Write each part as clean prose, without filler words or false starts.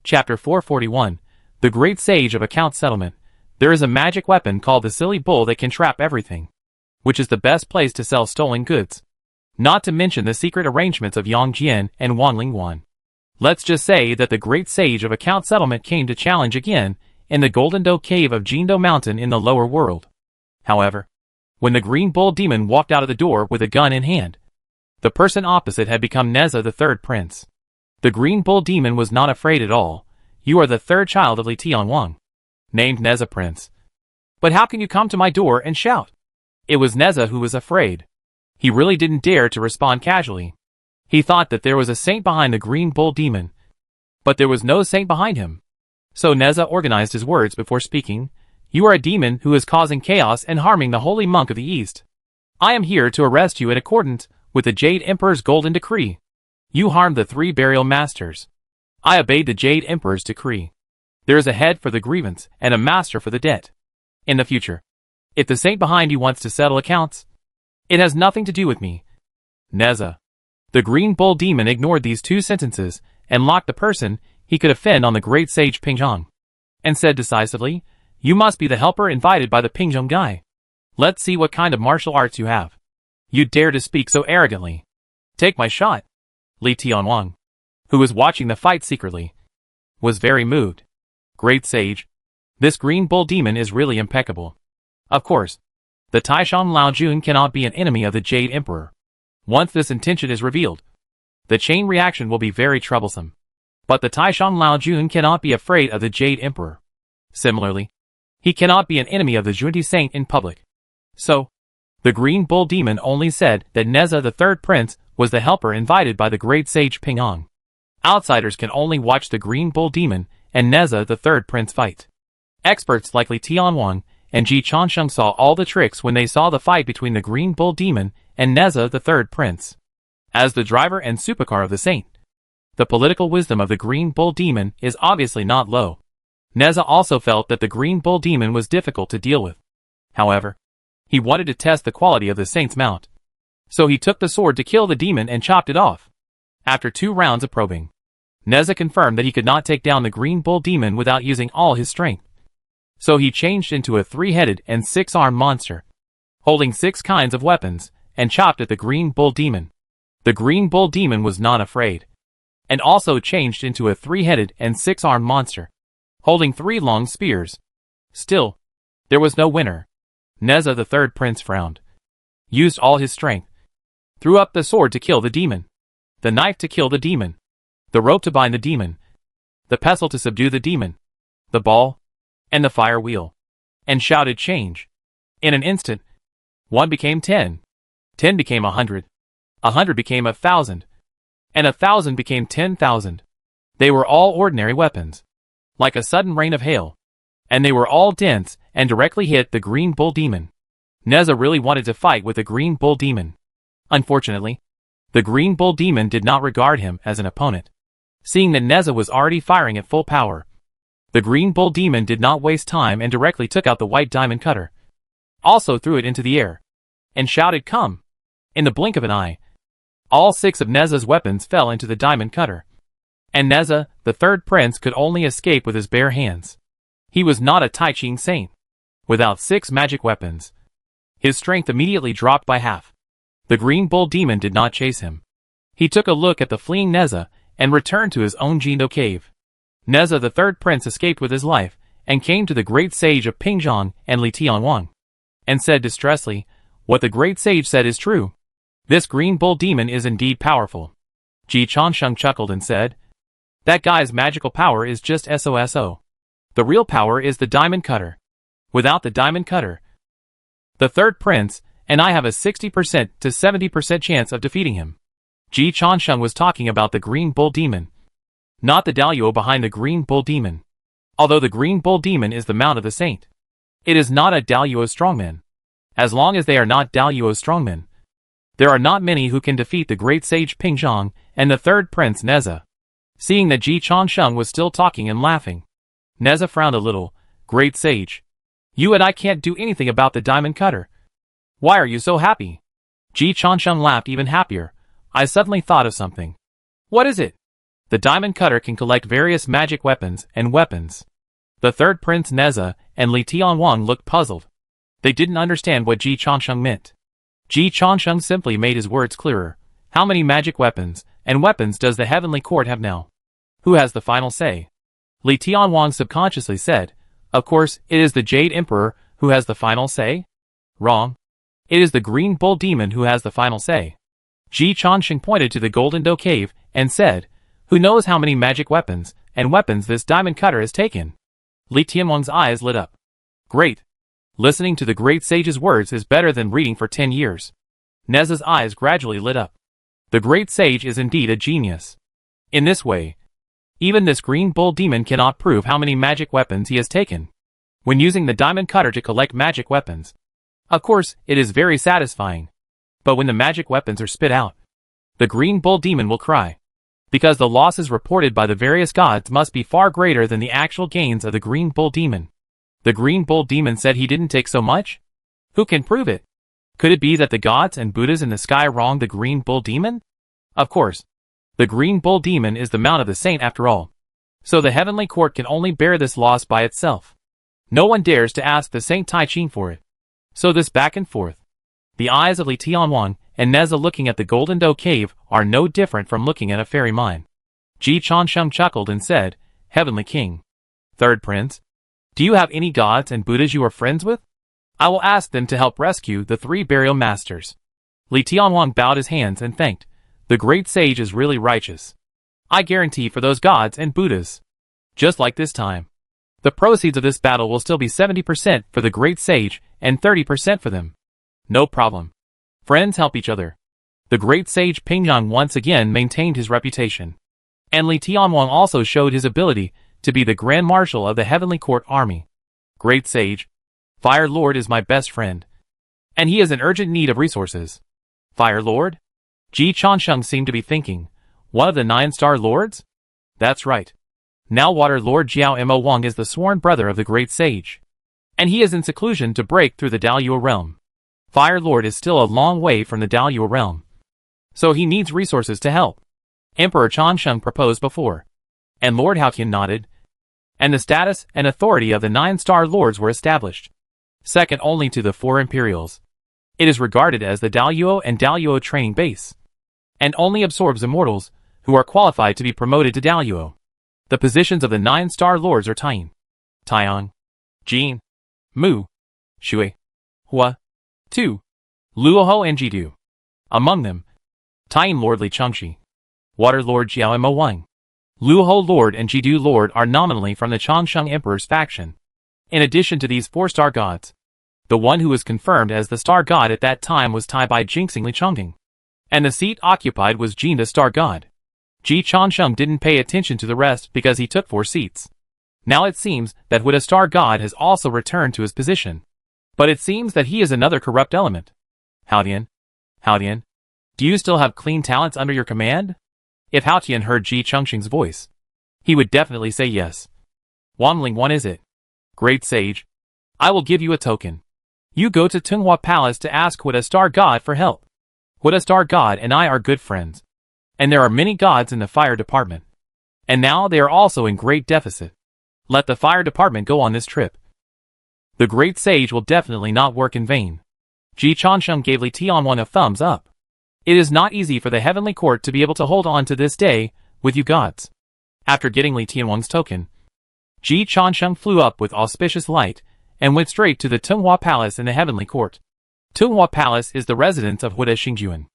Chapter 441. The Great Sage of Account Settlement. There is a magic weapon called the Silly Bull that can trap everything, which is the best place to sell stolen goods. Not to mention the secret arrangements of Yang Jian and Wanling Wan. Let's just say that the Great Sage of Account Settlement came to challenge again in the Golden Do Cave of Jindo Mountain in the lower world. However, when the Green Bull Demon walked out of the door with a gun in hand, the person opposite had become Neza the Third Prince. The Green Bull Demon was not afraid at all. You are the third child of Li Tianwang, named Neza Prince. But how can you come to my door and shout? It was Neza who was afraid. He really didn't dare to respond casually. He thought that there was a saint behind the Green Bull Demon. But there was no saint behind him. So Neza organized his words before speaking. You are a demon who is causing chaos and harming the Holy Monk of the East. I am here to arrest you in accordance with the Jade Emperor's golden decree. You harmed the 3 burial masters. I obeyed the Jade Emperor's decree. There is a head for the grievance and a master for the debt. In the future, if the saint behind you wants to settle accounts, it has nothing to do with me. Neza. The Green Bull Demon ignored these 2 sentences and locked the person he could offend on the great sage Pingzhong, and said decisively, you must be the helper invited by the Pingzhong guy. Let's see what kind of martial arts you have. You dare to speak so arrogantly. Take my shot. Li Tianwang, who was watching the fight secretly, was very moved. Great sage, this Green Bull Demon is really impeccable. Of course, the Taishan Lao Jun cannot be an enemy of the Jade Emperor. Once this intention is revealed, the chain reaction will be very troublesome. But the Taishan Lao Jun cannot be afraid of the Jade Emperor. Similarly, he cannot be an enemy of the Junti Saint in public. So, the Green Bull Demon only said that Neza the Third Prince was the helper invited by the great sage Pingzhong. Outsiders can only watch the Green Bull Demon and Neza the Third Prince fight. Experts like Li Tianwang and Ji Chansheng saw all the tricks when they saw the fight between the Green Bull Demon and Neza the Third Prince. As the driver and supercar of the saint, the political wisdom of the Green Bull Demon is obviously not low. Neza also felt that the Green Bull Demon was difficult to deal with. However, he wanted to test the quality of the saint's mount. So he took the sword to kill the demon and chopped it off. After 2 rounds of probing, Neza confirmed that he could not take down the Green Bull Demon without using all his strength. So he changed into a 3-headed and 6-armed monster, holding 6 kinds of weapons, and chopped at the Green Bull Demon. The Green Bull Demon was not afraid, and also changed into a 3-headed and 6-armed monster, holding 3 long spears. Still, there was no winner. Neza the Third Prince frowned, used all his strength, threw up the sword to kill the demon, the knife to kill the demon, the rope to bind the demon, the pestle to subdue the demon, the ball, and the fire wheel, and shouted change. In an instant, 1 became 10, 10 became 100, 100 became 1,000, and 1,000 became 10,000. They were all ordinary weapons, like a sudden rain of hail, and they were all dense and directly hit the Green Bull Demon. Neza really wanted to fight with the Green Bull Demon. Unfortunately, the Green Bull Demon did not regard him as an opponent. Seeing that Neza was already firing at full power, the Green Bull Demon did not waste time and directly took out the white diamond cutter. Also threw it into the air, and shouted come. In the blink of an eye, all 6 of Neza's weapons fell into the diamond cutter. And Neza, the Third Prince, could only escape with his bare hands. He was not a Tai Ching saint. Without 6 magic weapons, his strength immediately dropped by half. The Green Bull Demon did not chase him. He took a look at the fleeing Neza and returned to his own Jindo cave. Neza the Third Prince escaped with his life and came to the great sage of Pingzhong and Li Tianwang, and said distressedly, what the great sage said is true. This Green Bull Demon is indeed powerful. Ji Chansheng chuckled and said, that guy's magical power is just SOSO. The real power is the diamond cutter. Without the diamond cutter, the Third Prince and I have a 60% to 70% chance of defeating him. Ji Chansheng was talking about the Green Bull Demon, not the Daluo behind the Green Bull Demon. Although the Green Bull Demon is the mount of the saint, it is not a Daluo strongman. As long as they are not Daluo strongmen, there are not many who can defeat the great sage Pingzhong and the Third Prince Neza. Seeing that Ji Chansheng was still talking and laughing, Neza frowned a little. Great sage, you and I can't do anything about the diamond cutter. Why are you so happy? Ji Chansheng laughed even happier. I suddenly thought of something. What is it? The diamond cutter can collect various magic weapons and weapons. The third prince Neza and Li Tianwang looked puzzled. They didn't understand what Ji Changsheng meant. Ji Changsheng simply made his words clearer. How many magic weapons and weapons does the heavenly court have now? Who has the final say? Li Tianwang subconsciously said, of course, it is the Jade Emperor who has the final say? Wrong. It is the Green Bull Demon who has the final say. Ji Changsheng pointed to the Golden Doe Cave and said, who knows how many magic weapons and weapons this diamond cutter has taken? Li Tianwang's eyes lit up. Great. Listening to the great sage's words is better than reading for 10 years. Neza's eyes gradually lit up. The great sage is indeed a genius. In this way, even this Green Bull Demon cannot prove how many magic weapons he has taken. When using the diamond cutter to collect magic weapons, of course, it is very satisfying. But when the magic weapons are spit out, the Green Bull Demon will cry. Because the losses reported by the various gods must be far greater than the actual gains of the Green Bull Demon. The Green Bull Demon said he didn't take so much? Who can prove it? Could it be that the gods and Buddhas in the sky wronged the Green Bull Demon? Of course. The Green Bull Demon is the mount of the saint after all. So the heavenly court can only bear this loss by itself. No one dares to ask the Saint Tai Ching for it. So this back and forth. The eyes of Li Tianwang and Neza looking at the Golden Doe Cave are no different from looking at a fairy mine. Ji Changsheng chuckled and said, Heavenly King. Third Prince. Do you have any gods and Buddhas you are friends with? I will ask them to help rescue the 3 burial masters. Li Tianwang bowed his hands and thanked. The great sage is really righteous. I guarantee for those gods and Buddhas. Just like this time. The proceeds of this battle will still be 70% for the great sage and 30% for them. No problem. Friends help each other. The great sage Pingyang once again maintained his reputation. And Li Tianwang also showed his ability to be the Grand Marshal of the Heavenly Court Army. Great sage. Fire Lord is my best friend. And he is in urgent need of resources. Fire Lord? Ji Changsheng seemed to be thinking, one of the 9-star lords? That's right. Now Water Lord Jiao Mo Wang is the sworn brother of the great sage. And he is in seclusion to break through the Daluo realm. Fire Lord is still a long way from the Daluo realm. So he needs resources to help. Emperor Changsheng proposed before. And Lord Haoqian nodded. And the status and authority of the 9-star lords were established. Second only to the 4 Imperials. It is regarded as the Daluo and Daluo training base. And only absorbs immortals, who are qualified to be promoted to Daluo. The positions of the 9-star lords are Taiyin, Taiyang, Jin, Mu, Shui, Hua, Tu, Luoho and Jidu. Among them, Taiyin Lord Li Chengxi, Water Lord Jiao Mo Wang, Luoho Lord and Jidu Lord are nominally from the Changsheng Emperor's faction. In addition to these 4-star gods, the one who was confirmed as the star god at that time was Tai Bai Jinxing Li Chengding. And the seat occupied was Jin the star god. Ji Changsheng didn't pay attention to the rest because he took 4 seats. Now it seems that Huda star god has also returned to his position. But it seems that he is another corrupt element. Haotian, do you still have clean talents under your command? If Haotian heard Ji Changsheng's voice, he would definitely say yes. Wanling one is it? Great sage. I will give you a token. You go to Tunghua Palace to ask Huda star god for help. Huda star god and I are good friends. And there are many gods in the fire department. And now they are also in great deficit. Let the fire department go on this trip. The great sage will definitely not work in vain. Ji Changsheng gave Li Tianwang a thumbs up. It is not easy for the heavenly court to be able to hold on to this day, with you gods. After getting Li Tianwang's token, Ji Changsheng flew up with auspicious light, and went straight to the Tunghua Palace in the heavenly court. Tunghua Palace is the residence of Huda Xingjuan.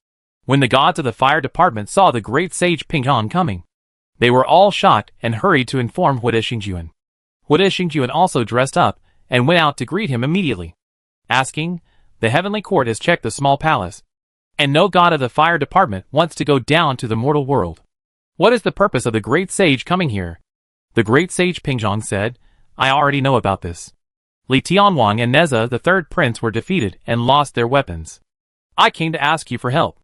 When the gods of the fire department saw the great sage Pinghan coming, they were all shocked and hurried to inform Huda Xingjuan. Huda Xingjuan also dressed up and went out to greet him immediately, asking, the heavenly court has checked the small palace, and no god of the fire department wants to go down to the mortal world. What is the purpose of the great sage coming here? The great sage Pinghan said, I already know about this. Li Tianwang and Neza the 3rd prince were defeated and lost their weapons. I came to ask you for help.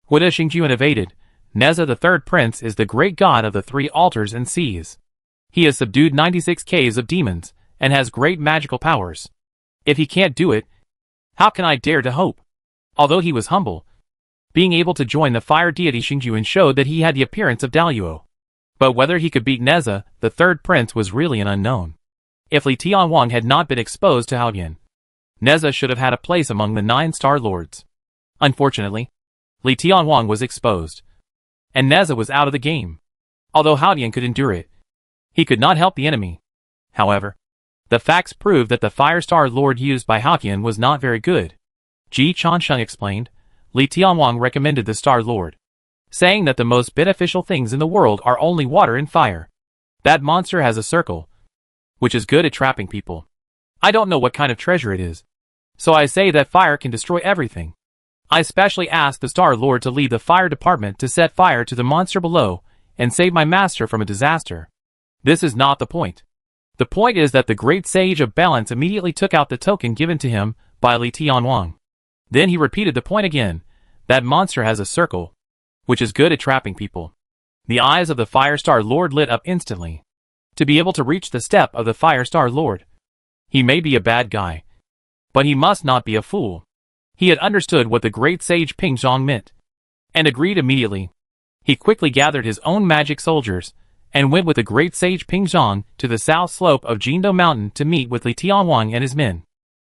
Huda Xingjuan evaded. Neza the 3rd prince is the great god of the 3 altars and seas. He has subdued 96 caves of demons, and has great magical powers. If he can't do it, how can I dare to hope? Although he was humble, being able to join the fire deity Xingjuan showed that he had the appearance of Daluo. But whether he could beat Neza, the third prince, was really an unknown. If Li Tianwang had not been exposed to Haoyan, Neza should have had a place among the 9 Star Lords. Unfortunately, Li Tianwang was exposed, and Neza was out of the game. Although Haoyan could endure it, he could not help the enemy. However, the facts proved that the Fire Star Lord used by Haoyan was not very good. Ji Chansheng explained. Li Tianwang recommended the Star Lord, saying that the most beneficial things in the world are only water and fire. That monster has a circle, which is good at trapping people. I don't know what kind of treasure it is, so I say that fire can destroy everything. I specially asked the Star Lord to lead the fire department to set fire to the monster below and save my master from a disaster. This is not the point. The point is that the great sage of balance immediately took out the token given to him by Li Tianwang. Then he repeated the point again. That monster has a circle, which is good at trapping people. The eyes of the Fire Star Lord lit up instantly. To be able to reach the step of the Fire Star Lord, he may be a bad guy, but he must not be a fool. He had understood what the great sage Ping Zhang meant, and agreed immediately. He quickly gathered his own magic soldiers, and went with the great sage Ping Zhang to the south slope of Jindo Mountain to meet with Li Tianwang and his men.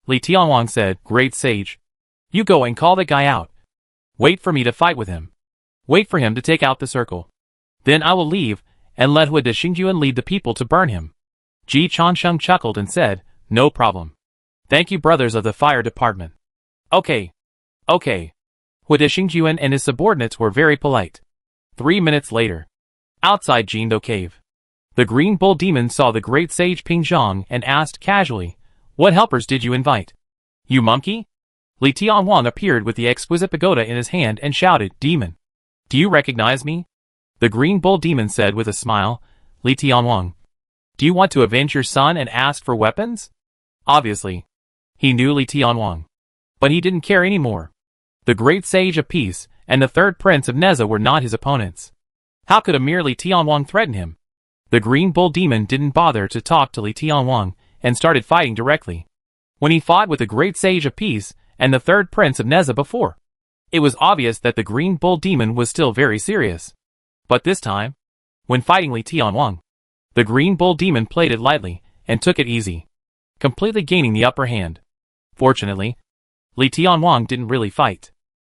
Li Tianwang said, "Great sage, you go and call the guy out. Wait for me to fight with him. Wait for him to take out the circle. Then I will leave, and let Hua de Xingjuan lead the people to burn him." Ji Chansheng chuckled and said, "No problem. Thank you, brothers of the fire department." Okay. Hua de Xingjuan and his subordinates were very polite. 3 minutes later, outside Jindo Cave, the Green Bull Demon saw the great sage Ping Zhang and asked casually, "What helpers did you invite?" "You monkey?" Li Tianwang appeared with the exquisite pagoda in his hand and shouted, "Demon, do you recognize me?" The Green Bull Demon said with a smile, "Li Tianwang, do you want to avenge your son and ask for weapons?" Obviously, he knew Li Tianwang, but he didn't care anymore. The great sage of peace and the third prince of Neza were not his opponents. How could a mere Li Tianwang threaten him? The Green Bull Demon didn't bother to talk to Li Tianwang and started fighting directly. When he fought with the great sage of peace and the third prince of Neza before, it was obvious that the Green Bull Demon was still very serious. But this time, when fighting Li Tianwang, the Green Bull Demon played it lightly and took it easy, completely gaining the upper hand. Fortunately, Li Tianwang didn't really fight.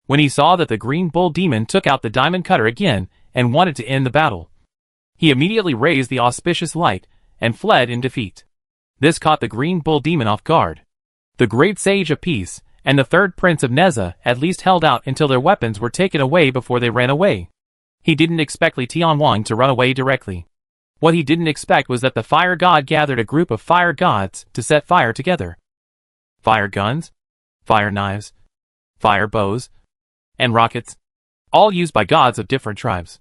When he saw that the Green Bull Demon took out the diamond cutter again and wanted to end the battle, he immediately raised the auspicious light and fled in defeat. This caught the Green Bull Demon off guard. The great sage of peace and the third prince of Neza at least held out until their weapons were taken away before they ran away. He didn't expect Li Tianwang to run away directly. What he didn't expect was that the fire god gathered a group of fire gods to set fire together. Fire guns, fire knives, fire bows, and rockets, all used by gods of different tribes.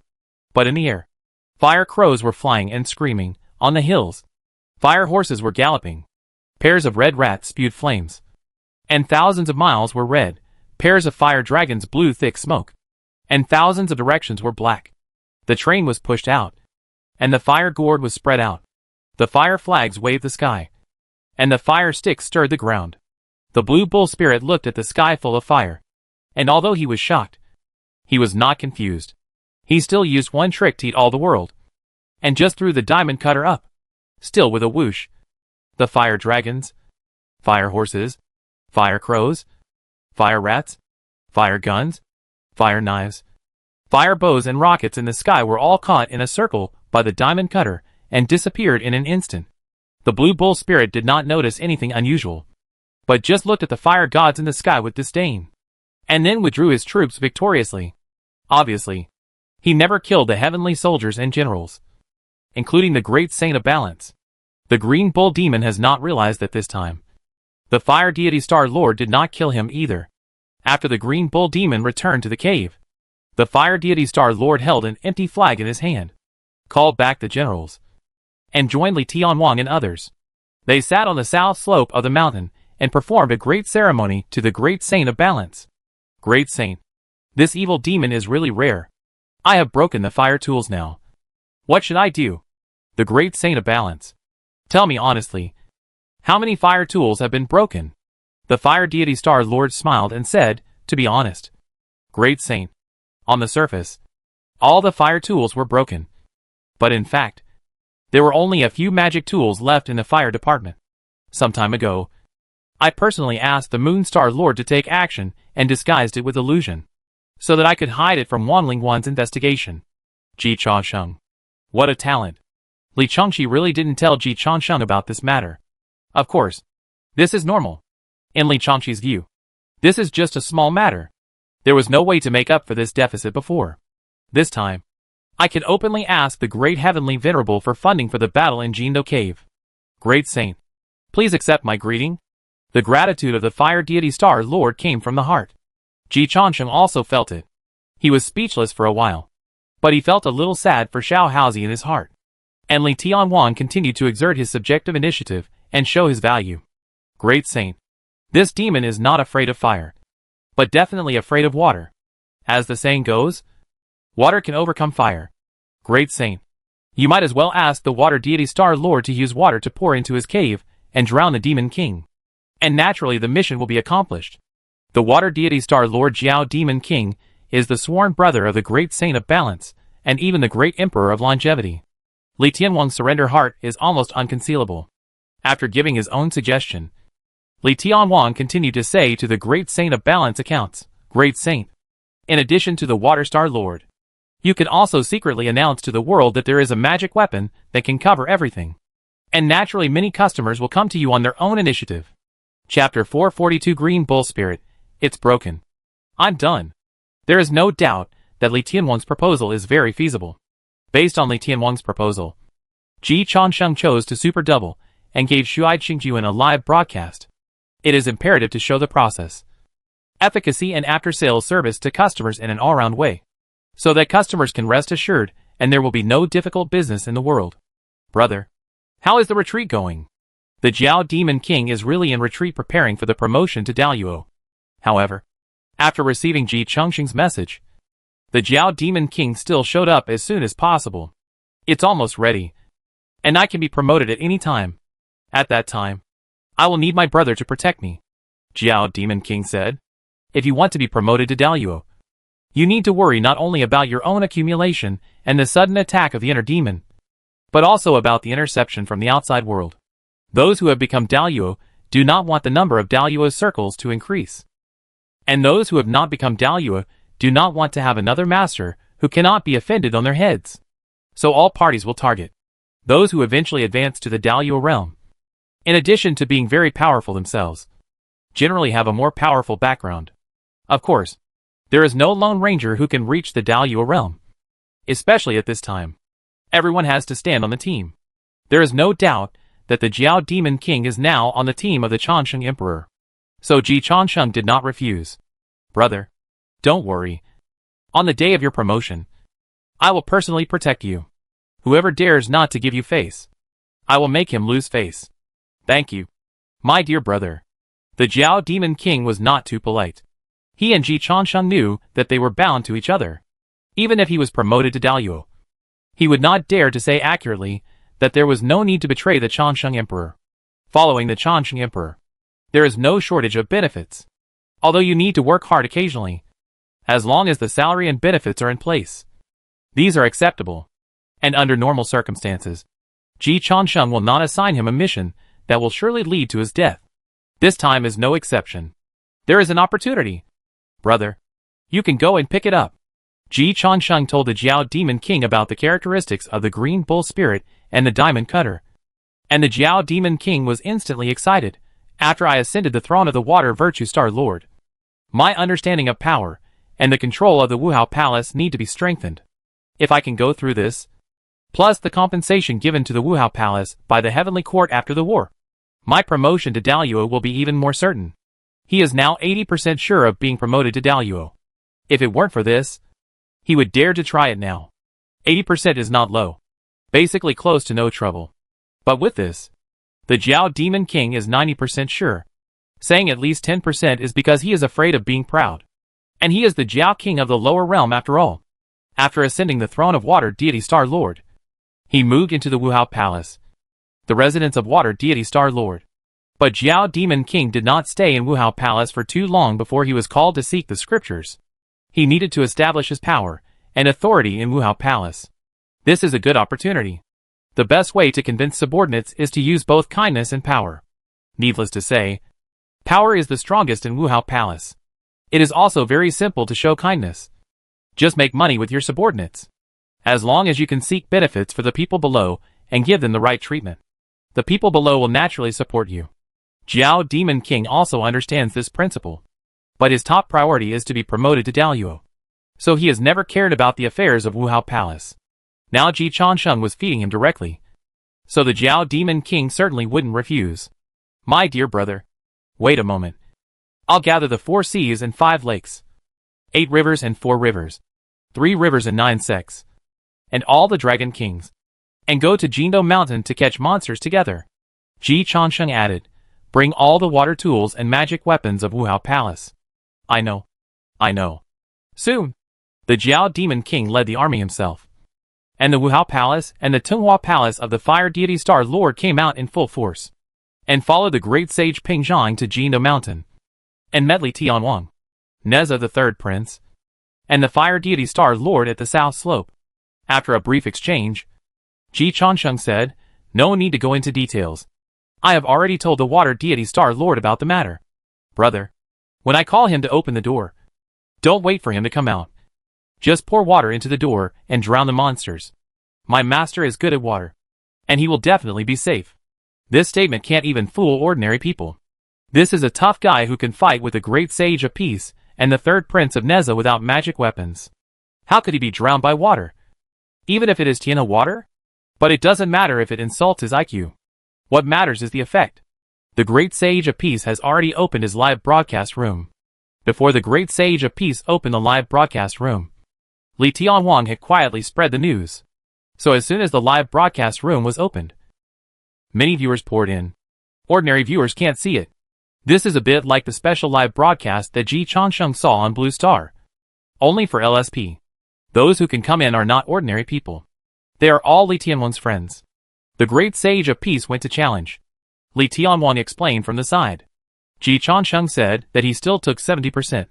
But in the air, fire crows were flying and screaming. On the hills, fire horses were galloping. Pairs of red rats spewed flames, and thousands of miles were red. Pairs of fire dragons blew thick smoke, and thousands of directions were black. The train was pushed out, and the fire gourd was spread out. The fire flags waved the sky, and the fire sticks stirred the ground. The blue bull spirit looked at the sky full of fire, and although he was shocked, he was not confused. He still used one trick to eat all the world, and just threw the diamond cutter up, still with a whoosh. The fire dragons, fire horses, fire crows, fire rats, fire guns, fire knives, fire bows and rockets in the sky were all caught in a circle by the diamond cutter and disappeared in an instant. The blue bull spirit did not notice anything unusual, but just looked at the fire gods in the sky with disdain, and then withdrew his troops victoriously. Obviously, he never killed the heavenly soldiers and generals, including the great saint of balance. The Green Bull Demon has not realized that this time. The fire deity Star Lord did not kill him either. After the Green Bull Demon returned to the cave, the fire deity Star Lord held an empty flag in his hand, called back the generals, and joined Li Tianwang and others. They sat on the south slope of the mountain and performed a great ceremony to the great saint of balance. Great saint, this evil demon is really rare. I have broken the fire tools now. What should I do? The great saint of balance, tell me honestly, how many fire tools have been broken? The fire deity Star Lord smiled and said, to be honest, great saint, on the surface, all the fire tools were broken. But in fact, there were only a few magic tools left in the fire department. Some time ago, I personally asked the Moonstar Lord to take action and disguised it with illusion, so that I could hide it from Wanling Wan's investigation. Ji Changsheng. What a talent. Li Changxi really didn't tell Ji Changsheng about this matter. Of course, this is normal. In Li Changxi's view, this is just a small matter. There was no way to make up for this deficit before. This time, I can openly ask the Great Heavenly Venerable for funding for the battle in Jindo Cave. Great Saint, please accept my greeting. The gratitude of the Fire Deity Star Lord came from the heart. Ji Changsheng also felt it. He was speechless for a while, but he felt a little sad for Xiao Haozi in his heart. And Li Tianwan continued to exert his subjective initiative and show his value. Great Saint, this demon is not afraid of fire, but definitely afraid of water. As the saying goes, water can overcome fire. Great Saint, you might as well ask the Water Deity Star Lord to use water to pour into his cave and drown the Demon King. And naturally the mission will be accomplished. The Water Deity Star Lord Jiao Demon King is the sworn brother of the Great Saint of Balance, and even the Great Emperor of Longevity. Li Tianwan's surrender heart is almost unconcealable. After giving his own suggestion, Li Tianwan continued to say to the Great Saint of Balance accounts, Great Saint, in addition to the Water Star Lord, you can also secretly announce to the world that there is a magic weapon that can cover everything. And naturally many customers will come to you on their own initiative. Chapter 442 Green Bull Spirit, it's broken. I'm done. There is no doubt that Li Tianwan's proposal is very feasible. Based on Li Tianwan's proposal, Ji Changsheng chose to super double and gave Shuai Qingjuan a live broadcast. It is imperative to show the process, efficacy and after-sales service to customers in an all-round way, so that customers can rest assured and there will be no difficult business in the world. Brother, how is the retreat going? The Jiao Demon King is really in retreat preparing for the promotion to Daluo. However, after receiving Ji Changsheng's message, the Jiao Demon King still showed up as soon as possible. It's almost ready, and I can be promoted at any time. At that time, I will need my brother to protect me. Jiao Demon King said, if you want to be promoted to Daluo, you need to worry not only about your own accumulation and the sudden attack of the inner demon, but also about the interception from the outside world. Those who have become Daluo do not want the number of Daluo's circles to increase. And those who have not become Daluo do not want to have another master who cannot be offended on their heads. So all parties will target those who eventually advance to the Daluo realm. In addition to being very powerful themselves, generally have a more powerful background. Of course, there is no Lone Ranger who can reach the Daluo realm. Especially at this time, everyone has to stand on the team. There is no doubt that the Jiao Demon King is now on the team of the Changsheng Emperor. So Ji Changsheng did not refuse. Brother, don't worry. On the day of your promotion, I will personally protect you. Whoever dares not to give you face, I will make him lose face. Thank you, my dear brother. The Jiao Demon King was not too polite. He and Ji Changsheng knew that they were bound to each other. Even if he was promoted to Daluo, he would not dare to say accurately that there was no need to betray the Changsheng Emperor. Following the Changsheng Emperor, there is no shortage of benefits. Although you need to work hard occasionally, as long as the salary and benefits are in place. These are acceptable. And under normal circumstances, Ji Changsheng will not assign him a mission that will surely lead to his death. This time is no exception. There is an opportunity. Brother, you can go and pick it up. Ji Changsheng told the Jiao Demon King about the characteristics of the Green Bull Spirit and the Diamond Cutter. And the Jiao Demon King was instantly excited. After I ascended the throne of the Water Virtue Star Lord, my understanding of power and the control of the Wuhao Palace need to be strengthened. If I can go through this, plus the compensation given to the Wuhao Palace by the Heavenly Court after the war, my promotion to Daluo will be even more certain. He is now 80% sure of being promoted to Daluo. If it weren't for this, he would dare to try it now. 80% is not low. Basically close to no trouble. But with this, the Jiao Demon King is 90% sure. Saying at least 10% is because he is afraid of being proud. And he is the Jiao King of the lower realm after all. After ascending the throne of Water Deity Star Lord, he moved into the Wuhao Palace, the residence of Water Deity Star Lord. But Jiao Demon King did not stay in Wuhao Palace for too long before he was called to seek the scriptures. He needed to establish his power and authority in Wuhao Palace. This is a good opportunity. The best way to convince subordinates is to use both kindness and power. Needless to say, power is the strongest in Wuhao Palace. It is also very simple to show kindness. Just make money with your subordinates. As long as you can seek benefits for the people below and give them the right treatment, the people below will naturally support you. Jiao Demon King also understands this principle. But his top priority is to be promoted to Daluo. So he has never cared about the affairs of Wuhao Palace. Now Ji Changsheng was feeding him directly. So the Jiao Demon King certainly wouldn't refuse. My dear brother. Wait a moment. I'll gather the 4 seas and 5 lakes. 8 rivers and 4 rivers. 3 rivers and 9 sects. And all the dragon kings. And go to Jindo Mountain to catch monsters together. Ji Changsheng added. Bring all the water tools and magic weapons of Wuhao Palace. I know. Soon, the Jiao Demon King led the army himself. And the Wuhao Palace and the Tunghua Palace of the Fire Deity Star Lord came out in full force. And followed the great sage Ping Zhang to Jindo Mountain. And met Li Tianwang, Neza the Third Prince, and the Fire Deity Star Lord at the South Slope. After a brief exchange, Ji Changsheng said, no need to go into details. I have already told the Water Deity Star Lord about the matter. Brother, when I call him to open the door, don't wait for him to come out. Just pour water into the door and drown the monsters. My master is good at water, and he will definitely be safe. This statement can't even fool ordinary people. This is a tough guy who can fight with the great sage of peace and the third prince of Neza without magic weapons. How could he be drowned by water? Even if it is Tiana water? But it doesn't matter if it insults his IQ. What matters is the effect. The great sage of peace has already opened his live broadcast room. Before the great sage of peace opened the live broadcast room, Li Tianwang had quietly spread the news. So as soon as the live broadcast room was opened, many viewers poured in. Ordinary viewers can't see it. This is a bit like the special live broadcast that Ji Changsheng saw on Blue Star. Only for LSP. Those who can come in are not ordinary people. They are all Li Tianwang's friends. The great sage of peace went to challenge. Li Tianwang explained from the side. Ji Changsheng said that he still took 70%.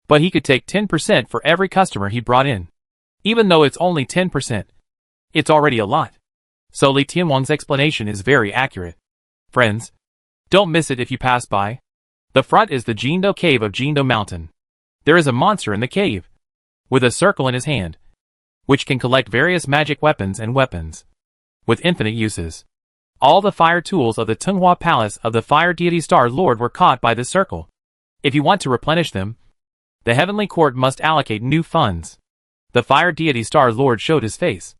But he could take 10% for every customer he brought in. Even though it's only 10%. It's already a lot. So Li Tianwang's explanation is very accurate. Friends, don't miss it if you pass by. The front is the Jindo Cave of Jindo Mountain. There is a monster in the cave, with a circle in his hand, which can collect various magic weapons and weapons, with infinite uses. All the fire tools of the Tunghua Palace of the Fire Deity Star Lord were caught by this circle. If you want to replenish them, the Heavenly Court must allocate new funds. The Fire Deity Star Lord showed his face,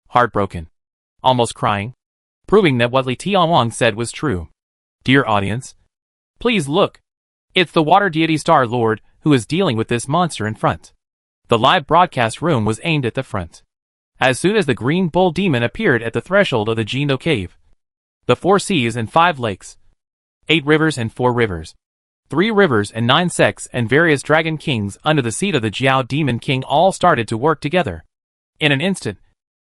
heartbroken, almost crying, proving that what Li Tianwang said was true. Dear audience, please look. It's the Water Deity Star Lord who is dealing with this monster in front. The live broadcast room was aimed at the front. As soon as the Green Bull Demon appeared at the threshold of the Jindo Cave, the 4 seas and 5 lakes, 8 rivers and 4 rivers, 3 rivers and 9 sects and various dragon kings under the seat of the Jiao Demon King all started to work together. In an instant,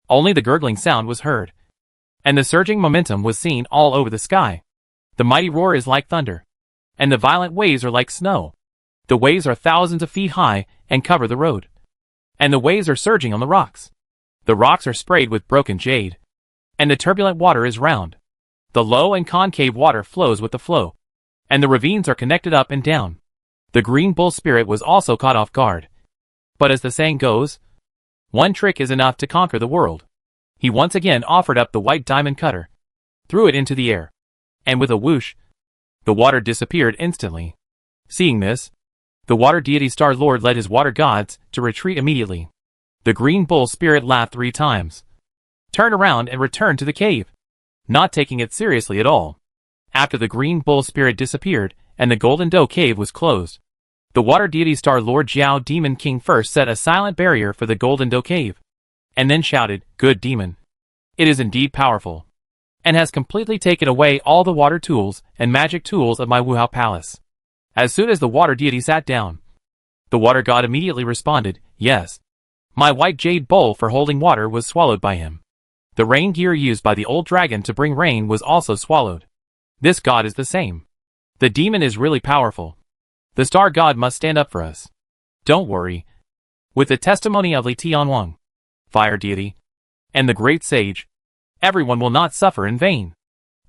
only the gurgling sound was heard, and the surging momentum was seen all over the sky. The mighty roar is like thunder, and the violent waves are like snow. The waves are thousands of feet high and cover the road, and the waves are surging on the rocks. The rocks are sprayed with broken jade, and the turbulent water is round. The low and concave water flows with the flow, and the ravines are connected up and down. The Green Bull Spirit was also caught off guard. But as the saying goes, one trick is enough to conquer the world. He once again offered up the white diamond cutter, threw it into the air, and with a whoosh, the water disappeared instantly. Seeing this, the Water Deity Star Lord led his water gods to retreat immediately. The Green Bull Spirit laughed 3 times, turned around and returned to the cave, not taking it seriously at all. After the Green Bull Spirit disappeared and the Golden Doe Cave was closed, the Water Deity Star Lord Jiao Demon King first set a silent barrier for the Golden Doe Cave, and then shouted, "Good demon. It is indeed powerful, and has completely taken away all the water tools and magic tools of my Wuhao Palace." As soon as the Water Deity sat down, the Water God immediately responded, "Yes. My white jade bowl for holding water was swallowed by him. The rain gear used by the old dragon to bring rain was also swallowed. This god is the same. The demon is really powerful. The star god must stand up for us. Don't worry." With the testimony of Li Tianwang, Fire Deity, And the great sage, everyone will not suffer in vain.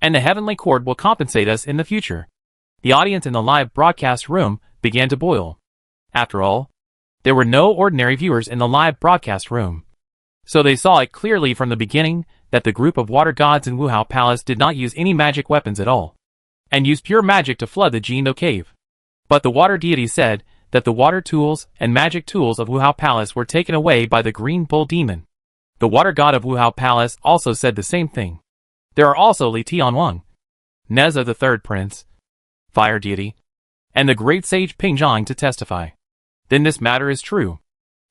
And the heavenly court will compensate us in the future. The audience in the live broadcast room began to boil. After all, there were no ordinary viewers in the live broadcast room. So they saw it clearly from the beginning that the group of water gods in Wuhao Palace did not use any magic weapons at all, and used pure magic to flood the Jindo cave. But the water deity said that the water tools and magic tools of Wuhao Palace were taken away by the green bull demon. The water god of Wuhao Palace also said the same thing. There are also Li Tianwang, Neza the third prince, fire deity, and the great sage Ping Zhang to testify. Then this matter is true.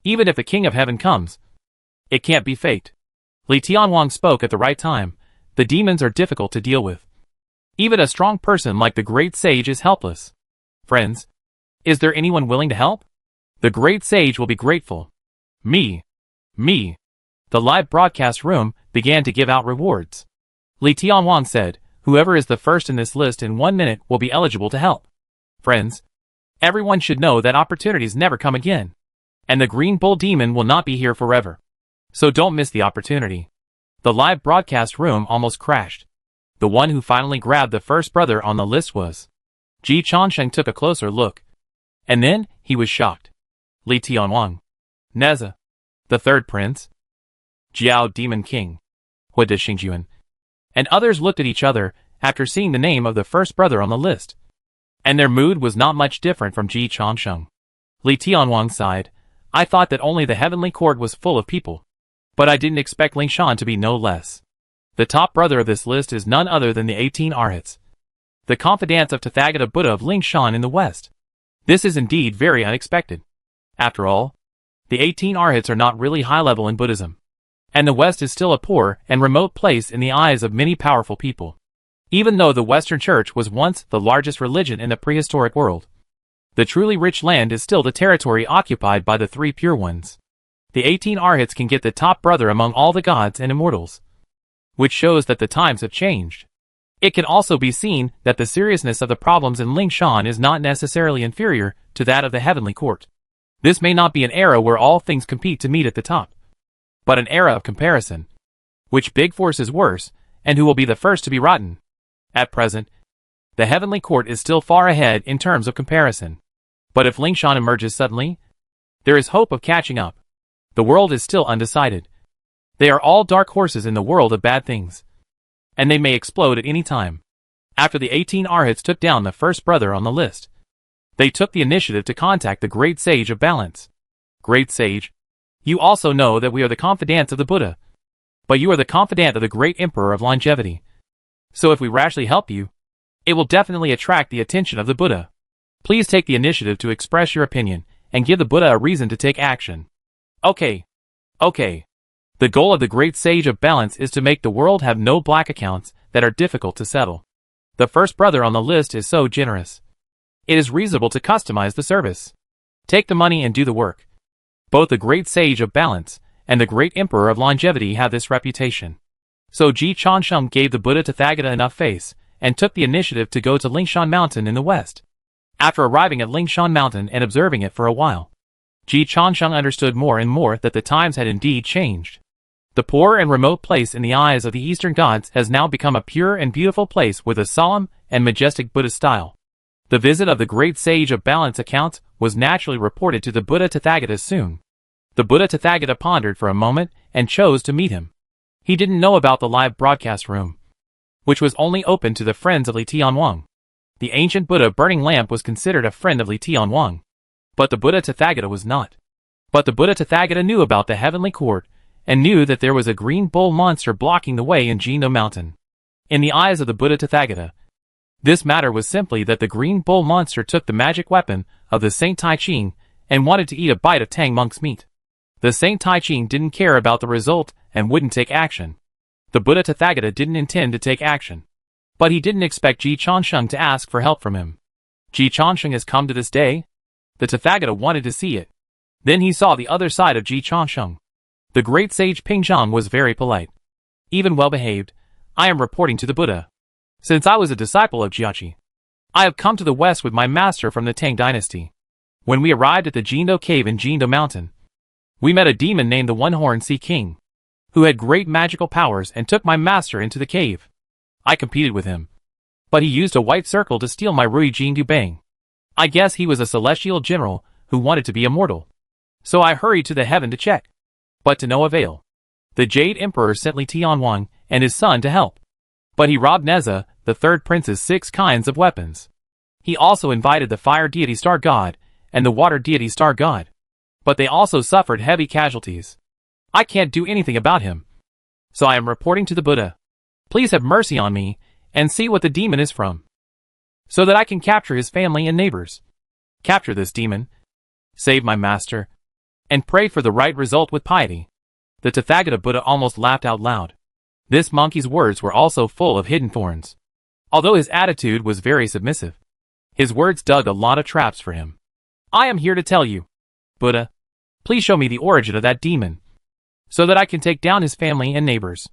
Even if the king of heaven comes, it can't be faked. Li Tianwang spoke at the right time. The demons are difficult to deal with. Even a strong person like the great sage is helpless. Friends, is there anyone willing to help? The great sage will be grateful. Me. The live broadcast room began to give out rewards. Li Tianwang said, whoever is the first in this list in 1 minute will be eligible to help. Friends, everyone should know that opportunities never come again. And the green bull demon will not be here forever. So don't miss the opportunity. The live broadcast room almost crashed. The one who finally grabbed the first brother on the list was Ji Changsheng. Took a closer look. And then, he was shocked. Li Tianwang, Neza, the third prince, Jiao Demon King, Hua de Xingjuan, and others looked at each other after seeing the name of the first brother on the list. And their mood was not much different from Ji Changsheng. Li Tianwang sighed. I thought that only the heavenly court was full of people. But I didn't expect Lingshan to be no less. The top brother of this list is none other than the 18 Arhats, the confidants of Tathagata Buddha of Lingshan in the west. This is indeed very unexpected. After all, the 18 Arhats are not really high level in Buddhism. And the west is still a poor and remote place in the eyes of many powerful people. Even though the Western Church was once the largest religion in the prehistoric world, the truly rich land is still the territory occupied by the 3 pure ones. The 18 Arhats can get the top brother among all the gods and immortals, which shows that the times have changed. It can also be seen that the seriousness of the problems in Lingshan is not necessarily inferior to that of the heavenly court. This may not be an era where all things compete to meet at the top, but an era of comparison. Which big force is worse, and who will be the first to be rotten? At present, the heavenly court is still far ahead in terms of comparison. But if Lingshan emerges suddenly, there is hope of catching up. The world is still undecided. They are all dark horses in the world of bad things. And they may explode at any time. After the 18 Arhats took down the first brother on the list, they took the initiative to contact the Great Sage of Balance. Great Sage, you also know that we are the confidants of the Buddha. But you are the confidant of the Great Emperor of Longevity. So if we rashly help you, it will definitely attract the attention of the Buddha. Please take the initiative to express your opinion, and give the Buddha a reason to take action. Okay. The goal of the Great Sage of Balance is to make the world have no black accounts that are difficult to settle. The first brother on the list is so generous. It is reasonable to customize the service. Take the money and do the work. Both the Great Sage of Balance and the Great Emperor of Longevity have this reputation. So Ji Changsheng gave the Buddha Tathagata enough face, and took the initiative to go to Lingshan Mountain in the west. After arriving at Lingshan Mountain and observing it for a while, Ji Changsheng understood more and more that the times had indeed changed. The poor and remote place in the eyes of the Eastern gods has now become a pure and beautiful place with a solemn and majestic Buddhist style. The visit of the Great Sage of Balance accounts was naturally reported to the Buddha Tathagata soon. The Buddha Tathagata pondered for a moment and chose to meet him. He didn't know about the live broadcast room, which was only open to the friends of Li Tianwang. The ancient Buddha burning lamp was considered a friend of Li Tianwang, but the Buddha Tathagata was not. But the Buddha Tathagata knew about the heavenly court, and knew that there was a green bull monster blocking the way in Jindo Mountain. In the eyes of the Buddha Tathagata, this matter was simply that the green bull monster took the magic weapon of the Saint Tai Ching and wanted to eat a bite of Tang Monk's meat. The Saint Tai Ching didn't care about the result and wouldn't take action. The Buddha Tathagata didn't intend to take action. But he didn't expect Ji Changsheng to ask for help from him. Ji Changsheng has come to this day? The Tathagata wanted to see it. Then he saw the other side of Ji Changsheng. The great sage Ping Zhang was very polite, even well-behaved. I am reporting to the Buddha. Since I was a disciple of Jiachi, I have come to the west with my master from the Tang dynasty. When we arrived at the Jindo cave in Jindo Mountain, we met a demon named the One-Horned Sea King. who had great magical powers and took my master into the cave. I competed with him, but he used a white circle to steal my Rui Jing Du Bang. I guess he was a celestial general who wanted to be immortal. So I hurried to the heaven to check. But to no avail. The Jade Emperor sent Li Tianwang and his son to help. But he robbed Neza, the third prince's 6 kinds of weapons. He also invited the fire deity Star God and the water deity Star God. But they also suffered heavy casualties. I can't do anything about him. So I am reporting to the Buddha. Please have mercy on me and see what the demon is from, so that I can capture his family and neighbors. Capture this demon, save my master, and pray for the right result with piety. The Tathagata Buddha almost laughed out loud. This monkey's words were also full of hidden thorns. Although his attitude was very submissive, his words dug a lot of traps for him. I am here to tell you, Buddha, please show me the origin of that demon, so that I can take down his family and neighbors.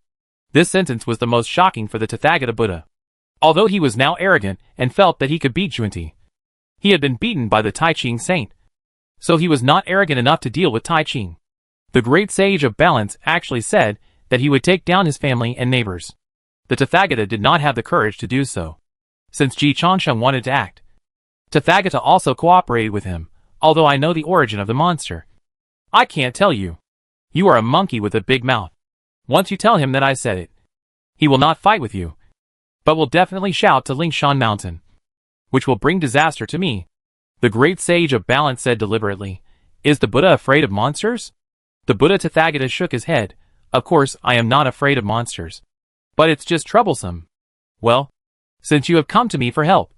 This sentence was the most shocking for the Tathagata Buddha. Although he was now arrogant and felt that he could beat Junti, he had been beaten by the Tai Ching saint. So he was not arrogant enough to deal with Tai Ching. The great sage of balance actually said that he would take down his family and neighbors. The Tathagata did not have the courage to do so, since Ji Changsheng wanted to act. Tathagata also cooperated with him, although I know the origin of the monster. I can't tell you. You are a monkey with a big mouth. Once you tell him that I said it, he will not fight with you, but will definitely shout to Lingshan Mountain, which will bring disaster to me. The great sage of balance said deliberately, Is the Buddha afraid of monsters? The Buddha Tathagata shook his head. Of course I am not afraid of monsters. But it's just troublesome. Well, since you have come to me for help,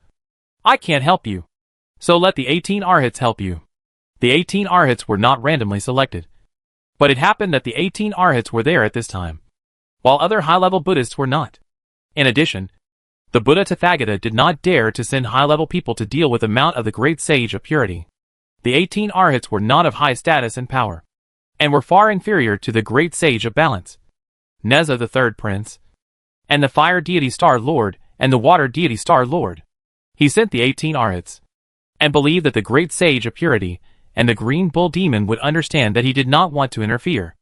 I can't help you. So let the 18 arhats help you. The 18 arhats were not randomly selected. But it happened that the 18 arhats were there at this time, while other high-level Buddhists were not. In addition, the Buddha Tathagata did not dare to send high-level people to deal with the mount of the great sage of purity. The 18 arhats were not of high status and power, and were far inferior to the great sage of balance, Neza the third prince, and the fire deity Star Lord, and the water deity Star Lord. He sent the 18 arhats, and believed that the great sage of purity and the green bull demon would understand that he did not want to interfere.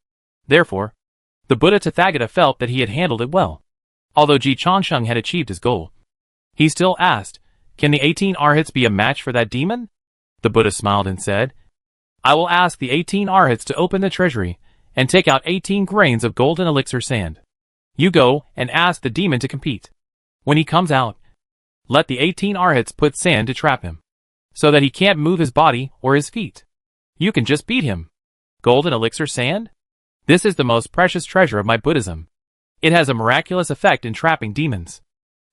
Therefore, the Buddha Tathagata felt that he had handled it well. Although Ji Changsheng had achieved his goal, he still asked, Can the 18 arhats be a match for that demon? The Buddha smiled and said, I will ask the 18 arhats to open the treasury and take out 18 grains of golden elixir sand. You go and ask the demon to compete. When he comes out, let the 18 arhats put sand to trap him, so that he can't move his body or his feet. You can just beat him. Golden elixir sand? This is the most precious treasure of my Buddhism. It has a miraculous effect in trapping demons.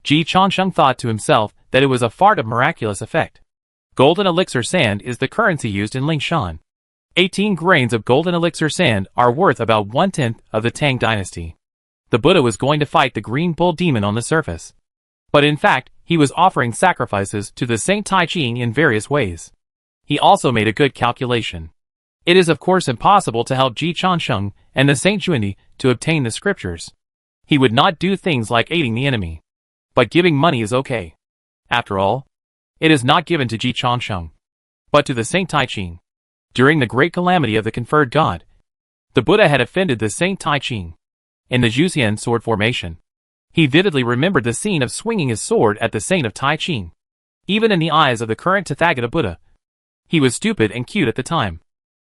Ji Changsheng thought to himself that it was a fart of miraculous effect. Golden elixir sand is the currency used in Lingshan. 18 grains of golden elixir sand are worth about 1/10 of the Tang dynasty. The Buddha was going to fight the green bull demon on the surface, but in fact, he was offering sacrifices to the Saint Tai Ching in various ways. He also made a good calculation. It is of course impossible to help Ji Changsheng and the Saint Juandi to obtain the scriptures. He would not do things like aiding the enemy. But giving money is okay. After all, it is not given to Ji Changsheng, but to the Saint Tai Ching. During the great calamity of the conferred god, the Buddha had offended the Saint Tai Ching. In the Juxian sword formation, he vividly remembered the scene of swinging his sword at the Saint of Tai Ching. Even in the eyes of the current Tathagata Buddha, he was stupid and cute at the time.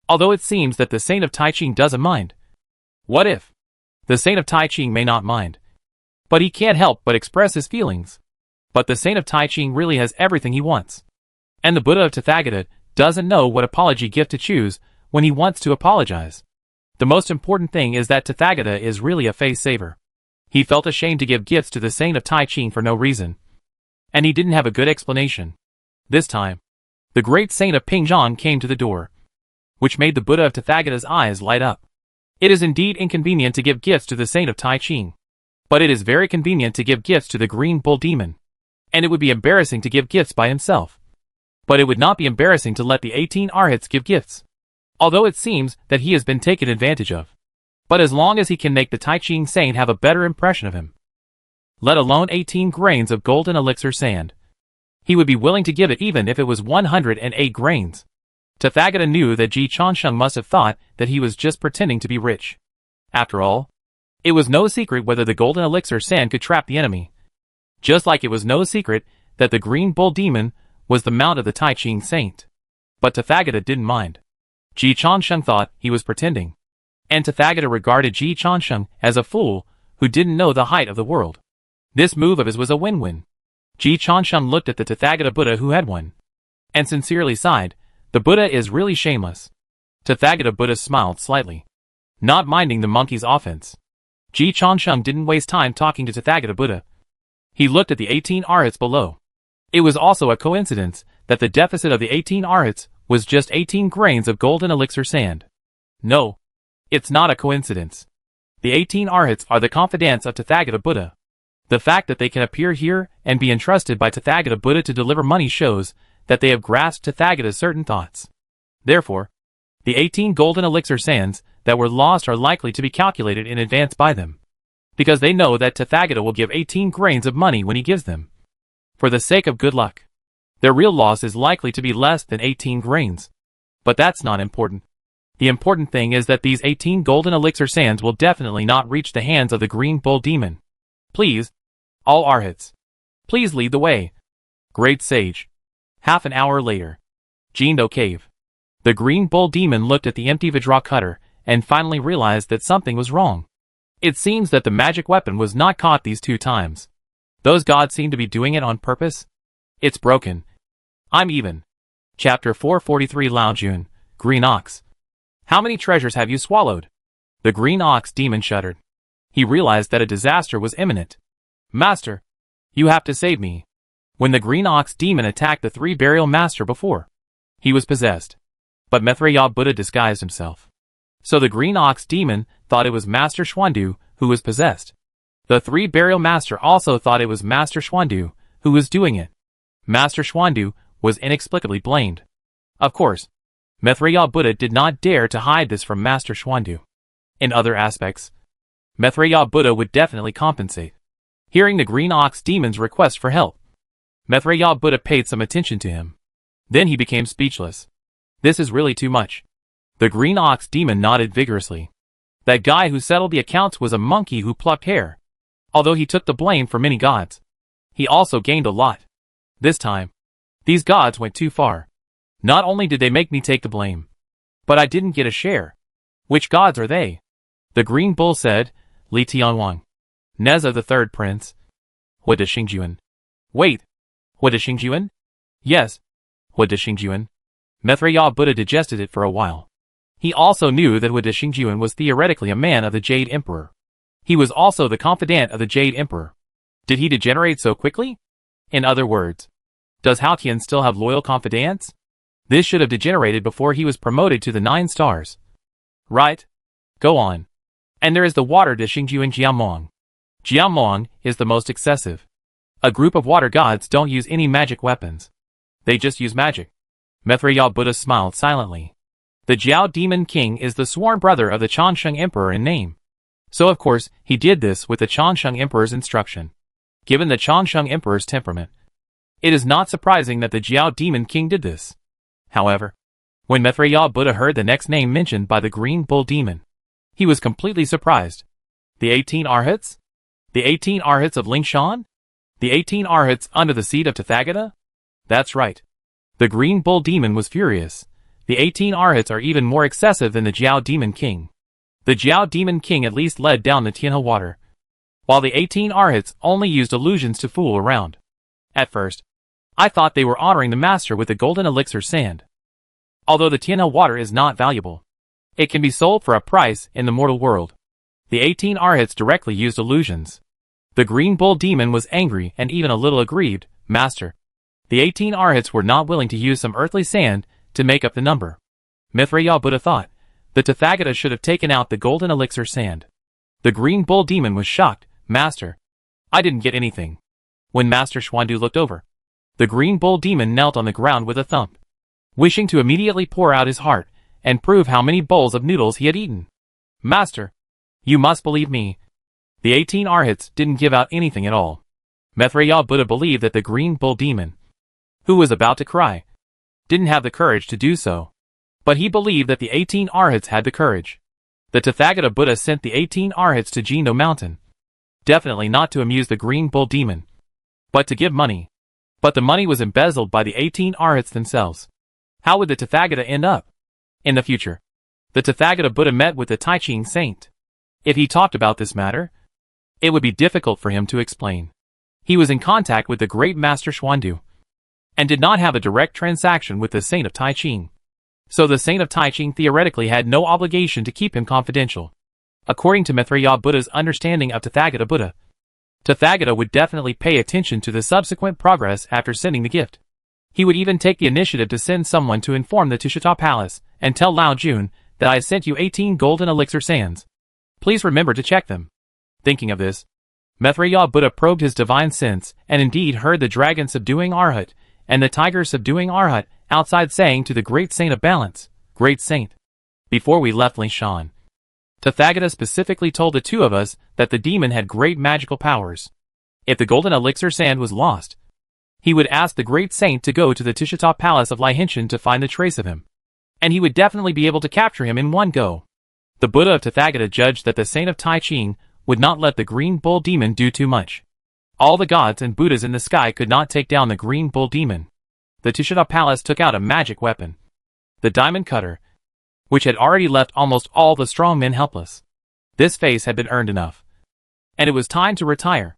Although it seems that the Saint of Tai Ching doesn't mind. What if? The Saint of Tai Ching may not mind, but he can't help but express his feelings. But the Saint of Tai Ching really has everything he wants. And the Buddha of Tathagata doesn't know what apology gift to choose when he wants to apologize. The most important thing is that Tathagata is really a face saver. He felt ashamed to give gifts to the Saint of Tai Ching for no reason, and he didn't have a good explanation. This time, the great Saint of Pingzhan came to the door, which made the Buddha of Tathagata's eyes light up. It is indeed inconvenient to give gifts to the Saint of Tai Ching, but it is very convenient to give gifts to the green bull demon. And it would be embarrassing to give gifts by himself. But it would not be embarrassing to let the 18 arhats give gifts, although it seems that he has been taken advantage of. But as long as he can make the Tai Ching saint have a better impression of him, let alone 18 grains of golden elixir sand, he would be willing to give it even if it was 108 grains. Tathagata knew that Ji Changsheng must have thought that he was just pretending to be rich. After all, It was no secret whether the golden elixir sand could trap the enemy. Just like it was no secret that the green bull demon was the mount of the Tai Ching saint. But Tathagata didn't mind. Ji Changsheng thought he was pretending. And Tathagata regarded Ji Changsheng as a fool who didn't know the height of the world. This move of his was a win-win. Ji Changsheng looked at the Tathagata Buddha who had won, and sincerely sighed, "The Buddha is really shameless." Tathagata Buddha smiled slightly, not minding the monkey's offense. Ji Changsheng didn't waste time talking to Tathagata Buddha. He looked at the 18 arhats below. It was also a coincidence that the deficit of the 18 arhats was just 18 grains of golden elixir sand. No, it's not a coincidence. The 18 arhats are the confidants of Tathagata Buddha. The fact that they can appear here and be entrusted by Tathagata Buddha to deliver money shows that they have grasped Tathagata's certain thoughts. Therefore, the 18 golden elixir sands that were lost are likely to be calculated in advance by them, because they know that Tathagata will give 18 grains of money when he gives them. For the sake of good luck, their real loss is likely to be less than 18 grains. But that's not important. The important thing is that these 18 golden elixir sands will definitely not reach the hands of the green bull demon. Please, all arhats, please lead the way. Great sage. Half an hour later. Jindo Cave. The green bull demon looked at the empty Vajra cutter and finally realized that something was wrong. It seems that the magic weapon was not caught these 2 times. Those gods seem to be doing it on purpose. It's broken. I'm even. Chapter 443 Lao Jun, Green Ox. How many treasures have you swallowed? The green ox demon shuddered. He realized that a disaster was imminent. Master, you have to save me. When the green ox demon attacked the 3 burial master before, he was possessed. But Maitreya Buddha disguised himself. So the green ox demon thought it was Master Xuandu who was possessed. The 3 burial master also thought it was Master Xuandu who was doing it. Master Xuandu was inexplicably blamed. Of course, Maitreya Buddha did not dare to hide this from Master Xuandu. In other aspects, Maitreya Buddha would definitely compensate. Hearing the green ox demon's request for help, Maitreya Buddha paid some attention to him. Then he became speechless. This is really too much. The green ox demon nodded vigorously. That guy who settled the accounts was a monkey who plucked hair. Although he took the blame for many gods, he also gained a lot. This time, these gods went too far. Not only did they make me take the blame, but I didn't get a share. Which gods are they? The green bull said, Li Tianwang. Neza the 3rd prince. Hua de Xingjuan. Wait, Hua de Xingjuan? Yes, Hua de Xingjuan. Maitreya Buddha digested it for a while. He also knew that Hua de Xingjuan was theoretically a man of the Jade Emperor. He was also the confidant of the Jade Emperor. Did he degenerate so quickly? In other words, does Hao Qian still have loyal confidants? This should have degenerated before he was promoted to the 9 stars. Right? Go on. And there is the water de Xingjuan Jiamong. Jiamong is the most excessive. A group of water gods don't use any magic weapons. They just use magic. Maitreya Buddha smiled silently. The Jiao Demon King is the sworn brother of the Changsheng Emperor in name. So of course, he did this with the Changsheng Emperor's instruction. Given the Changsheng Emperor's temperament, it is not surprising that the Jiao Demon King did this. However, when Maitreya Buddha heard the next name mentioned by the green bull demon, he was completely surprised. The 18 arhats? The 18 arhats of Lingshan? The 18 arhats under the seat of Tathagata? That's right. The green bull demon was furious. The 18 arhats are even more excessive than the Jiao Demon King. The Jiao Demon King at least led down the Tianhe water, while the 18 arhats only used illusions to fool around. At first, I thought they were honoring the master with the golden elixir sand. Although the Tianhe water is not valuable, it can be sold for a price in the mortal world. The 18 arhats directly used illusions. The green bull demon was angry and even a little aggrieved. Master, the 18 arhats were not willing to use some earthly sand to make up the number. Maitreya Buddha thought, the Tathagata should have taken out the golden elixir sand. The green bull demon was shocked. Master, I didn't get anything. When Master Xuandu looked over, the green bull demon knelt on the ground with a thump, wishing to immediately pour out his heart and prove how many bowls of noodles he had eaten. Master, you must believe me. The 18 arhats didn't give out anything at all. Maitreya Buddha believed that the green bull demon, who was about to cry, didn't have the courage to do so. But he believed that the 18 arhats had the courage. The Tathagata Buddha sent the 18 arhats to Jindo Mountain. Definitely not to amuse the Green Bull Demon, but to give money. But the money was embezzled by the 18 arhats themselves. How would the Tathagata end up? In the future, the Tathagata Buddha met with the Tai Ching saint. If he talked about this matter, it would be difficult for him to explain. He was in contact with the great master Xuandu, and did not have a direct transaction with the saint of Tai Ching. So the saint of Tai Ching theoretically had no obligation to keep him confidential. According to Maitreya Buddha's understanding of Tathagata Buddha, Tathagata would definitely pay attention to the subsequent progress after sending the gift. He would even take the initiative to send someone to inform the Tushita Palace and tell Lao Jun that I sent you 18 golden elixir sands. Please remember to check them. Thinking of this, Maitreya Buddha probed his divine sense and indeed heard the dragon subduing Arhat and the tiger subduing Arhat outside saying to the great saint of balance, "Great saint, before we left Linshan, Tathagata specifically told the two of us that the demon had great magical powers. If the golden elixir sand was lost, he would ask the great saint to go to the Tushita Palace of Lihinshan to find the trace of him, and he would definitely be able to capture him in one go." The Buddha of Tathagata judged that the saint of Tai Ching would not let the Green Bull Demon do too much. All the gods and Buddhas in the sky could not take down the Green Bull Demon. The Tushita Palace took out a magic weapon, the diamond cutter, which had already left almost all the strong men helpless. This face had been earned enough, and it was time to retire.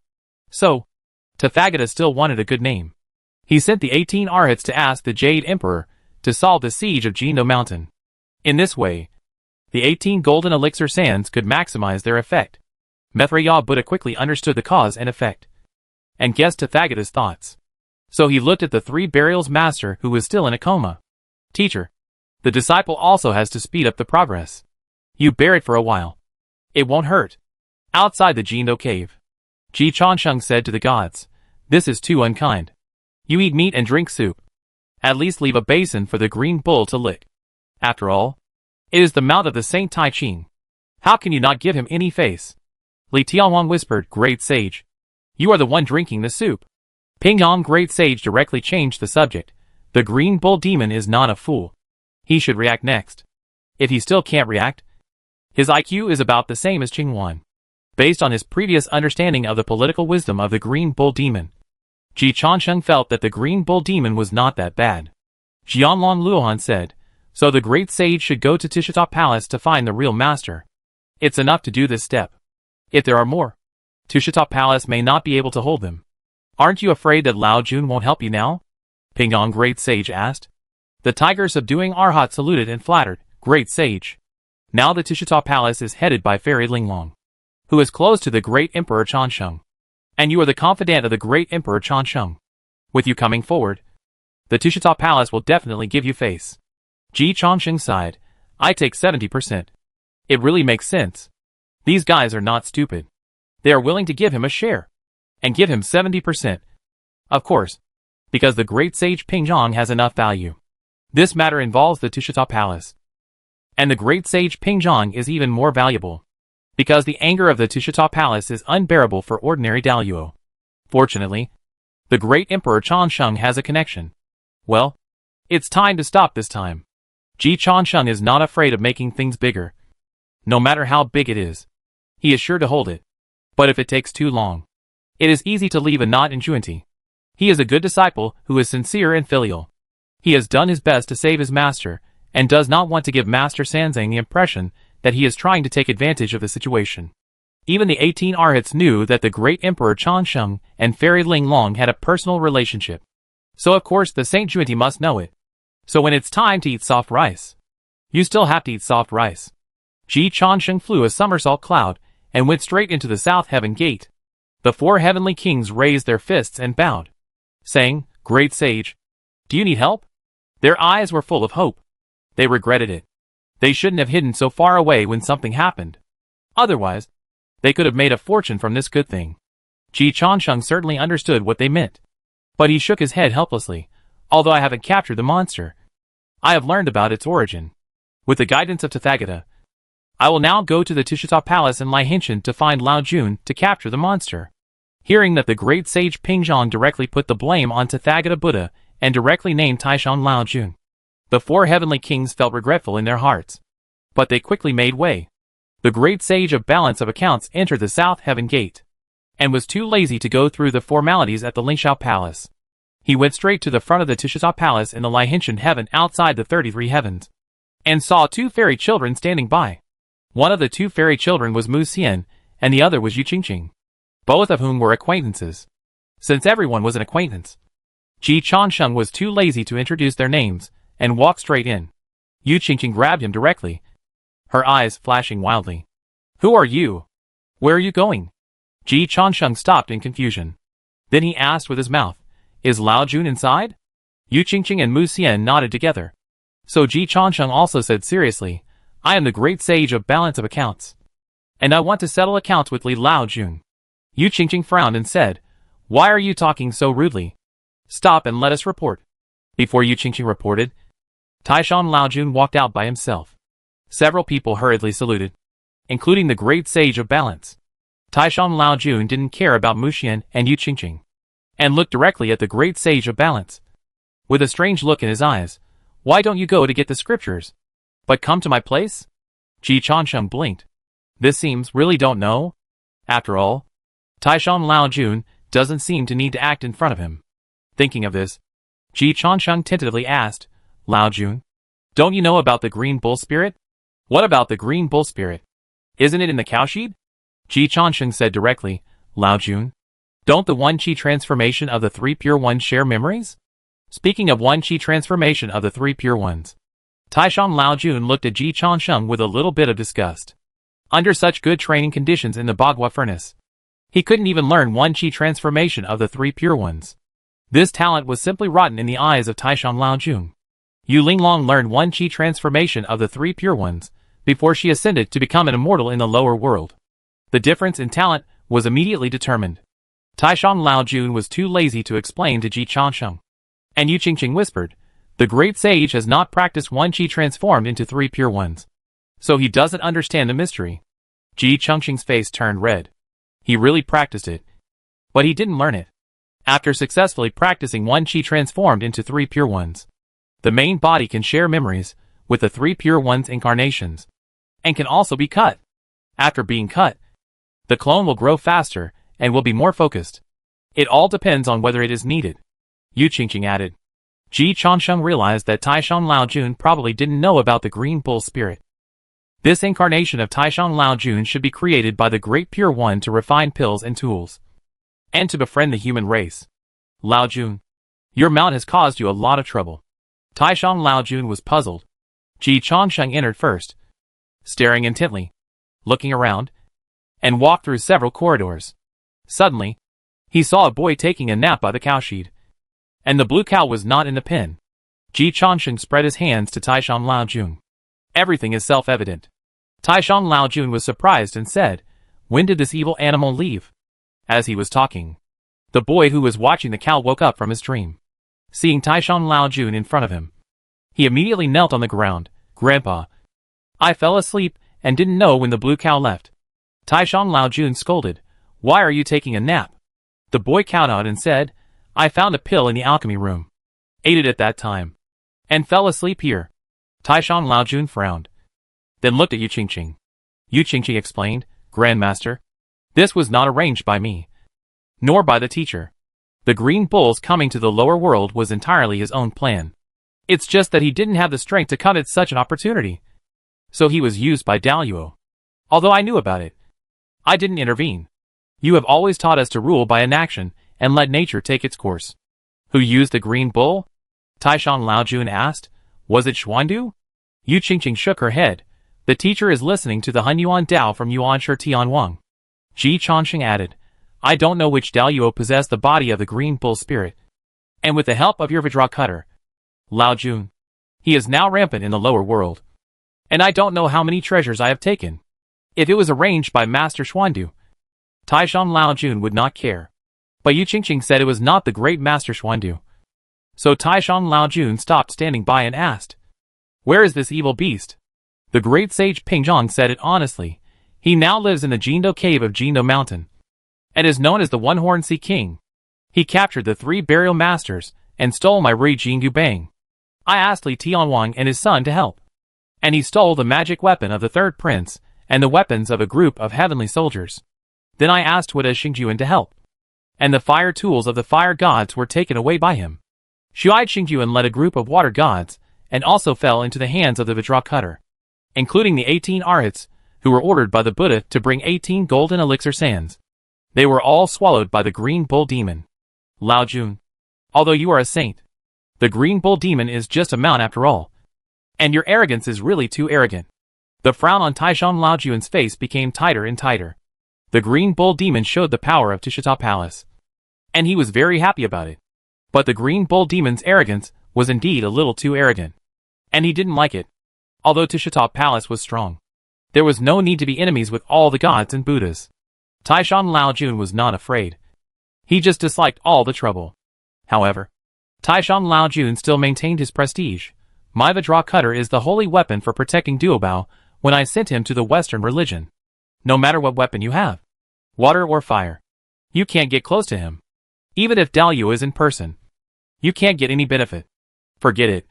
So, Tathagata still wanted a good name. He sent the 18 arhats to ask the Jade Emperor to solve the siege of Jindo Mountain. In this way, the 18 golden elixir sands could maximize their effect. Maitreya Buddha quickly understood the cause and effect, and guessed Tathagata's thoughts. So he looked at the three burials master who was still in a coma. "Teacher, the disciple also has to speed up the progress. You bear it for a while. It won't hurt." Outside the Jindo cave, Ji Changsheng said to the gods, "This is too unkind. You eat meat and drink soup. At least leave a basin for the green bull to lick. After all, it is the mount of the Saint Tai Ching. How can you not give him any face?" Li Tianhuang whispered, "Great sage, you are the one drinking the soup." Ping Yang Great Sage directly changed the subject. "The Green Bull Demon is not a fool. He should react next. If he still can't react, his IQ is about the same as Qingwan." Based on his previous understanding of the political wisdom of the Green Bull Demon, Ji Changsheng felt that the Green Bull Demon was not that bad. Jianlong Luohan said, "So the Great Sage should go to Tushita Palace to find the real master. It's enough to do this step. If there are more, Tushita Palace may not be able to hold them." "Aren't you afraid that Lao Jun won't help you now?" Ping Yang Great Sage asked. The tiger subduing Arhat saluted and flattered, "Great Sage. Now the Tushita Palace is headed by Fairy Linglong, who is close to the great Emperor Changsheng. And you are the confidant of the great Emperor Changsheng. With you coming forward, the Tushita Palace will definitely give you face." Ji Changsheng sighed, "I take 70%. It really makes sense. These guys are not stupid. They are willing to give him a share, and give him 70%. Of course, because the great sage Ping Yang has enough value. This matter involves the Tushita Palace. And the great sage Ping Yang is even more valuable, because the anger of the Tushita Palace is unbearable for ordinary Daluo. Fortunately, the great Emperor Changsheng has a connection. Well, it's time to stop this time. Ji Changsheng is not afraid of making things bigger. No matter how big it is, he is sure to hold it. But if it takes too long, it is easy to leave a knot in Juanti. He is a good disciple who is sincere and filial. He has done his best to save his master, and does not want to give Master Sanzang the impression that he is trying to take advantage of the situation. Even the 18 arhats knew that the great Emperor Changsheng and Fairy Linglong had a personal relationship. So of course the Saint Juanti must know it. So when it's time to eat soft rice, you still have to eat soft rice. Ji Changsheng flew a somersault cloud and went straight into the South Heaven Gate. The four heavenly kings raised their fists and bowed, saying, "Great sage, do you need help?" Their eyes were full of hope. They regretted it. They shouldn't have hidden so far away when something happened. Otherwise, they could have made a fortune from this good thing. Ji Changsheng certainly understood what they meant. But he shook his head helplessly. "Although I haven't captured the monster, I have learned about its origin. With the guidance of Tathagata, I will now go to the Tushita Palace in Lihinshan to find Lao Jun to capture the monster." Hearing that the great sage Ping Yang directly put the blame on Tathagata Buddha and directly named Taishan Lao Jun, the four heavenly kings felt regretful in their hearts. But they quickly made way. The great sage of balance of accounts entered the South Heaven Gate, and was too lazy to go through the formalities at the Lingshao Palace. He went straight to the front of the Tishizha Palace in the Liangshan Heaven outside the 33 heavens, and saw two fairy children standing by. One of the two fairy children was Mu Xian, and the other was Yu Qingqing, both of whom were acquaintances. Since everyone was an acquaintance, Ji Changsheng was too lazy to introduce their names, and walked straight in. Yu Qingqing grabbed him directly, her eyes flashing wildly. "Who are you? Where are you going?" Ji Changsheng stopped in confusion. Then he asked with his mouth, "Is Lao Jun inside?" Yu Qingqing and Mu Xian nodded together. So Ji Changsheng also said seriously, "I am the great sage of balance of accounts, and I want to settle accounts with Li Lao Jun." Yu Qingqing frowned and said, "Why are you talking so rudely? Stop and let us report." Before Yu Qingqing reported, Taishan Lao Jun walked out by himself. Several people hurriedly saluted, including the great sage of balance. Taishan Lao Jun didn't care about Mu Xian and Yu Qingqing, and looked directly at the great sage of balance. With a strange look in his eyes, "Why don't you go to get the scriptures, but come to my place?" Ji Changsheng blinked. This seems really don't know. After all, Taishan Lao Jun doesn't seem to need to act in front of him. Thinking of this, Ji Changsheng tentatively asked, "Lao Jun, don't you know about the green bull spirit?" "What about the green bull spirit? Isn't it in the cowshed?" Ji Changsheng said directly, "Lao Jun, don't the one chi transformation of the three pure ones share memories?" Speaking of one chi transformation of the three pure ones, Taishan Lao Jun looked at Ji Changsheng with a little bit of disgust. Under such good training conditions in the Bagua furnace, he couldn't even learn one chi transformation of the three pure ones. This talent was simply rotten in the eyes of Taishan Lao Jun. Yu Linglong learned one chi transformation of the three pure ones before she ascended to become an immortal in the lower world. The difference in talent was immediately determined. Taishan Lao Jun was too lazy to explain to Ji Changsheng, and Yu Qingqing whispered, "The great sage has not practiced one chi transformed into three pure ones, so he doesn't understand the mystery." Ji Changqing's face turned red. He really practiced it, but he didn't learn it. After successfully practicing one chi transformed into three pure ones, the main body can share memories with the three pure ones incarnations, and can also be cut. After being cut, the clone will grow faster and will be more focused. It all depends on whether it is needed. Yu Qingqing added. Ji Changsheng realized that Taishan Lao Jun probably didn't know about the green bull spirit. This incarnation of Taishan Lao Jun should be created by the Great Pure One to refine pills and tools, and to befriend the human race. Lao Jun, your mount has caused you a lot of trouble. Taishan Lao Jun was puzzled. Ji Changsheng entered first, staring intently, looking around, and walked through several corridors. Suddenly, he saw a boy taking a nap by the cowshed, and the blue cow was not in the pen. Ji Changsheng spread his hands to Taishan Lao Jun. Everything is self-evident. Taishan Lao Jun was surprised and said, "When did this evil animal leave?" As he was talking, the boy who was watching the cow woke up from his dream. Seeing Taishan Lao Jun in front of him, he immediately knelt on the ground. "Grandpa, I fell asleep and didn't know when the blue cow left." Taishan Lao Jun scolded, "Why are you taking a nap?" The boy cow-nodded and said, "I found a pill in the alchemy room, ate it at that time, and fell asleep here." Taishan Lao Jun frowned, then looked at Yu Qingqing. Yu Qingqing explained, "Grandmaster, this was not arranged by me, nor by the teacher. The green bull's coming to the lower world was entirely his own plan. It's just that he didn't have the strength to come at such an opportunity, so he was used by Daluo. Although I knew about it, I didn't intervene. You have always taught us to rule by inaction and let nature take its course." "Who used the green bull?" Taishan Lao Jun asked. "Was it Xuandu?" Yu Qingqing shook her head. "The teacher is listening to the Hunyuan Dao from Yuan Shi Tianwang." Ji Changsheng added, "I don't know which Daluo possessed the body of the green bull spirit, and with the help of your Vajra cutter, Lao Jun, he is now rampant in the lower world, and I don't know how many treasures I have taken. If it was arranged by Master Xuandu, Taishan Lao Jun would not care. But Yu Qingqing said it was not the great Master Xuandu. So Taishan Lao Jun stopped standing by and asked, "Where is this evil beast?" The great sage Pingzhong said it honestly. He now lives in the Jindo cave of Jindo Mountain, and is known as the One-Horned Sea King. He captured the 3 burial masters and stole my Rui Jingu Bang. I asked Li Tianwang and his son to help, and he stole the magic weapon of the 3rd prince and the weapons of a group of heavenly soldiers. Then I asked Wada Xingyuan to help, and the fire tools of the fire gods were taken away by him. Shuai Xingyuan led a group of water gods, and also fell into the hands of the Vajra cutter, including the 18 arhats, who were ordered by the Buddha to bring 18 golden elixir sands. They were all swallowed by the green bull demon. Lao Jun, although you are a saint, the green bull demon is just a mount after all, and your arrogance is really too arrogant. The frown on Taishan Lao Jun's face became tighter and tighter. The green bull demon showed the power of Tishita Palace, and he was very happy about it. But the green bull demon's arrogance was indeed a little too arrogant, and he didn't like it. Although Tishita Palace was strong, there was no need to be enemies with all the gods and Buddhas. Taishan Lao Jun was not afraid. He just disliked all the trouble. However, Taishan Lao Jun still maintained his prestige. My Vajra cutter is the holy weapon for protecting Duobao when I sent him to the Western religion. No matter what weapon you have, water or fire, you can't get close to him. Even if Dalyu is in person, you can't get any benefit. Forget it.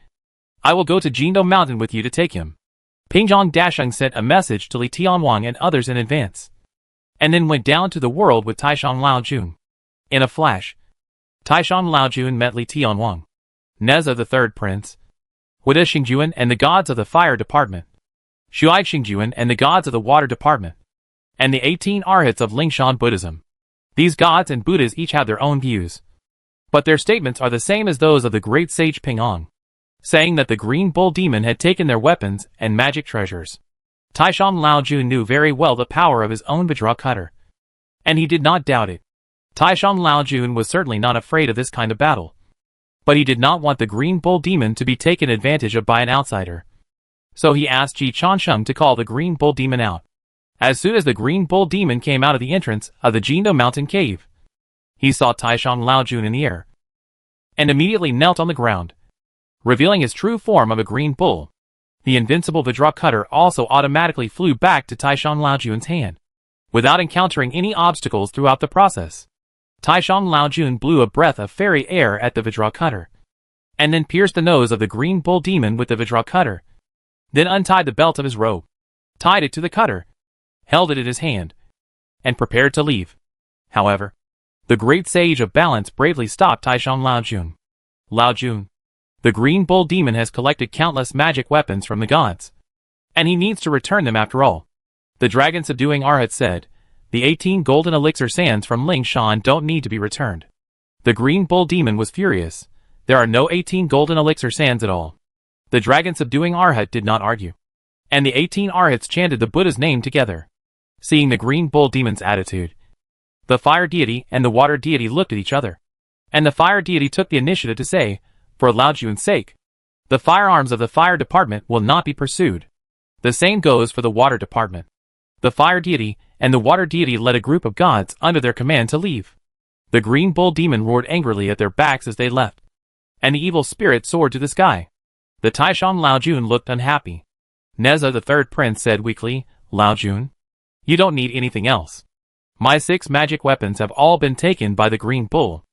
I will go to Jindo Mountain with you to take him. Pingzhong Dasheng sent a message to Li Tianwang and others in advance, and then went down to the world with Taishan Lao Jun. In a flash, Taishan Lao Jun met Li Tianwang, Neza the third prince, Wada Xingyuan and the gods of the fire department, Shuai Xingyuan and the gods of the water department, and the 18 arhats of Lingshan Buddhism. These gods and Buddhas each have their own views, but their statements are the same as those of the great sage Ping'ong, saying that the green bull demon had taken their weapons and magic treasures. Taishan Lao Jun knew very well the power of his own Vajra cutter, and he did not doubt it. Taishan Lao Jun was certainly not afraid of this kind of battle, but he did not want the green bull demon to be taken advantage of by an outsider. So he asked Ji Chansheng to call the green bull demon out. As soon as the green bull demon came out of the entrance of the Jindo Mountain cave, he saw Taishan Lao Jun in the air, and immediately knelt on the ground, revealing his true form of a green bull. The invincible Vajra cutter also automatically flew back to Taishan Lao Jun's hand, without encountering any obstacles throughout the process. Taishan Lao Jun blew a breath of fairy air at the Vajra cutter, and then pierced the nose of the green bull demon with the Vajra cutter, then untied the belt of his robe, tied it to the cutter, held it in his hand, and prepared to leave. However, the great sage of balance bravely stopped Taishan Lao Jun. Lao Jun, the green bull demon has collected countless magic weapons from the gods, and he needs to return them after all. The dragon subduing Arhat said, the 18 golden elixir sands from Ling Shan don't need to be returned. The green bull demon was furious. There are no 18 golden elixir sands at all. The dragon subduing Arhat did not argue, and the 18 Arhats chanted the Buddha's name together. Seeing the green bull demon's attitude, the fire deity and the water deity looked at each other, and the fire deity took the initiative to say, for Lao Jun's sake, the firearms of the fire department will not be pursued. The same goes for the water department. The fire deity and the water deity led a group of gods under their command to leave. The green bull demon roared angrily at their backs as they left, and the evil spirit soared to the sky. The Taishan Lao Jun looked unhappy. Neza the third prince said weakly, Lao Jun, you don't need anything else. My 6 magic weapons have all been taken by the green bull.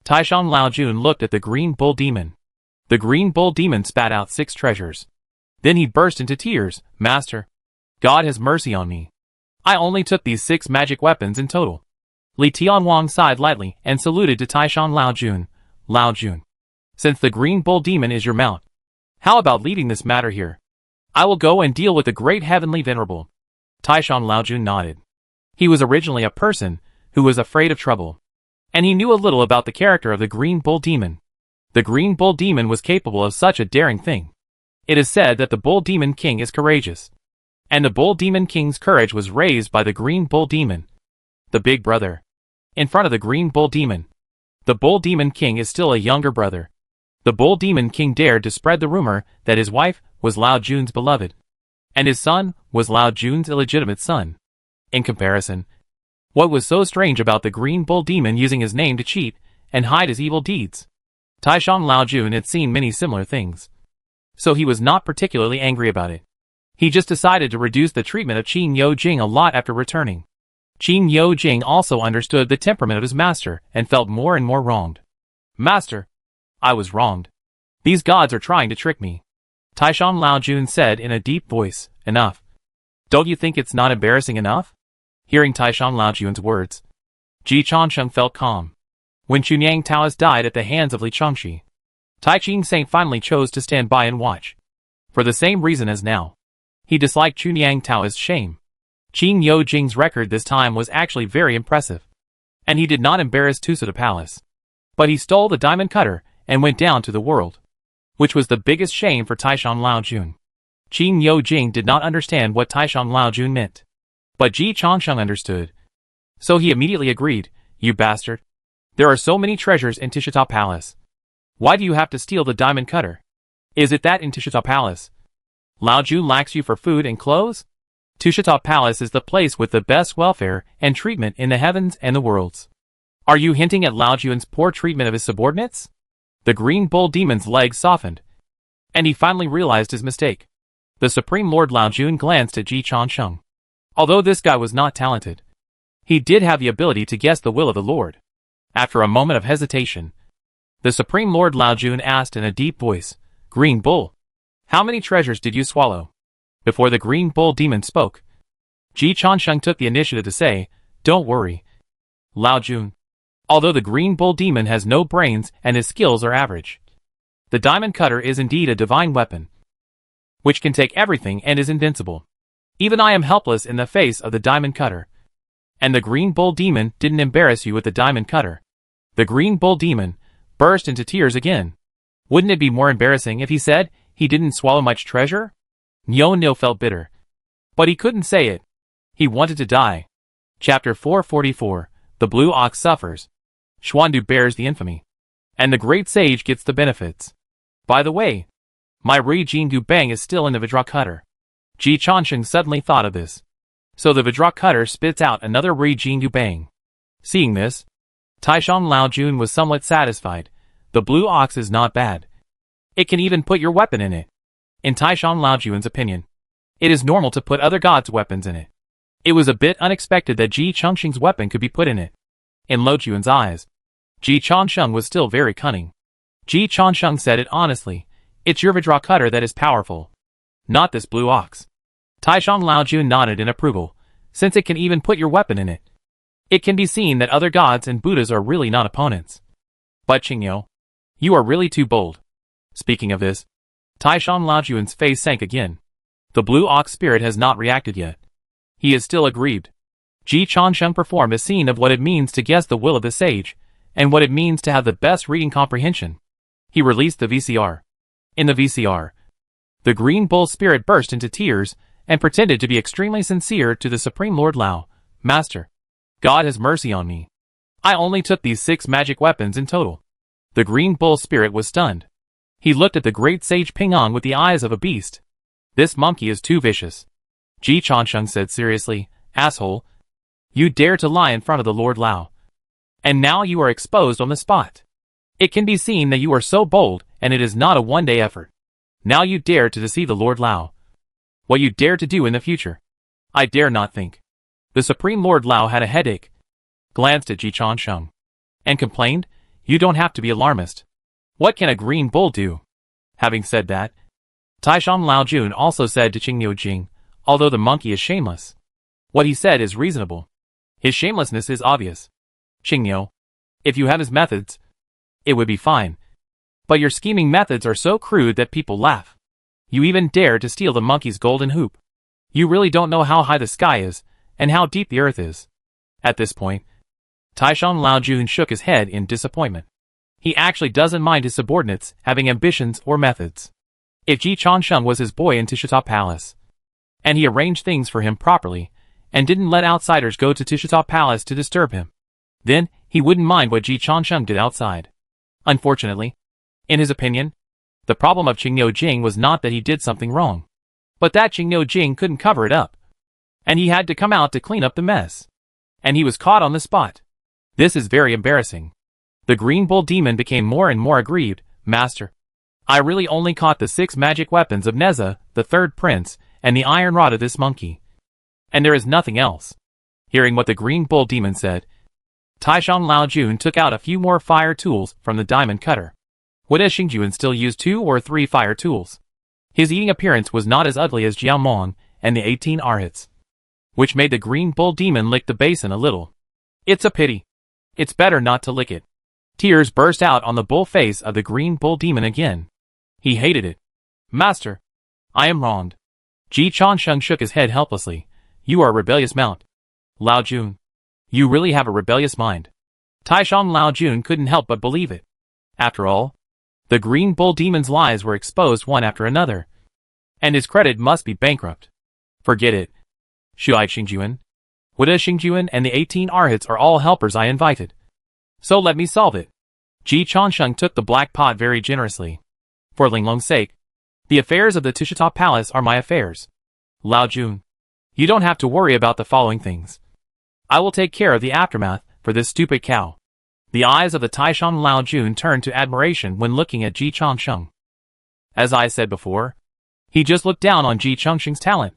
Taishan Lao Jun looked at the green bull demon. The green bull demon spat out 6 treasures. Then he burst into tears. Master, God has mercy on me. I only took these 6 magic weapons in total. Li Tianwang sighed lightly and saluted to Taishan Lao Jun. Lao Jun, since the green bull demon is your mount, how about leaving this matter here? I will go and deal with the great heavenly venerable. Taishan Lao Jun nodded. He was originally a person who was afraid of trouble, and he knew a little about the character of the green bull demon. The green bull demon was capable of such a daring thing. It is said that the bull demon king is courageous, and the bull demon king's courage was raised by the green bull demon, the big brother. In front of the green bull demon, the bull demon king is still a younger brother. The bull demon king dared to spread the rumor that his wife was Lao Jun's beloved, and his son was Lao Jun's illegitimate son. In comparison, what was so strange about the green bull demon using his name to cheat and hide his evil deeds? Taishan Lao Jun had seen many similar things, so he was not particularly angry about it. He just decided to reduce the treatment of Qin Yo Jing a lot after returning. Qin Yo Jing also understood the temperament of his master and felt more and more wronged. Master, I was wronged. These gods are trying to trick me. Taishan Lao Jun said in a deep voice, enough. Don't you think it's not embarrassing enough? Hearing Taishan Laojuan's words, Ji Changsheng felt calm. When Chunyang Taoist died at the hands of Li Chongxi, Tai Ching Saint finally chose to stand by and watch. For the same reason as now. He disliked Chunyang Taoist's shame. Qing Yo Jing's record this time was actually very impressive. And he did not embarrass Tusuda Palace. But he stole the diamond cutter and went down to the world. Which was the biggest shame for Taishan Laojun. Qing Yo Jing did not understand what Taishan Laojun meant. But Ji Changsheng understood. So he immediately agreed, "You bastard. There are so many treasures in Tishita Palace. Why do you have to steal the diamond cutter? Is it that in Tishita Palace Laojun lacks you for food and clothes? Tishita Palace is the place with the best welfare and treatment in the heavens and the worlds. Are you hinting at Laojun's poor treatment of his subordinates?" The green bull demon's legs softened. And he finally realized his mistake. The Supreme Lord Laojun glanced at Ji Changsheng. Although this guy was not talented, he did have the ability to guess the will of the Lord. After a moment of hesitation, the Supreme Lord Laojun asked in a deep voice, "Green Bull, how many treasures did you swallow?" Before the Green Bull demon spoke, Ji Changsheng took the initiative to say, "Don't worry, Laojun. Although the Green Bull demon has no brains and his skills are average, the diamond cutter is indeed a divine weapon, which can take everything and is invincible. Even I am helpless in the face of the diamond cutter. And the Green Bull demon didn't embarrass you with the diamond cutter." The Green Bull demon burst into tears again. Wouldn't it be more embarrassing if he said he didn't swallow much treasure? Nyo felt bitter. But he couldn't say it. He wanted to die. Chapter 444, The Blue Ox Suffers. Xuandu bears the infamy. And the Great Sage gets the benefits. By the way, my Ri Jingu Bang is still in the Vidra cutter. Ji Changsheng suddenly thought of this. So the Vidra cutter spits out another Ri Jingu Bang. Seeing this, Taishan Laojun was somewhat satisfied. The blue ox is not bad. It can even put your weapon in it. In Taishan Laojun's opinion, it is normal to put other gods' weapons in it. It was a bit unexpected that Ji Changsheng's weapon could be put in it. In Laojun's eyes, Ji Changsheng was still very cunning. Ji Changsheng said it honestly, "It's your Vidra cutter that is powerful, not this blue ox." Taishan Laojun nodded in approval, since it can even put your weapon in it. It can be seen that other gods and Buddhas are really not opponents. But Qingyo, you are really too bold. Speaking of this, Taishan Laojun's face sank again. The blue ox spirit has not reacted yet. He is still aggrieved. Ji Changsheng performed a scene of what it means to guess the will of the sage, and what it means to have the best reading comprehension. He released the VCR. In the VCR, the green bull spirit burst into tears, and pretended to be extremely sincere to the Supreme Lord Lao. "Master, God has mercy on me. I only took these 6 magic weapons in total." The green bull spirit was stunned. He looked at the great sage Ping'an with the eyes of a beast. "This monkey is too vicious." Ji Changsheng said seriously, "Asshole, you dare to lie in front of the Lord Lao. And now you are exposed on the spot. It can be seen that you are so bold, and it is not a one-day effort. Now you dare to deceive the Lord Lao. What you dare to do in the future, I dare not think." The Supreme Lord Lao had a headache, glanced at Ji Changsheng, and complained, "You don't have to be alarmist. What can a green bull do?" Having said that, Taishan Laojun also said to Qingyo Jing, "Although the monkey is shameless, what he said is reasonable. His shamelessness is obvious. Qingyo, if you have his methods, it would be fine. But your scheming methods are so crude that people laugh. You even dare to steal the monkey's golden hoop. You really don't know how high the sky is, and how deep the earth is." At this point, Taishan Laojun shook his head in disappointment. He actually doesn't mind his subordinates having ambitions or methods. If Ji Changsheng was his boy in Tishita Palace, and he arranged things for him properly, and didn't let outsiders go to Tishita Palace to disturb him, then he wouldn't mind what Ji Changsheng did outside. Unfortunately, in his opinion, the problem of Qingyo Jing was not that he did something wrong, but that Qingyo Jing couldn't cover it up, and he had to come out to clean up the mess. And he was caught on the spot. This is very embarrassing. The green bull demon became more and more aggrieved. "Master, I really only caught the 6 magic weapons of Neza, the 3rd prince, and the iron rod of this monkey. And there is nothing else." Hearing what the green bull demon said, Taishan Laojun took out a few more fire tools from the diamond cutter. Would Xingjuan still use 2 or 3 fire tools? His eating appearance was not as ugly as Jiao Mong, and the 18 arhats. Which made the green bull demon lick the basin a little. It's a pity. It's better not to lick it. Tears burst out on the bull face of the green bull demon again. He hated it. Master, I am wronged. Ji Changsheng shook his head helplessly. You are a rebellious mount. Lao Jun. You really have a rebellious mind. Taishang Lao Jun couldn't help but believe it. After all, the green bull demon's lies were exposed one after another. And his credit must be bankrupt. Forget it. Shuai Xingjuan. Wada Xingjuan and the 18 arhats are all helpers I invited. So let me solve it. Ji Changsheng took the black pot very generously. For Linglong's sake, the affairs of the Tushita Palace are my affairs. Lao Jun. You don't have to worry about the following things. I will take care of the aftermath for this stupid cow. The eyes of the Taishan Lao Jun turned to admiration when looking at Ji Changsheng. As I said before, he just looked down on Ji Changsheng's talent.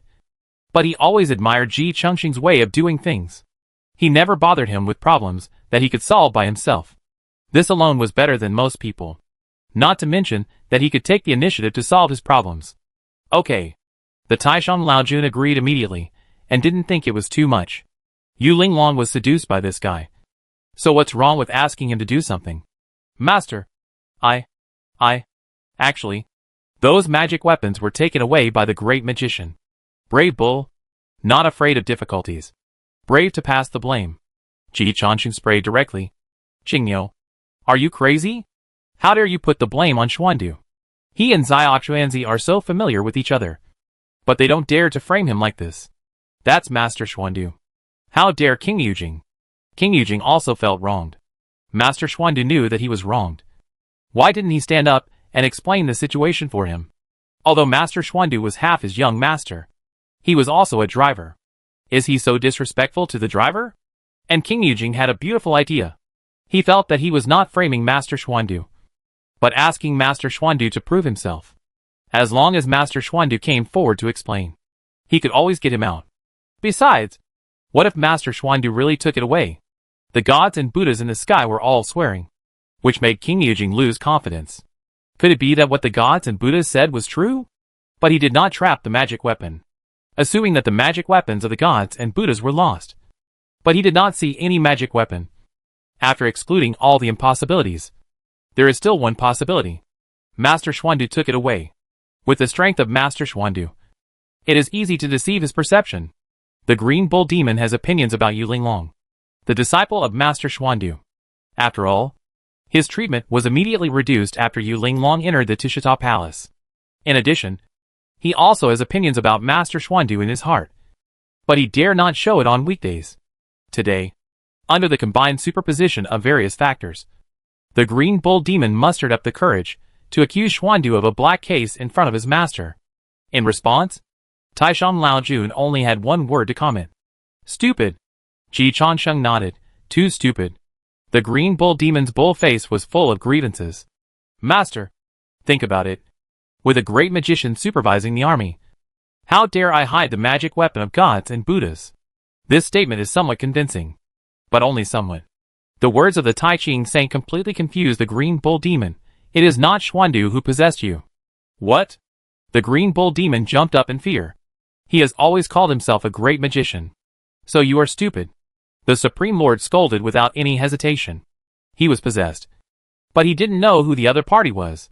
But he always admired Ji Changsheng's way of doing things. He never bothered him with problems that he could solve by himself. This alone was better than most people. Not to mention that he could take the initiative to solve his problems. Okay. The Taishan Lao Jun agreed immediately, and didn't think it was too much. Yu Linglong was seduced by this guy. So what's wrong with asking him to do something? Master. Actually, those magic weapons were taken away by the great magician. Brave bull. Not afraid of difficulties. Brave to pass the blame. Ji Changsheng sprayed directly. Qingniu. Are you crazy? How dare you put the blame on Xuandu? He and Xiaochuanzi are so familiar with each other. But they don't dare to frame him like this. That's Master Xuandu. How dare King Yujing? King Yujing also felt wronged. Master Xuandu knew that he was wronged. Why didn't he stand up and explain the situation for him? Although Master Xuandu was half his young master, he was also a driver. Is he so disrespectful to the driver? And King Yujing had a beautiful idea. He felt that he was not framing Master Xuandu, but asking Master Xuandu to prove himself. As long as Master Xuandu came forward to explain, he could always get him out. Besides, what if Master Xuandu really took it away? The gods and Buddhas in the sky were all swearing, which made King Yujing lose confidence. Could it be that what the gods and Buddhas said was true? But he did not trap the magic weapon, assuming that the magic weapons of the gods and Buddhas were lost. But he did not see any magic weapon. After excluding all the impossibilities, there is still one possibility. Master Xuandu took it away. With the strength of Master Xuandu, it is easy to deceive his perception. The green bull demon has opinions about Yu Linglong, the disciple of Master Xuandu. After all, his treatment was immediately reduced after Yu Linglong entered the Tushita Palace. In addition, he also has opinions about Master Xuandu in his heart. But he dare not show it on weekdays. Today, under the combined superposition of various factors, the green bull demon mustered up the courage to accuse Xuandu of a black case in front of his master. In response, Taishan Lao Jun only had one word to comment. Stupid. Ji Changsheng nodded. Too stupid. The green bull demon's bull face was full of grievances. Master, think about it. With a great magician supervising the army, how dare I hide the magic weapon of gods and Buddhas? This statement is somewhat convincing, but only somewhat. The words of the Tai Ching Saint completely confused the green bull demon. It is not Xuandu who possessed you. What? The green bull demon jumped up in fear. He has always called himself a great magician. So you are stupid. The Supreme Lord scolded without any hesitation. He was possessed. But he didn't know who the other party was.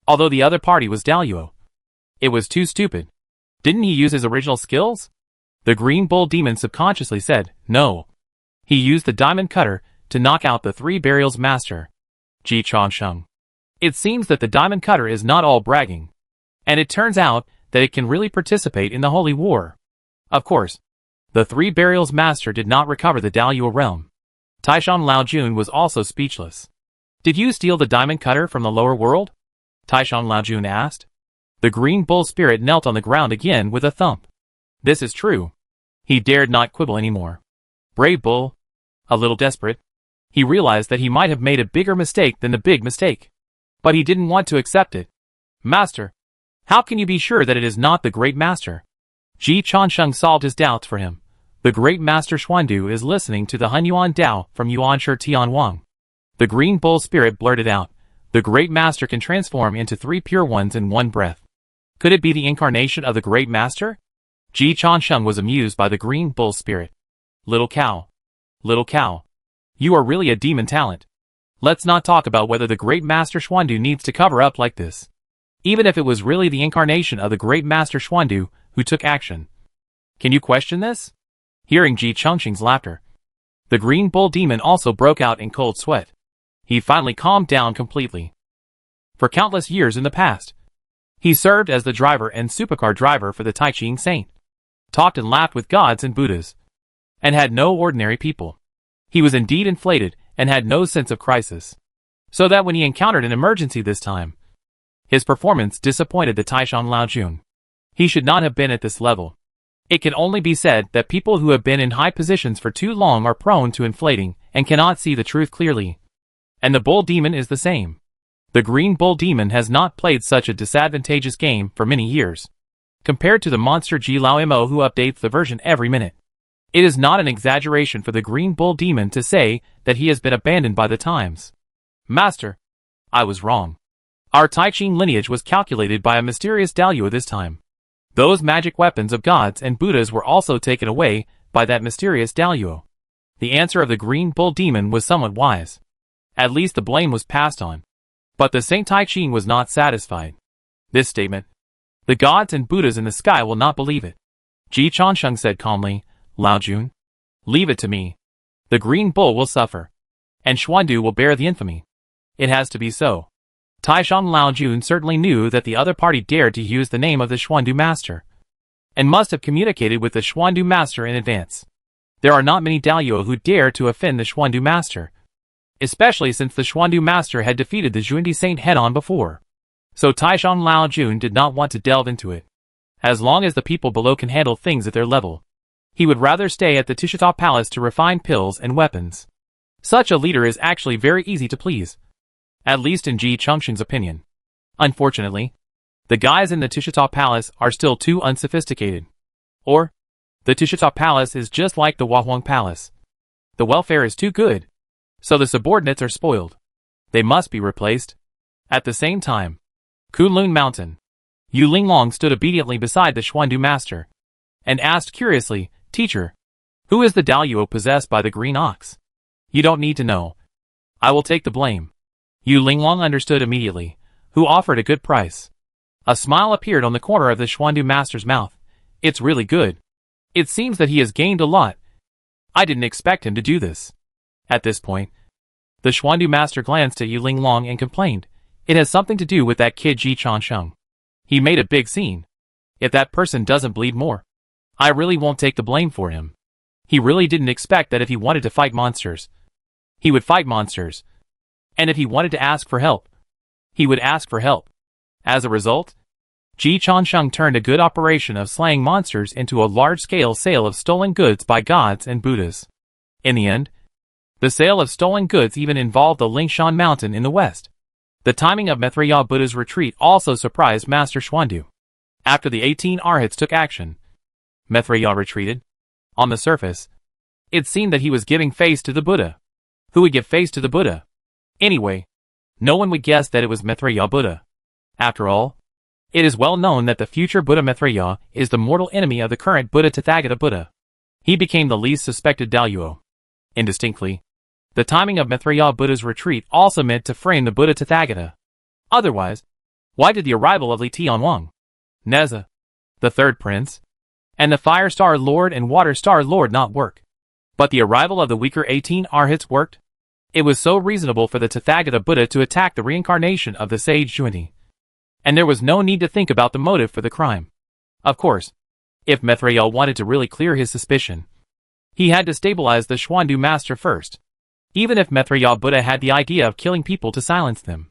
Although the other party was Daluo. It was too stupid. Didn't he use his original skills? The green bull demon subconsciously said, no. He used the diamond cutter to knock out the three burials master, Ji Changsheng. It seems that the diamond cutter is not all bragging. And it turns out that it can really participate in the holy war. Of course, the three burials master did not recover the Daluo realm. Taishan Lao Jun was also speechless. Did you steal the diamond cutter from the lower world? Taishan Lao Jun asked. The green bull spirit knelt on the ground again with a thump. This is true. He dared not quibble anymore. Brave bull. A little desperate. He realized that he might have made a bigger mistake than the big mistake. But he didn't want to accept it. Master, how can you be sure that it is not the great master? Ji Changsheng solved his doubts for him. The great master Xuandu is listening to the Hunyuan Dao from Yuanshi Tianwang. The green bull spirit blurted out. The great master can transform into three pure ones in one breath. Could it be the incarnation of the great master? Ji Chansheng was amused by the green bull's spirit. Little cow. Little cow. You are really a demon talent. Let's not talk about whether the great master Xuandu needs to cover up like this. Even if it was really the incarnation of the great master Xuandu who took action. Can you question this? Hearing Ji Changxing's laughter, the green bull demon also broke out in cold sweat. He finally calmed down completely. For countless years in the past, he served as the driver and supercar driver for the Taiching saint, talked and laughed with gods and Buddhas, and had no ordinary people. He was indeed inflated and had no sense of crisis. So that when he encountered an emergency this time, his performance disappointed the Taishan Laojun. He should not have been at this level. It can only be said that people who have been in high positions for too long are prone to inflating and cannot see the truth clearly. And the bull demon is the same. The green bull demon has not played such a disadvantageous game for many years, compared to the monster Ji Lao Mo who updates the version every minute. It is not an exaggeration for the green bull demon to say that he has been abandoned by the times. Master, I was wrong. Our Taiching lineage was calculated by a mysterious Daluo this time. Those magic weapons of gods and Buddhas were also taken away by that mysterious Daluo. The answer of the green bull demon was somewhat wise. At least the blame was passed on. But the Saint Taiching was not satisfied. This statement, the gods and Buddhas in the sky will not believe it. Ji Chansheng said calmly, Laojun, leave it to me. The green bull will suffer, and Xuandu will bear the infamy. It has to be so. Taishan Laojun certainly knew that the other party dared to use the name of the Xuandu master, and must have communicated with the Xuandu master in advance. There are not many Daluo who dare to offend the Xuandu master, especially since the Xuandu master had defeated the Xuandi saint head-on before. So Taishan Laojun did not want to delve into it. As long as the people below can handle things at their level, he would rather stay at the Tishita Palace to refine pills and weapons. Such a leader is actually very easy to please. At least in Ji Changxing's opinion. Unfortunately, the guys in the Tishita Palace are still too unsophisticated. Or, the Tishita Palace is just like the Wahuang Palace. The welfare is too good, so the subordinates are spoiled. They must be replaced. At the same time, Kunlun Mountain. Yu Linglong stood obediently beside the Xuandu master, and asked curiously, Teacher, who is the Daluo possessed by the green ox? You don't need to know. I will take the blame. Yu Linglong understood immediately, who offered a good price. A smile appeared on the corner of the Xuandu master's mouth. It's really good. It seems that he has gained a lot. I didn't expect him to do this. At this point, the Xuandu master glanced at Yu Linglong and complained, it has something to do with that kid Ji Chansheng. He made a big scene. If that person doesn't bleed more, I really won't take the blame for him. He really didn't expect that if he wanted to fight monsters, he would fight monsters. And if he wanted to ask for help, he would ask for help. As a result, Ji Chansheng turned a good operation of slaying monsters into a large-scale sale of stolen goods by gods and Buddhas. In the end, the sale of stolen goods even involved the Lingshan mountain in the west. The timing of Maitreya Buddha's retreat also surprised Master Xuandu. After the 18 arhats took action, Maitreya retreated. On the surface, it seemed that he was giving face to the Buddha. Who would give face to the Buddha? Anyway, no one would guess that it was Maitreya Buddha. After all, it is well known that the future Buddha Maitreya is the mortal enemy of the current Buddha Tathagata Buddha. He became the least suspected Daluo. Indistinctly, the timing of Maitreya Buddha's retreat also meant to frame the Buddha Tathagata. Otherwise, why did the arrival of Li Tianwang, Neza, the third prince, and the Fire Star Lord and Water Star Lord not work? But the arrival of the weaker 18 arhats worked. It was so reasonable for the Tathagata Buddha to attack the reincarnation of the sage Xuandi. And there was no need to think about the motive for the crime. Of course, if Maitreya wanted to really clear his suspicion, he had to stabilize the Xuandu master first. Even if Maitreya Buddha had the idea of killing people to silence them,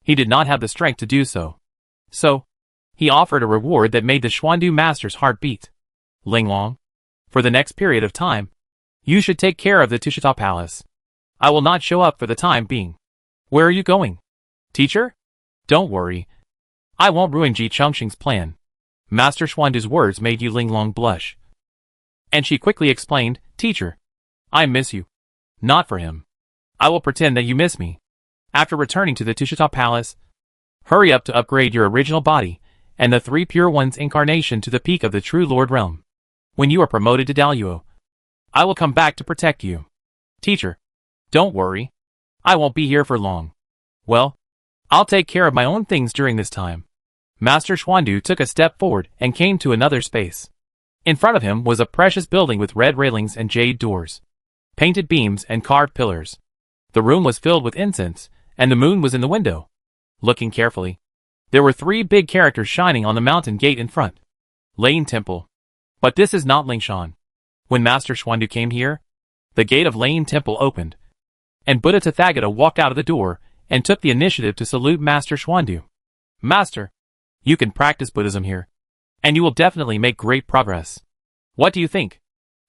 he did not have the strength to do so. So, he offered a reward that made the Xuandu master's heart beat. Linglong, for the next period of time, you should take care of the Tishita Palace. I will not show up for the time being. Where are you going? Teacher? Don't worry. I won't ruin Ji Changxing's plan. Master Xuandu's words made Yu Linglong blush. And she quickly explained, Teacher, I miss you. Not for him. I will pretend that you miss me. After returning to the Tishita Palace, hurry up to upgrade your original body, and the 3 Pure Ones incarnation to the peak of the True Lord Realm. when you are promoted to Daluo. I will come back to protect you. Teacher, don't worry. I won't be here for long. Well, I'll take care of my own things during this time. Master Xuandu took a step forward and came to another space. In front of him was a precious building with red railings and jade doors, painted beams and carved pillars. The room was filled with incense, and the moon was in the window. Looking carefully, there were 3 big characters shining on the mountain gate in front. Lane Temple. But this is not Lingshan. When Master Xuandu came here, the gate of Lane Temple opened, and Buddha Tathagata walked out of the door and took the initiative to salute Master Xuandu. Master, you can practice Buddhism here, and you will definitely make great progress. What do you think?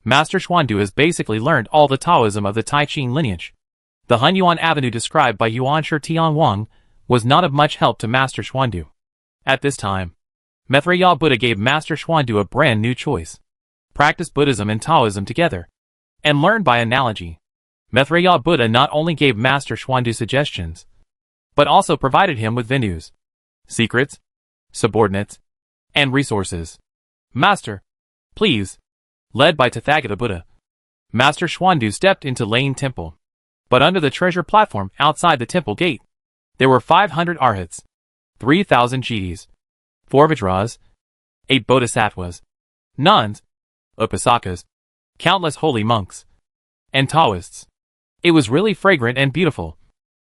Master Xuandu has basically learned all the Taoism of the Tai Ching lineage. The Hunyuan Avenue described by Yuan Shi Tianwang was not of much help to Master Xuandu. At this time, Maitreya Buddha gave Master Xuandu a brand new choice. Practice Buddhism and Taoism together, and learn by analogy. Maitreya Buddha not only gave Master Xuandu suggestions, but also provided him with venues, secrets, subordinates, and resources. Master, please. Led by Tathagata Buddha, Master Xuandu stepped into Lane Temple. But under the treasure platform outside the temple gate, there were 500 arhats, 3,000 jidis, 4 vajras, 8 bodhisattvas, nuns, upasakas, countless holy monks, and Taoists. It was really fragrant and beautiful,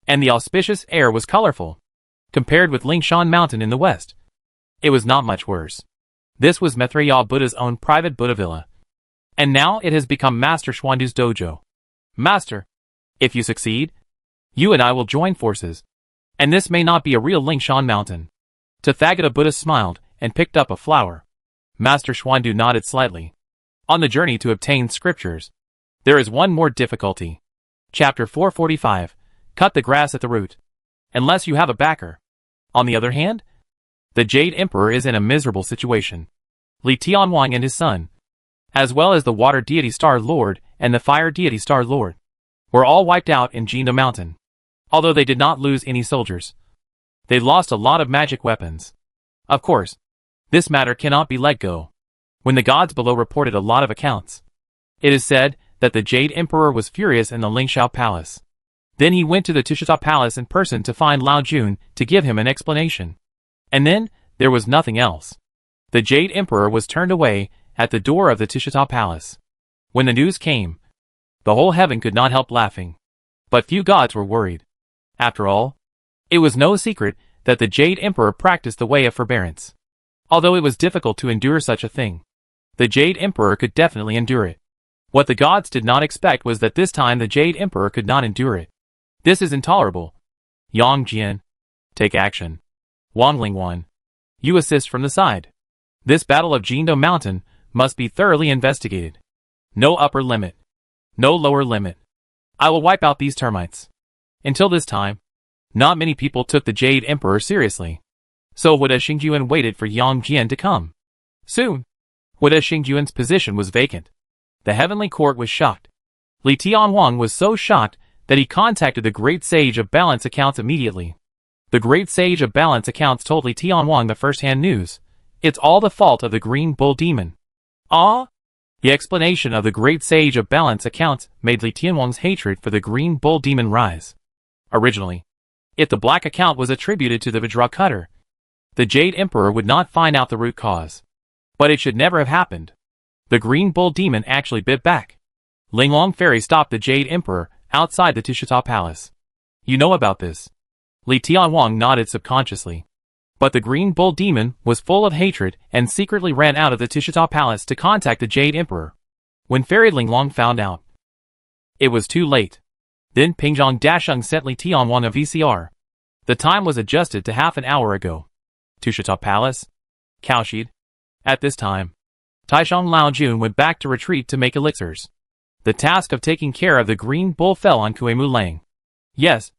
and the auspicious air was colorful. Compared with Lingshan Mountain in the west, it was not much worse. This was Maitreya Buddha's own private Buddha villa, and now it has become Master Xuandu's dojo. Master, if you succeed, you and I will join forces, and this may not be a real Lingshan Mountain. Tathagata Buddha smiled and picked up a flower. Master Xuandu nodded slightly. On the journey to obtain scriptures, there is one more difficulty. Chapter 445. Cut the grass at the root. Unless you have a backer. On the other hand, the Jade Emperor is in a miserable situation. Li Tianwang and his son, as well as the Water Deity Star Lord and the Fire Deity Star Lord, were all wiped out in Jindo Mountain. Although they did not lose any soldiers, they lost a lot of magic weapons. Of course, this matter cannot be let go. When the gods below reported a lot of accounts, it is said that the Jade Emperor was furious in the Lingxiao Palace. Then he went to the Tushita Palace in person to find Lao Jun to give him an explanation. And then, there was nothing else. The Jade Emperor was turned away at the door of the Tushita Palace. When the news came, the whole heaven could not help laughing. But few gods were worried. After all, it was no secret that the Jade Emperor practiced the way of forbearance. Although it was difficult to endure such a thing, the Jade Emperor could definitely endure it. What the gods did not expect was that this time the Jade Emperor could not endure it. This is intolerable. Yang Jian, take action. Wang Lingwan, you assist from the side. This battle of Jindo Mountain must be thoroughly investigated. No upper limit. No lower limit. I will wipe out these termites. Until this time, not many people took the Jade Emperor seriously. So Wada Xingjuan waited for Yang Jian to come. Soon, Wada Xingjuan's position was vacant. The heavenly court was shocked. Li Tianwang was so shocked that he contacted the Great Sage of Balance Accounts immediately. The Great Sage of Balance Accounts told Li Tianwang the first-hand news. It's all the fault of the Green Bull Demon. Ah? The explanation of the Great Sage of Balance Accounts made Li Tianwang's hatred for the Green Bull Demon rise. Originally, if the black account was attributed to the Vajra Cutter, the Jade Emperor would not find out the root cause. But it should never have happened. The Green Bull Demon actually bit back. Linglong Fairy stopped the Jade Emperor outside the Tushita Palace. You know about this. Li Tianwang nodded subconsciously. But the Green Bull Demon was full of hatred and secretly ran out of the Tushita Palace to contact the Jade Emperor. When Fairy Linglong found out, it was too late. Then Pingzhong Dasheng sent Li Tianwang a VCR. The time was adjusted to half an hour ago. Tushita Palace, Kaoshid. At this time, Taishang Lao Jun went back to retreat to make elixirs. The task of taking care of the Green Bull fell on Kuemu Lang. Yes,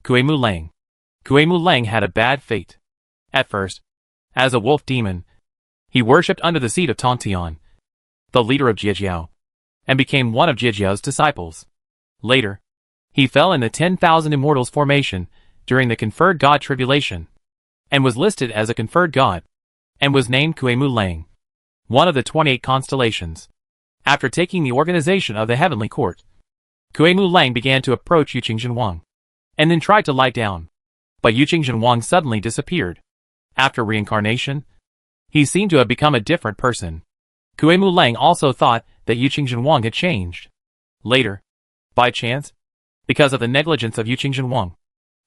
Kuemu Lang. Kuemu Lang had a bad fate. At first, as a wolf demon, he worshipped under the seat of Tongtian, the leader of Jiejiao, and became one of Jiejiao's disciples. Later, he fell in the 10,000 Immortals formation during the Conferred God Tribulation, and was listed as a Conferred God, and was named Kuemu Lang. one of the 28 constellations. After taking the organization of the heavenly court, Kuei-Mu Lang began to approach Yuqing Wang, and then tried to lie down. But Yuqing Wang suddenly disappeared. After reincarnation, he seemed to have become a different person. Kuei-Mu Lang also thought that Yuqing Wang had changed. Later, by chance, because of the negligence of Yuqing Wang,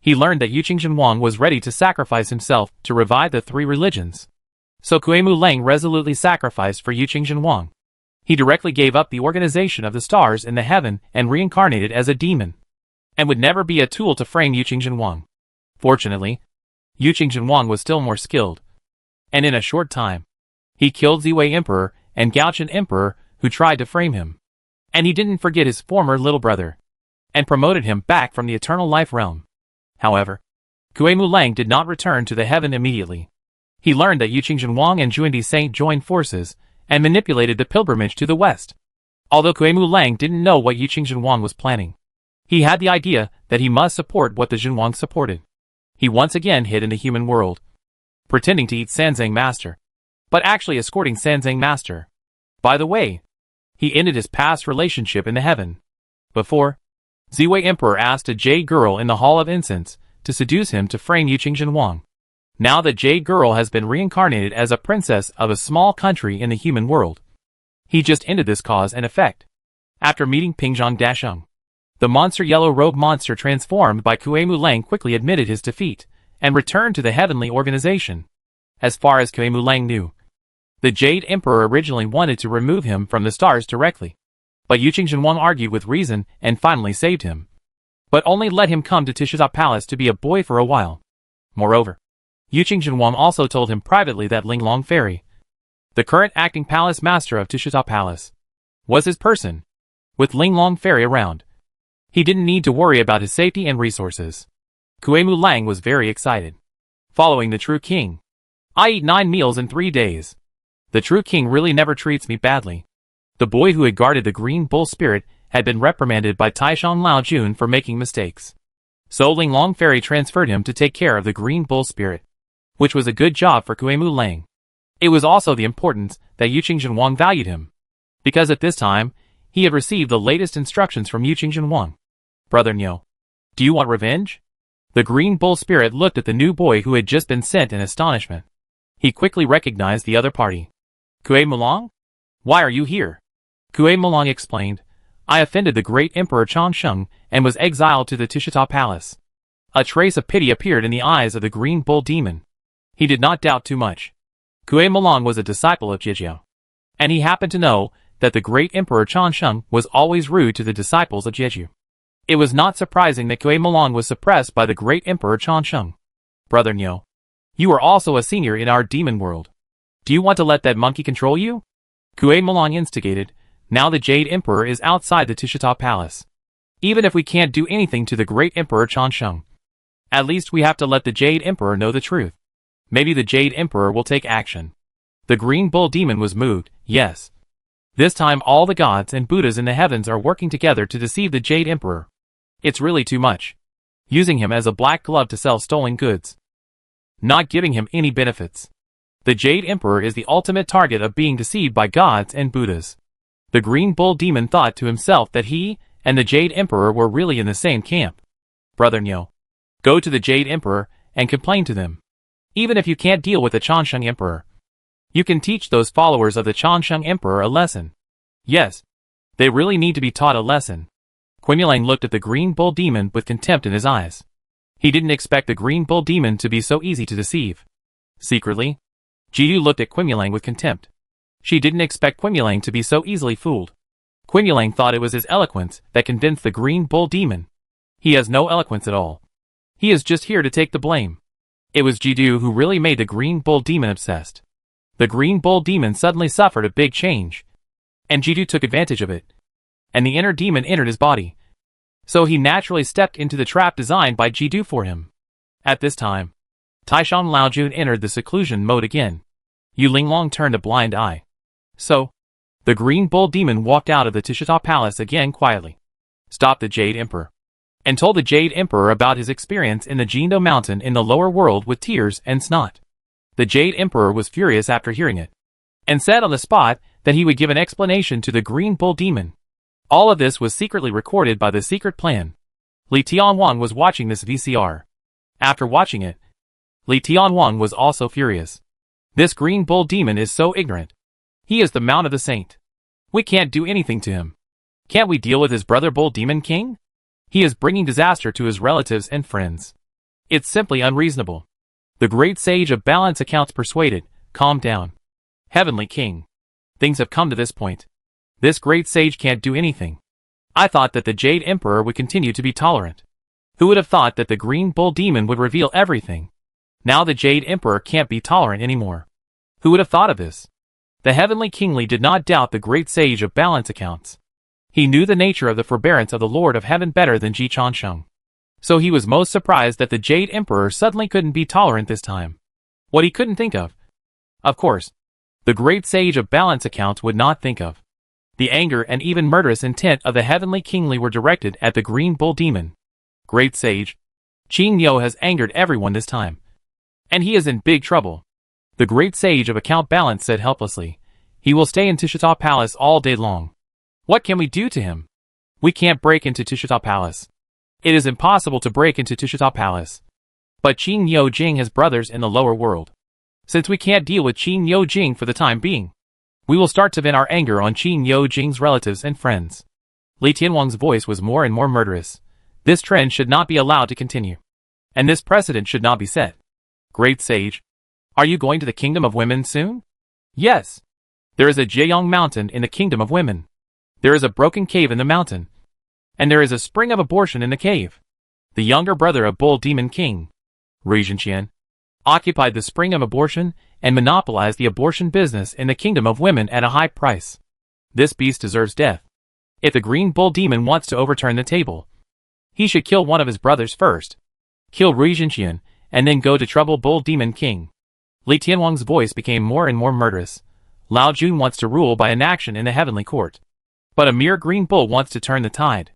he learned that Yuqing Wang was ready to sacrifice himself to revive the three religions. So Kuei-Mu Lang resolutely sacrificed for Yuqing Wang. He directly gave up the organization of the stars in the heaven and reincarnated as a demon, and would never be a tool to frame Yuqing Wang. Fortunately, Yuqing Wang was still more skilled, and in a short time, he killed Ziwei Emperor and Gaochen Emperor who tried to frame him. And he didn't forget his former little brother, and promoted him back from the eternal life realm. However, Kuei-Mu Lang did not return to the heaven immediately. He learned that Yuqing Wang and Juandi Saint joined forces and manipulated the pilgrimage to the west. Although Kuei-Mu Lang didn't know what Yuqing Wang was planning, he had the idea that he must support what the Xinhuang supported. He once again hid in the human world, pretending to eat Sanzang Master, but actually escorting Sanzang Master. By the way, he ended his past relationship in the heaven. Before, Ziwei Emperor asked a jade girl in the Hall of Incense to seduce him to frame Yuqing Wang. Now the jade girl has been reincarnated as a princess of a small country in the human world. He just ended this cause and effect. After meeting Pingzhang Dasheng, the monster yellow robe monster transformed by Kuei-Mu Lang quickly admitted his defeat and returned to the heavenly organization. As far as Kuei-Mu Lang knew, the Jade Emperor originally wanted to remove him from the stars directly, but Yuqing Wang argued with reason and finally saved him, but only let him come to Tishita Palace to be a boy for a while. Moreover, Yuqing Wang also told him privately that Linglong Fairy, the current acting palace master of Tishita Palace, was his person. With Linglong Fairy around, he didn't need to worry about his safety and resources. Kuei-Mu Lang was very excited. Following the true king, I eat 9 meals in 3 days. The true king really never treats me badly. The boy who had guarded the green bull spirit had been reprimanded by Taishan Lao Jun for making mistakes. So Linglong Fairy transferred him to take care of the green bull spirit, which was a good job for Kuei-Mu Lang. It was also the importance that Yuqing Wang valued him, because at this time, he had received the latest instructions from Yuqing Wang. Brother Niu, do you want revenge? The green bull spirit looked at the new boy who had just been sent in astonishment. He quickly recognized the other party. Kuei-Mu Lang? Why are you here? Kuei-Mu Lang explained, I offended the great Emperor Changsheng and was exiled to the Tishita Palace. A trace of pity appeared in the eyes of the green bull demon. He did not doubt too much. Kuei-Mu Lang was a disciple of Jijiao, and he happened to know that the great Emperor Changsheng was always rude to the disciples of Jeju. It was not surprising that Kuei-Mu Lang was suppressed by the great Emperor Changsheng. Brother Niu, you are also a senior in our demon world. Do you want to let that monkey control you? Kuei-Mu Lang instigated. Now the Jade Emperor is outside the Tishita Palace. Even if we can't do anything to the great Emperor Changsheng, at least we have to let the Jade Emperor know the truth. Maybe the Jade Emperor will take action. The green bull demon was moved, yes. This time all the gods and Buddhas in the heavens are working together to deceive the Jade Emperor. It's really too much. Using him as a black glove to sell stolen goods. Not giving him any benefits. The Jade Emperor is the ultimate target of being deceived by gods and Buddhas. The green bull demon thought to himself that he and the Jade Emperor were really in the same camp. Brother Niu, go to the Jade Emperor and complain to them. Even if you can't deal with the Changsheng Emperor, you can teach those followers of the Changsheng Emperor a lesson. Yes, they really need to be taught a lesson. Quimilang looked at the green bull demon with contempt in his eyes. He didn't expect the green bull demon to be so easy to deceive. Secretly, Jiyu looked at Quimilang with contempt. She didn't expect Quimilang to be so easily fooled. Quimilang thought it was his eloquence that convinced the green bull demon. He has no eloquence at all. He is just here to take the blame. It was Jidu who really made the green bull demon obsessed. The green bull demon suddenly suffered a big change, and Jidu took advantage of it, and the inner demon entered his body. So he naturally stepped into the trap designed by Jidu for him. At this time, Taishan Laojun entered the seclusion mode again. Yu Linglong turned a blind eye. So, the green bull demon walked out of the Tishita Palace again quietly, stopped the Jade Emperor, and told the Jade Emperor about his experience in the Jindo Mountain in the lower world with tears and snot. The Jade Emperor was furious after hearing it. and said on the spot that he would give an explanation to the Green Bull Demon. All of this was secretly recorded by the secret plan. Li Tianwang was watching this VCR. After watching it, Li Tianwang was also furious. This Green Bull Demon is so ignorant. He is the mount of the saint. We can't do anything to him. Can't we deal with his brother Bull Demon King? He is bringing disaster to his relatives and friends. It's simply unreasonable. The great sage of balance accounts persuaded, calm down. Heavenly King. Things have come to this point. This great sage can't do anything. I thought that the Jade Emperor would continue to be tolerant. Who would have thought that the Green Bull Demon would reveal everything? Now the Jade Emperor can't be tolerant anymore. Who would have thought of this? The Heavenly Kingly did not doubt the great sage of balance accounts. He knew the nature of the forbearance of the Lord of Heaven better than Ji Chansheng. So he was most surprised that the Jade Emperor suddenly couldn't be tolerant this time. What he couldn't think of. Of course, the great sage of balance accounts would not think of. The anger and even murderous intent of the Heavenly Kingly were directed at the Green Bull Demon. Great sage. Qing Yo has angered everyone this time. And he is in big trouble. The great sage of account balance said helplessly. He will stay in Tishita Palace all day long. What can we do to him? We can't break into Tishita Palace. It is impossible to break into Tishita Palace. But Qing Yo Jing has brothers in the lower world. Since we can't deal with Qing Yo Jing for the time being, we will start to vent our anger on Qing Yo Jing's relatives and friends. Li Tianwang's voice was more and more murderous. This trend should not be allowed to continue. And this precedent should not be set. Great sage. Are you going to the Kingdom of Women soon? Yes. There is a Jieyong mountain in the Kingdom of Women. There is a broken cave in the mountain. And there is a spring of abortion in the cave. The younger brother of Bull Demon King, Ri Zhenqian, occupied the spring of abortion and monopolized the abortion business in the Kingdom of Women at a high price. This beast deserves death. If the Green Bull Demon wants to overturn the table, he should kill one of his brothers first. Kill Ri Zhenqian, and then go to trouble Bull Demon King. Li Tianwang's voice became more and more murderous. Lao Jun wants to rule by inaction in the heavenly court. But a mere green bull wants to turn the tide.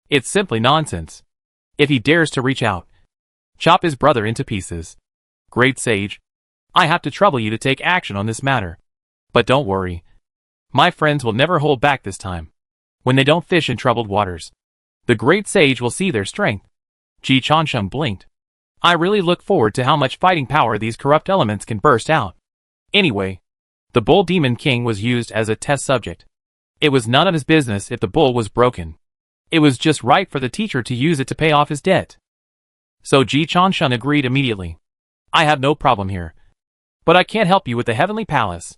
It's simply nonsense. If he dares to reach out, chop his brother into pieces. Great sage, I have to trouble you to take action on this matter. But don't worry. My friends will never hold back this time. When they don't fish in troubled waters, the great sage will see their strength. Ji Chansheng blinked. I really look forward to how much fighting power these corrupt elements can burst out. Anyway, the Bull Demon King was used as a test subject. It was none of his business if the bull was broken. It was just right for the teacher to use it to pay off his debt. So Ji Chansheng agreed immediately. I have no problem here. But I can't help you with the Heavenly Palace.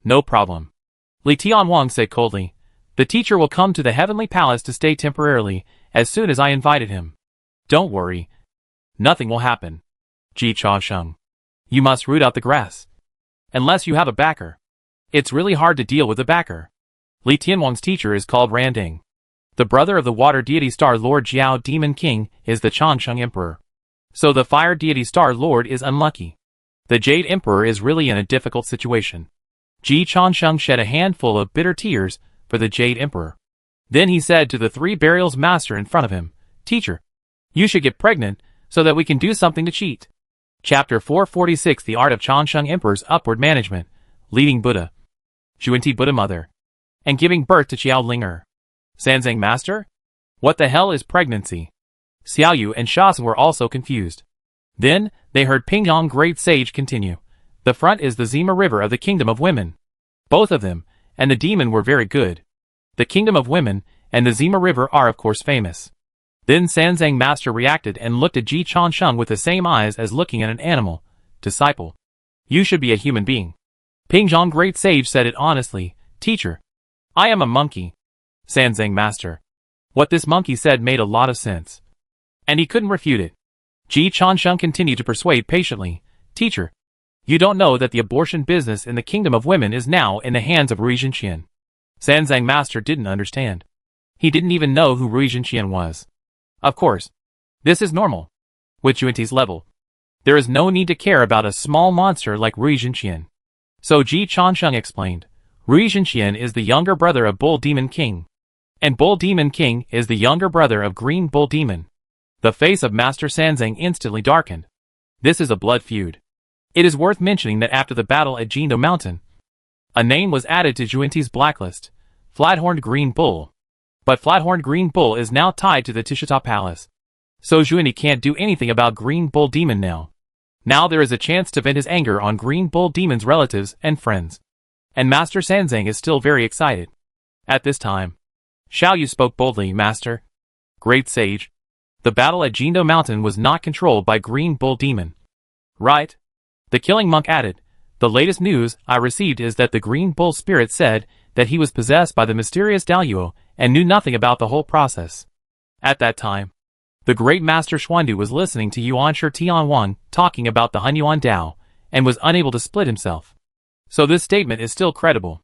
No problem. Li Tianwang said coldly. The teacher will come to the Heavenly Palace to stay temporarily, as soon as I invited him. Don't worry. Nothing will happen. Ji Chansheng. You must root out the grass. Unless you have a backer. It's really hard to deal with a backer. Li Tianwang's teacher is called Randing. The brother of the water deity Star Lord Jiao Demon King is the Chansheng Emperor. So the fire deity Star Lord is unlucky. The Jade Emperor is really in a difficult situation. Ji Chansheng shed a handful of bitter tears for the Jade Emperor. Then he said to the three burials master in front of him, Teacher, you should get pregnant so that we can do something to cheat. Chapter 446 The Art of Chansheng Emperor's Upward Management, Leading Buddha, Xuanti Buddha Mother, and Giving Birth to Xiao Linger. Sanzang Master? What the hell is pregnancy? Xiaoyu and Shasen were also confused. Then, they heard Pingyong Great Sage continue. The front is the Zima River of the Kingdom of Women. Both of them, and the demon were very good. The Kingdom of Women, and the Zima River are of course famous. Then Sanzang Master reacted and looked at Ji Chansheng with the same eyes as looking at an animal. Disciple. You should be a human being. Pingyong Great Sage said it honestly. Teacher. I am a monkey. Sanzang Master. What this monkey said made a lot of sense. And he couldn't refute it. Ji Chansheng continued to persuade patiently. Teacher. You don't know that the abortion business in the Kingdom of Women is now in the hands of Ri Zhenqian. Sanzang Master didn't understand. He didn't even know who Ri Zhenqian was. Of course. This is normal. With Xuanti's level, there is no need to care about a small monster like Ri Zhenqian. So Ji Chansheng explained. Ri Zhenqian is the younger brother of Bull Demon King. And Bull Demon King is the younger brother of Green Bull Demon. The face of Master Sanzang instantly darkened. This is a blood feud. It is worth mentioning that after the battle at Jindo Mountain, A name was added to Juinti's blacklist, Flathorned Green Bull. But Flathorned Green Bull is now tied to the Tishita Palace. So Juinti can't do anything about Green Bull Demon now. Now there is a chance to vent his anger on Green Bull Demon's relatives and friends. And Master Sanzang is still very excited. At this time, Xiaoyu spoke boldly, Master. Great Sage. The battle at Jindo Mountain was not controlled by Green Bull Demon. Right? The Killing Monk added, the latest news I received is that the Green Bull spirit said that he was possessed by the mysterious Daluo and knew nothing about the whole process. At that time, the great Master Xuandu was listening to Yuan Shi Tianwan talking about the Hunyuan Dao and was unable to split himself. So this statement is still credible.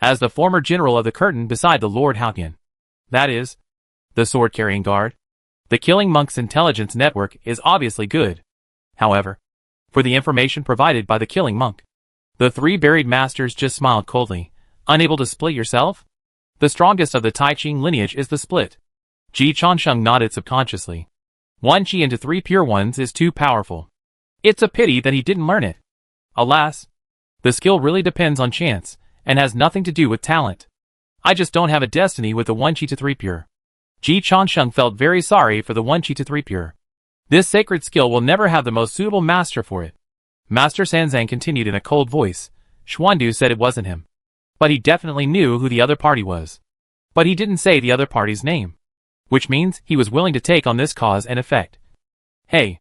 As the former general of the curtain beside the Lord Haotian, that is, the sword-carrying guard, the Killing Monk's intelligence network is obviously good. However, for the information provided by the Killing Monk, the three buried masters just smiled coldly. Unable to split yourself? The strongest of the Tai Ching lineage is the split. Ji Changsheng nodded subconsciously. 1 Qi into 3 pure ones is too powerful. It's a pity that he didn't learn it. Alas, the skill really depends on chance, and has nothing to do with talent. I just don't have a destiny with the 1 Qi to 3 pure. Ji Changsheng felt very sorry for the 1 Qi to 3 pure. This sacred skill will never have the most suitable master for it. Master Sanzang continued in a cold voice. Xuandu said it wasn't him. But he definitely knew who the other party was. But he didn't say the other party's name. Which means he was willing to take on this cause and effect. Hey.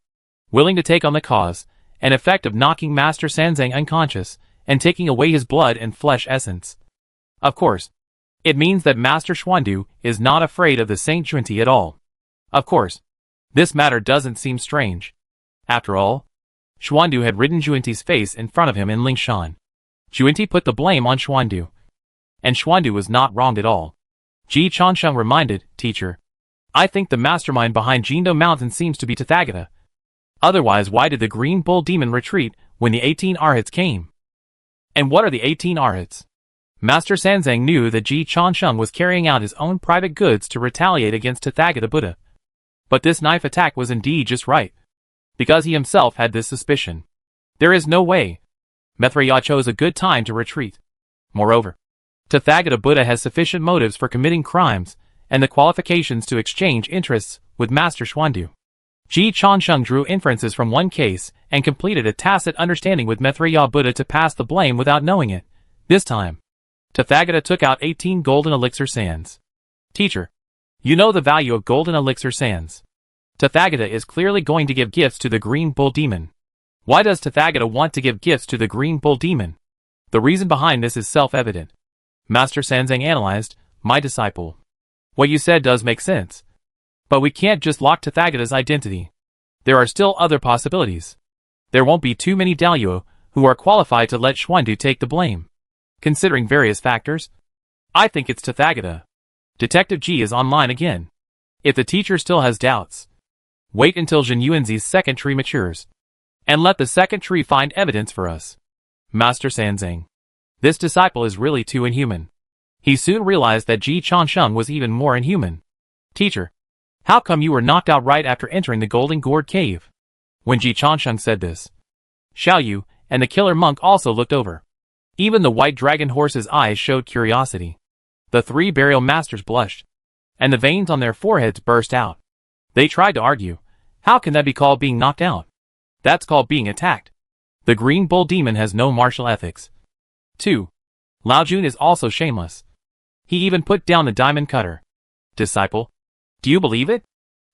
Willing to take on the cause and effect of knocking Master Sanzang unconscious and taking away his blood and flesh essence. Of course, it means that Master Xuandu is not afraid of the Saint Juinti at all. Of course, this matter doesn't seem strange. After all, Xuandu had ridden Juinti's face in front of him in Lingshan. Juinti put the blame on Xuandu. And Xuandu was not wronged at all. Ji Changsheng reminded, Teacher, I think the mastermind behind Jindo Mountain seems to be Tathagata. Otherwise, why did the Green Bull Demon retreat when the 18 Arhats came? And what are the 18 Arhats? Master Sanzang knew that Ji Changsheng was carrying out his own private goods to retaliate against Tathagata Buddha. But this knife attack was indeed just right. Because he himself had this suspicion. There is no way. Maitreya chose a good time to retreat. Moreover, Tathagata Buddha has sufficient motives for committing crimes, and the qualifications to exchange interests with Master Xuandu. Ji Changsheng drew inferences from one case, and completed a tacit understanding with Maitreya Buddha to pass the blame without knowing it. This time, Tathagata took out 18 golden elixir sands. Teacher, you know the value of golden elixir sands. Tathagata is clearly going to give gifts to the Green Bull Demon. Why does Tathagata want to give gifts to the Green Bull Demon? The reason behind this is self-evident. Master Sanzang analyzed, my disciple. What you said does make sense. But we can't just lock Tathagata's identity. There are still other possibilities. There won't be too many Daluo who are qualified to let Xuandu take the blame. Considering various factors, I think it's Tathagata. Detective G is online again. If the teacher still has doubts, wait until Zhen Yuanzi's second tree matures. And let the second tree find evidence for us. Master Sanzang. This disciple is really too inhuman. He soon realized that Ji Changsheng was even more inhuman. Teacher, how come you were knocked out right after entering the Golden Gourd Cave? When Ji Changsheng said this, Xiaoyu and the killer monk also looked over. Even the white dragon horse's eyes showed curiosity. The three burial masters blushed, and the veins on their foreheads burst out. They tried to argue. How can that be called being knocked out? That's called being attacked. The Green Bull Demon has no martial ethics. 2. Lao Jun is also shameless. He even put down the diamond cutter. Disciple, do you believe it?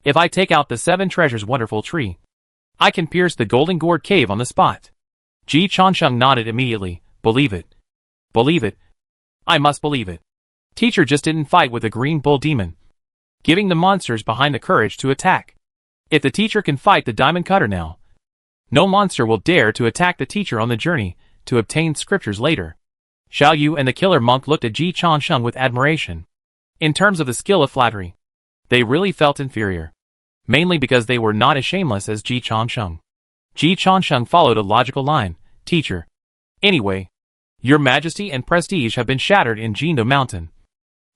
If I take out the 7 treasures wonderful tree, I can pierce the Golden Gourd Cave on the spot. Ji Changsheng nodded immediately. Believe it. Believe it. I must believe it. Teacher just didn't fight with the Green Bull Demon, giving the monsters behind the courage to attack. If the teacher can fight the diamond cutter now, no monster will dare to attack the teacher on the journey to obtain scriptures later. Xiaoyu and the killer monk looked at Ji Changsheng with admiration. In terms of the skill of flattery, they really felt inferior. Mainly because they were not as shameless as Ji Changsheng. Ji Changsheng followed a logical line. Teacher. Anyway, your majesty and prestige have been shattered in Jindo Mountain.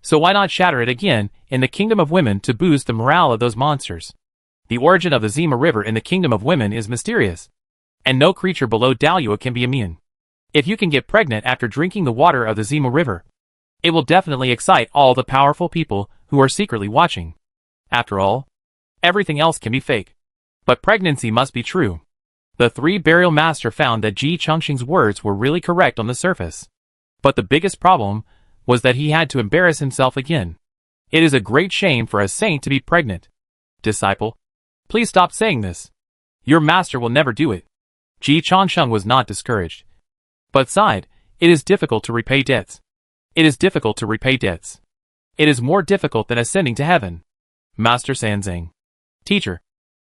So why not shatter it again in the Kingdom of Women to boost the morale of those monsters? The origin of the Zima River in the Kingdom of Women is mysterious, and no creature below Daluo can be immune. If you can get pregnant after drinking the water of the Zima River, it will definitely excite all the powerful people who are secretly watching. After all, everything else can be fake. But pregnancy must be true. The three burial master found that Ji Chongqing's words were really correct on the surface. But the biggest problem was that he had to embarrass himself again. It is a great shame for a saint to be pregnant. Disciple, please stop saying this. Your master will never do it. Ji Chongqing was not discouraged, but sighed. It is difficult to repay debts. It is difficult to repay debts. It is more difficult than ascending to heaven. Master Sanzang. Teacher,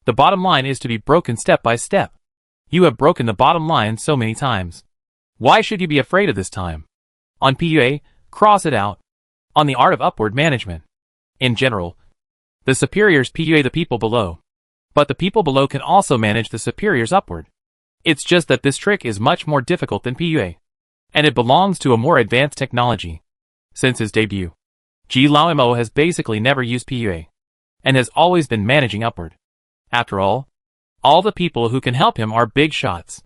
the bottom line is to be broken step by step. You have broken the bottom line so many times. Why should you be afraid of this time? On PUA, cross it out. On the art of upward management. In general, the superiors PUA the people below. But the people below can also manage the superiors upward. It's just that this trick is much more difficult than PUA. And it belongs to a more advanced technology. Since his debut, Ji Laomo has basically never used PUA. And has always been managing upward. After all the people who can help him are big shots.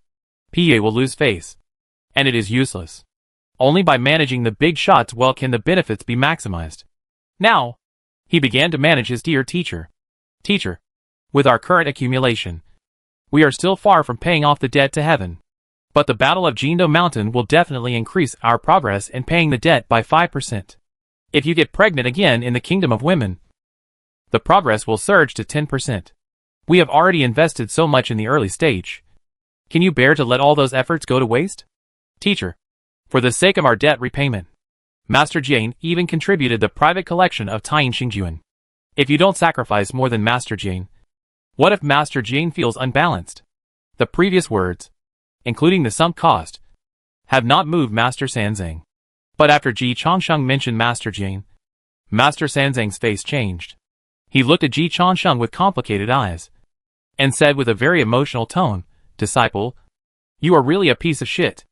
PUA will lose face. And it is useless. Only by managing the big shots well can the benefits be maximized. Now, he began to manage his dear teacher. Teacher, with our current accumulation, we are still far from paying off the debt to heaven. But the Battle of Jindo Mountain will definitely increase our progress in paying the debt by 5%. If you get pregnant again in the kingdom of women, the progress will surge to 10%. We have already invested so much in the early stage. Can you bear to let all those efforts go to waste? Teacher, for the sake of our debt repayment, Master Jian even contributed the private collection of Taiyin Xingjuan. If you don't sacrifice more than Master Jian, what if Master Jian feels unbalanced? The previous words, including the sunk cost, have not moved Master Sanzang. But after Ji Chongqing mentioned Master Jian, Master Sanzang's face changed. He looked at Ji Chongqing with complicated eyes, and said with a very emotional tone, Disciple, you are really a piece of shit.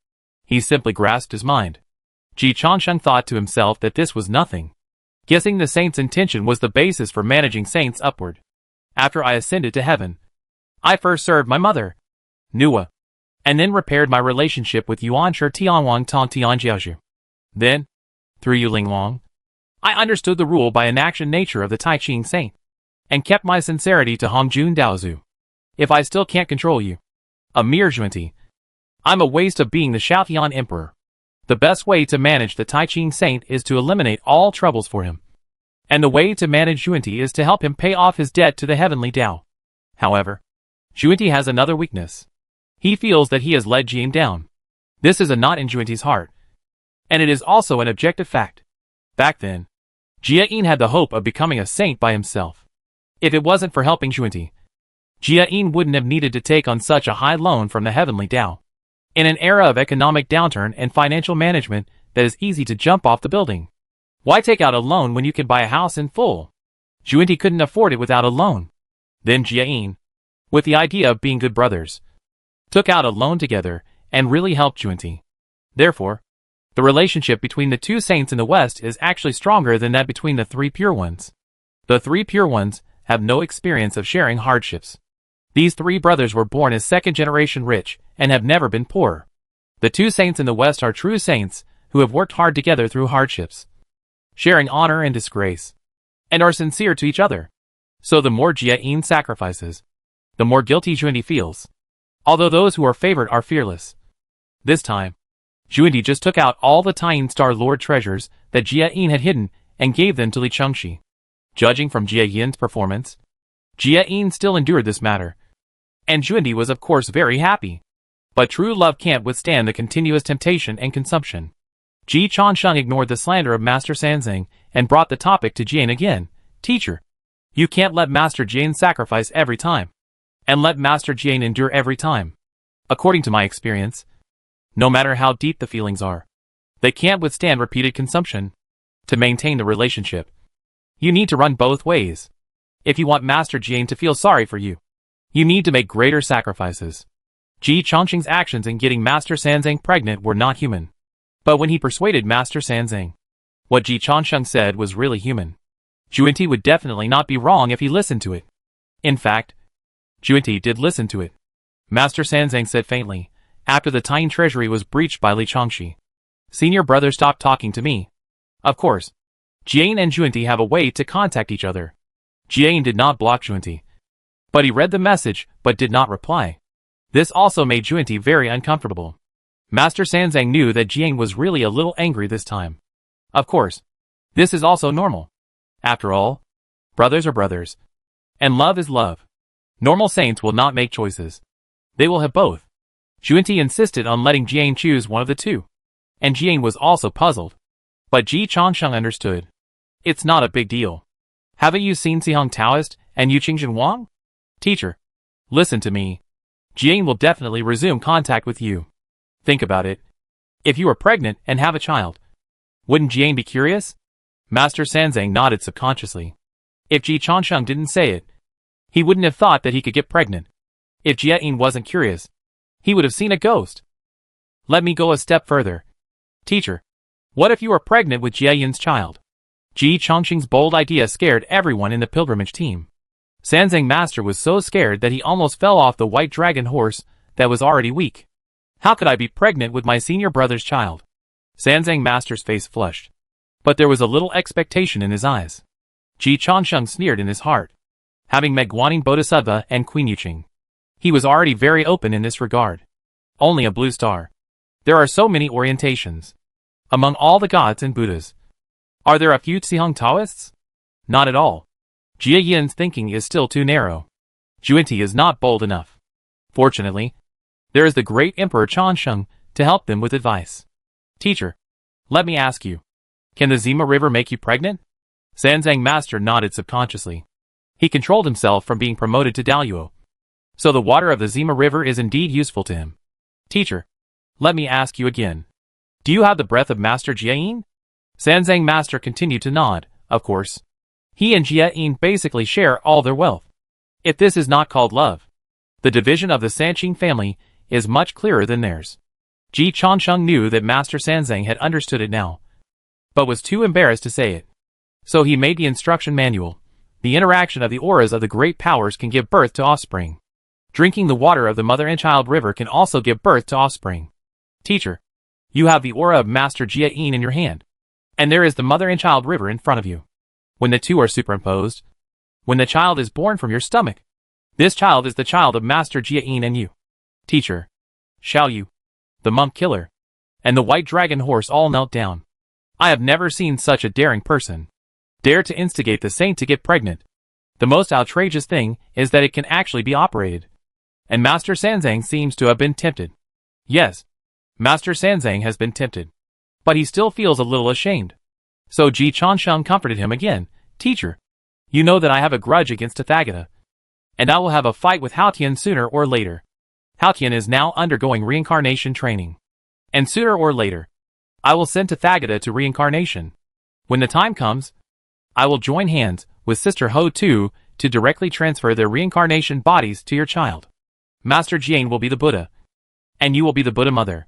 He simply grasped his mind. Ji Chongqing thought to himself that this was nothing. Guessing the saint's intention was the basis for managing saints upward. After I ascended to heaven, I first served my mother, Nua, and then repaired my relationship with Yuan Shi Tianwang Tong Tianjiaozhu. Then, through Yu Lingwang, I understood the rule by inaction nature of the Tai Ching saint, and kept my sincerity to Hongjun Daozu. If I still can't control you, a mere Zhuanti, I'm a waste of being the Xiaotian emperor. The best way to manage the Tai Ching saint is to eliminate all troubles for him. And the way to manage Zhuanti is to help him pay off his debt to the heavenly Tao. However, Zhuanti has another weakness. He feels that he has led Jian down. This is a knot in Zhuanti's heart. And it is also an objective fact. Back then, Jia Yin had the hope of becoming a saint by himself. If it wasn't for helping Zhuanti, Jia Yin wouldn't have needed to take on such a high loan from the heavenly Tao. In an era of economic downturn and financial management that is easy to jump off the building, why take out a loan when you can buy a house in full? Zhuanti couldn't afford it without a loan. Then Jia Yin, with the idea of being good brothers, took out a loan together and really helped Zhuanti. Therefore, the relationship between the two saints in the West is actually stronger than that between the three pure ones. The three pure ones have no experience of sharing hardships. These three brothers were born as second-generation rich and have never been poor. The two saints in the West are true saints who have worked hard together through hardships, sharing honor and disgrace, and are sincere to each other. So the more Jia Yin sacrifices, the more guilty Zhuanti feels. Although those who are favored are fearless. This time, Zhuanti just took out all the Taiyin Star Lord treasures that Jia Yin had hidden and gave them to Li Chengxi. Judging from Jia Yin's performance, Jia Yin still endured this matter. And Zhuanti was of course very happy. But true love can't withstand the continuous temptation and consumption. Ji Chongqing ignored the slander of Master Sanzang and brought the topic to Jian again. Teacher, you can't let Master Jian sacrifice every time. And let Master Jian endure every time. According to my experience, no matter how deep the feelings are, they can't withstand repeated consumption. To maintain the relationship, you need to run both ways. If you want Master Jian to feel sorry for you, you need to make greater sacrifices. Ji Chongqing's actions in getting Master Sanzang pregnant were not human. But when he persuaded Master Sanzang, what Ji Chongqing said was really human. Zhuanti would definitely not be wrong if he listened to it. In fact, Zhuanti did listen to it. Master Sanzang said faintly, after the tiny treasury was breached by Li Chongxi. Senior brother stopped talking to me. Of course. Jian and Junti have a way to contact each other. Jian did not block Junti, but he read the message but did not reply. This also made Junti very uncomfortable. Master Sanzang knew that Jian was really a little angry this time. Of course. This is also normal. After all, brothers are brothers. And love is love. Normal saints will not make choices. They will have both. Junti insisted on letting Jian choose one of the two. And Jian was also puzzled. But Ji Chongsheng understood. It's not a big deal. Haven't you seen Sihong Taoist and Yu Qingjin Wang? Teacher, listen to me. Jian will definitely resume contact with you. Think about it. If you were pregnant and have a child, wouldn't Jian be curious? Master Sanzang nodded subconsciously. If Ji Chongsheng didn't say it, he wouldn't have thought that he could get pregnant. If Jieyin wasn't curious, he would have seen a ghost. Let me go a step further. Teacher, what if you were pregnant with Jieyin's child? Ji Chongqing's bold idea scared everyone in the pilgrimage team. Sanzang Master was so scared that he almost fell off the white dragon horse that was already weak. How could I be pregnant with my senior brother's child? Sanzang Master's face flushed, but there was a little expectation in his eyes. Ji Chongsheng sneered in his heart. Having met Guanyin Bodhisattva and Queen Yuqing, he was already very open in this regard. Only a blue star. There are so many orientations. Among all the gods and Buddhas, are there a few Sihong Taoists? Not at all. Jie Yin's thinking is still too narrow. Junti is not bold enough. Fortunately, there is the great Emperor Changsheng to help them with advice. Teacher, let me ask you, can the Zima River make you pregnant? Sanzang Master nodded subconsciously. He controlled himself from being promoted to Daluo. So the water of the Zima River is indeed useful to him. Teacher, let me ask you again. Do you have the breath of Master Jieyin? Sanzang Master continued to nod, of course. He and Jieyin basically share all their wealth. If this is not called love, the division of the Sanqing family is much clearer than theirs. Ji Chongsheng knew that Master Sanzang had understood it now, but was too embarrassed to say it. So he made the instruction manual. The interaction of the auras of the great powers can give birth to offspring. Drinking the water of the mother and child river can also give birth to offspring. Teacher, you have the aura of Master Jieyin in your hand, and there is the mother and child river in front of you. When the two are superimposed, when the child is born from your stomach, this child is the child of Master Jieyin and you. Teacher, Xiao Yu, the monk killer, and the white dragon horse all knelt down. I have never seen such a daring person. Dare to instigate the saint to get pregnant. The most outrageous thing is that it can actually be operated. And Master Sanzang seems to have been tempted. Yes, Master Sanzang has been tempted. But he still feels a little ashamed. So Ji Chongsheng comforted him again. Teacher, you know that I have a grudge against Tathagata, and I will have a fight with Haotian sooner or later. Haotian is now undergoing reincarnation training. And sooner or later, I will send Tathagata to reincarnation. When the time comes, I will join hands with Sister Ho Tu to directly transfer their reincarnation bodies to your child. Master Jian will be the Buddha, and you will be the Buddha mother.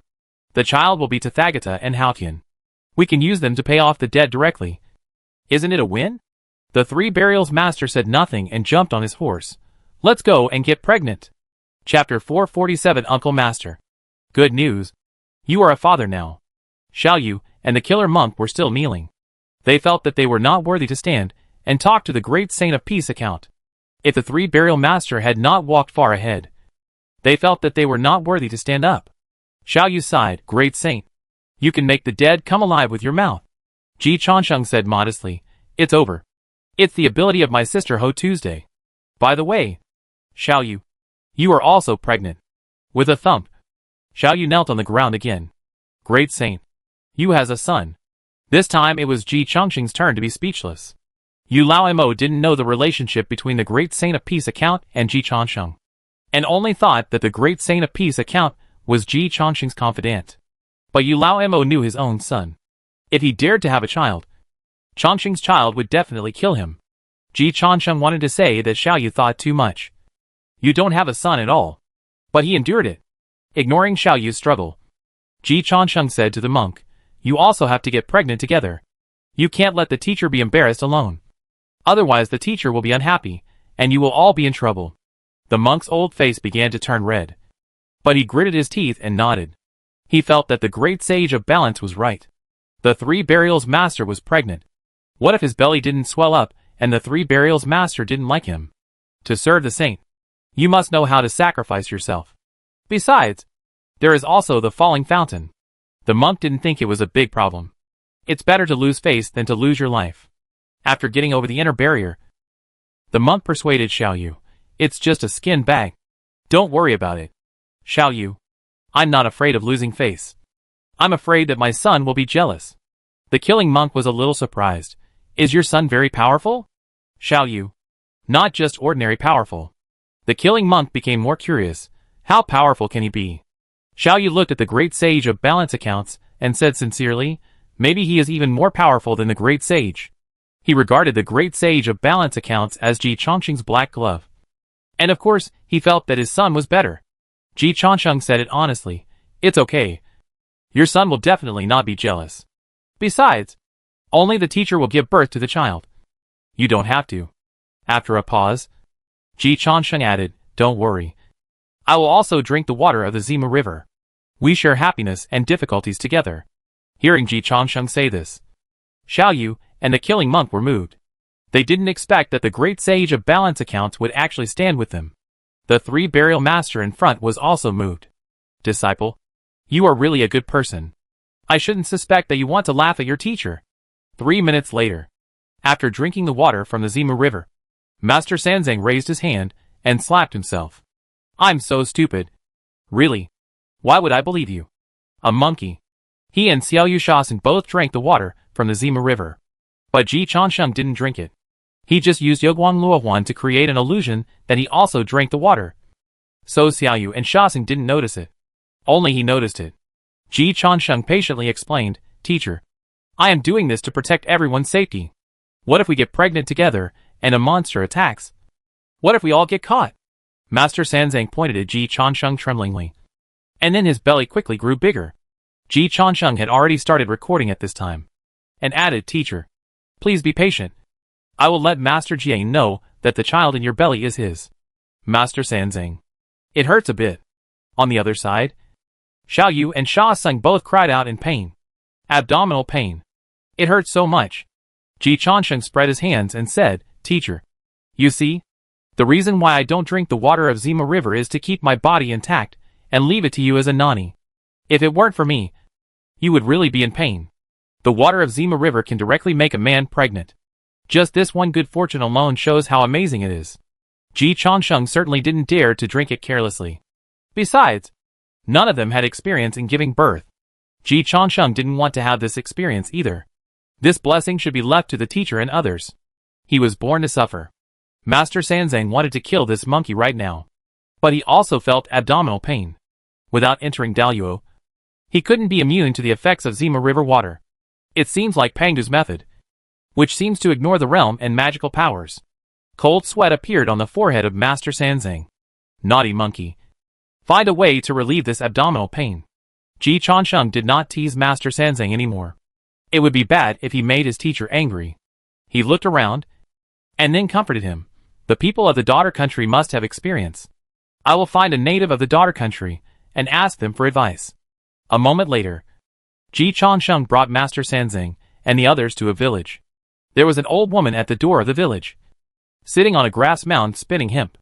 The child will be Tathagata and Haotian. We can use them to pay off the debt directly. Isn't it a win? The three burials master said nothing and jumped on his horse. Let's go and get pregnant. Chapter 447 Uncle Master. Good news. You are a father now. Xiao Yu and the killer monk were still kneeling. They felt that they were not worthy to stand and talk to the great saint of peace account. If the three burial master had not walked far ahead, they felt that they were not worthy to stand up. Xiao Yu sighed, Great Saint, you can make the dead come alive with your mouth. Ji Chongsheng said modestly, It's over. It's the ability of my sister Ho Tuesday. By the way, Xiao Yu, you are also pregnant. With a thump, Xiao Yu knelt on the ground again. Great Saint, you has a son. This time it was Ji Chongsheng's turn to be speechless. Yu Lao Mo didn't know the relationship between the Great Saint of Peace account and Ji Chongsheng, and only thought that the Great Saint of Peace account was Ji Chongsheng's confidant. But Yu Lao Mo knew his own son. If he dared to have a child, Chongsheng's child would definitely kill him. Ji Chongsheng wanted to say that Xiao Yu thought too much. You don't have a son at all. But he endured it. Ignoring Xiao Yu's struggle, Ji Chongsheng said to the monk, You also have to get pregnant together. You can't let the teacher be embarrassed alone. Otherwise the teacher will be unhappy, and you will all be in trouble. The monk's old face began to turn red. But he gritted his teeth and nodded. He felt that the great sage of balance was right. The three burials master was pregnant. What if his belly didn't swell up, and the three burials master didn't like him? To serve the saint, you must know how to sacrifice yourself. Besides, there is also the falling fountain. The monk didn't think it was a big problem. It's better to lose face than to lose your life. After getting over the inner barrier, the monk persuaded Xiao Yu. It's just a skin bag. Don't worry about it. Xiao Yu, I'm not afraid of losing face. I'm afraid that my son will be jealous. The killing monk was a little surprised. Is your son very powerful? Xiao Yu, not just ordinary powerful. The killing monk became more curious. How powerful can he be? Xiao Yu looked at the great sage of balance accounts and said sincerely, maybe he is even more powerful than the great sage. He regarded the great sage of balance accounts as Ji Chongsheng's black glove. And of course, he felt that his son was better. Ji Chongsheng said it honestly. It's okay. Your son will definitely not be jealous. Besides, only the teacher will give birth to the child. You don't have to. After a pause, Ji Chongsheng added, don't worry. I will also drink the water of the Zima River. We share happiness and difficulties together. Hearing Ji Chongsheng say this, Xiao Yu and the killing monk were moved. They didn't expect that the great sage of balance accounts would actually stand with them. The three burial master in front was also moved. Disciple, you are really a good person. I shouldn't suspect that you want to laugh at your teacher. 3 minutes later, after drinking the water from the Zima River, Master Sanzang raised his hand and slapped himself. I'm so stupid. Really? Why would I believe you? A monkey. He and Xiao Yu Shaoxing both drank the water from the Zima River. But Ji Chongsheng didn't drink it. He just used Yoguang Luohuan to create an illusion that he also drank the water. So Xiao Yu and Shaoxing didn't notice it. Only he noticed it. Ji Chongsheng patiently explained, Teacher, I am doing this to protect everyone's safety. What if we get pregnant together and a monster attacks? What if we all get caught? Master Sanzang pointed at Ji Chongsheng tremblingly. And then his belly quickly grew bigger. Ji Chongsheng had already started recording at this time. And added, Teacher, please be patient. I will let Master Jiang know that the child in your belly is his. Master Sanzang. It hurts a bit. On the other side, Xiao Yu and Shaoxing both cried out in pain. Abdominal pain. It hurts so much. Ji Chongsheng spread his hands and said, Teacher, you see? The reason why I don't drink the water of Zima River is to keep my body intact and leave it to you as a nani. If it weren't for me, you would really be in pain. The water of Zima River can directly make a man pregnant. Just this one good fortune alone shows how amazing it is. Ji Chongsheng certainly didn't dare to drink it carelessly. Besides, none of them had experience in giving birth. Ji Chongsheng didn't want to have this experience either. This blessing should be left to the teacher and others. He was born to suffer. Master Sanzang wanted to kill this monkey right now. But he also felt abdominal pain. Without entering Daluo, he couldn't be immune to the effects of Zima River water. It seems like Pangdu's method, which seems to ignore the realm and magical powers. Cold sweat appeared on the forehead of Master Sanzang. Naughty monkey. Find a way to relieve this abdominal pain. Ji Chongsheng did not tease Master Sanzang anymore. It would be bad if he made his teacher angry. He looked around, and then comforted him. The people of the daughter country must have experience. I will find a native of the daughter country, and ask them for advice. A moment later, Ji Chongsheng brought Master Sanzang and the others to a village. There was an old woman at the door of the village, sitting on a grass mound spinning hemp.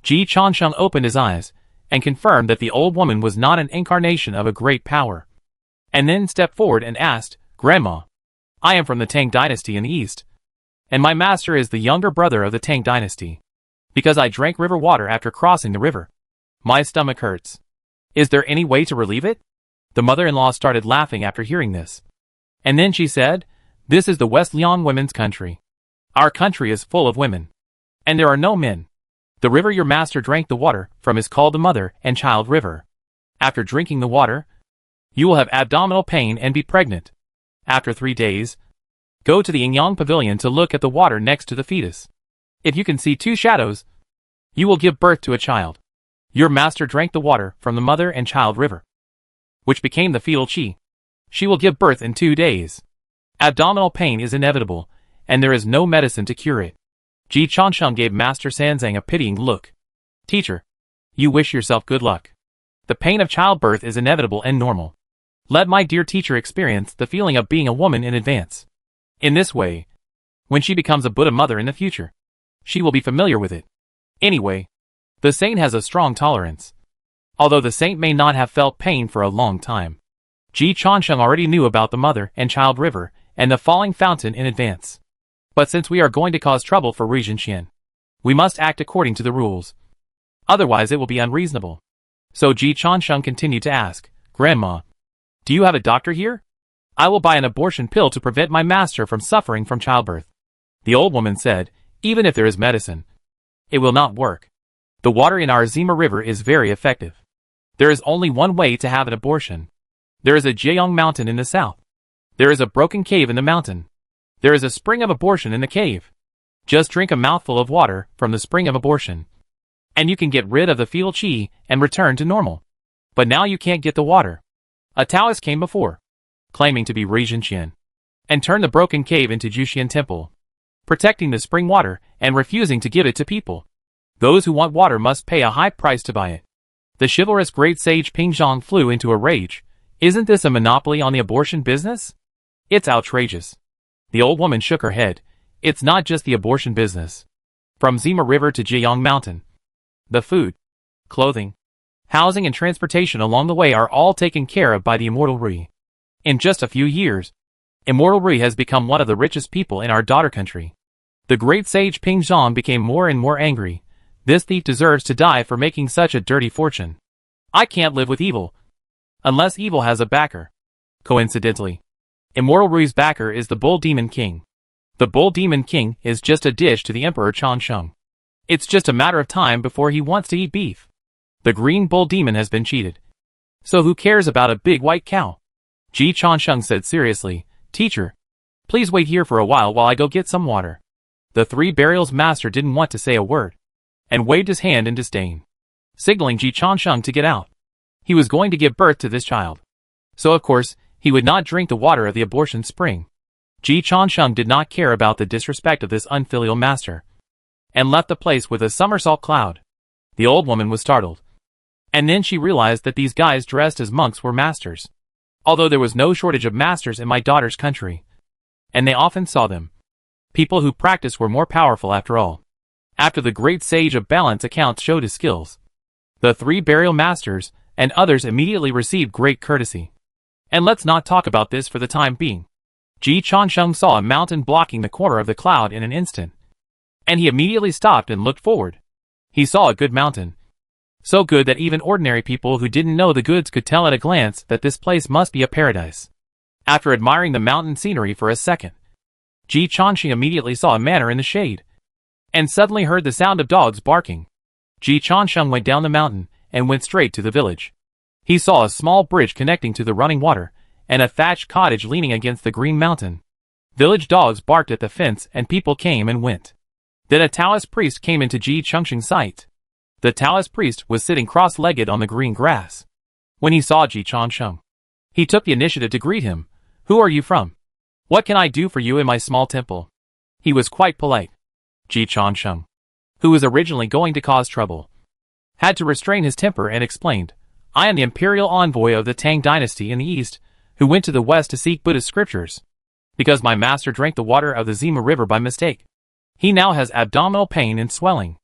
Ji Chongsheng opened his eyes, and confirmed that the old woman was not an incarnation of a great power. And then stepped forward and asked, Grandma, I am from the Tang dynasty in the east, and my master is the younger brother of the Tang dynasty. Because I drank river water after crossing the river, my stomach hurts. Is there any way to relieve it? The mother-in-law started laughing after hearing this. And then she said, This is the West Liang women's country. Our country is full of women. And there are no men. The river your master drank the water from is called the Mother and Child River. After drinking the water, you will have abdominal pain and be pregnant. After 3 days, go to the Yingyang Pavilion to look at the water next to the fetus. If you can see 2 shadows, you will give birth to a child. Your master drank the water from the Mother and Child River, which became the fetal chi. She will give birth in 2 days. Abdominal pain is inevitable, and there is no medicine to cure it. Ji Chongsheng gave Master Sanzang a pitying look. Teacher, you wish yourself good luck. The pain of childbirth is inevitable and normal. Let my dear teacher experience the feeling of being a woman in advance. In this way, when she becomes a Buddha mother in the future, she will be familiar with it. Anyway, the saint has a strong tolerance. Although the saint may not have felt pain for a long time, Ji Changsheng already knew about the mother and child river and the falling fountain in advance. But since we are going to cause trouble for Ri Zhenqian, we must act according to the rules. Otherwise it will be unreasonable. So Ji Changsheng continued to ask, Grandma, do you have a doctor here? I will buy an abortion pill to prevent my master from suffering from childbirth. The old woman said, even if there is medicine, it will not work. The water in our Zima River is very effective. There is only one way to have an abortion. There is a Jieyong mountain in the south. There is a broken cave in the mountain. There is a spring of abortion in the cave. Just drink a mouthful of water from the spring of abortion, and you can get rid of the fetal qi and return to normal. But now you can't get the water. A Taoist came before, claiming to be Ri Zhenqian, and turned the broken cave into Juxian Temple, protecting the spring water and refusing to give it to people. Those who want water must pay a high price to buy it. The chivalrous great sage Pingzhang flew into a rage. Isn't this a monopoly on the abortion business? It's outrageous. The old woman shook her head. It's not just the abortion business. From Zima River to Jieyong Mountain, the food, clothing, housing and transportation along the way are all taken care of by the immortal Ri. In just a few years, immortal Ri has become one of the richest people in our daughter country. The great sage Pingzhang became more and more angry. This thief deserves to die for making such a dirty fortune. I can't live with evil, unless evil has a backer. Coincidentally, immortal Ri's backer is the Bull Demon King. The Bull Demon King is just a dish to the Emperor Changsheng. It's just a matter of time before he wants to eat beef. The green bull demon has been cheated. So who cares about a big white cow? Ji Changsheng said seriously, Teacher, please wait here for a while I go get some water. The three burials master didn't want to say a word, and waved his hand in disdain, signaling Ji Changsheng to get out. He was going to give birth to this child, so of course, he would not drink the water of the abortion spring. Ji Changsheng did not care about the disrespect of this unfilial master, and left the place with a somersault cloud. The old woman was startled. And then she realized that these guys dressed as monks were masters. Although there was no shortage of masters in my daughter's country, and they often saw them, people who practiced were more powerful after all. After the great sage of balance accounts showed his skills, the three burial masters and others immediately received great courtesy. And let's not talk about this for the time being. Ji Changsheng saw a mountain blocking the corner of the cloud in an instant, and he immediately stopped and looked forward. He saw a good mountain. So good that even ordinary people who didn't know the goods could tell at a glance that this place must be a paradise. After admiring the mountain scenery for a second, Ji Changsheng immediately saw a manor in the shade, and suddenly heard the sound of dogs barking. Ji Changsheng went down the mountain and went straight to the village. He saw a small bridge connecting to the running water, and a thatched cottage leaning against the green mountain. Village dogs barked at the fence and people came and went. Then a Taoist priest came into Ji Changsheng's sight. The Taoist priest was sitting cross-legged on the green grass. When he saw Ji Changsheng, he took the initiative to greet him. Who are you from? What can I do for you in my small temple? He was quite polite. Ji Changsheng, who was originally going to cause trouble, had to restrain his temper and explained, I am the imperial envoy of the Tang dynasty in the east, who went to the west to seek Buddhist scriptures, because my master drank the water of the Zima River by mistake. He now has abdominal pain and swelling.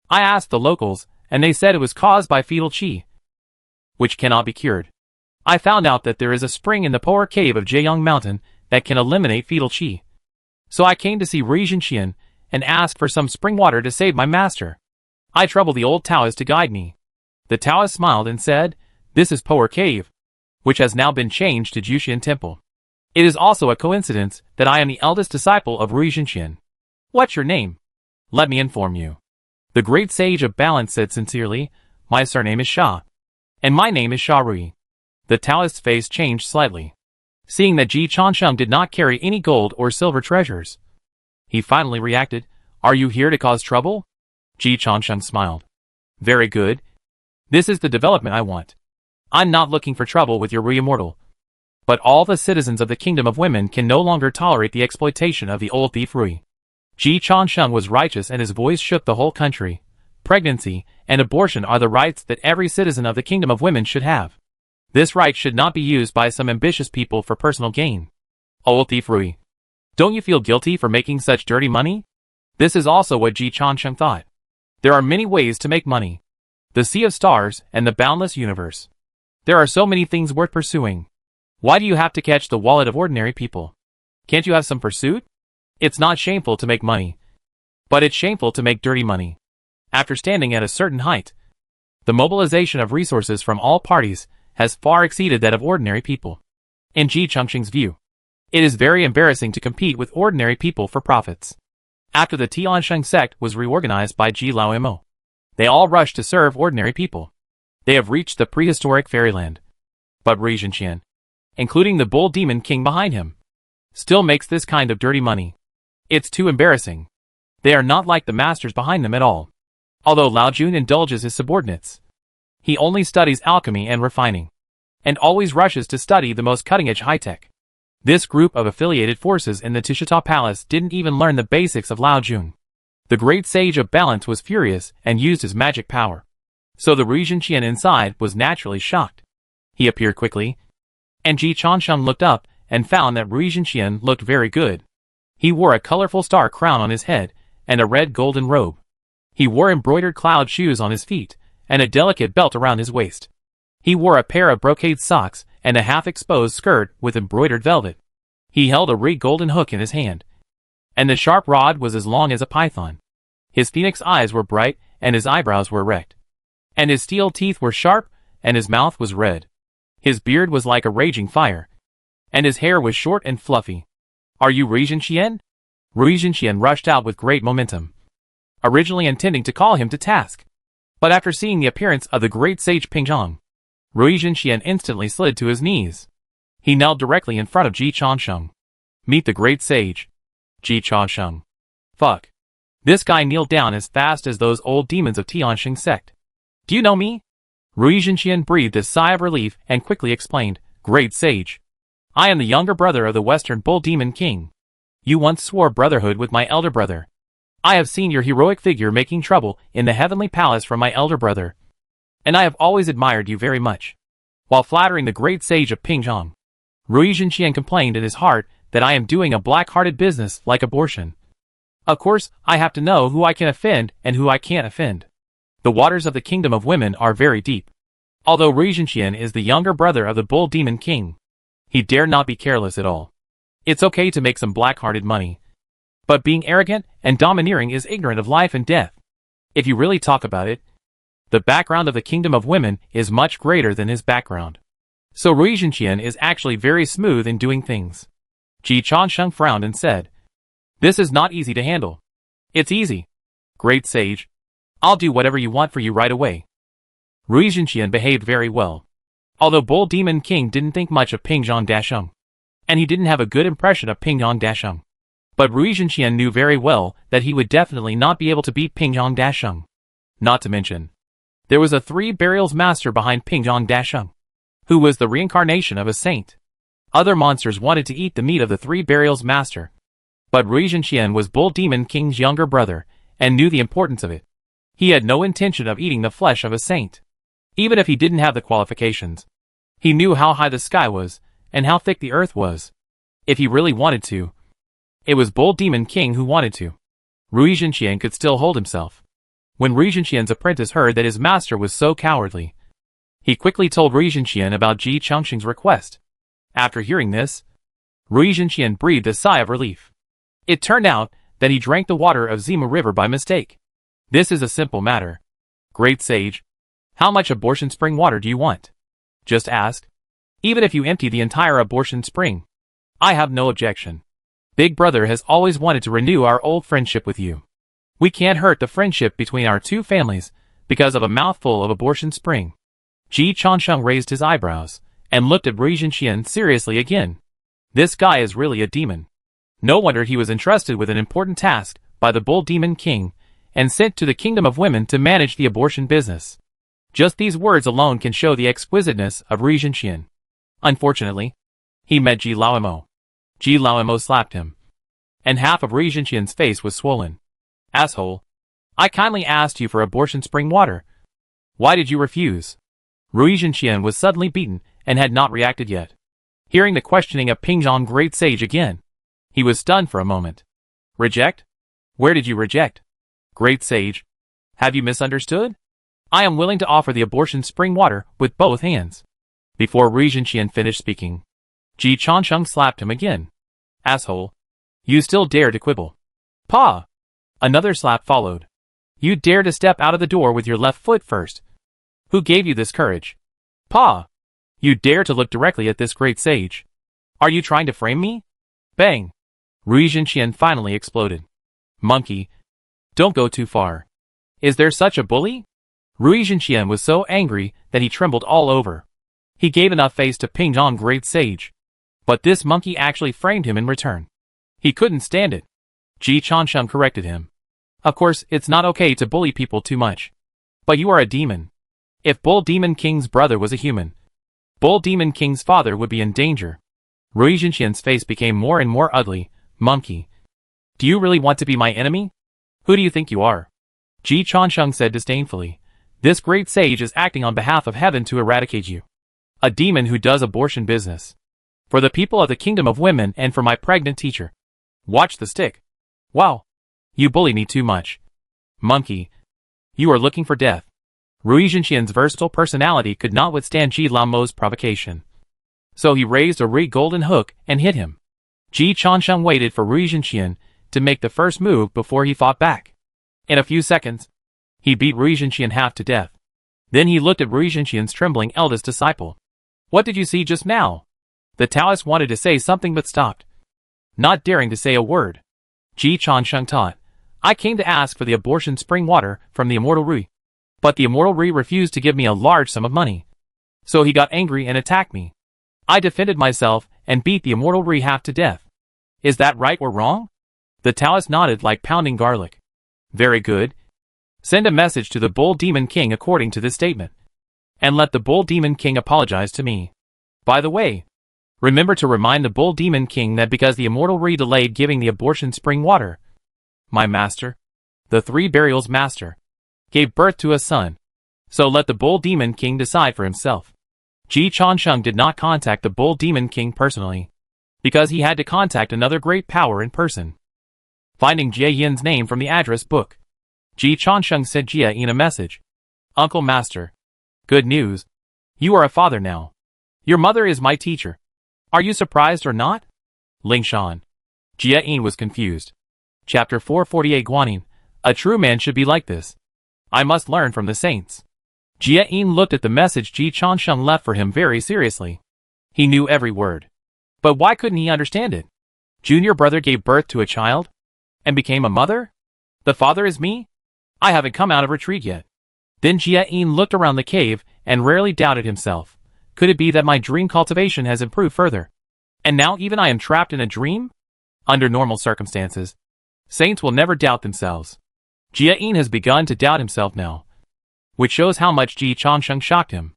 I asked the locals, and they said it was caused by fetal qi, which cannot be cured. I found out that there is a spring in the Poer Cave of Jieyong Mountain that can eliminate fetal qi. So I came to see Ri Zhenqian and asked for some spring water to save my master. I troubled the old Taoist to guide me. The Taoist smiled and said, This is Poer Cave, which has now been changed to Juxian Temple. It is also a coincidence that I am the eldest disciple of Ri Zhenqian. What's your name? Let me inform you. The great sage of balance said sincerely, My surname is Sha, and my name is Sha Rui. The Taoist's face changed slightly, seeing that Ji Changsheng did not carry any gold or silver treasures. He finally reacted, Are you here to cause trouble? Ji Changsheng smiled. Very good. This is the development I want. I'm not looking for trouble with your Rui immortal. But all the citizens of the Kingdom of Women can no longer tolerate the exploitation of the old thief Rui. Ji Changsheng was righteous and his voice shook the whole country. pregnancy, and abortion are the rights that every citizen of the Kingdom of Women should have. This right should not be used by some ambitious people for personal gain. Old thief Rui. Don't you feel guilty for making such dirty money? This is also what Ji Changsheng thought. There are many ways to make money. The sea of stars and the boundless universe. There are so many things worth pursuing. Why do you have to catch the wallet of ordinary people? Can't you have some pursuit? It's not shameful to make money. But it's shameful to make dirty money. After standing at a certain height, the mobilization of resources from all parties has far exceeded that of ordinary people. In Ji Changsheng's view, it is very embarrassing to compete with ordinary people for profits. After the Tiansheng sect was reorganized by Ji Laoimo, they all rushed to serve ordinary people. They have reached the prehistoric fairyland. But Rui Zhenqian, including the bull demon king behind him, still makes this kind of dirty money. It's too embarrassing. They are not like the masters behind them at all. Although Lao Jun indulges his subordinates, he only studies alchemy and refining, and always rushes to study the most cutting-edge high-tech. This group of affiliated forces in the Tishita Palace didn't even learn the basics of Lao Jun. The great sage of balance was furious and used his magic power. So the Rui Zhenqian inside was naturally shocked. He appeared quickly, and Ji Changsheng looked up and found that Rui Zhenqian looked very good. He wore a colorful star crown on his head and a red golden robe. He wore embroidered cloud shoes on his feet and a delicate belt around his waist. He wore a pair of brocade socks and a half-exposed skirt with embroidered velvet. He held a rigged golden hook in his hand, and the sharp rod was as long as a python. His phoenix eyes were bright, and his eyebrows were erect, and his steel teeth were sharp, and his mouth was red. His beard was like a raging fire, and his hair was short and fluffy. "Are you Rui Zhenqian?" Rui Zhenqian rushed out with great momentum, originally intending to call him to task. But after seeing the appearance of the great sage Pingzhang, Rui Zhenqian instantly slid to his knees. He knelt directly in front of Ji Changsheng. "Meet the great sage." Ji Changsheng. Fuck. This guy kneeled down as fast as those old demons of Tiansheng sect. "Do you know me?" Rui Zhenqian breathed a sigh of relief and quickly explained, "Great sage. I am the younger brother of the Western Bull Demon King. You once swore brotherhood with my elder brother. I have seen your heroic figure making trouble in the heavenly palace from my elder brother, and I have always admired you very much." While flattering the great sage of Pingzhang, Rui Zhenqian complained in his heart that I am doing a black-hearted business like abortion. Of course, I have to know who I can offend and who I can't offend. The waters of the Kingdom of Women are very deep. Although Rui Zhenqian is the younger brother of the Bull Demon King, he dare not be careless at all. It's okay to make some black-hearted money, but being arrogant and domineering is ignorant of life and death. If you really talk about it, the background of the Kingdom of Women is much greater than his background. So Rui Zhenqian is actually very smooth in doing things. Ji Changsheng frowned and said, "This is not easy to handle." "It's easy. Great sage. I'll do whatever you want for you right away." Rui Zhenqian behaved very well. Although Bull Demon King didn't think much of Pingzhang Dasheng, and he didn't have a good impression of Pingzhang Dasheng, but Rui Zhenqian knew very well that he would definitely not be able to beat Pingzhang Dasheng. Not to mention, there was a 3 burials master behind Pingzhang Dasheng, who was the reincarnation of a saint. Other monsters wanted to eat the meat of the 3 burials master, but Rui Zhenqian was Bull Demon King's younger brother and knew the importance of it. He had no intention of eating the flesh of a saint, even if he didn't have the qualifications. He knew how high the sky was and how thick the earth was. If he really wanted to, it was Bull Demon King who wanted to. Rui Zhenqian could still hold himself. When Rui Zhenqian's apprentice heard that his master was so cowardly, he quickly told Rui Zhenqian about Ji Changsheng's request. After hearing this, Rui Zhenqian breathed a sigh of relief. It turned out that he drank the water of Zima River by mistake. This is a simple matter. "Great sage, how much abortion spring water do you want?" Just ask. Even if you empty the entire abortion spring, I have no objection. Big brother has always wanted to renew our old friendship with you. We can't hurt the friendship between our 2 families because of a mouthful of abortion spring. Ji Changsheng raised his eyebrows and looked at Rui Zhenqian seriously again. This guy is really a demon. No wonder he was entrusted with an important task by the Bull Demon King and sent to the Kingdom of Women to manage the abortion business. Just these words alone can show the exquisiteness of Rui Zhenqian. Unfortunately, he met Ji Laoimo. Ji Laoimo slapped him, and half of Rui Zhenqian's face was swollen. "Asshole. I kindly asked you for abortion spring water. Why did you refuse? Rui Zhenqian was suddenly beaten and had not reacted yet. Hearing the questioning of Ping Zhang Great Sage again, he was stunned for a moment. Reject? Where did you reject? Great Sage, have you misunderstood? I am willing to offer the abortion spring water with both hands. Before Rui Zhenqian finished speaking, Ji Changsheng slapped him again. Asshole. You still dare to quibble. Pa! Another slap followed. You dare to step out of the door with your left foot first. Who gave you this courage? Pa! You dare to look directly at this great sage. Are you trying to frame me? Bang! Rui Zhenqian finally exploded. Monkey. Don't go too far. Is there such a bully? Rui Zhenqian was so angry that he trembled all over. He gave enough face to Ping Zhang Great Sage. But this monkey actually framed him in return. He couldn't stand it. Ji Changsheng corrected him. Of course, it's not okay to bully people too much. But you are a demon. If Bull Demon King's brother was a human, Bull Demon King's father would be in danger. Rui Zhenqian's face became more and more ugly. Monkey. Do you really want to be my enemy? Who do you think you are? Ji Changsheng said disdainfully. This great sage is acting on behalf of heaven to eradicate you. A demon who does abortion business. For the people of the kingdom of women and for my pregnant teacher. Watch the stick. Wow. You bully me too much. Monkey. You are looking for death. Rui Zhenqian's versatile personality could not withstand Ji Lamo's provocation. So he raised a Rui golden hook and hit him. Ji Changsheng waited for Rui Zhenqian to make the first move before he fought back. In a few seconds, he beat Rui Zhenqian half to death. Then he looked at Rui Zhenqian's trembling eldest disciple. What did you see just now? The Taoist wanted to say something but stopped. Not daring to say a word. Ji Changsheng taught. I came to ask for the abortion spring water from the immortal Rui. But the immortal Rui refused to give me a large sum of money. So he got angry and attacked me. I defended myself and beat the immortal Rui half to death. Is that right or wrong? The Taoist nodded like pounding garlic. Very good. Send a message to the Bull Demon King according to this statement. And let the Bull Demon King apologize to me. By the way, remember to remind the Bull Demon King that because the immortal Rui delayed giving the abortion spring water, my master, the Three Burials Master, gave birth to a son. So let the Bull Demon King decide for himself. Ji Changsheng did not contact the Bull Demon King personally, because he had to contact another great power in person. Finding Jie Yin's name from the address book, Ji Changsheng sent Jie Yin a message. Uncle Master. Good news. You are a father now. Your mother is my teacher. Are you surprised or not? Ling Shan. Jie Yin was confused. Chapter 448 Guanyin. A true man should be like this. I must learn from the saints. Jie Yin looked at the message Ji Changsheng left for him very seriously. He knew every word. But why couldn't he understand it? Junior brother gave birth to a child? And became a mother? The father is me? I haven't come out of retreat yet. Then Jie Yin looked around the cave and rarely doubted himself. Could it be that my dream cultivation has improved further? And now even I am trapped in a dream? Under normal circumstances, saints will never doubt themselves. Jie Yin has begun to doubt himself now, which shows how much Ji Changsheng shocked him.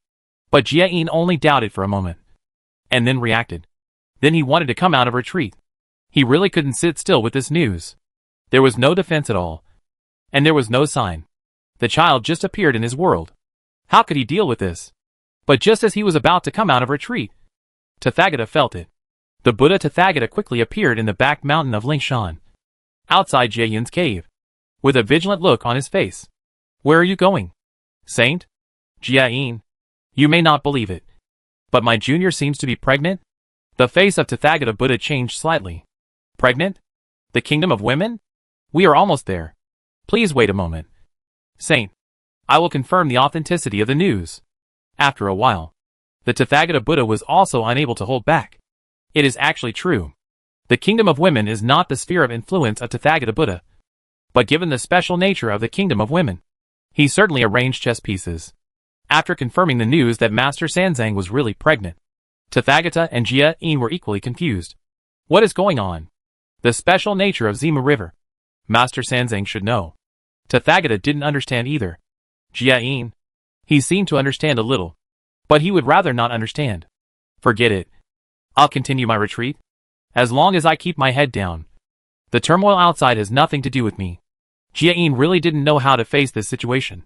But Jie Yin only doubted for a moment, and then reacted. Then he wanted to come out of retreat. He really couldn't sit still with this news. There was no defense at all, and there was no sign. The child just appeared in his world. How could he deal with this? But just as he was about to come out of retreat, Tathagata felt it. The Buddha Tathagata quickly appeared in the back mountain of Lingshan, outside Jie Yin's cave, with a vigilant look on his face. Where are you going? Saint? Jie Yin. You may not believe it, but my junior seems to be pregnant? The face of Tathagata Buddha changed slightly. Pregnant? The kingdom of women? We are almost there. Please wait a moment. Saint, I will confirm the authenticity of the news. After a while, the Tathagata Buddha was also unable to hold back. It is actually true. The kingdom of women is not the sphere of influence of Tathagata Buddha. But given the special nature of the kingdom of women, he certainly arranged chess pieces. After confirming the news that Master Sanzang was really pregnant, Tathagata and Jie Yin were equally confused. What is going on? The special nature of Zima River. Master Sanzang should know. Tathagata didn't understand either. Jie Yin. He seemed to understand a little, but he would rather not understand. Forget it. I'll continue my retreat. As long as I keep my head down. The turmoil outside has nothing to do with me. Jia really didn't know how to face this situation.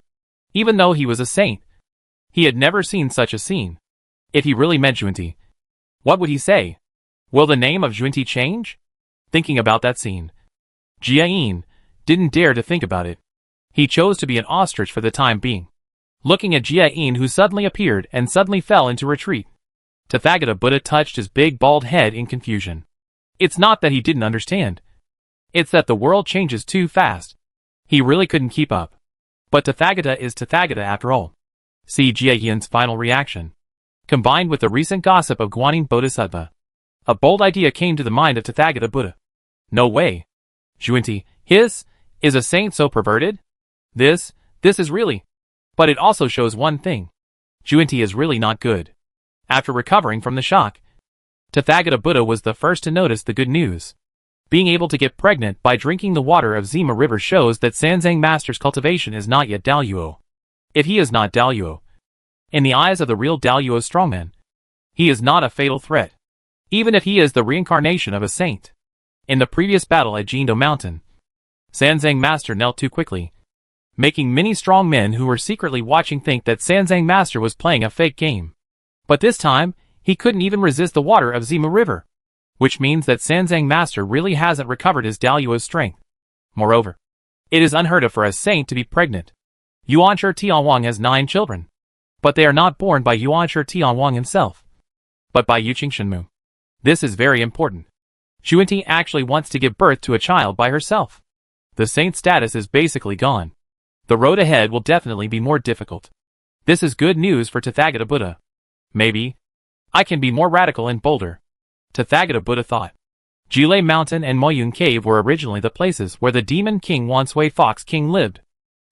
Even though he was a saint, he had never seen such a scene. If he really met Junti, what would he say? Will the name of Junti change? Thinking about that scene, Jia didn't dare to think about it. He chose to be an ostrich for the time being. Looking at Jia who suddenly appeared and suddenly fell into retreat, Tathagata Buddha touched his big bald head in confusion. It's not that he didn't understand. It's that the world changes too fast. He really couldn't keep up. But Tathagata is Tathagata after all. See Jia final reaction. Combined with the recent gossip of Guanyin Bodhisattva, a bold idea came to the mind of Tathagata Buddha. No way. Junti, is a saint so perverted? This is really. But it also shows one thing. Junti is really not good. After recovering from the shock, Tathagata Buddha was the first to notice the good news. Being able to get pregnant by drinking the water of Zima River shows that Sanzang Master's cultivation is not yet Daluo. If he is not Daluo, in the eyes of the real Daluo strongman, he is not a fatal threat. Even if he is the reincarnation of a saint. In the previous battle at Jindo Mountain, Sanzang Master knelt too quickly, making many strong men who were secretly watching think that Sanzang Master was playing a fake game. But this time, he couldn't even resist the water of Zima River, which means that Sanzang Master really hasn't recovered his Daluo's strength. Moreover, it is unheard of for a saint to be pregnant. Yuanshi Tianwang has 9 children, but they are not born by Yuanshi Tianwang himself, but by Yuqing Shenmu. This is very important. Junti actually wants to give birth to a child by herself. The saint status is basically gone. The road ahead will definitely be more difficult. This is good news for Tathagata Buddha. Maybe I can be more radical and bolder, Tathagata Buddha thought. Jilei Mountain and Moyun Cave were originally the places where the demon king Wansui Fox King lived.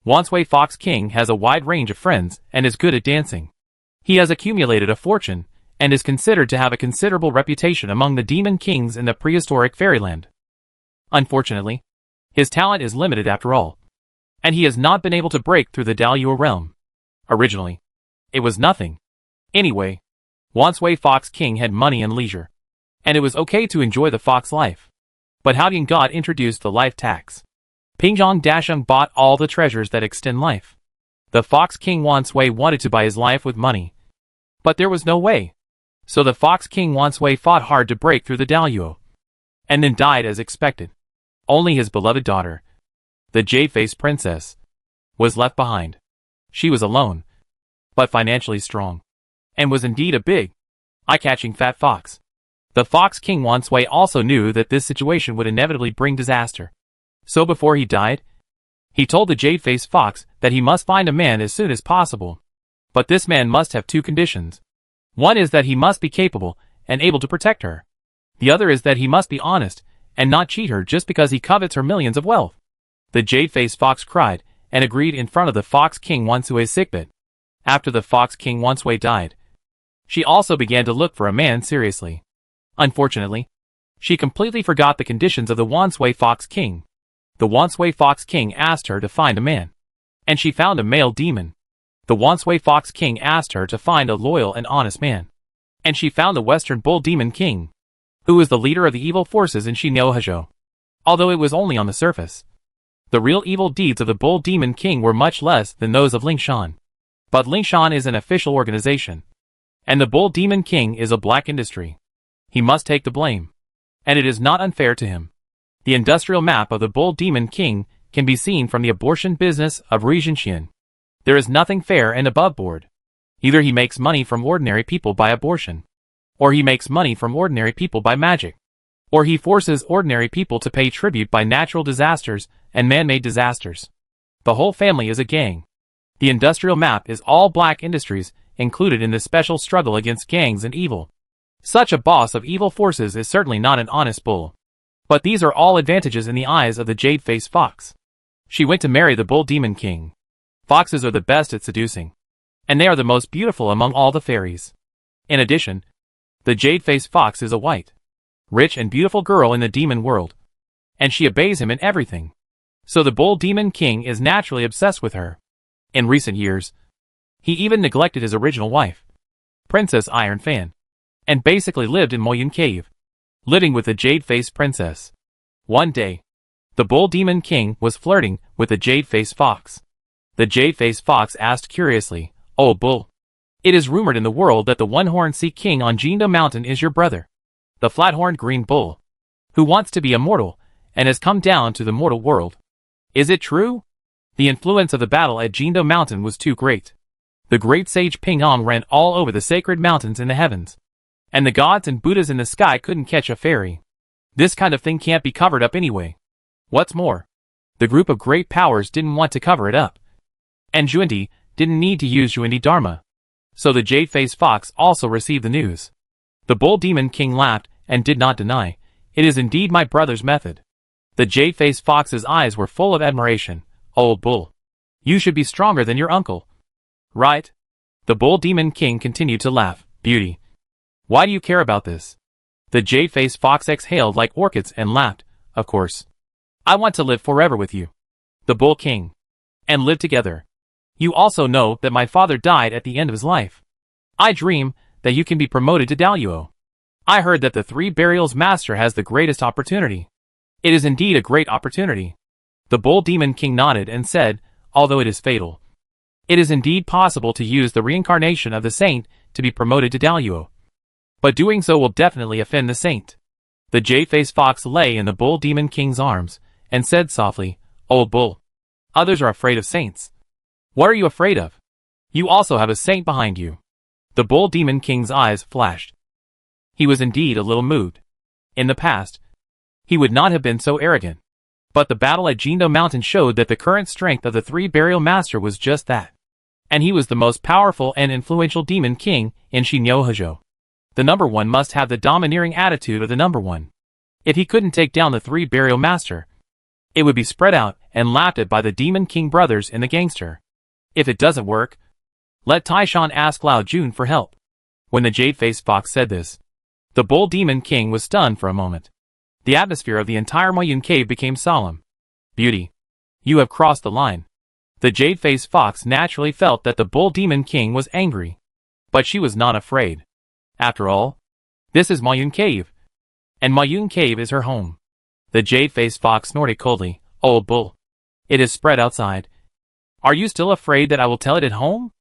Wansui Fox King has a wide range of friends and is good at dancing. He has accumulated a fortune and is considered to have a considerable reputation among the demon kings in the prehistoric fairyland. Unfortunately, his talent is limited after all, and he has not been able to break through the Daluo realm. Originally, it was nothing. Anyway, Wansui Fox King had money and leisure, and it was okay to enjoy the fox life. But Hadian God introduced the life tax. Pingjong Dasheng bought all the treasures that extend life. The Fox King Wansui wanted to buy his life with money, but there was no way. So the Fox King Wansui fought hard to break through the Daluo, and then died as expected. Only his beloved daughter, the Jade-Faced Princess, was left behind. She was alone, but financially strong, and was indeed a big, eye-catching fat fox. The Fox King Wansui also knew that this situation would inevitably bring disaster. So before he died, he told the Jade-Faced Fox that he must find a man as soon as possible. But this man must have 2 conditions. One is that he must be capable and able to protect her. The other is that he must be honest and not cheat her just because he covets her millions of wealth. The Jade-Faced Fox cried and agreed in front of the Fox King Wansui's sickbed. After the Fox King Wansui died, she also began to look for a man seriously. Unfortunately, she completely forgot the conditions of the Wansui Fox King. The Wansui Fox King asked her to find a man, and she found a male demon. The Wansui Fox King asked her to find a loyal and honest man, and she found the Western Bull Demon King, who was the leader of the evil forces in Shinouhajo. Although it was only on the surface, the real evil deeds of the Bull Demon King were much less than those of Lingshan. But Lingshan is an official organization, and the Bull Demon King is a black industry. He must take the blame, and it is not unfair to him. The industrial map of the Bull Demon King can be seen from the abortion business of Rijinxian. There is nothing fair and above board. Either he makes money from ordinary people by abortion, or he makes money from ordinary people by magic, or he forces ordinary people to pay tribute by natural disasters and man-made disasters. The whole family is a gang. The industrial map is all black industries included in this special struggle against gangs and evil. Such a boss of evil forces is certainly not an honest bull. But these are all advantages in the eyes of the Jade-Faced Fox. She went to marry the Bull Demon King. Foxes are the best at seducing, and they are the most beautiful among all the fairies. In addition, the Jade-Faced Fox is a white, rich and beautiful girl in the demon world, and she obeys him in everything. So the Bull Demon King is naturally obsessed with her. In recent years, he even neglected his original wife, Princess Iron Fan, and basically lived in Moyun Cave, living with the Jade-Faced Princess. One day, The Bull Demon King was flirting with the Jade-Faced Fox. The Jade-Faced Fox asked curiously, "Oh, Bull, it is rumored in the world that the one-horned Sea King on Jindo Mountain is your brother, the flat-horned Green Bull, who wants to be immortal and has come down to the mortal world. Is it true?" The influence of the battle at Jindo Mountain was too great. The great sage Ping-Ong ran all over the sacred mountains in the heavens, and the gods and Buddhas in the sky couldn't catch a fairy. This kind of thing can't be covered up anyway. What's more, the group of great powers didn't want to cover it up, and Xuandi didn't need to use Xuandi Dharma. So the Jade-Faced Fox also received the news. The Bull Demon King laughed and did not deny, "It is indeed my brother's method." The Jade-Faced Fox's eyes were full of admiration. "Old Bull, you should be stronger than your uncle." "Right?" The Bull Demon King continued to laugh. "Beauty, why do you care about this?" The Jade-Faced Fox exhaled like orchids and laughed. "Of course. I want to live forever with you, the Bull King, and live together. You also know that my father died at the end of his life. I dream that you can be promoted to Daluo. I heard that the Three Burials Master has the greatest opportunity. It is indeed a great opportunity." The Bull Demon King nodded and said, "Although it is fatal, it is indeed possible to use the reincarnation of the saint to be promoted to Daluo. But doing so will definitely offend the saint." The Jade-Faced Fox lay in the Bull Demon King's arms and said softly, "Old Bull, others are afraid of saints. What are you afraid of? You also have a saint behind you." The Bull Demon King's eyes flashed. He was indeed a little moved. In the past, he would not have been so arrogant. But the battle at Jindo Mountain showed that the current strength of the Three Burial Master was just that. And he was the most powerful and influential Demon King in Shinyohajo. The number one must have the domineering attitude of the number one. If he couldn't take down the Three Burial Master, it would be spread out and laughed at by the Demon King brothers and the gangster. If it doesn't work, let Taishan ask Lao Jun for help. When the Jade-Faced Fox said this, the Bull Demon King was stunned for a moment. The atmosphere of the entire Moyun Cave became solemn. "Beauty, you have crossed the line." The Jade-Faced Fox naturally felt that the Bull Demon King was angry. But she was not afraid. After all, this is Moyun Cave, and Moyun Cave is her home. The Jade-Faced Fox snorted coldly, "Old Bull, it is spread outside. Are you still afraid that I will tell it at home?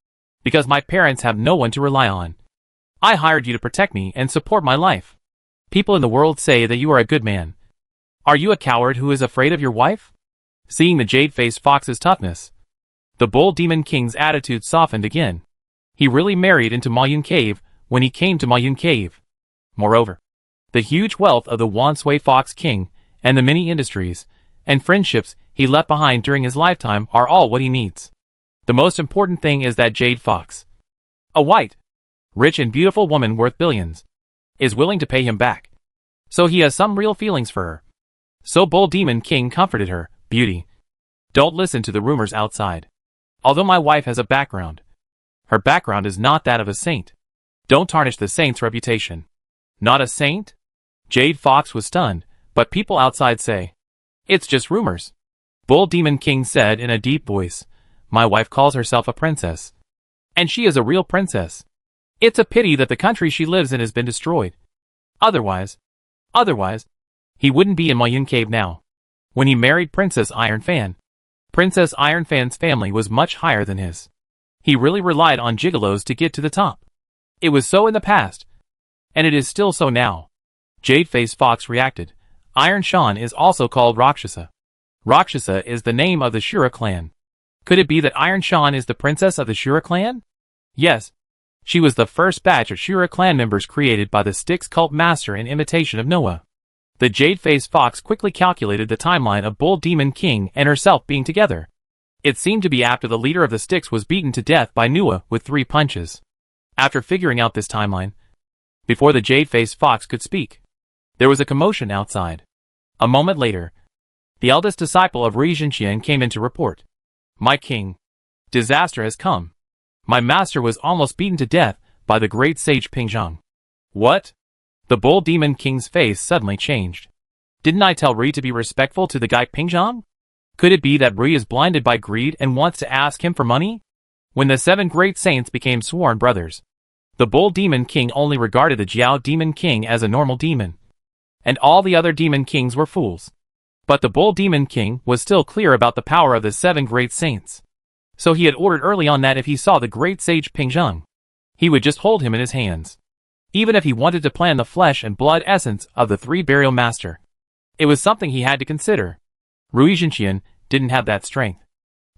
Because my parents have no one to rely on. I hired you to protect me and support my life. People in the world say that you are a good man. Are you a coward who is afraid of your wife?" Seeing the Jade-Faced Fox's toughness, the Bull Demon King's attitude softened again. He really married into Moyun Cave when he came to Moyun Cave. Moreover, the huge wealth of the Wansui Fox King and the many industries and friendships he left behind during his lifetime are all what he needs. The most important thing is that Jade Fox, a white, rich and beautiful woman worth billions, is willing to pay him back. So he has some real feelings for her. So Bull Demon King comforted her, "Beauty, don't listen to the rumors outside. Although my wife has a background, her background is not that of a saint. Don't tarnish the saint's reputation." "Not a saint?" Jade Fox was stunned, "But people outside say, it's just rumors." Bull Demon King said in a deep voice, "My wife calls herself a princess. And she is a real princess. It's a pity that the country she lives in has been destroyed. Otherwise, he wouldn't be in Moyun Cave now." When he married Princess Iron Fan, Princess Iron Fan's family was much higher than his. He really relied on gigolos to get to the top. It was so in the past, and it is still so now. Jade-Faced Fox reacted. "Iron Shan is also called Rakshasa. Rakshasa is the name of the Shura clan. Could it be that Iron Shan is the princess of the Shura clan?" "Yes. She was the first batch of Shura clan members created by the Styx cult master in imitation of Noah." The Jade-Faced Fox quickly calculated the timeline of Bull Demon King and herself being together. It seemed to be after the leader of the Styx was beaten to death by Noah with 3 punches. After figuring out this timeline, before the Jade-Faced Fox could speak, there was a commotion outside. A moment later, the eldest disciple of Ri Jinqian came in to report. "My king, disaster has come. My master was almost beaten to death by the great sage Pingzhang." "What?" The Bull Demon King's face suddenly changed. "Didn't I tell Ri to be respectful to the guy Pingzhang? Could it be that Ri is blinded by greed and wants to ask him for money?" When the 7 great saints became sworn brothers, the Bull Demon King only regarded the Jiao Demon King as a normal demon, and all the other demon kings were fools. But the Bull Demon King was still clear about the power of the 7 great saints. So he had ordered early on that if he saw the great sage Pingzheng, he would just hold him in his hands. Even if he wanted to plan the flesh and blood essence of the 3 burial master. It was something he had to consider. Rui Zhenqian didn't have that strength.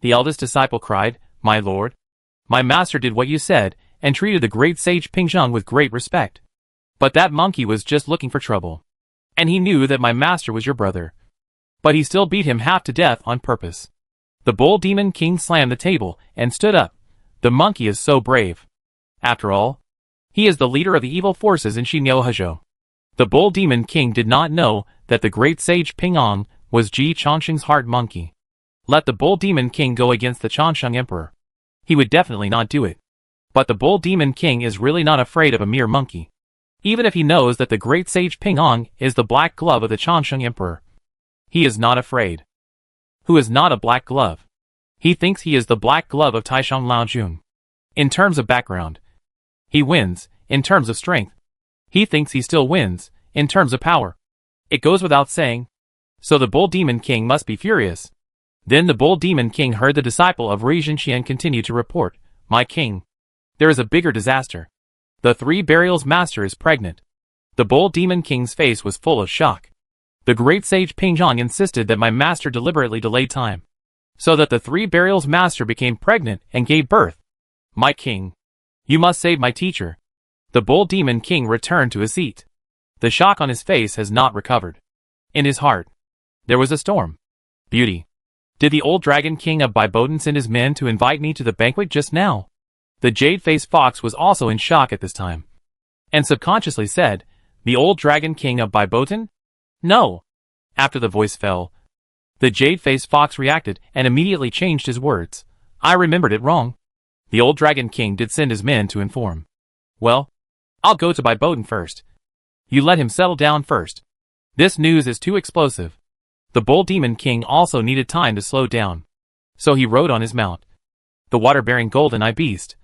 The eldest disciple cried, "My lord, my master did what you said, and treated the great sage Pingzheng with great respect. But that monkey was just looking for trouble. And he knew that my master was your brother. But he still beat him half to death on purpose." The Bull Demon King slammed the table and stood up. The monkey is so brave. After all, he is the leader of the evil forces in Xinyo. The Bull Demon King did not know that the great sage Pingong was Ji Chongsheng's heart monkey. Let the Bull Demon King go against the Chongsheng Emperor. He would definitely not do it. But the Bull Demon King is really not afraid of a mere monkey. Even if he knows that the great sage Pingong is the black glove of the Chongsheng Emperor. He is not afraid. Who is not a black glove? He thinks he is the black glove of Taishang Laojun. In terms of background, he wins. In terms of strength, he thinks he still wins. In terms of power, it goes without saying. So the Bull Demon King must be furious. Then the Bull Demon King heard the disciple of Rui Zhenqian continue to report, "My king, there is a bigger disaster. The 3 burials master is pregnant." The Bull Demon King's face was full of shock. The great sage Pingzheng insisted that my master deliberately delayed time, so that the 3 burials master became pregnant and gave birth. "My king, you must save my teacher." The Bull Demon King returned to his seat. The shock on his face has not recovered. In his heart, there was a storm. Beauty. Did the old Dragon King of Baibotan send his men to invite me to the banquet just now? The jade-faced fox was also in shock at this time, and subconsciously said, "The old Dragon King of Baibotan? No." After the voice fell, the jade-faced fox reacted and immediately changed his words. "I remembered it wrong. The old Dragon King did send his men to inform. Well, I'll go to Baibotan first. You let him settle down first. This news is too explosive." The Bull Demon King also needed time to slow down. So he rode on his mount, the water-bearing golden-eye beast,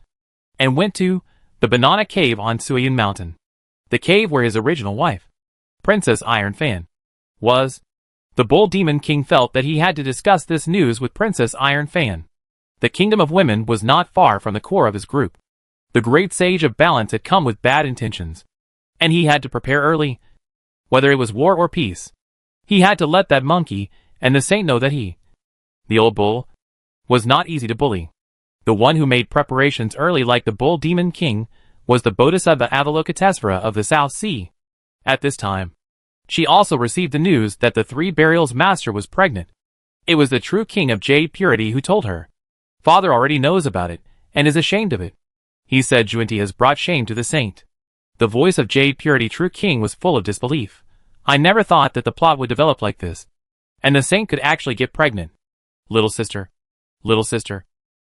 and went to the Banana Cave on Suiyun Mountain. The cave where his original wife, Princess Iron Fan, was. The Bull Demon King felt that he had to discuss this news with Princess Iron Fan. The Kingdom of Women was not far from the core of his group. The great sage of balance had come with bad intentions, and he had to prepare early. Whether it was war or peace, he had to let that monkey and the saint know that he, the old bull, was not easy to bully. The one who made preparations early like the Bull Demon King was the Bodhisattva Avalokitesvara of the South Sea. At this time, she also received the news that the 3 burials master was pregnant. It was the true king of jade purity who told her. Father already knows about it, and is ashamed of it. He said Juenti has brought shame to the saint. The voice of jade purity true king was full of disbelief. "I never thought that the plot would develop like this. And the saint could actually get pregnant. Little sister,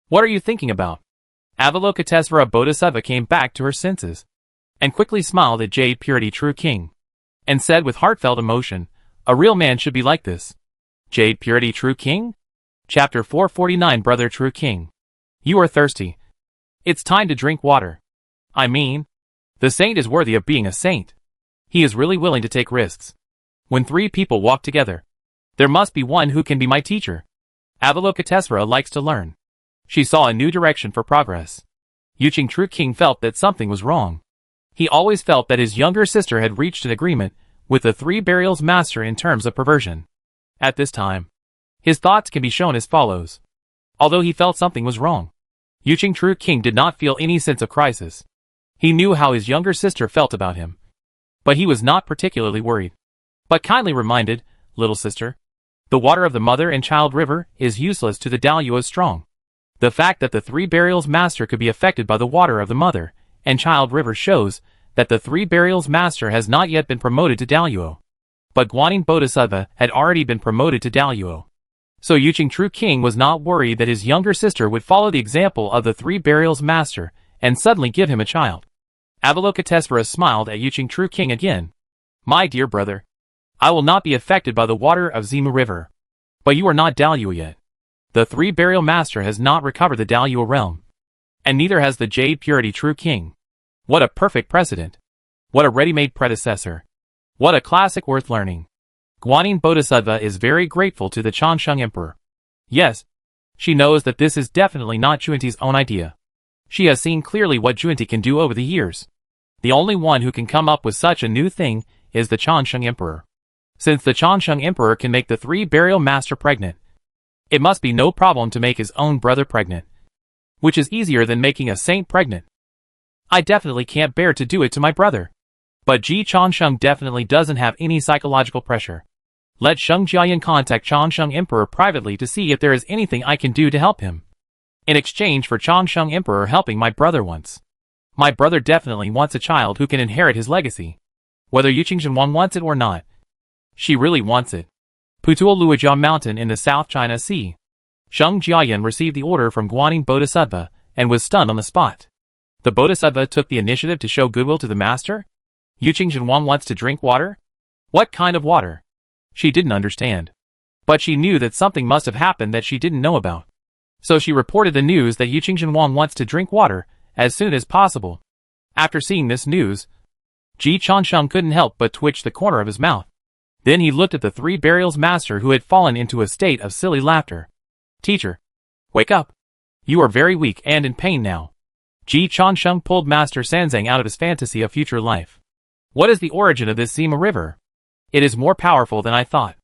what are you thinking about?" Avalokitesvara Bodhisattva came back to her senses, and quickly smiled at jade purity true king, and said with heartfelt emotion, "A real man should be like this." Jade purity true king? Chapter 449 Brother true king. You are thirsty. It's time to drink water. I mean, the saint is worthy of being a saint. He is really willing to take risks. When 3 people walk together, there must be one who can be my teacher. Avalokitesvara likes to learn. She saw a new direction for progress. Yuqing True King felt that something was wrong. He always felt that his younger sister had reached an agreement with the 3 burials master in terms of perversion. At this time, his thoughts can be shown as follows. Although he felt something was wrong, Yuqing True King did not feel any sense of crisis. He knew how his younger sister felt about him, but he was not particularly worried. But kindly reminded, "Little sister, the water of the mother and child river is useless to the Daluo strong." The fact that the 3 burials master could be affected by the water of the mother and child river shows that the 3 burials master has not yet been promoted to Daluo. But Guanyin Bodhisattva had already been promoted to Daluo. So Yuqing True King was not worried that his younger sister would follow the example of the 3 burials master and suddenly give him a child. Avalokitesvara smiled at Yuqing True King again. "My dear brother, I will not be affected by the water of Zimu River. But you are not Daluo yet. The 3 burial master has not recovered the Daluo realm. And neither has the Jade Purity True King. What a perfect precedent. What a ready-made predecessor. What a classic worth learning. Guanyin Bodhisattva is very grateful to the Changsheng Emperor. Yes, she knows that this is definitely not Junti's own idea. She has seen clearly what Junti can do over the years. The only one who can come up with such a new thing is the Changsheng Emperor. Since the Changsheng Emperor can make the 3 burial master pregnant, it must be no problem to make his own brother pregnant, which is easier than making a saint pregnant. I definitely can't bear to do it to my brother. But Ji Changsheng definitely doesn't have any psychological pressure. Let Sheng Jiayan contact Changsheng Emperor privately to see if there is anything I can do to help him. In exchange for Changsheng Emperor helping my brother once. My brother definitely wants a child who can inherit his legacy. Whether Yu Qingzhenwan wants it or not. She really wants it. Putuo Luojia Mountain in the South China Sea. Sheng Jiayan received the order from Guanyin Bodhisattva and was stunned on the spot. The Bodhisattva took the initiative to show goodwill to the master? Yu Qingzhenwan wants to drink water? What kind of water? She didn't understand. But she knew that something must have happened that she didn't know about. So she reported the news that Yu Qingzhenwan wants to drink water as soon as possible. After seeing this news, Ji Changsheng couldn't help but twitch the corner of his mouth. Then he looked at the 3 burials master who had fallen into a state of silly laughter. Teacher, wake up. You are very weak and in pain now. Ji Changsheng pulled Master Sanzang out of his fantasy of future life. What is the origin of this Sima River? It is more powerful than I thought.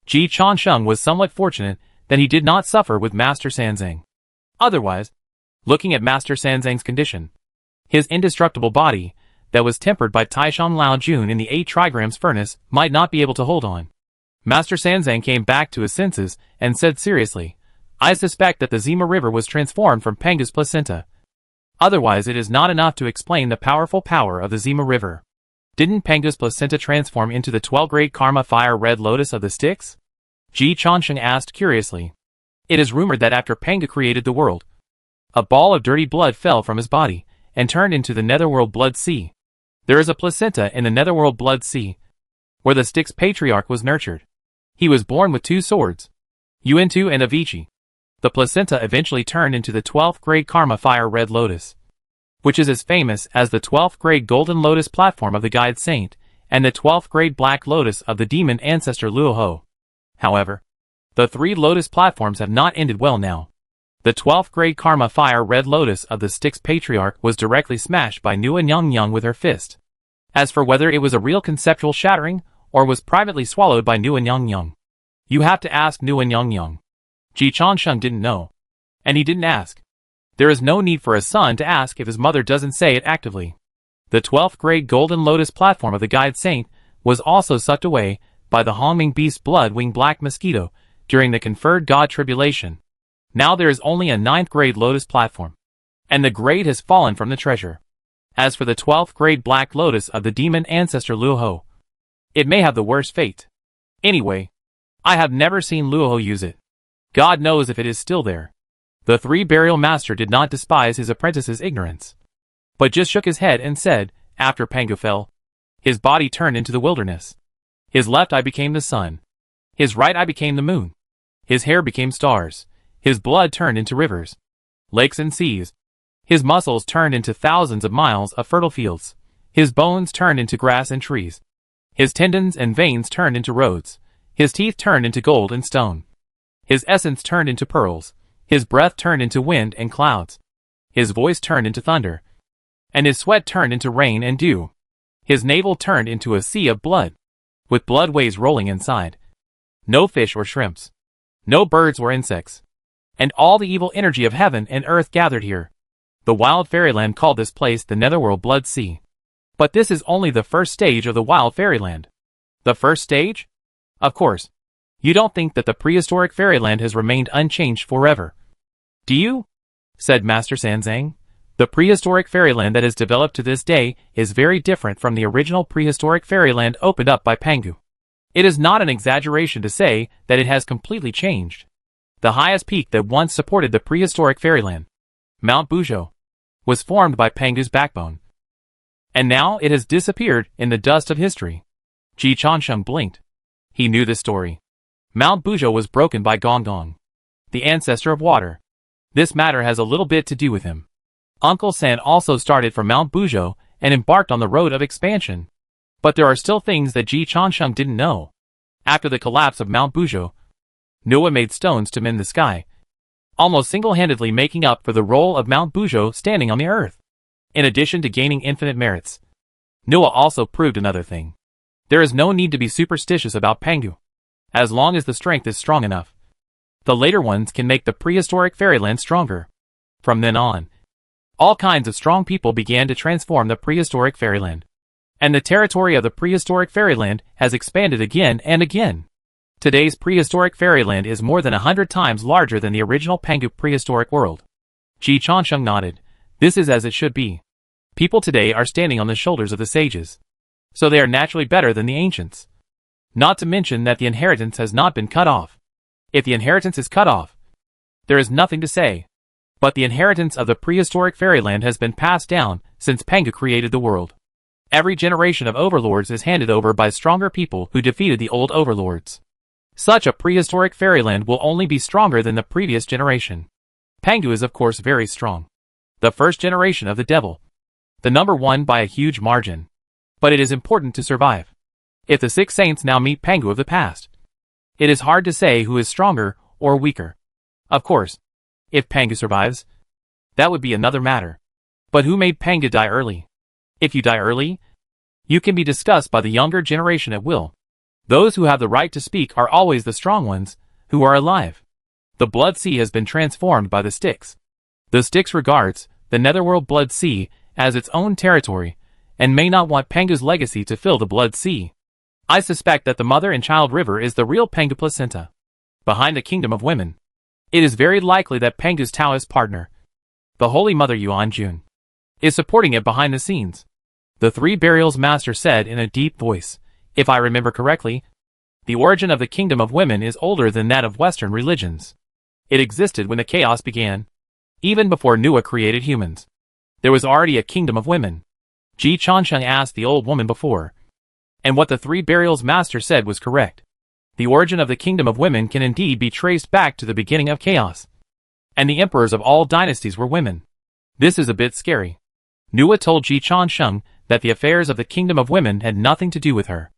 Ji Changsheng was somewhat fortunate that he did not suffer with Master Sanzang. Otherwise, looking at Master Sanzang's condition, his indestructible body, that was tempered by Taishan Lao Jun in the 8 trigrams furnace, might not be able to hold on. Master Sanzang came back to his senses and said seriously, I suspect that the Zima River was transformed from Pangu's placenta. Otherwise it is not enough to explain the powerful power of the Zima River. Didn't Pangu's placenta transform into the 12-grade karma fire red lotus of the Styx? Ji Changsheng asked curiously. It is rumored that after Pangu created the world, a ball of dirty blood fell from his body and turned into the Netherworld Blood Sea. There is a placenta in the Netherworld Blood Sea, where the Styx patriarch was nurtured. He was born with 2 swords, Yuantu and Avicii. The placenta eventually turned into the 12th grade Karma Fire Red Lotus, which is as famous as the 12th grade Golden Lotus platform of the Guide Saint and the 12th grade Black Lotus of the demon ancestor Luoho. However, the 3 lotus platforms have not ended well now. The 12th grade Karma Fire Red Lotus of the Styx Patriarch was directly smashed by Nua Nyang with her fist. As for whether it was a real conceptual shattering, or was privately swallowed by Nua Nyang, you have to ask Nua Nyang. Ji Changsheng didn't know. And he didn't ask. There is no need for a son to ask if his mother doesn't say it actively. The 12th grade Golden Lotus platform of the Guide Saint was also sucked away by the Hongming Beast Blood-Winged Black Mosquito during the conferred God Tribulation. Now there is only a 9th grade Lotus platform, and the grade has fallen from the treasure. As for the 12th grade Black Lotus of the demon ancestor Luoho, it may have the worst fate. Anyway, I have never seen Luoho use it. God knows if it is still there. The 3 burial master did not despise his apprentice's ignorance, but just shook his head and said, after Pangu fell, his body turned into the wilderness. His left eye became the sun. His right eye became the moon. His hair became stars. His blood turned into rivers, lakes and seas. His muscles turned into thousands of miles of fertile fields. His bones turned into grass and trees. His tendons and veins turned into roads. His teeth turned into gold and stone. His essence turned into pearls. His breath turned into wind and clouds. His voice turned into thunder. And his sweat turned into rain and dew. His navel turned into a sea of blood, with blood waves rolling inside. No fish or shrimps. No birds or insects. And all the evil energy of heaven and earth gathered here. The wild fairyland called this place the Netherworld Blood Sea. But this is only the first stage of the wild fairyland. The first stage? Of course. You don't think that the prehistoric fairyland has remained unchanged forever, do you? Said Master Sanzang. The prehistoric fairyland that has developed to this day is very different from the original prehistoric fairyland opened up by Pangu. It is not an exaggeration to say that it has completely changed. The highest peak that once supported the prehistoric fairyland, Mount Buzhou, was formed by Pangu's backbone. And now it has disappeared in the dust of history. Ji Changsheng blinked. He knew this story. Mount Buzhou was broken by Gongong, the ancestor of water. This matter has a little bit to do with him. Uncle San also started from Mount Buzhou and embarked on the road of expansion. But there are still things that Ji Changsheng didn't know. After the collapse of Mount Bujo, Noah made stones to mend the sky, almost single-handedly making up for the role of Mount Bujo standing on the earth. In addition to gaining infinite merits, Noah also proved another thing. There is no need to be superstitious about Pangu, as long as the strength is strong enough. The later ones can make the prehistoric fairyland stronger. From then on, all kinds of strong people began to transform the prehistoric fairyland. And the territory of the prehistoric fairyland has expanded again and again. Today's prehistoric fairyland is more than 100 times larger than the original Pangu prehistoric world. Ji Changsheng nodded. This is as it should be. People today are standing on the shoulders of the sages, so they are naturally better than the ancients. Not to mention that the inheritance has not been cut off. If the inheritance is cut off, there is nothing to say. But the inheritance of the prehistoric fairyland has been passed down since Pangu created the world. Every generation of overlords is handed over by stronger people who defeated the old overlords. Such a prehistoric fairyland will only be stronger than the previous generation. Pangu is of course very strong. The first generation of the devil. The number one by a huge margin. But it is important to survive. If the 6 saints now meet Pangu of the past, it is hard to say who is stronger or weaker. Of course, if Pangu survives, that would be another matter. But who made Pangu die early? If you die early, you can be discussed by the younger generation at will. Those who have the right to speak are always the strong ones, who are alive. The Blood Sea has been transformed by the Styx. The Styx regards the Netherworld Blood Sea as its own territory, and may not want Pangu's legacy to fill the Blood Sea. I suspect that the Mother and Child River is the real Pangu placenta, behind the Kingdom of Women. It is very likely that Pangu's Taoist partner, the Holy Mother Yuan Jun, is supporting it behind the scenes. The 3 Burials Master said in a deep voice, if I remember correctly, the origin of the Kingdom of Women is older than that of Western religions. It existed when the chaos began. Even before Nuwa created humans, there was already a Kingdom of Women. Ji Changsheng asked the old woman before, and what the 3 Burials Master said was correct. The origin of the Kingdom of Women can indeed be traced back to the beginning of chaos. And the emperors of all dynasties were women. This is a bit scary. Nuwa told Ji Changsheng that the affairs of the Kingdom of Women had nothing to do with her.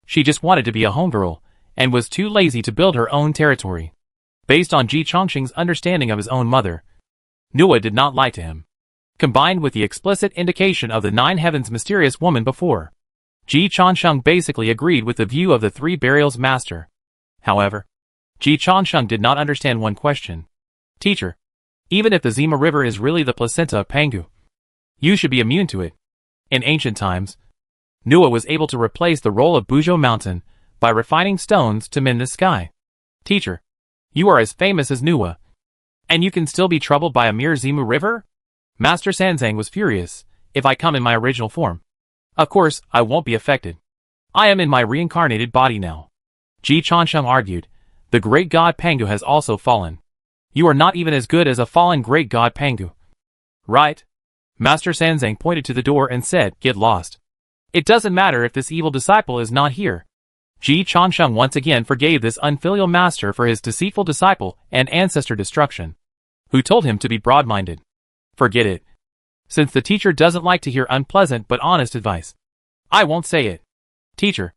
She just wanted to be a homegirl, and was too lazy to build her own territory. Based on Ji Changsheng's understanding of his own mother, Nuwa did not lie to him. Combined with the explicit indication of the 9 Heavens mysterious woman before, Ji Changsheng basically agreed with the view of the 3 Burials Master. However, Ji Changsheng did not understand one question. Teacher, even if the Zima River is really the placenta of Pangu, you should be immune to it. In ancient times, Nuwa was able to replace the role of Bujo Mountain by refining stones to mend the sky. Teacher, you are as famous as Nuwa, and you can still be troubled by a mere Zimu River? Master Sanzang was furious. If I come in my original form, of course, I won't be affected. I am in my reincarnated body now. Ji Changsheng argued. The great god Pangu has also fallen. You are not even as good as a fallen great god Pangu. Right? Master Sanzang pointed to the door and said, get lost. It doesn't matter if this evil disciple is not here. Ji Changsheng once again forgave this unfilial master for his deceitful disciple and ancestor destruction, who told him to be broad-minded. Forget it. Since the teacher doesn't like to hear unpleasant but honest advice, I won't say it. Teacher,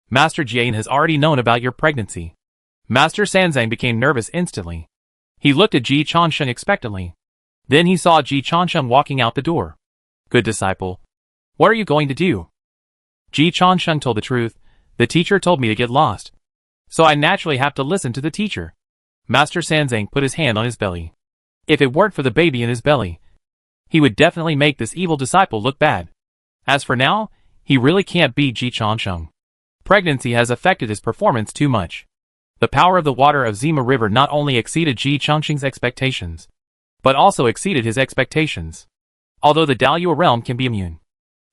Master Jian has already known about your pregnancy. Master Sanzang became nervous instantly. He looked at Ji Changsheng expectantly. Then he saw Ji Changsheng walking out the door. Good disciple. What are you going to do? Ji Changsheng told the truth. The teacher told me to get lost, so I naturally have to listen to the teacher. Master Sanzang put his hand on his belly. If it weren't for the baby in his belly, he would definitely make this evil disciple look bad. As for now, he really can't beat Ji Changsheng. Pregnancy has affected his performance too much. The power of the water of Zima River not only exceeded Ji Changsheng's expectations, but also exceeded his expectations. Although the Daluo realm can be immune,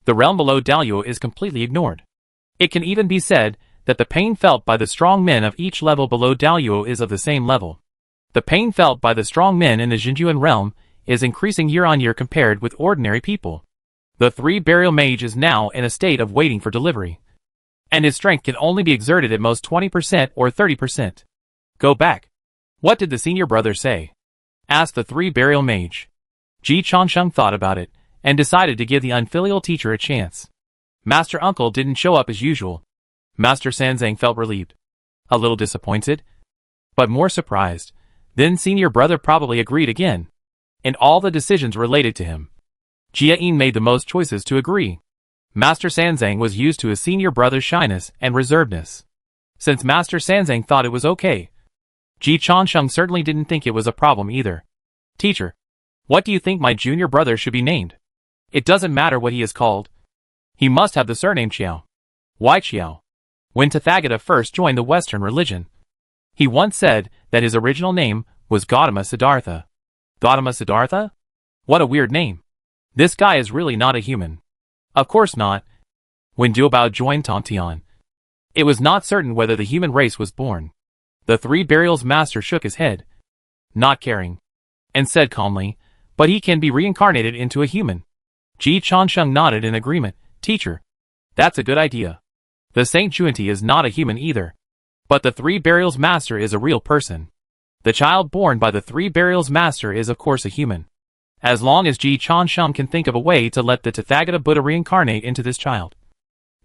the realm below Daluo is completely ignored. It can even be said that the pain felt by the strong men of each level below Daluo is of the same level. The pain felt by the strong men in the Jinjuan realm is increasing year on year compared with ordinary people. The 3 Burial Mage is now in a state of waiting for delivery, and his strength can only be exerted at most 20% or 30%. Go back. What did the senior brother say? Asked the 3 Burial Mage. Ji Changsheng thought about it, and decided to give the unfilial teacher a chance. Master Uncle didn't show up as usual. Master Sanzang felt relieved. A little disappointed, but more surprised. Then senior brother probably agreed again. In all the decisions related to him, Jia-in made the most choices to agree. Master Sanzang was used to his senior brother's shyness and reservedness. Since Master Sanzang thought it was okay, Ji Changsheng certainly didn't think it was a problem either. Teacher, what do you think my junior brother should be named? It doesn't matter what he is called. He must have the surname Qiao. Why Qiao? When Tathagata first joined the Western religion, he once said that his original name was Gautama Siddhartha. Gautama Siddhartha? What a weird name. This guy is really not a human. Of course not. When Duobao joined Tongtian, it was not certain whether the human race was born. The Three Burials Master shook his head, not caring, and said calmly, but he can be reincarnated into a human. Ji Changsheng nodded in agreement. Teacher, that's a good idea. The Saint Juanti is not a human either. But the Three Burials Master is a real person. The child born by the Three Burials Master is of course a human. As long as Ji Changsheng can think of a way to let the Tathagata Buddha reincarnate into this child,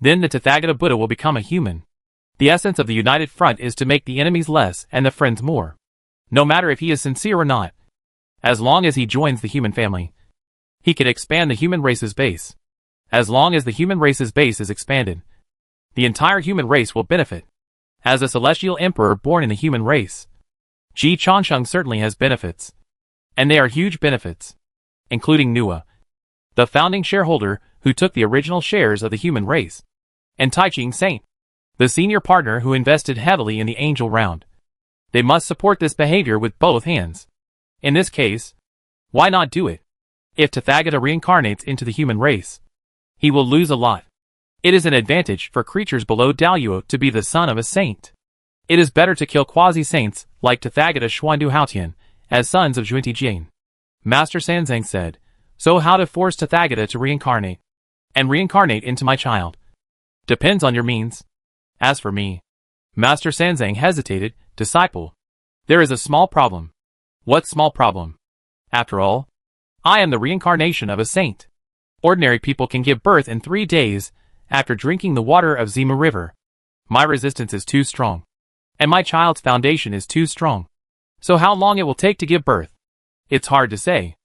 then the Tathagata Buddha will become a human. The essence of the united front is to make the enemies less and the friends more. No matter if he is sincere or not. As long as he joins the human family, he can expand the human race's base. As long as the human race's base is expanded, the entire human race will benefit. As a celestial emperor born in the human race, Ji Changsheng certainly has benefits. And they are huge benefits, including Nua, the founding shareholder who took the original shares of the human race, and Taiching Saint, the senior partner who invested heavily in the angel round. They must support this behavior with both hands. In this case, why not do it? If Tathagata reincarnates into the human race, he will lose a lot. It is an advantage for creatures below Daluo to be the son of a saint. It is better to kill quasi-saints like Tathagata Xuandu Haotian as sons of Zhuanti Jian. Master Sanzang said, so how to force Tathagata to reincarnate? And reincarnate into my child? Depends on your means. As for me, Master Sanzang hesitated. Disciple, there is a small problem. What small problem? After all, I am the reincarnation of a saint. Ordinary people can give birth in 3 days after drinking the water of Zima River. My resistance is too strong. And my child's foundation is too strong. So how long it will take to give birth? It's hard to say.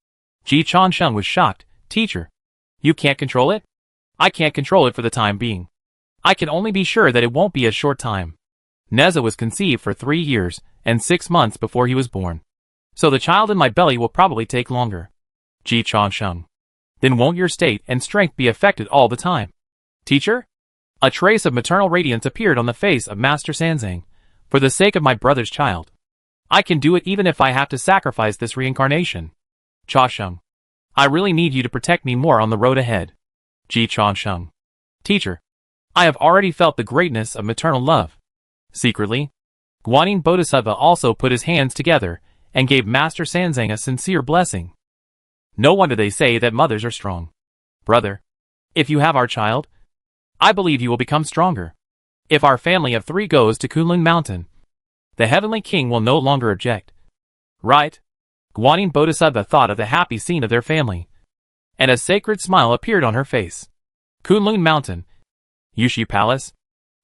Ji Changsheng was shocked. Teacher, you can't control it? I can't control it for the time being. I can only be sure that it won't be a short time. Neza was conceived for 3 years and 6 months before he was born. So the child in my belly will probably take longer. Ji Changsheng, then won't your state and strength be affected all the time? Teacher? A trace of maternal radiance appeared on the face of Master Sanzang. For the sake of my brother's child, I can do it even if I have to sacrifice this reincarnation. Changsheng, I really need you to protect me more on the road ahead. Ji Changsheng, teacher, I have already felt the greatness of maternal love. Secretly, Guanyin Bodhisattva also put his hands together and gave Master Sanzang a sincere blessing. No wonder they say that mothers are strong. Brother, if you have our child, I believe you will become stronger. If our family of 3 goes to Kunlun Mountain, the Heavenly King will no longer object. Right? Guanyin Bodhisattva thought of the happy scene of their family, and a sacred smile appeared on her face. Kunlun Mountain, Yushi Palace.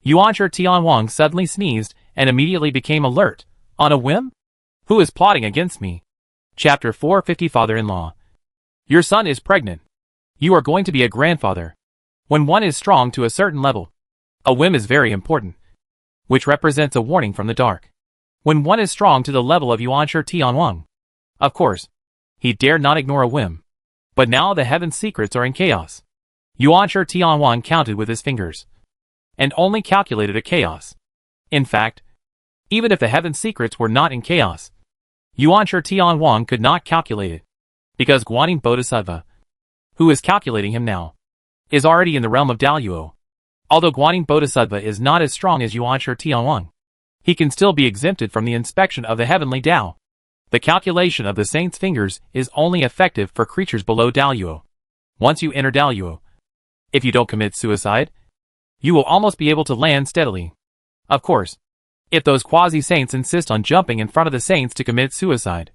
Yuanshi Tianwang suddenly sneezed and immediately became alert. On a whim? Who is plotting against me? Chapter 450. Father-in-law. Your son is pregnant. You are going to be a grandfather. When one is strong to a certain level, a whim is very important, which represents a warning from the dark. When one is strong to the level of Yuanshi Tianwang, of course, he dared not ignore a whim. But now the heaven's secrets are in chaos. Yuanshi Tianwang counted with his fingers, and only calculated a chaos. In fact, even if the heaven's secrets were not in chaos, Yuanshi Tianwang could not calculate it, because Guanyin Bodhisattva, who is calculating him now, is already in the realm of Daluo. Although Guanyin Bodhisattva is not as strong as Yuanshi Tianwang, he can still be exempted from the inspection of the heavenly Tao. The calculation of the saint's fingers is only effective for creatures below Daluo. Once you enter Daluo, if you don't commit suicide, you will almost be able to land steadily. Of course, if those quasi-saints insist on jumping in front of the saints to commit suicide.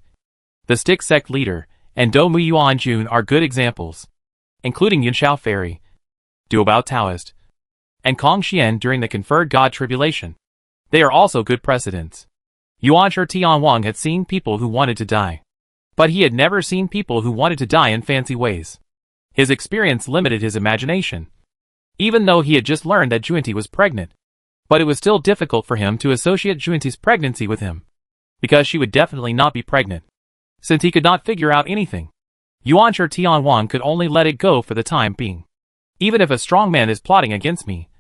The Stick Sect leader and Do Mu Yuan Jun are good examples, including Yunshao Fairy, Duobao Taoist, and Kong Xian during the conferred God tribulation. They are also good precedents. Yuan Shi Tianwang had seen people who wanted to die. But he had never seen people who wanted to die in fancy ways. His experience limited his imagination. Even though he had just learned that Junti was pregnant. But it was still difficult for him to associate Junti's pregnancy with him. Because she would definitely not be pregnant. Since he could not figure out anything. Yuan Shi Tianwang could only let it go for the time being. Even if a strong man is plotting against me.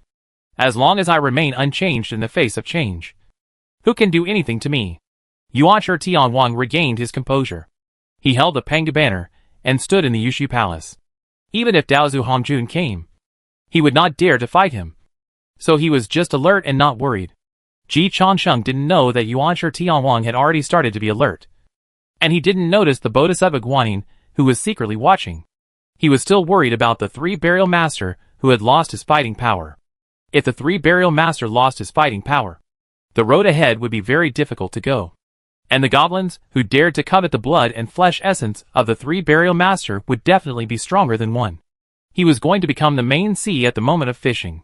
As long as I remain unchanged in the face of change. Who can do anything to me? Yuan Shi Tianwang regained his composure. He held the Pengdu banner, and stood in the Yushu Palace. Even if Daozu Hongjun came, he would not dare to fight him. So he was just alert and not worried. Ji Changsheng didn't know that Yuan Shi Tianwang had already started to be alert. And he didn't notice the Bodhisattva Guanyin, who was secretly watching. He was still worried about the three burial master who had lost his fighting power. If the three burial master lost his fighting power, the road ahead would be very difficult to go. And the goblins who dared to covet the blood and flesh essence of the three burial master would definitely be stronger than one. He was going to become the main sea at the moment of fishing.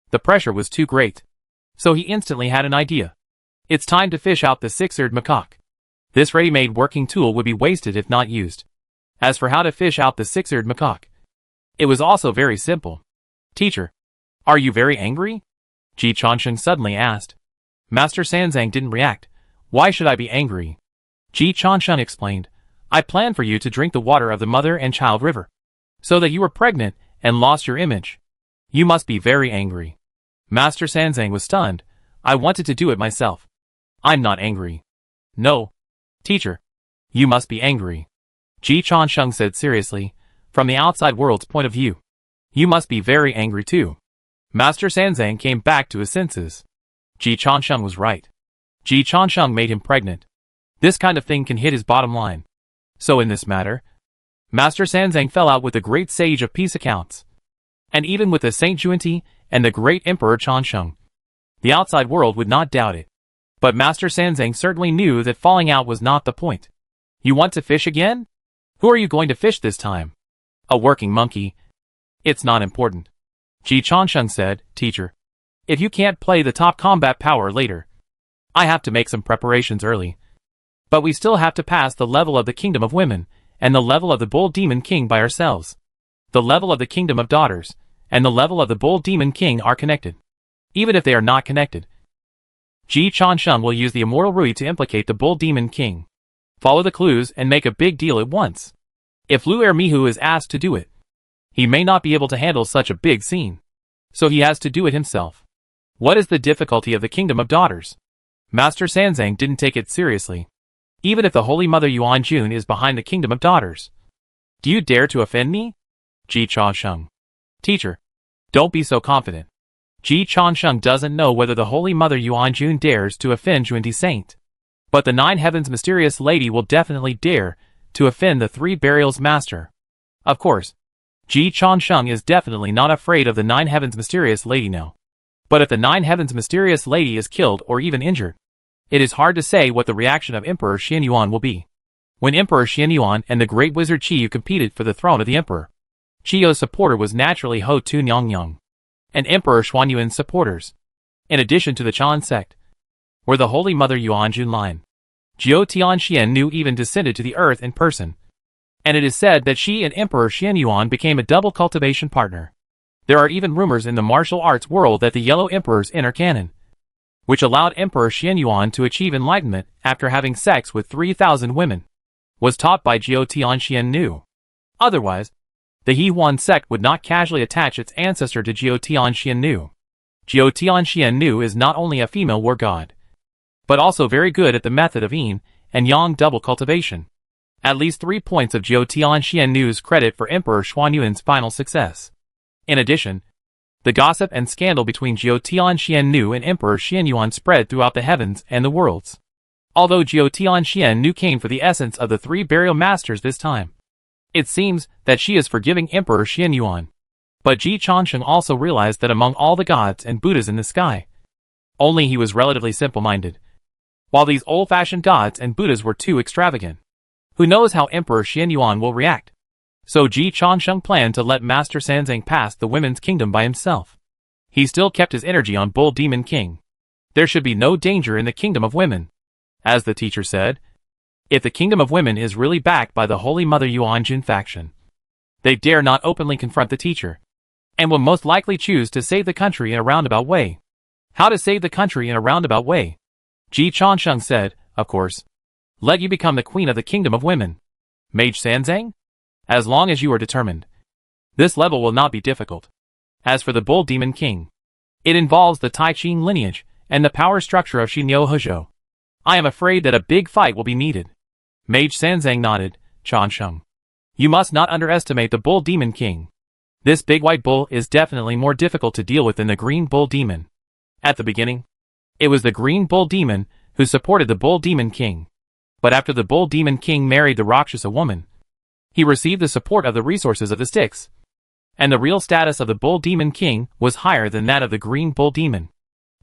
The pressure was too great. So he instantly had an idea. It's time to fish out the six-eared macaque. This ready-made working tool would be wasted if not used. As for how to fish out the six-eared macaque, it was also very simple. Teacher, are you very angry? Ji Changsheng suddenly asked. Master Sanzang didn't react. Why should I be angry? Ji Changsheng explained. I planned for you to drink the water of the mother and child river. So that you were pregnant and lost your image. You must be very angry. Master Sanzang was stunned. I wanted to do it myself. I'm not angry. No. Teacher. You must be angry. Ji Changsheng said seriously. From the outside world's point of view. You must be very angry too. Master Sanzang came back to his senses. Ji Changsheng was right. Ji Changsheng made him pregnant. This kind of thing can hit his bottom line. So in this matter, Master Sanzang fell out with the great sage of peace accounts. And even with the Saint Junti and the great Emperor Changsheng. The outside world would not doubt it. But Master Sanzang certainly knew that falling out was not the point. You want to fish again? Who are you going to fish this time? A working monkey. It's not important. Ji Changsheng said, Teacher. If you can't play the top combat power later, I have to make some preparations early. But we still have to pass the level of the Kingdom of Women, and the level of the Bull Demon King by ourselves. The level of the Kingdom of Daughters, and the level of the Bull Demon King are connected. Even if they are not connected. Ji Changsheng will use the Immortal Rui to implicate the Bull Demon King. Follow the clues and make a big deal at once. If Lu Ermihu is asked to do it, he may not be able to handle such a big scene. So he has to do it himself. What is the difficulty of the Kingdom of Daughters? Master Sanzang didn't take it seriously. Even if the Holy Mother Yuan Jun is behind the Kingdom of Daughters. Do you dare to offend me? Ji Changsheng. Teacher. Don't be so confident. Ji Changsheng doesn't know whether the Holy Mother Yuan Jun dares to offend Junti Saint. But the Nine Heavens Mysterious Lady will definitely dare to offend the Three Burials Master. Of course, Ji Changsheng is definitely not afraid of the Nine Heavens Mysterious Lady now. But if the Nine Heavens Mysterious Lady is killed or even injured, it is hard to say what the reaction of Emperor Xianyuan will be. When Emperor Xianyuan and the Great Wizard Qiyu competed for the throne of the Emperor, Qiyu's supporter was naturally Ho Tu Nyongyang, and Emperor Xuanyuan's supporters, in addition to the Chan sect, were the Holy Mother Yuan Jun line. Jiu Tianxian Nu even descended to the earth in person, and it is said that she and Emperor Xianyuan became a double cultivation partner. There are even rumors in the martial arts world that the Yellow Emperor's inner canon, which allowed Emperor Xianyuan to achieve enlightenment after having sex with 3,000 women, was taught by Jiu Tianxian Nu. Otherwise, the He Huan sect would not casually attach its ancestor to Jiu Tianxian Nu. Jiu Tianxian Nu is not only a female war god, but also very good at the method of yin and yang double cultivation. At least 3 points of Jiu Tianxian Nu's credit for Emperor Xuanyuan's final success. In addition, the gossip and scandal between Jiu Tianxian Nu and Emperor Xianyuan spread throughout the heavens and the worlds. Although Jiu Tianxian Nu came for the essence of the three burial masters this time, it seems that she is forgiving Emperor Xianyuan. But Ji Changsheng also realized that among all the gods and Buddhas in the sky, only he was relatively simple-minded. While these old-fashioned gods and Buddhas were too extravagant. Who knows how Emperor Xianyuan will react? So Ji Changsheng planned to let Master Sanzang pass the women's kingdom by himself. He still kept his energy on Bull Demon King. There should be no danger in the kingdom of women. As the teacher said, if the kingdom of women is really backed by the Holy Mother Yuanjun faction, they dare not openly confront the teacher, and will most likely choose to save the country in a roundabout way. How to save the country in a roundabout way? Ji Changsheng said, of course. Let you become the queen of the kingdom of women. Mage Sanzang? As long as you are determined. This level will not be difficult. As for the Bull Demon King, it involves the Tai Ching lineage and the power structure of Xinyo Hezhou. I am afraid that a big fight will be needed. Mage Sanzang nodded. Changsheng, you must not underestimate the Bull Demon King. This big white bull is definitely more difficult to deal with than the green bull demon. At the beginning, it was the green bull demon who supported the Bull Demon King. But after the Bull Demon King married the Rakshasa woman, he received the support of the resources of the sticks. And the real status of the Bull Demon King was higher than that of the green bull demon.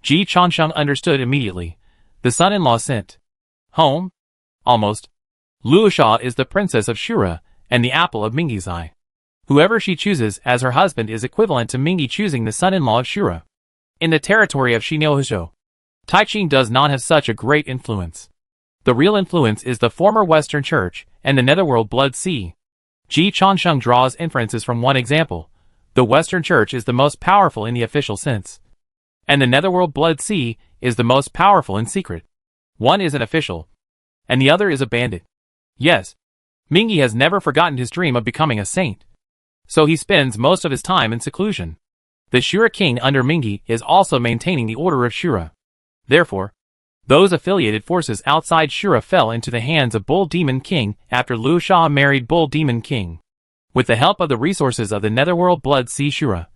Ji Changsheng understood immediately. The son-in-law sent home? Almost. Luo Sha is the princess of Shura and the apple of Mingi's eye. Whoever she chooses as her husband is equivalent to Mingi choosing the son-in-law of Shura. In the territory of Xinyo Hezhou, Tai Ching does not have such a great influence. The real influence is the former Western Church and the Netherworld Blood Sea. Ji Changsheng draws inferences from one example. The Western Church is the most powerful in the official sense, and the Netherworld Blood Sea is the most powerful in secret. One is an official, and the other is a bandit. Yes, Mingi has never forgotten his dream of becoming a saint, so he spends most of his time in seclusion. The Shura king under Mingi is also maintaining the order of Shura. Therefore, those affiliated forces outside Shura fell into the hands of Bull Demon King after Luo Sha married Bull Demon King. With the help of the resources of the Netherworld Blood Sea Shura,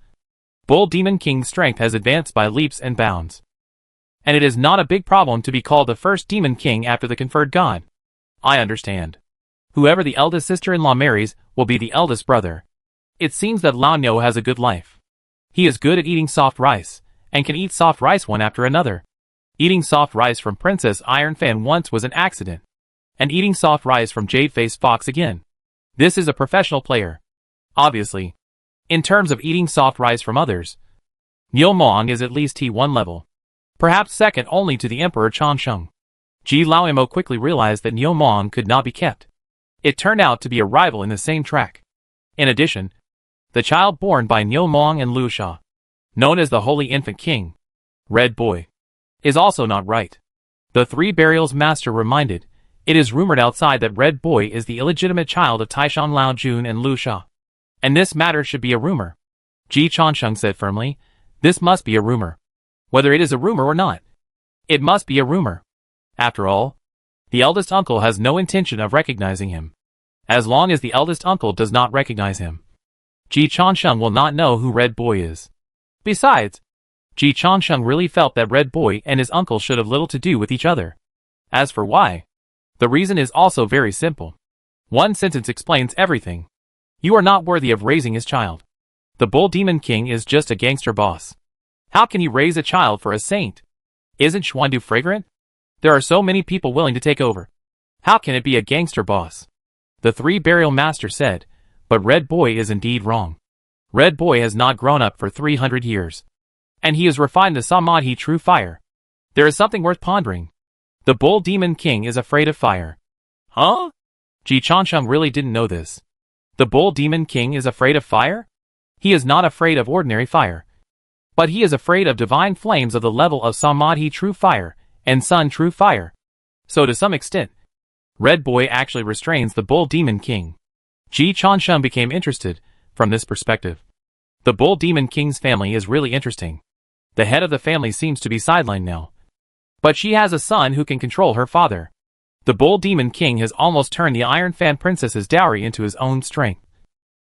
Bull Demon King's strength has advanced by leaps and bounds. And it is not a big problem to be called the first Demon King after the conferred god. I understand. Whoever the eldest sister-in-law marries will be the eldest brother. It seems that Lao Niu has a good life. He is good at eating soft rice, and can eat soft rice one after another. Eating soft rice from Princess Iron Fan once was an accident, and eating soft rice from Jade-Faced Fox again. This is a professional player. Obviously, in terms of eating soft rice from others, Niu Mong is at least T1 level, perhaps second only to the Emperor Changsheng. Ji Laoimo quickly realized that Niu Mong could not be kept. It turned out to be a rival in the same track. In addition, the child born by Niu Mong and Luo Sha, known as the Holy Infant King, Red Boy, is also not right. The Three Burials Master reminded, it is rumored outside that Red Boy is the illegitimate child of Taishan Lao Jun and Luo Sha. And this matter should be a rumor. Ji Changsheng said firmly, this must be a rumor. Whether it is a rumor or not, it must be a rumor. After all, the eldest uncle has no intention of recognizing him. As long as the eldest uncle does not recognize him, Ji Changsheng will not know who Red Boy is. Besides, Ji Changsheng really felt that Red Boy and his uncle should have little to do with each other. As for why, the reason is also very simple. One sentence explains everything. You are not worthy of raising his child. The Bull Demon King is just a gangster boss. How can he raise a child for a saint? Isn't Xuandu fragrant? There are so many people willing to take over. How can it be a gangster boss? The Three Burial Master said, but Red Boy is indeed wrong. Red Boy has not grown up for 300 years. And he has refined the Samadhi true fire. There is something worth pondering. The Bull Demon King is afraid of fire. Huh? Ji Changsheng really didn't know this. The Bull Demon King is afraid of fire? He is not afraid of ordinary fire. But he is afraid of divine flames of the level of Samadhi true fire and Sun true fire. So to some extent, Red Boy actually restrains the Bull Demon King. Ji Changsheng became interested from this perspective. The Bull Demon King's family is really interesting. The head of the family seems to be sidelined now. But she has a son who can control her father. The Bull Demon King has almost turned the Iron Fan Princess's dowry into his own strength.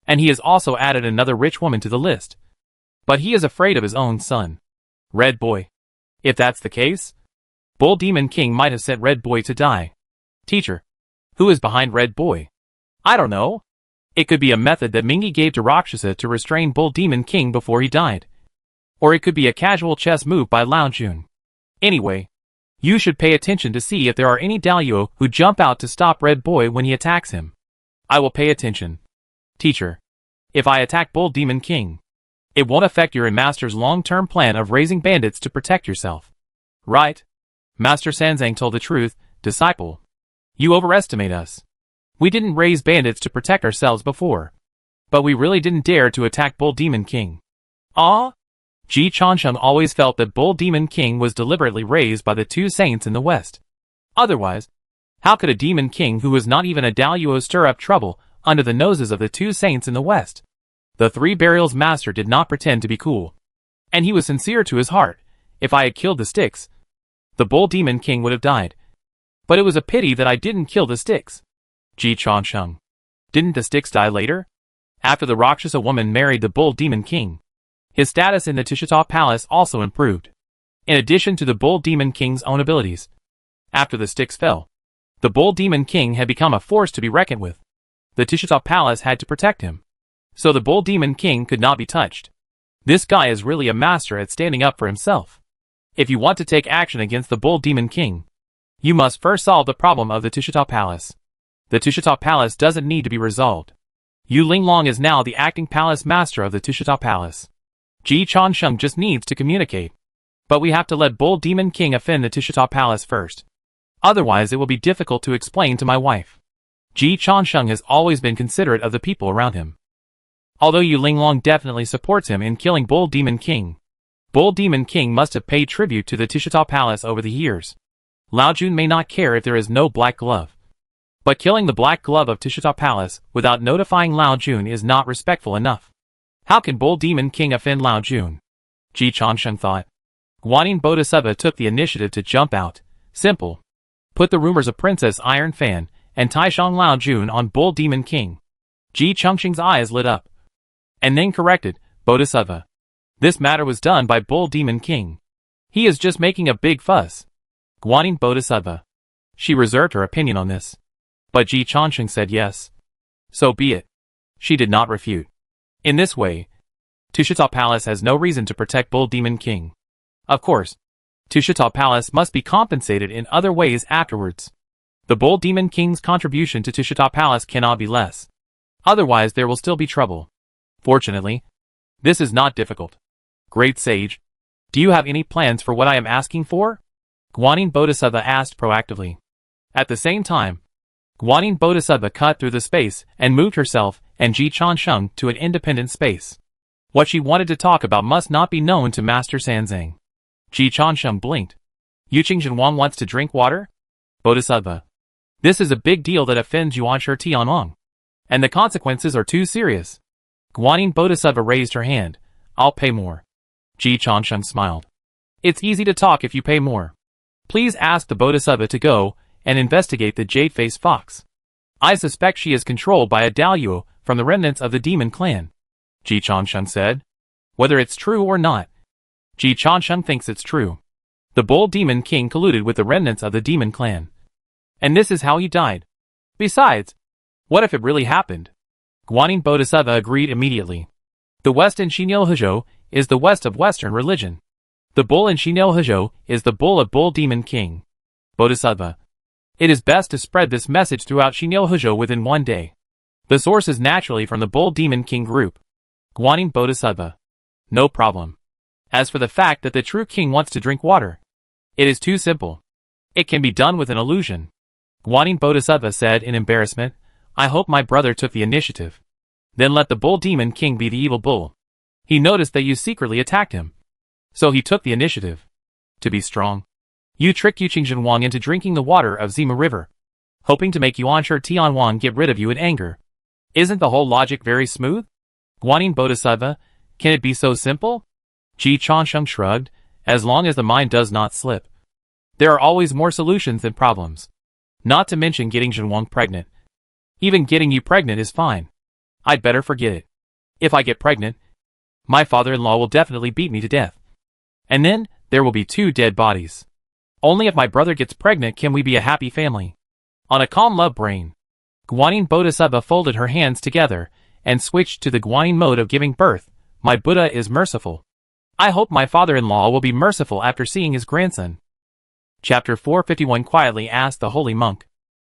And he has also added another rich woman to the list. But he is afraid of his own son, Red Boy. If that's the case, Bull Demon King might have sent Red Boy to die. Teacher, who is behind Red Boy? I don't know. It could be a method that Mingi gave to Rakshasa to restrain Bull Demon King before he died. Or it could be a casual chess move by Lao Jun. Anyway, you should pay attention to see if there are any Daluo who jump out to stop Red Boy when he attacks him. I will pay attention. Teacher, if I attack Bull Demon King, it won't affect your and master's long-term plan of raising bandits to protect yourself. Right? Master Sanzang told the truth, disciple. You overestimate us. We didn't raise bandits to protect ourselves before. But we really didn't dare to attack Bull Demon King. Ah? Ji Chansheng always felt that Bull Demon King was deliberately raised by the two saints in the west. Otherwise, how could a demon king who was not even a Daluo stir up trouble under the noses of the two saints in the west? The Three Burials Master did not pretend to be cool. And he was sincere to his heart. If I had killed the sticks, the Bull Demon King would have died. But it was a pity that I didn't kill the sticks. Ji Chansheng. Didn't the sticks die later? After the Rakshasa woman married the Bull Demon King, his status in the Tishita Palace also improved. In addition to the Bull Demon King's own abilities. After the sticks fell, the Bull Demon King had become a force to be reckoned with. The Tishita Palace had to protect him. So the Bull Demon King could not be touched. This guy is really a master at standing up for himself. If you want to take action against the Bull Demon King, you must first solve the problem of the Tishita Palace. The Tishita Palace doesn't need to be resolved. Yu Linglong is now the acting palace master of the Tishita Palace. Ji Chansheng just needs to communicate. But we have to let Bull Demon King offend the Tishita Palace first. Otherwise it will be difficult to explain to my wife. Ji Chansheng has always been considerate of the people around him. Although Yu Linglong definitely supports him in killing Bull Demon King, Bull Demon King must have paid tribute to the Tishita Palace over the years. Lao Jun may not care if there is no black glove. But killing the black glove of Tishita Palace without notifying Lao Jun is not respectful enough. How can Bull Demon King offend Lao Jun? Ji Chansheng thought. Guanyin Bodhisattva took the initiative to jump out. Simple. Put the rumors of Princess Iron Fan and Taishang Lao Jun on Bull Demon King. Ji Changsheng's eyes lit up. And then corrected, Bodhisattva. This matter was done by Bull Demon King. He is just making a big fuss. Guanyin Bodhisattva. She reserved her opinion on this. But Ji Chansheng said yes. So be it. She did not refute. In this way, Tishita Palace has no reason to protect Bull Demon King. Of course, Tishita Palace must be compensated in other ways afterwards. The Bull Demon King's contribution to Tishita Palace cannot be less. Otherwise there will still be trouble. Fortunately, this is not difficult. Great Sage, do you have any plans for what I am asking for? Guanyin Bodhisattva asked proactively. At the same time, Guanyin Bodhisattva cut through the space and moved herself and Ji Chansheng to an independent space. What she wanted to talk about must not be known to Master Sanzang. Ji Chansheng blinked. Yuqing Zhenwang wants to drink water? Bodhisattva. This is a big deal that offends Yuanshi Tianlong. And the consequences are too serious. Guanyin Bodhisattva raised her hand. I'll pay more. Ji Chansheng smiled. It's easy to talk if you pay more. Please ask the Bodhisattva to go and investigate the Jade-Faced Fox. I suspect she is controlled by a Daluo from the remnants of the Demon Clan. Ji Chansheng said. Whether it's true or not, Ji Chansheng thinks it's true. The Bull Demon King colluded with the remnants of the Demon Clan. And this is how he died. Besides, what if it really happened? Guanyin Bodhisattva agreed immediately. The West in Xinyo Hezhou is the West of Western religion. The bull in Xinyo Hezhou is the bull of Bull Demon King. Bodhisattva. It is best to spread this message throughout Xinyo Hezhou within one day. The source is naturally from the Bull Demon King group. Guanyin Bodhisattva. No problem. As for the fact that the true king wants to drink water, it is too simple. It can be done with an illusion. Guanyin Bodhisattva said in embarrassment, I hope my brother took the initiative. Then let the Bull Demon King be the evil bull. He noticed that you secretly attacked him. So he took the initiative. To be strong. You tricked Yuqing Zhenwang into drinking the water of Zima River, hoping to make Yuanshi Tianwang get rid of you in anger. Isn't the whole logic very smooth? Guanyin Bodhisattva, can it be so simple? Ji Chansheng shrugged, as long as the mind does not slip. There are always more solutions than problems. Not to mention getting Zhenwang pregnant. Even getting you pregnant is fine. I'd better forget it. If I get pregnant, my father-in-law will definitely beat me to death. And then, there will be 2 dead bodies. Only if my brother gets pregnant can we be a happy family. On a calm love brain, Guanyin Bodhisattva folded her hands together and switched to the Guanyin mode of giving birth. My Buddha is merciful. I hope my father-in-law will be merciful after seeing his grandson. Chapter 451 quietly asked the holy monk.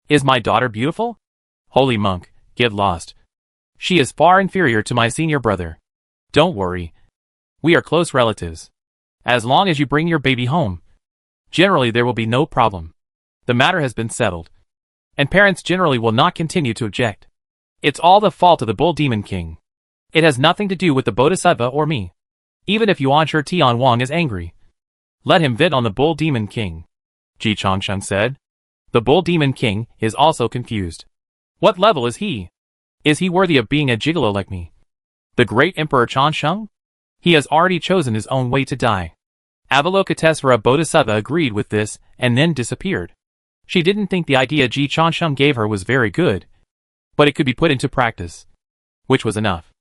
Is my daughter beautiful? Holy monk, get lost. She is far inferior to my senior brother. Don't worry. We are close relatives. As long as you bring your baby home. generally there will be no problem. The matter has been settled. And parents generally will not continue to object. It's all the fault of the Bull Demon King. It has nothing to do with the Bodhisattva or me. Even if Yuan Shi Tian Wang is angry, let him vent on the Bull Demon King, Ji Changsheng said. The Bull Demon King is also confused. What level is he? Is he worthy of being a gigolo like me? The great Emperor Changsheng? He has already chosen his own way to die. Avalokitesvara Bodhisattva agreed with this and then disappeared. She didn't think the idea Ji Changsheng gave her was very good, but it could be put into practice, which was enough.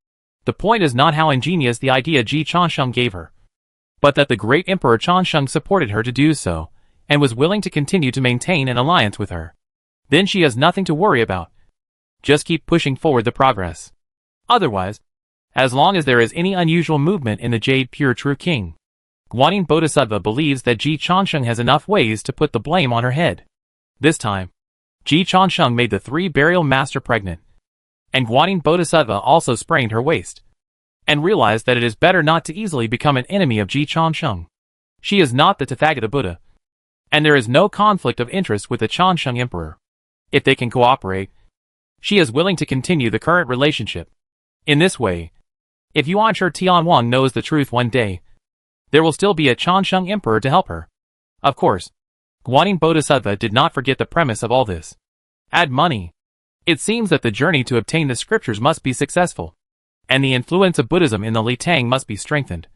The point is not how ingenious the idea Ji Changsheng gave her, but that the great Emperor Changsheng supported her to do so, and was willing to continue to maintain an alliance with her. Then she has nothing to worry about. Just keep pushing forward the progress. Otherwise, as long as there is any unusual movement in the Jade Pure True King, Guanyin Bodhisattva believes that Ji Changsheng has enough ways to put the blame on her head. This time, Ji Changsheng made the 3 burial master pregnant, and Guanyin Bodhisattva also sprained her waist, and realized that it is better not to easily become an enemy of Ji Changsheng. She is not the Tathagata Buddha, and there is no conflict of interest with the Changsheng Emperor. If they can cooperate, she is willing to continue the current relationship. In this way, if Yuan Shi Tian Wang knows the truth one day, there will still be a Changsheng Emperor to help her. Of course, Guanyin Bodhisattva did not forget the premise of all this. Add money. It seems that the journey to obtain the scriptures must be successful, and the influence of Buddhism in the Litang must be strengthened,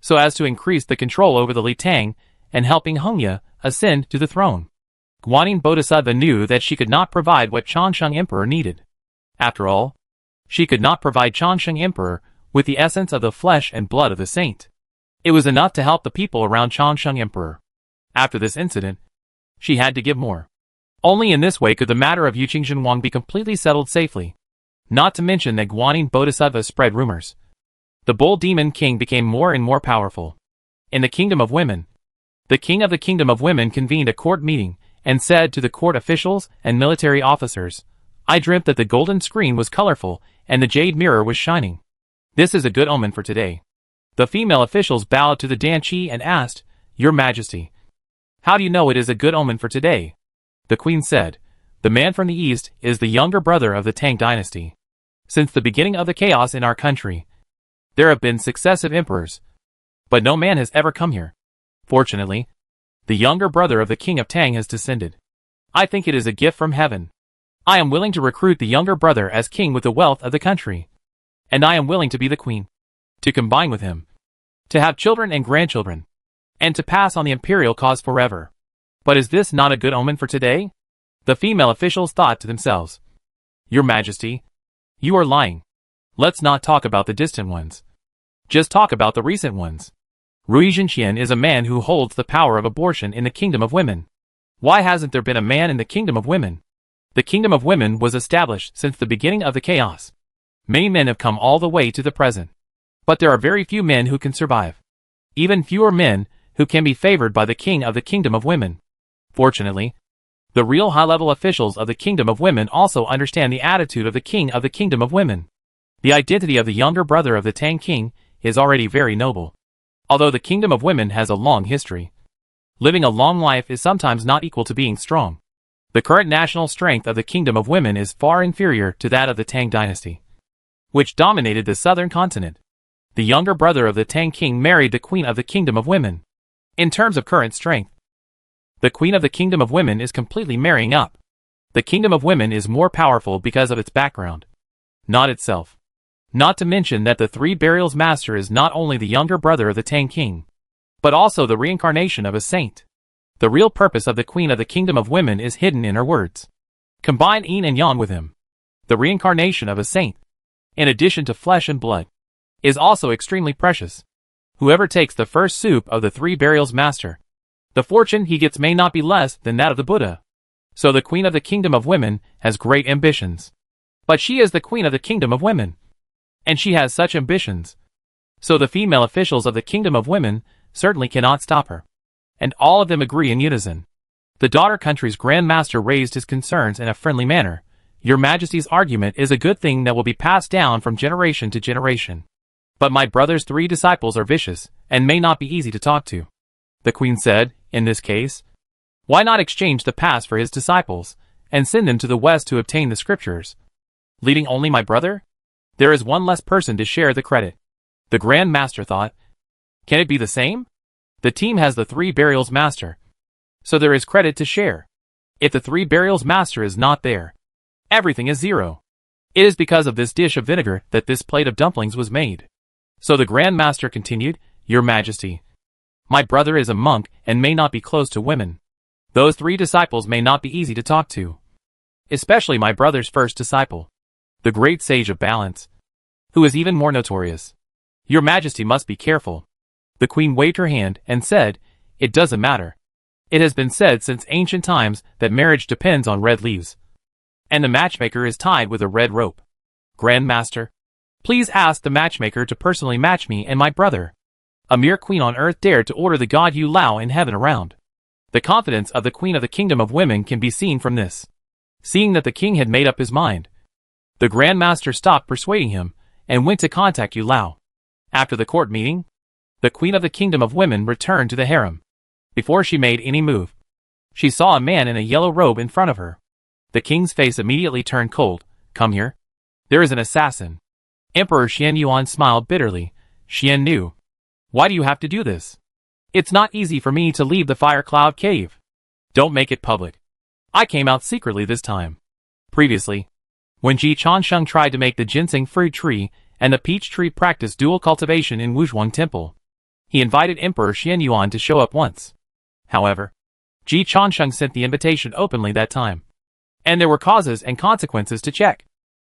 so as to increase the control over the Litang and helping Hongya ascend to the throne. Guanyin Bodhisattva knew that she could not provide what Changsheng Emperor needed. After all, she could not provide Changsheng Emperor with the essence of the flesh and blood of the saint. It was enough to help the people around Changsheng Emperor. After this incident, she had to give more. Only in this way could the matter of Yuqingzhen Wang be completely settled safely. Not to mention that Guanyin Bodhisattva spread rumors. The Bull Demon King became more and more powerful. In the Kingdom of Women, the King of the Kingdom of Women convened a court meeting and said to the court officials and military officers, "I dreamt that the golden screen was colorful and the jade mirror was shining. This is a good omen for today." The female officials bowed to the Danchi and asked, "Your Majesty, how do you know it is a good omen for today?" The queen said, "The man from the east is the younger brother of the Tang dynasty. Since the beginning of the chaos in our country, there have been successive emperors, but no man has ever come here. Fortunately, the younger brother of the king of Tang has descended. I think it is a gift from heaven. I am willing to recruit the younger brother as king with the wealth of the country, and I am willing to be the queen, to combine with him, to have children and grandchildren, and to pass on the imperial cause forever. But is this not a good omen for today?" The female officials thought to themselves, "Your Majesty, you are lying. Let's not talk about the distant ones. Just talk about the recent ones. Rui Zhenqian is a man who holds the power of abortion in the Kingdom of Women. Why hasn't there been a man in the Kingdom of Women? The Kingdom of Women was established since the beginning of the chaos. Many men have come all the way to the present, but there are very few men who can survive. Even fewer men who can be favored by the King of the Kingdom of Women. Fortunately, the real high-level officials of the Kingdom of Women also understand the attitude of the King of the Kingdom of Women. The identity of the younger brother of the Tang King is already very noble. Although the Kingdom of Women has a long history, living a long life is sometimes not equal to being strong. The current national strength of the Kingdom of Women is far inferior to that of the Tang dynasty, which dominated the southern continent. The younger brother of the Tang King married the Queen of the Kingdom of Women. In terms of current strength, the Queen of the Kingdom of Women is completely marrying up. The Kingdom of Women is more powerful because of its background, not itself. Not to mention that the 3 burials master is not only the younger brother of the Tang King, but also the reincarnation of a saint. The real purpose of the Queen of the Kingdom of Women is hidden in her words. Combine yin and yang with him. The reincarnation of a saint, in addition to flesh and blood, is also extremely precious. Whoever takes the first soup of the 3 burials master, the fortune he gets may not be less than that of the Buddha. So the Queen of the Kingdom of Women has great ambitions. But she is the Queen of the Kingdom of Women, and she has such ambitions. So the female officials of the Kingdom of Women certainly cannot stop her. And all of them agree in unison. The daughter country's Grand Master raised his concerns in a friendly manner. "Your Majesty's argument is a good thing that will be passed down from generation to generation. But my brother's 3 disciples are vicious, and may not be easy to talk to," the Queen said, In this case, why not exchange the past for his disciples, and send them to the west to obtain the scriptures? Leading only my brother? There is one less person to share the credit. The Grand Master thought. Can it be the same? The team has the Three Burials Master, so there is credit to share. If the Three Burials Master is not there, everything is zero. It is because of this dish of vinegar that this plate of dumplings was made. So the Grand Master continued, Your Majesty, my brother is a monk and may not be close to women. Those 3 disciples may not be easy to talk to. Especially my brother's first disciple, the great sage of balance, who is even more notorious. Your Majesty must be careful. The Queen waved her hand and said, It doesn't matter. It has been said since ancient times that marriage depends on red leaves, and the matchmaker is tied with a red rope. Grand Master, please ask the matchmaker to personally match me and my brother. A mere queen on earth dared to order the god Yu Lao in heaven around. The confidence of the Queen of the Kingdom of Women can be seen from this. Seeing that the king had made up his mind, the Grand Master stopped persuading him and went to contact Yu Lao. After the court meeting, the Queen of the Kingdom of Women returned to the harem. Before she made any move, she saw a man in a yellow robe in front of her. The king's face immediately turned cold. Come here. There is an assassin. Emperor Xian Yuan smiled bitterly. Xian knew. Why do you have to do this? It's not easy for me to leave the Fire Cloud Cave. Don't make it public. I came out secretly this time. Previously, when Ji Chansheng tried to make the ginseng fruit tree and the peach tree practice dual cultivation in Wuzhuang Temple, he invited Emperor Xian Yuan to show up once. However, Ji Chansheng sent the invitation openly that time, and there were causes and consequences to check.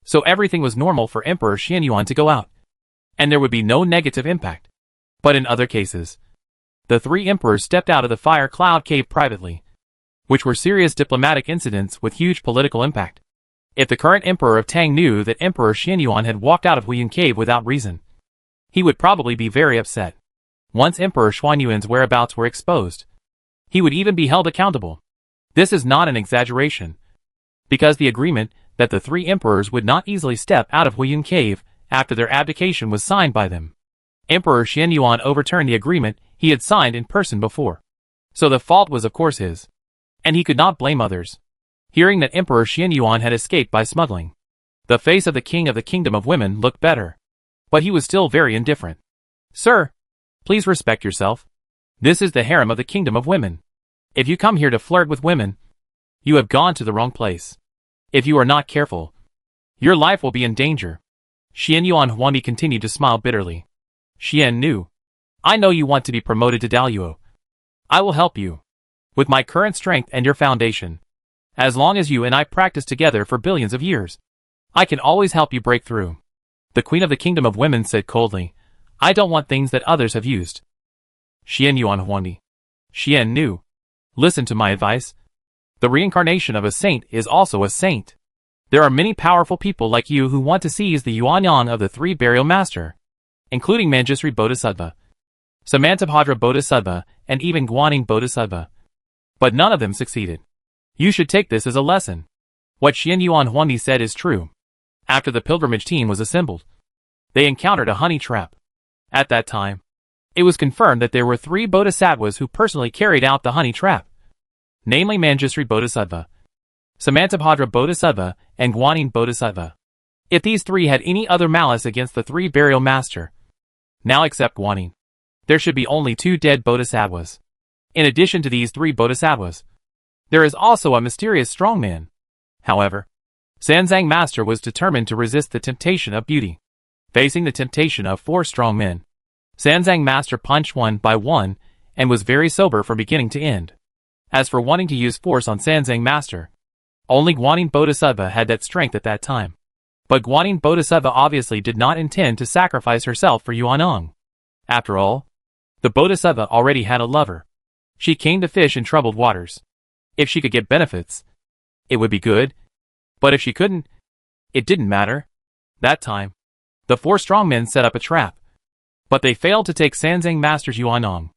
So everything was normal for Emperor Xian Yuan to go out, and there would be no negative impact. But in other cases, the 3 emperors stepped out of the Fire Cloud Cave privately, which were serious diplomatic incidents with huge political impact. If the current emperor of Tang knew that Emperor Xian Yuan had walked out of Huiyun Cave without reason, he would probably be very upset. Once Emperor Xuanyuan's whereabouts were exposed, he would even be held accountable. This is not an exaggeration, because the agreement that the 3 emperors would not easily step out of Huiyun Cave after their abdication was signed by them. Emperor Xian Yuan overturned the agreement he had signed in person before. So the fault was of course his, and he could not blame others. Hearing that Emperor Xian Yuan had escaped by smuggling, the face of the King of the Kingdom of Women looked better, but he was still very indifferent. Sir, please respect yourself. This is the harem of the Kingdom of Women. If you come here to flirt with women, you have gone to the wrong place. If you are not careful, your life will be in danger. Xian Yuan Huangdi continued to smile bitterly. Xian knew. I know you want to be promoted to Daluo. I will help you. With my current strength and your foundation, as long as you and I practice together for billions of years, I can always help you break through. The Queen of the Kingdom of Women said coldly, I don't want things that others have used. Xian Yuan Huangdi. Xian knew. Listen to my advice. The reincarnation of a saint is also a saint. There are many powerful people like you who want to seize the Yuanyang of the 3 Burial Master, including Manjusri Bodhisattva, Samantabhadra Bodhisattva, and even Guanyin Bodhisattva. But none of them succeeded. You should take this as a lesson. What Xian Yuan Huangdi said is true. After the pilgrimage team was assembled, they encountered a honey trap. At that time, it was confirmed that there were 3 bodhisattvas who personally carried out the honey trap, namely Manjusri Bodhisattva, Samantabhadra Bodhisattva, and Guanyin Bodhisattva. If these 3 had any other malice against the 3 Burial Master, now except Guanyin, there should be only 2 dead bodhisattvas. In addition to these 3 bodhisattvas, there is also a mysterious strongman. However, Sanzang Master was determined to resist the temptation of beauty. Facing the temptation of 4 strong men, Sanzang Master punched one by one and was very sober from beginning to end. As for wanting to use force on Sanzang Master, only Guanyin Bodhisattva had that strength at that time. But Guanyin Bodhisattva obviously did not intend to sacrifice herself for Yuanong. After all, the Bodhisattva already had a lover. She came to fish in troubled waters. If she could get benefits, it would be good. But if she couldn't, it didn't matter. That time, the 4 strong men set up a trap, but they failed to take Sanzang Master's Yuanong.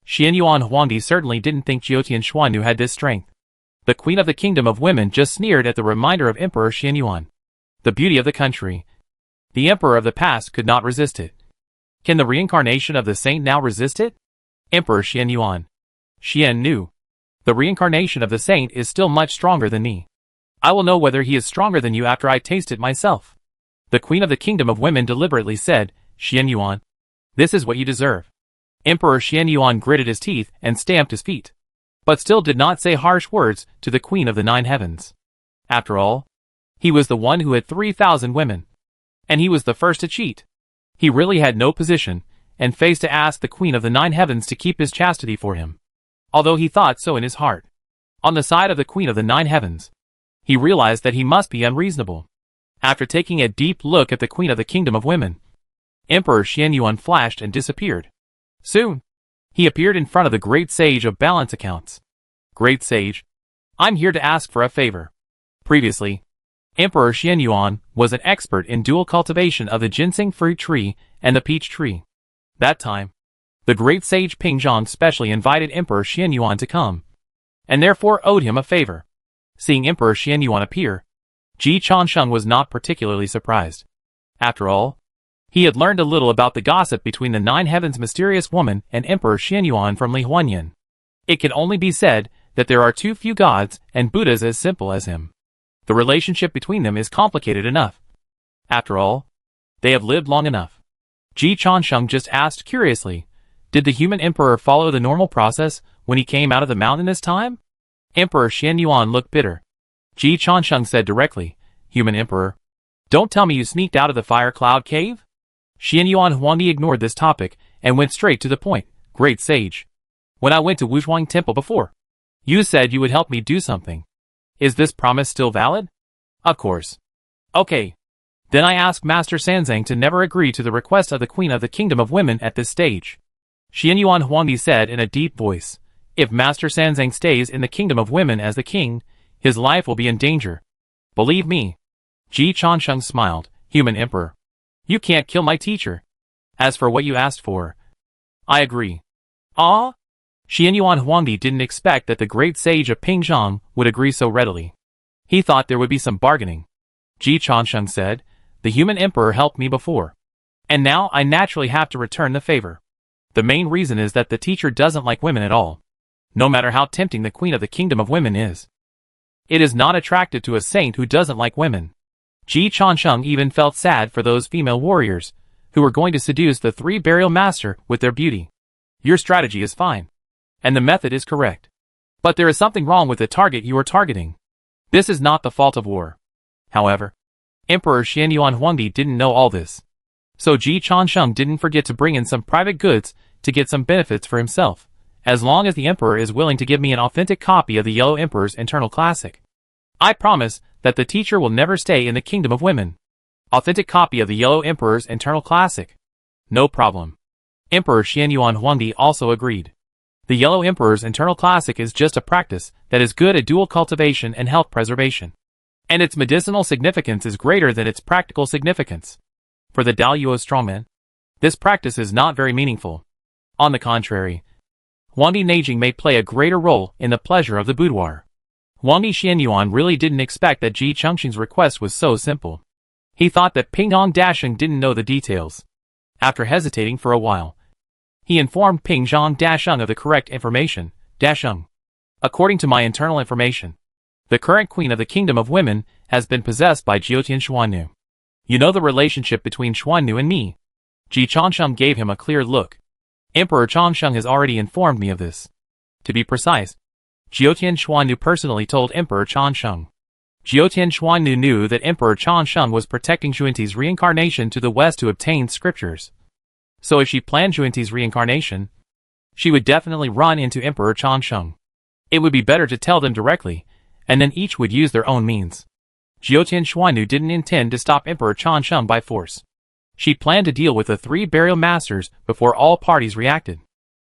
Xian Yuan Huangdi certainly didn't think Jiotian Xuanyu had this strength. The Queen of the Kingdom of Women just sneered at the reminder of Emperor Xian Yuan. The beauty of the country. The Emperor of the past could not resist it. Can the reincarnation of the saint now resist it? Emperor Xian Yuan. Xian knew. The reincarnation of the saint is still much stronger than me. I will know whether he is stronger than you after I taste it myself. The Queen of the Kingdom of Women deliberately said, Xian Yuan, this is what you deserve. Emperor Xian Yuan gritted his teeth and stamped his feet, but still did not say harsh words to the Queen of the Nine Heavens. After all, he was the one who had 3,000 women, and he was the first to cheat. He really had no position, and faced to ask the Queen of the Nine Heavens to keep his chastity for him, although he thought so in his heart. On the side of the Queen of the Nine Heavens, he realized that he must be unreasonable. After taking a deep look at the Queen of the Kingdom of Women, Emperor Xian Yuan flashed and disappeared. Soon, he appeared in front of the Great Sage of Balance Accounts. Great Sage, I'm here to ask for a favor. Previously, Emperor Xian Yuan was an expert in dual cultivation of the ginseng fruit tree and the peach tree. That time, the Great Sage Ping Zhang specially invited Emperor Xian Yuan to come, and therefore owed him a favor. Seeing Emperor Xian Yuan appear, Ji Chansheng was not particularly surprised. After all, he had learned a little about the gossip between the Nine Heavens' mysterious woman and Emperor Xian Yuan from Li Huanyan. It can only be said that there are too few gods and Buddhas as simple as him. The relationship between them is complicated enough. After all, they have lived long enough. Ji Chansheng just asked curiously, did the human emperor follow the normal process when he came out of the mountain this time? Emperor Xian Yuan looked bitter. Ji Chansheng said directly, human emperor, don't tell me you sneaked out of the fire cloud cave? Xian Yuan Huangdi ignored this topic and went straight to the point. Great sage, when I went to Wuzhuang Temple before, you said you would help me do something. Is this promise still valid? Of course. Okay. Then I ask Master Sanzang to never agree to the request of the Queen of the Kingdom of Women at this stage. Xian Yuan Huangdi said in a deep voice, if Master Sanzang stays in the Kingdom of Women as the king, his life will be in danger. Believe me. Ji Chansheng smiled, human emperor. You can't kill my teacher. As for what you asked for, I agree. Ah? Xian Yuan Huangdi didn't expect that the great sage of Pingzhang would agree so readily. He thought there would be some bargaining. Ji Chansheng said, the human emperor helped me before, and now I naturally have to return the favor. The main reason is that the teacher doesn't like women at all, no matter how tempting the Queen of the Kingdom of Women is. It is not attractive to a saint who doesn't like women. Ji Chansheng even felt sad for those female warriors who were going to seduce the three burial master with their beauty. Your strategy is fine, and the method is correct. But there is something wrong with the target you are targeting. This is not the fault of war. However, Emperor Xian Yuan Huangdi didn't know all this. So Ji Chansheng didn't forget to bring in some private goods to get some benefits for himself, as long as the emperor is willing to give me an authentic copy of the Yellow Emperor's internal classic. I promise that the teacher will never stay in the Kingdom of Women. Authentic copy of the Yellow Emperor's internal classic. No problem. Emperor Xian Yuan Huangdi also agreed. The Yellow Emperor's internal classic is just a practice that is good at dual cultivation and health preservation, and its medicinal significance is greater than its practical significance. For the Daoyuo strongman, this practice is not very meaningful. On the contrary, Huangdi Neijing may play a greater role in the pleasure of the boudoir. Huangdi Xian Yuan really didn't expect that Ji Chengxing's request was so simple. He thought that Ping Hong Dasheng didn't know the details. After hesitating for a while, he informed Ping Zhang Dasheng of the correct information. Dasheng, according to my internal information, the current Queen of the Kingdom of Women has been possessed by Jiotian Xuannu. You know the relationship between Xuannu and me. Ji Chansheng gave him a clear look. Emperor Changsheng has already informed me of this. To be precise, Jiotian Xuannu personally told Emperor Changsheng. Jiotian Xuannu knew that Emperor Changsheng was protecting Xuanti's reincarnation to the west to obtain scriptures. So if she planned Xuanti's reincarnation, she would definitely run into Emperor Changsheng. It would be better to tell them directly, and then each would use their own means. Jiotian Xuannu didn't intend to stop Emperor Changsheng by force. She planned to deal with the three burial masters before all parties reacted.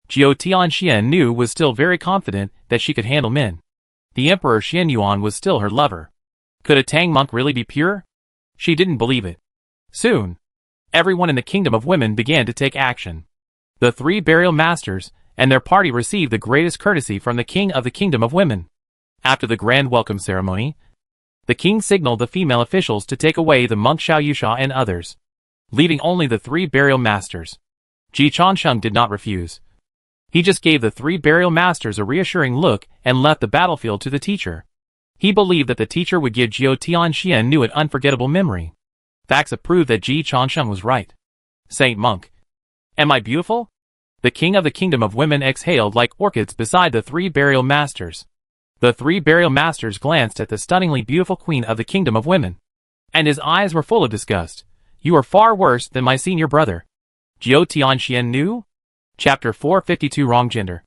Jiao Tianxian was still very confident that she could handle men. The Emperor Xian Yuan was still her lover. Could a Tang monk really be pure? She didn't believe it. Soon, everyone in the Kingdom of Women began to take action. The three burial masters and their party received the greatest courtesy from the King of the Kingdom of Women. After the grand welcome ceremony, the king signaled the female officials to take away the monk Xiao Yusha and others, leaving only the three burial masters. Ji Chansheng did not refuse. He just gave the three burial masters a reassuring look and left the battlefield to the teacher. He believed that the teacher would give Jiao Tianxian an unforgettable memory. Facts have proved that Ji Changsheng was right. Saint Monk. Am I beautiful? The king of the kingdom of women exhaled like orchids beside the three burial masters. The three burial masters glanced at the stunningly beautiful queen of the kingdom of women. And his eyes were full of disgust. You are far worse than my senior brother. Jiao Tianxian knew? Chapter 452 Wrong Gender.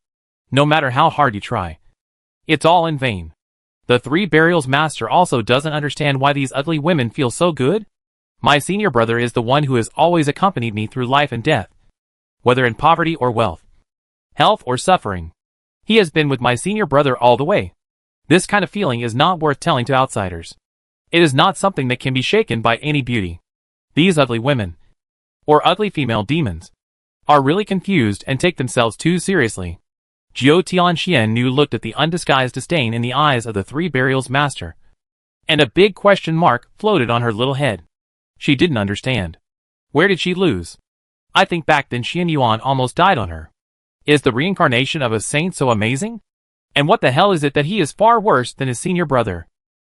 No matter how hard you try, it's all in vain. The three burials master also doesn't understand why these ugly women feel so good. My senior brother is the one who has always accompanied me through life and death. Whether in poverty or wealth, health or suffering, he has been with my senior brother all the way. This kind of feeling is not worth telling to outsiders. It is not something that can be shaken by any beauty. These ugly women, or ugly female demons, are really confused and take themselves too seriously. Jiao Tianxian looked at the undisguised disdain in the eyes of the three burials master, and a big question mark floated on her little head. She didn't understand. Where did she lose? I think back then Xian Yuan almost died on her. Is the reincarnation of a saint so amazing? And what the hell is it that he is far worse than his senior brother?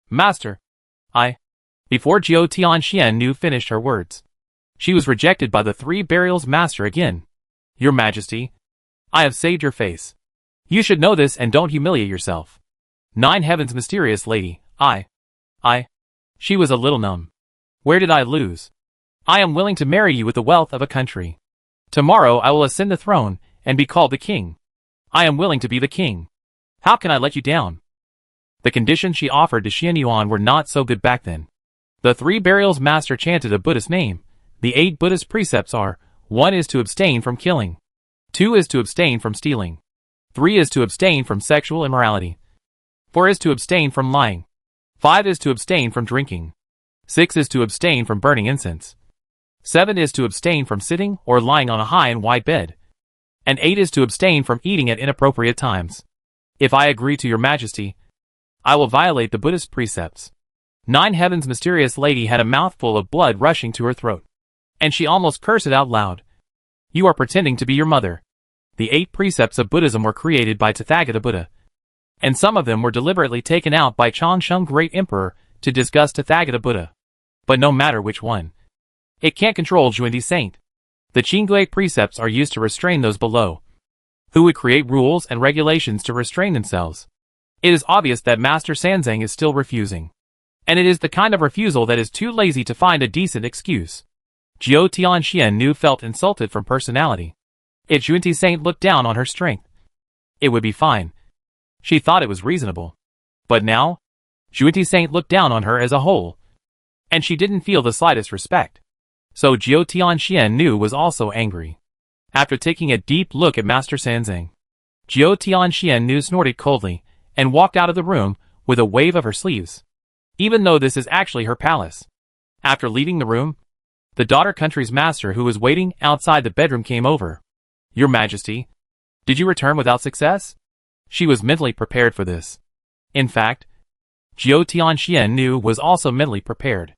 Master. Before Jiao Tianxian finished her words, she was rejected by the three burials master again. Your Majesty, I have saved your face. You should know this and don't humiliate yourself. Nine Heavens mysterious lady, She was a little numb. Where did I lose? I am willing to marry you with the wealth of a country. Tomorrow I will ascend the throne and be called the king. I am willing to be the king. How can I let you down? The conditions she offered to Xian Yuan were not so good back then. The three burials master chanted a Buddhist name. The 8 Buddhist precepts are: 1 is to abstain from killing. 2 is to abstain from stealing. 3 is to abstain from sexual immorality. 4 is to abstain from lying. 5 is to abstain from drinking. 6 is to abstain from burning incense. 7 is to abstain from sitting or lying on a high and wide bed. And 8 is to abstain from eating at inappropriate times. If I agree to your Majesty, I will violate the Buddhist precepts. Nine Heavens mysterious lady had a mouthful of blood rushing to her throat, and she almost cursed it out loud. You are pretending to be your mother. The 8 precepts of Buddhism were created by Tathagata Buddha, and some of them were deliberately taken out by Changsheng Great Emperor to disgust Tathagata Buddha. But no matter which one, it can't control Zhuanti Saint. The Qinggui precepts are used to restrain those below, who would create rules and regulations to restrain themselves. It is obvious that Master Sanzang is still refusing, and it is the kind of refusal that is too lazy to find a decent excuse. Jiao Tianxian felt insulted from personality. If Zhuanti Saint looked down on her strength, it would be fine. She thought it was reasonable. But now, Zhuanti Saint looked down on her as a whole, and she didn't feel the slightest respect. So Jiao Tianxian was also angry. After taking a deep look at Master Sanzang, Jiao Tianxian snorted coldly and walked out of the room with a wave of her sleeves, even though this is actually her palace. After leaving the room, the daughter country's master who was waiting outside the bedroom came over. Your Majesty, did you return without success? She was mentally prepared for this. In fact, Jiao Tianxian was also mentally prepared.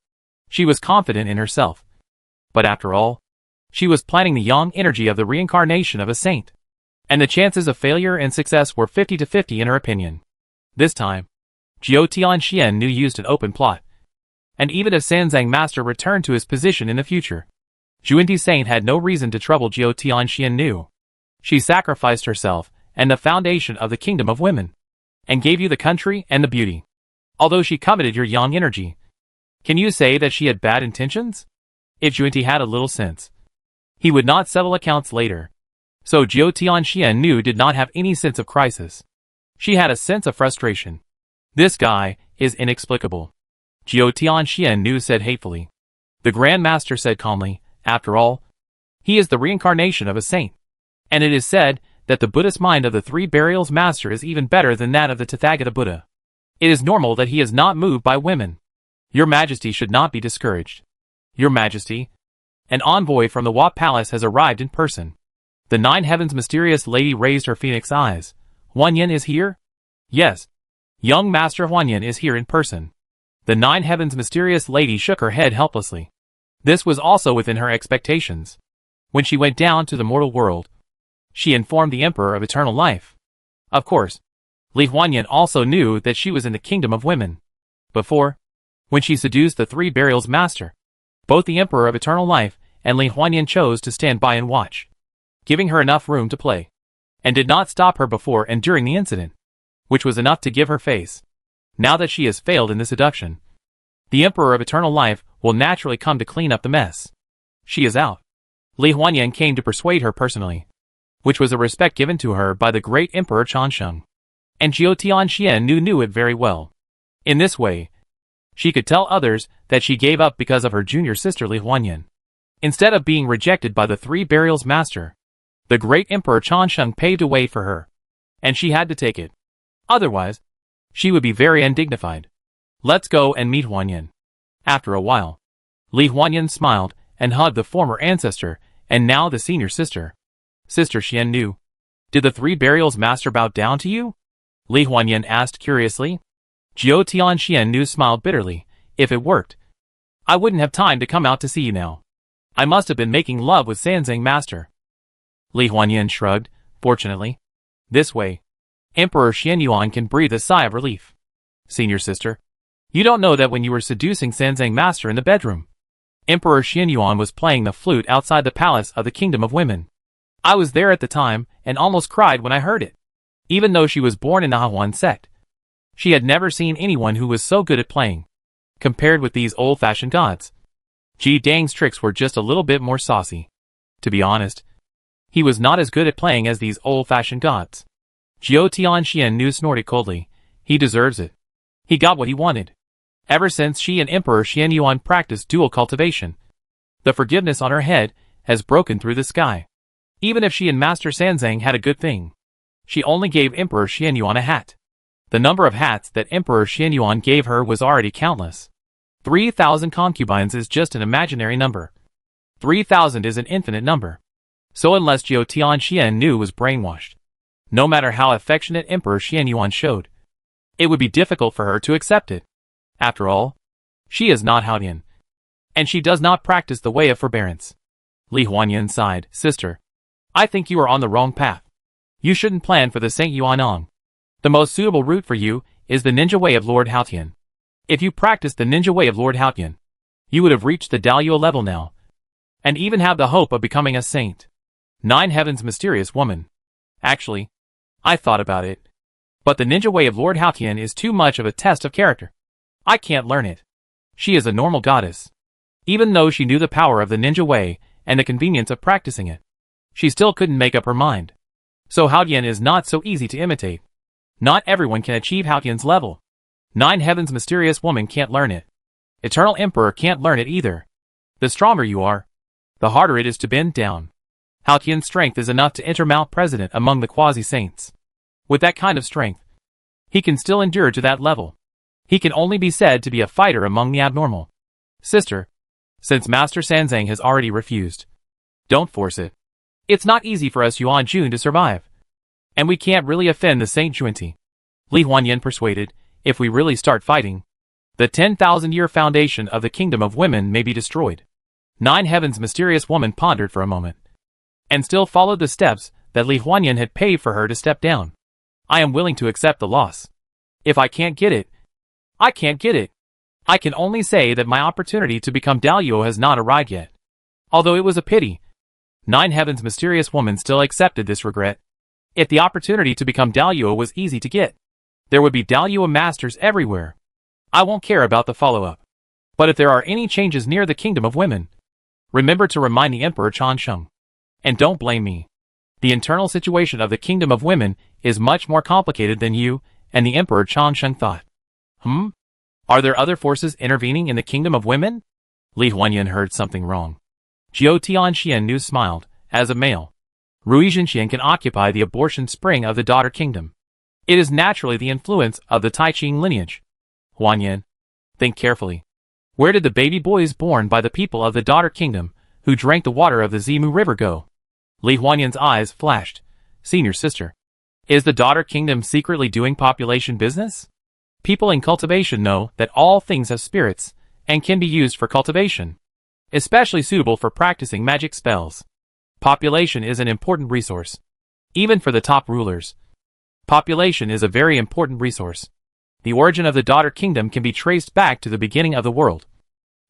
She was confident in herself. But after all, she was planning the young energy of the reincarnation of a saint, and the chances of failure and success were 50-50 in her opinion. This time, Jiao Tianxian used an open plot. And even if Sanzang Master returned to his position in the future, Zhuanti Saint had no reason to trouble Jiao Tianxian. She sacrificed herself and the foundation of the kingdom of women, and gave you the country and the beauty. Although she coveted your young energy, can you say that she had bad intentions? If Zhuanti had a little sense, he would not settle accounts later. So Jiao Tianxian did not have any sense of crisis. She had a sense of frustration. This guy is inexplicable, Jiao Tianxian said hatefully. The Grand Master said calmly, after all, he is the reincarnation of a saint. And it is said that the Buddhist mind of the 3 burials master is even better than that of the Tathagata Buddha. It is normal that he is not moved by women. Your Majesty should not be discouraged. Your Majesty, an envoy from the Wat Palace has arrived in person. The 9 Heavens mysterious lady raised her phoenix eyes. Huanyan is here? Yes. Young Master Huanyan is here in person. The 9 Heavens mysterious lady shook her head helplessly. This was also within her expectations. When she went down to the mortal world, she informed the Emperor of Eternal Life. Of course, Li Huanyan also knew that she was in the Kingdom of Women. Before, when she seduced the Three Burials Master, both the Emperor of Eternal Life and Li Huanyan chose to stand by and watch, giving her enough room to play, and did not stop her before and during the incident, which was enough to give her face. Now that she has failed in this seduction, the Emperor of Eternal Life will naturally come to clean up the mess. She is out. Li Huanyan came to persuade her personally, which was a respect given to her by the great Emperor Changsheng. And Jiao Tianxian knew it very well. In this way, she could tell others that she gave up because of her junior sister Li Huanyan. Instead of being rejected by the Three Burials Master, the great Emperor Changsheng paved a way for her, and she had to take it. Otherwise, she would be very undignified. Let's go and meet Huanyan. After a while, Li Huanyan smiled and hugged the former ancestor and now the senior sister. Sister Xian, did the Three Burials Master bow down to you? Li Huanyan asked curiously. Jiao Tianxian smiled bitterly. If it worked, I wouldn't have time to come out to see you now. I must have been making love with Sanzang Master. Li Huanyan shrugged. Fortunately, this way, Emperor Xianyuan can breathe a sigh of relief. Senior sister, you don't know that when you were seducing Sanzang Master in the bedroom, Emperor Xianyuan was playing the flute outside the palace of the Kingdom of Women. I was there at the time and almost cried when I heard it. Even though she was born in the Hahuan sect, she had never seen anyone who was so good at playing. Compared with these old-fashioned gods, Ji Dang's tricks were just a little bit more saucy. To be honest, he was not as good at playing as these old-fashioned gods. Jiao Tianxian snorted coldly. He deserves it. He got what he wanted. Ever since she and Emperor Xianyuan practiced dual cultivation, the forgiveness on her head has broken through the sky. Even if she and Master Sanzang had a good thing, she only gave Emperor Xianyuan a hat. The number of hats that Emperor Xianyuan gave her was already countless. 3,000 concubines is just an imaginary number. 3,000 is an infinite number. So unless Jiao Tianxian was brainwashed, no matter how affectionate Emperor Xianyuan showed, it would be difficult for her to accept it. After all, she is not Haodian, and she does not practice the way of forbearance. Li Huanyan sighed. Sister, I think you are on the wrong path. You shouldn't plan for the Saint Yuanong. The most suitable route for you is the ninja way of Lord Haotian. If you practiced the ninja way of Lord Haotian, you would have reached the Daliao level now, and even have the hope of becoming a saint. Nine Heaven's mysterious woman. Actually, I thought about it, but the ninja way of Lord Haotian is too much of a test of character. I can't learn it. She is a normal goddess. Even though she knew the power of the ninja way and the convenience of practicing it, she still couldn't make up her mind. So Haotian is not so easy to imitate. Not everyone can achieve Haotian's level. Nine Heaven's mysterious woman can't learn it. Eternal Emperor can't learn it either. The stronger you are, the harder it is to bend down. Haotian's strength is enough to enter Mount President among the quasi-saints. With that kind of strength, he can still endure to that level. He can only be said to be a fighter among the abnormal. Sister, since Master Sanzang has already refused, don't force it. It's not easy for us Yuan Jun to survive. And we can't really offend the Saint Juanti. Li Huanyan persuaded, if we really start fighting, the 10,000-year foundation of the Kingdom of Women may be destroyed. Nine Heaven's mysterious woman pondered for a moment, and still followed the steps that Li Huanyan had paved for her to step down. I am willing to accept the loss. If I can't get it, I can't get it. I can only say that my opportunity to become Daliao has not arrived yet. Although it was a pity, Nine Heaven's mysterious woman still accepted this regret. If the opportunity to become Daliao was easy to get, there would be Daliao masters everywhere. I won't care about the follow-up. But if there are any changes near the Kingdom of Women, remember to remind the Emperor Changsheng. And don't blame me. The internal situation of the Kingdom of Women is much more complicated than you and the Emperor Changsheng thought. Are there other forces intervening in the Kingdom of Women? Li Huanyan heard something wrong. Jiao Tianxian smiled. As a male, Rui Zhenxian can occupy the abortion spring of the daughter kingdom. It is naturally the influence of the Tai Ching lineage. Huanyan, think carefully. Where did the baby boys born by the people of the daughter kingdom, who drank the water of the Zimu River go? Li Huanyan's eyes flashed. Senior sister, is the daughter kingdom secretly doing population business? People in cultivation know that all things have spirits, and can be used for cultivation, especially suitable for practicing magic spells. Population is an important resource. even for the top rulers. Population is a very important resource. The origin of the daughter kingdom can be traced back to the beginning of the world.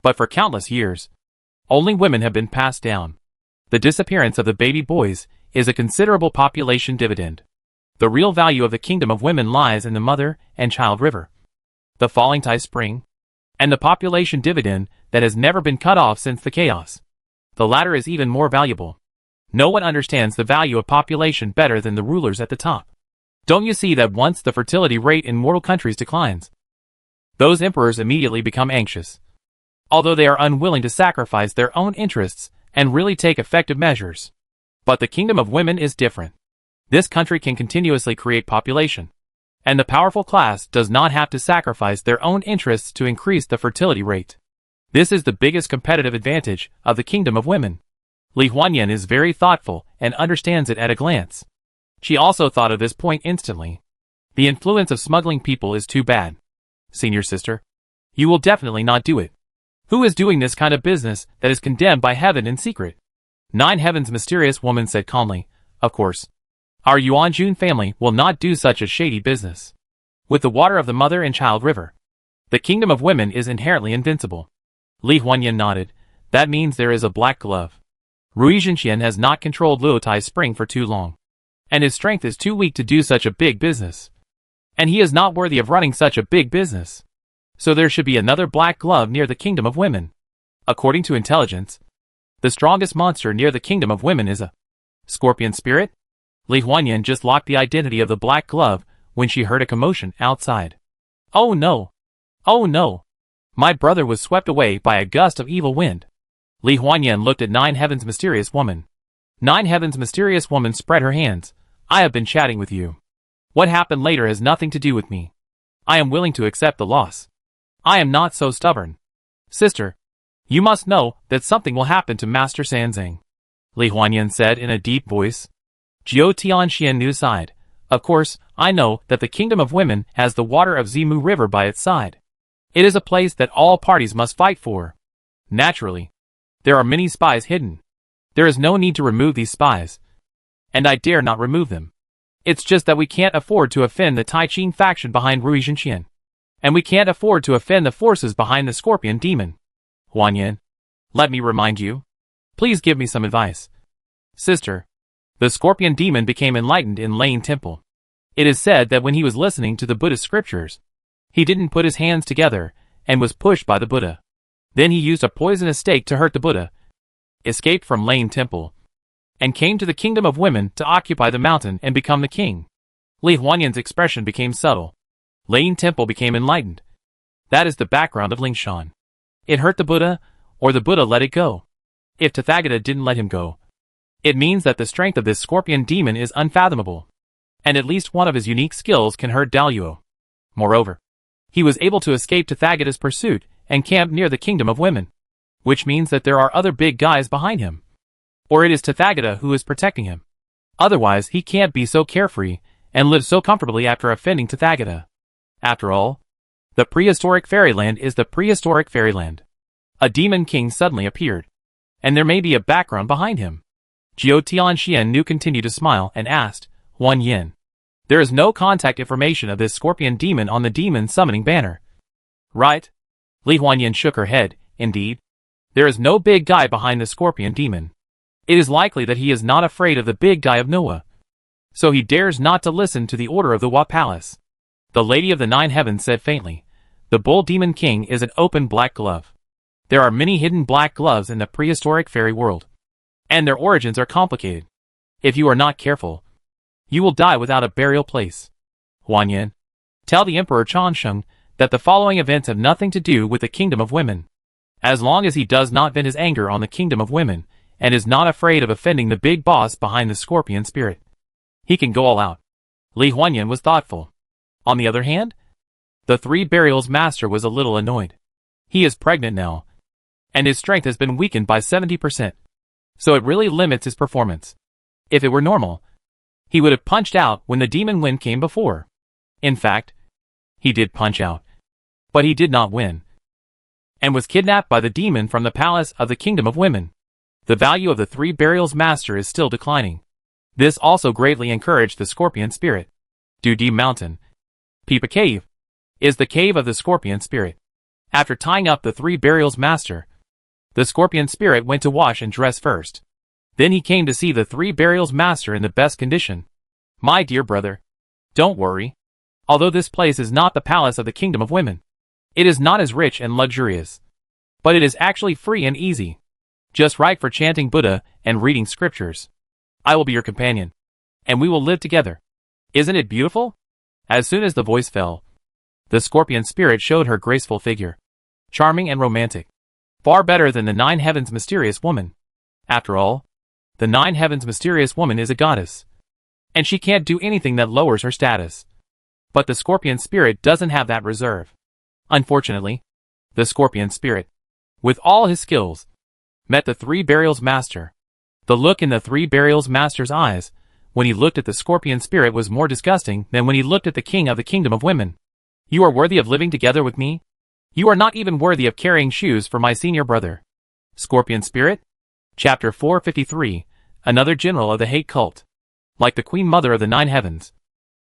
But for countless years, only women have been passed down. The disappearance of the baby boys is a considerable population dividend. The real value of the kingdom of women lies in the mother and child river, the falling tide spring, and the population dividend that has never been cut off since the chaos. The latter is even more valuable. No one understands the value of population better than the rulers at the top. Don't you see that once the fertility rate in mortal countries declines, those emperors immediately become anxious, although they are unwilling to sacrifice their own interests and really take effective measures. But the kingdom of women is different. This country can continuously create population, and the powerful class does not have to sacrifice their own interests to increase the fertility rate. This is the biggest competitive advantage of the kingdom of women. Li Huanyan is very thoughtful and understands it at a glance. She also thought of this point instantly. The influence of smuggling people is too bad. Senior sister, you will definitely not do it. Who is doing this kind of business that is condemned by heaven in secret? Nine Heaven's mysterious woman said calmly, of course. Our Yuanjun family will not do such a shady business. With the water of the mother and child river, the kingdom of women is inherently invincible. Li Huanyan nodded. That means there is a black glove. Rui Zhenxian has not controlled Luotai Spring for too long, and his strength is too weak to do such a big business. And he is not worthy of running such a big business. So there should be another black glove near the kingdom of women. According to intelligence, the strongest monster near the kingdom of women is a scorpion spirit. Li Huanyan just locked the identity of the black glove when she heard a commotion outside. Oh no! Oh no! My brother was swept away by a gust of evil wind. Li Huanyan looked at Nine Heaven's mysterious woman. Nine Heaven's mysterious woman spread her hands. I have been chatting with you. What happened later has nothing to do with me. I am willing to accept the loss. I am not so stubborn. Sister, you must know that something will happen to Master Sanzang, Li Huanyan said in a deep voice. Jiu Tianxian sighed. Of course, I know that the kingdom of women has the water of Zimu River by its side. It is a place that all parties must fight for. Naturally, there are many spies hidden. There is no need to remove these spies, and I dare not remove them. It's just that we can't afford to offend the Taichin faction behind Rui Zhenxian, and we can't afford to offend the forces behind the Scorpion Demon. Huanyan, let me remind you. Please give me some advice. Sister, the Scorpion Demon became enlightened in Lane Temple. It is said that when he was listening to the Buddhist scriptures, he didn't put his hands together and was pushed by the Buddha. Then he used a poisonous stake to hurt the Buddha, escaped from Lane Temple, and came to the kingdom of women to occupy the mountain and become the king. Li Huanyan's expression became subtle. Lane Temple became enlightened. That is the background of Lingshan. It hurt the Buddha, or the Buddha let it go. If Tathagata didn't let him go, it means that the strength of this scorpion demon is unfathomable, and at least one of his unique skills can hurt Daluo. Moreover, he was able to escape Tathagata's pursuit and camp near the kingdom of women, which means that there are other big guys behind him. Or it is Tathagata who is protecting him. Otherwise, he can't be so carefree and live so comfortably after offending Tathagata. After all, the prehistoric fairyland is the prehistoric fairyland. A demon king suddenly appeared, and there may be a background behind him. Jiu Tianxian continued to smile and asked, Huanyan, there is no contact information of this scorpion demon on the demon summoning banner. Right? Li Huanyan shook her head. Indeed, there is no big guy behind the scorpion demon. It is likely that he is not afraid of the big guy of Noah, so he dares not to listen to the order of the Wa Palace. The Lady of the Nine Heavens said faintly, the Bull Demon King is an open black glove. There are many hidden black gloves in the prehistoric fairy world, and their origins are complicated. If you are not careful, you will die without a burial place. Huanyan, tell the Emperor Changsheng that the following events have nothing to do with the kingdom of women. As long as he does not vent his anger on the kingdom of women, and is not afraid of offending the big boss behind the scorpion spirit, he can go all out. Li Huanyan was thoughtful. On the other hand, the Three Burials Master was a little annoyed. He is pregnant now, and his strength has been weakened by 70%. So it really limits his performance. If it were normal, he would have punched out when the demon win came before. In fact, he did punch out, but he did not win, and was kidnapped by the demon from the palace of the kingdom of women. The value of the Three Burials Master is still declining. This also greatly encouraged the scorpion spirit. Deep Mountain. Peepa Cave is the cave of the scorpion spirit. After tying up the 3 burials master, the scorpion spirit went to wash and dress first. Then he came to see the 3 burials master in the best condition. My dear brother, don't worry. Although this place is not the palace of the kingdom of women, it is not as rich and luxurious, but it is actually free and easy, just right for chanting Buddha and reading scriptures. I will be your companion, and we will live together. Isn't it beautiful? As soon as the voice fell, the scorpion spirit showed her graceful figure, charming and romantic, far better than the 9 heavens mysterious woman. After all, the 9 heavens mysterious woman is a goddess, and she can't do anything that lowers her status. But the scorpion spirit doesn't have that reserve. Unfortunately, the scorpion spirit, with all his skills, met the 3 burials master. The look in the 3 burials master's eyes, when he looked at the scorpion spirit, was more disgusting than when he looked at the king of the kingdom of women. You are worthy of living together with me? You are not even worthy of carrying shoes for my senior brother. Scorpion spirit? Chapter 453, Another general of the hate cult. Like the queen mother of the 9 heavens,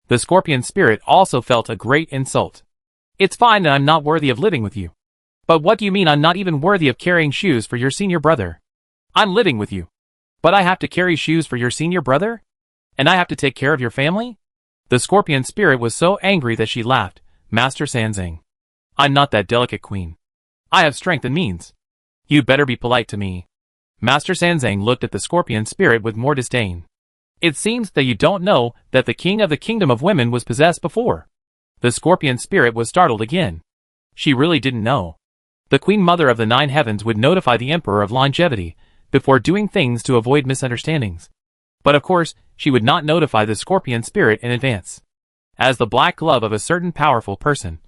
the scorpion spirit also felt a great insult. It's fine that I'm not worthy of living with you. But what do you mean I'm not even worthy of carrying shoes for your senior brother? I'm living with you, but I have to carry shoes for your senior brother? And I have to take care of your family? The scorpion spirit was so angry that she laughed. Master Sanzang, I'm not that delicate queen. I have strength and means. You'd better be polite to me. Master Sanzang looked at the scorpion spirit with more disdain. It seems that you don't know that the king of the kingdom of women was possessed before. The scorpion spirit was startled again. She really didn't know. The queen mother of the 9 heavens would notify the emperor of longevity before doing things to avoid misunderstandings. But of course, she would not notify the scorpion spirit in advance. As the black glove of a certain powerful person,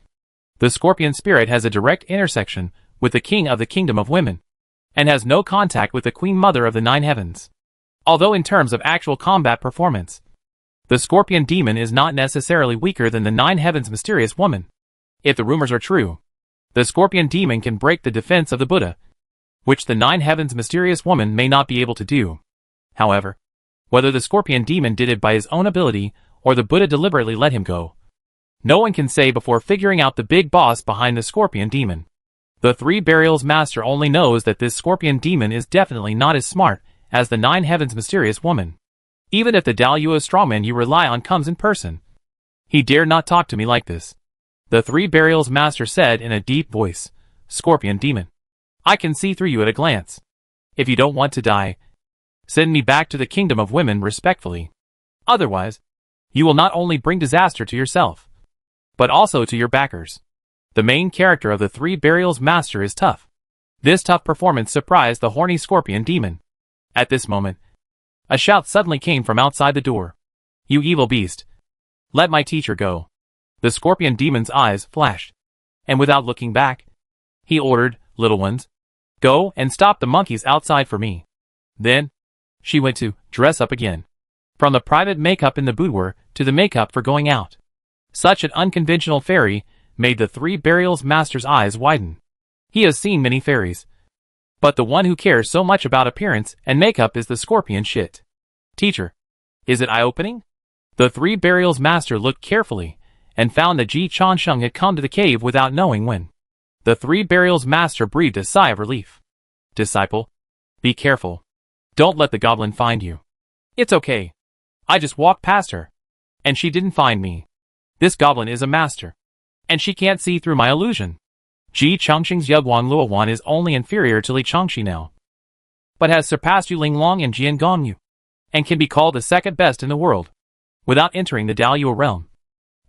the scorpion spirit has a direct intersection with the king of the kingdom of women, and has no contact with the queen mother of the 9 heavens. Although in terms of actual combat performance, the scorpion demon is not necessarily weaker than the 9 heavens mysterious woman. If the rumors are true, the scorpion demon can break the defense of the Buddha, which the 9 heavens mysterious woman may not be able to do. However, whether the scorpion demon did it by his own ability or the Buddha deliberately let him go, no one can say before figuring out the big boss behind the scorpion demon. The 3 burials master only knows that this scorpion demon is definitely not as smart as the 9 heavens mysterious woman. Even if the Daluo strongman you rely on comes in person, he dare not talk to me like this. The 3 burials master said in a deep voice, Scorpion demon, I can see through you at a glance. If you don't want to die, send me back to the kingdom of women respectfully. Otherwise, you will not only bring disaster to yourself, but also to your backers. The main character of the 3 burials master is tough. This tough performance surprised the horny scorpion demon. At this moment, a shout suddenly came from outside the door. You evil beast! Let my teacher go. The scorpion demon's eyes flashed, and without looking back, he ordered, little ones, go and stop the monkeys outside for me. Then, she went to dress up again. From the private makeup in the boudoir to the makeup for going out. Such an unconventional fairy made the 3 burials master's eyes widen. He has seen many fairies, but the one who cares so much about appearance and makeup is the scorpion shit. Teacher, is it eye-opening? The 3 burials master looked carefully and found that Ji Changsheng had come to the cave without knowing when. The 3 burials master breathed a sigh of relief. Disciple, be careful. Don't let the goblin find you. It's okay. I just walked past her, and she didn't find me. This goblin is a master, and she can't see through my illusion. Ji Changsheng's Yugwang Luowan is only inferior to Li Changxi now, but has surpassed Yu Linglong and Jian Gongyu, and can be called the second best in the world, without entering the Daluo realm.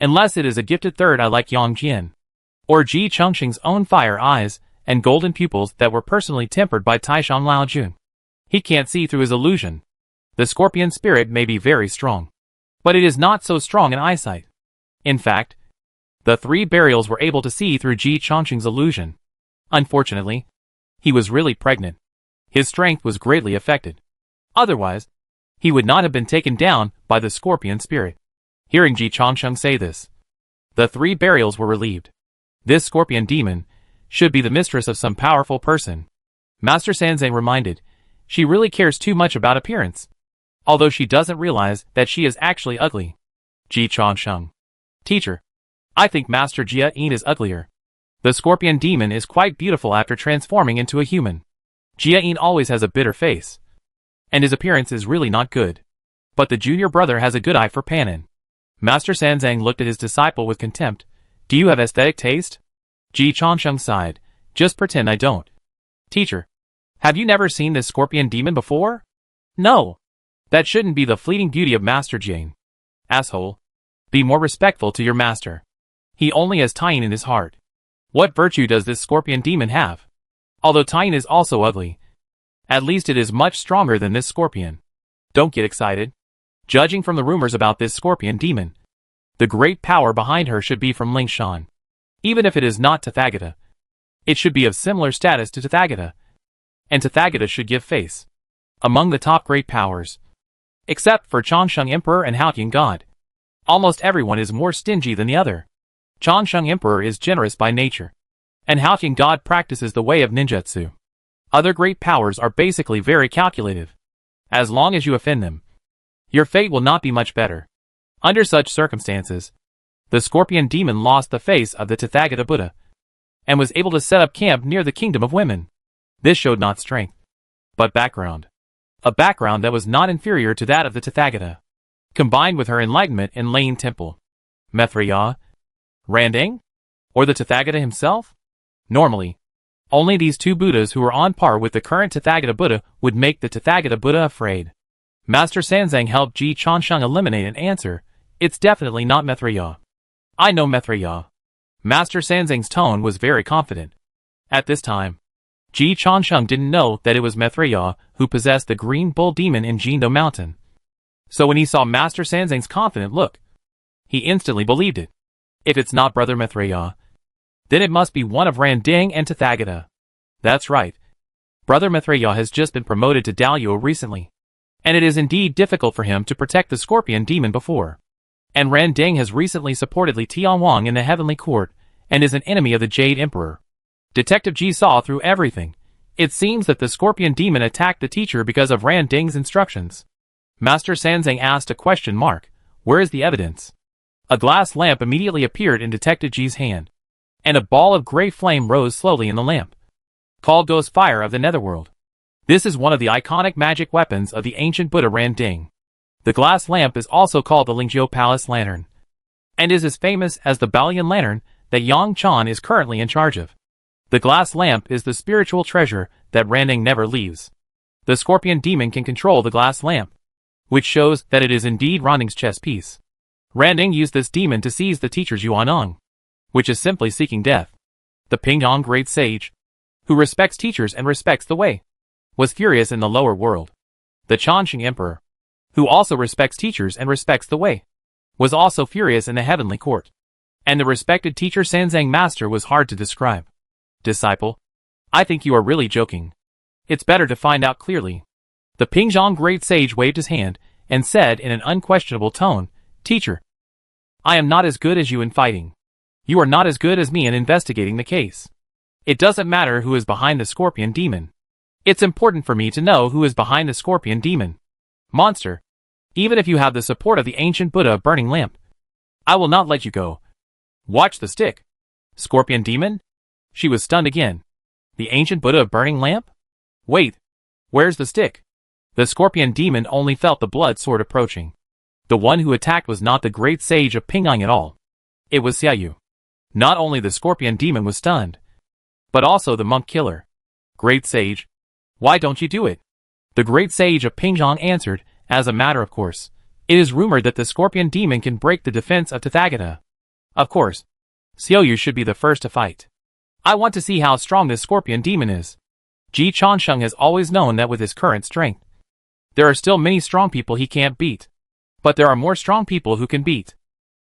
Unless it is a gifted third eye like Yang Jian, or Ji Changsheng's own fire eyes and golden pupils that were personally tempered by Taishan Lao Jun. He can't see through his illusion. The scorpion spirit may be very strong, but it is not so strong in eyesight. In fact, the 3 burials were able to see through Ji Changsheng's illusion. Unfortunately, he was really pregnant. His strength was greatly affected. Otherwise, he would not have been taken down by the scorpion spirit. Hearing Ji Changsheng say this, the 3 burials were relieved. This scorpion demon should be the mistress of some powerful person. Master Sanzang reminded, she really cares too much about appearance. although she doesn't realize that she is actually ugly. Ji Changsheng. Teacher. I think Master Jia Yin is uglier. The scorpion demon is quite beautiful after transforming into a human. Jia Yin always has a bitter face. And his appearance is really not good. But the junior brother has a good eye for Panin. Master Sanzang looked at his disciple with contempt. Do you have aesthetic taste? Ji Changsheng sighed. Just pretend I don't. Teacher. Have you never seen this scorpion demon before? No. That shouldn't be the fleeting beauty of Master Jane. Asshole. Be more respectful to your master. He only has Taiyin in his heart. What virtue does this scorpion demon have? Although Taiyin is also ugly, at least it is much stronger than this scorpion. Don't get excited. Judging from the rumors about this scorpion demon, the great power behind her should be from Lingshan. Even if it is not Tathagata, it should be of similar status to Tathagata. And Tathagata should give face among the top great powers. Except for Changsheng Emperor and Haotian God. Almost everyone is more stingy than the other. Changsheng Emperor is generous by nature, and Haotian God practices the way of ninjutsu. Other great powers are basically very calculative. As long as you offend them, your fate will not be much better. Under such circumstances, the scorpion demon lost the face of the Tathagata Buddha, and was able to set up camp near the kingdom of women. This showed not strength, but background. A background that was not inferior to that of the Tathagata, combined with her enlightenment in Lane Temple. Maitreya? Randang? Or the Tathagata himself? Normally, only these two Buddhas who were on par with the current Tathagata Buddha would make the Tathagata Buddha afraid. Master Sanzang helped Ji Changsheng eliminate an answer. It's definitely not Maitreya. I know Maitreya. Master Sanzang's tone was very confident. At this time, Ji Changsheng didn't know that it was Maitreya who possessed the green bull demon in Jindo Mountain. So when he saw Master Sanzang's confident look, he instantly believed it. If it's not Brother Maitreya, then it must be one of Randang and Tathagata. That's right. Brother Maitreya has just been promoted to Daluo recently, and it is indeed difficult for him to protect the scorpion demon before. And Randang has recently supported Li Tianwang in the Heavenly Court, and is an enemy of the Jade Emperor. Detective Ji saw through everything. It seems that the scorpion demon attacked the teacher because of Randang's instructions. Master Sanzang asked a question mark. Where is the evidence? A glass lamp immediately appeared in Detective Ji's hand, and a ball of gray flame rose slowly in the lamp, called Ghost Fire of the Netherworld. This is one of the iconic magic weapons of the ancient Buddha Randang. The glass lamp is also called the Lingjiu Palace Lantern, and is as famous as the Balian Lantern that Yang Chan is currently in charge of. The glass lamp is the spiritual treasure that Randang never leaves. The scorpion demon can control the glass lamp, which shows that it is indeed Randang's chess piece. Randang used this demon to seize the teacher's Yuanong, which is simply seeking death. The Pingyang Great Sage, who respects teachers and respects the way, was furious in the lower world. The Changsheng Emperor, who also respects teachers and respects the way, was also furious in the Heavenly Court. And the respected teacher Sanzang Master was hard to describe. Disciple, I think you are really joking. It's better to find out clearly. The Pingyang Great Sage waved his hand, and said in an unquestionable tone, Teacher, I am not as good as you in fighting. You are not as good as me in investigating the case. It doesn't matter who is behind the scorpion demon. It's important for me to know who is behind the scorpion demon. Monster, even if you have the support of the ancient Buddha burning lamp, I will not let you go. Watch the stick. Scorpion demon? She was stunned again. The ancient Buddha burning lamp? Wait, where's the stick? The scorpion demon only felt the blood sword approaching. The one who attacked was not the great sage of Pingyang at all. It was Xiaoyu. Not only the scorpion demon was stunned, but also the monk killer. Great sage, why don't you do it? The great sage of Pingyang answered, as a matter of course. It is rumored that the scorpion demon can break the defense of Tathagata. Of course, Xiaoyu should be the first to fight. I want to see how strong this scorpion demon is. Ji Changsheng has always known that with his current strength, there are still many strong people he can't beat. But there are more strong people who can beat,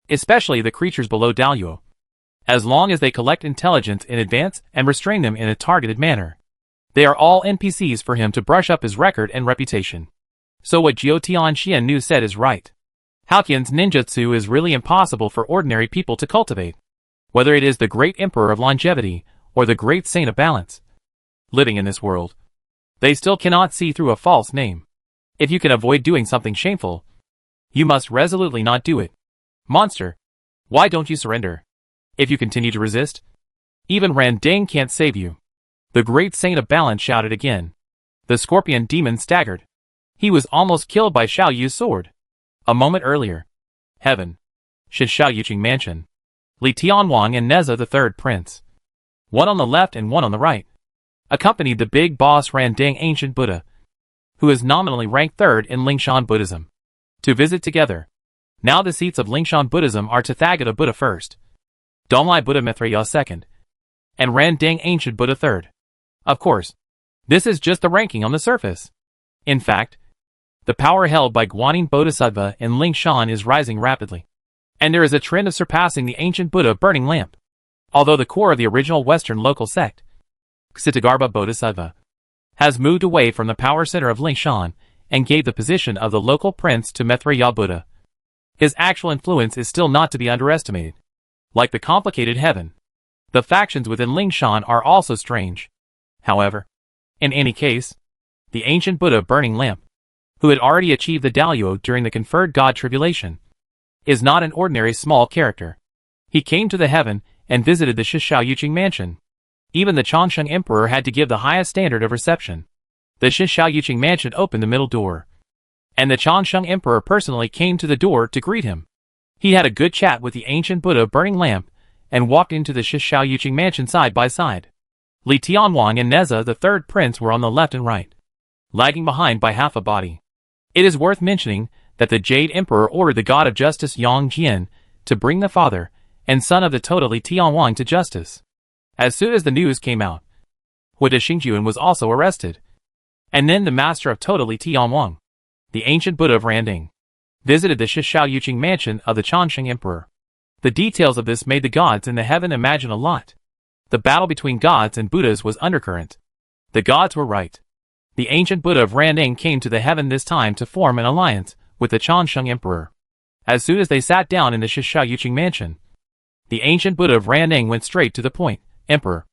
especially the creatures below Daluo, as long as they collect intelligence in advance and restrain them in a targeted manner. They are all NPCs for him to brush up his record and reputation. So what Jiao Tianxian Nu said is right. Haotian's ninjutsu is really impossible for ordinary people to cultivate. Whether it is the great emperor of longevity, or the great saint of balance, living in this world, they still cannot see through a false name. If you can avoid doing something shameful, you must resolutely not do it. Monster, why don't you surrender? If you continue to resist, even Randang can't save you. The great saint of balance shouted again. The scorpion demon staggered. He was almost killed by Xiao Yu's sword. A moment earlier. Heaven. Xiao Yuqing Mansion. Li Tianwang and Neza the third prince. One on the left and one on the right. Accompanied the big boss Randang ancient Buddha, who is nominally ranked third in Lingshan Buddhism, to visit together. Now the seats of Lingshan Buddhism are Tathagata Buddha first, Donglai Buddha Maitreya second, and Randang ancient Buddha third. Of course, this is just the ranking on the surface. In fact, the power held by Guanyin Bodhisattva in Lingshan is rising rapidly, and there is a trend of surpassing the ancient Buddha burning lamp. Although the core of the original Western local sect, Ksitagarbha Bodhisattva, has moved away from the power center of Lingshan and gave the position of the local prince to Maitreya Buddha. His actual influence is still not to be underestimated. Like the complicated heaven, the factions within Lingshan are also strange. However, in any case, the ancient Buddha burning lamp, who had already achieved the Daluo during the conferred God tribulation, is not an ordinary small character. He came to the heaven and visited the Xiao Yuqing mansion. Even the Changsheng Emperor had to give the highest standard of reception. The Xiao Yuqing mansion opened the middle door, and the Changsheng Emperor personally came to the door to greet him. He had a good chat with the ancient Buddha burning lamp and walked into the Xiao Yuqing mansion side by side. Li Tianwang and Neza the third prince were on the left and right, lagging behind by half a body. It is worth mentioning that the Jade Emperor ordered the god of justice Yang Jian to bring the father and son of the Toda Li Tianwang to justice. As soon as the news came out, Huda Xingjuan was also arrested. And then the master of Toda Li Tianwang, the ancient Buddha of Randing, visited the Xiao Yuqing mansion of the Changsheng Emperor. The details of this made the gods in the heaven imagine a lot. The battle between gods and Buddhas was undercurrent. The gods were right. The ancient Buddha of Randing came to the heaven this time to form an alliance with the Changsheng Emperor. As soon as they sat down in the Xiao Yuqing mansion, the ancient Buddha of Randing went straight to the point. Emperor,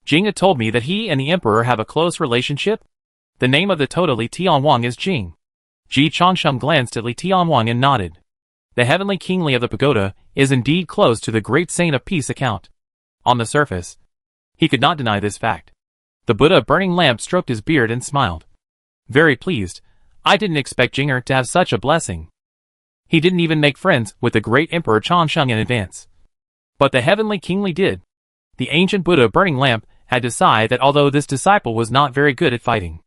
Jing had told me that he and the Emperor have a close relationship. The name of the Toda Li Tianwang is Jing. Ji Changsheng glanced at Li Tianwang and nodded. The heavenly kingly of the pagoda is indeed close to the great saint of peace account. On the surface, he could not deny this fact. The Buddha of burning lamp stroked his beard and smiled. Very pleased. I didn't expect Jinger to have such a blessing. He didn't even make friends with the great Emperor Changsheng in advance. But the heavenly kingly did. The ancient Buddha of burning lamp had decided that although this disciple was not very good at fighting,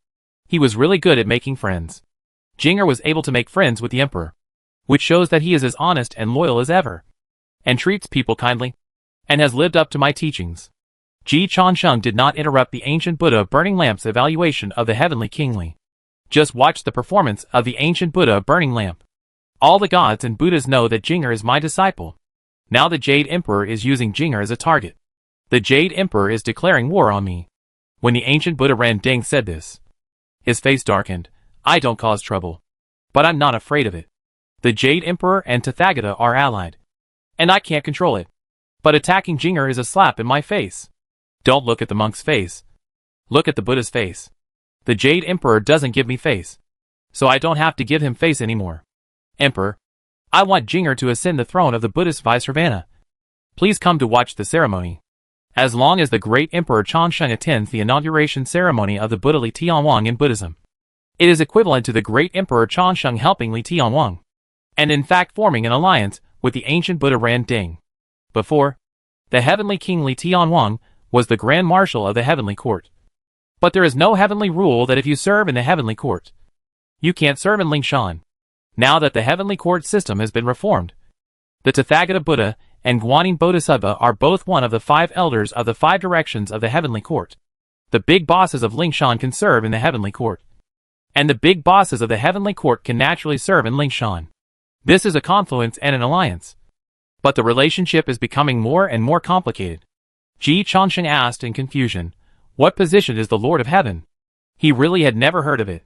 he was really good at making friends. Jinger was able to make friends with the Emperor, which shows that he is as honest and loyal as ever, and treats people kindly, and has lived up to my teachings. Ji Changsheng did not interrupt the ancient Buddha of burning lamp's evaluation of the heavenly kingly. Just watch the performance of the ancient Buddha of burning lamp. All the gods and Buddhas know that Jinger is my disciple. Now the Jade Emperor is using Jinger as a target. The Jade Emperor is declaring war on me. When the ancient Buddha Randang said this, his face darkened. I don't cause trouble, but I'm not afraid of it. The Jade Emperor and Tathagata are allied, and I can't control it. But attacking Jinger is a slap in my face. Don't look at the monk's face. Look at the Buddha's face. The Jade Emperor doesn't give me face, so I don't have to give him face anymore. Emperor, I want Jinger to ascend the throne of the Buddhist Vaisravana. Please come to watch the ceremony. As long as the great Emperor Changsheng attends the inauguration ceremony of the Buddha Li Tianwang in Buddhism, it is equivalent to the great Emperor Changsheng helping Li Tianwang, and in fact forming an alliance with the ancient Buddha Randang. Before, the heavenly king Li Tianwang was the grand marshal of the heavenly court. But there is no heavenly rule that if you serve in the heavenly court, you can't serve in Lingshan. Now that the heavenly court system has been reformed, the Tathagata Buddha and Guanyin Bodhisattva are both one of the 5 elders of the 5 directions of the heavenly court. The big bosses of Lingshan can serve in the heavenly court, and the big bosses of the heavenly court can naturally serve in Lingshan. This is a confluence and an alliance. But the relationship is becoming more and more complicated. Ji Changsheng asked in confusion, what position is the Lord of Heaven? He really had never heard of it.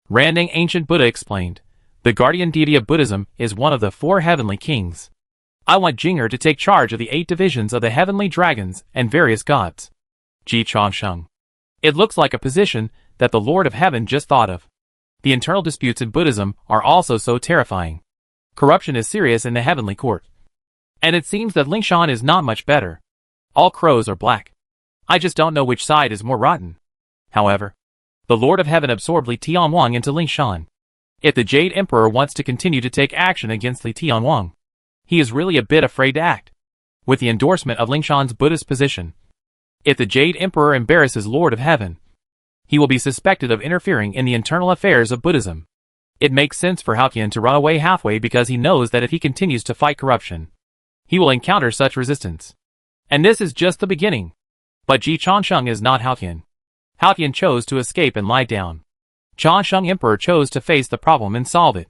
Randang ancient Buddha explained, the guardian deity of Buddhism is one of the 4 heavenly kings. I want Jinger to take charge of the 8 divisions of the heavenly dragons and various gods. Ji Changsheng. It looks like a position that the Lord of Heaven just thought of. The internal disputes in Buddhism are also so terrifying. Corruption is serious in the heavenly court. And it seems that Lingshan is not much better. All crows are black. I just don't know which side is more rotten. However, the Lord of Heaven absorbed Li Tianwang into Lingshan. If the Jade Emperor wants to continue to take action against Li Tianwang, he is really a bit afraid to act. With the endorsement of Lingshan's Buddhist position, if the Jade Emperor embarrasses Lord of Heaven, he will be suspected of interfering in the internal affairs of Buddhism. It makes sense for Haotian to run away halfway because he knows that if he continues to fight corruption, he will encounter such resistance. And this is just the beginning. But Ji Changsheng is not Haotian. Haotian chose to escape and lie down. Changsheng Emperor chose to face the problem and solve it.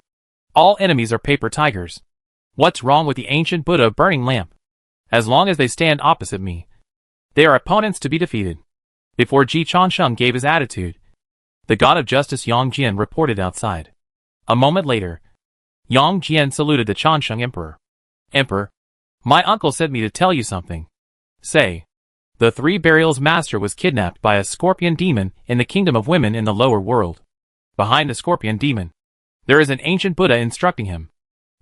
All enemies are paper tigers. What's wrong with the ancient Buddha burning lamp? As long as they stand opposite me, they are opponents to be defeated. Before Ji Changsheng gave his attitude, the god of justice Yang Jian reported outside. A moment later, Yang Jian saluted the Changsheng Emperor. Emperor, my uncle sent me to tell you something. Say, the Three Burials Master was kidnapped by a scorpion demon in the kingdom of women in the lower world. Behind the scorpion demon, there is an ancient Buddha instructing him.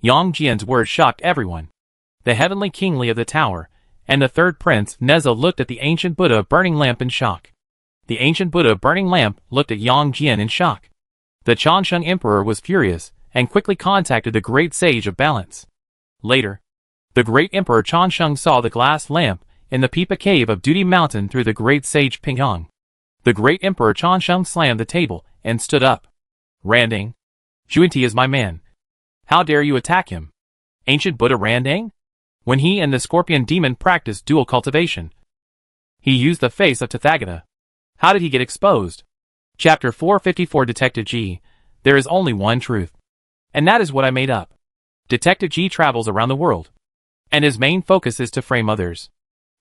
Yang Jian's words shocked everyone. The heavenly kingly of the tower, and the third prince, Nezo, looked at the ancient Buddha burning lamp in shock. The ancient Buddha burning lamp looked at Yang Jian in shock. The Changsheng Emperor was furious, and quickly contacted the great sage of balance. Later, the great Emperor Changsheng saw the glass lamp in the Pipa cave of Duty Mountain through the great sage Pingyang. The great Emperor Changsheng slammed the table and stood up. Randing, Juanti is my man. How dare you attack him? Ancient Buddha Randang? When he and the scorpion demon practiced dual cultivation, he used the face of Tathagata. How did he get exposed? Chapter 454 Detective G. There is only one truth. And that is what I made up. Detective G travels around the world. And his main focus is to frame others.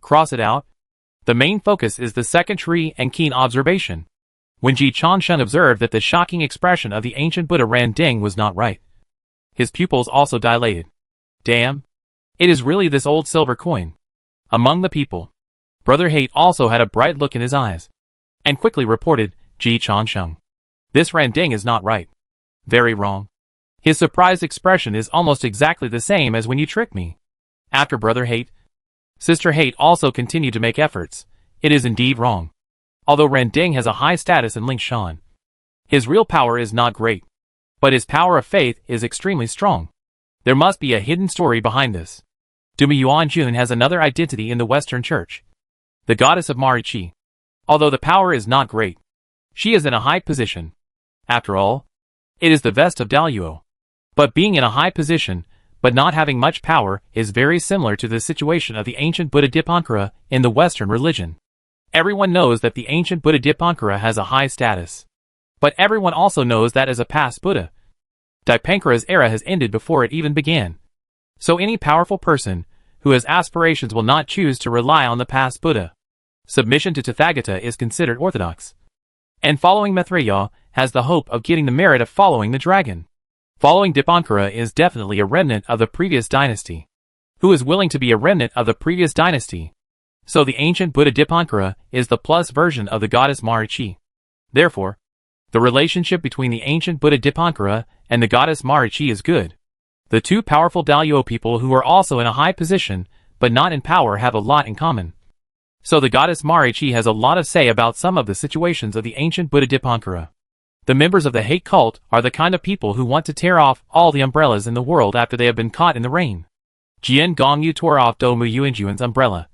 Cross it out. The main focus is the second tree and keen observation. When Ji Changsheng observed that the shocking expression of the ancient Buddha Randang was not right, his pupils also dilated. Damn. It is really this old silver coin. Among the people, Brother Hate also had a bright look in his eyes, and quickly reported, Ji Changsheng, this Randang is not right. Very wrong. His surprised expression is almost exactly the same as when you tricked me. After Brother Hate, Sister Hate also continued to make efforts. It is indeed wrong. Although Randang has a high status in Lingshan, his real power is not great, but his power of faith is extremely strong. There must be a hidden story behind this. Duma Yuanjun has another identity in the Western Church. The goddess of Marichi. Although the power is not great, she is in a high position. After all, it is the vest of Daluo. But being in a high position, but not having much power, is very similar to the situation of the ancient Buddha Dipankara in the Western religion. Everyone knows that the ancient Buddha Dipankara has a high status. But everyone also knows that as a past Buddha, Dipankara's era has ended before it even began. So any powerful person who has aspirations will not choose to rely on the past Buddha. Submission to Tathagata is considered orthodox. And following Maitreya has the hope of getting the merit of following the dragon. Following Dipankara is definitely a remnant of the previous dynasty. Who is willing to be a remnant of the previous dynasty? So the ancient Buddha Dipankara is the plus version of the goddess Marichi. Therefore, the relationship between the ancient Buddha Dipankara and the goddess Marichi is good. The two powerful Daluo people who are also in a high position, but not in power, have a lot in common. So the goddess Marichi has a lot of say about some of the situations of the ancient Buddha Dipankara. The members of the hate cult are the kind of people who want to tear off all the umbrellas in the world after they have been caught in the rain. Jian Gongyu tore off Do Mu Yuanjun's umbrella.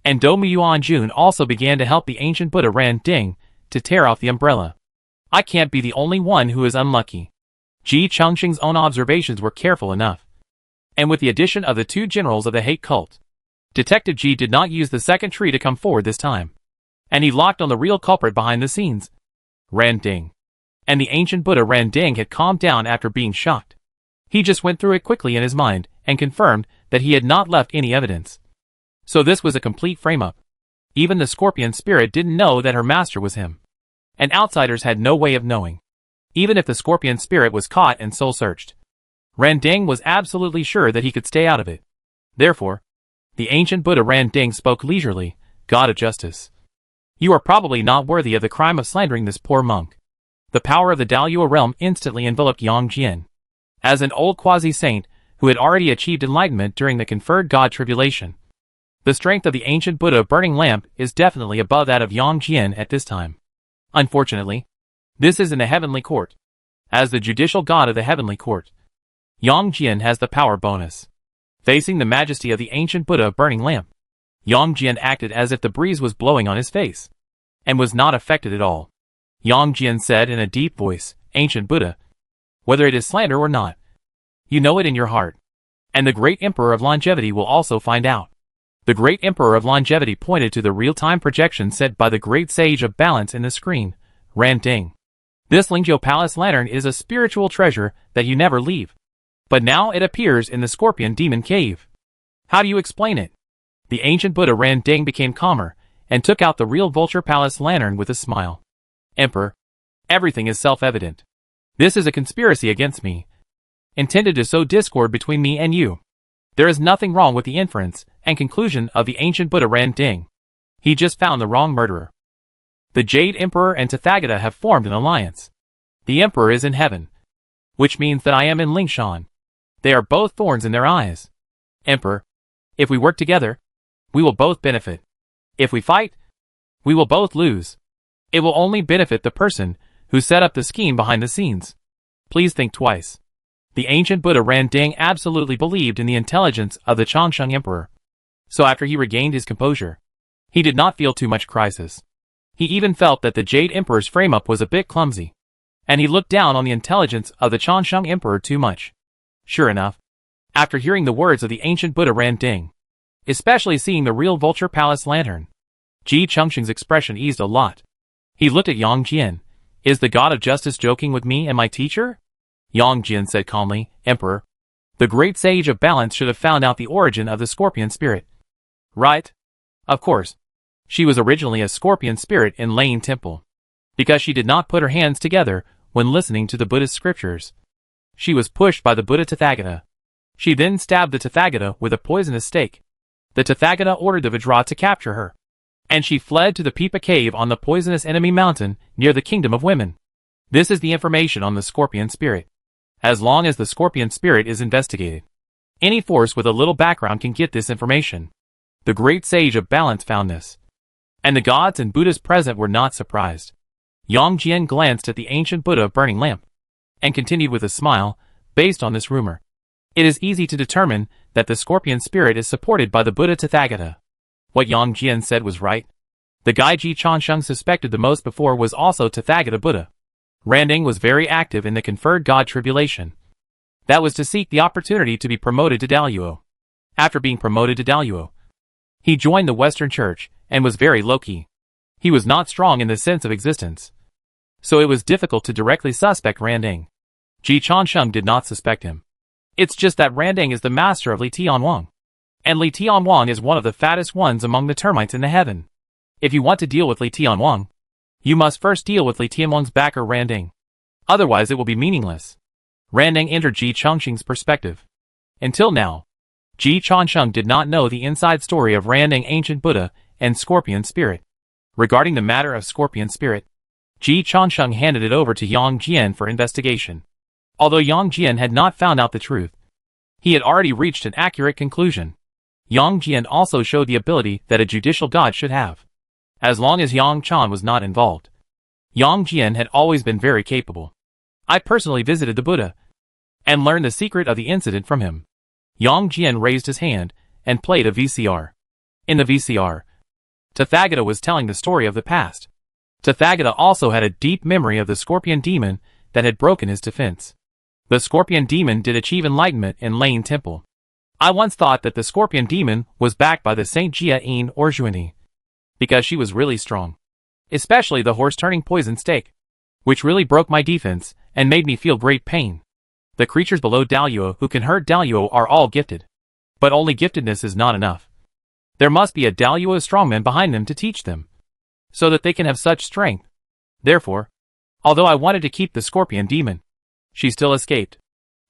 And Do Mu Yuanjun also began to help the ancient Buddha Randang to tear off the umbrella. I can't be the only one who is unlucky. Ji Changsheng's own observations were careful enough. And with the addition of the two generals of the hate cult, Detective G did not use the second tree to come forward this time. And he locked on the real culprit behind the scenes. Randang. And the ancient Buddha Randang had calmed down after being shocked. He just went through it quickly in his mind and confirmed that he had not left any evidence. So this was a complete frame-up. Even the scorpion spirit didn't know that her master was him. And outsiders had no way of knowing. Even if the scorpion spirit was caught and soul-searched, Randang was absolutely sure that he could stay out of it. Therefore, the ancient Buddha Randang spoke leisurely, God of justice. You are probably not worthy of the crime of slandering this poor monk. The power of the Daluo realm instantly enveloped Yang Jian. As an old quasi-saint who had already achieved enlightenment during the conferred God tribulation, the strength of the ancient Buddha burning lamp is definitely above that of Yang Jian at this time. Unfortunately, this is in the heavenly court. As the judicial god of the heavenly court, Yang Jian has the power bonus. Facing the majesty of the ancient Buddha burning lamp, Yang Jian acted as if the breeze was blowing on his face, and was not affected at all. Yang Jian said in a deep voice, "Ancient Buddha, whether it is slander or not, you know it in your heart, and the great Emperor of Longevity will also find out." The great Emperor of Longevity pointed to the real-time projection set by the great sage of balance in the screen, Ran Ding. This Lingzhou Palace lantern is a spiritual treasure that you never leave. But now it appears in the Scorpion Demon Cave. How do you explain it? The ancient Buddha Ran Ding became calmer, and took out the real Vulture Palace lantern with a smile. Emperor, everything is self-evident. This is a conspiracy against me, intended to sow discord between me and you. There is nothing wrong with the inference and conclusion of the ancient Buddha Ran Ding. He just found the wrong murderer. The Jade Emperor and Tathagata have formed an alliance. The Emperor is in heaven, which means that I am in Lingshan. They are both thorns in their eyes. Emperor, if we work together, we will both benefit. If we fight, we will both lose. It will only benefit the person who set up the scheme behind the scenes. Please think twice. The ancient Buddha Ran Ding absolutely believed in the intelligence of the Changsheng Emperor. So after he regained his composure, he did not feel too much crisis. He even felt that the Jade Emperor's frame-up was a bit clumsy, and he looked down on the intelligence of the Changsheng Emperor too much. Sure enough, after hearing the words of the ancient Buddha Ran Ding, especially seeing the real Vulture Palace lantern, Ji Chengsheng's expression eased a lot. He looked at Yang Jian. Is the god of justice joking with me and my teacher? Yang Jian said calmly, Emperor, the great sage of balance should have found out the origin of the scorpion spirit. Right? Of course. She was originally a scorpion spirit in Lane Temple. Because she did not put her hands together when listening to the Buddhist scriptures. She was pushed by the Buddha Tathagata. She then stabbed the Tathagata with a poisonous stake. The Tathagata ordered the Vajra to capture her, and she fled to the Pipa cave on the poisonous enemy mountain near the kingdom of women. This is the information on the scorpion spirit. As long as the scorpion spirit is investigated, any force with a little background can get this information. The great sage of balance found this, and the gods and Buddhas present were not surprised. Yang Jian glanced at the ancient Buddha burning lamp, and continued with a smile, based on this rumor, it is easy to determine that the scorpion spirit is supported by the Buddha Tathagata. What Yang Jian said was right. The guy Ji Changsheng suspected the most before was also Tathagata Buddha. Randing was very active in the conferred God tribulation. That was to seek the opportunity to be promoted to Daluo. After being promoted to Daluo, he joined the Western Church and was very low-key. He was not strong in the sense of existence, so it was difficult to directly suspect Randing. Ji Changsheng did not suspect him. It's just that Randing is the master of Li Tianwang, and Li Tianwang is one of the fattest ones among the termites in the heaven. If you want to deal with Li Tianwang, you must first deal with Li Tianwang's backer Randing. Otherwise it will be meaningless. Randing entered Ji Changsheng's perspective. Until now, Ji Changsheng did not know the inside story of Randing Ancient Buddha and Scorpion Spirit. Regarding the matter of Scorpion Spirit, Ji Changsheng handed it over to Yang Jian for investigation. Although Yang Jian had not found out the truth, he had already reached an accurate conclusion. Yang Jian also showed the ability that a judicial god should have. As long as Yang Chan was not involved, Yang Jian had always been very capable. I personally visited the Buddha and learned the secret of the incident from him. Yang Jian raised his hand and played a VCR. In the VCR, Tathagata was telling the story of the past. Tathagata also had a deep memory of the scorpion demon that had broken his defense. The scorpion demon did achieve enlightenment in Lane Temple. I once thought that the scorpion demon was backed by the Saint Jia-in or Juani, because she was really strong. Especially the horse-turning poison stake, which really broke my defense and made me feel great pain. The creatures below Daluo who can hurt Daluo are all gifted. But only giftedness is not enough. There must be a Daluo strongman behind them to teach them, so that they can have such strength. Therefore, although I wanted to keep the scorpion demon, she still escaped.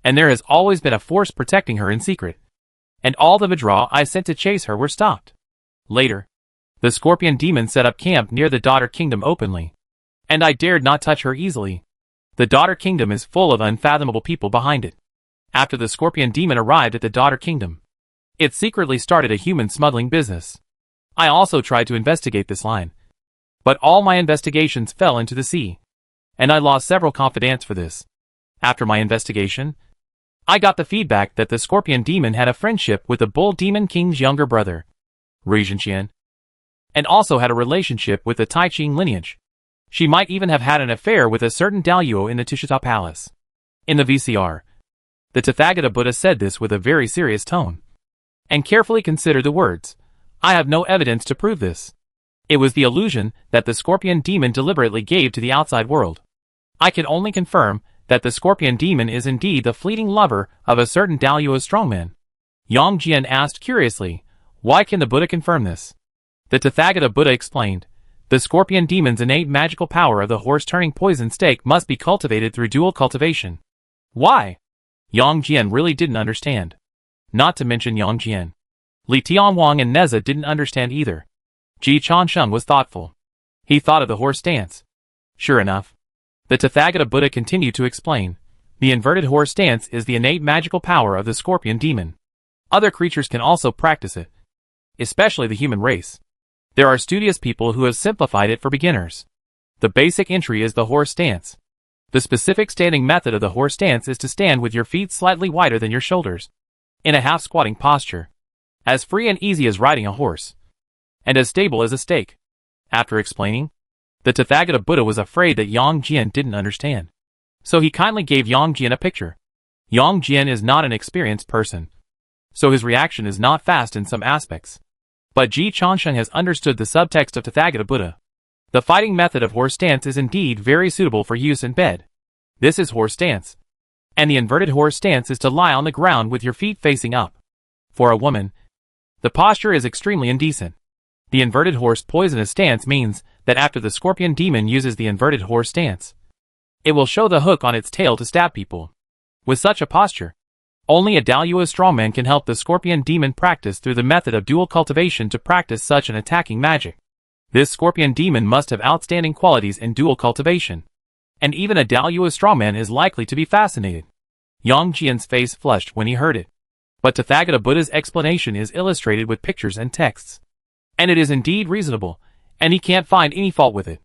And there has always been a force protecting her in secret. And all the Vajra I sent to chase her were stopped. Later, the scorpion demon set up camp near the daughter kingdom openly, and I dared not touch her easily. The daughter kingdom is full of unfathomable people behind it. After the scorpion demon arrived at the daughter kingdom, it secretly started a human smuggling business. I also tried to investigate this line, but all my investigations fell into the sea, and I lost several confidants for this. After my investigation, I got the feedback that the scorpion demon had a friendship with the bull demon king's younger brother, Xian, and also had a relationship with the Tai Ching lineage. She might even have had an affair with a certain Daluo in the Tishita Palace. In the VCR, the Tathagata Buddha said this with a very serious tone, and carefully considered the words. I have no evidence to prove this. It was the illusion that the scorpion demon deliberately gave to the outside world. I can only confirm that the scorpion demon is indeed the fleeting lover of a certain Daluo strongman. Yang Jian asked curiously, why can the Buddha confirm this? The Tathagata Buddha explained, the scorpion demon's innate magical power of the horse turning poison stake must be cultivated through dual cultivation. Why? Yang Jian really didn't understand. Not to mention Yang Jian. Li Tianwang and Neza didn't understand either. Ji Chansheng was thoughtful. He thought of the horse stance. Sure enough, the Tathagata Buddha continued to explain, the inverted horse stance is the innate magical power of the scorpion demon. Other creatures can also practice it, especially the human race. There are studious people who have simplified it for beginners. The basic entry is the horse stance. The specific standing method of the horse stance is to stand with your feet slightly wider than your shoulders, in a half-squatting posture, as free and easy as riding a horse, and as stable as a stake. After explaining, the Tathagata Buddha was afraid that Yang Jian didn't understand, so he kindly gave Yang Jian a picture. Yang Jian is not an experienced person, so his reaction is not fast in some aspects. But Ji Chansheng has understood the subtext of Tathagata Buddha. The fighting method of horse stance is indeed very suitable for use in bed. This is horse stance, and the inverted horse stance is to lie on the ground with your feet facing up. For a woman, the posture is extremely indecent. The inverted horse poisonous stance means that after the scorpion demon uses the inverted horse stance, it will show the hook on its tail to stab people. With such a posture, only a Daluo strongman can help the scorpion demon practice through the method of dual cultivation to practice such an attacking magic. This scorpion demon must have outstanding qualities in dual cultivation, and even a Daluo strongman is likely to be fascinated. Yang Jian's face flushed when he heard it. But Tathagata Buddha's explanation is illustrated with pictures and texts, and it is indeed reasonable, and he can't find any fault with it.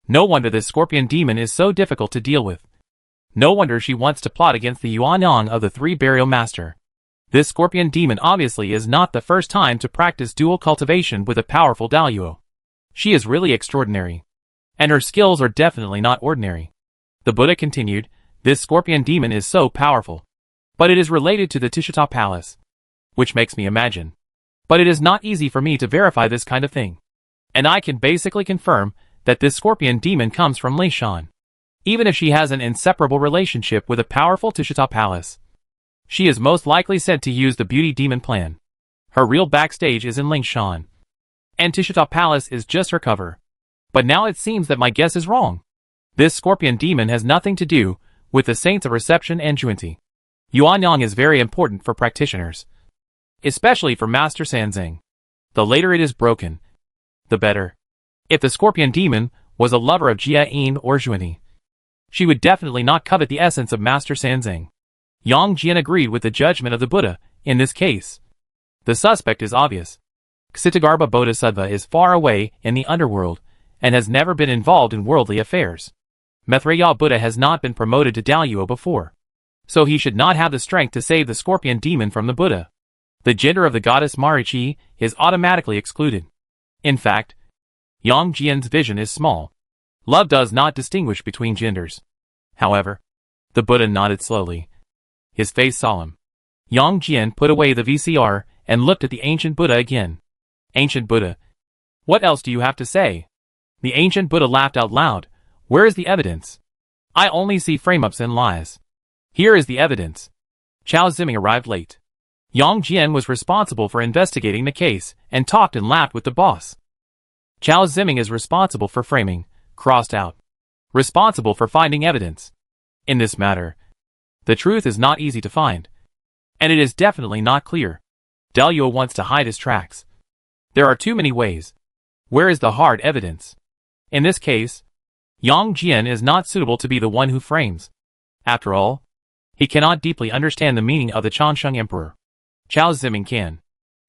No wonder this scorpion demon is so difficult to deal with. No wonder she wants to plot against the Yuanyang of the Three Burial Master. This scorpion demon obviously is not the first time to practice dual cultivation with a powerful Daluo. She is really extraordinary, and her skills are definitely not ordinary. The Buddha continued, this scorpion demon is so powerful, but it is related to the Tishita Palace, which makes me imagine. But it is not easy for me to verify this kind of thing, and I can basically confirm that this scorpion demon comes from Lingshan. Even if she has an inseparable relationship with a powerful Tishita Palace, she is most likely said to use the beauty demon plan. Her real backstage is in Lingshan, and Tishita Palace is just her cover. But now it seems that my guess is wrong. This scorpion demon has nothing to do with the Saints of Reception and Juanti. Yuanyang is very important for practitioners, especially for Master Sanzeng. The later it is broken, the better. If the scorpion demon was a lover of Jia Yin or Juanti, she would definitely not covet the essence of Master Sanzeng. Yang Jian agreed with the judgment of the Buddha in this case. The suspect is obvious. Ksitagarbha Bodhisattva is far away in the underworld and has never been involved in worldly affairs. Maitreya Buddha has not been promoted to Daluo before, so he should not have the strength to save the scorpion demon from the Buddha. The gender of the goddess Marichi is automatically excluded. In fact, Yang Jian's vision is small. Love does not distinguish between genders. However, the Buddha nodded slowly, his face solemn. Yang Jian put away the VCR and looked at the ancient Buddha again. Ancient Buddha, what else do you have to say? The ancient Buddha laughed out loud. Where is the evidence? I only see frame-ups and lies. Here is the evidence. Chao Ziming arrived late. Yang Jian was responsible for investigating the case and talked and laughed with the boss. Chao Ziming is responsible for framing, crossed out. Responsible for finding evidence. In this matter, the truth is not easy to find, and it is definitely not clear. Daluo wants to hide his tracks. There are too many ways. Where is the hard evidence? In this case, Yang Jian is not suitable to be the one who frames. After all, he cannot deeply understand the meaning of the Changsheng Emperor. Chao Ziming can.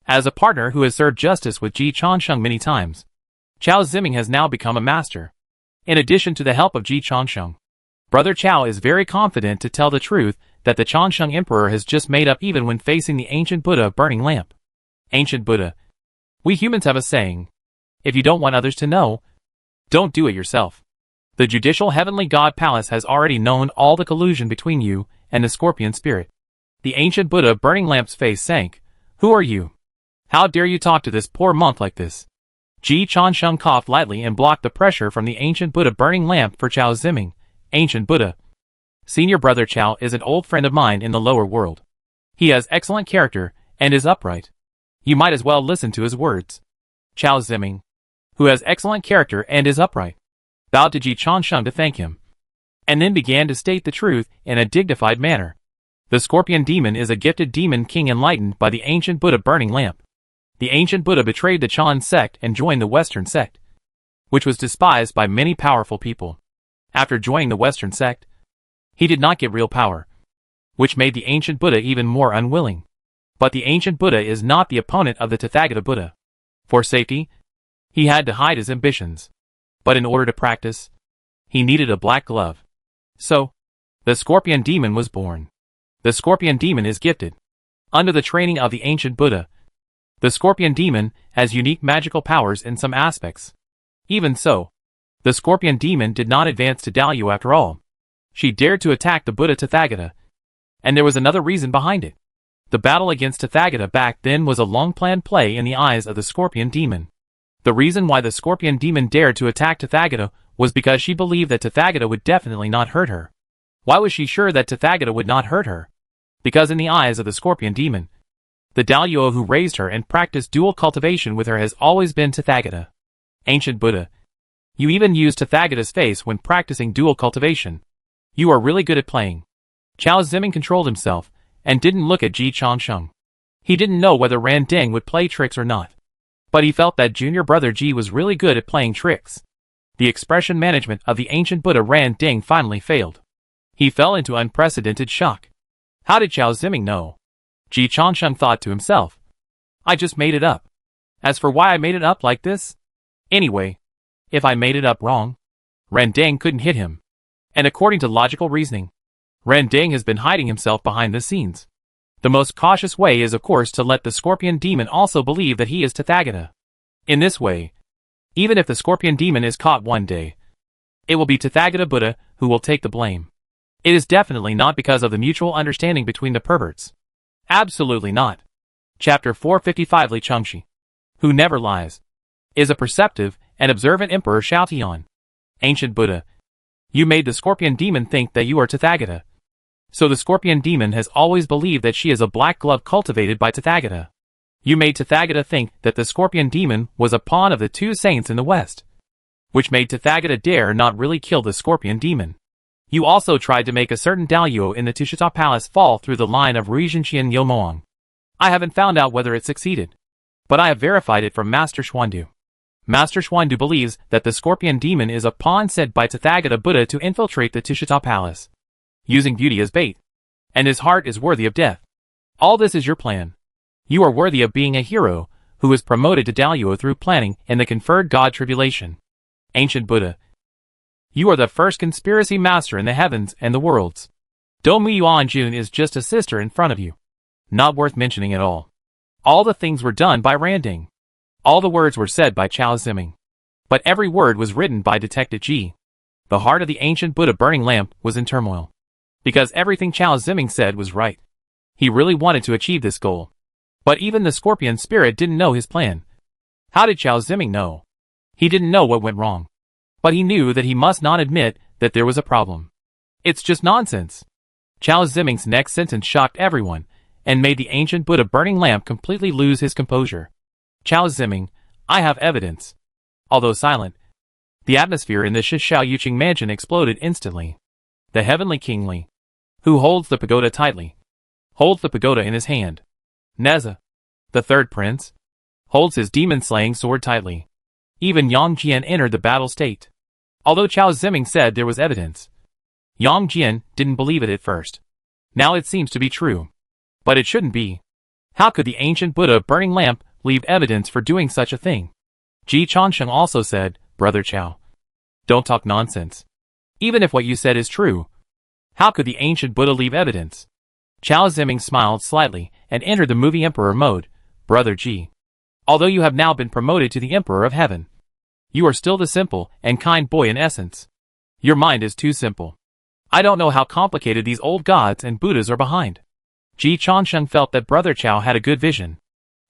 As a partner who has served justice with Ji Changsheng many times, Chao Ziming has now become a master. In addition to the help of Ji Changsheng, Brother Chao is very confident to tell the truth that the Changsheng Emperor has just made up even when facing the ancient Buddha burning lamp. Ancient Buddha. We humans have a saying. If you don't want others to know, don't do it yourself. The judicial heavenly god palace has already known all the collusion between you and the scorpion spirit. The ancient Buddha burning lamp's face sank. Who are you? How dare you talk to this poor monk like this? Ji Changsheng coughed lightly and blocked the pressure from the ancient Buddha burning lamp for Chao Ziming. Ancient Buddha. Senior Brother Chao is an old friend of mine in the lower world. He has excellent character and is upright. You might as well listen to his words. Chao Ziming, who has excellent character and is upright, bowed to Ji Changsheng to thank him, and then began to state the truth in a dignified manner. The scorpion demon is a gifted demon king enlightened by the ancient Buddha burning lamp. The ancient Buddha betrayed the Chan sect and joined the Western sect, which was despised by many powerful people. After joining the Western sect, he did not get real power, which made the ancient Buddha even more unwilling. But the ancient Buddha is not the opponent of the Tathagata Buddha. For safety, he had to hide his ambitions. But in order to practice, he needed a black glove. So, the scorpion demon was born. The scorpion demon is gifted. Under the training of the ancient Buddha, the scorpion demon has unique magical powers in some aspects. Even so, the scorpion demon did not advance to Dalyu after all. She dared to attack the Buddha Tathagata. And there was another reason behind it. The battle against Tathagata back then was a long-planned play in the eyes of the scorpion demon. The reason why the scorpion demon dared to attack Tathagata was because she believed that Tathagata would definitely not hurt her. Why was she sure that Tathagata would not hurt her? Because in the eyes of the scorpion demon, the Dalyuo who raised her and practiced dual cultivation with her has always been Tathagata. Ancient Buddha. You even used Tathagata's face when practicing dual cultivation. You are really good at playing. Chao Ziming controlled himself and didn't look at Ji Changsheng. He didn't know whether Ran Deng would play tricks or not. But he felt that junior brother Ji was really good at playing tricks. The expression management of the ancient Buddha Ran Deng finally failed. He fell into unprecedented shock. How did Chao Ziming know? Ji Changsheng thought to himself. I just made it up. As for why I made it up like this? Anyway, if I made it up wrong, Ran Deng couldn't hit him. And according to logical reasoning, Ran Deng has been hiding himself behind the scenes. The most cautious way is of course to let the scorpion demon also believe that he is Tathagata. In this way, even if the scorpion demon is caught one day, it will be Tathagata Buddha who will take the blame. It is definitely not because of the mutual understanding between the perverts. Absolutely not. Chapter 455 Li Chengxi, who never lies, is a perceptive and observant Emperor Shao Tian. Ancient Buddha, you made the scorpion demon think that you are Tathagata. So the scorpion demon has always believed that she is a black glove cultivated by Tathagata. You made Tathagata think that the scorpion demon was a pawn of the two saints in the west, which made Tathagata dare not really kill the scorpion demon. You also tried to make a certain Dalyuo in the Tushita Palace fall through the line of Rizhenxian Yomoang. I haven't found out whether it succeeded, but I have verified it from Master Xuandu. Master Xuandu believes that the scorpion demon is a pawn sent by Tathagata Buddha to infiltrate the Tushita Palace, using beauty as bait, and his heart is worthy of death. All this is your plan. You are worthy of being a hero who is promoted to Dalyuo through planning and the conferred God tribulation. Ancient Buddha, you are the first conspiracy master in the heavens and the worlds. Domu Yuanjun is just a sister in front of you. Not worth mentioning at all. All the things were done by Randing. All the words were said by Chao Ziming. But every word was written by Detective Ji. The heart of the ancient Buddha burning lamp was in turmoil. Because everything Chao Ziming said was right. He really wanted to achieve this goal. But even the scorpion spirit didn't know his plan. How did Chao Ziming know? He didn't know what went wrong. But he knew that he must not admit that there was a problem. It's just nonsense. Chao Ziming's next sentence shocked everyone, and made the ancient Buddha burning lamp completely lose his composure. Chao Ziming, I have evidence. Although silent, the atmosphere in the Shishao Yuqing mansion exploded instantly. The heavenly King Li, who holds the pagoda tightly, holds the pagoda in his hand. Neza, the third prince, holds his demon-slaying sword tightly. Even Yang Jian entered the battle state. Although Chao Ziming said there was evidence, Yang Jian didn't believe it at first. Now it seems to be true. But it shouldn't be. How could the ancient Buddha burning lamp leave evidence for doing such a thing? Ji Changsheng also said, Brother Chao, don't talk nonsense. Even if what you said is true, how could the ancient Buddha leave evidence? Chao Ziming smiled slightly and entered the movie Emperor mode. Brother Ji, although you have now been promoted to the Emperor of Heaven, you are still the simple and kind boy in essence. Your mind is too simple. I don't know how complicated these old gods and Buddhas are behind. Ji Changsheng felt that Brother Chao had a good vision.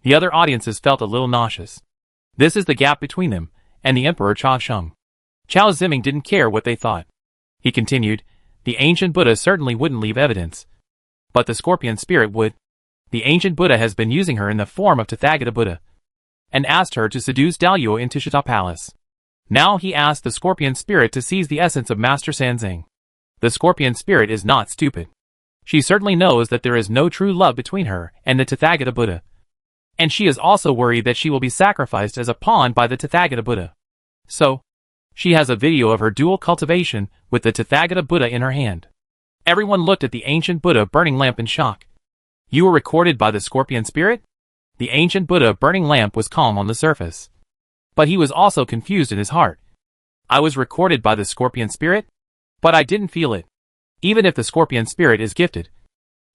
The other audiences felt a little nauseous. This is the gap between them and the Emperor Chao Sheng. Chao Ziming didn't care what they thought. He continued, the ancient Buddha certainly wouldn't leave evidence. But the scorpion spirit would. The ancient Buddha has been using her in the form of Tathagata Buddha, and asked her to seduce Daluo into Shita Palace. Now he asked the scorpion spirit to seize the essence of Master Sanzang. The scorpion spirit is not stupid. She certainly knows that there is no true love between her and the Tathagata Buddha. And she is also worried that she will be sacrificed as a pawn by the Tathagata Buddha. So, she has a video of her dual cultivation with the Tathagata Buddha in her hand. Everyone looked at the ancient Buddha burning lamp in shock. You were recorded by the scorpion spirit? The ancient Buddha burning lamp was calm on the surface. But he was also confused in his heart. I was recorded by the scorpion spirit? But I didn't feel it. Even if the scorpion spirit is gifted,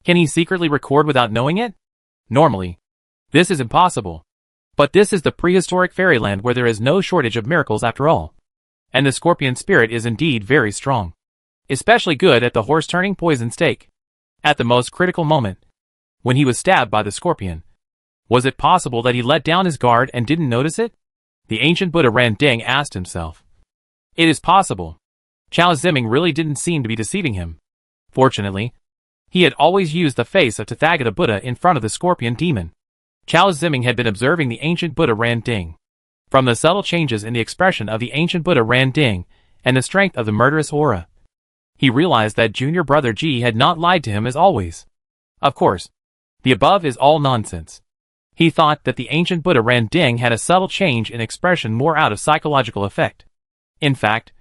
can he secretly record without knowing it? Normally, this is impossible. But this is the prehistoric fairyland where there is no shortage of miracles after all. And the scorpion spirit is indeed very strong. Especially good at the horse-turning poison stake. At the most critical moment, when he was stabbed by the scorpion, was it possible that he let down his guard and didn't notice it? The ancient Buddha Ran Deng asked himself. It is possible. Chao Ziming really didn't seem to be deceiving him. Fortunately, he had always used the face of Tathagata Buddha in front of the scorpion demon. Chao Ziming had been observing the ancient Buddha Ran Deng. From the subtle changes in the expression of the ancient Buddha Ran Deng and the strength of the murderous aura, he realized that junior brother Ji had not lied to him as always. Of course, the above is all nonsense. He thought that the ancient Buddha Ran Deng had a subtle change in expression more out of psychological effect. In fact,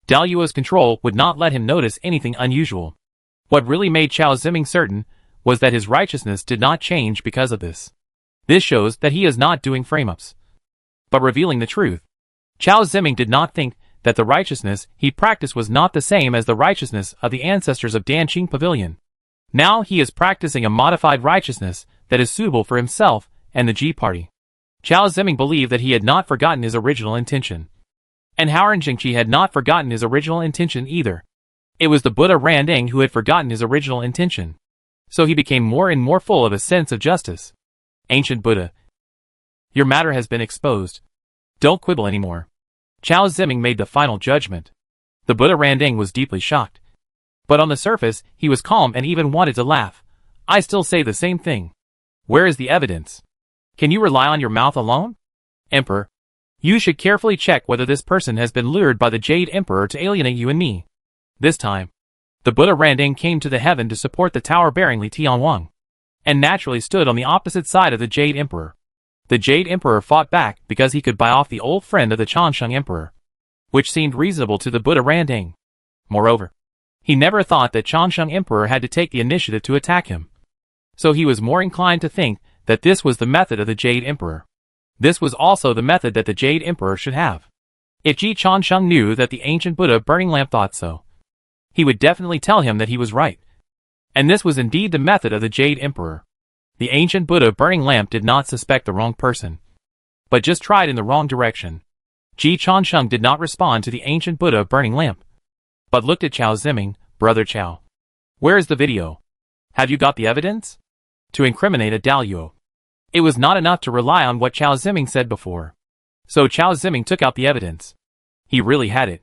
Daluo's control would not let him notice anything unusual. What really made Chao Ziming certain was that his righteousness did not change because of this. This shows that he is not doing frame-ups, but revealing the truth. Chao Ziming did not think that the righteousness he practiced was not the same as the righteousness of the ancestors of Danqing Pavilion. Now he is practicing a modified righteousness that is suitable for himself and the Ji party. Chao Ziming believed that he had not forgotten his original intention. And Howren Jingqi had not forgotten his original intention either. It was the Buddha Ran Deng who had forgotten his original intention. So he became more and more full of a sense of justice. Ancient Buddha, your matter has been exposed. Don't quibble anymore. Chao Ziming made the final judgment. The Buddha Ran Deng was deeply shocked. But on the surface, he was calm and even wanted to laugh. I still say the same thing. Where is the evidence? Can you rely on your mouth alone? Emperor, you should carefully check whether this person has been lured by the Jade Emperor to alienate you and me. This time, the Buddha Ran Deng came to the heaven to support the tower bearing Li Tianwang, and naturally stood on the opposite side of the Jade Emperor. The Jade Emperor fought back because he could buy off the old friend of the Changsheng Emperor, which seemed reasonable to the Buddha Ran Deng. Moreover, he never thought that Changsheng Emperor had to take the initiative to attack him. So he was more inclined to think that this was the method of the Jade Emperor. This was also the method that the Jade Emperor should have. If Ji Changsheng knew that the ancient Buddha burning lamp thought so, he would definitely tell him that he was right. And this was indeed the method of the Jade Emperor. The ancient Buddha burning lamp did not suspect the wrong person, but just tried in the wrong direction. Ji Changsheng did not respond to the ancient Buddha burning lamp, but looked at Chao Ziming. Brother Chao, where is the video? Have you got the evidence? To incriminate a Daluo. It was not enough to rely on what Chao Ziming said before. So Chao Ziming took out the evidence. He really had it.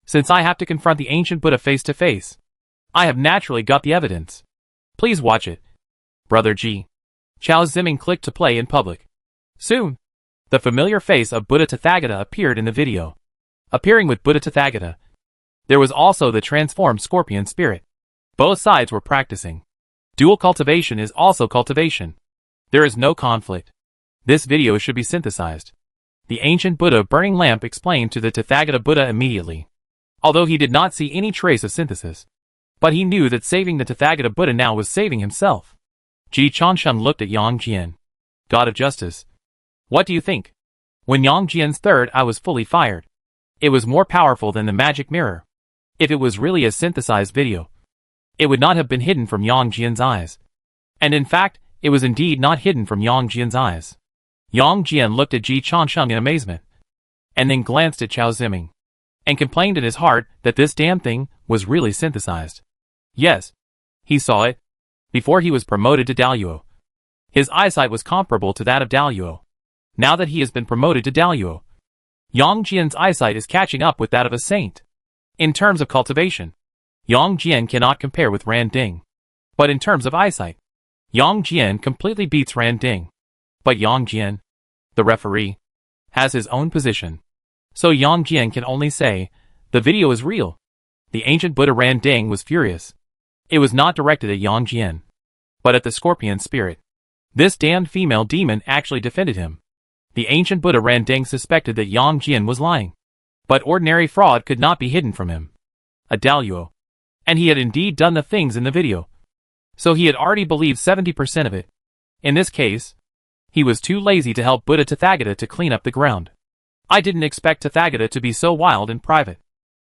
Since I have to confront the ancient Buddha face to face, I have naturally got the evidence. Please watch it. Brother Ji. Chao Ziming clicked to play in public. Soon, the familiar face of Buddha Tathagata appeared in the video. Appearing with Buddha Tathagata, there was also the transformed scorpion spirit. Both sides were practicing. Dual cultivation is also cultivation. There is no conflict. This video should be synthesized. The ancient Buddha burning lamp explained to the Tathagata Buddha immediately. although he did not see any trace of synthesis. But he knew that saving the Tathagata Buddha now was saving himself. Ji Changsheng looked at Yang Jian. God of Justice. What do you think? When Yang Jian's third eye was fully fired, it was more powerful than the magic mirror. If it was really a synthesized video, it would not have been hidden from Yang Jian's eyes. And in fact, it was indeed not hidden from Yang Jian's eyes. Yang Jian looked at Ji Changsheng in amazement, and then glanced at Chao Ziming, and complained in his heart that this damn thing was really synthesized. Yes, he saw it, before he was promoted to Daluo. His eyesight was comparable to that of Daluo. Now that he has been promoted to Daluo, Yang Jian's eyesight is catching up with that of a saint. In terms of cultivation, Yang Jian cannot compare with Ran Ding. But in terms of eyesight, Yang Jian completely beats Ran Ding. But Yang Jian, the referee, has his own position. So Yang Jian can only say, the video is real. The ancient Buddha Ran Ding was furious. It was not directed at Yang Jian, but at the scorpion spirit. This damned female demon actually defended him. The ancient Buddha Ran Ding suspected that Yang Jian was lying. But ordinary fraud could not be hidden from him. A Daluo. And he had indeed done the things in the video. So he had already believed 70% of it. In this case, he was too lazy to help Buddha Tathagata to clean up the ground. I didn't expect Tathagata to be so wild and private.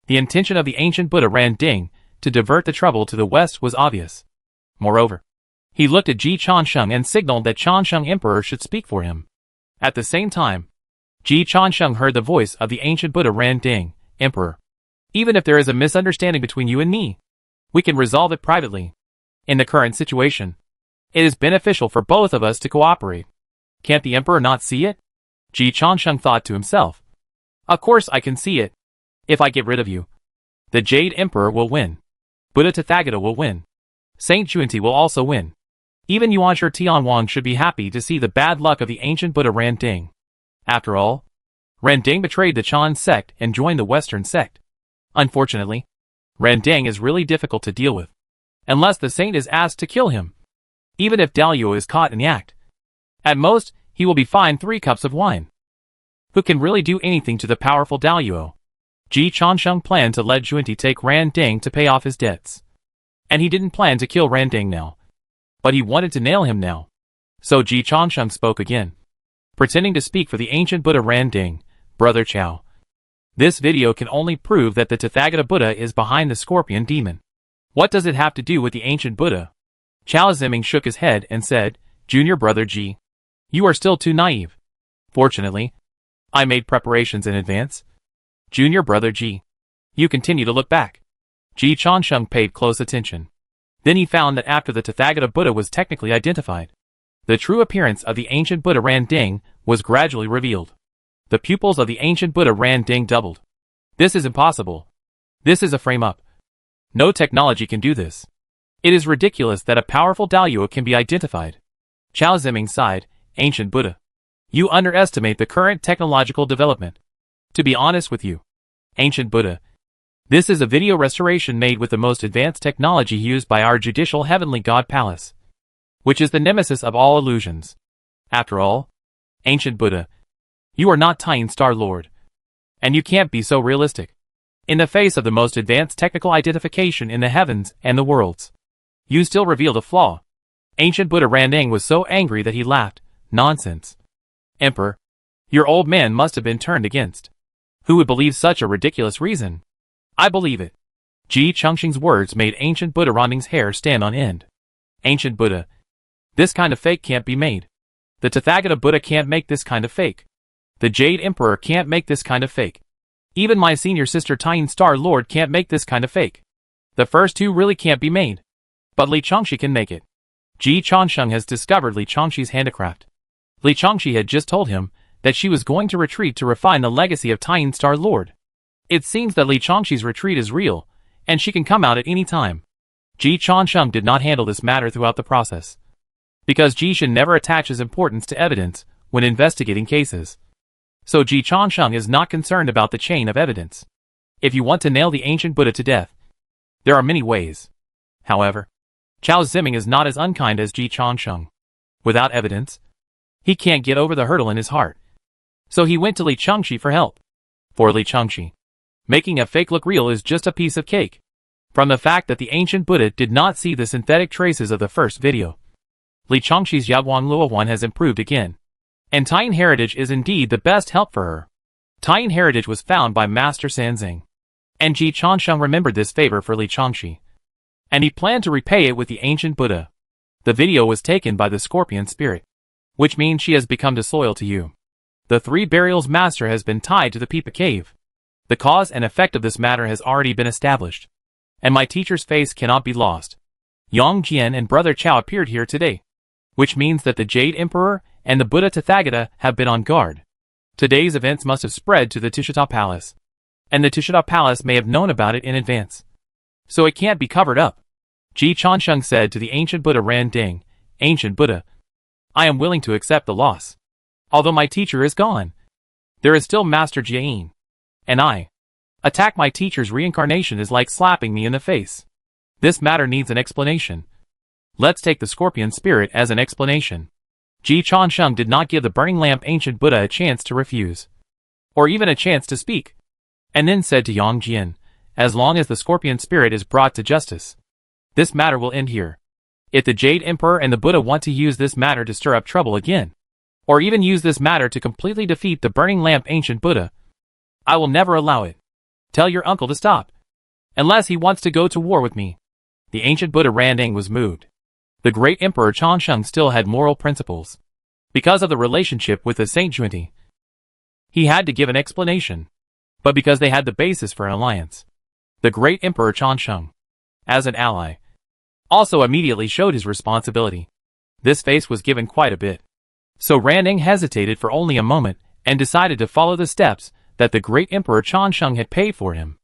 The intention of the ancient Buddha Ran Ding to divert the trouble to the west was obvious. Moreover, he looked at Ji Changsheng and signaled that Changsheng Emperor should speak for him. At the same time, Ji Changsheng heard the voice of the ancient Buddha Ran Ding, Emperor. Even if there is a misunderstanding between you and me, we can resolve it privately. In the current situation, it is beneficial for both of us to cooperate. Can't the Emperor not see it? Ji Changsheng thought to himself. Of course I can see it. If I get rid of you, the Jade Emperor will win. Buddha Tathagata will win. Saint Juanti will also win. Even Yuanshi Tianwang should be happy to see the bad luck of the ancient Buddha Ran Ding. After all, Ran Ding betrayed the Chan sect and joined the Western sect. Unfortunately, Ran Ding is really difficult to deal with, unless the saint is asked to kill him. Even if Daluo is caught in the act, at most, he will be fined 3 cups of wine. Who can really do anything to the powerful Daluo? Ji Changsheng planned to let Juanti take Ran Ding to pay off his debts. And he didn't plan to kill Ran Ding now, but he wanted to nail him now. So Ji Changsheng spoke again, pretending to speak for the ancient Buddha Ran Ding, Brother Chao. This video can only prove that the Tathagata Buddha is behind the scorpion demon. What does it have to do with the ancient Buddha? Chao Ziming shook his head and said, Junior Brother Ji, you are still too naive. Fortunately, I made preparations in advance. Junior Brother Ji, you continue to look back. Ji Changsheng paid close attention. Then he found that after the Tathagata Buddha was technically identified, the true appearance of the ancient Buddha Ran Ding was gradually revealed. The pupils of the ancient Buddha Ran Ding doubled. This is impossible. This is a frame-up. No technology can do this. It is ridiculous that a powerful Daluo can be identified. Chao Ziming sighed, Ancient Buddha, you underestimate the current technological development. To be honest with you, Ancient Buddha, this is a video restoration made with the most advanced technology used by our judicial heavenly God Palace, which is the nemesis of all illusions. After all, Ancient Buddha, you are not Tian Star Lord. And you can't be so realistic. In the face of the most advanced technical identification in the heavens and the worlds, you still revealed a flaw. Ancient Buddha Ran Ding was so angry that he laughed. Nonsense. Emperor, your old man must have been turned against. Who would believe such a ridiculous reason? I believe it. Ji Changsheng's words made Ancient Buddha Ran Ding's hair stand on end. Ancient Buddha, this kind of fake can't be made. The Tathagata Buddha can't make this kind of fake. The Jade Emperor can't make this kind of fake. Even my senior sister Tian Star Lord can't make this kind of fake. The first two really can't be made. But Li Changxi can make it. Ji Changsheng has discovered Li Changxi's handicraft. Li Changxi had just told him that she was going to retreat to refine the legacy of Tian Star Lord. It seems that Li Changxi's retreat is real, and she can come out at any time. Ji Changsheng did not handle this matter throughout the process, because Ji Shen never attaches importance to evidence when investigating cases. So Ji Changsheng is not concerned about the chain of evidence. If you want to nail the ancient Buddha to death, there are many ways. However, Chao Ziming is not as unkind as Ji Changsheng. Without evidence, he can't get over the hurdle in his heart. So he went to Li Changxi for help. For Li Changxi, Making a fake look real is just a piece of cake. From the fact that the ancient Buddha did not see the synthetic traces of the first video, Li Chongxi's Yaguang Luowan has improved again. And Tian heritage is indeed the best help for her. Tian heritage was found by Master Sanzing. And Ji Changsheng remembered this favor for Li Chongxi. And he planned to repay it with the ancient Buddha. The video was taken by the scorpion spirit, which means she has become disloyal to you. The three burials master has been tied to the Pipa cave. The cause and effect of this matter has already been established. And my teacher's face cannot be lost. Yang Jian and Brother Chao appeared here today, which means that the Jade Emperor and the Buddha Tathagata have been on guard. Today's events must have spread to the Tushita Palace, and the Tushita Palace may have known about it in advance. So it can't be covered up. Ji Changsheng said to the ancient Buddha Ran Ding, Ancient Buddha, I am willing to accept the loss. Although my teacher is gone, there is still Master Jian. And attack my teacher's reincarnation is like slapping me in the face. This matter needs an explanation. Let's take the scorpion spirit as an explanation. Ji Changsheng did not give the burning lamp ancient Buddha a chance to refuse, or even a chance to speak, and then said to Yang Jian, as long as the scorpion spirit is brought to justice, this matter will end here. If the Jade Emperor and the Buddha want to use this matter to stir up trouble again, or even use this matter to completely defeat the burning lamp ancient Buddha, I will never allow it. Tell your uncle to stop, unless he wants to go to war with me. The ancient Buddha Randing was moved. The great Emperor Changsheng still had moral principles. Because of the relationship with the Saint Junti, he had to give an explanation. But because they had the basis for an alliance, the great Emperor Changsheng, as an ally, also immediately showed his responsibility. This face was given quite a bit. So Randing hesitated for only a moment and decided to follow the steps that the great Emperor Changsheng had paid for him.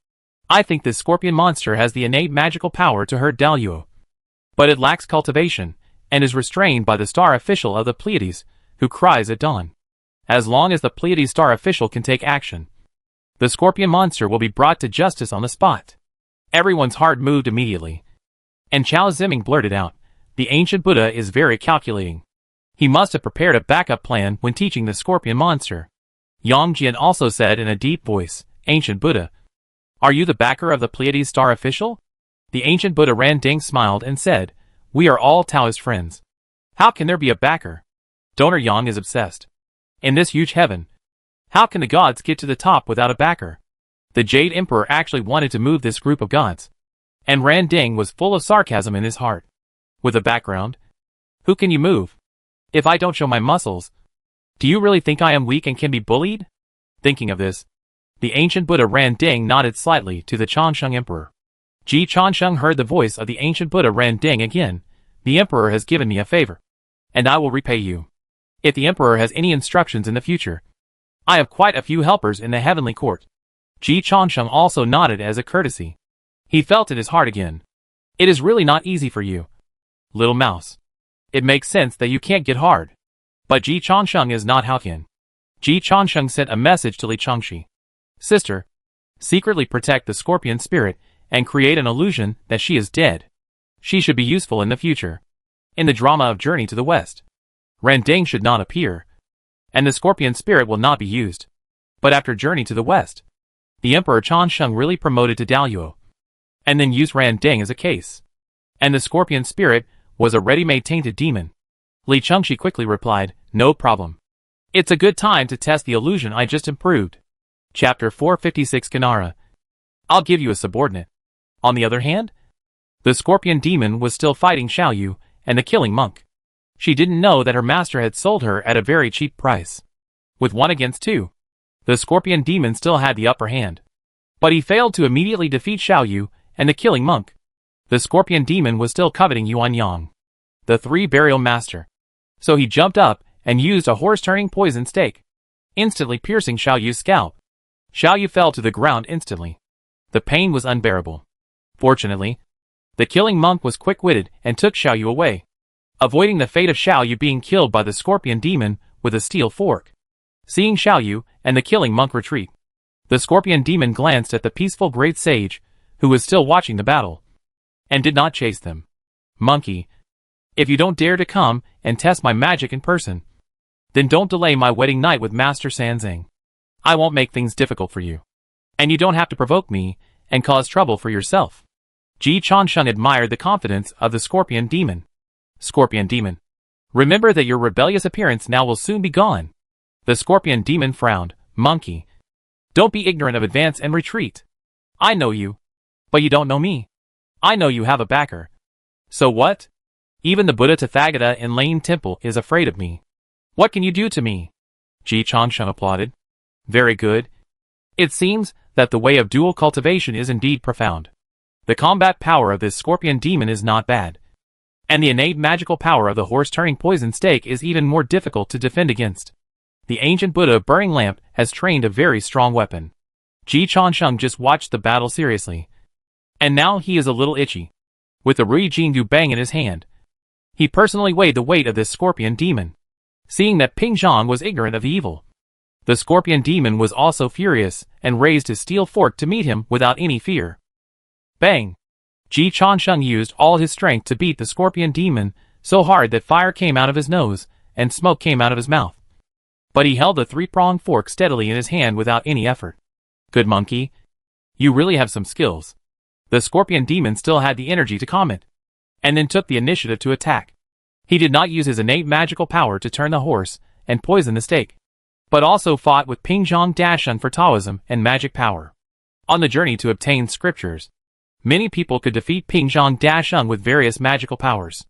I think this scorpion monster has the innate magical power to hurt Daluo, but it lacks cultivation, and is restrained by the star official of the Pleiades, who cries at dawn. As long as the Pleiades star official can take action, the scorpion monster will be brought to justice on the spot. Everyone's heart moved immediately. And Chao Ziming blurted out, the ancient Buddha is very calculating. He must have prepared a backup plan when teaching the scorpion monster. Yang Jian also said in a deep voice, Ancient Buddha, are you the backer of the Pleiades star official? The ancient Buddha Randing smiled and said, we are all Taoist friends. How can there be a backer? Donor Yang is obsessed. In this huge heaven, how can the gods get to the top without a backer? The Jade Emperor actually wanted to move this group of gods. And Randing was full of sarcasm in his heart. With a background? Who can you move? If I don't show my muscles, do you really think I am weak and can be bullied? Thinking of this, the ancient Buddha Randing nodded slightly to the Changsheng Emperor. Ji Changsheng heard the voice of the ancient Buddha Randing again. The Emperor has given me a favor, and I will repay you. If the Emperor has any instructions in the future, I have quite a few helpers in the heavenly court. Ji Changsheng also nodded as a courtesy. He felt in his heart again. It is really not easy for you, little mouse. It makes sense that you can't get hard. But Ji Changsheng is not Haotian. Ji Changsheng sent a message to Li Chongxi. Sister, secretly protect the scorpion spirit and create an illusion that she is dead. She should be useful in the future. In the drama of Journey to the West, Randing should not appear, and the scorpion spirit will not be used. But after Journey to the West, the Emperor Changsheng really promoted to Daluo, and then used Randing as a case. And the scorpion spirit was a ready-made tainted demon. Li Chongxi quickly replied, no problem. It's a good time to test the illusion I just improved. Chapter 456 Kanara. I'll give you a subordinate. On the other hand, the scorpion demon was still fighting Xiaoyu and the killing monk. She didn't know that her master had sold her at a very cheap price. With 1 against 2, the scorpion demon still had the upper hand. But he failed to immediately defeat Xiaoyu and the killing monk. The scorpion demon was still coveting Yuan Yang, the 3 burial master. So he jumped up and used a horse-turning poison stake, instantly piercing Xiaoyu's scalp. Xiaoyu fell to the ground instantly. The pain was unbearable. Fortunately, the killing monk was quick-witted and took Xiaoyu away, avoiding the fate of Xiaoyu being killed by the scorpion demon with a steel fork. Seeing Xiaoyu and the killing monk retreat, the scorpion demon glanced at the peaceful great sage, who was still watching the battle, and did not chase them. Monkey, if you don't dare to come and test my magic in person, then don't delay my wedding night with Master Sanzing. I won't make things difficult for you. And you don't have to provoke me and cause trouble for yourself. Ji Changsheng admired the confidence of the Scorpion Demon. Scorpion Demon. Remember that your rebellious appearance now will soon be gone. The Scorpion Demon frowned. Monkey. Don't be ignorant of advance and retreat. I know you. But you don't know me. I know you have a backer. So what? Even the Buddha Tathagata in Lane Temple is afraid of me. What can you do to me? Ji Changsheng applauded. Very good. It seems that the way of dual cultivation is indeed profound. The combat power of this Scorpion Demon is not bad. And the innate magical power of the horse-turning poison stake is even more difficult to defend against. The ancient Buddha Burning Lamp has trained a very strong weapon. Ji Changsheng just watched the battle seriously. And now he is a little itchy. With the Rui Jinggu Bang in his hand, he personally weighed the weight of this Scorpion Demon. Seeing that Ping Zhang was ignorant of evil, the Scorpion Demon was also furious and raised his steel fork to meet him without any fear. Bang! Ji Changsheng used all his strength to beat the Scorpion Demon so hard that fire came out of his nose and smoke came out of his mouth. But he held the three-pronged fork steadily in his hand without any effort. Good monkey. You really have some skills. The Scorpion Demon still had the energy to comment, and then took the initiative to attack. He did not use his innate magical power to turn the horse and poison the stake, but also fought with Ping Zhang Dashun for Taoism and magic power. On the journey to obtain scriptures, many people could defeat Ping Zhang Dashun with various magical powers.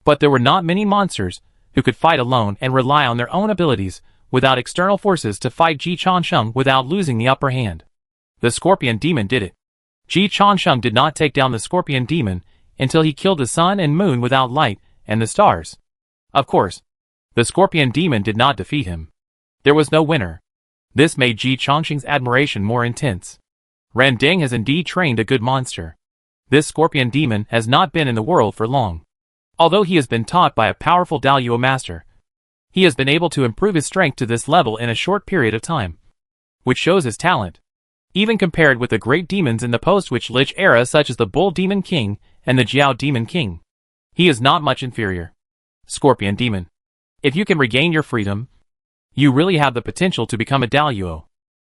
But there were not many monsters who could fight alone and rely on their own abilities without external forces to fight Ji Changsheng without losing the upper hand. The Scorpion Demon did it. Ji Changsheng did not take down the Scorpion Demon until he killed the sun and moon without light and the stars. Of course, the Scorpion Demon did not defeat him. There was no winner. This made Ji Changsheng's admiration more intense. Ran Ding has indeed trained a good monster. This Scorpion Demon has not been in the world for long. Although he has been taught by a powerful Daluo master, he has been able to improve his strength to this level in a short period of time, which shows his talent. Even compared with the great demons in the post-Witch Lich era such as the Bull Demon King and the Jiao Demon King, he is not much inferior. Scorpion Demon. If you can regain your freedom, you really have the potential to become a Daluo.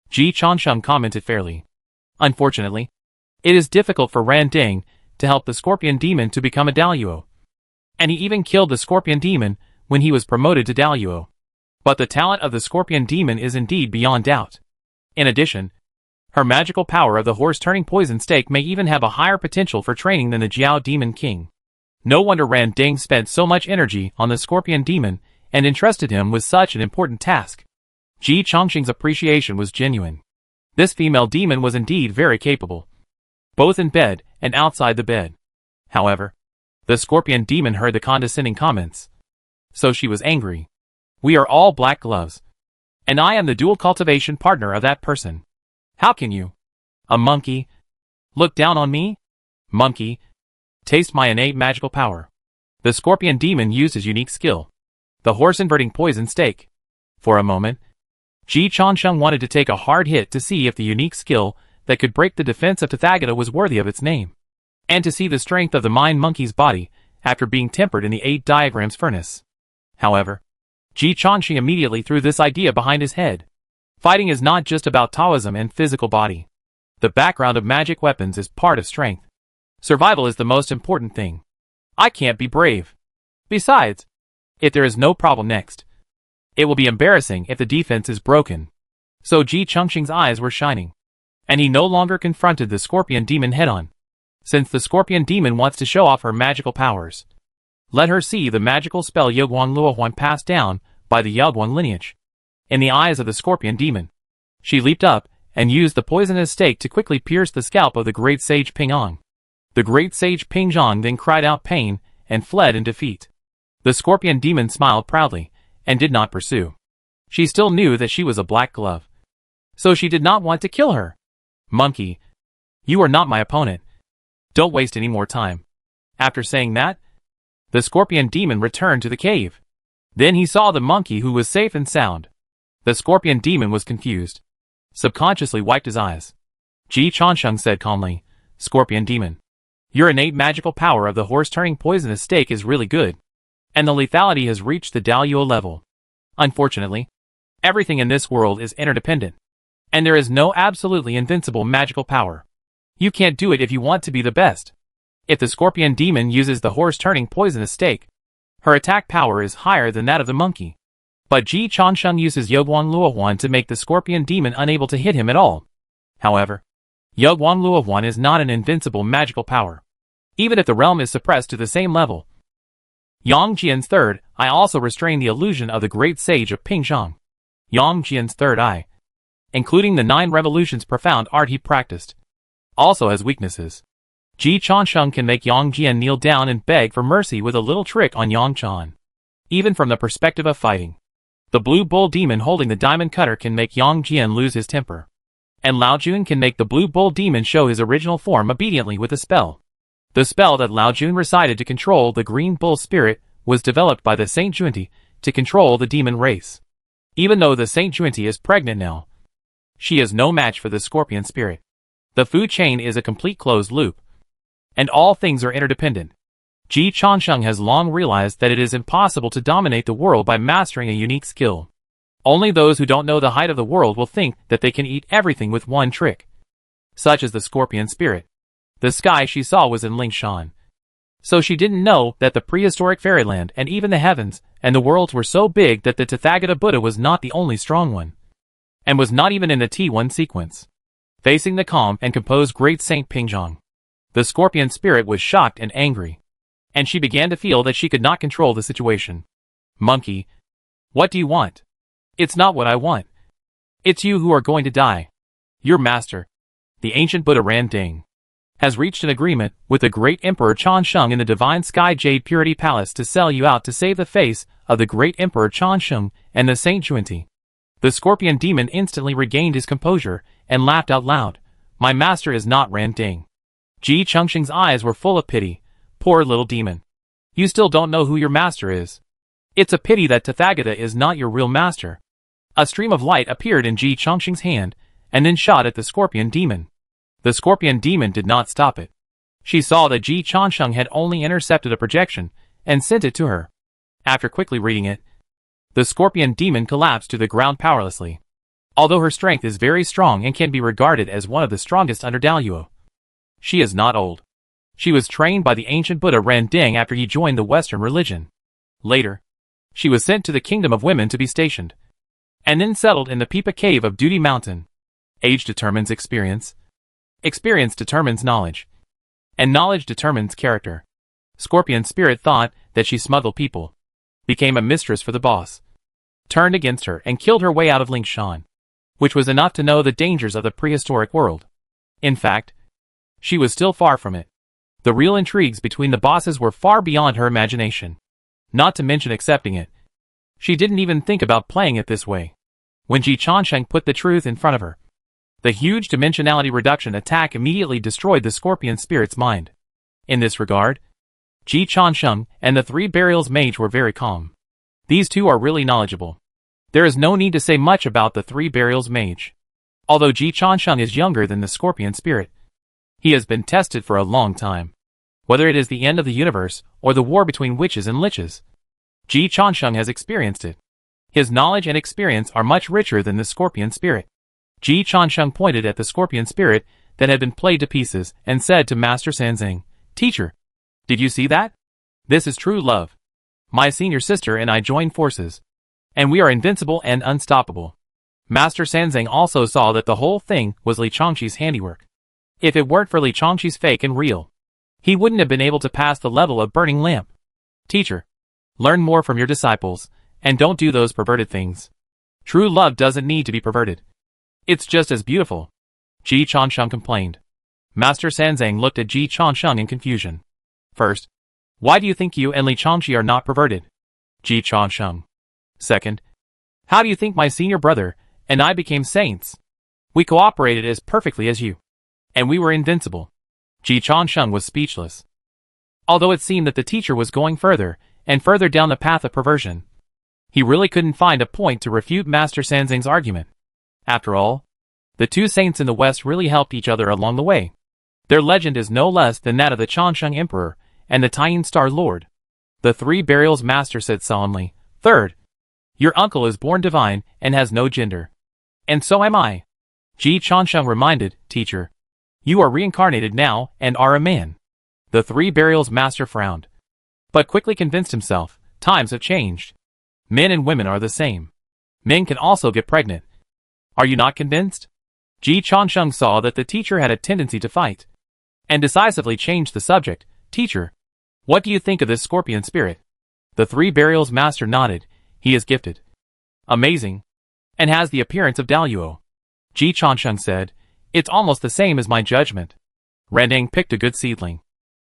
Ji Changsheng commented fairly. Unfortunately, it is difficult for Ran Ding to help the Scorpion Demon to become a Daluo. And he even killed the Scorpion Demon when he was promoted to Daluo. But the talent of the Scorpion Demon is indeed beyond doubt. In addition, her magical power of the horse-turning poison stake may even have a higher potential for training than the Jiao Demon King. No wonder Ran Ding spent so much energy on the Scorpion Demon and entrusted him with such an important task. Ji Changsheng's appreciation was genuine. This female demon was indeed very capable, both in bed and outside the bed. However, the Scorpion Demon heard the condescending comments, so she was angry. We are all black gloves, and I am the dual cultivation partner of that person. How can you, a monkey, look down on me? Monkey, taste my innate magical power. The Scorpion Demon used his unique skill, the horse-inverting poison stake. For a moment, Ji Changsheng wanted to take a hard hit to see if the unique skill that could break the defense of Tathagata was worthy of its name, and to see the strength of the Mind Monkey's body after being tempered in the 8 diagrams furnace. However, Ji Changsheng immediately threw this idea behind his head. Fighting is not just about Taoism and physical body. The background of magic weapons is part of strength. Survival is the most important thing. I can't be brave. Besides, if there is no problem next, it will be embarrassing if the defense is broken. So Ji Changsheng's eyes were shining, and he no longer confronted the Scorpion Demon head-on. Since the Scorpion Demon wants to show off her magical powers, let her see the magical spell Yaoguang Luohuan passed down by the Yaoguang lineage. In the eyes of the Scorpion Demon, she leaped up and used the poisonous stake to quickly pierce the scalp of the great sage Ping Ang. The great sage Ping Zhang then cried out pain and fled in defeat. The Scorpion Demon smiled proudly and did not pursue. She still knew that she was a black glove, so she did not want to kill her. Monkey, you are not my opponent. Don't waste any more time. After saying that, the Scorpion Demon returned to the cave. Then he saw the monkey who was safe and sound. The Scorpion Demon was confused, subconsciously wiped his eyes. Ji Changsheng said calmly, Scorpion Demon, your innate magical power of the horse-turning poisonous stake is really good, and the lethality has reached the Daluo level. Unfortunately, everything in this world is interdependent, And there is no absolutely invincible magical power. You can't do it if you want to be the best. If the scorpion demon uses the horse-turning poisonous stake, her attack power is higher than that of the monkey. But Ji Changsheng uses Yogwan Luohuan to make the scorpion demon unable to hit him at all. However, Yogwan Luohuan is not an invincible magical power, even if the realm is suppressed to the same level. Yang Jian's third eye also restrained the illusion of the great sage of Pingzhang. Yang Jian's third eye, including the 9 revolutions profound art he practiced, also has weaknesses. Ji Changsheng can make Yang Jian kneel down and beg for mercy with a little trick on Yang Chan. Even from the perspective of fighting, the blue bull demon holding the diamond cutter can make Yang Jian lose his temper. And Lao Jun can make the blue bull demon show his original form obediently with a spell. The spell that Lao Jun recited to control the green bull spirit was developed by the Saint Junti to control the demon race. Even though the Saint Junti is pregnant now, she is no match for the scorpion spirit. The food chain is a complete closed loop, and all things are interdependent. Ji Changsheng has long realized that it is impossible to dominate the world by mastering a unique skill. Only those who don't know the height of the world will think that they can eat everything with one trick, such as the scorpion spirit. The sky she saw was in Lingshan, so she didn't know that the prehistoric fairyland and even the heavens and the worlds were so big that the Tathagata Buddha was not the only strong one, and was not even in the T1 sequence. Facing the calm and composed great Saint Pingzhang, the scorpion spirit was shocked and angry, and she began to feel that she could not control the situation. Monkey, what do you want? It's not what I want. It's you who are going to die. Your master, the ancient Buddha Ran Ding, has reached an agreement with the great Emperor Changsheng in the Divine Sky Jade Purity Palace to sell you out to save the face of the great Emperor Changsheng and the Saint Junti. The scorpion demon instantly regained his composure and laughed out loud. My master is not Ran Ding. Ji Changsheng's eyes were full of pity. Poor little demon. You still don't know who your master is. It's a pity that Tathagata is not your real master. A stream of light appeared in Ji Changsheng's hand, and then shot at the scorpion demon. The scorpion demon did not stop it. She saw that Ji Changsheng had only intercepted a projection, and sent it to her. After quickly reading it, the scorpion demon collapsed to the ground powerlessly. Although her strength is very strong and can be regarded as one of the strongest under Daluo, she is not old. She was trained by the ancient Buddha Ran Ding after he joined the Western religion. Later, she was sent to the Kingdom of Women to be stationed, and then settled in the Pipa Cave of Duty Mountain. Age determines experience. Experience determines knowledge. And knowledge determines character. Scorpion Spirit thought that she smuggled people, became a mistress for the boss, turned against her and killed her way out of Lingshan, which was enough to know the dangers of the prehistoric world. In fact, she was still far from it. The real intrigues between the bosses were far beyond her imagination, not to mention accepting it. She didn't even think about playing it this way. When Ji Changsheng put the truth in front of her, the huge dimensionality reduction attack immediately destroyed the scorpion spirit's mind. In this regard, Ji Changsheng and the 3 Burials Mage were very calm. These two are really knowledgeable. There is no need to say much about the 3 Burials Mage. Although Ji Changsheng is younger than the scorpion spirit, he has been tested for a long time. Whether it is the end of the universe or the war between witches and liches, Ji Changsheng has experienced it. His knowledge and experience are much richer than the scorpion spirit. Ji Changsheng pointed at the scorpion spirit that had been played to pieces and said to Master Sanzang, Teacher, did you see that? This is true love. My senior sister and I joined forces, and we are invincible and unstoppable. Master Sanzang also saw that the whole thing was Li Changqi's handiwork. If it weren't for Li Changqi's fake and real, he wouldn't have been able to pass the level of burning lamp. Teacher, learn more from your disciples, and don't do those perverted things. True love doesn't need to be perverted. It's just as beautiful. Ji Changsheng complained. Master Sanzang looked at Ji Changsheng in confusion. First, why do you think you and Li Changqi are not perverted? Ji Changsheng. Second, how do you think my senior brother and I became saints? We cooperated as perfectly as you, and we were invincible. Ji Changsheng was speechless. Although it seemed that the teacher was going further and further down the path of perversion, he really couldn't find a point to refute Master Sanzang's argument. After all, the 2 saints in the West really helped each other along the way. Their legend is no less than that of the Changsheng Emperor and the Taiyin Star Lord. The 3 Burials Master said solemnly, Third, your uncle is born divine and has no gender. And so am I. Ji Chansheng reminded, teacher. You are reincarnated now and are a man. The three burials master frowned, but quickly convinced himself, times have changed. Men and women are the same. Men can also get pregnant. Are you not convinced? Ji Chansheng saw that the teacher had a tendency to fight, and decisively changed the subject. Teacher, what do you think of this scorpion spirit? The three burials master nodded. He is gifted. Amazing. And has the appearance of Daluo. Ji Chansheng said, it's almost the same as my judgment. Randang picked a good seedling.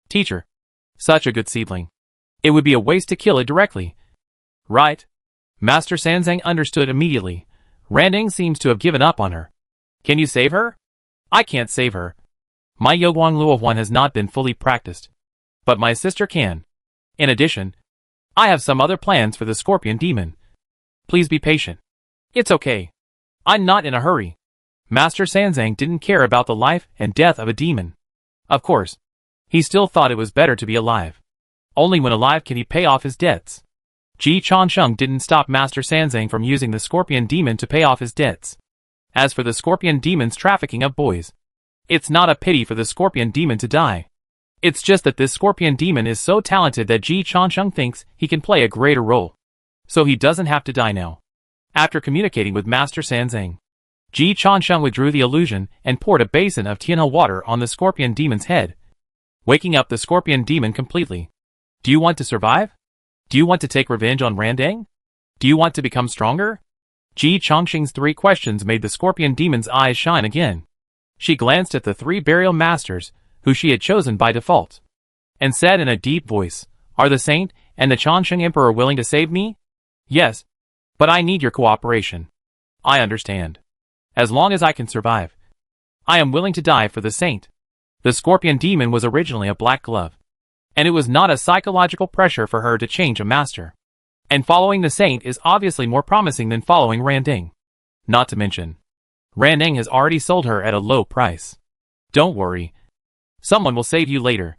Teacher, such a good seedling. It would be a waste to kill it directly. Right. Master Sanzang understood immediately. Randang seems to have given up on her. Can you save her? I can't save her. My Yoguang Luohuan has not been fully practiced. But my sister can. In addition, I have some other plans for the scorpion demon. Please be patient. It's okay. I'm not in a hurry. Master Sanzang didn't care about the life and death of a demon. Of course, he still thought it was better to be alive. Only when alive can he pay off his debts. Ji Chansheng didn't stop Master Sanzang from using the scorpion demon to pay off his debts. As for the scorpion demon's trafficking of boys, it's not a pity for the scorpion demon to die. It's just that this scorpion demon is so talented that Ji Chansheng thinks he can play a greater role. So he doesn't have to die now. After communicating with Master Sanzang, Ji Chansheng withdrew the illusion and poured a basin of Tianhe water on the scorpion demon's head, waking up the scorpion demon completely. Do you want to survive? Do you want to take revenge on Randang? Do you want to become stronger? Ji Chongqing's three questions made the scorpion demon's eyes shine again. She glanced at the three burial masters, who she had chosen by default, and said in a deep voice, are the Saint and the Chongqing Emperor willing to save me? Yes, but I need your cooperation. I understand. As long as I can survive, I am willing to die for the Saint. The scorpion demon was originally a black glove, and it was not a psychological pressure for her to change a master. And following the Saint is obviously more promising than following Randang. Not to mention, Randang has already sold her at a low price. Don't worry. Someone will save you later.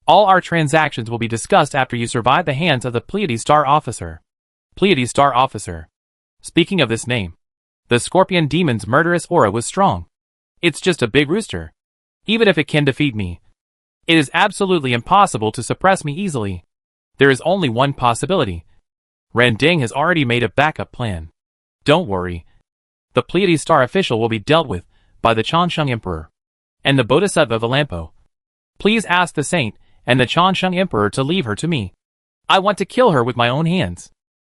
All our transactions will be discussed after you survive the hands of the Pleiades Star Officer. Pleiades Star Officer. Speaking of this name, the scorpion demon's murderous aura was strong. It's just a big rooster. Even if it can defeat me, it is absolutely impossible to suppress me easily. There is only one possibility. Randang has already made a backup plan. Don't worry. The Pleiades Star official will be dealt with by the Chongqing Emperor and the Bodhisattva Valampo. Please ask the Saint and the Chongqing Emperor to leave her to me. I want to kill her with my own hands.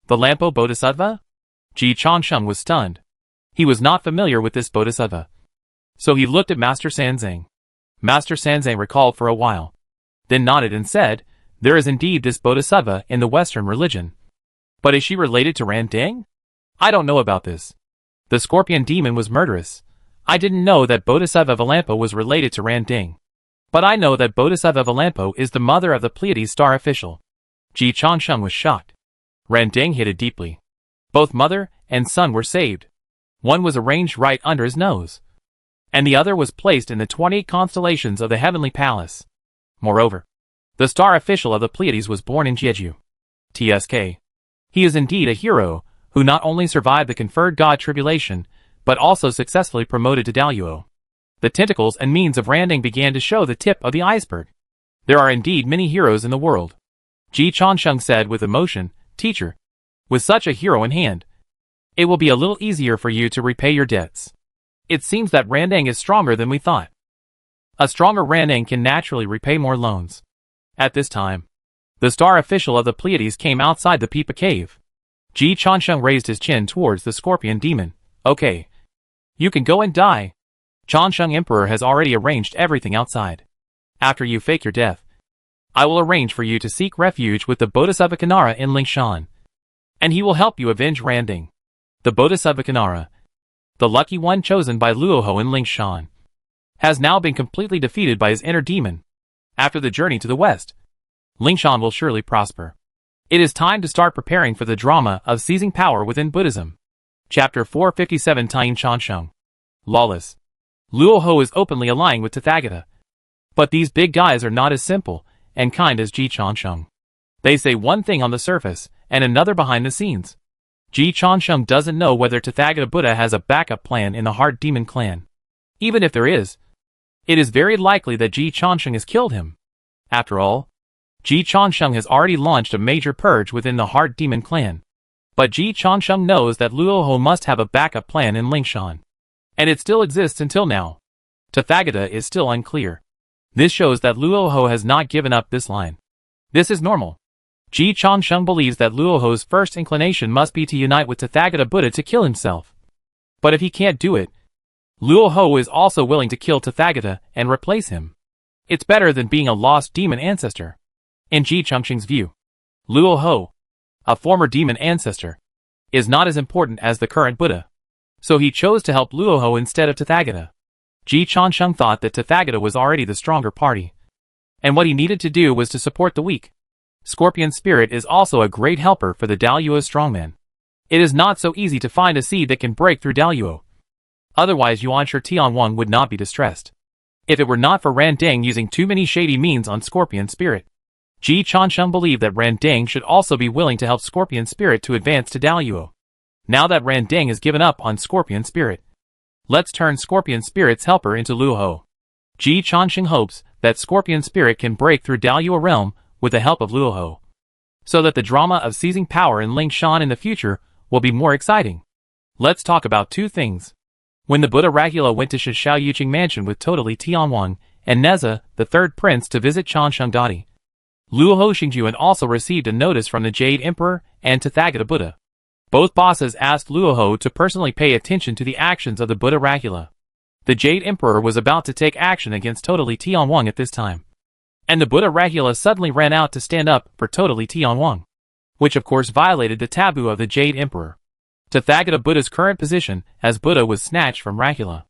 The Lampo Bodhisattva? Ji Chongqing was stunned. He was not familiar with this Bodhisattva. So he looked at Master Sanzang. Master Sanzang recalled for a while, then nodded and said, there is indeed this Bodhisattva in the Western religion. But is she related to Randang? I don't know about this. The scorpion demon was murderous. I didn't know that Bodhisattva Valampo was related to Randang. But I know that Bodhisattva Valampo is the mother of the Pleiades Star official. Ji Chongqing was shocked. Randang hit it deeply. Both mother and son were saved. One was arranged right under his nose, and the other was placed in the 28 constellations of the Heavenly Palace. Moreover, the star official of the Pleiades was born in Jeju. TSK. He is indeed a hero, who not only survived the conferred god tribulation, but also successfully promoted to Daluo. The tentacles and means of Randang began to show the tip of the iceberg. There are indeed many heroes in the world. Ji Chongqing said with emotion, teacher, with such a hero in hand, it will be a little easier for you to repay your debts. It seems that Randang is stronger than we thought. A stronger Randang can naturally repay more loans. At this time, the star official of the Pleiades came outside the Pipa cave. Ji Chongqing raised his chin towards the scorpion demon. Okay. You can go and die. Chongqing Emperor has already arranged everything outside. After you fake your death, I will arrange for you to seek refuge with the Bodhisattva Kanara in Lingshan, and he will help you avenge Randang. The Bodhisattva Kanara, the lucky one chosen by Luoho in Lingshan, has now been completely defeated by his inner demon. After the journey to the west, Lingshan will surely prosper. It is time to start preparing for the drama of seizing power within Buddhism. Chapter 457 Taiyin Chongqing. Lawless. Luoho is openly allying with Tathagata. But these big guys are not as simple and kind as Ji Chongqing. They say one thing on the surface and another behind the scenes. Ji Chongqing doesn't know whether Tathagata Buddha has a backup plan in the Heart Demon clan. Even if there is, it is very likely that Ji Changsheng has killed him. After all, Ji Changsheng has already launched a major purge within the Heart Demon clan. But Ji Changsheng knows that Luoho must have a backup plan in Lingshan. And it still exists until now. Tathagata is still unclear. This shows that Luoho has not given up this line. This is normal. Ji Changsheng believes that Luoho's first inclination must be to unite with Tathagata Buddha to kill himself. But if he can't do it, Luoho is also willing to kill Tathagata and replace him. It's better than being a lost demon ancestor. In Ji Changsheng's view, Luoho, a former demon ancestor, is not as important as the current Buddha. So he chose to help Luoho instead of Tathagata. Ji Changsheng thought that Tathagata was already the stronger party. And what he needed to do was to support the weak. Scorpion Spirit is also a great helper for the Daluo strongman. It is not so easy to find a seed that can break through Daluo. Otherwise Yuanshi Tianwang would not be distressed. If it were not for Randang using too many shady means on Scorpion Spirit. Ji Changsheng believed that Randang should also be willing to help Scorpion Spirit to advance to Daluo. Now that Randang has given up on Scorpion Spirit, let's turn Scorpion Spirit's helper into Luoho. Ji Changsheng hopes that Scorpion Spirit can break through Daluo realm with the help of Luoho, so that the drama of seizing power in Lingshan in the future will be more exciting. Let's talk about two things. When the Buddha Ragula went to Shishao Yuqing Mansion with Totally Tianwang and Neza, the third prince, to visit Chansheng Dadi, Luoho Xingjuan also received a notice from the Jade Emperor and Tathagata Buddha. Both bosses asked Luoho to personally pay attention to the actions of the Buddha Ragula. The Jade Emperor was about to take action against Totally Tianwang at this time. And the Buddha Ragula suddenly ran out to stand up for Totally Tianwang, which of course violated the taboo of the Jade Emperor. Tathagata Buddha's current position as Buddha was snatched from Ragula.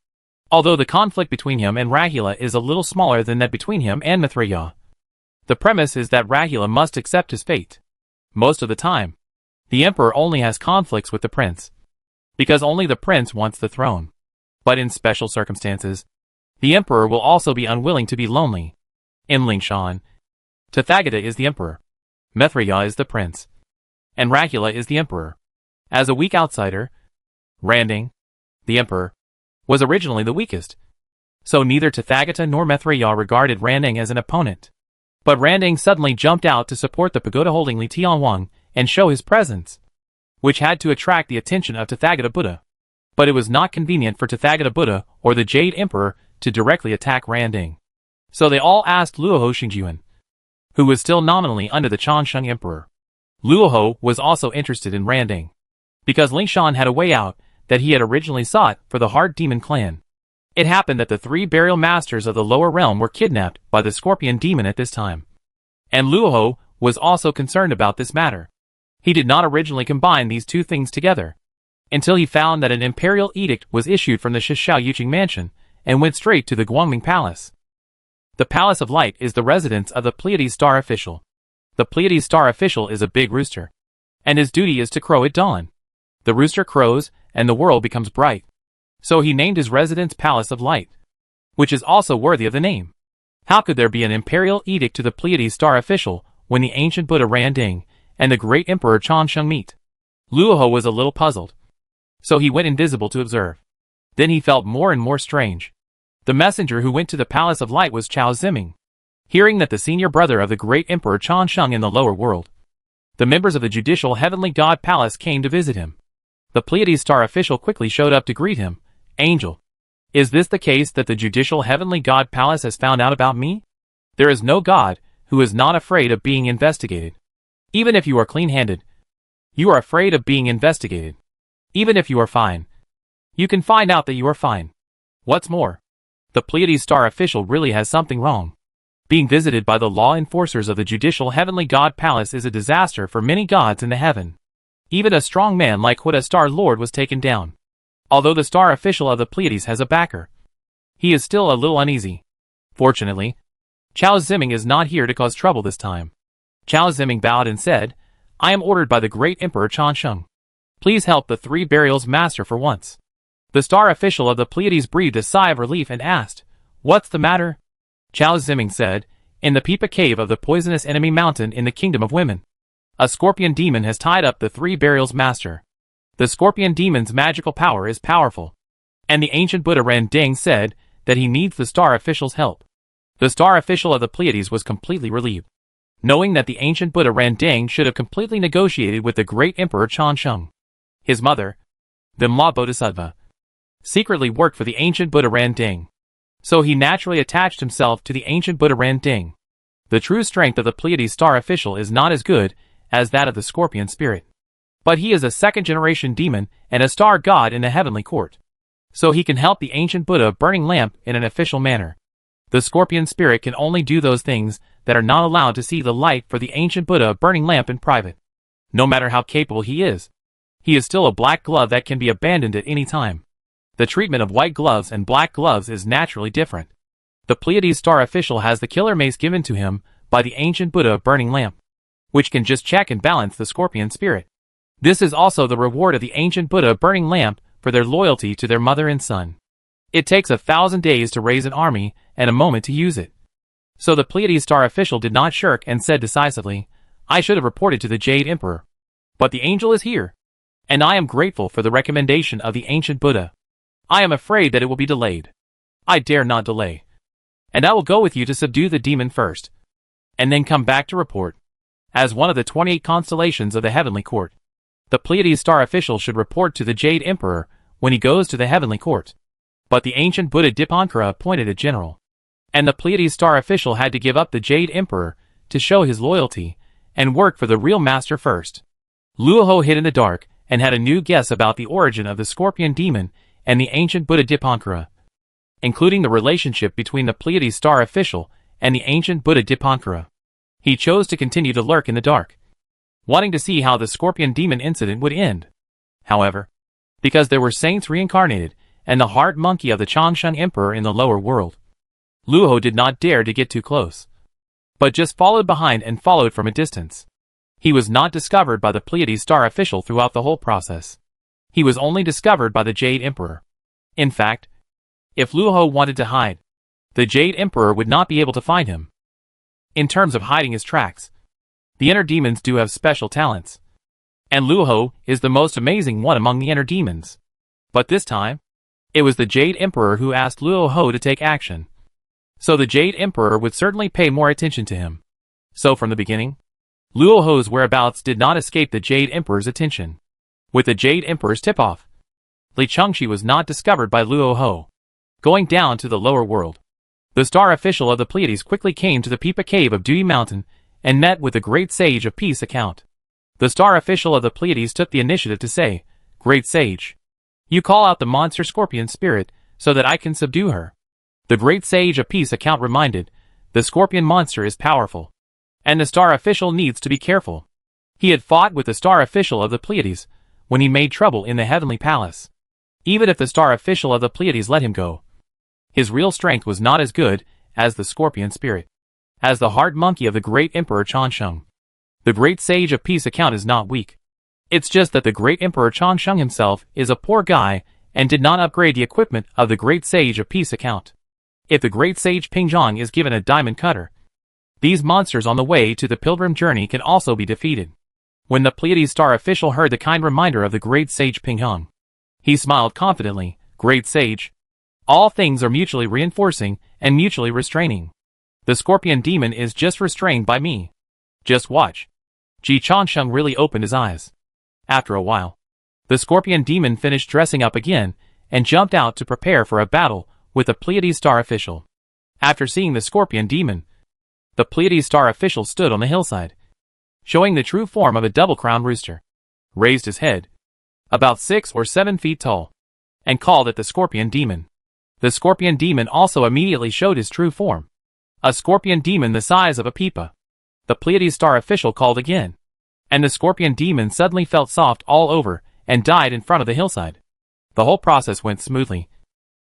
Although the conflict between him and Ragula is a little smaller than that between him and Mithriya. The premise is that Ragula must accept his fate. Most of the time, the Emperor only has conflicts with the prince, because only the prince wants the throne. But in special circumstances, the Emperor will also be unwilling to be lonely. In Lingshan, Tathagata is the Emperor, Mithriya is the prince, and Ragula is the Emperor. As a weak outsider, Randang, the Emperor, was originally the weakest. So neither Tathagata nor Mithriya regarded Randang as an opponent. But Randang suddenly jumped out to support the pagoda-holding Li Tianwang and show his presence, which had to attract the attention of Tathagata Buddha. But it was not convenient for Tathagata Buddha or the Jade Emperor to directly attack Randang. So they all asked Luoho Xingjuan, who was still nominally under the Chansheng Emperor. Luoho was also interested in Randang, because Lingshan had a way out that he had originally sought for the Heart Demon clan. It happened that the three burial masters of the lower realm were kidnapped by the Scorpion Demon at this time. And Luoho was also concerned about this matter. He did not originally combine these two things together, until he found that an imperial edict was issued from the Shishao Yuqing Mansion, and went straight to the Guangming Palace. The Palace of Light is the residence of the Pleiades Star Official. The Pleiades Star Official is a big rooster, and his duty is to crow at dawn. The rooster crows, and the world becomes bright. So he named his residence Palace of Light, which is also worthy of the name. How could there be an imperial edict to the Pleiades Star Official when the ancient Buddha Randang and the great Emperor Chansheng meet? Luoho was a little puzzled, so he went invisible to observe. Then he felt more and more strange. The messenger who went to the Palace of Light was Chao Ziming. Hearing that the senior brother of the great Emperor Chansheng in the lower world, the members of the Judicial Heavenly God Palace came to visit him. The Pleiades Star Official quickly showed up to greet him. Angel, is this the case that the Judicial Heavenly God Palace has found out about me? There is no God who is not afraid of being investigated. Even if you are clean-handed, you are afraid of being investigated. Even if you are fine, you can find out that you are fine. What's more, the Pleiades Star Official really has something wrong. Being visited by the law enforcers of the Judicial Heavenly God Palace is a disaster for many gods in the heaven. Even a strong man like Huda Star Lord was taken down. Although the Star Official of the Pleiades has a backer, he is still a little uneasy. Fortunately, Chao Ziming is not here to cause trouble this time. Chao Ziming bowed and said, I am ordered by the great Emperor Chansheng. Please help the three burials master for once. The Star Official of the Pleiades breathed a sigh of relief and asked, What's the matter? Chao Ziming said, In the Pipa Cave of the poisonous enemy mountain in the Kingdom of Women, a scorpion demon has tied up the three burials master. The scorpion demon's magical power is powerful. And the ancient Buddha Randang said that he needs the star official's help. The star official of the Pleiades was completely relieved, knowing that the ancient Buddha Randang should have completely negotiated with the great Emperor Changsheng. His mother, the Ma Bodhisattva, secretly worked for the ancient Buddha Randang, so he naturally attached himself to the ancient Buddha Randang. The true strength of the Pleiades star official is not as good as that of the scorpion spirit, but he is a second-generation demon and a star god in the heavenly court, so he can help the ancient Buddha burning lamp in an official manner. The scorpion spirit can only do those things that are not allowed to see the light for the ancient Buddha burning lamp in private. No matter how capable he is still a black glove that can be abandoned at any time. The treatment of white gloves and black gloves is naturally different. The Pleiades star official has the killer mace given to him by the ancient Buddha burning lamp, which can just check and balance the scorpion spirit. This is also the reward of the ancient Buddha burning lamp for their loyalty to their mother and son. It takes 1,000 days to raise an army and a moment to use it. So the Pleiades star official did not shirk and said decisively, "I should have reported to the Jade Emperor. But the angel is here, and I am grateful for the recommendation of the ancient Buddha. I am afraid that it will be delayed. I dare not delay. And I will go with you to subdue the demon first, and then come back to report." As one of the 28 constellations of the heavenly court, the Pleiades star official should report to the Jade Emperor when he goes to the heavenly court. But the ancient Buddha Dipankara appointed a general, and the Pleiades star official had to give up the Jade Emperor to show his loyalty and work for the real master first. Luoho hid in the dark and had a new guess about the origin of the scorpion demon and the ancient Buddha Dipankara, including the relationship between the Pleiades star official and the ancient Buddha Dipankara. He chose to continue to lurk in the dark, wanting to see how the scorpion demon incident would end. However, because there were saints reincarnated and the heart monkey of the Changsheng Emperor in the lower world, Luoho did not dare to get too close, but just followed behind and followed from a distance. He was not discovered by the Pleiades star official throughout the whole process. He was only discovered by the Jade Emperor. In fact, if Luoho wanted to hide, the Jade Emperor would not be able to find him. In terms of hiding his tracks, the inner demons do have special talents, and Luoho is the most amazing one among the inner demons. But this time, it was the Jade Emperor who asked Luoho to take action, so the Jade Emperor would certainly pay more attention to him. So from the beginning, Luoho's whereabouts did not escape the Jade Emperor's attention. With the Jade Emperor's tip-off, Li Chengxi was not discovered by Luoho. Going down to the lower world, the star official of the Pleiades quickly came to the Pipa Cave of Dewy Mountain and met with the great sage of peace account. The star official of the Pleiades took the initiative to say, "Great sage, you call out the monster scorpion spirit so that I can subdue her." The great sage of peace account reminded, the scorpion monster is powerful, and the star official needs to be careful. He had fought with the star official of the Pleiades when he made trouble in the heavenly palace. Even if the star official of the Pleiades let him go, his real strength was not as good as the scorpion spirit, as the heart monkey of the great Emperor Changsheng. The great sage of peace account is not weak. It's just that the great Emperor Changsheng himself is a poor guy and did not upgrade the equipment of the great sage of peace account. If the great sage Pingzhang is given a diamond cutter, these monsters on the way to the pilgrim journey can also be defeated. When the Pleiades star official heard the kind reminder of the great sage Pingzhang, he smiled confidently, "Great sage, all things are mutually reinforcing and mutually restraining. The scorpion demon is just restrained by me. Just watch." Ji Changsheng really opened his eyes. After a while, the scorpion demon finished dressing up again and jumped out to prepare for a battle with the Pleiades star official. After seeing the scorpion demon, the Pleiades star official stood on the hillside, showing the true form of a double-crowned rooster, raised his head, about 6 or 7 feet tall, and called at the scorpion demon. The scorpion demon also immediately showed his true form, a scorpion demon the size of a pipa. The Pleiades star official called again, and the scorpion demon suddenly felt soft all over and died in front of the hillside. The whole process went smoothly,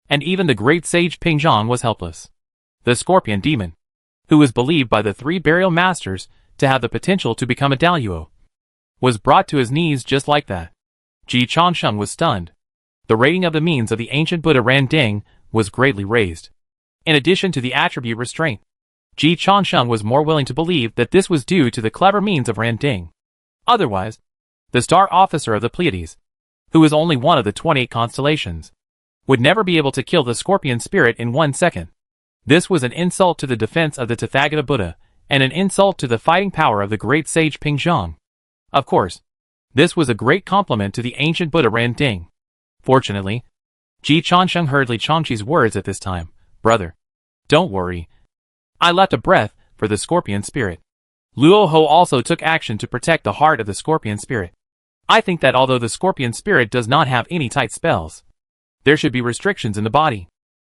and even the great sage Pingzhang was helpless. The scorpion demon, who was believed by the 3 burial masters to have the potential to become a Daluo, was brought to his knees just like that. Ji Changsheng was stunned. The rating of the means of the ancient Buddha Randang was greatly raised. In addition to the attribute restraint, Ji Changsheng was more willing to believe that this was due to the clever means of Randang. Otherwise, the star officer of the Pleiades, who was only one of the 28 constellations, would never be able to kill the scorpion spirit in 1 second. This was an insult to the defense of the Tathagata Buddha, and an insult to the fighting power of the great sage Pingzhang. Of course, this was a great compliment to the ancient Buddha Ran Ding. Fortunately, Ji Changsheng heard Li Changqi's words at this time. Brother, don't worry. I left a breath for the scorpion spirit. Luo Ho also took action to protect the heart of the scorpion spirit. I think that although the scorpion spirit does not have any tight spells, there should be restrictions in the body.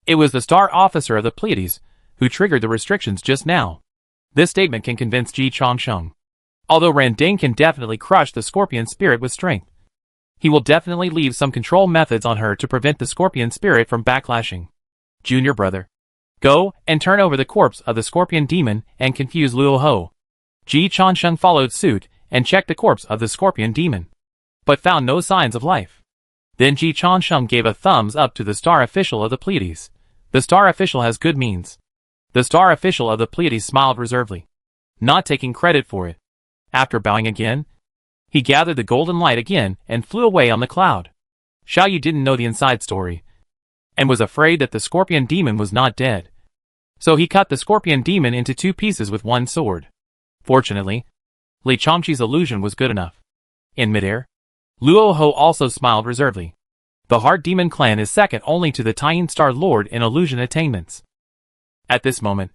It was the star officer of the Pleiades who triggered the restrictions just now. This statement can convince Ji Changsheng. Although Ran Ding can definitely crush the scorpion spirit with strength, he will definitely leave some control methods on her to prevent the scorpion spirit from backlashing. Junior brother, go and turn over the corpse of the scorpion demon and confuse Luo Ho. Ji Changsheng followed suit and checked the corpse of the scorpion demon, but found no signs of life. Then Ji Changsheng gave a thumbs up to the star official of the Pleiades. The star official has good means. The star official of the Pleiades smiled reservedly, not taking credit for it. After bowing again, he gathered the golden light again and flew away on the cloud. Xiaoyu didn't know the inside story, and was afraid that the scorpion demon was not dead. So he cut the scorpion demon into 2 pieces with 1 sword. Fortunately, Li Changqi's illusion was good enough. In midair, Luo Ho also smiled reservedly. The Heart Demon clan is second only to the Taiyin Star Lord in illusion attainments. At this moment,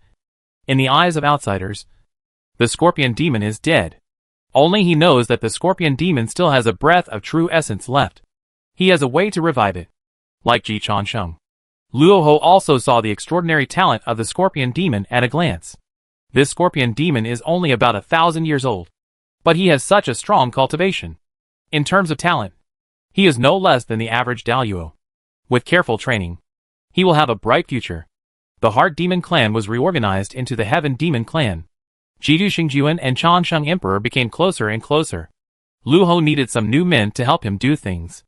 in the eyes of outsiders, the scorpion demon is dead. Only he knows that the scorpion demon still has a breath of true essence left. He has a way to revive it. Like Ji Changsheng, Luo Ho also saw the extraordinary talent of the scorpion demon at a glance. This scorpion demon is only about 1,000 years old, but he has such a strong cultivation. In terms of talent, he is no less than the average Daluo. With careful training, he will have a bright future. The Heart Demon clan was reorganized into the Heaven Demon clan. Jidu Xingjuan and Changsheng Emperor became closer and closer. Luo Ho needed some new men to help him do things.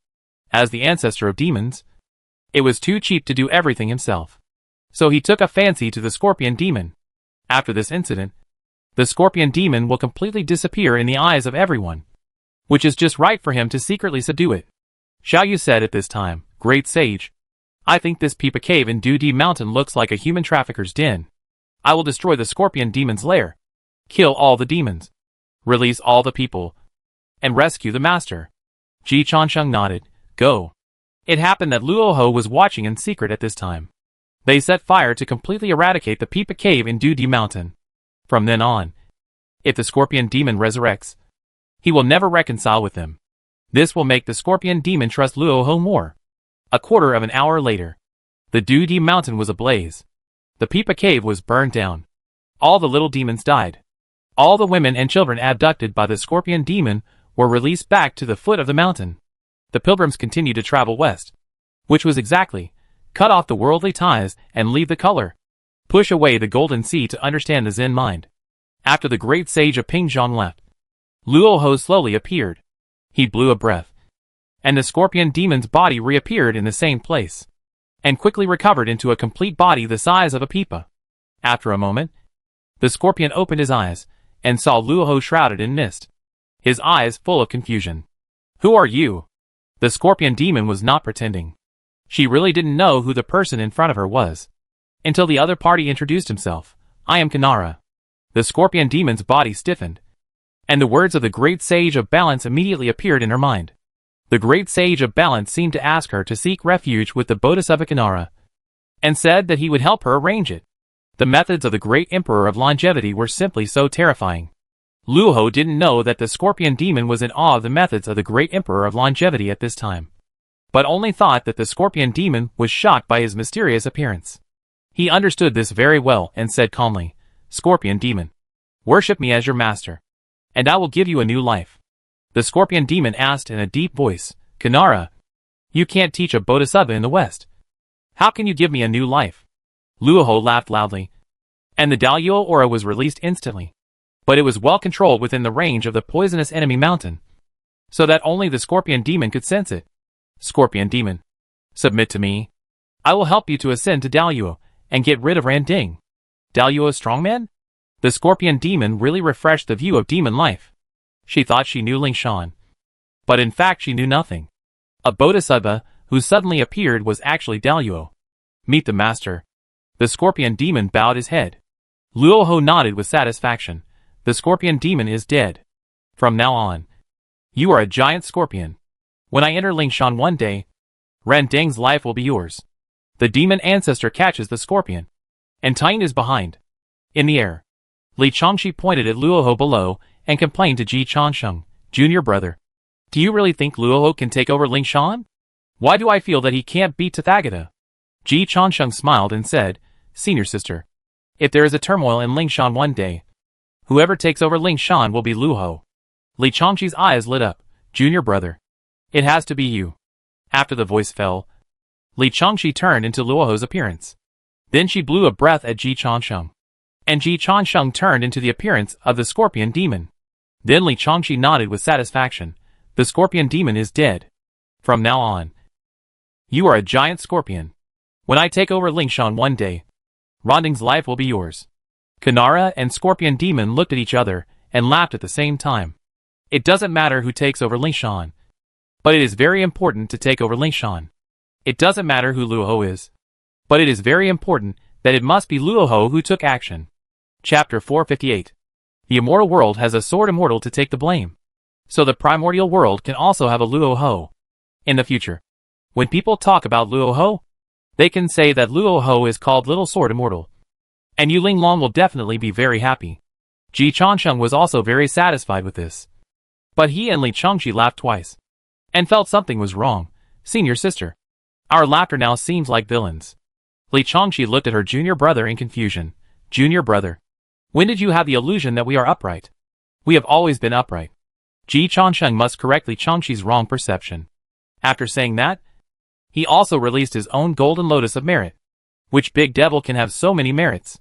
As the ancestor of demons, it was too cheap to do everything himself. So he took a fancy to the scorpion demon. After this incident, the scorpion demon will completely disappear in the eyes of everyone, which is just right for him to secretly subdue it. Xiaoyu said at this time, Great Sage, I think this Pipa Cave in Dudi Mountain looks like a human trafficker's den. I will destroy the scorpion demon's lair, kill all the demons, release all the people, and rescue the master. Ji Changsheng nodded, go. It happened that Luo Ho was watching in secret at this time. They set fire to completely eradicate the Pipa Cave in Dudi Mountain. From then on, if the scorpion demon resurrects, he will never reconcile with them. This will make the scorpion demon trust Luo Ho more. A quarter of an hour later, the Dudi Mountain was ablaze. The Pipa Cave was burned down. All the little demons died. All the women and children abducted by the scorpion demon were released back to the foot of the mountain. The pilgrims continued to travel west, which was exactly, cut off the worldly ties and leave the color. Push away the golden sea to understand the Zen mind. After the great sage of Pingzhang left, Luo Ho slowly appeared. He blew a breath, and the scorpion demon's body reappeared in the same place, and quickly recovered into a complete body the size of a pipa. After a moment, the scorpion opened his eyes, and saw Luo Ho shrouded in mist, his eyes full of confusion. Who are you? The scorpion demon was not pretending. She really didn't know who the person in front of her was, until the other party introduced himself. I am Kanara. The scorpion demon's body stiffened, and the words of the great sage of balance immediately appeared in her mind. The great sage of balance seemed to ask her to seek refuge with the Bodhisattva Kanara, and said that he would help her arrange it. The methods of the great emperor of longevity were simply so terrifying. Luo Ho didn't know that the scorpion demon was in awe of the methods of the great emperor of longevity at this time, but only thought that the scorpion demon was shocked by his mysterious appearance. He understood this very well and said calmly, Scorpion demon, worship me as your master, and I will give you a new life. The scorpion demon asked in a deep voice, Kanara, you can't teach a bodhisattva in the West. How can you give me a new life? Luo Ho laughed loudly, and the Daluo aura was released instantly. But it was well controlled within the range of the poisonous enemy mountain, so that only the scorpion demon could sense it. Scorpion demon, submit to me. I will help you to ascend to Daluo and get rid of Randing. Daluo strongman? The scorpion demon really refreshed the view of demon life. She thought she knew Ling Shan, but in fact she knew nothing. A bodhisattva who suddenly appeared was actually Daluo. Meet the master. The scorpion demon bowed his head. Luoho nodded with satisfaction. The scorpion demon is dead. From now on, you are a giant scorpion. When I enter Lingshan one day, Ren Deng's life will be yours. The demon ancestor catches the scorpion, and Titan is behind. In the air, Li Changshi pointed at Luoho below and complained to Ji Changsheng, junior brother. Do you really think Luoho can take over Lingshan? Why do I feel that he can't beat Tathagata? Ji Changsheng smiled and said, Senior sister, if there is a turmoil in Lingshan one day, whoever takes over Lingshan will be Luoho. Li Changshi's eyes lit up. Junior brother, it has to be you. After the voice fell, Li Changshi turned into Luoho's appearance. Then she blew a breath at Ji Changsheng, and Ji Changsheng turned into the appearance of the scorpion demon. Then Li Changshi nodded with satisfaction. The scorpion demon is dead. From now on, you are a giant scorpion. When I take over Lingshan one day, Ronding's life will be yours. Kanara and scorpion demon looked at each other and laughed at the same time. It doesn't matter who takes over Lingshan, but it is very important to take over Lingshan. It doesn't matter who Luoho is, but it is very important that it must be Luoho who took action. Chapter 458. The immortal world has a sword immortal to take the blame. So the primordial world can also have a Luoho. In the future, when people talk about Luoho, they can say that Luoho is called Little Sword Immortal. And Yu Linglong will definitely be very happy. Ji Changsheng was also very satisfied with this. But he and Li Changshi laughed twice, and felt something was wrong. Senior sister, our laughter now seems like villains. Li Changshi looked at her junior brother in confusion. Junior brother, when did you have the illusion that we are upright? We have always been upright. Ji Changsheng must correct Li Changshi's wrong perception. After saying that, he also released his own golden lotus of merit. Which big devil can have so many merits?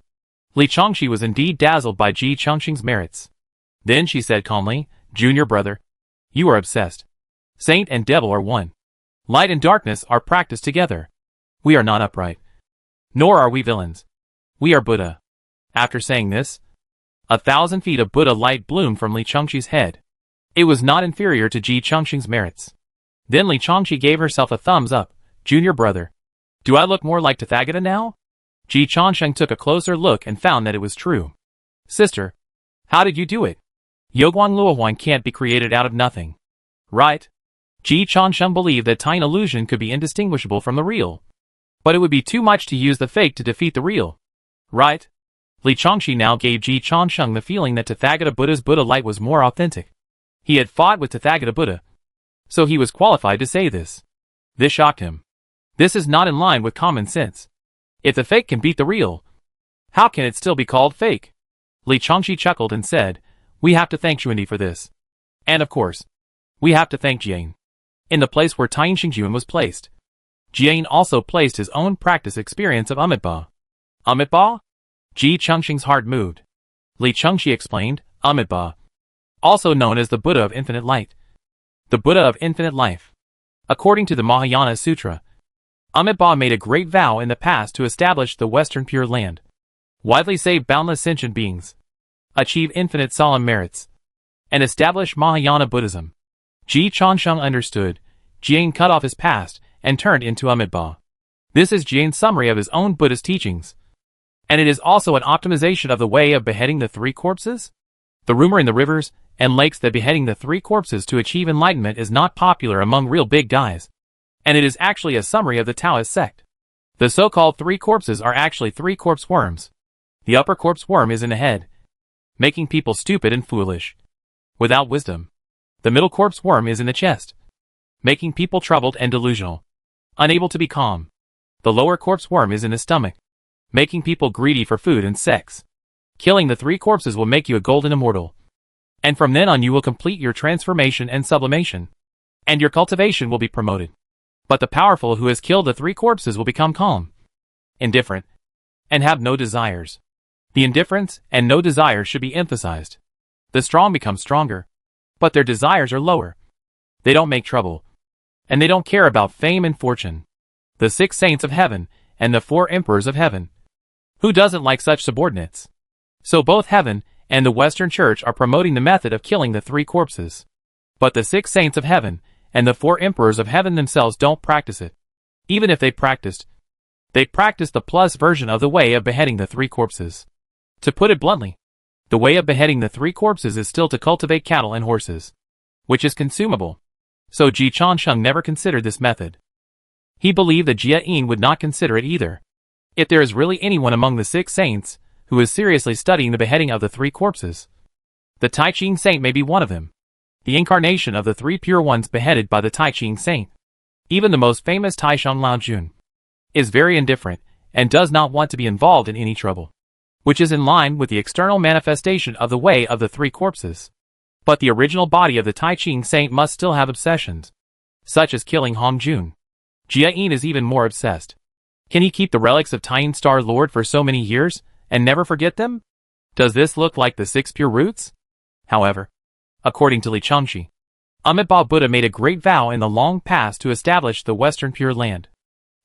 Li Changshi was indeed dazzled by Ji Changsheng's merits. Then she said calmly, Junior brother, you are obsessed. Saint and devil are one. Light and darkness are practiced together. We are not upright. Nor are we villains. We are Buddha. After saying this, 1,000 feet of Buddha light bloomed from Li Changshi's head. It was not inferior to Ji Changsheng's merits. Then Li Changshi gave herself a thumbs up. Junior brother, do I look more like Tathagata now? Ji Changsheng took a closer look and found that it was true. Sister, how did you do it? Yoguang Luohuan can't be created out of nothing. Right? Ji Changsheng believed that Tine illusion could be indistinguishable from the real. But it would be too much to use the fake to defeat the real. Right? Li Changshi now gave Ji Changsheng the feeling that Tathagata Buddha's Buddha light was more authentic. He had fought with Tathagata Buddha, so he was qualified to say this. This shocked him. This is not in line with common sense. If the fake can beat the real, how can it still be called fake? Li Changshi chuckled and said, we have to thank Xuandi for this. And of course, we have to thank Jian. In the place where Tien Xingjuan was placed, Jian also placed his own practice experience of Amitabha. Amitabha? Ji Changsheng's heart moved. Li Changshi explained, Amitabha, also known as the Buddha of Infinite Light. The Buddha of Infinite Life. According to the Mahayana Sutra, Amitabha made a great vow in the past to establish the Western Pure Land, widely save boundless sentient beings, achieve infinite solemn merits, and establish Mahayana Buddhism. Ji Changsheng understood. Jian cut off his past and turned into Amitabha. This is Jian's summary of his own Buddhist teachings. And it is also an optimization of the way of beheading the 3 corpses. The rumor in the rivers and lakes that beheading the 3 corpses to achieve enlightenment is not popular among real big guys. And it is actually a summary of the Taoist sect. The so-called 3 corpses are actually 3 corpse worms. The upper corpse worm is in the head, making people stupid and foolish, without wisdom. The middle corpse worm is in the chest, making people troubled and delusional, unable to be calm. The lower corpse worm is in the stomach, making people greedy for food and sex. Killing the 3 corpses will make you a golden immortal. And from then on you will complete your transformation and sublimation, and your cultivation will be promoted. But the powerful who has killed the 3 corpses will become calm, indifferent, and have no desires. The indifference and no desires should be emphasized. The strong become stronger, but their desires are lower. They don't make trouble, and they don't care about fame and fortune. The 6 saints of heaven and the 4 emperors of heaven. Who doesn't like such subordinates? So both heaven and the Western Church are promoting the method of killing the 3 corpses. But the 6 saints of heaven and the 4 emperors of heaven themselves don't practice it. Even if they practiced the plus version of the way of beheading the 3 corpses. To put it bluntly, the way of beheading the 3 corpses is still to cultivate cattle and horses, which is consumable. So Ji Changsheng never considered this method. He believed that Jia Yin would not consider it either. If there is really anyone among the 6 saints who is seriously studying the beheading of the 3 corpses, the Tai Ching saint may be one of them, the incarnation of the 3 pure ones beheaded by the Tai Ching saint. Even the most famous Taishan Lao Jun is very indifferent and does not want to be involved in any trouble, which is in line with the external manifestation of the way of the 3 corpses. But the original body of the Tai Ching saint must still have obsessions, such as killing Hong Jun. Jia Yin is even more obsessed. Can he keep the relics of Taiyin Star Lord for so many years and never forget them? Does this look like the 6 pure roots? However, according to Li Changxi, Amitabha Buddha made a great vow in the long past to establish the Western Pure Land,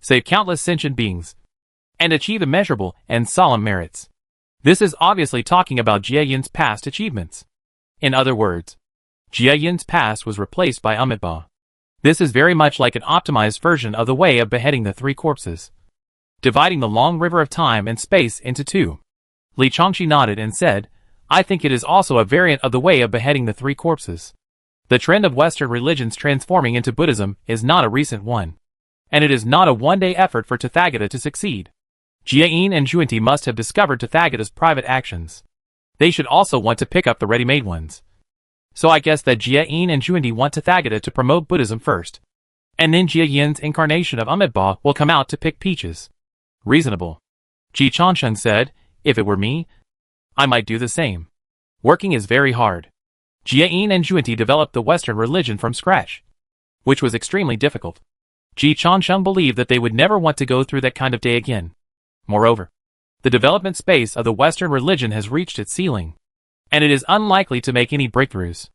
save countless sentient beings, and achieve immeasurable and solemn merits. This is obviously talking about Jia Yin's past achievements. In other words, Jia Yin's past was replaced by Amitabha. This is very much like an optimized version of the way of beheading the 3 corpses, dividing the long river of time and space into 2. Li Changxi nodded and said, I think it is also a variant of the way of beheading the 3 corpses. The trend of Western religions transforming into Buddhism is not a recent one, and it is not a one-day effort for Tathagata to succeed. Jia Yin and Zhuanti must have discovered Tathagata's private actions. They should also want to pick up the ready-made ones. So I guess that Jia Yin and Zhuanti want Tathagata to promote Buddhism first, and then Jia Yin's incarnation of Amitabha will come out to pick peaches. Reasonable. Ji Changsheng said, if it were me, I might do the same. Working is very hard. Jia Yin and Zhuanti developed the Western religion from scratch, which was extremely difficult. Ji Changsheng believed that they would never want to go through that kind of day again. Moreover, the development space of the Western religion has reached its ceiling, and it is unlikely to make any breakthroughs.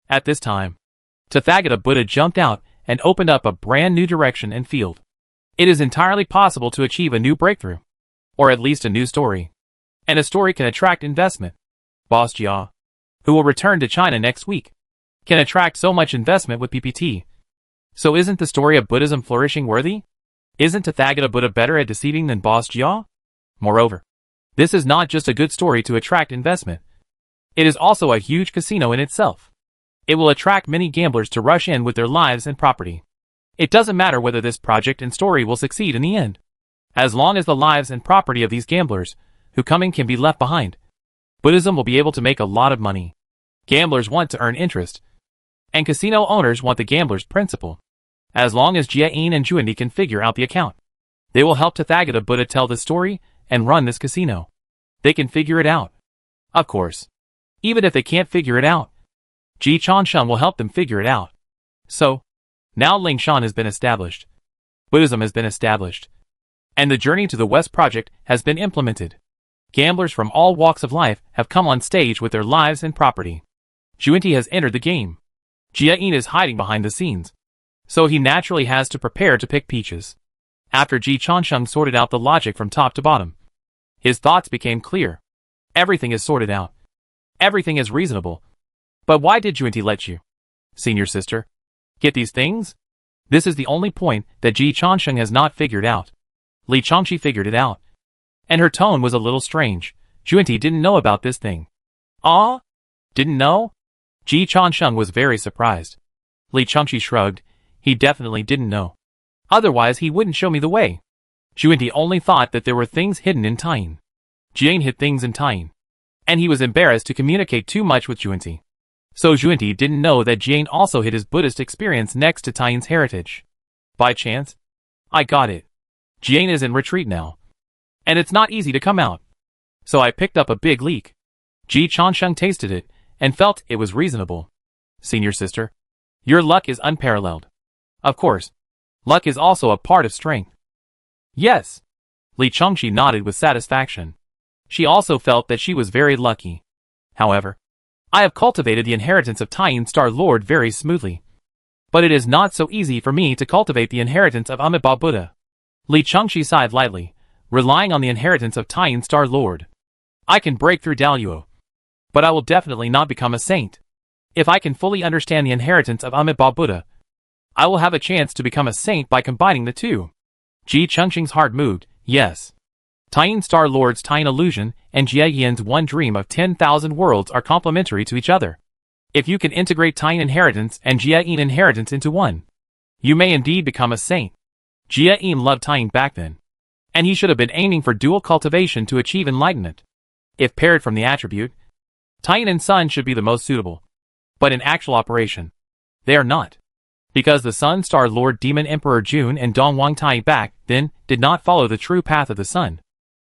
At this time, Tathagata Buddha jumped out and opened up a brand new direction and field. It is entirely possible to achieve a new breakthrough, or at least a new story. And a story can attract investment. Boss Jia, who will return to China next week, can attract so much investment with PPT. So isn't the story of Buddhism flourishing worthy? Isn't Tathagata Buddha better at deceiving than Boss Jia? Moreover, this is not just a good story to attract investment. It is also a huge casino in itself. It will attract many gamblers to rush in with their lives and property. It doesn't matter whether this project and story will succeed in the end. As long as the lives and property of these gamblers who come in can be left behind, Buddhism will be able to make a lot of money. Gamblers want to earn interest, and casino owners want the gambler's principal. As long as Jia Yin and Zhuanti can figure out the account, they will help Tathagata Buddha tell the story and run this casino. They can figure it out. Of course, even if they can't figure it out, Ji Changsheng will help them figure it out. So, now Lingshan has been established. Buddhism has been established. And the Journey to the West project has been implemented. Gamblers from all walks of life have come on stage with their lives and property. Zhuanti has entered the game. Jia Yin is hiding behind the scenes, so he naturally has to prepare to pick peaches. After Ji Changsheng sorted out the logic from top to bottom, his thoughts became clear. Everything is sorted out. Everything is reasonable. But why did Zhuanti let you, senior sister, get these things? This is the only point that Ji Changsheng has not figured out. Li Changxi figured it out, and her tone was a little strange. Zhuanti didn't know about this thing. Ah? Didn't know? Ji Changsheng was very surprised. Li Changxi shrugged. He definitely didn't know. Otherwise he wouldn't show me the way. Zhuanti only thought that there were things hidden in Taiyin. Jian hid things in Taiyin, and he was embarrassed to communicate too much with Zhuanti. So Zhuanti didn't know that Jian also hid his Buddhist experience next to Taiyin's heritage. By chance? I got it. Jian is in retreat now, and it's not easy to come out. So I picked up a big leak. Ji Changsheng tasted it, and felt it was reasonable. Senior sister, your luck is unparalleled. Of course, luck is also a part of strength. Yes. Li Changxi nodded with satisfaction. She also felt that she was very lucky. However, I have cultivated the inheritance of Taiyin Star Lord very smoothly. But it is not so easy for me to cultivate the inheritance of Amitabha Buddha. Li Changxi sighed lightly, relying on the inheritance of Taiyin Star Lord. I can break through Daluo, but I will definitely not become a saint. If I can fully understand the inheritance of Amitabha Buddha, I will have a chance to become a saint by combining the two. Ji Chengxing's heart moved. Yes. Taiyin Star Lord's Taiyin Illusion and Jie Yin's One Dream of 10,000 Worlds are complementary to each other. If you can integrate Taiyin Inheritance and Jie Yin Inheritance into one, you may indeed become a saint. Jie Yin loved Taiyin back then, and he should have been aiming for dual cultivation to achieve enlightenment. If paired from the attribute, Taiyin and Sun should be the most suitable. But in actual operation, they are not. Because the Sun Star Lord Demon Emperor Jun and Dong Wang Tai back then did not follow the true path of the Sun.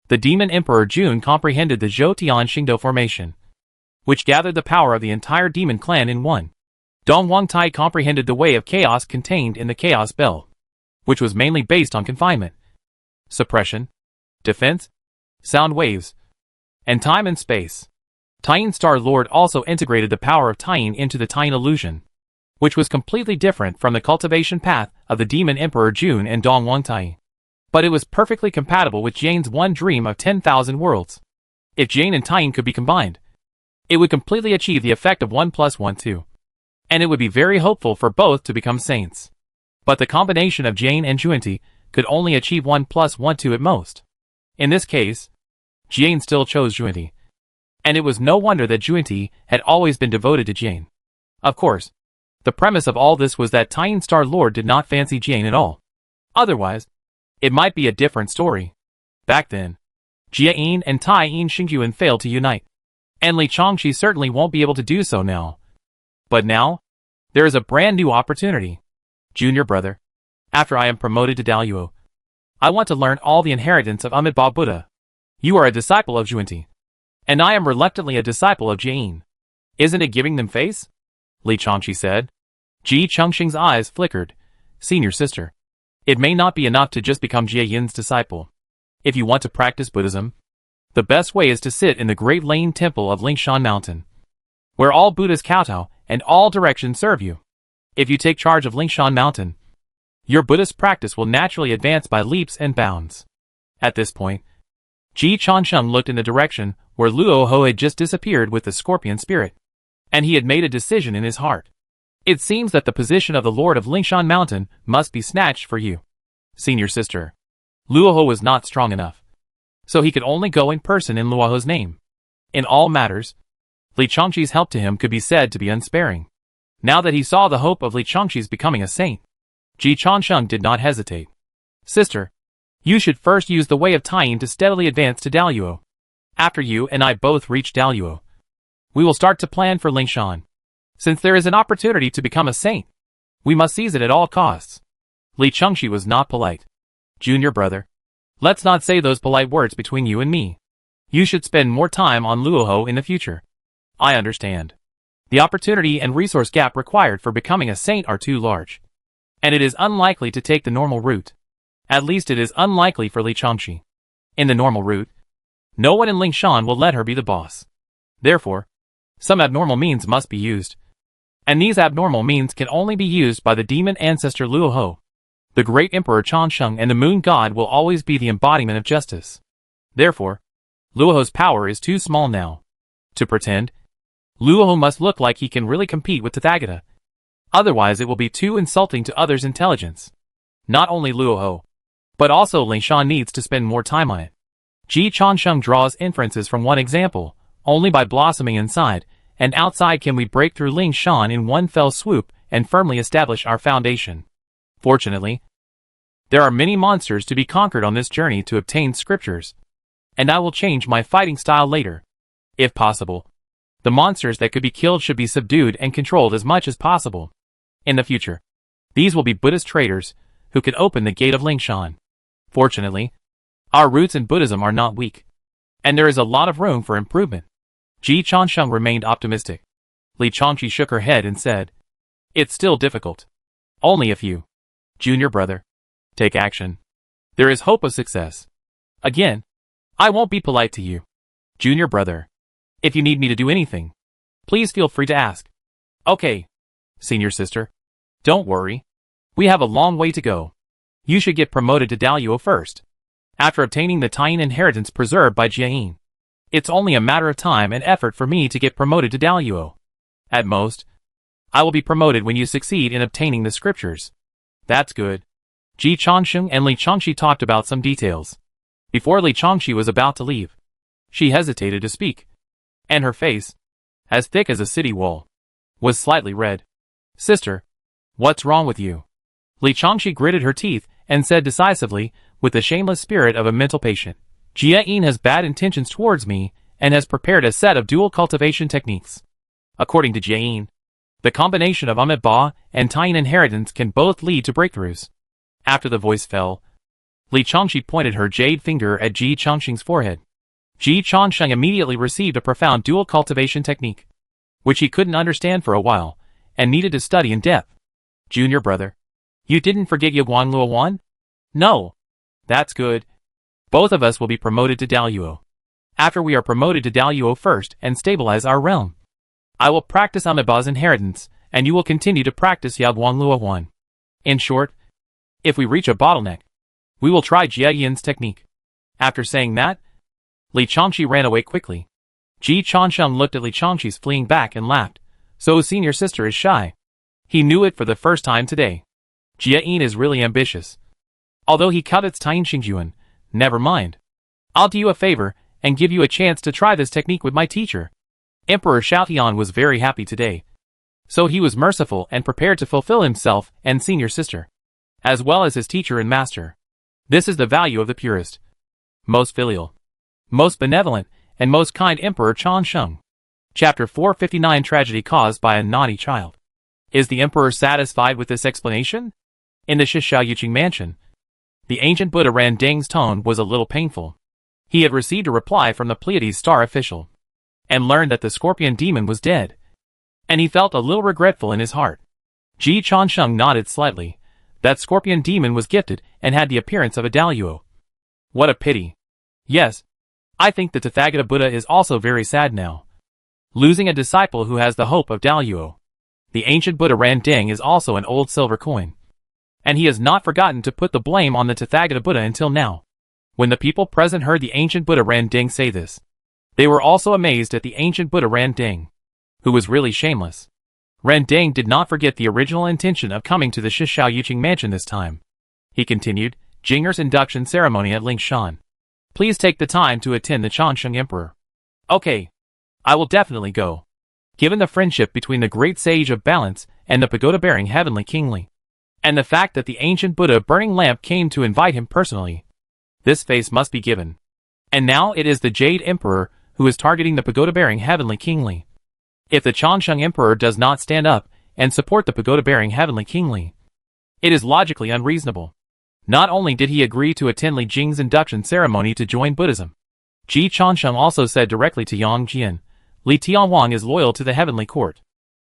The Demon Emperor Jun comprehended the Zhou Tian Xingdou formation, which gathered the power of the entire demon clan in one. Dong Wang Tai comprehended the way of chaos contained in the Chaos Belt, which was mainly based on confinement, suppression, defense, sound waves, and time and space. Taiyin Star Lord also integrated the power of Taiyin into the Taiyin Illusion, which was completely different from the cultivation path of the Demon Emperor Jun and Dong Wang Tai. But it was perfectly compatible with Jane's One Dream of 10,000 Worlds. If Jane and Taiyin could be combined, it would completely achieve the effect of 1 + 1 2. And it would be very hopeful for both to become saints. But the combination of Jane and Juanti could only achieve 1 + 1 2 at most. In this case, Jane still chose Juanti. And it was no wonder that Juanti had always been devoted to Jane. Of course, the premise of all this was that Taiyin Star Lord did not fancy Jane at all. Otherwise, it might be a different story. Back then, Jie Yin and Taiyin Xingyuan failed to unite. And Li Changqi certainly won't be able to do so now. But now, there is a brand new opportunity. Junior brother, after I am promoted to Daluo, I want to learn all the inheritance of Amitabha Buddha. You are a disciple of Juanti, and I am reluctantly a disciple of Jie Yin. Isn't it giving them face? Li Changqi said. Ji Chengxing's eyes flickered. Senior sister, it may not be enough to just become Jie Yin's disciple. If you want to practice Buddhism, the best way is to sit in the Great Lane Temple of Lingshan Mountain, where all Buddhas kowtow and all directions serve you. If you take charge of Lingshan Mountain, your Buddhist practice will naturally advance by leaps and bounds. At this point, Ji Changsheng looked in the direction where Luo Ho had just disappeared with the scorpion spirit, and he had made a decision in his heart. It seems that the position of the Lord of Lingshan Mountain must be snatched for you. Senior sister, Luo Ho was not strong enough, so he could only go in person in Luo Ho's name. In all matters, Li Changqi's help to him could be said to be unsparing. Now that he saw the hope of Li Changqi's becoming a saint, Ji Changsheng did not hesitate. Sister, you should first use the way of Taiyin to steadily advance to Daluo. After you and I both reach Daluo, we will start to plan for Lingshan. Since there is an opportunity to become a saint, we must seize it at all costs. Li Changqi was not polite. Junior brother, let's not say those polite words between you and me. You should spend more time on Luoho in the future. I understand. The opportunity and resource gap required for becoming a saint are too large, and it is unlikely to take the normal route. At least it is unlikely for Li Changqi. In the normal route, no one in Lingshan will let her be the boss. Therefore, some abnormal means must be used. And these abnormal means can only be used by the demon ancestor Luo Ho. The great emperor Changsheng and the moon god will always be the embodiment of justice. Therefore, Luo Ho's power is too small now. To pretend, Luo Ho must look like he can really compete with Tathagata. Otherwise it will be too insulting to others' intelligence. Not only Luo Ho, but also Lingshan needs to spend more time on it. Ji Changsheng draws inferences from one example. Only by blossoming inside and outside can we break through Lingshan in one fell swoop and firmly establish our foundation. Fortunately, there are many monsters to be conquered on this journey to obtain scriptures, and I will change my fighting style later. If possible, the monsters that could be killed should be subdued and controlled as much as possible. In the future, these will be Buddhist traders who can open the gate of Lingshan. Fortunately, our roots in Buddhism are not weak, and there is a lot of room for improvement. Ji Changsheng remained optimistic. Li Changqi shook her head and said, "It's still difficult. Only if you, junior brother, take action, there is hope of success. Again, I won't be polite to you. Junior brother, if you need me to do anything, please feel free to ask." "Okay, senior sister. Don't worry. We have a long way to go. You should get promoted to Daluo first. After obtaining the Taiyin inheritance preserved by Jie Yin, it's only a matter of time and effort for me to get promoted to Daluo. At most, I will be promoted when you succeed in obtaining the scriptures. That's good. Ji Changsheng and Li Changxi talked about some details. Before Li Changxi was about to leave, she hesitated to speak. And her face, as thick as a city wall, was slightly red. Sister, what's wrong with you? Li Changxi gritted her teeth and said decisively, with the shameless spirit of a mental patient, Jia Yin has bad intentions towards me and has prepared a set of dual cultivation techniques. According to Jia Yin, the combination of Amiba and Taiyin inheritance can both lead to breakthroughs. After the voice fell, Li Changxi pointed her jade finger at Ji Changsheng's forehead. Ji Changsheng immediately received a profound dual cultivation technique, which he couldn't understand for a while, and needed to study in depth. Junior brother, you didn't forget Yaguanluo 1? No. That's good. Both of us will be promoted to Daluo. After we are promoted to Daluo first and stabilize our realm, I will practice Amiba's inheritance, and you will continue to practice Yaguanluo 1. In short, if we reach a bottleneck, we will try Jia Yin's technique. After saying that, Li Changxi ran away quickly. Ji Changsheng looked at Li Changxi's fleeing back and laughed. So senior sister is shy. He knew it for the first time today. Jia Yin is really ambitious. Although he covets Taiyin Xingyuan, never mind. I'll do you a favor and give you a chance to try this technique with my teacher. Emperor Xiaotian was very happy today. So he was merciful and prepared to fulfill himself and senior sister, as well as his teacher and master. This is the value of the purest, most filial, most benevolent, and most kind Emperor Changsheng. Chapter 459 Tragedy Caused by a Naughty Child. Is the Emperor satisfied with this explanation? In the Shishaoyuqing mansion, the ancient Buddha Randing's tone was a little painful. He had received a reply from the Pleiades star official, and learned that the scorpion demon was dead, and he felt a little regretful in his heart. Ji Changsheng nodded slightly. That scorpion demon was gifted and had the appearance of a Daluo. What a pity. Yes, I think the Tathagata Buddha is also very sad now, losing a disciple who has the hope of Daluo. The ancient Buddha Randing is also an old silver coin, and he has not forgotten to put the blame on the Tathagata Buddha until now. When the people present heard the ancient Buddha Randing say this, they were also amazed at the ancient Buddha Randing, who was really shameless. Randing did not forget the original intention of coming to the Shishaoyuqing mansion this time. He continued, Jinger's induction ceremony at Lingshan. Please take the time to attend the Changsheng Emperor. Okay. I will definitely go. Given the friendship between the great sage of balance and the pagoda-bearing heavenly kingly, and the fact that the ancient Buddha burning lamp came to invite him personally, this face must be given. And now it is the Jade Emperor who is targeting the pagoda-bearing heavenly kingly. If the Changsheng Emperor does not stand up and support the pagoda-bearing heavenly kingly, it is logically unreasonable. Not only did he agree to attend Li Jing's induction ceremony to join Buddhism, Ji Changsheng also said directly to Yang Jian, Li Tianwang is loyal to the heavenly court,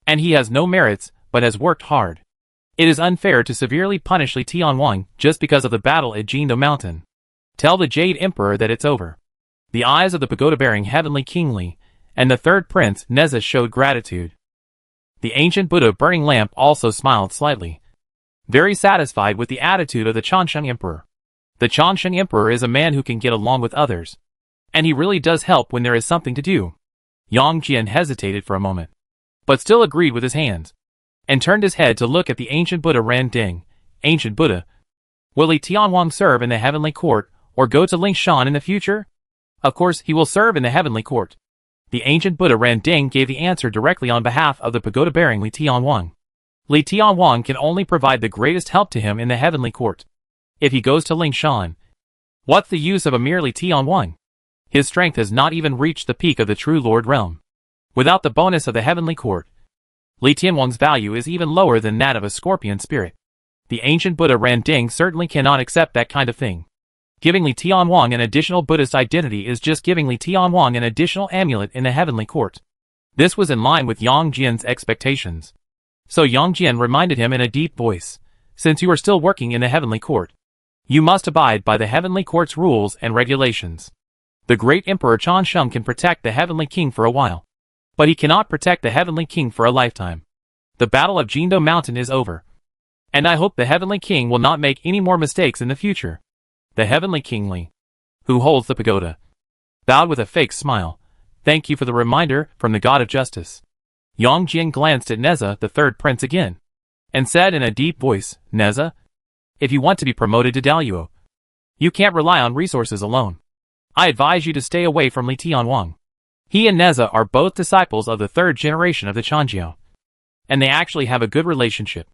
and he has no merits but has worked hard. It is unfair to severely punish Li Tianwang just because of the battle at Jindo Mountain. Tell the Jade Emperor that it's over. The eyes of the pagoda-bearing heavenly kingly and the third prince Neza showed gratitude. The ancient Buddha burning lamp also smiled slightly, very satisfied with the attitude of the Changsheng Emperor. The Changsheng Emperor is a man who can get along with others, and he really does help when there is something to do. Yang Jian hesitated for a moment, but still agreed with his hands, and turned his head to look at the ancient Buddha Randing. Ancient Buddha, will Li Tianwang serve in the heavenly court or go to Lingshan in the future? Of course he will serve in the heavenly court. The ancient Buddha Randing gave the answer directly on behalf of the pagoda-bearing Li Tianwang. Li Tianwang can only provide the greatest help to him in the heavenly court. If he goes to Lingshan, what's the use of a mere Li Tianwang? His strength has not even reached the peak of the true Lord realm. Without the bonus of the heavenly court, Li Tianwang's value is even lower than that of a scorpion spirit. The ancient Buddha Randing certainly cannot accept that kind of thing. Giving Li Tianwang an additional Buddhist identity is just giving Li Tianwang an additional amulet in the heavenly court. This was in line with Yang Jian's expectations. So Yang Jian reminded him in a deep voice, since you are still working in the heavenly court, you must abide by the heavenly court's rules and regulations. The great Emperor Changsheng can protect the heavenly king for a while, but he cannot protect the heavenly king for a lifetime. The battle of Jindo Mountain is over, and I hope the heavenly king will not make any more mistakes in the future. The heavenly kingly, who holds the pagoda, bowed with a fake smile. Thank you for the reminder from the god of justice. Yang Jian glanced at Neza, the third prince again, and said in a deep voice, Neza, If you want to be promoted to Daluo, you can't rely on resources alone. I advise you to stay away from Li Tianwang. He and Neza are both disciples of the third generation of the Chanjiao, and they actually have a good relationship.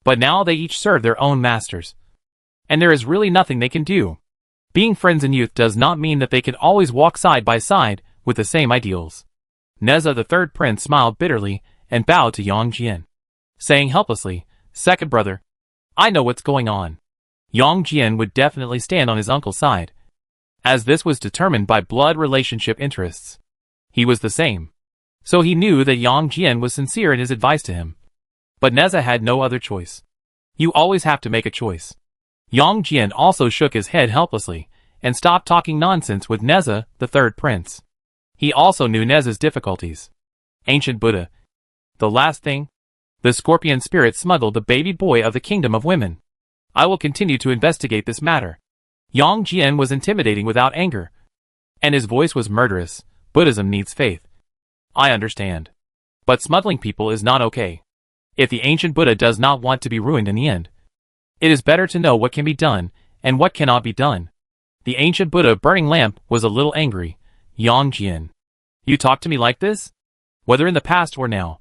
But now they each serve their own masters, and there is really nothing they can do. Being friends in youth does not mean that they can always walk side by side with the same ideals. Neza the third prince smiled bitterly and bowed to Yang Jian, saying helplessly, "Second brother, I know what's going on." Yang Jian would definitely stand on his uncle's side, as this was determined by blood relationship interests. He was the same, so he knew that Yang Jian was sincere in his advice to him. But Neza had no other choice. You always have to make a choice. Yang Jian also shook his head helplessly and stopped talking nonsense with Neza, the third prince. He also knew Neza's difficulties. Ancient Buddha. The last thing? The scorpion spirit smuggled the baby boy of the kingdom of women. I will continue to investigate this matter. Yang Jian was intimidating without anger, and his voice was murderous. Buddhism needs faith. I understand. But smuggling people is not okay. If the ancient Buddha does not want to be ruined in the end, it is better to know what can be done and what cannot be done. The ancient Buddha burning lamp was a little angry. Yang Jian. You talk to me like this? Whether in the past or now.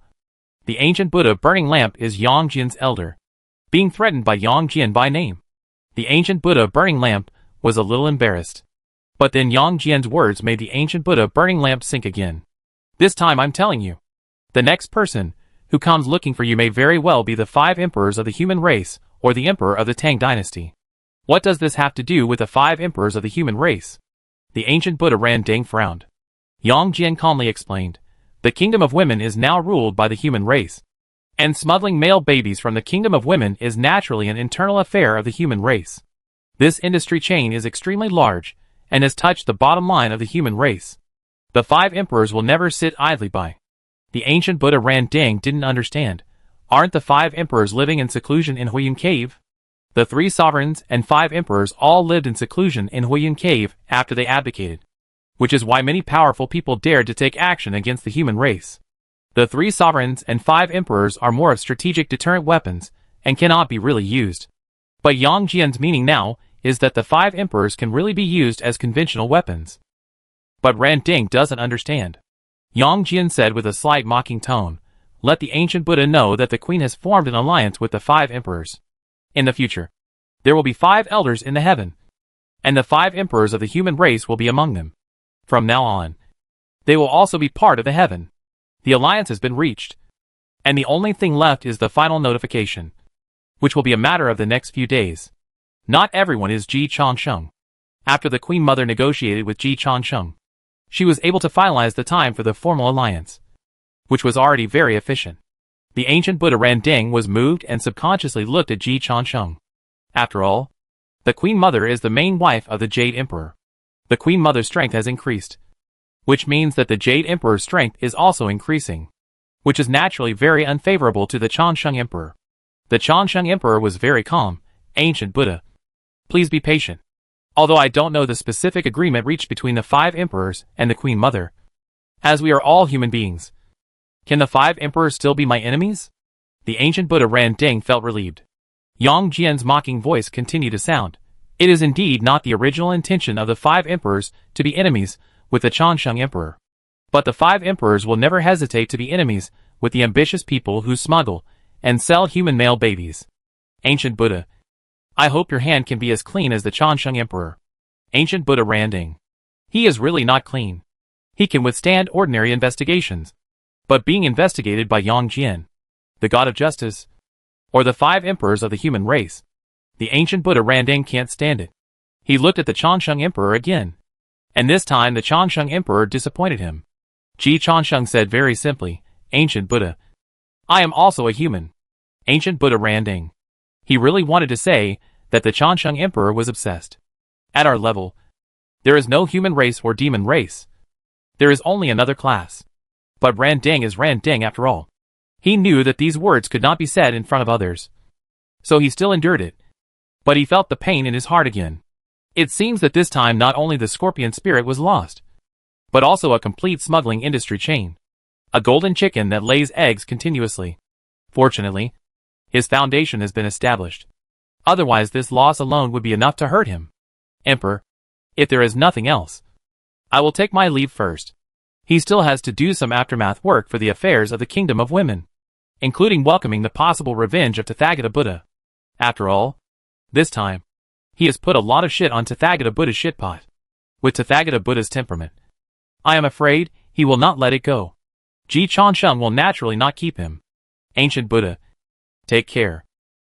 The ancient Buddha burning lamp is Yang Jian's elder, being threatened by Yang Jian by name. The ancient Buddha burning lamp was a little embarrassed. But then Yang Jian's words made the ancient Buddha burning lamp sink again. This time I'm telling you, the next person who comes looking for you may very well be the 5 emperors of the human race or the emperor of the Tang dynasty. What does this have to do with the 5 emperors of the human race? The ancient Buddha Randang frowned. Yang Jian calmly explained, the kingdom of women is now ruled by the human race, and smuggling male babies from the kingdom of women is naturally an internal affair of the human race. This industry chain is extremely large and has touched the bottom line of the human race. The 5 emperors will never sit idly by. The ancient Buddha Randang didn't understand. Aren't the 5 emperors living in seclusion in Huiyun Cave? The 3 sovereigns and 5 emperors all lived in seclusion in Huiyun Cave after they abdicated, which is why many powerful people dared to take action against the human race. The 3 sovereigns and 5 emperors are more of strategic deterrent weapons and cannot be really used. But Yang Jian's meaning now is that the 5 emperors can really be used as conventional weapons. But Randang doesn't understand. Yang Jian said with a slight mocking tone, let the ancient Buddha know that the queen has formed an alliance with the 5 emperors. In the future, there will be 5 elders in the heaven, and the 5 emperors of the human race will be among them. From now on, they will also be part of the heaven. The alliance has been reached, and the only thing left is the final notification, which will be a matter of the next few days. Not everyone is Ji Changsheng. After the Queen Mother negotiated with Ji Changsheng, she was able to finalize the time for the formal alliance, which was already very efficient. The ancient Buddha Randang was moved and subconsciously looked at Ji Changsheng. After all, the Queen Mother is the main wife of the Jade Emperor. The Queen Mother's strength has increased, which means that the Jade Emperor's strength is also increasing, which is naturally very unfavorable to the Changsheng Emperor. The Changsheng Emperor was very calm. Ancient Buddha, please be patient. Although I don't know the specific agreement reached between the 5 emperors and the Queen Mother, as we are all human beings, can the 5 emperors still be my enemies? The ancient Buddha Randang felt relieved. Yang Jian's mocking voice continued to sound. It is indeed not the original intention of the 5 emperors to be enemies with the Changsheng Emperor. But the 5 emperors will never hesitate to be enemies with the ambitious people who smuggle and sell human male babies. Ancient Buddha, I hope your hand can be as clean as the Changsheng Emperor. Ancient Buddha Randang. He is really not clean. He can withstand ordinary investigations. But being investigated by Yang Jian, the god of justice, or the 5 emperors of the human race, the ancient Buddha Randang can't stand it. He looked at the Changsheng Emperor again, and this time the Changsheng Emperor disappointed him. Ji Changsheng said very simply, Ancient Buddha, I am also a human. Ancient Buddha Randang. He really wanted to say that the Changsheng Emperor was obsessed. At our level, there is no human race or demon race. There is only another class. But Randang is Randang after all. He knew that these words could not be said in front of others, so he still endured it. But he felt the pain in his heart again. It seems that this time not only the scorpion spirit was lost, but also a complete smuggling industry chain. A golden chicken that lays eggs continuously. Fortunately, his foundation has been established. Otherwise this loss alone would be enough to hurt him. Emperor, if there is nothing else, I will take my leave first. He still has to do some aftermath work for the affairs of the Kingdom of Women, including welcoming the possible revenge of Tathagata Buddha. After all, this time, he has put a lot of shit on Tathagata Buddha's shitpot. With Tathagata Buddha's temperament, I am afraid he will not let it go. Ji Changsheng will naturally not keep him. Ancient Buddha, take care.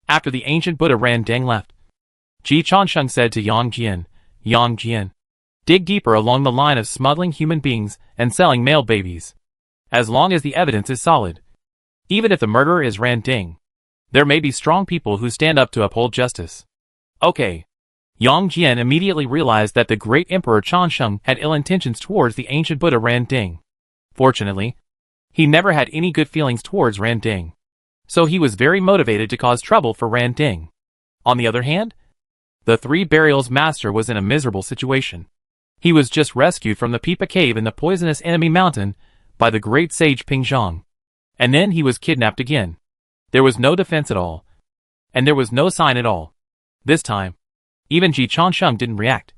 After the ancient Buddha Randeng left, Ji Changsheng said to Yang Jian, dig deeper along the line of smuggling human beings and selling male babies. As long as the evidence is solid, even if the murderer is Randeng, there may be strong people who stand up to uphold justice. Okay. Yang Jian immediately realized that the great Emperor Changsheng had ill intentions towards the ancient Buddha Randeng. Fortunately, he never had any good feelings towards Randeng, so he was very motivated to cause trouble for Randeng. On the other hand, the Three Burials Master was in a miserable situation. He was just rescued from the Pipa Cave in the poisonous enemy mountain by the great sage Pingzhang. And then he was kidnapped again. There was no defense at all. And there was no sign at all. This time, even Ji Changsheng didn't react,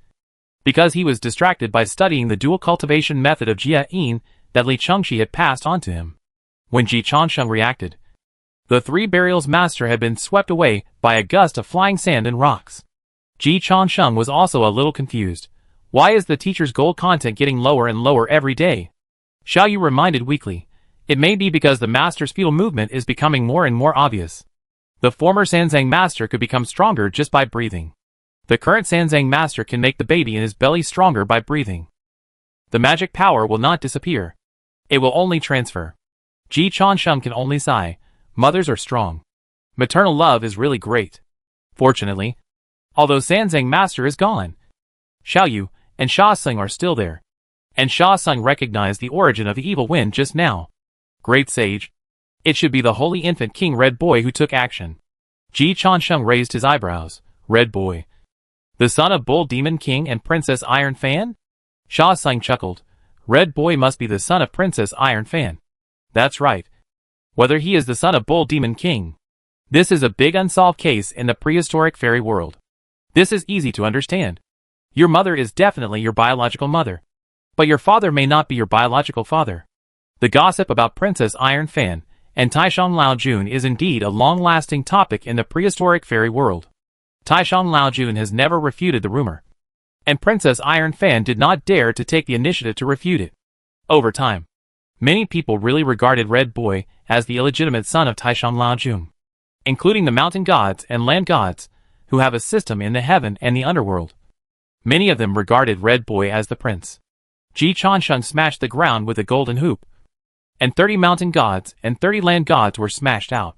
because he was distracted by studying the dual cultivation method of Jia Yin that Li Chengxi had passed on to him. When Ji Changsheng reacted, the Three Burials Master had been swept away by a gust of flying sand and rocks. Ji Changsheng was also a little confused. Why is the teacher's gold content getting lower and lower every day? Xiao Yu reminded weakly. It may be because the master's fetal movement is becoming more and more obvious. The former Sanzang master could become stronger just by breathing. The current Sanzang master can make the baby in his belly stronger by breathing. The magic power will not disappear. It will only transfer. Ji Changsheng can only sigh. Mothers are strong. Maternal love is really great. Fortunately, although Sanzang master is gone, Xiao Yu and Sha Seng are still there. And Sha Seng recognized the origin of the evil wind just now. Great sage. It should be the holy infant King Red Boy who took action. Ji Changsheng raised his eyebrows. Red Boy. The son of Bull Demon King and Princess Iron Fan? Sha Seng chuckled. Red Boy must be the son of Princess Iron Fan. That's right. Whether he is the son of Bull Demon King. This is a big unsolved case in the prehistoric fairy world. This is easy to understand. Your mother is definitely your biological mother. But your father may not be your biological father. The gossip about Princess Iron Fan and Taishang Laojun is indeed a long-lasting topic in the prehistoric fairy world. Taishang Laojun has never refuted the rumor, and Princess Iron Fan did not dare to take the initiative to refute it. Over time, many people really regarded Red Boy as the illegitimate son of Taishang Laojun, including the mountain gods and land gods, who have a system in the heaven and the underworld. Many of them regarded Red Boy as the prince. Ji Changsheng smashed the ground with a golden hoop, and 30 mountain gods and 30 land gods were smashed out.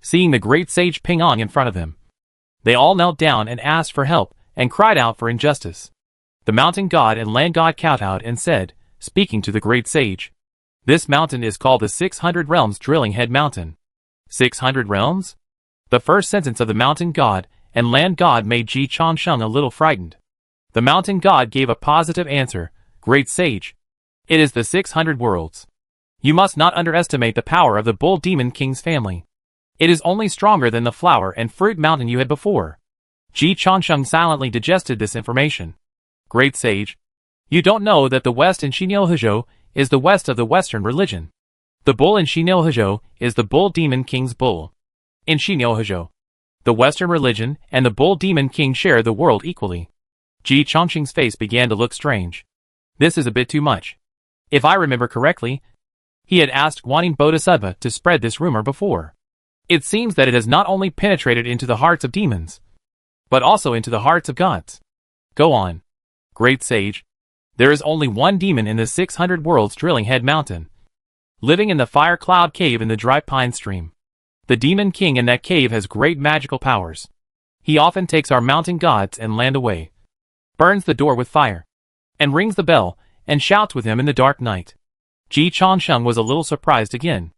Seeing the great sage Ping Ong in front of them, they all knelt down and asked for help and cried out for injustice. The mountain god and land god kowtowed and said, speaking to the great sage, "This mountain is called the 600 Realms Drilling Head Mountain." 600 realms? The first sentence of the mountain god and land god made Ji Changsheng a little frightened. The mountain god gave a positive answer. Great sage, it is the 600 worlds. You must not underestimate the power of the Bull Demon King's family. It is only stronger than the flower and fruit mountain you had before. Ji Changsheng silently digested this information. Great sage, you don't know that the West in Xinjiang is the West of the Western religion. The bull in Xinjiang is the Bull Demon King's bull. In Xinjiang, the Western religion and the Bull Demon King share the world equally. Ji Changsheng's face began to look strange. This is a bit too much. If I remember correctly, he had asked Guanyin Bodhisattva to spread this rumor before. It seems that it has not only penetrated into the hearts of demons, but also into the hearts of gods. Go on. Great sage, there is only one demon in the 600 worlds Drilling Head Mountain, living in the Fire Cloud Cave in the Dry Pine Stream. The demon king in that cave has great magical powers. He often takes our mountain gods and land away, burns the door with fire, and rings the bell, and shouts with him in the dark night. Ji Changsheng was a little surprised again.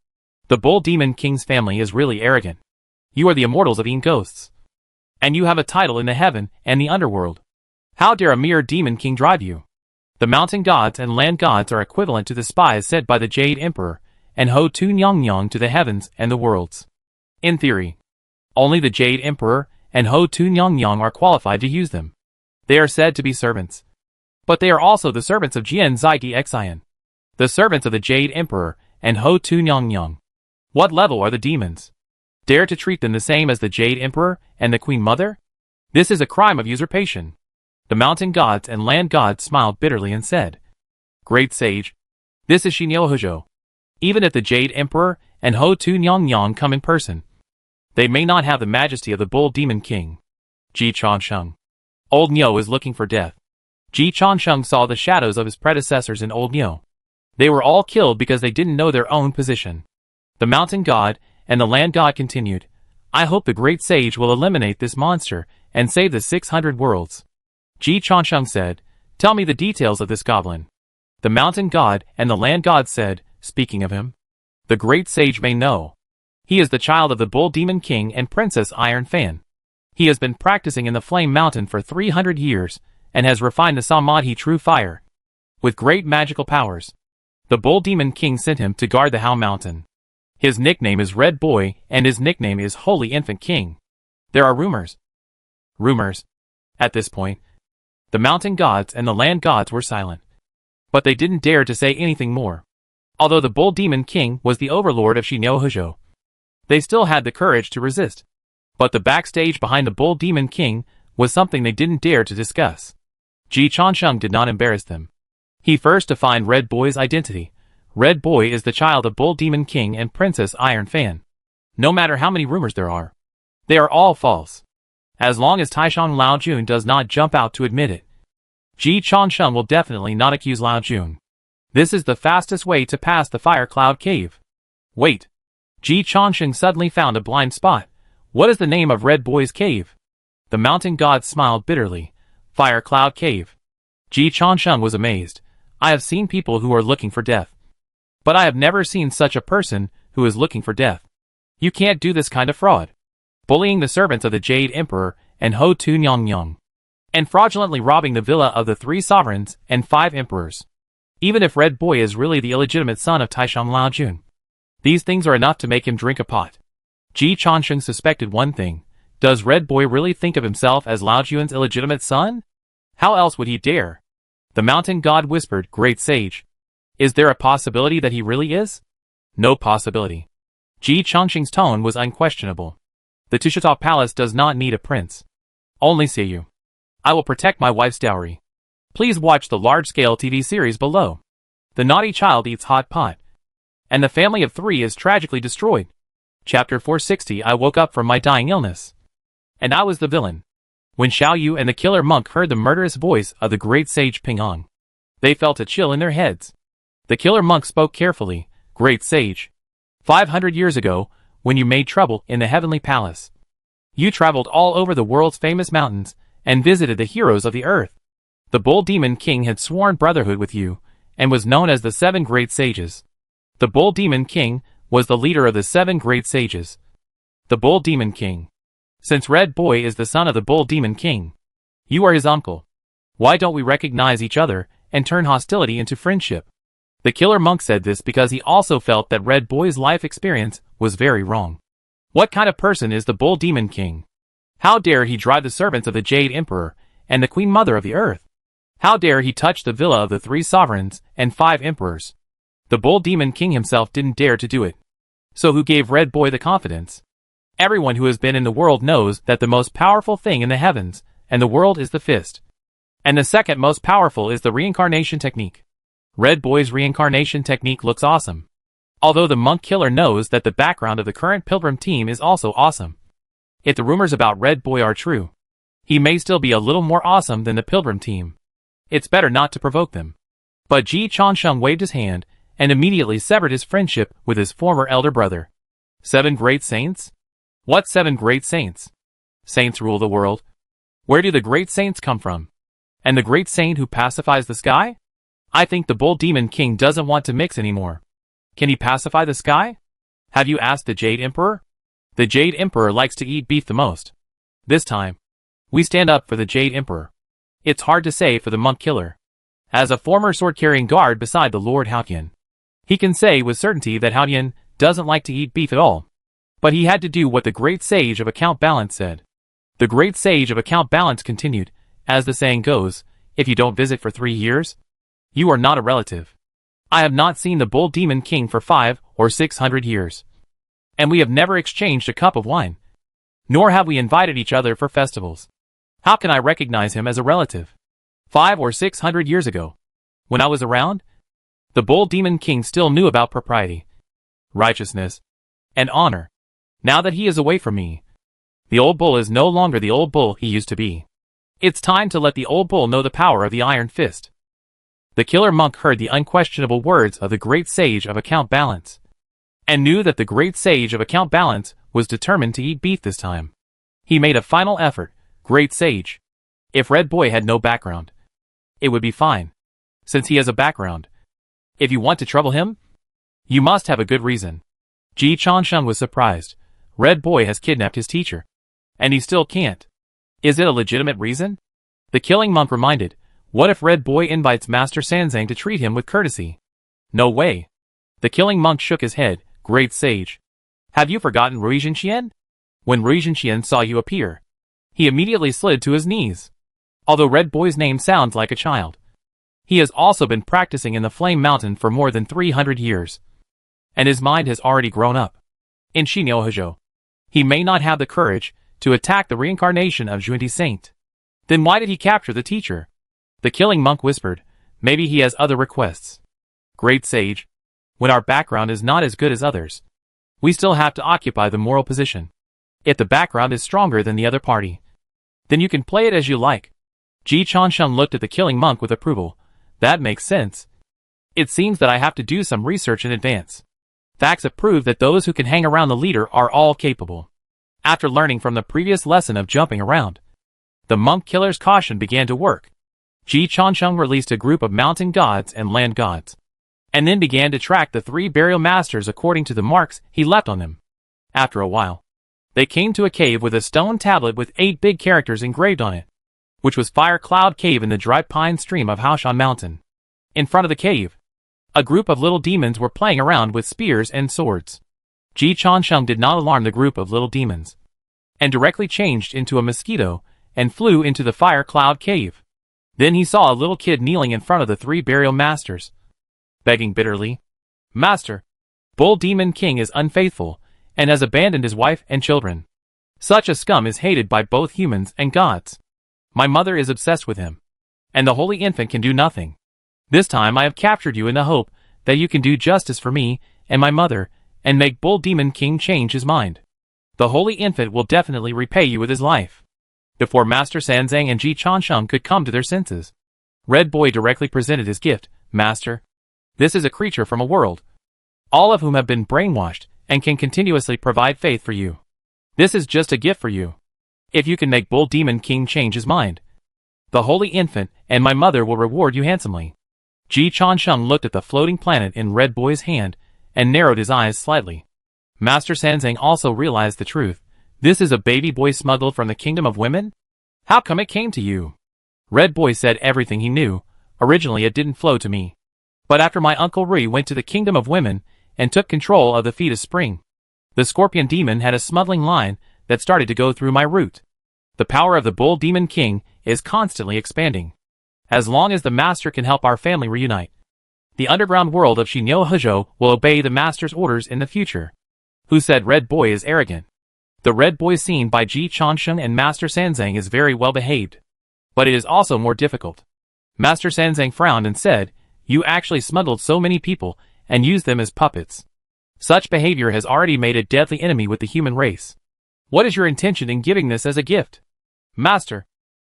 The Bull Demon King's family is really arrogant. You are the immortals of Yin Ghosts, and you have a title in the heaven and the underworld. How dare a mere demon king drive you? The mountain gods and land gods are equivalent to the spies sent by the Jade Emperor and Ho Tu Nyang Nyang to the heavens and the worlds. In theory, only the Jade Emperor and Ho Tun Yang Yang are qualified to use them. They are said to be servants. But they are also the servants of Jian Zigi Xian, the servants of the Jade Emperor, and Ho Tun Yang Yang. What level are the demons? Dare to treat them the same as the Jade Emperor and the Queen Mother? This is a crime of usurpation. The mountain gods and land gods smiled bitterly and said, Great sage, this is Xinyo. Even if the Jade Emperor and Ho Tun Yang Yang come in person, they may not have the majesty of the Bull Demon King. Ji Chansheng. Old Nyo is looking for death. Ji Chansheng saw the shadows of his predecessors in Old Nyo. They were all killed because they didn't know their own position. The mountain god and the land god continued, I hope the great sage will eliminate this monster and save the 600 worlds. Ji Chansheng said, Tell me the details of this goblin. The mountain god and the land god said, speaking of him, the great sage may know. He is the child of the Bull Demon King and Princess Iron Fan. He has been practicing in the Flame Mountain for 300 years and has refined the Samadhi True Fire with great magical powers. The Bull Demon King sent him to guard the Hao Mountain. His nickname is Red Boy and his nickname is Holy Infant King. There are rumors. At this point, the mountain gods and the land gods were silent. But they didn't dare to say anything more. Although the Bull Demon King was the overlord of Xinyo, they still had the courage to resist. But the backstage behind the Bull Demon King was something they didn't dare to discuss. Ji Chansheng did not embarrass them. He first defined Red Boy's identity. Red Boy is the child of Bull Demon King and Princess Iron Fan. No matter how many rumors there are, they are all false. As long as Taishan Laojun does not jump out to admit it, Ji Chansheng will definitely not accuse Laojun. This is the fastest way to pass the Fire Cloud Cave. Wait. Ji Chansheng suddenly found a blind spot. What is the name of Red Boy's cave? The mountain god smiled bitterly. Fire Cloud Cave. Ji Chansheng was amazed. I have seen people who are looking for death. But I have never seen such a person who is looking for death. You can't do this kind of fraud. Bullying the servants of the Jade Emperor and Ho Tun Yang Yang. And fraudulently robbing the villa of the 3 sovereigns and 5 emperors. Even if Red Boy is really the illegitimate son of Taishan Laojun, these things are enough to make him drink a pot. Ji Chansheng suspected one thing. Does Red Boy really think of himself as Laojun's illegitimate son? How else would he dare? The mountain god whispered, Great sage. Is there a possibility that he really is? No possibility. Ji Changsheng's tone was unquestionable. The Tushita Palace does not need a prince. Only Seiyu. I will protect my wife's dowry. Please watch the large-scale TV series below. The naughty child eats hot pot. And the family of 3 is tragically destroyed. Chapter 460 I woke up from my dying illness. And I was the villain. When Xiao Yu and the killer monk heard the murderous voice of the great sage Ping Ang, they felt a chill in their heads. The killer monk spoke carefully, Great sage. 500 years ago, when you made trouble in the heavenly palace, you traveled all over the world's famous mountains and visited the heroes of the earth. The Bull Demon King had sworn brotherhood with you and was known as the 7 Great Sages. The Bull Demon King was the leader of the 7 Great Sages. The Bull Demon King. Since Red Boy is the son of the Bull Demon King, you are his uncle. Why don't we recognize each other and turn hostility into friendship? The killer monk said this because he also felt that Red Boy's life experience was very wrong. What kind of person is the Bull Demon King? How dare he drive the servants of the Jade Emperor and the Queen Mother of the Earth? How dare he touch the villa of the 3 sovereigns and 5 emperors? The Bull Demon King himself didn't dare to do it. So who gave Red Boy the confidence? Everyone who has been in the world knows that the most powerful thing in the heavens and the world is the fist. And the second most powerful is the reincarnation technique. Red Boy's reincarnation technique looks awesome. Although the monk killer knows that the background of the current Pilgrim team is also awesome. If the rumors about Red Boy are true, he may still be a little more awesome than the Pilgrim team. It's better not to provoke them. But Ji Chansheng waved his hand and immediately severed his friendship with his former elder brother. 7 great saints? What 7 great saints? Saints rule the world. Where do the great saints come from? And the great saint who pacifies the sky? I think the Bull Demon King doesn't want to mix anymore. Can he pacify the sky? Have you asked the Jade Emperor? The Jade Emperor likes to eat beef the most. This time, we stand up for the Jade Emperor. It's hard to say for the monk killer. As a former sword-carrying guard beside the Lord Haotian, he can say with certainty that Haotian doesn't like to eat beef at all. But he had to do what the great sage of account balance said. The great sage of account balance continued, as the saying goes, if you don't visit for 3 years, you are not a relative. I have not seen the bull demon king for 500 or 600 years. And we have never exchanged a cup of wine. Nor have we invited each other for festivals. How can I recognize him as a relative? 500 or 600 years ago, when I was around, the bull demon king still knew about propriety, righteousness, and honor. Now that he is away from me, the old bull is no longer the old bull he used to be. It's time to let the old bull know the power of the iron fist. The killer monk heard the unquestionable words of the great sage of account balance, and knew that the great sage of account balance was determined to eat beef this time. He made a final effort. Great sage, if Red Boy had no background, it would be fine, since he has a background. If you want to trouble him, you must have a good reason. Ji Changsheng was surprised. Red Boy has kidnapped his teacher, and he still can't. Is it a legitimate reason? The killing monk reminded, what if Red Boy invites Master Sanzang to treat him with courtesy? No way. The killing monk shook his head. Great sage, have you forgotten Rui Zhenxian? When Rui Zhenxian saw you appear, he immediately slid to his knees. Although Red Boy's name sounds like a child, he has also been practicing in the Flame Mountain for more than 300 years, and his mind has already grown up. In Xinyouzhou, he may not have the courage to attack the reincarnation of Junti Saint. Then why did he capture the teacher? The killing monk whispered, maybe he has other requests. Great sage, when our background is not as good as others, we still have to occupy the moral position. If the background is stronger than the other party, then you can play it as you like. Ji Changsheng looked at the killing monk with approval. That makes sense. It seems that I have to do some research in advance. Facts have proved that those who can hang around the leader are all capable. After learning from the previous lesson of jumping around, the monk killer's caution began to work. Ji Changsheng released a group of mountain gods and land gods, and then began to track the 3 burial masters according to the marks he left on them. After a while, they came to a cave with a stone tablet with 8 big characters engraved on it, which was Fire Cloud Cave in the dry pine stream of Haoshan Mountain. In front of the cave, a group of little demons were playing around with spears and swords. Ji Changsheng did not alarm the group of little demons, and directly changed into a mosquito and flew into the Fire Cloud Cave. Then he saw a little kid kneeling in front of the 3 burial masters, begging bitterly, Master, Bull Demon King is unfaithful, and has abandoned his wife and children. Such a scum is hated by both humans and gods. My mother is obsessed with him, and the holy infant can do nothing. This time I have captured you in the hope that you can do justice for me and my mother, and make Bull Demon King change his mind. The holy infant will definitely repay you with his life. Before Master Sanzang and Ji Changsheng could come to their senses, Red Boy directly presented his gift. Master, this is a creature from a world, all of whom have been brainwashed, and can continuously provide faith for you. This is just a gift for you. If you can make Bull Demon King change his mind, the holy infant and my mother will reward you handsomely. Ji Changsheng looked at the floating planet in Red Boy's hand, and narrowed his eyes slightly. Master Sanzang also realized the truth. This is a baby boy smuggled from the kingdom of women? How come it came to you? Red Boy said everything he knew. Originally it didn't flow to me, but after my uncle Rui went to the kingdom of women, and took control of the fetus spring, the scorpion demon had a smuggling line that started to go through my root. The power of the Bull Demon King is constantly expanding. As long as the master can help our family reunite, the underground world of Xinyouzhou will obey the master's orders in the future. Who said Red Boy is arrogant? The Red Boy seen by Ji Changsheng and Master Sanzang is very well behaved, but it is also more difficult. Master Sanzang frowned and said, you actually smuggled so many people and used them as puppets. Such behavior has already made a deadly enemy with the human race. What is your intention in giving this as a gift? Master,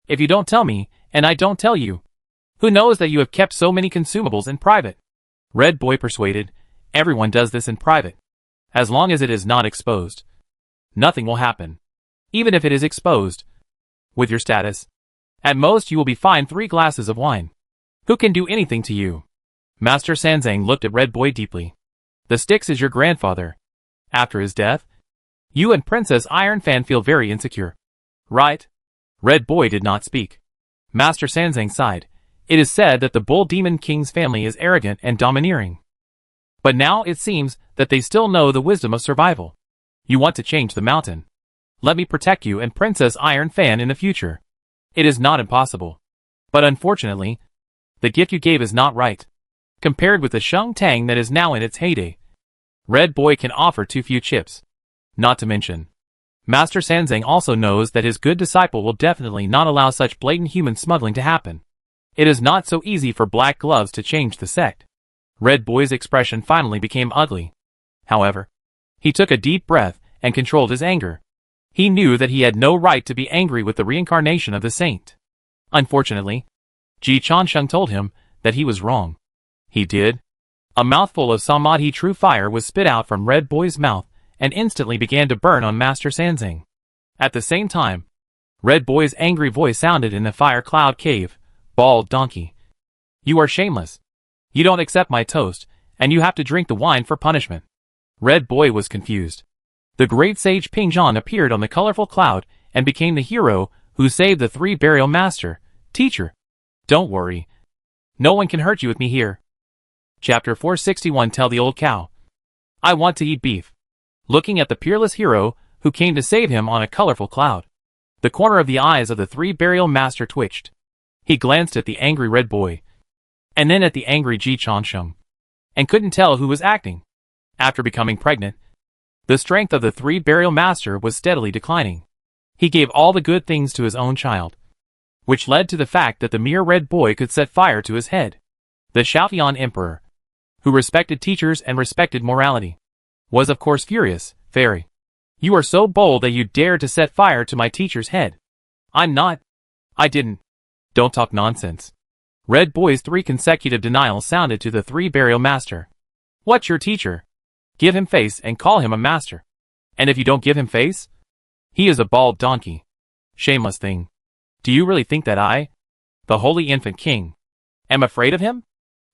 if you don't tell me, and I don't tell you, who knows that you have kept so many consumables in private? Red Boy persuaded, everyone does this in private. As long as it is not exposed, nothing will happen. Even if it is exposed, with your status, at most you will be fined 3 glasses of wine. Who can do anything to you? Master Sanzang looked at Red Boy deeply. The Styx is your grandfather. After his death, you and Princess Iron Fan feel very insecure, right? Red Boy did not speak. Master Sanzang sighed. It is said that the Bull Demon King's family is arrogant and domineering. But now it seems that they still know the wisdom of survival. You want to change the mountain. Let me protect you and Princess Iron Fan in the future. It is not impossible. But unfortunately, the gift you gave is not right. Compared with the Sheng Tang that is now in its heyday, Red Boy can offer too few chips. Not to mention, Master Sanzang also knows that his good disciple will definitely not allow such blatant human smuggling to happen. It is not so easy for Black Gloves to change the sect. Red Boy's expression finally became ugly. However, he took a deep breath and controlled his anger. He knew that he had no right to be angry with the reincarnation of the saint. Unfortunately, Ji Chansheng told him that he was wrong. He did. A mouthful of Samadhi True Fire was spit out from Red Boy's mouth and instantly began to burn on Master Sanzang. At the same time, Red Boy's angry voice sounded in the fire cloud cave. Bald donkey. You are shameless. You don't accept my toast, and you have to drink the wine for punishment. Red Boy was confused. The great sage Ping Zhan appeared on the colorful cloud and became the hero who saved the 3 burial master. Teacher, don't worry. No one can hurt you with me here. Chapter 461. Tell the old cow. I want to eat beef. Looking at the peerless hero who came to save him on a colorful cloud, the corner of the eyes of the 3 burial master twitched. He glanced at the angry Red Boy, and then at the angry Ji Chansheng, and couldn't tell who was acting. After becoming pregnant, the strength of the 3 burial master was steadily declining. He gave all the good things to his own child, which led to the fact that the mere Red Boy could set fire to his head. The Xiaotian Emperor, who respected teachers and respected morality, was of course furious. Fairy, you are so bold that you dare to set fire to my teacher's head. I'm not. I didn't. Don't talk nonsense. Red Boy's 3 consecutive denials sounded to the 3 burial master. What's your teacher? Give him face and call him a master. And if you don't give him face, he is a bald donkey. Shameless thing. Do you really think that I, the Holy Infant King, am afraid of him?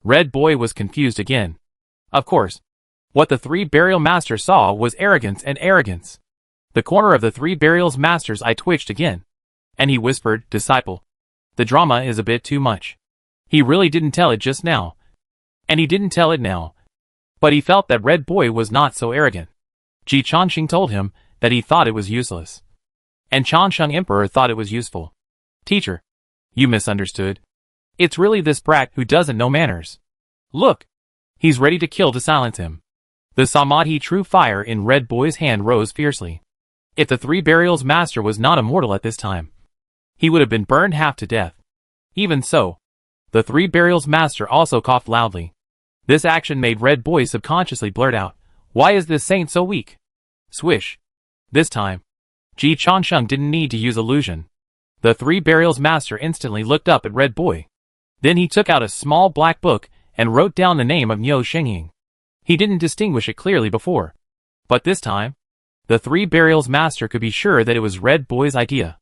Red Boy was confused again. Of course, what the 3 burial master saw was arrogance and arrogance. The corner of the 3 burials master's eye twitched again, and he whispered, Disciple, the drama is a bit too much. He really didn't tell it just now, and he didn't tell it now, but he felt that Red Boy was not so arrogant. Ji Chansheng told him that he thought it was useless, and Chansheng Emperor thought it was useful. Teacher, you misunderstood. It's really this brat who doesn't know manners. Look, he's ready to kill to silence him. The Samadhi True Fire in Red Boy's hand rose fiercely. If the 3 burials master was not immortal at this time, he would have been burned half to death. Even so, the 3 burials master also coughed loudly. This action made Red Boy subconsciously blurt out, Why is this saint so weak? Swish. This time, Ji Chansheng didn't need to use illusion. The 3 burials master instantly looked up at Red Boy. Then he took out a small black book and wrote down the name of Niu Xingying. He didn't distinguish it clearly before, but this time, the 3 burials master could be sure that it was Red Boy's idea,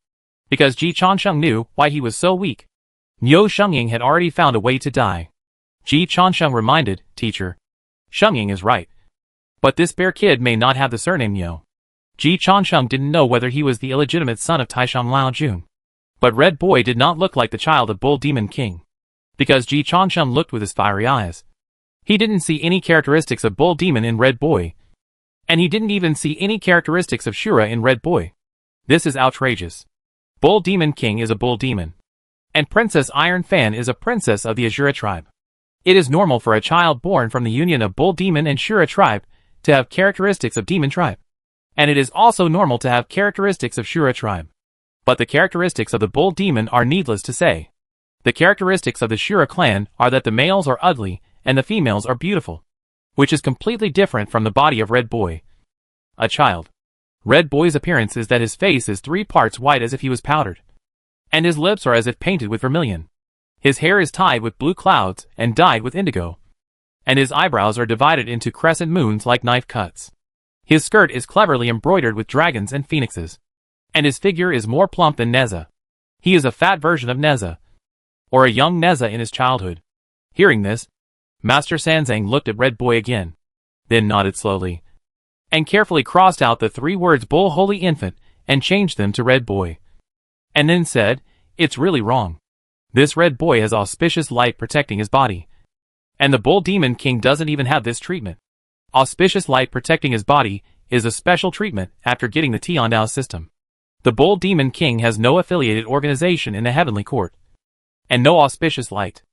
because Ji Chansheng knew why he was so weak. Niu Xingying had already found a way to die. Ji Chansheng reminded, Teacher, Xingying is right, but this bear kid may not have the surname Niu. Ji Chansheng didn't know whether he was the illegitimate son of Taishang Lao Jun, but Red Boy did not look like the child of Bull Demon King, because Ji Chansheng looked with his fiery eyes. He didn't see any characteristics of Bull Demon in Red Boy, and he didn't even see any characteristics of Shura in Red Boy. This is outrageous. Bull Demon King is a bull demon, and Princess Iron Fan is a princess of the Azura tribe. It is normal for a child born from the union of Bull Demon and Shura tribe to have characteristics of Demon tribe, and it is also normal to have characteristics of Shura tribe. But the characteristics of the Bull Demon are needless to say. The characteristics of the Shura clan are that the males are ugly and the females are beautiful, which is completely different from the body of Red Boy. A child. Red Boy's appearance is that his face is 3 parts white as if he was powdered, and his lips are as if painted with vermilion. His hair is tied with blue clouds and dyed with indigo, and his eyebrows are divided into crescent moons like knife cuts. His skirt is cleverly embroidered with dragons and phoenixes, and his figure is more plump than Neza. He is a fat version of Neza, or a young Neza in his childhood. Hearing this, Master Sanzang looked at Red Boy again, then nodded slowly, and carefully crossed out the 3 words Bull Holy Infant and changed them to Red Boy. And then said, It's really wrong. This Red Boy has auspicious light protecting his body, and the Bull Demon King doesn't even have this treatment. Auspicious light protecting his body is a special treatment after getting the Tiandao system. The Bull Demon King has no affiliated organization in the Heavenly Court. And no auspicious light.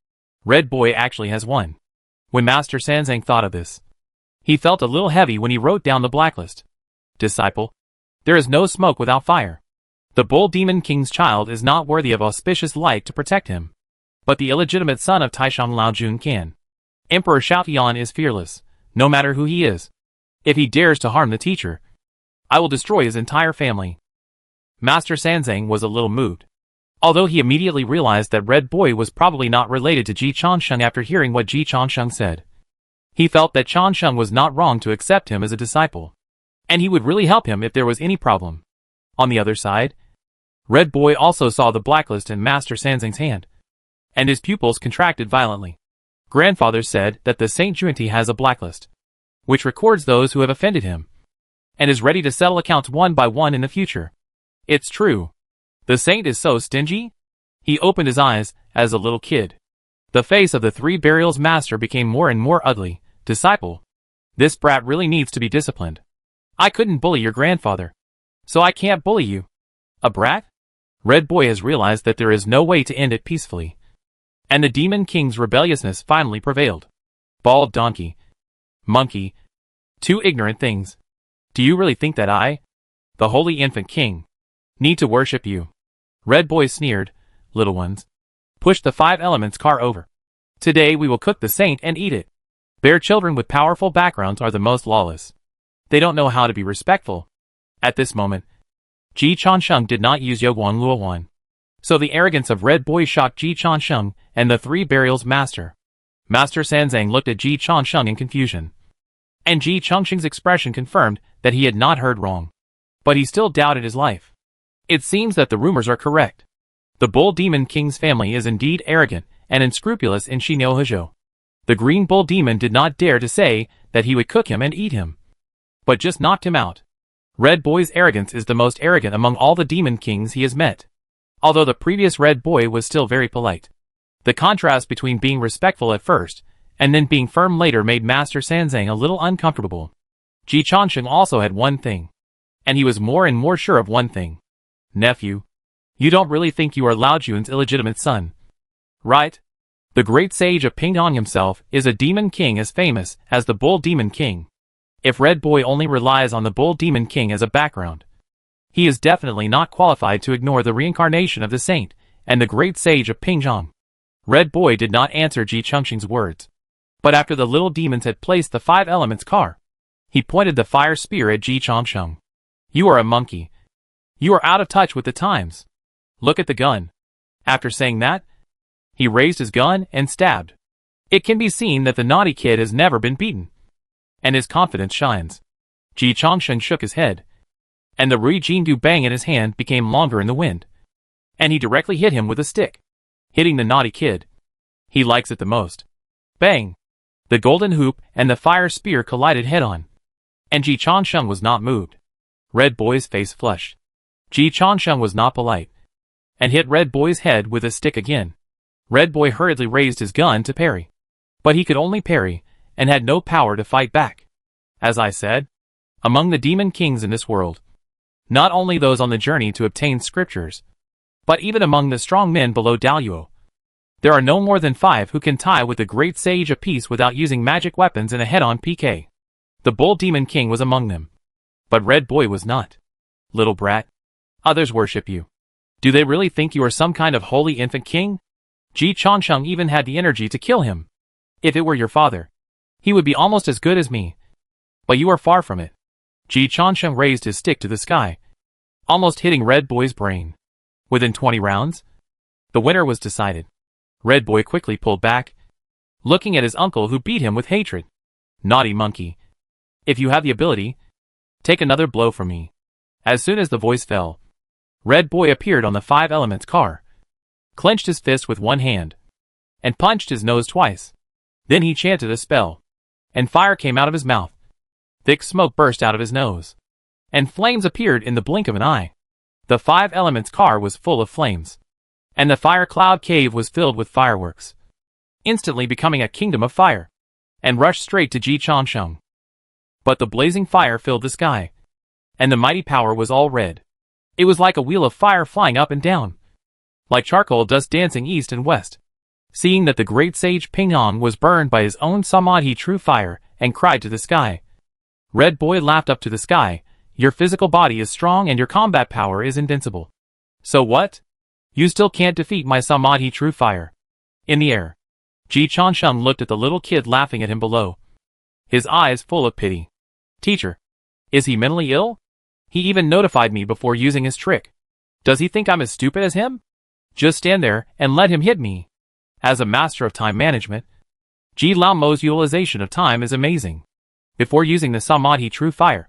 Red Boy actually has one. When Master Sanzang thought of this, he felt a little heavy when he wrote down the blacklist. Disciple. There is no smoke without fire. The Bull Demon King's child is not worthy of auspicious light to protect him. But the illegitimate son of Taishang Laojun can. Emperor Xiaotian is fearless, no matter who he is. If he dares to harm the teacher, I will destroy his entire family. Master Sanzang was a little moved. Although he immediately realized that Red Boy was probably not related to Ji Changsheng after hearing what Ji Changsheng said. He felt that Changsheng was not wrong to accept him as a disciple. And he would really help him if there was any problem. On the other side, Red Boy also saw the blacklist in Master Sanzang's hand. And his pupils contracted violently. Grandfather said that the Saint Junti has a blacklist, which records those who have offended him, and is ready to settle accounts one by one in the future. It's true. The saint is so stingy? He opened his eyes, as a little kid. The face of the Three Burials Master became more and more ugly. Disciple. This brat really needs to be disciplined. I couldn't bully your grandfather. So I can't bully you. A brat? Red Boy has realized that there is no way to end it peacefully. And the Demon King's rebelliousness finally prevailed. Bald donkey. Monkey. Two ignorant things. Do you really think that I, the Holy Infant King, need to worship you? Red Boy sneered. Little ones. Push the 5 elements car over. Today we will cook the saint and eat it. Bear children with powerful backgrounds are the most lawless. They don't know how to be respectful. At this moment, Ji Changsheng did not use Yoguan Luowan. So the arrogance of Red Boy shocked Ji Changsheng and the Three Burials Master. Master Sanzang looked at Ji Changsheng in confusion. And Ji Changsheng's expression confirmed that he had not heard wrong. But he still doubted his life. It seems that the rumors are correct. The Bull Demon King's family is indeed arrogant and unscrupulous in Xinouhezhou. The Green Bull Demon did not dare to say that he would cook him and eat him, but just knocked him out. Red Boy's arrogance is the most arrogant among all the Demon Kings he has met. Although the previous Red Boy was still very polite. The contrast between being respectful at first and then being firm later made Master Sanzang a little uncomfortable. Ji Changsheng also had one thing. And he was more and more sure of one thing. Nephew, you don't really think you are Lao Jun's illegitimate son, right? The great sage of Pingdong himself is a demon king as famous as the Bull Demon King. If Red Boy only relies on the Bull Demon King as a background, he is definitely not qualified to ignore the reincarnation of the saint and the great sage of Pingdong. Red Boy did not answer Ji Changsheng's words. But after the little demons had placed the 5 elements car, he pointed the fire spear at Ji Changsheng. You are a monkey. You are out of touch with the times. Look at the gun. After saying that, he raised his gun and stabbed. It can be seen that the naughty kid has never been beaten. And his confidence shines. Ji Changsheng shook his head. And the Rui Jindu bang in his hand became longer in the wind. And he directly hit him with a stick. Hitting the naughty kid. He likes it the most. Bang! The golden hoop and the fire spear collided head-on. And Ji Changsheng was not moved. Red Boy's face flushed. Ji Changsheng was not polite. And hit Red Boy's head with a stick again. Red Boy hurriedly raised his gun to parry. But he could only parry, and had no power to fight back. As I said, among the demon kings in this world, not only those on the journey to obtain scriptures, but even among the strong men below Daluo, there are no more than 5 who can tie with the great sage of peace without using magic weapons in a head-on PK. The Bull Demon King was among them. But Red Boy was not. Little brat. Others worship you. Do they really think you are some kind of holy infant king? Ji Changsheng even had the energy to kill him. If it were your father, he would be almost as good as me. But you are far from it. Ji Changsheng raised his stick to the sky, almost hitting Red Boy's brain. Within 20 rounds, the winner was decided. Red Boy quickly pulled back, looking at his uncle who beat him with hatred. Naughty monkey. If you have the ability, take another blow from me. As soon as the voice fell, Red Boy appeared on the 5 elements car, clenched his fist with one hand, and punched his nose twice. Then he chanted a spell, and fire came out of his mouth. Thick smoke burst out of his nose, and flames appeared in the blink of an eye. The 5 elements car was full of flames, and the fire cloud cave was filled with fireworks, instantly becoming a kingdom of fire, and rushed straight to Ji Changsheng. But the blazing fire filled the sky, and the mighty power was all red. It was like a wheel of fire flying up and down, like charcoal dust dancing east and west. Seeing that the great sage Ping-Yong was burned by his own Samadhi true fire, and cried to the sky. Red Boy laughed up to the sky, "Your physical body is strong and your combat power is invincible. So what? You still can't defeat my Samadhi true fire." In the air, Ji Changsheng looked at the little kid laughing at him below, his eyes full of pity. "Teacher, is he mentally ill? He even notified me before using his trick. Does he think I'm as stupid as him? Just stand there and let him hit me." As a master of time management, Ji Laomo's utilization of time is amazing. Before using the Samadhi true fire,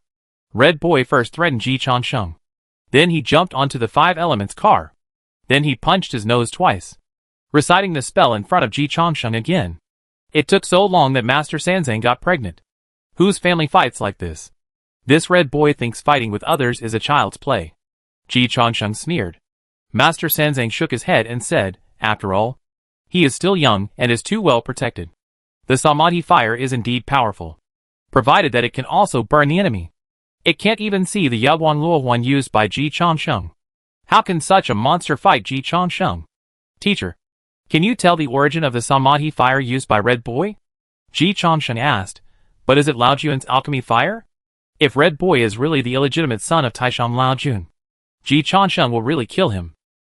Red Boy first threatened Ji Changsheng. Then he jumped onto the 5 elements car. Then he punched his nose twice, reciting the spell in front of Ji Changsheng again. It took so long that Master Sanzang got pregnant. Whose family fights like this? This Red Boy thinks fighting with others is a child's play. Ji Changsheng sneered. Master Sanzang shook his head and said, "After all, he is still young and is too well protected. The Samadhi fire is indeed powerful, provided that it can also burn the enemy. It can't even see the Yaguan Luohuan used by Ji Changsheng. How can such a monster fight Ji Changsheng? Teacher, can you tell the origin of the Samadhi fire used by Red Boy?" Ji Changsheng asked. "But is it Lao Jun's alchemy fire? If Red Boy is really the illegitimate son of Taishang Lao Jun, Ji Changsheng will really kill him.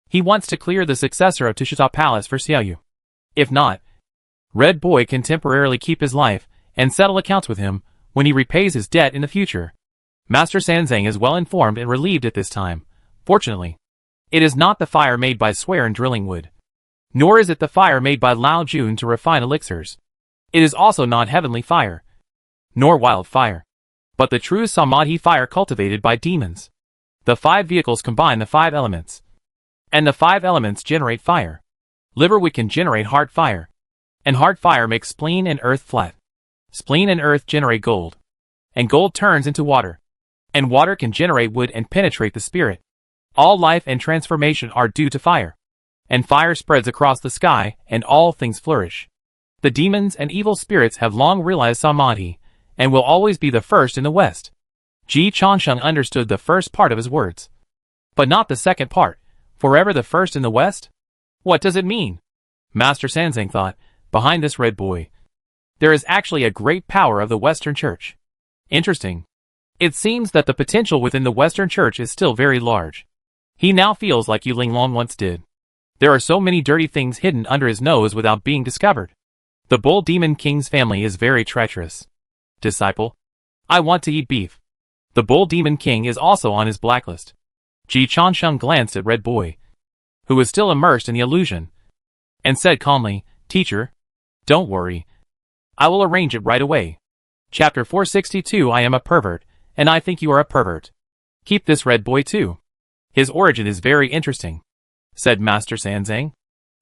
He wants to clear the successor of Tushita Palace for Xiaoyu. If not, Red Boy can temporarily keep his life and settle accounts with him when he repays his debt in the future." Master Sanzang is well informed and relieved at this time. Fortunately, it is not the fire made by swear and drilling wood, nor is it the fire made by Lao Jun to refine elixirs. It is also not heavenly fire, nor wild fire, but the true Samadhi fire cultivated by demons. The 5 vehicles combine the 5 elements, and the 5 elements generate fire. Liver we can generate heart fire, and heart fire makes spleen and earth flat. Spleen and earth generate gold, and gold turns into water, and water can generate wood and penetrate the spirit. All life and transformation are due to fire, and fire spreads across the sky and all things flourish. The demons and evil spirits have long realized Samadhi, and will always be the first in the West. Ji Changsheng understood the first part of his words, but not the second part. Forever the first in the West? What does it mean? Master Sanzang thought, behind this Red Boy, there is actually a great power of the Western Church. Interesting. It seems that the potential within the Western Church is still very large. He now feels like Yu Linglong once did. There are so many dirty things hidden under his nose without being discovered. The Bull Demon King's family is very treacherous. Disciple, I want to eat beef. The Bull Demon King is also on his blacklist. Ji Changsheng glanced at Red Boy, who was still immersed in the illusion, and said calmly, "Teacher, don't worry. I will arrange it right away." Chapter 462 I am a pervert, and I think you are a pervert. Keep this Red Boy too. His origin is very interesting, said Master Sanzang.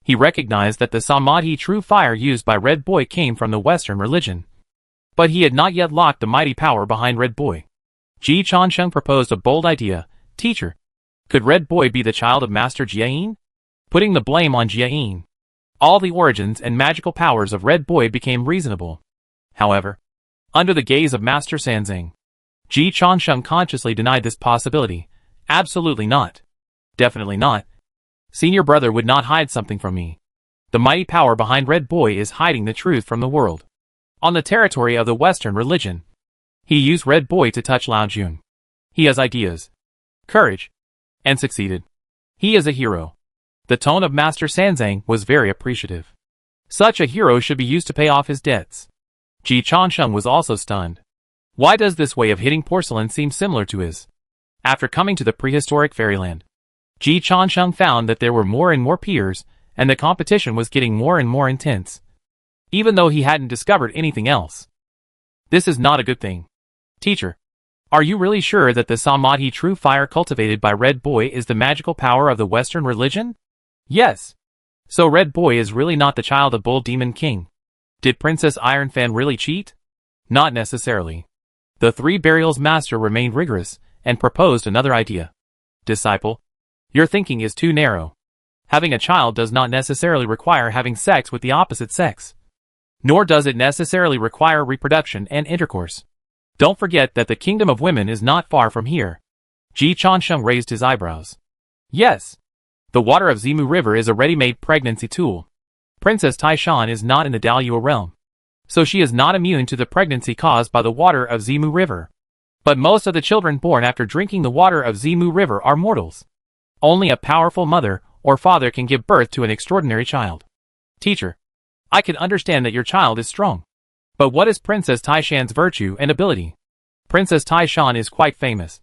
He recognized that the Samadhi true fire used by Red Boy came from the Western religion, but he had not yet locked the mighty power behind Red Boy. Ji Changsheng proposed a bold idea. "Teacher, could Red Boy be the child of Master Jiayin?" Putting the blame on Jiayin, all the origins and magical powers of Red Boy became reasonable. However, under the gaze of Master Sanzang, Ji Changsheng consciously denied this possibility. Absolutely not. Definitely not. Senior brother would not hide something from me. The mighty power behind Red Boy is hiding the truth from the world. On the territory of the Western religion, he used Red Boy to touch Lao Jun. He has ideas, courage, and succeeded. He is a hero. The tone of Master Sanzang was very appreciative. Such a hero should be used to pay off his debts. Ji Changsheng was also stunned. Why does this way of hitting porcelain seem similar to his? After coming to the prehistoric fairyland, Ji Changsheng found that there were more and more peers, and the competition was getting more and more intense, even though he hadn't discovered anything else. This is not a good thing. Teacher, are you really sure that the Samadhi true fire cultivated by Red Boy is the magical power of the Western religion? Yes. So Red Boy is really not the child of Bull Demon King. Did Princess Ironfan really cheat? Not necessarily. The 3 burials master remained rigorous, and proposed another idea. Disciple, your thinking is too narrow. Having a child does not necessarily require having sex with the opposite sex. Nor does it necessarily require reproduction and intercourse. Don't forget that the kingdom of women is not far from here. Ji Changsheng raised his eyebrows. Yes. The water of Zimu River is a ready-made pregnancy tool. Princess Taishan is not in the Daluo realm, so she is not immune to the pregnancy caused by the water of Zimu River. But most of the children born after drinking the water of Zimu River are mortals. Only a powerful mother or father can give birth to an extraordinary child. Teacher, I can understand that your child is strong. But what is Princess Taishan's virtue and ability? Princess Taishan is quite famous,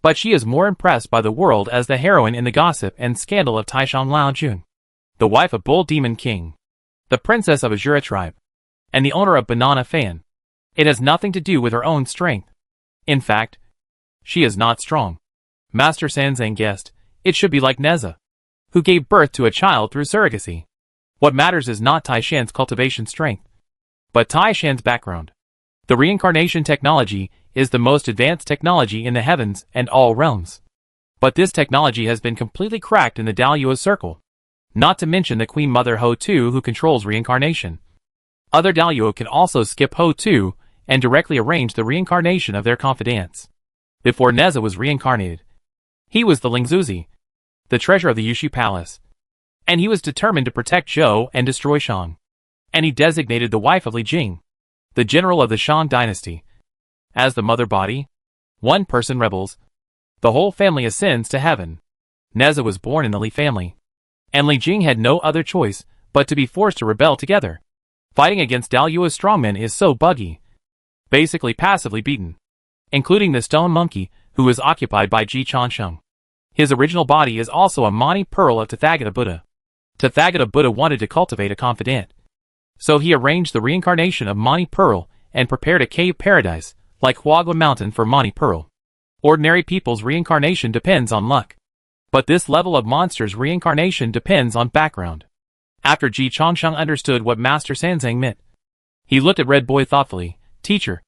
but she is more impressed by the world as the heroine in the gossip and scandal of Taishan Laojun, the wife of Bull Demon King, the princess of Azura tribe, and the owner of Banana Fan. It has nothing to do with her own strength. In fact, she is not strong. Master Sanzang guessed, it should be like Neza, who gave birth to a child through surrogacy. What matters is not Taishan's cultivation strength, but Taishan's background. The reincarnation technology is the most advanced technology in the heavens and all realms. But this technology has been completely cracked in the Daluo circle, not to mention the Queen Mother Ho-Tu who controls reincarnation. Other Daluo can also skip Ho-Tu and directly arrange the reincarnation of their confidants. Before Neza was reincarnated, he was the Lingzuzi, the treasure of the Yushi Palace, and he was determined to protect Zhou and destroy Shang. And he designated the wife of Li Jing, the general of the Shang dynasty, as the mother body. One person rebels, the whole family ascends to heaven. Neza was born in the Li family, and Li Jing had no other choice but to be forced to rebel together. Fighting against Daluo's strongmen is so buggy, basically passively beaten, including the stone monkey who is occupied by Ji Changsheng. His original body is also a Mani Pearl of Tathagata Buddha. Tathagata Buddha wanted to cultivate a confidant, so he arranged the reincarnation of Mani Pearl and prepared a cave paradise like Huagua Mountain for Mani Pearl. Ordinary people's reincarnation depends on luck, but this level of monster's reincarnation depends on background. After Ji Changsheng understood what Master Sanzang meant, he looked at Red Boy thoughtfully. Teacher,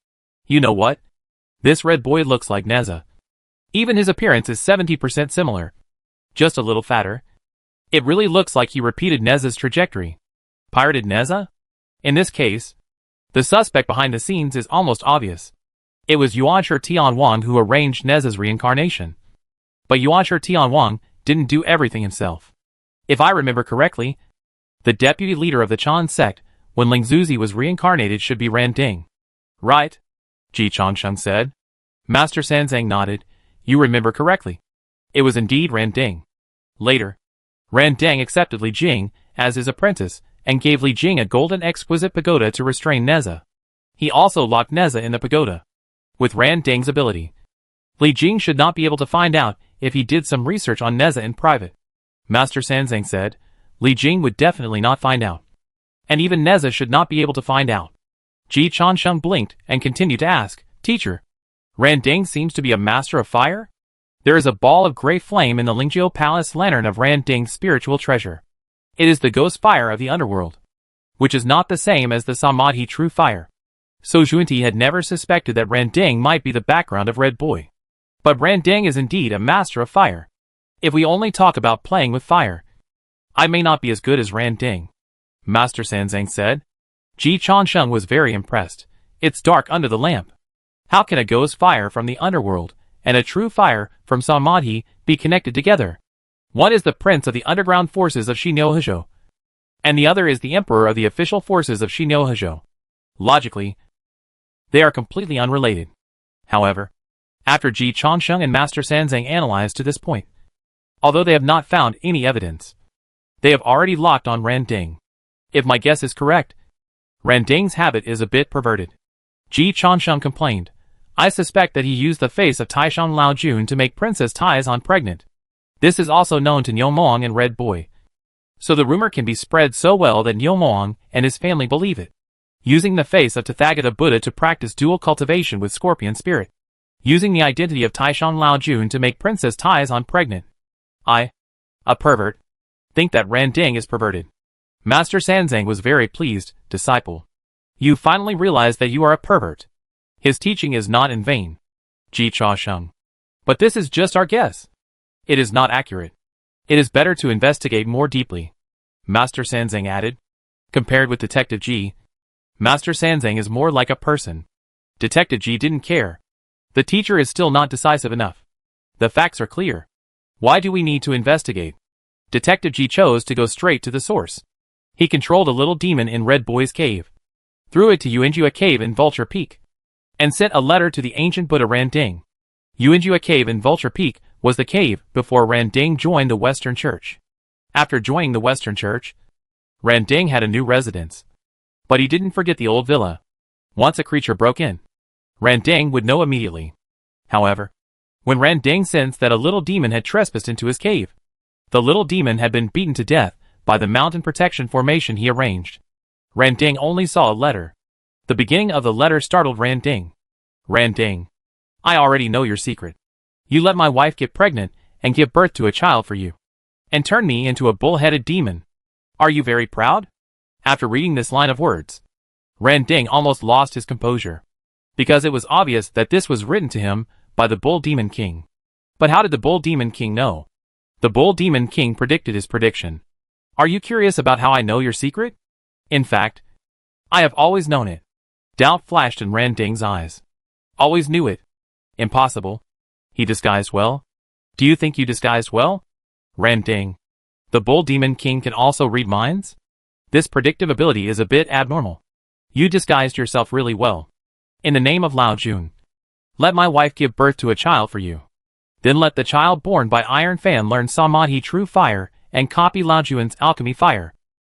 you know what? This Red Boy looks like Neza. Even his appearance is 70% similar, just a little fatter. It really looks like he repeated Neza's trajectory. Pirated Neza? In this case, the suspect behind the scenes is almost obvious. It was Yuanshi Tianwang who arranged Neza's reincarnation. But Yuanshi Tianwang didn't do everything himself. If I remember correctly, the deputy leader of the Chan sect when Lingzuzi was reincarnated should be Ran Ding. Right? Ji Changsheng said. Master Sanzang nodded. You remember correctly. It was indeed Ran Ding. Later, Ran Ding accepted Li Jing as his apprentice and gave Li Jing a golden exquisite pagoda to restrain Neza. He also locked Neza in the pagoda. With Ran Ding's ability, Li Jing should not be able to find out if he did some research on Neza in private. Master Sanzang said, Li Jing would definitely not find out. And even Neza should not be able to find out. Ji Changsheng blinked and continued to ask, Teacher, Ran Ding seems to be a master of fire? There is a ball of gray flame in the Lingjiu Palace lantern of Ran Ding's spiritual treasure. It is the ghost fire of the underworld, which is not the same as the Samadhi true fire. So Junti had never suspected that Ran Ding might be the background of Red Boy. But Ran Ding is indeed a master of fire. If we only talk about playing with fire, I may not be as good as Ran Ding, Master Sanzang said. Ji Changsheng was very impressed. It's dark under the lamp. How can a ghost fire from the underworld and a true fire from Samadhi be connected together? One is the prince of the underground forces of Shinyohazhou, and the other is the emperor of the official forces of Shinyohazhou. Logically, they are completely unrelated. However, after Ji Changsheng and Master Sanzang analyzed to this point, although they have not found any evidence, they have already locked on Ran Ding. If my guess is correct, Ran Ding's habit is a bit perverted. Ji Changsheng complained, I suspect that he used the face of Taishan Laojun to make Princess Taizan pregnant. This is also known to Niumoang and Red Boy. So the rumor can be spread so well that Niumoang and his family believe it. Using the face of Tathagata Buddha to practice dual cultivation with Scorpion Spirit. Using the identity of Taishan Laojun to make Princess Taizan pregnant. I, a pervert, think that Ran Ding is perverted. Master Sanzang was very pleased, disciple. You finally realize that you are a pervert. His teaching is not in vain. Ji Changsheng. But this is just our guess. It is not accurate. It is better to investigate more deeply, Master Sanzang added. Compared with Detective Ji, Master Sanzang is more like a person. Detective G didn't care. The teacher is still not decisive enough. The facts are clear. Why do we need to investigate? Detective G chose to go straight to the source. He controlled a little demon in Red Boy's cave, threw it to Yuanjua Cave in Vulture Peak, and sent a letter to the ancient Buddha Randing. Yuanjua Cave in Vulture Peak was the cave before Randing joined the Western Church. After joining the Western Church, Randing had a new residence. But he didn't forget the old villa. Once a creature broke in, Randing would know immediately. However, when Randing sensed that a little demon had trespassed into his cave, the little demon had been beaten to death by the mountain protection formation he arranged. Randing only saw a letter. The beginning of the letter startled Randing. Randing, I already know your secret. You let my wife get pregnant and give birth to a child for you, and turn me into a bull-headed demon. Are you very proud? After reading this line of words, Randing almost lost his composure, because it was obvious that this was written to him by the Bull Demon King. But how did the Bull Demon King know? The Bull Demon King predicted his prediction. Are you curious about how I know your secret? In fact, I have always known it. Doubt flashed in Randing's eyes. Always knew it. Impossible. He disguised well? Do you think you disguised well? Randing. The Bull Demon King can also read minds? This predictive ability is a bit abnormal. You disguised yourself really well. In the name of Lao Jun, let my wife give birth to a child for you. Then let the child born by Iron Fan learn Samadhi True Fire and copy Lao Jun's Alchemy Fire.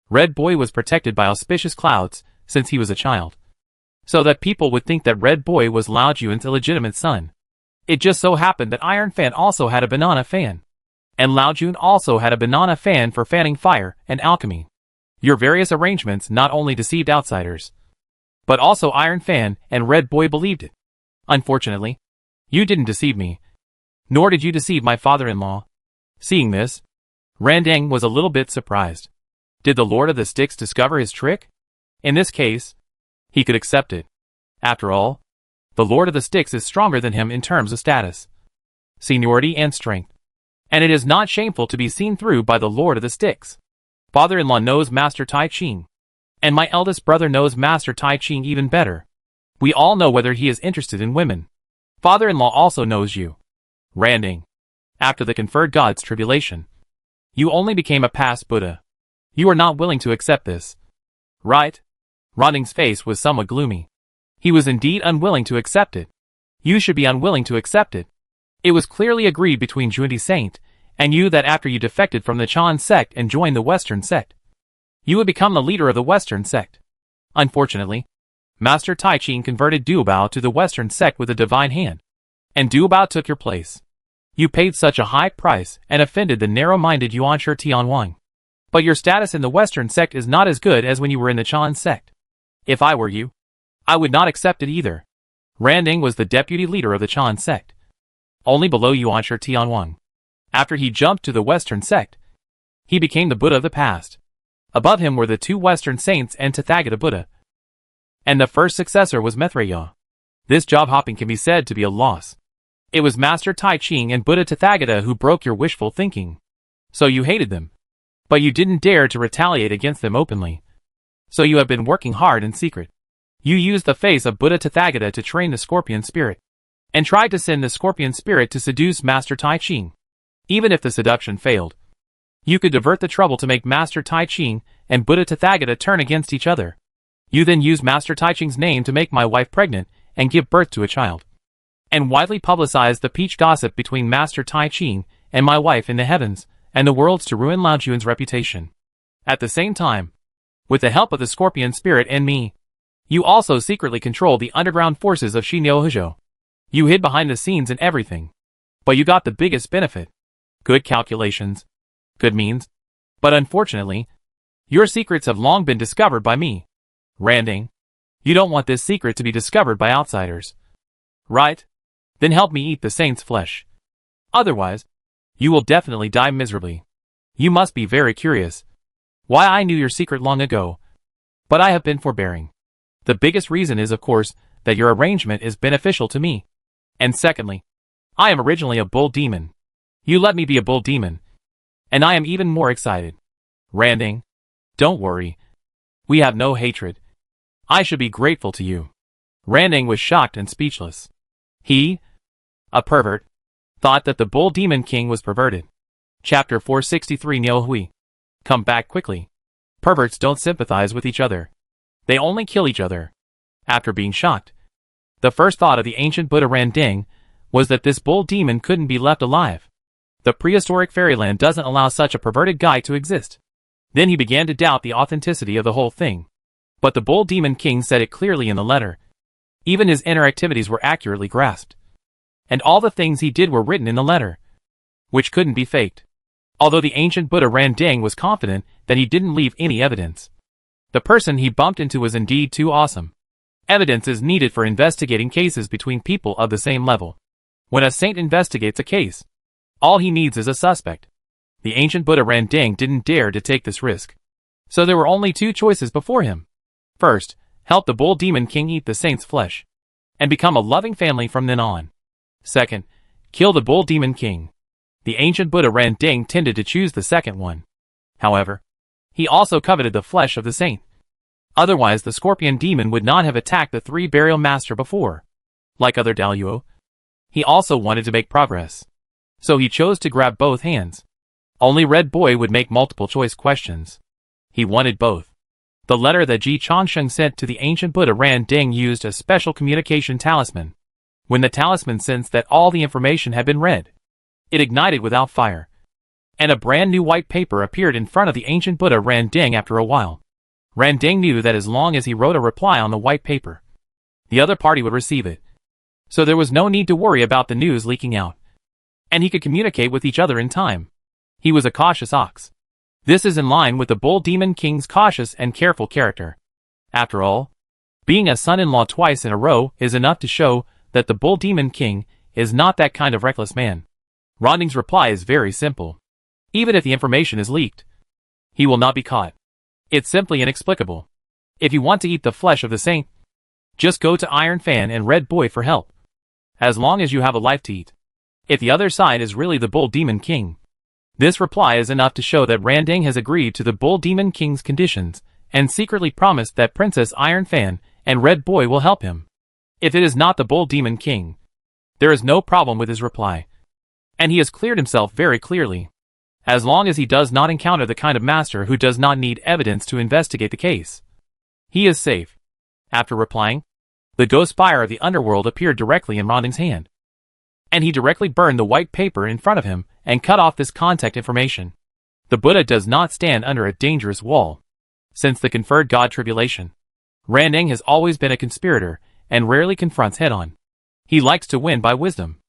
Red Boy was protected by auspicious clouds since he was a child, so that people would think that Red Boy was Lao Jun's illegitimate son. It just so happened that Iron Fan also had a banana fan, and Lao Jun also had a banana fan for fanning fire and alchemy. Your various arrangements not only deceived outsiders, but also Iron Fan and Red Boy believed it. Unfortunately, you didn't deceive me, nor did you deceive my father-in-law. Seeing this, Randing was a little bit surprised. Did the Lord of the Sticks discover his trick? In this case, he could accept it. After all, the Lord of the Sticks is stronger than him in terms of status, seniority and strength, and it is not shameful to be seen through by the Lord of the Sticks. Father-in-law knows Master Tai Ching, and my eldest brother knows Master Tai Ching even better. We all know whether he is interested in women. Father-in-law also knows you. Randing. After the conferred God's tribulation, you only became a past Buddha. You are not willing to accept this, right? Randing's face was somewhat gloomy. He was indeed unwilling to accept it. You should be unwilling to accept it. It was clearly agreed between Junti Saint and you that after you defected from the Chan sect and joined the Western sect, you would become the leader of the Western sect. Unfortunately, Master Tai Ching converted Duobao to the Western sect with a divine hand, and Duobao took your place. You paid such a high price and offended the narrow-minded Yuanshi Tianwang. But your status in the Western sect is not as good as when you were in the Chan sect. If I were you, I would not accept it either. Randing was the deputy leader of the Chan sect, only below Yuanshi Tianwang. After he jumped to the Western sect, he became the Buddha of the past. Above him were the two Western saints and Tathagata Buddha, and the first successor was Maitreya. This job hopping can be said to be a loss. It was Master Tai Ching and Buddha Tathagata who broke your wishful thinking. So you hated them, but you didn't dare to retaliate against them openly. So you have been working hard in secret. You used the face of Buddha Tathagata to train the Scorpion Spirit, and tried to send the Scorpion Spirit to seduce Master Tai Ching. Even if the seduction failed, you could divert the trouble to make Master Tai Ching and Buddha Tathagata turn against each other. You then used Master Tai Ching's name to make my wife pregnant and give birth to a child, and widely publicized the peach gossip between Master Tai Ching and my wife in the heavens and the worlds to ruin Lao Jun's reputation. At the same time, with the help of the Scorpion Spirit and me, you also secretly controlled the underground forces of Shinyo-Huzhou. You hid behind the scenes and everything, but you got the biggest benefit. Good calculations, good means, but unfortunately, your secrets have long been discovered by me. Randing, you don't want this secret to be discovered by outsiders, right? Then help me eat the saint's flesh. Otherwise, you will definitely die miserably. You must be very curious why I knew your secret long ago, but I have been forbearing. The biggest reason is, of course, that your arrangement is beneficial to me. And secondly, I am originally a bull demon. You let me be a bull demon, and I am even more excited. Randing, don't worry. We have no hatred. I should be grateful to you. Randing was shocked and speechless. He, a pervert, thought that the Bull Demon King was perverted. Chapter 463 Niao Hui. Come back quickly. Perverts don't sympathize with each other. They only kill each other. After being shocked, the first thought of the ancient Buddha Randing was that this bull demon couldn't be left alive. The prehistoric fairyland doesn't allow such a perverted guy to exist. Then he began to doubt the authenticity of the whole thing. But the Bull Demon King said it clearly in the letter. Even his inner activities were accurately grasped. And all the things he did were written in the letter, which couldn't be faked. Although the ancient Buddha Randing was confident that he didn't leave any evidence. The person he bumped into was indeed too awesome. Evidence is needed for investigating cases between people of the same level. When a saint investigates a case, all he needs is a suspect. The ancient Buddha Randing didn't dare to take this risk. So there were only two choices before him. First, help the Bull Demon King eat the saint's flesh, and become a loving family from then on. Second, kill the Bull Demon King. The ancient Buddha Randing tended to choose the second one. However, he also coveted the flesh of the saint. Otherwise the scorpion demon would not have attacked the three burial master before. Like other Daluo, he also wanted to make progress. So he chose to grab both hands. Only Red Boy would make multiple choice questions. He wanted both. The letter that Ji Changsheng sent to the ancient Buddha Randing used a special communication talisman. When the talisman sensed that all the information had been read, it ignited without fire. And a brand new white paper appeared in front of the ancient Buddha Randing after a while. Randing knew that as long as he wrote a reply on the white paper, the other party would receive it. So there was no need to worry about the news leaking out. And he could communicate with each other in time. He was a cautious ox. This is in line with the Bull Demon King's cautious and careful character. After all, being a son-in-law twice in a row is enough to show that the Bull Demon King is not that kind of reckless man. Randing's reply is very simple. Even if the information is leaked, he will not be caught. It's simply inexplicable. If you want to eat the flesh of the saint, just go to Iron Fan and Red Boy for help. As long as you have a life to eat. If the other side is really the Bull Demon King, this reply is enough to show that Randing has agreed to the Bull Demon King's conditions, and secretly promised that Princess Iron Fan and Red Boy will help him. If it is not the Bull Demon King, there is no problem with his reply. And he has cleared himself very clearly. As long as he does not encounter the kind of master who does not need evidence to investigate the case, he is safe. After replying, the ghost fire of the underworld appeared directly in Randing's hand. And he directly burned the white paper in front of him and cut off this contact information. The Buddha does not stand under a dangerous wall. Since the conferred God tribulation, Randing has always been a conspirator and rarely confronts head-on. He likes to win by wisdom.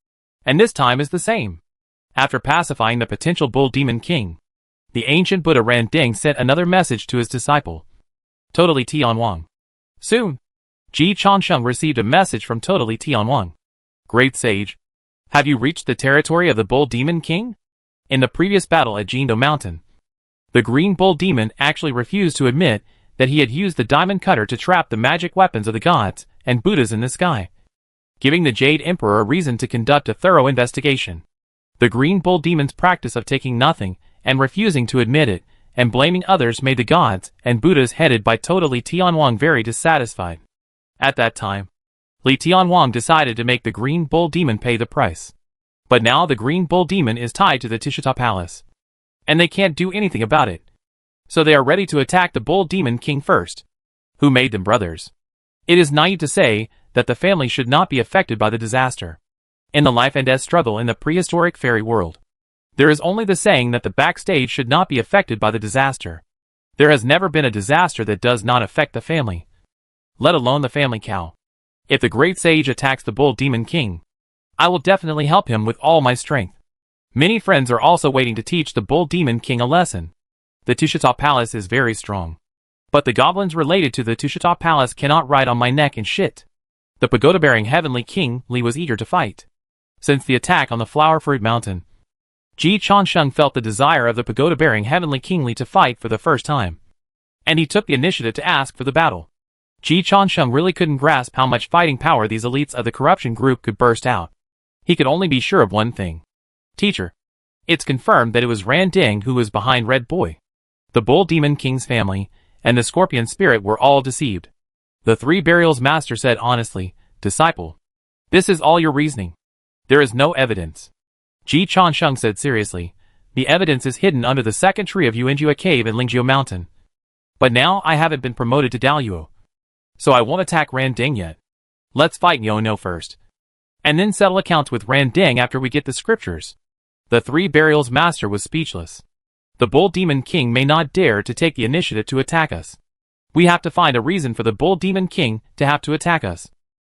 And this time is the same. After pacifying the potential Bull Demon King, the ancient Buddha Randing sent another message to his disciple, Totally Tianwang. Soon, Ji Changsheng received a message from Totally Tianwang. Great sage, have you reached the territory of the Bull Demon King? In the previous battle at Jindo Mountain, the Green Bull Demon actually refused to admit that he had used the diamond cutter to trap the magic weapons of the gods and Buddhas in the sky, giving the Jade Emperor a reason to conduct a thorough investigation. The Green Bull Demon's practice of taking nothing and refusing to admit it and blaming others made the gods and Buddhas headed by Totally Tianwang very dissatisfied. At that time, Li Tianwang decided to make the Green Bull Demon pay the price. But now the Green Bull Demon is tied to the Tishita Palace, and they can't do anything about it. So they are ready to attack the Bull Demon King first, who made them brothers. It is naive to say that the family should not be affected by the disaster. In the life and death struggle in the prehistoric fairy world, there is only the saying that the backstage should not be affected by the disaster. There has never been a disaster that does not affect the family, let alone the family cow. If the great sage attacks the Bull Demon King, I will definitely help him with all my strength. Many friends are also waiting to teach the Bull Demon King a lesson. The Tushita Palace is very strong, but the goblins related to the Tushita Palace cannot ride on my neck and shit. The pagoda-bearing Heavenly King Li was eager to fight. Since the attack on the Flower Fruit Mountain, Ji Changsheng felt the desire of the pagoda-bearing Heavenly King Li to fight for the first time, and he took the initiative to ask for the battle. Ji Changsheng really couldn't grasp how much fighting power these elites of the corruption group could burst out. He could only be sure of one thing. Teacher, it's confirmed that it was Randing who was behind Red Boy. The Bull Demon King's family and the Scorpion Spirit were all deceived. The Three Burials Master said honestly, "Disciple, this is all your reasoning. There is no evidence." Ji Changsheng said seriously, "The evidence is hidden under the second tree of Yuanjua Cave in Lingjiu Mountain. But now I haven't been promoted to Daluo, so I won't attack Randing yet. Let's fight Nyono first, and then settle accounts with Randing after we get the scriptures." The Three Burials Master was speechless. The Bull Demon King may not dare to take the initiative to attack us. We have to find a reason for the Bull Demon King to have to attack us,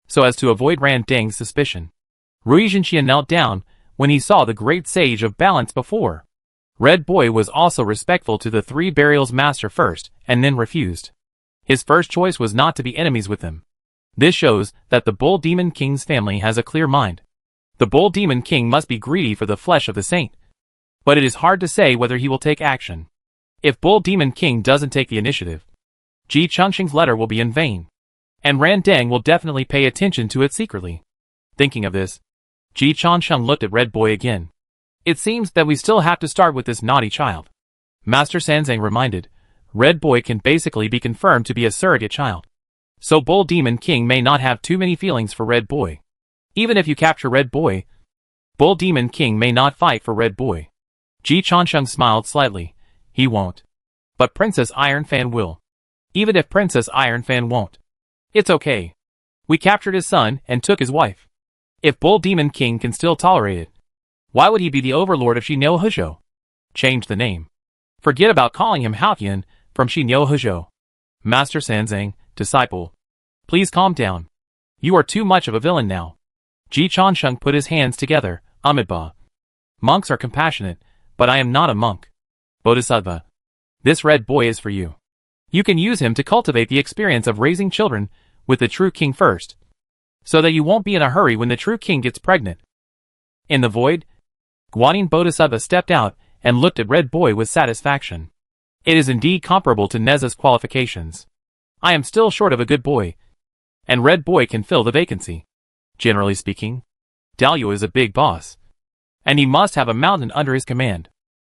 so as to avoid Randing's suspicion. Rui Zhenxian knelt down when he saw the great sage of balance before. Red Boy was also respectful to the Three Burials Master first, and then refused. His first choice was not to be enemies with him. This shows that the Bull Demon King's family has a clear mind. The Bull Demon King must be greedy for the flesh of the saint. But it is hard to say whether he will take action. If Bull Demon King doesn't take the initiative, Ji Changsheng's letter will be in vain, and Randang will definitely pay attention to it secretly. Thinking of this, Ji Changsheng looked at Red Boy again. "It seems that we still have to start with this naughty child." Master Sanzang reminded, "Red Boy can basically be confirmed to be a surrogate child. So Bull Demon King may not have too many feelings for Red Boy. Even if you capture Red Boy, Bull Demon King may not fight for Red Boy." Ji Changsheng smiled slightly. "He won't. But Princess Iron Fan will. Even if Princess Iron Fan won't, it's okay. We captured his son and took his wife. If Bull Demon King can still tolerate it, why would he be the overlord of Xinyo Huzhou? Change the name. Forget about calling him Haotian from Xinyo Huzhou." Master Sanzang, "Disciple, please calm down. You are too much of a villain now." Ji Changsheng put his hands together. "Amitabha. Monks are compassionate, but I am not a monk. Bodhisattva, this Red Boy is for you. You can use him to cultivate the experience of raising children with the true king first, so that you won't be in a hurry when the true king gets pregnant." In the void, Guanyin Bodhisattva stepped out and looked at Red Boy with satisfaction. "It is indeed comparable to Neza's qualifications. I am still short of a good boy, and Red Boy can fill the vacancy. Generally speaking, Daluo is a big boss, and he must have a mountain under his command.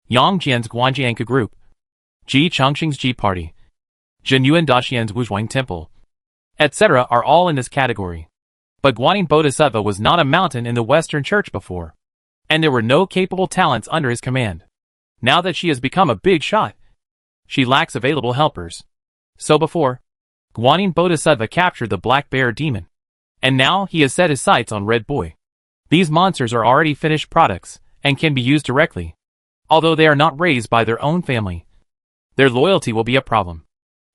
Yang Jian's Guanjianka Group, Ji Changsheng's Ji Party, Zhenyuan Daxian's Wuzhuang Temple, etc. are all in this category. But Guanyin Bodhisattva was not a mountain in the Western Church before, and there were no capable talents under his command. Now that she has become a big shot, she lacks available helpers. So before, Guanyin Bodhisattva captured the Black Bear Demon, and now he has set his sights on Red Boy. These monsters are already finished products, and can be used directly. Although they are not raised by their own family, their loyalty will be a problem.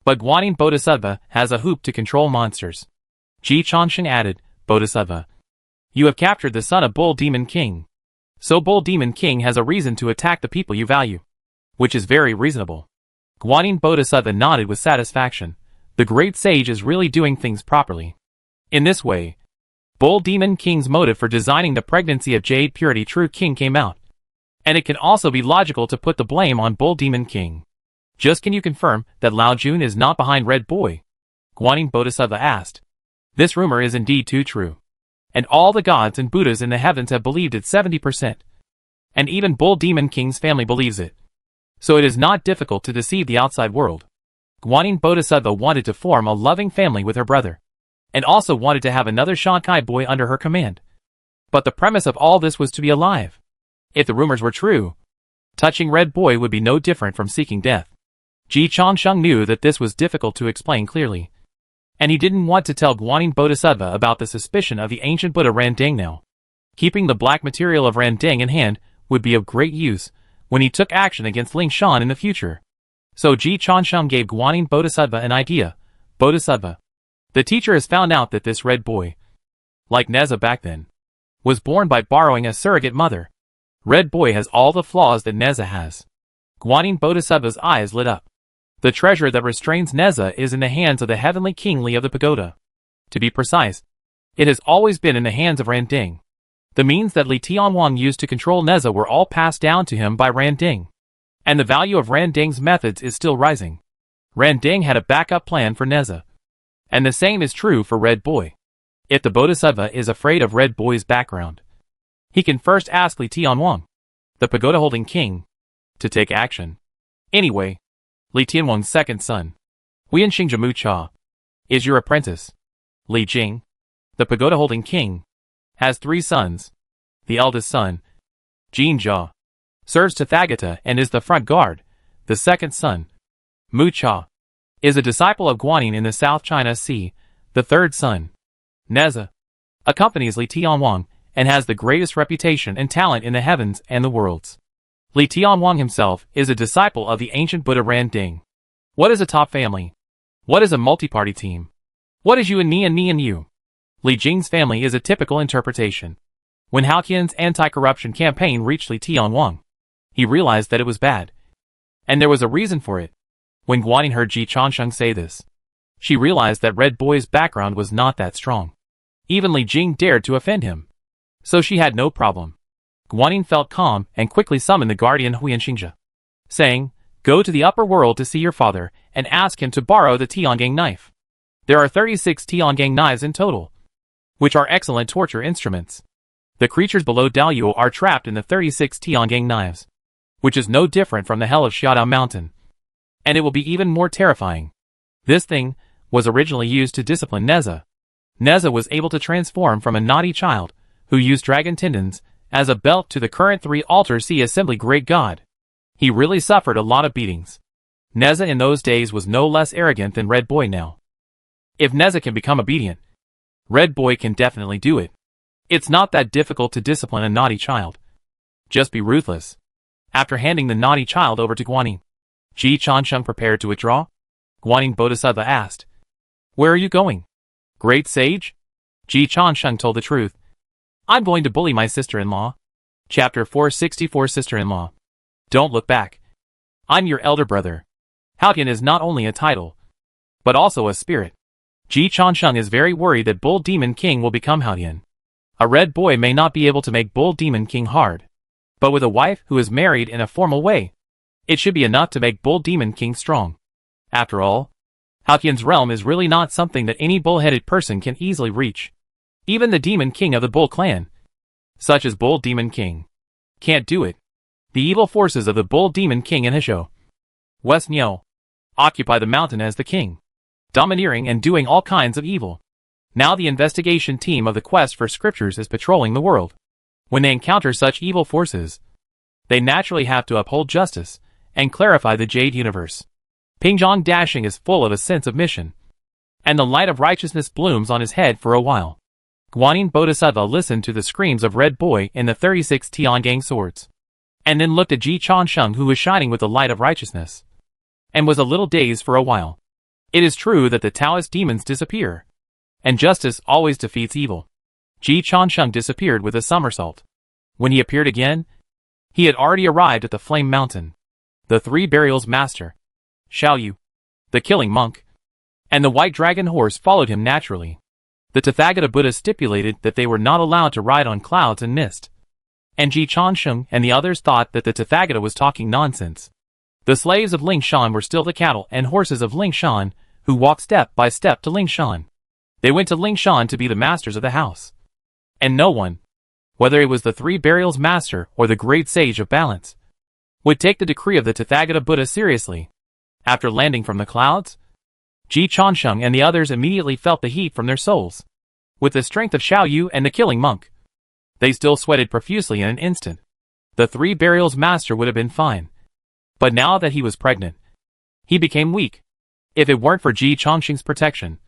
But Guanyin Bodhisattva has a hoop to control monsters." Ji Changsheng added, "Bodhisattva, you have captured the son of Bull Demon King. So Bull Demon King has a reason to attack the people you value, which is very reasonable." Guanyin Bodhisattva nodded with satisfaction. The great sage is really doing things properly. In this way, Bull Demon King's motive for designing the pregnancy of Jade Purity True King came out. And it can also be logical to put the blame on Bull Demon King. "Just can you confirm that Lao Jun is not behind Red Boy?" Guanyin Bodhisattva asked. "This rumor is indeed too true. And all the gods and Buddhas in the heavens have believed it 70%. And even Bull Demon King's family believes it. So it is not difficult to deceive the outside world." Guanyin Bodhisattva wanted to form a loving family with her brother, and also wanted to have another Shankai boy under her command. But the premise of all this was to be alive. If the rumors were true, touching Red Boy would be no different from seeking death. Ji Changsheng knew that this was difficult to explain clearly, and he didn't want to tell Guanyin Bodhisattva about the suspicion of the ancient Buddha Randing now. Keeping the black material of Randing in hand would be of great use when he took action against Ling Shan in the future. So Ji Changsheng gave Guanyin Bodhisattva an idea. "Bodhisattva, the teacher has found out that this Red Boy, like Neza back then, was born by borrowing a surrogate mother. Red Boy has all the flaws that Neza has." Guanyin Bodhisattva's eyes lit up. "The treasure that restrains Neza is in the hands of the heavenly kingly of the pagoda. To be precise, it has always been in the hands of Randing. The means that Li Tianwang used to control Neza were all passed down to him by Randing. And the value of Randing's methods is still rising. Randing had a backup plan for Neza. And the same is true for Red Boy. If the Bodhisattva is afraid of Red Boy's background, he can first ask Li Tianwang, the pagoda-holding king, to take action. Anyway, Li Tianwang's second son, Huiyan Xingjamu Cha, is your apprentice. Li Jing, the pagoda-holding king, has 3 sons. The eldest son, Jin Jia, serves Tathagata and is the front guard. The second son, Mu Cha, is a disciple of Guanyin in the South China Sea. The third son, Neza, accompanies Li Tianwang and has the greatest reputation and talent in the heavens and the worlds. Li Tianwang himself is a disciple of the ancient Buddha Ran Ding. What is a top family? What is a multi-party team? What is you and me and me and you? Li Jing's family is a typical interpretation. When Hao Qian's anti-corruption campaign reached Li Tianwang, he realized that it was bad. And there was a reason for it. When Guanyin heard Ji Changsheng say this, she realized that Red Boy's background was not that strong. Even Li Jing dared to offend him. So she had no problem. Guanyin felt calm and quickly summoned the guardian Huyan Xingzhe, saying, "Go to the upper world to see your father and ask him to borrow the Tiangang knife. There are 36 Tiangang knives in total, which are excellent torture instruments. The creatures below Daoyuo are trapped in the 36 Tiangang knives, which is no different from the hell of Xiaodao Mountain. And it will be even more terrifying. This thing was originally used to discipline Neza. Neza was able to transform from a naughty child who used dragon tendons as a belt to the current 3 Altar Sea Assembly great god. He really suffered a lot of beatings. Neza in those days was no less arrogant than Red Boy now. If Neza can become obedient, Red Boy can definitely do it. It's not that difficult to discipline a naughty child. Just be ruthless." After handing the naughty child over to Guanyin, Ji Changsheng prepared to withdraw. Guanyin Bodhisattva asked, "Where are you going, great sage?" Ji Changsheng told the truth. "I'm going to bully my sister-in-law." Chapter 464 Sister-in-law. Don't look back. I'm your elder brother. Hao Qian is not only a title, but also a spirit. Ji Changsheng is very worried that Bull Demon King will become Hao Qian. A Red Boy may not be able to make Bull Demon King hard, but with a wife who is married in a formal way, it should be enough to make Bull Demon King strong. After all, Hao Qian's realm is really not something that any bull-headed person can easily reach. Even the Demon King of the Bull clan, such as Bull Demon King, can't do it. The evil forces of the Bull Demon King in Hezhou, West Niu, occupy the mountain as the king, domineering and doing all kinds of evil. Now the investigation team of the Quest for Scriptures is patrolling the world. When they encounter such evil forces, they naturally have to uphold justice and clarify the Jade Universe. Pingzhong Dashing is full of a sense of mission, and the light of righteousness blooms on his head for a while. Guanyin Bodhisattva listened to the screams of Red Boy in the 36 Tiangang swords, and then looked at Ji Changsheng, who was shining with the light of righteousness, and was a little dazed for a while. It is true that the Taoist demons disappear, and justice always defeats evil. Ji Changsheng disappeared with a somersault. When he appeared again, he had already arrived at the Flame Mountain. The 3 Burials Master, Xiaoyu, the Killing Monk, and the White Dragon Horse followed him naturally. The Tathagata Buddha stipulated that they were not allowed to ride on clouds and mist, and Ji Changsheng and the others thought that the Tathagata was talking nonsense. The slaves of Ling Shan were still the cattle and horses of Ling Shan, who walked step by step to Ling Shan. They went to Ling Shan to be the masters of the house. And no one, whether it was the 3 Burials Master or the Great Sage of Balance, would take the decree of the Tathagata Buddha seriously. After landing from the clouds, Ji Changsheng and the others immediately felt the heat from their souls. With the strength of Xiaoyu and the Killing Monk, they still sweated profusely in an instant. The 3 Burials Master would have been fine, but now that he was pregnant, he became weak. If it weren't for Ji Changsheng's protection,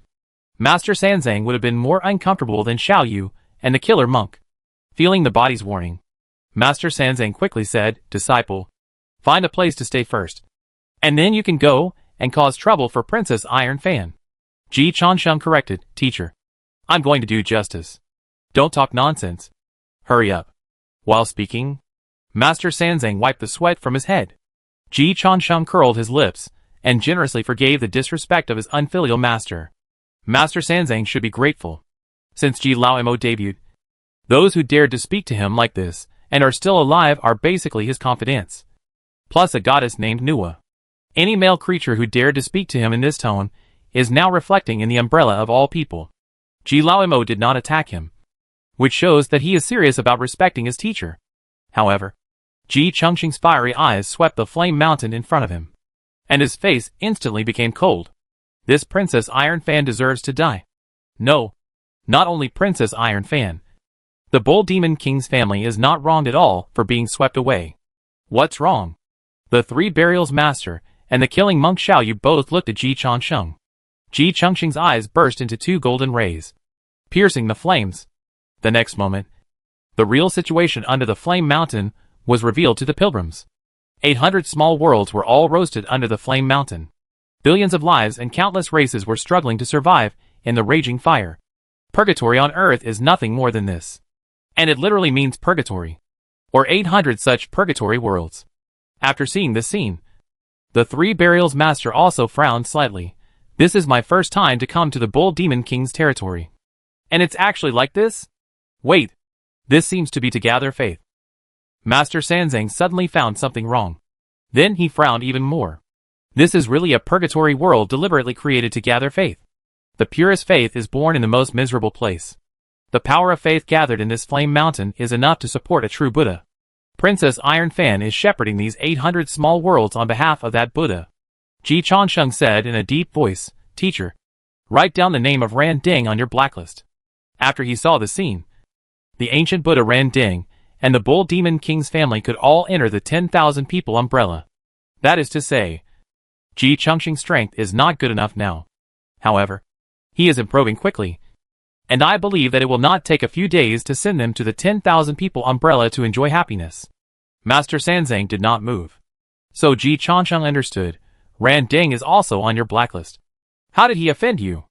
Master Sanzang would have been more uncomfortable than Xiaoyu and the Killer Monk. Feeling the body's warning, Master Sanzang quickly said, "Disciple, find a place to stay first, and then you can go and cause trouble for Princess Iron Fan." Ji Changsheng corrected, "Teacher, I'm going to do justice. Don't talk nonsense. Hurry up." While speaking, Master Sanzang wiped the sweat from his head. Ji Changsheng curled his lips and generously forgave the disrespect of his unfilial master. Master Sanzang should be grateful. Since Ji Laoimo debuted, those who dared to speak to him like this and are still alive are basically his confidants, plus a goddess named Nuwa. Any male creature who dared to speak to him in this tone is now reflecting in the umbrella of all people. Ji Laoimo did not attack him, which shows that he is serious about respecting his teacher. However, Ji Changsheng's fiery eyes swept the flame mountain in front of him, and his face instantly became cold. This Princess Iron Fan deserves to die. No, not only Princess Iron Fan. The Bull Demon King's family is not wronged at all for being swept away. What's wrong? The three burials master and the killing monk Xiaoyu both looked at Ji Changsheng. Ji Changsheng's eyes burst into two golden rays, piercing the flames. The next moment, the real situation under the Flame Mountain was revealed to the pilgrims. 800 small worlds were all roasted under the Flame Mountain. Billions of lives and countless races were struggling to survive in the raging fire. Purgatory on Earth is nothing more than this. And it literally means purgatory. Or 800 such purgatory worlds. After seeing this scene, the three burials master also frowned slightly. This is my first time to come to the Bull Demon King's territory. And it's actually like this? Wait. This seems to be to gather faith. Master Sanzang suddenly found something wrong. Then he frowned even more. This is really a purgatory world deliberately created to gather faith. The purest faith is born in the most miserable place. The power of faith gathered in this Flame Mountain is enough to support a true Buddha. Princess Iron Fan is shepherding these 800 small worlds on behalf of that Buddha. Ji Changsheng said in a deep voice, "Teacher, write down the name of Ran Ding on your blacklist." After he saw the scene, the ancient Buddha Ran Ding and the Bull Demon King's family could all enter the 10,000 people umbrella. That is to say, Ji Changsheng's strength is not good enough now. However, he is improving quickly, and I believe that it will not take a few days to send them to the 10,000 people umbrella to enjoy happiness. Master Sanzang did not move. So Ji Changsheng understood. Ran Ding is also on your blacklist. How did he offend you?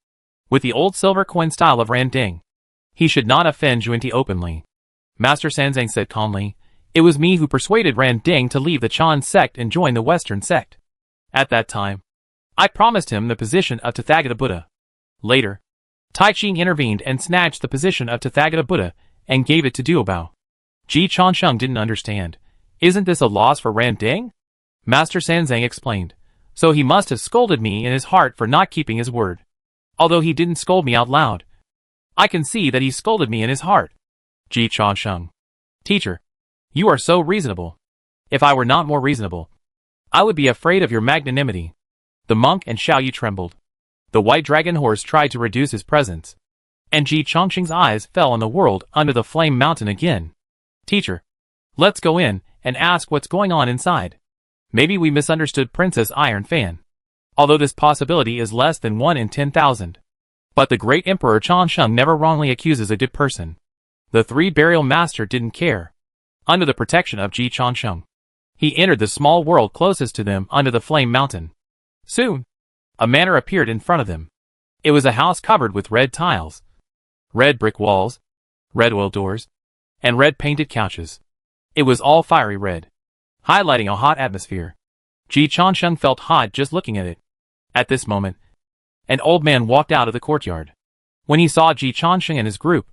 With the old silver coin style of Ran Ding, he should not offend Juanti openly. Master Sanzang said calmly, "It was me who persuaded Ran Ding to leave the Chan sect and join the Western sect. At that time, I promised him the position of Tathagata Buddha. Later, Tai Ching intervened and snatched the position of Tathagata Buddha and gave it to Duobao." Ji Changsheng didn't understand. Isn't this a loss for Ran Ding? Master Sanzang explained. So he must have scolded me in his heart for not keeping his word. Although he didn't scold me out loud, I can see that he scolded me in his heart. Ji Changsheng. Teacher, you are so reasonable. If I were not more reasonable, I would be afraid of your magnanimity. The monk and Xiaoyu trembled. The white dragon horse tried to reduce his presence, and Ji Changsheng's eyes fell on the world under the Flame Mountain again. Teacher, let's go in and ask what's going on inside. Maybe we misunderstood Princess Iron Fan. Although this possibility is less than 1 in 10,000. But the great Emperor Changsheng never wrongly accuses a good person. The three burial master didn't care. Under the protection of Ji Changsheng, he entered the small world closest to them under the Flame Mountain. Soon, a manor appeared in front of them. It was a house covered with red tiles, red brick walls, red oil doors, and red painted couches. It was all fiery red, highlighting a hot atmosphere. Ji Changsheng felt hot just looking at it. At this moment, an old man walked out of the courtyard. When he saw Ji Changsheng and his group,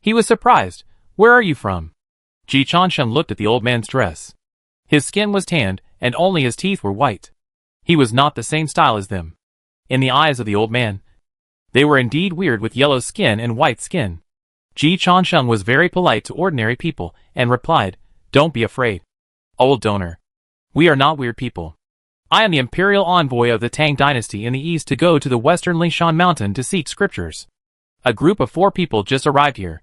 he was surprised. "Where are you from?" Ji Changsheng looked at the old man's dress. His skin was tanned, and only his teeth were white. He was not the same style as them. In the eyes of the old man, they were indeed weird with yellow skin and white skin. Ji Changsheng was very polite to ordinary people and replied, "Don't be afraid, old donor. We are not weird people. I am the imperial envoy of the Tang dynasty in the east to go to the western Lishan mountain to seek scriptures. A group of 4 people just arrived here.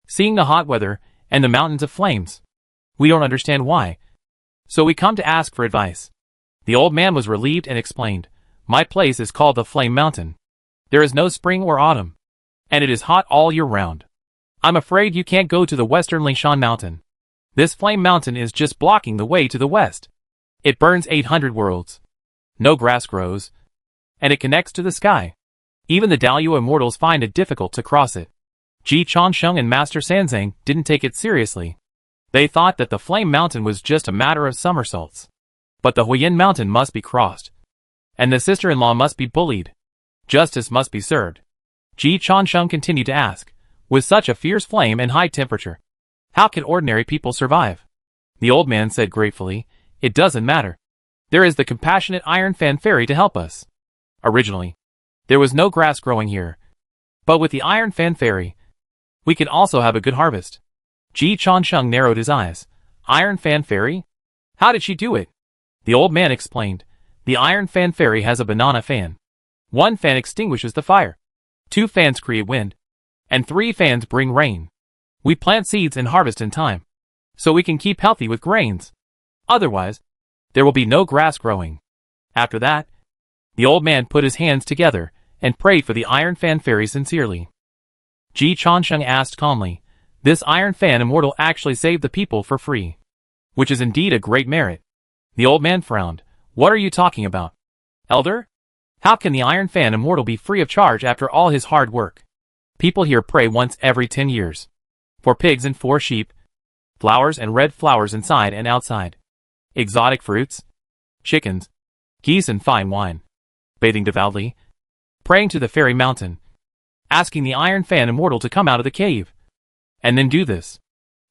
Seeing the hot weather and the mountains of flames, we don't understand why. So we come to ask for advice." The old man was relieved and explained, "My place is called the Flame Mountain. There is no spring or autumn, and it is hot all year round. I'm afraid you can't go to the western Lishan mountain. This Flame Mountain is just blocking the way to the west. It burns 800 worlds. No grass grows, and it connects to the sky. Even the Dalyu immortals find it difficult to cross it." Ji Changsheng and Master Sanzang didn't take it seriously. They thought that the Flame Mountain was just a matter of somersaults. But the Huayan Mountain must be crossed, and the sister-in-law must be bullied. Justice must be served. Ji Changsheng continued to ask, "With such a fierce flame and high temperature, how can ordinary people survive?" The old man said gratefully, "It doesn't matter. There is the compassionate Iron Fan Fairy to help us. Originally, there was no grass growing here, but with the Iron Fan Fairy, we can also have a good harvest." Ji Changsheng narrowed his eyes. "Iron Fan Fairy? How did she do it?" The old man explained, "The Iron Fan Fairy has a banana fan. 1 fan extinguishes the fire. 2 fans create wind. And 3 fans bring rain. We plant seeds and harvest in time, so we can keep healthy with grains. Otherwise, there will be no grass growing. After that, the old man put his hands together and prayed for the Iron Fan Fairy sincerely. Ji Changsheng asked calmly, "This Iron Fan Immortal actually saved the people for free, which is indeed a great merit." The old man frowned. "What are you talking about, Elder? How can the Iron Fan Immortal be free of charge after all his hard work? People here pray once every 10 years. For pigs and 4 sheep, flowers and red flowers inside and outside, exotic fruits, chickens, geese and fine wine, bathing devoutly, praying to the fairy mountain, asking the Iron Fan Immortal to come out of the cave, and then do this.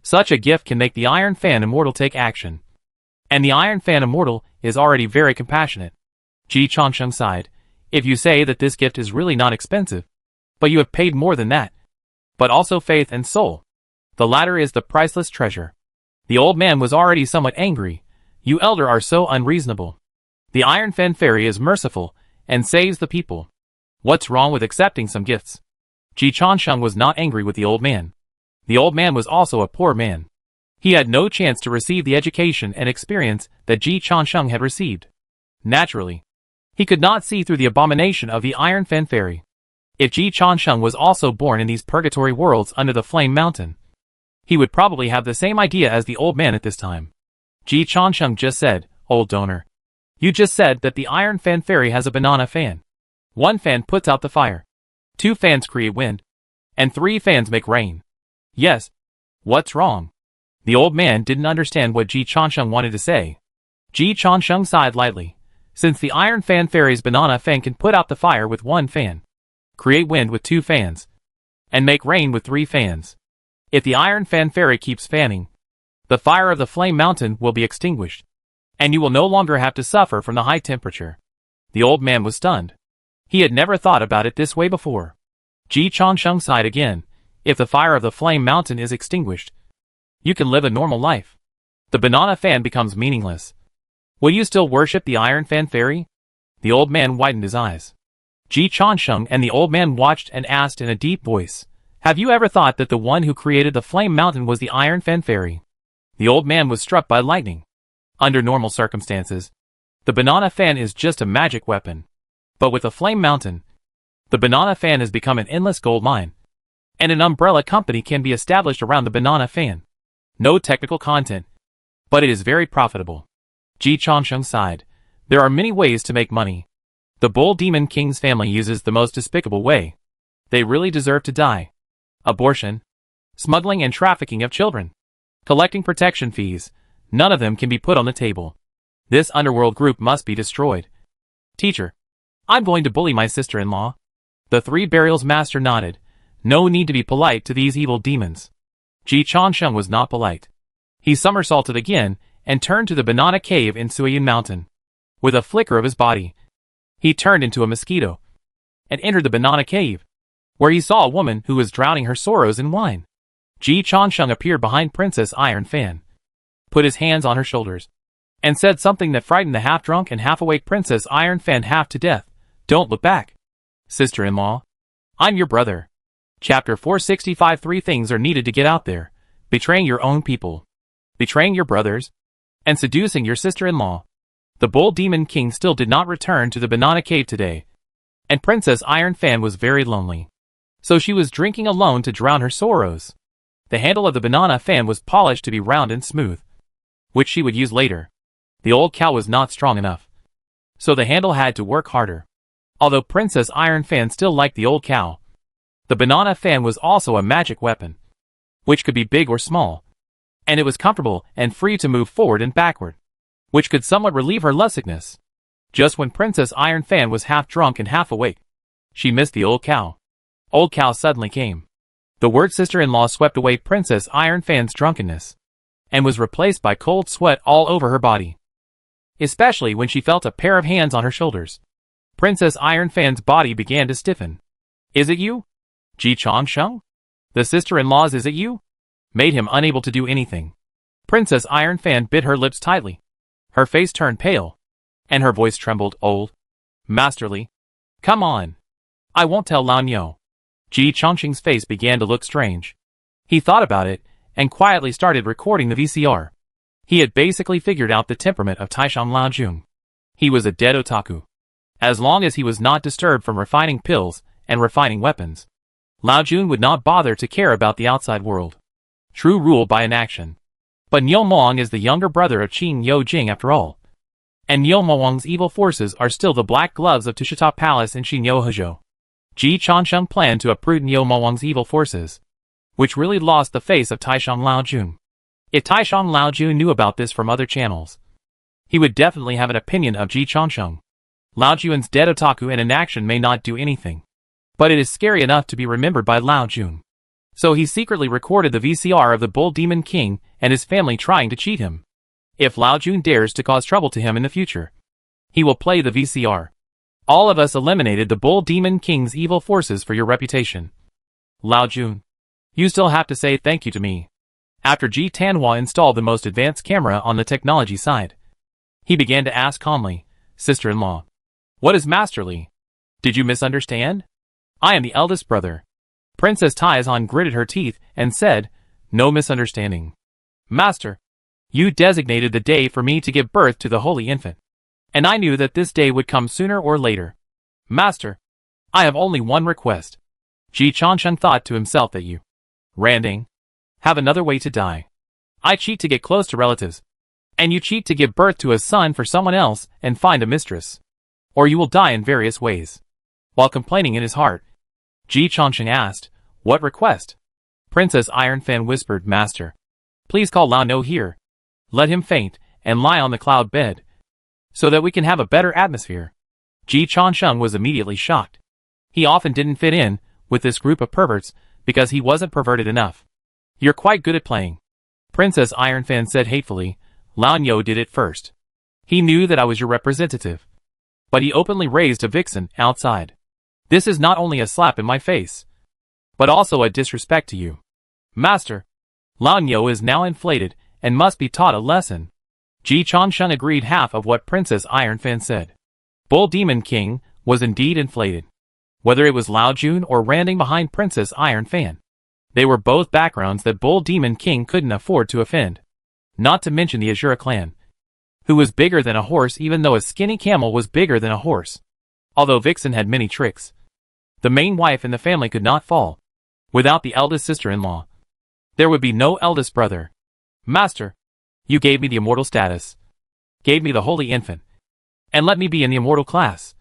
Such a gift can make the Iron Fan Immortal take action. And the Iron Fan Immortal is already very compassionate." Ji Changsheng sighed. "If you say that this gift is really not expensive, but you have paid more than that, but also faith and soul. The latter is the priceless treasure." The old man was already somewhat angry. "You elder are so unreasonable. The Iron Fan Fairy is merciful and saves the people. What's wrong with accepting some gifts?" Ji Changsheng was not angry with the old man. The old man was also a poor man. He had no chance to receive the education and experience that Ji Changsheng had received. Naturally, he could not see through the abomination of the Iron Fan Fairy. If Ji Changsheng was also born in these purgatory worlds under the Flame Mountain, he would probably have the same idea as the old man at this time. Ji Changsheng just said, "Old donor, you just said that the Iron Fan Fairy has a banana fan. 1 fan puts out the fire. 2 fans create wind. And 3 fans make rain. Yes. What's wrong?" The old man didn't understand what Ji Changsheng wanted to say. Ji Changsheng sighed lightly. "Since the Iron Fan Fairy's banana fan can put out the fire with 1 fan, create wind with 2 fans, and make rain with 3 fans, if the Iron Fan Fairy keeps fanning, the fire of the Flame Mountain will be extinguished, and you will no longer have to suffer from the high temperature." The old man was stunned. He had never thought about it this way before. Ji Changsheng sighed again. "If the fire of the Flame Mountain is extinguished, you can live a normal life. The banana fan becomes meaningless. Will you still worship the Iron Fan Fairy?" The old man widened his eyes. Ji Changsheng and the old man watched and asked in a deep voice, "Have you ever thought that the one who created the Flame Mountain was the Iron Fan Fairy?" The old man was struck by lightning. Under normal circumstances, the banana fan is just a magic weapon. But with the Flame Mountain, the banana fan has become an endless gold mine, and an umbrella company can be established around the banana fan. No technical content, but it is very profitable. Ji Changsheng sighed. "There are many ways to make money. The Bull Demon King's family uses the most despicable way. They really deserve to die. Abortion, smuggling and trafficking of children, collecting protection fees, none of them can be put on the table. This underworld group must be destroyed." "Teacher, I'm going to bully my sister-in-law." The 3 burials master nodded. No need to be polite to these evil demons. Ji Changsheng was not polite. He somersaulted again and turned to the banana cave in Suiyun Mountain. With a flicker of his body, he turned into a mosquito and entered the banana cave, where he saw a woman who was drowning her sorrows in wine. Ji Changsheng appeared behind Princess Iron Fan, put his hands on her shoulders, and said something that frightened the half-drunk and half-awake Princess Iron Fan half to death. "Don't look back, sister-in-law. I'm your brother." Chapter 465. 3 things are needed to get out there: betraying your own people, betraying your brothers, and seducing your sister-in-law. The Bull Demon King still did not return to the banana cave today, and Princess Iron Fan was very lonely. So she was drinking alone to drown her sorrows. The handle of the banana fan was polished to be round and smooth, which she would use later. The old cow was not strong enough, so the handle had to work harder. Although Princess Iron Fan still liked the old cow, the banana fan was also a magic weapon, which could be big or small, and it was comfortable and free to move forward and backward, which could somewhat relieve her lovesickness. Just when Princess Iron Fan was half drunk and half awake, she missed the old cow. Old cow suddenly came. The word sister-in-law swept away Princess Iron Fan's drunkenness, and was replaced by cold sweat all over her body, especially when she felt a pair of hands on her shoulders. Princess Iron Fan's body began to stiffen. "Is it you, Ji Changsheng? The sister-in-law's is it you?" Made him unable to do anything. Princess Iron Fan bit her lips tightly. Her face turned pale, and her voice trembled. "Old masterly, Come on. I won't tell Lan Yo. Ji Chongqing's face began to look strange. He thought about it, and quietly started recording the VCR. He had basically figured out the temperament of Taishan Laojun. He was a dead otaku. As long as he was not disturbed from refining pills and refining weapons, Laojun would not bother to care about the outside world. True rule by inaction. But Niu Moang is the younger brother of Qin Yo Jing after all. And Niu Moang's evil forces are still the black gloves of Tushita Palace in Xinyo Hezhou. Ji Chongsheng planned to uproot Niu Moang's evil forces, which really lost the face of Taishan Laojun. If Taishan Laojun knew about this from other channels, he would definitely have an opinion of Ji Chongsheng. Laojun's dead otaku and inaction may not do anything, but it is scary enough to be remembered by Laojun. So he secretly recorded the VCR of the Bull Demon King and his family trying to cheat him. If Laojun dares to cause trouble to him in the future, he will play the VCR. All of us eliminated the Bull Demon King's evil forces for your reputation. Laojun, you still have to say thank you to me. After Ji Tanhua installed the most advanced camera on the technology side, he began to ask calmly, Sister-in-law, what is Masterly? Did you misunderstand? I am the eldest brother. Princess Taizan gritted her teeth and said, no misunderstanding. Master, you designated the day for me to give birth to the holy infant, and I knew that this day would come sooner or later. Master, I have only one request. Ji Chongsheng thought to himself that you, Randing, have another way to die. I cheat to get close to relatives, and you cheat to give birth to a son for someone else and find a mistress. Or you will die in various ways. While complaining in his heart, Ji Chongsheng asked, what request? Princess Iron Fan whispered, Master, please call Lao No here. Let him faint and lie on the cloud bed, so that we can have a better atmosphere. Ji Chongsheng was immediately shocked. He often didn't fit in with this group of perverts because he wasn't perverted enough. You're quite good at playing. Princess Iron Fan said hatefully, Lao Yo did it first. He knew that I was your representative. But he openly raised a vixen outside. This is not only a slap in my face, but also a disrespect to you. Master, Lao Yo is now inflated and must be taught a lesson. Ji Chongsheng agreed half of what Princess Iron Fan said. Bull Demon King was indeed inflated. Whether it was Laojun or Randing behind Princess Iron Fan, they were both backgrounds that Bull Demon King couldn't afford to offend. Not to mention the Azura clan, who was bigger than a horse even though a skinny camel was bigger than a horse. Although Vixen had many tricks, the main wife in the family could not fall. Without the eldest sister-in-law, there would be no eldest brother. Master, you gave me the immortal status, gave me the holy infant, and let me be in the immortal class.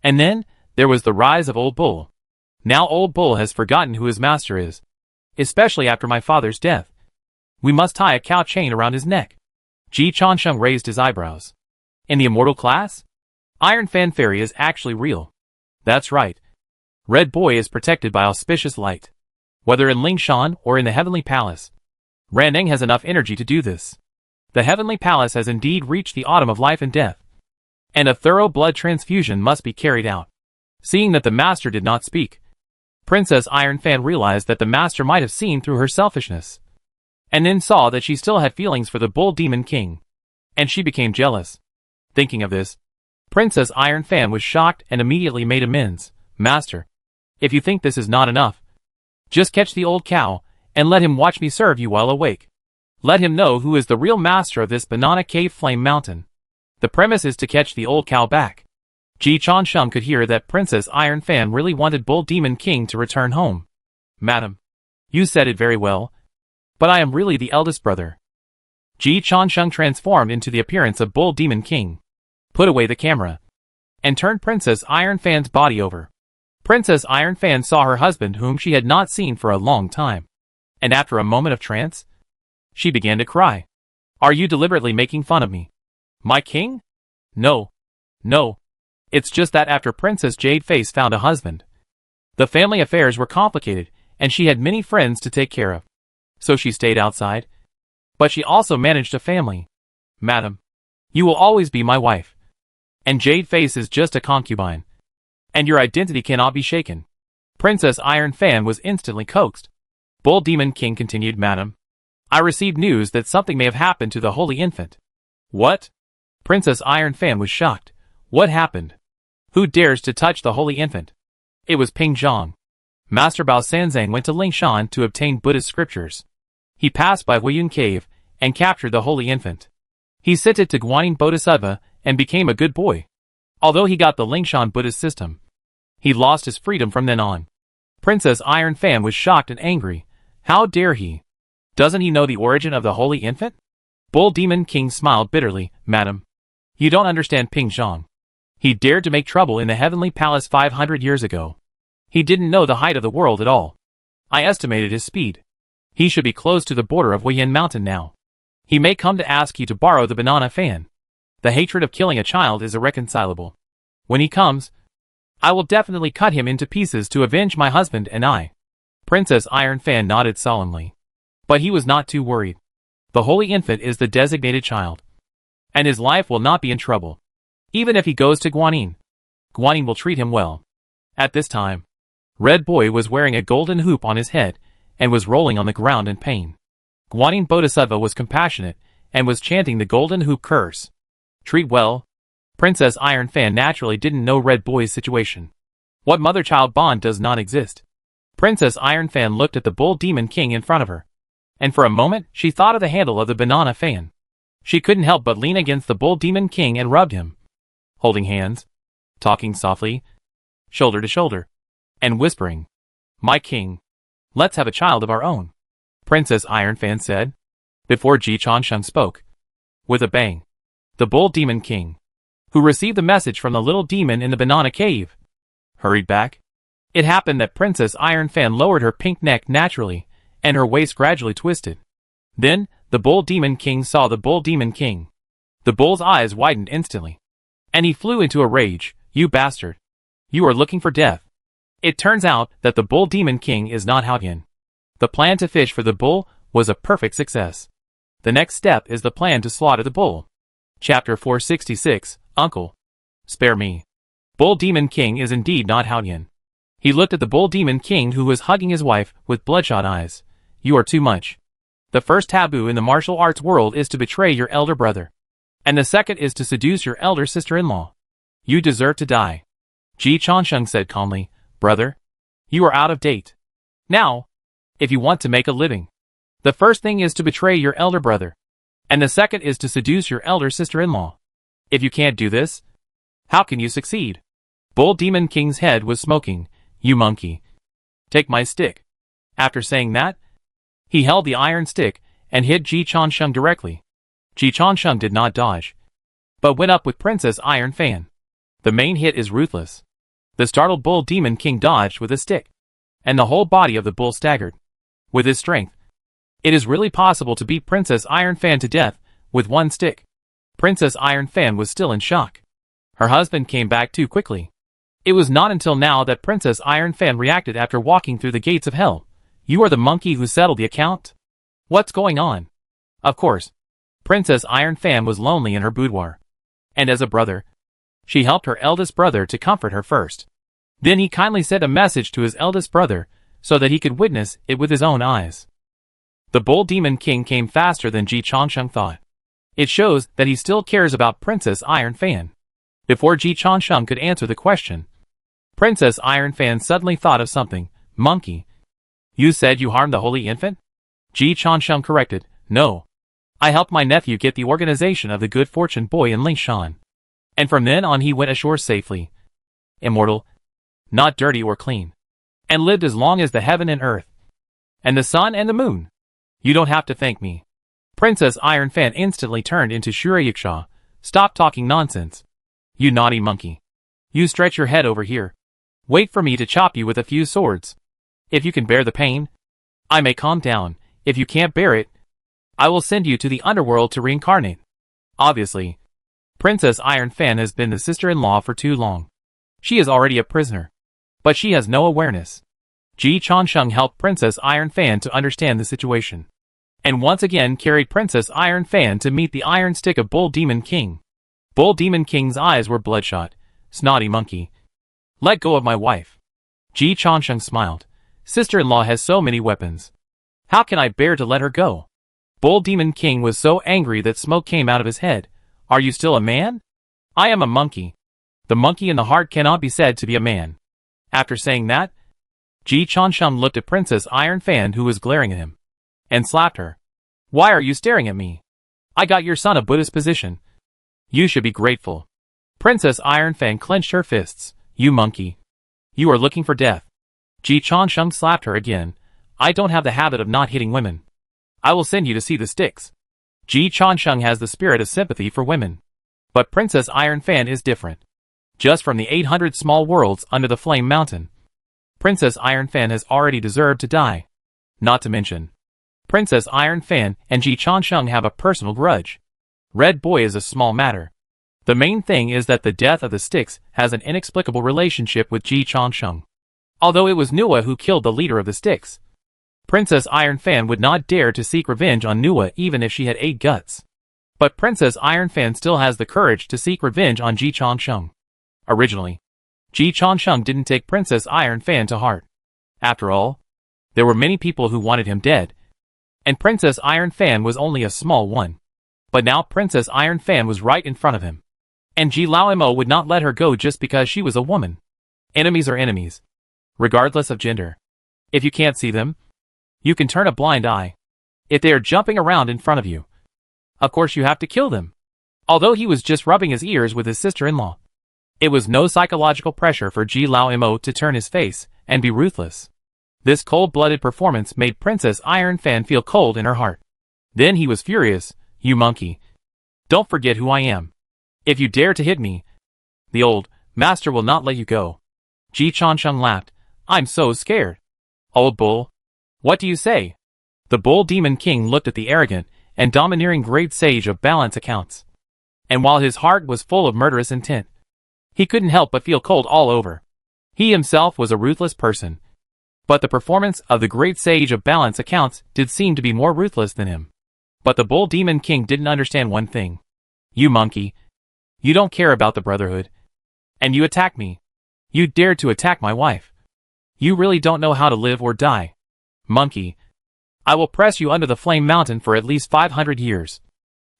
And then, there was the rise of Old Bull. Now Old Bull has forgotten who his master is, especially after my father's death. We must tie a cow chain around his neck. Ji Chongsheng raised his eyebrows. In the immortal class? Iron Fan Fairy is actually real. That's right. Red Boy is protected by auspicious light. Whether in Lingshan or in the Heavenly Palace, Randing has enough energy to do this. The Heavenly Palace has indeed reached the autumn of life and death, and a thorough blood transfusion must be carried out. Seeing that the master did not speak, Princess Iron Fan realized that the master might have seen through her selfishness, and then saw that she still had feelings for the Bull Demon King, and she became jealous. Thinking of this, Princess Iron Fan was shocked and immediately made amends. Master, if you think this is not enough, just catch the old cow, and let him watch me serve you while awake. Let him know who is the real master of this Banana Cave Flame Mountain. The premise is to catch the old cow back. Ji Chongsheng could hear that Princess Iron Fan really wanted Bull Demon King to return home. Madam, you said it very well, but I am really the eldest brother. Ji Chongsheng transformed into the appearance of Bull Demon King, put away the camera, and turned Princess Iron Fan's body over. Princess Iron Fan saw her husband whom she had not seen for a long time, and after a moment of trance, she began to cry. Are you deliberately making fun of me? My king? No. No. It's just that after Princess Jade Face found a husband, the family affairs were complicated, and she had many friends to take care of. So she stayed outside. But she also managed a family. Madam, you will always be my wife. And Jade Face is just a concubine. And your identity cannot be shaken. Princess Iron Fan was instantly coaxed. Bull Demon King continued, Madam, I received news that something may have happened to the holy infant. What? Princess Iron Fan was shocked. What happened? Who dares to touch the holy infant? It was Ping Zhang. Master Bao Sanzang went to Lingshan to obtain Buddhist scriptures. He passed by Huiyun Cave and captured the holy infant. He sent it to Guanyin Bodhisattva and became a good boy. Although he got the Lingshan Buddhist system, he lost his freedom from then on. Princess Iron Fan was shocked and angry. How dare he? Doesn't he know the origin of the holy infant? Bull Demon King smiled bitterly. Madam, you don't understand Ping Zhang. He dared to make trouble in the Heavenly Palace 500 years ago. He didn't know the height of the world at all. I estimated his speed. He should be close to the border of Huiyan Mountain now. He may come to ask you to borrow the banana fan. The hatred of killing a child is irreconcilable. When he comes, I will definitely cut him into pieces to avenge my husband and I. Princess Iron Fan nodded solemnly. But he was not too worried. The holy infant is the designated child. And his life will not be in trouble. Even if he goes to Guanyin, Guanyin will treat him well. At this time, Red Boy was wearing a golden hoop on his head and was rolling on the ground in pain. Guanyin Bodhisattva was compassionate and was chanting the golden hoop curse. Treat well. Princess Iron Fan naturally didn't know Red Boy's situation. What mother-child bond does not exist? Princess Iron Fan looked at the Bull Demon King in front of her. And for a moment, she thought of the handle of the banana fan. She couldn't help but lean against the Bull Demon King and rubbed him. Holding hands, talking softly, shoulder to shoulder, and whispering, My king, let's have a child of our own, Princess Iron Fan said. Before Ji Changsheng spoke. With a bang, the Bull Demon King, who received the message from the little demon in the banana cave, hurried back. It happened that Princess Iron Fan lowered her pink neck naturally, and her waist gradually twisted. Then, the Bull Demon King saw the Bull Demon King. The bull's eyes widened instantly. And he flew into a rage. You bastard. You are looking for death. It turns out that the Bull Demon King is not Haotian. The plan to fish for the bull was a perfect success. The next step is the plan to slaughter the bull. Chapter 466, Uncle. Spare me. Bull Demon King is indeed not Haotian. He looked at the Bull Demon King who was hugging his wife with bloodshot eyes. You are too much. The first taboo in the martial arts world is to betray your elder brother. And the second is to seduce your elder sister-in-law. You deserve to die. Ji Changsheng said calmly, Brother, you are out of date. Now, if you want to make a living, the first thing is to betray your elder brother. And the second is to seduce your elder sister-in-law. If you can't do this, how can you succeed? Bull Demon King's head was smoking. You monkey. Take my stick. After saying that, he held the iron stick and hit Ji Changsheng directly. Ji Changsheng did not dodge, but went up with Princess Iron Fan. The main hit is ruthless. The startled Bull Demon King dodged with a stick, and the whole body of the bull staggered. With his strength, it is really possible to beat Princess Iron Fan to death with one stick. Princess Iron Fan was still in shock. Her husband came back too quickly. It was not until now that Princess Iron Fan reacted after walking through the gates of hell. You are the monkey who settled the account? What's going on? Of course, Princess Iron Fan was lonely in her boudoir. And as a brother, she helped her eldest brother to comfort her first. Then he kindly sent a message to his eldest brother so that he could witness it with his own eyes. The Bull Demon King came faster than Ji Changsheng thought. It shows that he still cares about Princess Iron Fan. Before Ji Changsheng could answer the question, Princess Iron Fan suddenly thought of something. Monkey. You said you harmed the holy infant? Ji Changsheng corrected. No. I helped my nephew get the organization of the Good Fortune Boy in Lingshan. And from then on he went ashore safely. Immortal. Not dirty or clean. And lived as long as the heaven and earth. And the sun and the moon. You don't have to thank me. Princess Iron Fan instantly turned into Shurayiksha. Stop talking nonsense. You naughty monkey. You stretch your head over here. Wait for me to chop you with a few swords. If you can bear the pain, I may calm down. If you can't bear it, I will send you to the underworld to reincarnate. Obviously, Princess Iron Fan has been the sister-in-law for too long. She is already a prisoner. But she has no awareness. Ji Changsheng helped Princess Iron Fan to understand the situation. And once again carried Princess Iron Fan to meet the iron stick of Bull Demon King. Bull Demon King's eyes were bloodshot. Snotty monkey. Let go of my wife. Ji Changsheng smiled. Sister-in-law has so many weapons. How can I bear to let her go? Bull Demon King was so angry that smoke came out of his head. Are you still a man? I am a monkey. The monkey in the heart cannot be said to be a man. After saying that, Ji Changsheng looked at Princess Iron Fan, who was glaring at him, and slapped her. Why are you staring at me? I got your son a Buddhist position. You should be grateful. Princess Iron Fan clenched her fists. You monkey. You are looking for death. Ji Changsheng slapped her again. I don't have the habit of not hitting women. I will send you to see the sticks. Ji Changsheng has the spirit of sympathy for women. But Princess Iron Fan is different. Just from the 800 small worlds under the Flame Mountain, Princess Iron Fan has already deserved to die. Not to mention, Princess Iron Fan and Ji Changsheng have a personal grudge. Red Boy is a small matter. The main thing is that the death of the sticks has an inexplicable relationship with Ji Changsheng. Although it was Nuwa who killed the leader of the sticks, Princess Iron Fan would not dare to seek revenge on Nuwa even if she had 8 guts. But Princess Iron Fan still has the courage to seek revenge on Ji Changsheng. Originally, Ji Changsheng didn't take Princess Iron Fan to heart. After all, there were many people who wanted him dead, and Princess Iron Fan was only a small one. But now Princess Iron Fan was right in front of him, and Ji Lao Mo would not let her go just because she was a woman. Enemies are enemies, regardless of gender. If you can't see them, you can turn a blind eye. If they are jumping around in front of you, of course you have to kill them. Although he was just rubbing his ears with his sister-in-law, it was no psychological pressure for Ji Lao Mo to turn his face and be ruthless. This cold-blooded performance made Princess Iron Fan feel cold in her heart. Then he was furious. You monkey. Don't forget who I am. If you dare to hit me, the old master will not let you go. Ji Changsheng laughed. I'm so scared. Old bull. What do you say? The Bull Demon King looked at the arrogant and domineering great sage of balance accounts. And while his heart was full of murderous intent, he couldn't help but feel cold all over. He himself was a ruthless person, but the performance of the great sage of balance accounts did seem to be more ruthless than him. But the Bull Demon King didn't understand one thing. You monkey. You don't care about the Brotherhood. And you attack me. You dared to attack my wife. You really don't know how to live or die. Monkey. I will press you under the Flame Mountain for at least 500 years.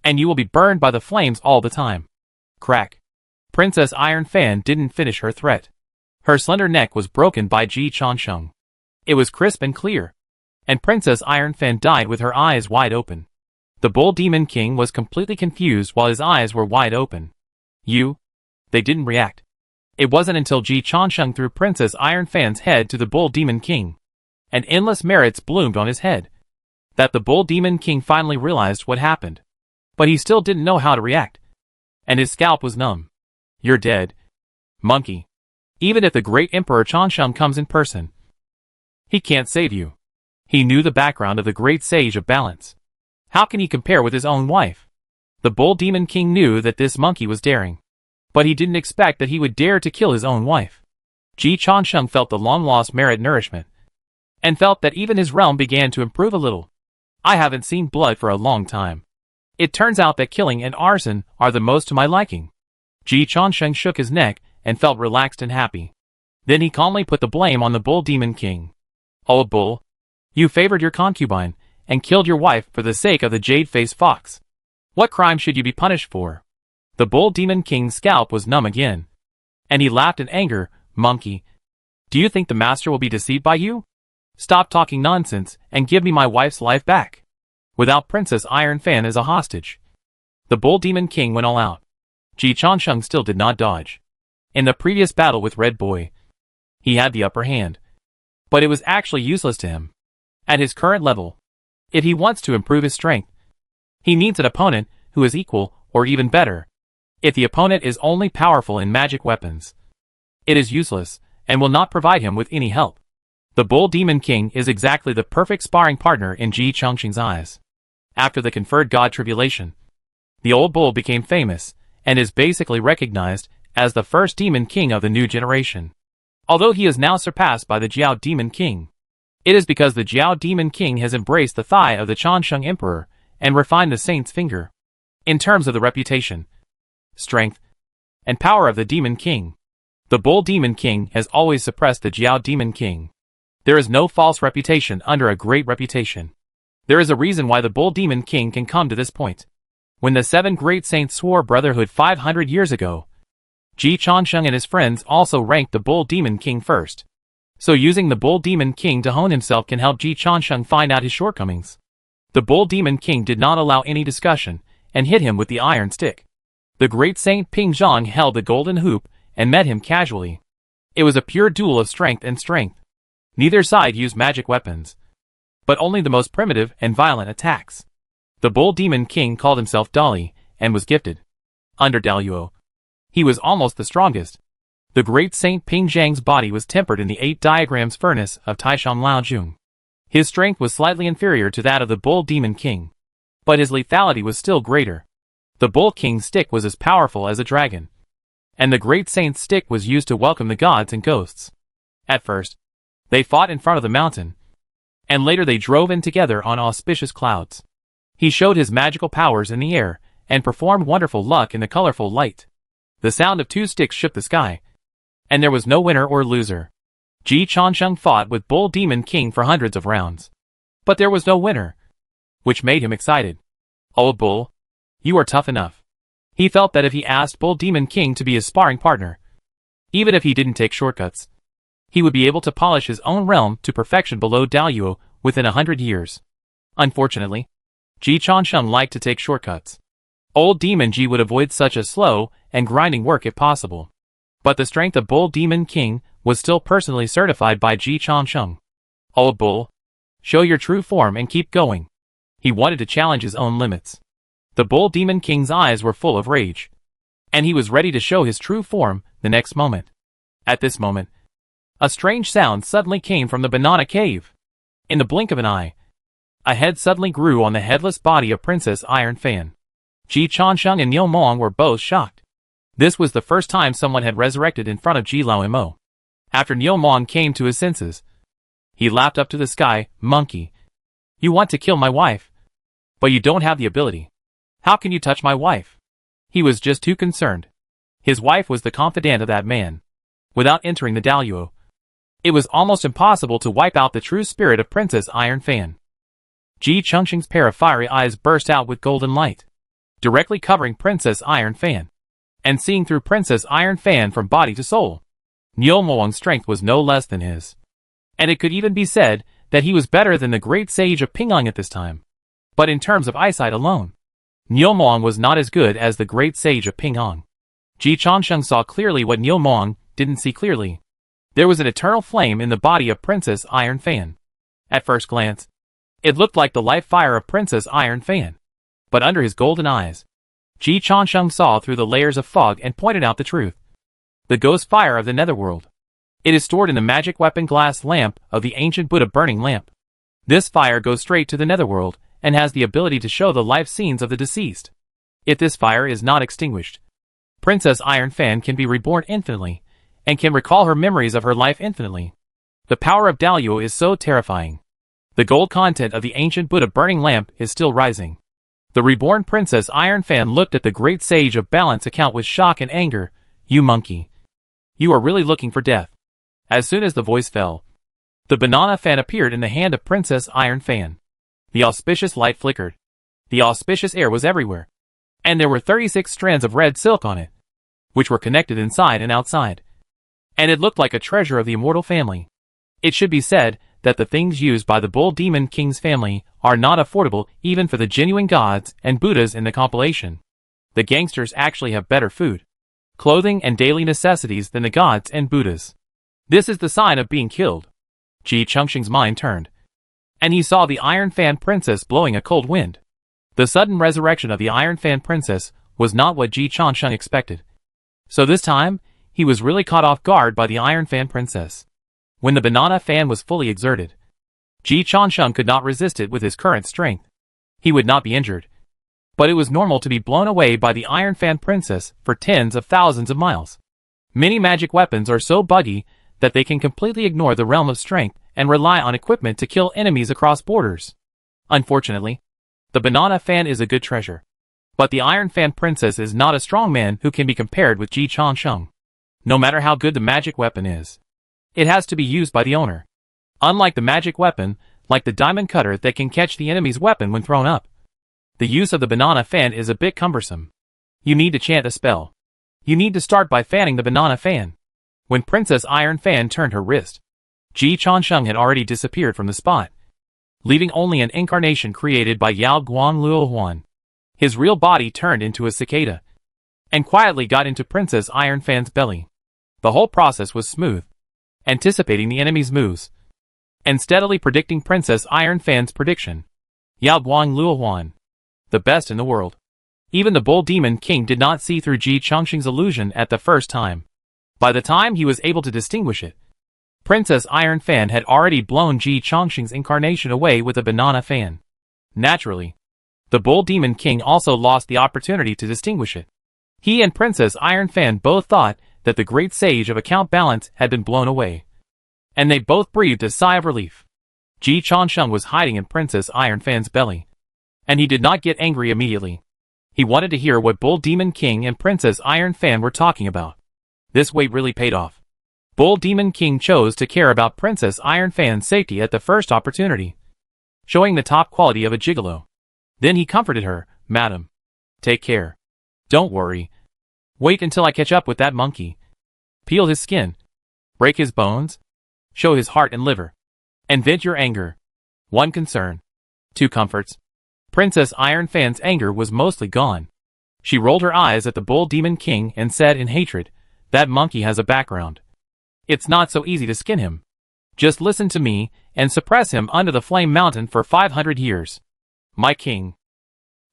And you will be burned by the flames all the time. Crack. Princess Iron Fan didn't finish her threat. Her slender neck was broken by Ji Changsheng. It was crisp and clear, and Princess Iron Fan died with her eyes wide open. The Bull Demon King was completely confused while his eyes were wide open. They didn't react. It wasn't until Ji Changsheng threw Princess Iron Fan's head to the Bull Demon King, and endless merits bloomed on his head, that the Bull Demon King finally realized what happened. But he still didn't know how to react, and his scalp was numb. You're dead. Monkey. Even if the great Emperor Changsheng comes in person, he can't save you. He knew the background of the great sage of balance. How can he compare with his own wife? The Bull Demon King knew that this monkey was daring, but he didn't expect that he would dare to kill his own wife. Ji Changsheng felt the long-lost merit nourishment, and felt that even his realm began to improve a little. I haven't seen blood for a long time. It turns out that killing and arson are the most to my liking. Ji Changsheng shook his neck and felt relaxed and happy. Then he calmly put the blame on the Bull Demon King. Old bull, you favored your concubine and killed your wife for the sake of the jade-faced fox. What crime should you be punished for? The Bull Demon King's scalp was numb again, and he laughed in anger. Monkey, do you think the master will be deceived by you? Stop talking nonsense and give me my wife's life back, without Princess Iron Fan as a hostage. The Bull Demon King went all out. Ji Changsheng still did not dodge. In the previous battle with Red Boy, he had the upper hand, but it was actually useless to him. At his current level, if he wants to improve his strength, he needs an opponent who is equal or even better. If the opponent is only powerful in magic weapons, it is useless and will not provide him with any help. The Bull Demon King is exactly the perfect sparring partner in Ji Changsheng's eyes. After the conferred god Tribulation, the old bull became famous and is basically recognized as the first Demon King of the new generation. Although he is now surpassed by the Jiao Demon King, it is because the Jiao Demon King has embraced the thigh of the Changsheng Emperor and refined the saint's finger. In terms of the reputation, strength, and power of the Demon King, the Bull Demon King has always suppressed the Jiao Demon King. There is no false reputation under a great reputation. There is a reason why the Bull Demon King can come to this point. When the 7 great saints swore brotherhood 500 years ago, Ji Changsheng and his friends also ranked the Bull Demon King first. So using the Bull Demon King to hone himself can help Ji Changsheng find out his shortcomings. The Bull Demon King did not allow any discussion, and hit him with the iron stick. The great Saint Ping Zhang held the golden hoop, and met him casually. It was a pure duel of strength and strength. Neither side used magic weapons, but only the most primitive and violent attacks. The Bull Demon King called himself Dali, and was gifted. Under Daluo, he was almost the strongest. The great Saint Ping Zhang's body was tempered in the 8 diagrams furnace of Taishan Lao Jun. His strength was slightly inferior to that of the Bull Demon King, but his lethality was still greater. The Bull King's stick was as powerful as a dragon, and the great Saint's stick was used to welcome the gods and ghosts. At first, they fought in front of the mountain, and later they drove in together on auspicious clouds. He showed his magical powers in the air, and performed wonderful luck in the colorful light. The sound of 2 sticks shook the sky, and there was no winner or loser. Ji Changsheng fought with Bull Demon King for hundreds of rounds, but there was no winner, which made him excited. Old Bull, you are tough enough. He felt that if he asked Bull Demon King to be his sparring partner, even if he didn't take shortcuts, he would be able to polish his own realm to perfection below Daluo within 100 years. Unfortunately, Ji Changsheng liked to take shortcuts. Old Demon Ji would avoid such a slow and grinding work if possible. But the strength of Bull Demon King was still personally certified by Ji Changsheng. Old Bull, show your true form and keep going. He wanted to challenge his own limits. The Bull Demon King's eyes were full of rage, and he was ready to show his true form the next moment. At this moment, a strange sound suddenly came from the banana cave. In the blink of an eye, a head suddenly grew on the headless body of Princess Iron Fan. Ji Changsheng and Niu Mong were both shocked. This was the first time someone had resurrected in front of Ji Lao Mo. After Niu Mong came to his senses, he laughed up to the sky. Monkey, you want to kill my wife, but you don't have the ability. How can you touch my wife? He was just too concerned. His wife was the confidant of that man. Without entering the Daluo, it was almost impossible to wipe out the true spirit of Princess Iron Fan. Ji Changsheng's pair of fiery eyes burst out with golden light, directly covering Princess Iron Fan, and seeing through Princess Iron Fan from body to soul. Niu Mong's strength was no less than his, and it could even be said that he was better than the great sage of Pingyang at this time. But in terms of eyesight alone, Niu Mong was not as good as the great sage of Pingyang. Ji Changsheng saw clearly what Niu Mong didn't see clearly. There was an eternal flame in the body of Princess Iron Fan. At first glance, it looked like the life fire of Princess Iron Fan. But under his golden eyes, Ji Changsheng saw through the layers of fog and pointed out the truth. The ghost fire of the netherworld. It is stored in the magic weapon glass lamp of the ancient Buddha burning lamp. This fire goes straight to the netherworld, and has the ability to show the life scenes of the deceased. If this fire is not extinguished, Princess Iron Fan can be reborn infinitely, and can recall her memories of her life infinitely. The power of Daluo is so terrifying. The gold content of the ancient Buddha burning lamp is still rising. The reborn Princess Iron Fan looked at the great sage of balance account with shock and anger. You monkey. You are really looking for death. As soon as the voice fell, the banana fan appeared in the hand of Princess Iron Fan. The auspicious light flickered. The auspicious air was everywhere, and there were 36 strands of red silk on it, which were connected inside and outside. And it looked like a treasure of the immortal family. It should be said that the things used by the Bull Demon King's family are not affordable even for the genuine gods and Buddhas in the compilation. The gangsters actually have better food, clothing and daily necessities than the gods and Buddhas. This is the sign of being killed. Ji Changsheng's mind turned, and he saw the Iron Fan Princess blowing a cold wind. The sudden resurrection of the Iron Fan Princess was not what Ji Changsheng expected. So this time, he was really caught off guard by the Iron Fan Princess. When the banana fan was fully exerted, Ji Changsheng could not resist it with his current strength. He would not be injured, but it was normal to be blown away by the Iron Fan Princess for tens of thousands of miles. Many magic weapons are so buggy that they can completely ignore the realm of strength and rely on equipment to kill enemies across borders. Unfortunately, the banana fan is a good treasure, but the Iron Fan Princess is not a strong man who can be compared with Ji Changsheng. No matter how good the magic weapon is, it has to be used by the owner. Unlike the magic weapon, like the diamond cutter that can catch the enemy's weapon when thrown up, the use of the banana fan is a bit cumbersome. You need to chant a spell, You need to start by fanning the banana fan. When Princess Iron Fan turned her wrist, Ji Changsheng had already disappeared from the spot, leaving only an incarnation created by Yao Guan Luohuan. His real body turned into a cicada, and quietly got into Princess Iron Fan's belly. The whole process was smooth, anticipating the enemy's moves, and steadily predicting Princess Iron Fan's prediction. Yao Guan Luohuan, the best in the world. Even the Bull Demon King did not see through Ji Changsheng's illusion at the first time. By the time he was able to distinguish it, Princess Iron Fan had already blown Ji Changsheng's incarnation away with a banana fan. Naturally, the Bull Demon King also lost the opportunity to distinguish it. He and Princess Iron Fan both thought that the great sage of account balance had been blown away, and they both breathed a sigh of relief. Ji Changsheng was hiding in Princess Iron Fan's belly, and he did not get angry immediately. He wanted to hear what Bull Demon King and Princess Iron Fan were talking about. This wait really paid off. Bull Demon King chose to care about Princess Iron Fan's safety at the first opportunity, showing the top quality of a gigolo. Then he comforted her, "Madam, take care. Don't worry. Wait until I catch up with that monkey. Peel his skin, break his bones, show his heart and liver, and vent your anger. One concern, two comforts." Princess Iron Fan's anger was mostly gone. She rolled her eyes at the Bull Demon King and said in hatred, "That monkey has a background. It's not so easy to skin him. Just listen to me and suppress him under the Flame Mountain for 500 years. My king.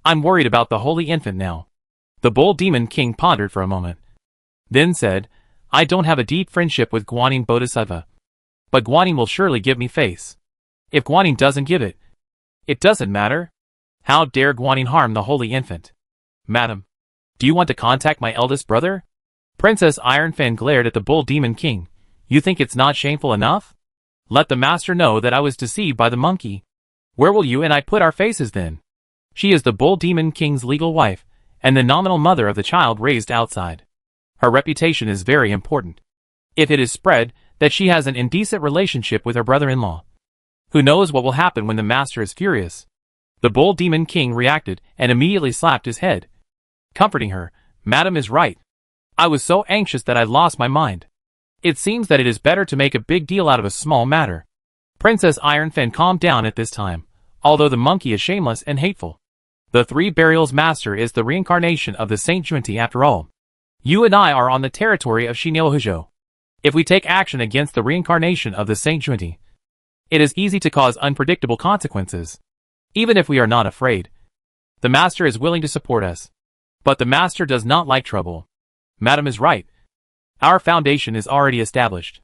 I'm worried about the holy infant now." The Bull Demon King pondered for a moment, then said, "I don't have a deep friendship with Guanyin Bodhisattva, but Guanyin will surely give me face. If Guanyin doesn't give it, it doesn't matter. How dare Guanyin harm the holy infant? Madam, do you want to contact my eldest brother?" Princess Iron Fan glared at the Bull Demon King. "You think it's not shameful enough? Let the master know that I was deceived by the monkey. Where will you and I put our faces then? She is the Bull Demon King's legal wife, and the nominal mother of the child raised outside. Her reputation is very important. If it is spread that she has an indecent relationship with her brother-in-law, who knows what will happen when the master is furious?" The Bull Demon King reacted and immediately slapped his head, comforting her. "Madam is right. I was so anxious that I lost my mind. It seems that it is better to make a big deal out of a small matter." Princess Iron Fan calmed down at this time, although the monkey is shameless and hateful. The Three Burials Master is the reincarnation of the Saint Junti after all. You and I are on the territory of Xinyohuzhou. If we take action against the reincarnation of the Saint Junti, it is easy to cause unpredictable consequences. Even if we are not afraid, the master is willing to support us. But the master does not like trouble. Madam is right. Our foundation is already established.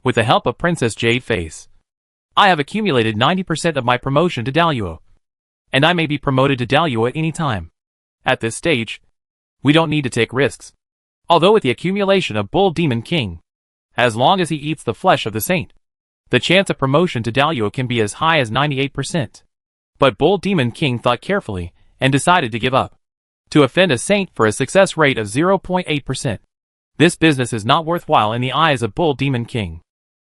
With the help of Princess Jade Face, I have accumulated 90% of my promotion to Daluo, and I may be promoted to Daluo at any time. At this stage, we don't need to take risks. Although with the accumulation of Bull Demon King, as long as he eats the flesh of the saint, the chance of promotion to Daluo can be as high as 98%. But Bull Demon King thought carefully and decided to give up. To offend a saint for a success rate of 0.8%. This business is not worthwhile in the eyes of Bull Demon King.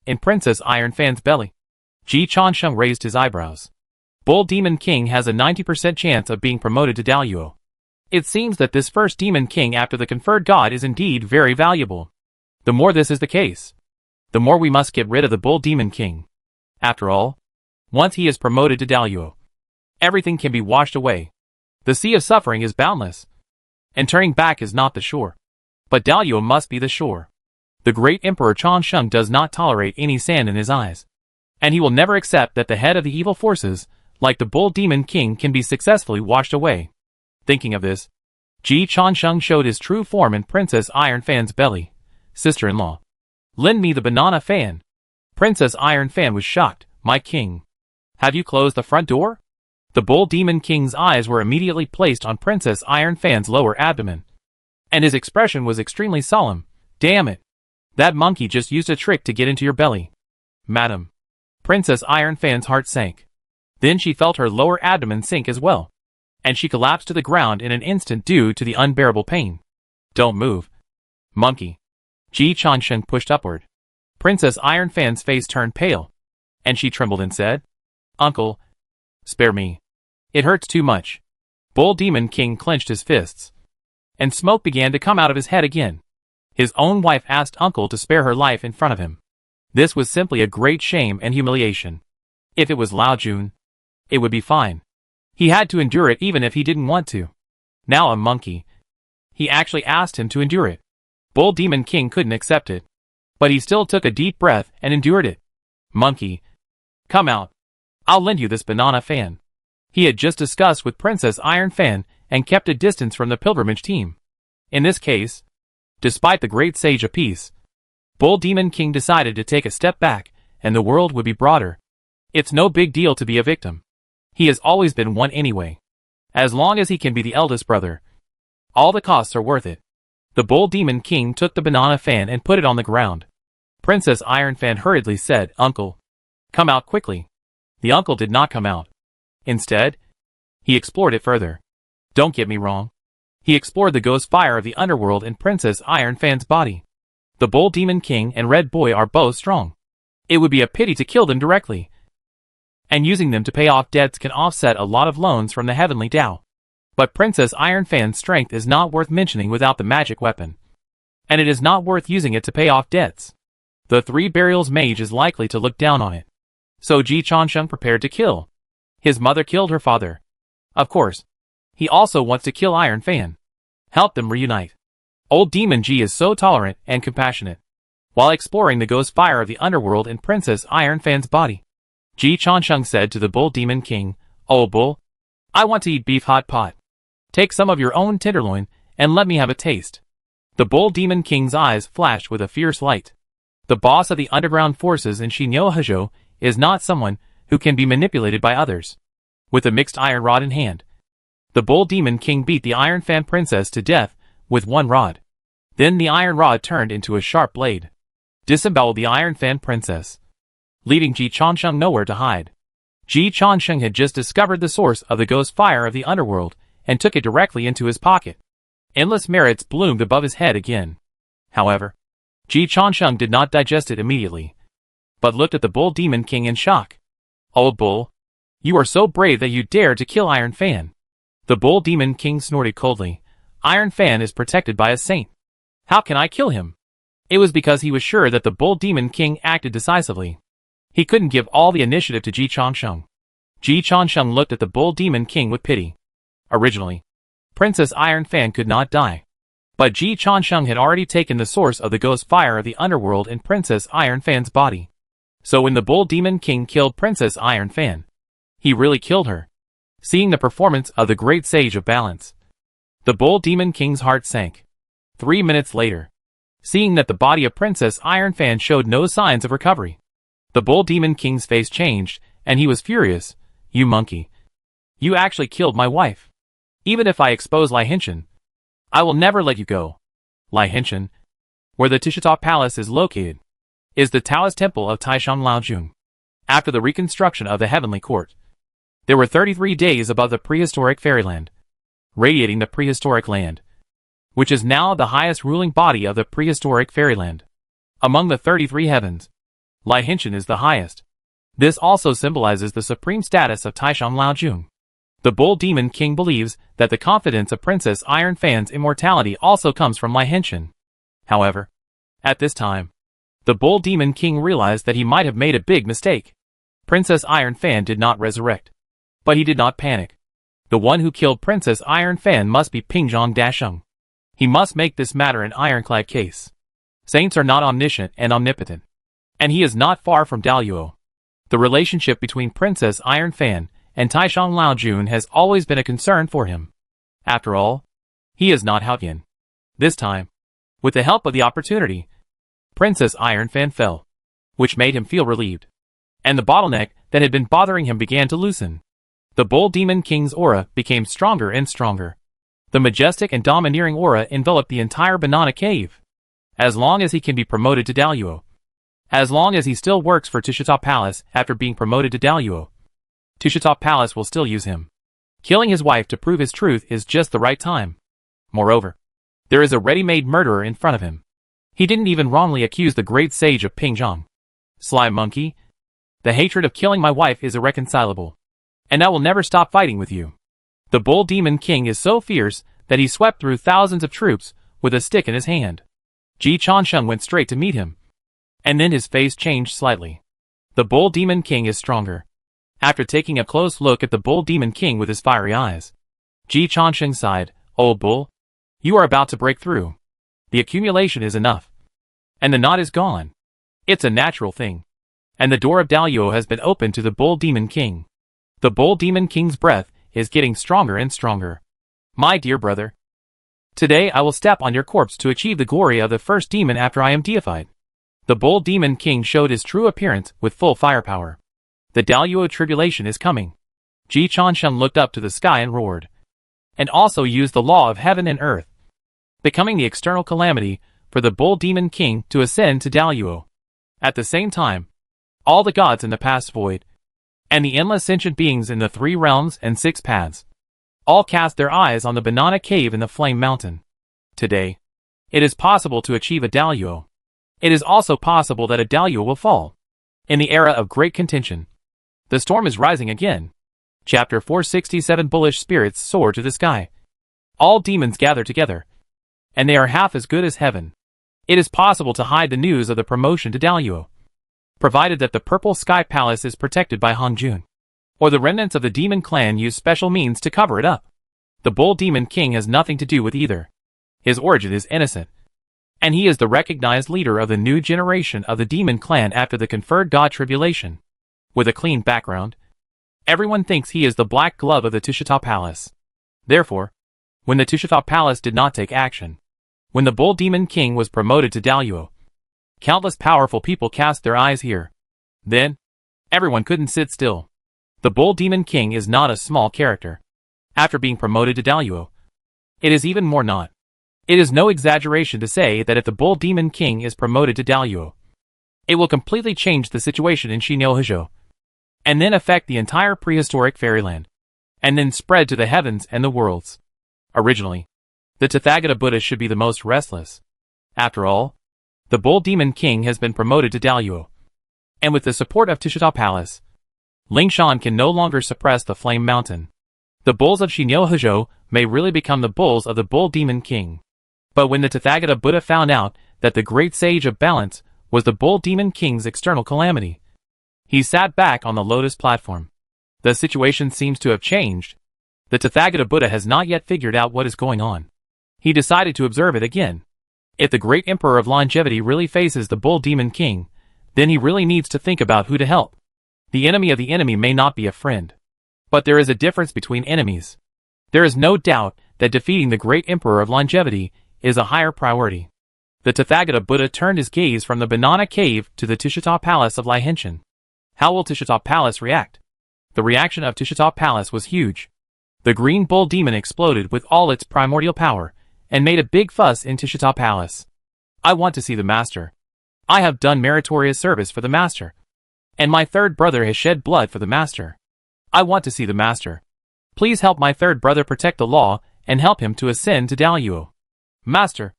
In Princess Iron Fan's belly, Ji Changsheng raised his eyebrows. Bull Demon King has a 90% chance of being promoted to Daluo. It seems that this first Demon King after the conferred god is indeed very valuable. The more this is the case, the more we must get rid of the Bull Demon King. After all, once he is promoted to Daluo, everything can be washed away. The sea of suffering is boundless, and turning back is not the shore. But Daluo must be the shore. The great Emperor Changsheng does not tolerate any sand in his eyes, and he will never accept that the head of the evil forces, like the Bull Demon King, can be successfully washed away. Thinking of this, Ji Changsheng showed his true form in Princess Iron Fan's belly. "Sister-in-law, lend me the banana fan." Princess Iron Fan was shocked. "My king, have you closed the front door?" The Bull Demon King's eyes were immediately placed on Princess Iron Fan's lower abdomen, and his expression was extremely solemn. "Damn it! That monkey just used a trick to get into your belly." "Madam." Princess Iron Fan's heart sank. Then she felt her lower abdomen sink as well, and she collapsed to the ground in an instant due to the unbearable pain. "Don't move, monkey." Ji Changsheng pushed upward. Princess Iron Fan's face turned pale, and she trembled and said, "Uncle, spare me. It hurts too much." Bull Demon King clenched his fists. and smoke began to come out of his head again. His own wife asked Uncle to spare her life in front of him. This was simply a great shame and humiliation. If it was Lao Jun, it would be fine. He had to endure it even if he didn't want to. Now a monkey. He actually asked him to endure it. Bull Demon King couldn't accept it. But he still took a deep breath and endured it. Monkey. Come out. I'll lend you this banana fan. He had just discussed with Princess Iron Fan and kept a distance from the pilgrimage team. In this case, despite the great sage of peace, Bull Demon King decided to take a step back and the world would be broader. It's no big deal to be a victim. He has always been one anyway. As long as he can be the eldest brother, all the costs are worth it. The Bull Demon King took the banana fan and put it on the ground. Princess Iron Fan hurriedly said, "Uncle, come out quickly." The uncle did not come out. Instead, he explored it further. Don't get me wrong. He explored the ghost fire of the underworld in Princess Iron Fan's body. The Bull Demon King and Red Boy are both strong. It would be a pity to kill them directly. And using them to pay off debts can offset a lot of loans from the Heavenly Tao. But Princess Iron Fan's strength is not worth mentioning without the magic weapon. And it is not worth using it to pay off debts. The Three Burials Mage is likely to look down on it. So Ji Chonsheng prepared to kill. His mother killed her father. Of course. He also wants to kill Iron Fan. Help them reunite. Old Demon Ji is so tolerant and compassionate. While exploring the ghost fire of the underworld in Princess Iron Fan's body, Ji Chonsheng said to the Bull Demon King, "Oh Bull, I want to eat beef hot pot. Take some of your own tenderloin and let me have a taste." The Bull Demon King's eyes flashed with a fierce light. The boss of the underground forces in Xinyo Hezhou is not someone who can be manipulated by others. With a mixed iron rod in hand, the Bull Demon King beat the Iron Fan Princess to death with one rod. Then the iron rod turned into a sharp blade, disemboweled the Iron Fan Princess, leaving Ji Chonsheng nowhere to hide. Ji Chonsheng had just discovered the source of the ghost fire of the underworld and took it directly into his pocket. Endless merits bloomed above his head again. However, Ji Chonsheng did not digest it immediately, but looked at the Bull Demon King in shock. "Old Bull, you are so brave that you dared to kill Iron Fan." The Bull Demon King snorted coldly. "Iron Fan is protected by a saint. How can I kill him?" It was because he was sure that the Bull Demon King acted decisively. He couldn't give all the initiative to Ji Chonsheng. Ji Chonsheng looked at the Bull Demon King with pity. Originally, Princess Iron Fan could not die. But Ji Chonsheng had already taken the source of the ghost fire of the underworld in Princess Iron Fan's body. So when the Bull Demon King killed Princess Iron Fan, he really killed her. Seeing the performance of the great sage of balance, the Bull Demon King's heart sank. 3 minutes later, seeing that the body of Princess Iron Fan showed no signs of recovery, the Bull Demon King's face changed, and he was furious. "You monkey. You actually killed my wife. Even if I expose Lai Hinshan, I will never let you go." Lai Hinshan, where the Tishita Palace is located, is the Taoist temple of Taishan Laojun. After the reconstruction of the Heavenly Court, there were 33 days above the prehistoric fairyland, radiating the prehistoric land, which is now the highest ruling body of the prehistoric fairyland. Among the 33 heavens, Lai Hinshan is the highest. This also symbolizes the supreme status of Taishan Laojun. The Bull Demon King believes that the confidence of Princess Iron Fan's immortality also comes from Lai Hinshan. However, at this time, the Bull Demon King realized that he might have made a big mistake. Princess Iron Fan did not resurrect. But he did not panic. The one who killed Princess Iron Fan must be Pingzhong Dasheng. He must make this matter an ironclad case. Saints are not omniscient and omnipotent. And he is not far from Daluo. The relationship between Princess Iron Fan and Taishan Laojun has always been a concern for him. After all, he is not Haoyan. This time, with the help of the opportunity, Princess Iron Fan fell, which made him feel relieved. And the bottleneck that had been bothering him began to loosen. The Bull Demon King's aura became stronger and stronger. The majestic and domineering aura enveloped the entire Banana Cave. As long as he can be promoted to Daluo. As long as he still works for Tishita Palace after being promoted to Daluo, Tishita Palace will still use him. Killing his wife to prove his truth is just the right time. Moreover, there is a ready-made murderer in front of him. He didn't even wrongly accuse the great sage of Pingzhong. Sly monkey, the hatred of killing my wife is irreconcilable. And I will never stop fighting with you. The Bull Demon King is so fierce that he swept through thousands of troops with a stick in his hand. Ji Changsheng went straight to meet him. And then his face changed slightly. The Bull Demon King is stronger. After taking a close look at the Bull Demon King with his fiery eyes, Ji Changsheng sighed, "Old Bull, you are about to break through. The accumulation is enough. And the knot is gone. It's a natural thing. And the door of Daluo has been opened to the Bull Demon King. The Bull Demon King's breath is getting stronger and stronger. My dear brother, today I will step on your corpse to achieve the glory of the first demon after I am deified." The Bull Demon King showed his true appearance with full firepower. The Daluo tribulation is coming. Ji Changsheng looked up to the sky and roared. And also used the law of heaven and earth, becoming the external calamity for the Bull Demon King to ascend to Daluo. At the same time, all the gods in the past void, and the endless sentient beings in the 3 realms and 6 paths, all cast their eyes on the banana cave in the Flame Mountain. Today, it is possible to achieve a Daluo. It is also possible that a Daluo will fall. In the era of great contention, the storm is rising again. Chapter 467. Bullish spirits soar to the sky. All demons gather together, and they are half as good as heaven. It is possible to hide the news of the promotion to Daluo, provided that the Purple Sky Palace is protected by Hongjun, or the remnants of the demon clan use special means to cover it up. The Bull Demon King has nothing to do with either. His origin is innocent, and he is the recognized leader of the new generation of the demon clan after the conferred god tribulation. With a clean background, everyone thinks he is the black glove of the Tushita Palace. Therefore, when the Tushita Palace did not take action, when the Bull Demon King was promoted to Daluo, countless powerful people cast their eyes here. Then, everyone couldn't sit still. The Bull Demon King is not a small character. After being promoted to Daluo, it is even more not. It is no exaggeration to say that if the Bull Demon King is promoted to Daluo, it will completely change the situation in Shinyo-Huzhou, and then affect the entire prehistoric fairyland, and then spread to the heavens and the worlds. Originally, the Tathagata Buddha should be the most restless. After all, the Bull Demon King has been promoted to Daluo, and with the support of Tushita Palace, Lingshan can no longer suppress the Flame Mountain. The bulls of Shinyo-Huzhou may really become the bulls of the Bull Demon King. But when the Tathagata Buddha found out that the great sage of balance was the Bull Demon King's external calamity, he sat back on the lotus platform. The situation seems to have changed. The Tathagata Buddha has not yet figured out what is going on. He decided to observe it again. If the great Emperor of Longevity really faces the Bull Demon King, then he really needs to think about who to help. The enemy of the enemy may not be a friend. But there is a difference between enemies. There is no doubt that defeating the great Emperor of Longevity is a higher priority. The Tathagata Buddha turned his gaze from the Banana Cave to the Tushita Palace of Laihenshin. How will Tushita Palace react? The reaction of Tushita Palace was huge. The Green Bull Demon exploded with all its primordial power, and made a big fuss in Tushita Palace. I want to see the Master. I have done meritorious service for the Master. And my third brother has shed blood for the Master. I want to see the Master. Please help my third brother protect the law, and help him to ascend to Daluo. Master,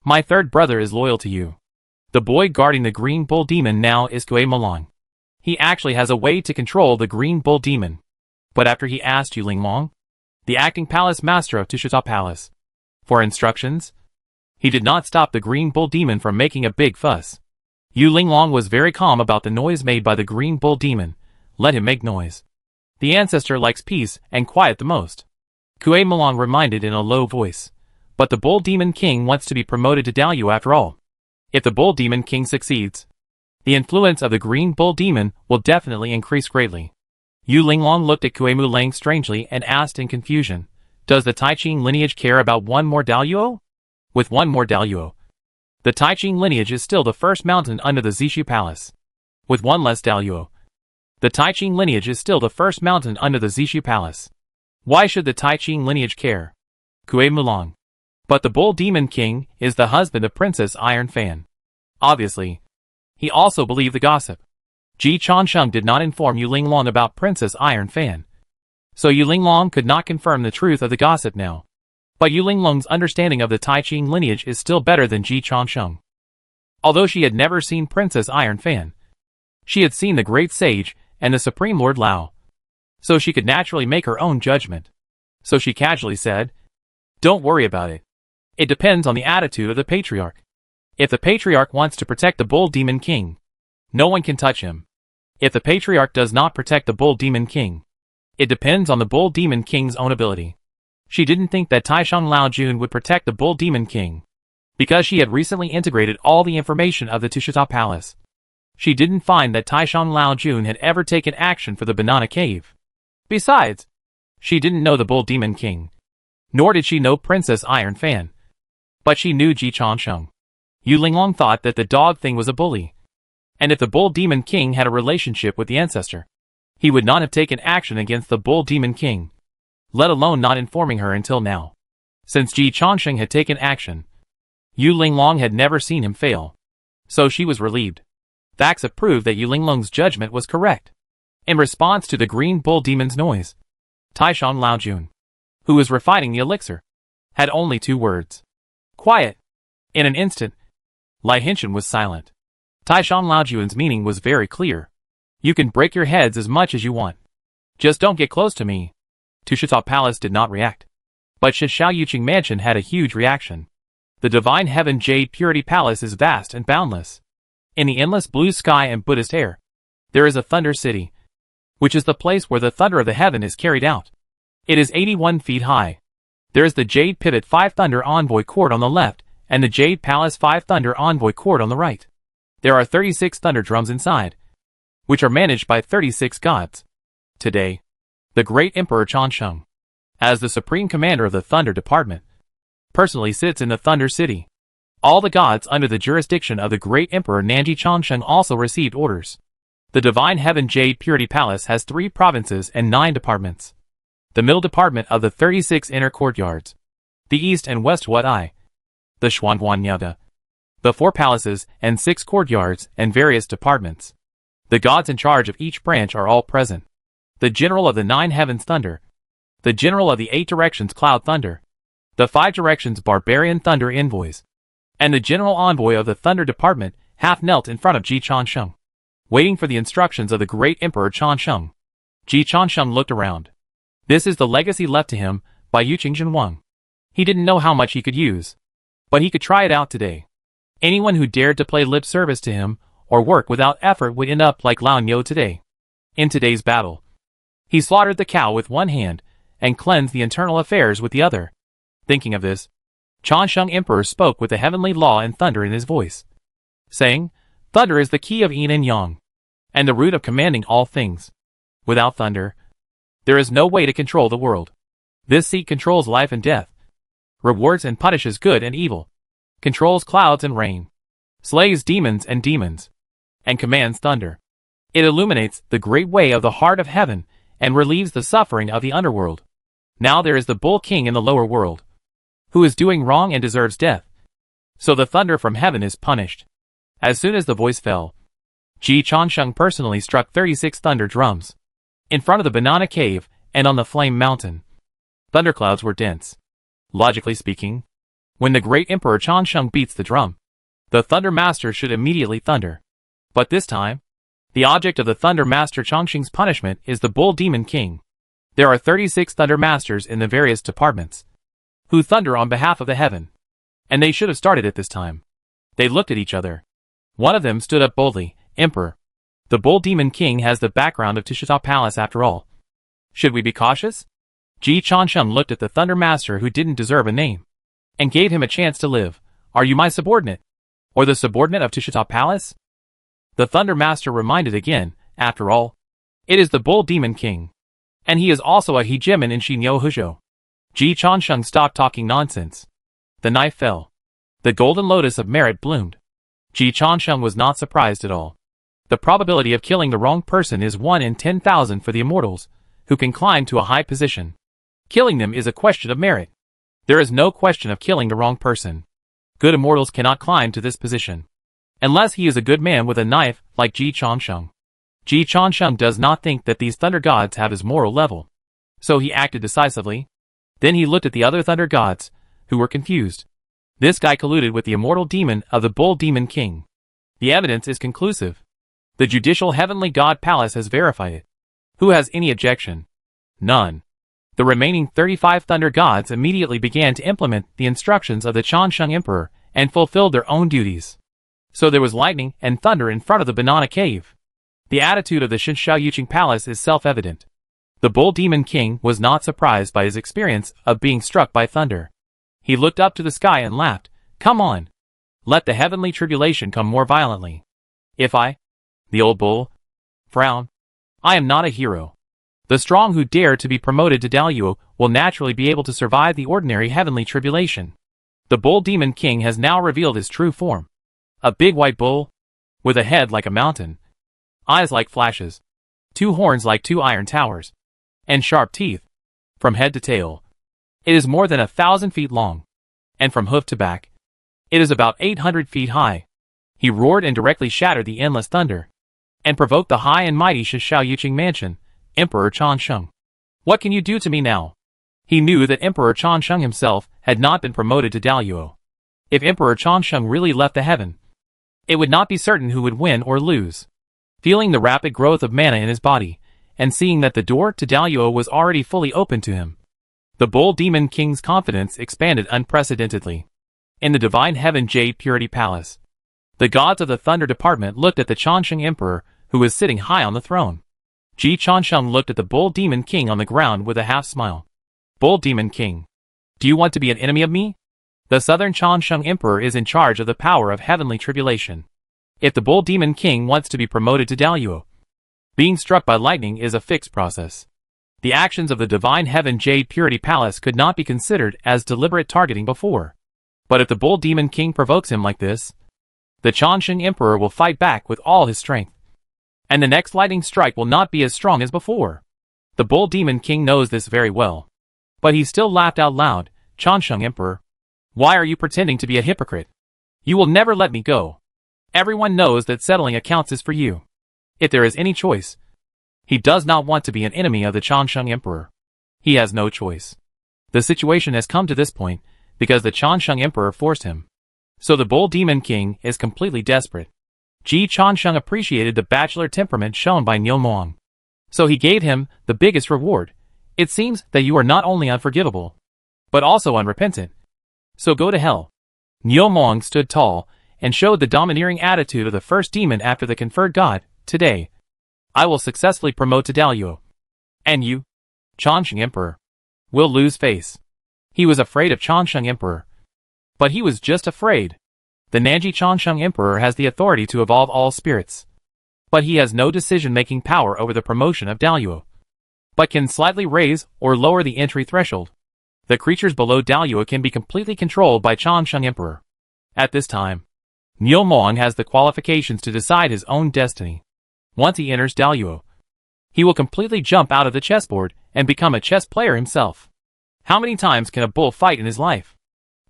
my third brother is loyal to you. The boy guarding the Green Bull Demon now is Kue Malong. He actually has a way to control the Green Bull Demon. But after he asked Yu Linglong, the acting palace master of Tushita Palace, for instructions, he did not stop the Green Bull Demon from making a big fuss. Yu Linglong was very calm about the noise made by the Green Bull Demon. Let him make noise. The ancestor likes peace and quiet the most. Kue Malong reminded in a low voice. But the Bull Demon King wants to be promoted to Daluo after all. If the Bull Demon King succeeds, the influence of the Green Bull Demon will definitely increase greatly. Yu Linglong looked at Kue Mulang strangely and asked in confusion, does the Taiching lineage care about one more Daluo? With one more Daluo, the Taiching lineage is still the first mountain under the Zishu Palace. With one less Daluo, the Taiching lineage is still the first mountain under the Zishu Palace. Why should the Taiching lineage care? Kue Mulang. But the Bull Demon King is the husband of Princess Iron Fan. Obviously, he also believed the gossip. Ji Changsheng did not inform Yu Linglong about Princess Iron Fan, so Yu Linglong could not confirm the truth of the gossip now. But Yu Linglong's understanding of the Taiching lineage is still better than Ji Changsheng. Although she had never seen Princess Iron Fan, she had seen the Great Sage and the Supreme Lord Lao, so she could naturally make her own judgment. So she casually said, Don't worry about it. It depends on the attitude of the patriarch. If the patriarch wants to protect the bull demon king, no one can touch him. If the patriarch does not protect the bull demon king, it depends on the bull demon king's own ability. She didn't think that Taishang Laojun would protect the bull demon king, because she had recently integrated all the information of the Tushita Palace. She didn't find that Taishang Laojun had ever taken action for the Banana Cave. Besides, she didn't know the bull demon king, nor did she know Princess Iron Fan. But she knew Ji Chansheng. Yu Linglong thought that the dog thing was a bully, and if the bull demon king had a relationship with the ancestor, he would not have taken action against the bull demon king, let alone not informing her until now. Since Ji Chansheng had taken action, Yu Linglong had never seen him fail, so she was relieved. Facts have proved that Yu Linglong's judgment was correct. In response to the green bull demon's noise, Taishang Laojun, who was refining the elixir, had only 2 words. Quiet. In an instant, Lai Hinshan was silent. Taishang Laojun's meaning was very clear. You can break your heads as much as you want. Just don't get close to me. Tushita Palace did not react. But Shishao Yuqing Mansion had a huge reaction. The Divine Heaven Jade Purity Palace is vast and boundless. In the endless blue sky and Buddhist air, there is a Thunder City, which is the place where the thunder of the heaven is carried out. It is 81 feet high. There is the Jade Pivot 5 Thunder Envoy Court on the left, and the Jade Palace 5 Thunder Envoy Court on the right. There are 36 thunder drums inside, which are managed by 36 gods. Today, the great Emperor Chansheng, as the supreme commander of the Thunder Department, personally sits in the Thunder City. All the gods under the jurisdiction of the great Emperor Nanji Chansheng also received orders. The Divine Heaven Jade Purity Palace has 3 provinces and 9 departments. The middle department of the 36 inner courtyards, the east and west Wat-I, the Xuanguanyada, the 4 palaces and 6 courtyards and various departments. The gods in charge of each branch are all present. The general of the 9 heavens Thunder, the general of the 8 directions Cloud Thunder, the 5 directions Barbarian Thunder Envoys, and the general envoy of the Thunder Department half knelt in front of Ji Chansheng, waiting for the instructions of the great Emperor Chansheng. Ji Chansheng looked around. This is the legacy left to him by Yuqing Zhenwang. He didn't know how much he could use, but he could try it out today. Anyone who dared to play lip service to him or work without effort would end up like Lao Niu today. In today's battle, he slaughtered the cow with one hand and cleansed the internal affairs with the other. Thinking of this, Chansheng Emperor spoke with the heavenly law and thunder in his voice, saying, Thunder is the key of yin and yang, and the root of commanding all things. Without thunder, there is no way to control the world. This seat controls life and death, rewards and punishes good and evil, controls clouds and rain, slays demons, and commands thunder. It illuminates the great way of the heart of heaven and relieves the suffering of the underworld. Now there is the Bull King in the lower world, who is doing wrong and deserves death. So the thunder from heaven is punished. As soon as the voice fell, Ji Chansheng personally struck 36 thunder drums in front of the Banana Cave and on the Flame Mountain. Thunderclouds were dense. Logically speaking, when the great Emperor Chansheng beats the drum, the Thunder Master should immediately thunder. But this time, the object of the Thunder Master Changsheng's punishment is the Bull Demon King. There are 36 Thunder Masters in the various departments, who thunder on behalf of the heaven, and they should have started at this time. They looked at each other. One of them stood up boldly, Emperor, the Bull Demon King has the background of Tushita Palace after all. Should we be cautious? Ji Chansheng looked at the Thunder Master who didn't deserve a name, and gave him a chance to live. Are you my subordinate? Or the subordinate of Tushita Palace? The Thunder Master reminded again, after all, it is the Bull Demon King, and he is also a hegemon in Shinyo Huzhou. Ji Chansheng stopped talking nonsense. The knife fell. The golden lotus of merit bloomed. Ji Chansheng was not surprised at all. The probability of killing the wrong person is 1 in 10,000 for the immortals, who can climb to a high position. Killing them is a question of merit. There is no question of killing the wrong person. Good immortals cannot climb to this position, unless he is a good man with a knife like Ji Chansheng. Ji Chansheng does not think that these thunder gods have his moral level, so he acted decisively. Then he looked at the other thunder gods, who were confused. This guy colluded with the immortal demon of the Bull Demon King. The evidence is conclusive. The judicial heavenly god palace has verified it. Who has any objection? None. The remaining 35 thunder gods immediately began to implement the instructions of the Changsheng Emperor and fulfilled their own duties. So there was lightning and thunder in front of the banana cave. The attitude of the Shinshaoyuqing Palace is self-evident. The Bull Demon King was not surprised by his experience of being struck by thunder. He looked up to the sky and laughed. Come on. Let the heavenly tribulation come more violently. If I, the old bull, frown, I am not a hero. The strong who dare to be promoted to Daluo will naturally be able to survive the ordinary heavenly tribulation. The Bull Demon King has now revealed his true form. A big white bull, with a head like a mountain, eyes like flashes, 2 horns like 2 iron towers, and sharp teeth, from head to tail. It is more than 1,000 feet long, and from hoof to back, it is about 800 feet high. He roared and directly shattered the endless thunder, and provoked the high and mighty Shinshaoyuqing Mansion, Emperor Changsheng. What can you do to me now? He knew that Emperor Changsheng himself had not been promoted to Daluo. If Emperor Changsheng really left the heaven, it would not be certain who would win or lose. Feeling the rapid growth of mana in his body, and seeing that the door to Daluo was already fully open to him, the Bull Demon King's confidence expanded unprecedentedly. In the Divine Heaven Jade Purity Palace, the gods of the Thunder Department looked at the Changsheng Emperor, who was sitting high on the throne. Ji Changsheng looked at the Bull Demon King on the ground with a half-smile. Bull Demon King, do you want to be an enemy of me? The Southern Changsheng Emperor is in charge of the power of heavenly tribulation. If the Bull Demon King wants to be promoted to Daluo, being struck by lightning is a fixed process. The actions of the Divine Heaven Jade Purity Palace could not be considered as deliberate targeting before. But if the Bull Demon King provokes him like this, the Changsheng Emperor will fight back with all his strength. And the next lightning strike will not be as strong as before. The Bull Demon King knows this very well. But he still laughed out loud. Changsheng Emperor, why are you pretending to be a hypocrite? You will never let me go. Everyone knows that settling accounts is for you. If there is any choice, he does not want to be an enemy of the Changsheng Emperor. He has no choice. The situation has come to this point because the Changsheng Emperor forced him. So the Bull Demon King is completely desperate. Ji Changsheng appreciated the bachelor temperament shown by Niu Moang. So he gave him the biggest reward. It seems that you are not only unforgivable, but also unrepentant. So go to hell. Niu Moang stood tall and showed the domineering attitude of the first demon after the conferred god. Today, I will successfully promote to Daluo. And you, Changsheng Emperor, will lose face. He was afraid of Changsheng Emperor. But he was just afraid. The Nanji Changsheng Emperor has the authority to evolve all spirits. But he has no decision-making power over the promotion of Daluo, but can slightly raise or lower the entry threshold. The creatures below Daluo can be completely controlled by Changsheng Emperor. At this time, Niu Moang has the qualifications to decide his own destiny. Once he enters Daluo, he will completely jump out of the chessboard and become a chess player himself. How many times can a bull fight in his life?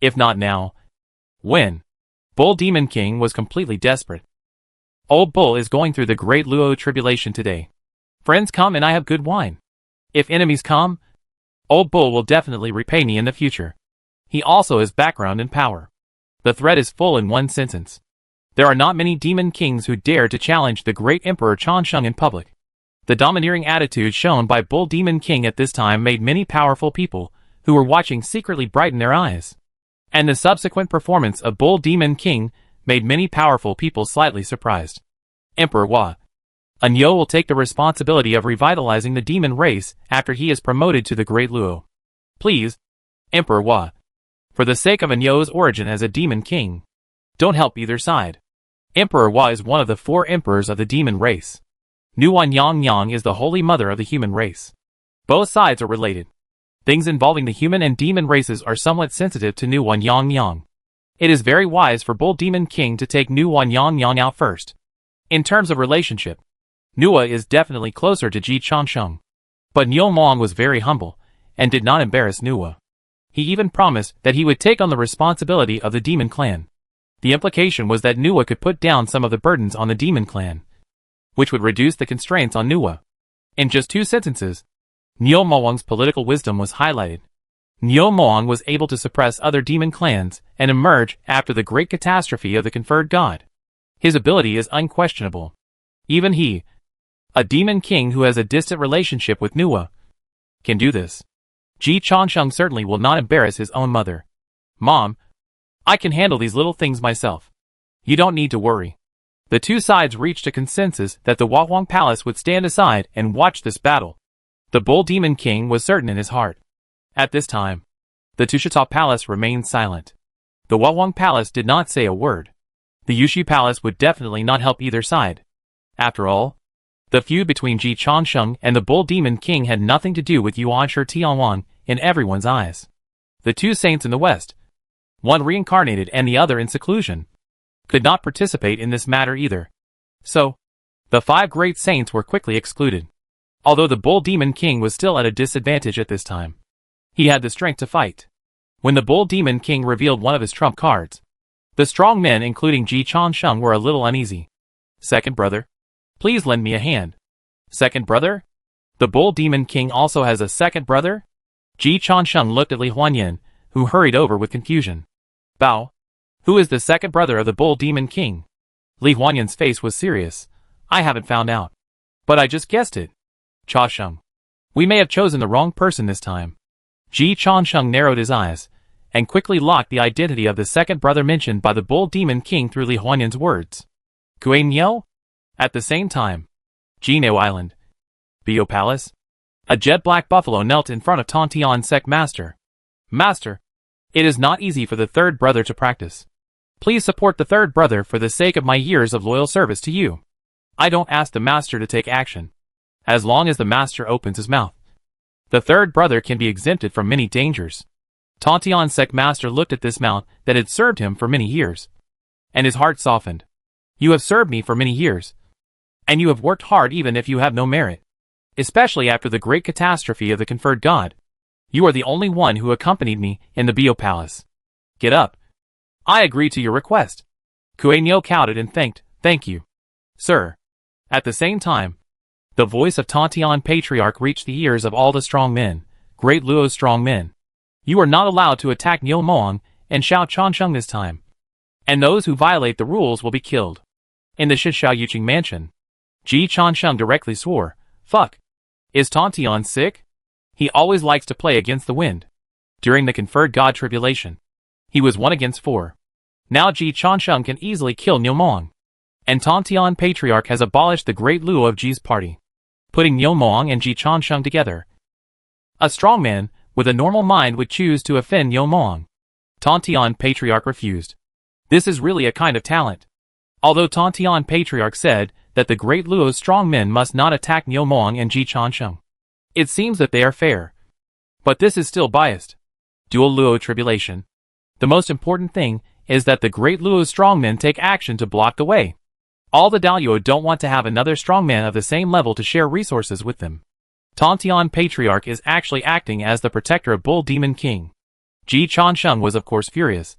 If not now, when? Bull Demon King was completely desperate. Old Bull is going through the great Luo tribulation today. Friends come and I have good wine. If enemies come, Old Bull will definitely repay me in the future. He also has background and power. The thread is full in one sentence. There are not many demon kings who dare to challenge the great Emperor Changsheng in public. The domineering attitude shown by Bull Demon King at this time made many powerful people who were watching secretly brighten their eyes. And the subsequent performance of Bull Demon King made many powerful people slightly surprised. Emperor Hua, Anyo will take the responsibility of revitalizing the demon race after he is promoted to the Great Luo. Please, Emperor Hua, for the sake of Anyo's origin as a demon king, don't help either side. Emperor Hua is one of the 4 emperors of the demon race. Nuwan Yang Yang is the holy mother of the human race. Both sides are related. Things involving the human and demon races are somewhat sensitive to Nuwan Yang Yang. It is very wise for Bull Demon King to take Nuwan Yang Yang out first. In terms of relationship, Nua is definitely closer to Ji Changsheng. But Niu Moang was very humble, and did not embarrass Nua. He even promised that he would take on the responsibility of the demon clan. The implication was that Nua could put down some of the burdens on the demon clan, which would reduce the constraints on Nua. In just 2 sentences, Niu Moang's political wisdom was highlighted. Niu Moang was able to suppress other demon clans and emerge after the great catastrophe of the conferred god. His ability is unquestionable. Even he, a demon king who has a distant relationship with Nua, can do this. Ji Changsheng certainly will not embarrass his own mother. Mom, I can handle these little things myself. You don't need to worry. The two sides reached a consensus that the Huang Palace would stand aside and watch this battle. The Bull Demon King was certain in his heart. At this time, the Tushita Palace remained silent. The Huang Palace did not say a word. The Yushi Palace would definitely not help either side. After all, the feud between Ji Changsheng and the Bull Demon King had nothing to do with Yuan Shi Tianwan in everyone's eyes. The two saints in the West, one reincarnated and the other in seclusion, could not participate in this matter either. So, the five great saints were quickly excluded. Although the Bull Demon King was still at a disadvantage at this time, he had the strength to fight. When the Bull Demon King revealed one of his trump cards, the strong men including Ji Changsheng were a little uneasy. Second brother, please lend me a hand. Second brother? The Bull Demon King also has a second brother? Ji Changsheng looked at Li Huanyan, who hurried over with confusion. Bao, who is the second brother of the Bull Demon King? Li Huanyan's face was serious. I haven't found out. But I just guessed it. Cha Sheng. We may have chosen the wrong person this time. Ji Changsheng narrowed his eyes, and quickly locked the identity of the second brother mentioned by the Bull Demon King through Li Huanyan's words. Kuei Niu? At the same time, Jinao Island. Bio Palace. A jet-black buffalo knelt in front of Tantian Sect Master. Master, it is not easy for the third brother to practice. Please support the third brother for the sake of my years of loyal service to you. I don't ask the master to take action. As long as the master opens his mouth, the third brother can be exempted from many dangers. Tantian Sect Master looked at this mount that had served him for many years, and his heart softened. You have served me for many years, and you have worked hard even if you have no merit. Especially after the great catastrophe of the conferred god. You are the only one who accompanied me in the Bio Palace. Get up. I agree to your request. Kuei Niu counted and thank you, sir. At the same time, the voice of Tantian Patriarch reached the ears of all the strong men, great Luo's strong men. You are not allowed to attack Niu Moang and Xiao Changsheng this time. And those who violate the rules will be killed. In the Shishao Yuqing mansion, Ji Changsheng directly swore, fuck. Is Tantian sick? He always likes to play against the wind. During the conferred god tribulation, he was 1 against 4. Now Ji Changsheng can easily kill Niu Moang. And Tantian Patriarch has abolished the great Luo of Ji's party, putting Niu Moang and Ji Changsheng together. A strong man with a normal mind would choose to offend Niu Moang. Tantian Patriarch refused. This is really a kind of talent. Although Tantian Patriarch said that the great Luo's strong men must not attack Niu Moang and Ji Changsheng, it seems that they are fair. But this is still biased. Dual Luo tribulation. The most important thing is that the great Luo's strongmen take action to block the way. All the Daluo don't want to have another strongman of the same level to share resources with them. Tantian Patriarch is actually acting as the protector of Bull Demon King. Ji Changsheng was of course furious.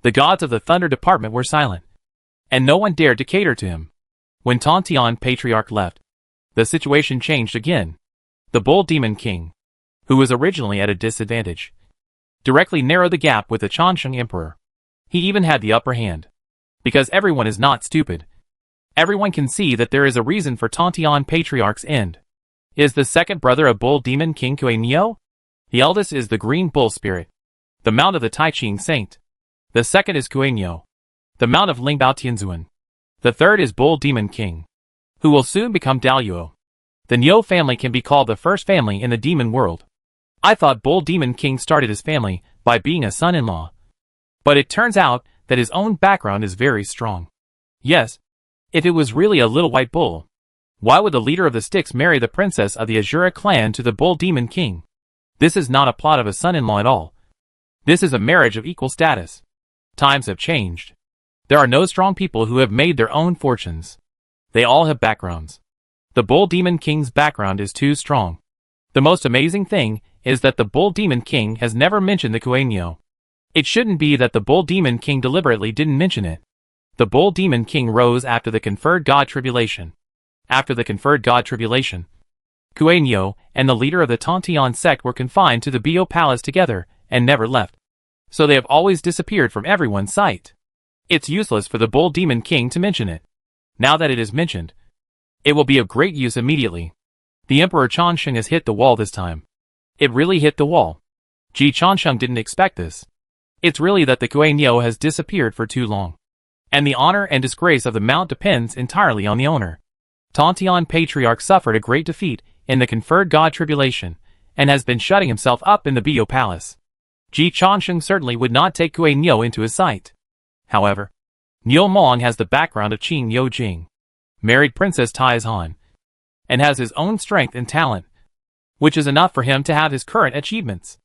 The gods of the Thunder Department were silent, and no one dared to cater to him. When Tantian Patriarch left, the situation changed again. The Bull Demon King, who was originally at a disadvantage, directly narrowed the gap with the Changsheng Emperor. He even had the upper hand. Because everyone is not stupid. Everyone can see that there is a reason for Tantian Patriarch's end. Is the second brother of Bull Demon King Kuei Niu? The eldest is the Green Bull Spirit, the mount of the Taiching Saint. The second is Kuei Niu, the mount of Lingbao Tianzuan. The third is Bull Demon King, who will soon become Daluo. The Niu family can be called the first family in the demon world. I thought Bull Demon King started his family by being a son-in-law. But it turns out that his own background is very strong. Yes, if it was really a little white bull, why would the leader of the Styx marry the princess of the Azura clan to the Bull Demon King? This is not a plot of a son-in-law at all. This is a marriage of equal status. Times have changed. There are no strong people who have made their own fortunes. They all have backgrounds. The Bull Demon King's background is too strong. The most amazing thing is that the Bull Demon King has never mentioned the Kuei Niu. It shouldn't be that the Bull Demon King deliberately didn't mention it. The Bull Demon King rose after the conferred god tribulation. After the conferred god tribulation, Kuei Niu and the leader of the Tantian sect were confined to the Bio Palace together and never left. So they have always disappeared from everyone's sight. It's useless for the Bull Demon King to mention it. Now that it is mentioned, it will be of great use immediately. The Emperor Changsheng has hit the wall this time. It really hit the wall. Ji Changsheng didn't expect this. It's really that the Kuei-Nio has disappeared for too long. And the honor and disgrace of the mount depends entirely on the owner. Tontian Patriarch suffered a great defeat in the conferred god tribulation, and has been shutting himself up in the Biyo Palace. Ji Changsheng certainly would not take Kuei-Nio into his sight. However, Niu Mong has the background of Qing Yo Jing, married Princess Tai Han, and has his own strength and talent, which is enough for him to have his current achievements.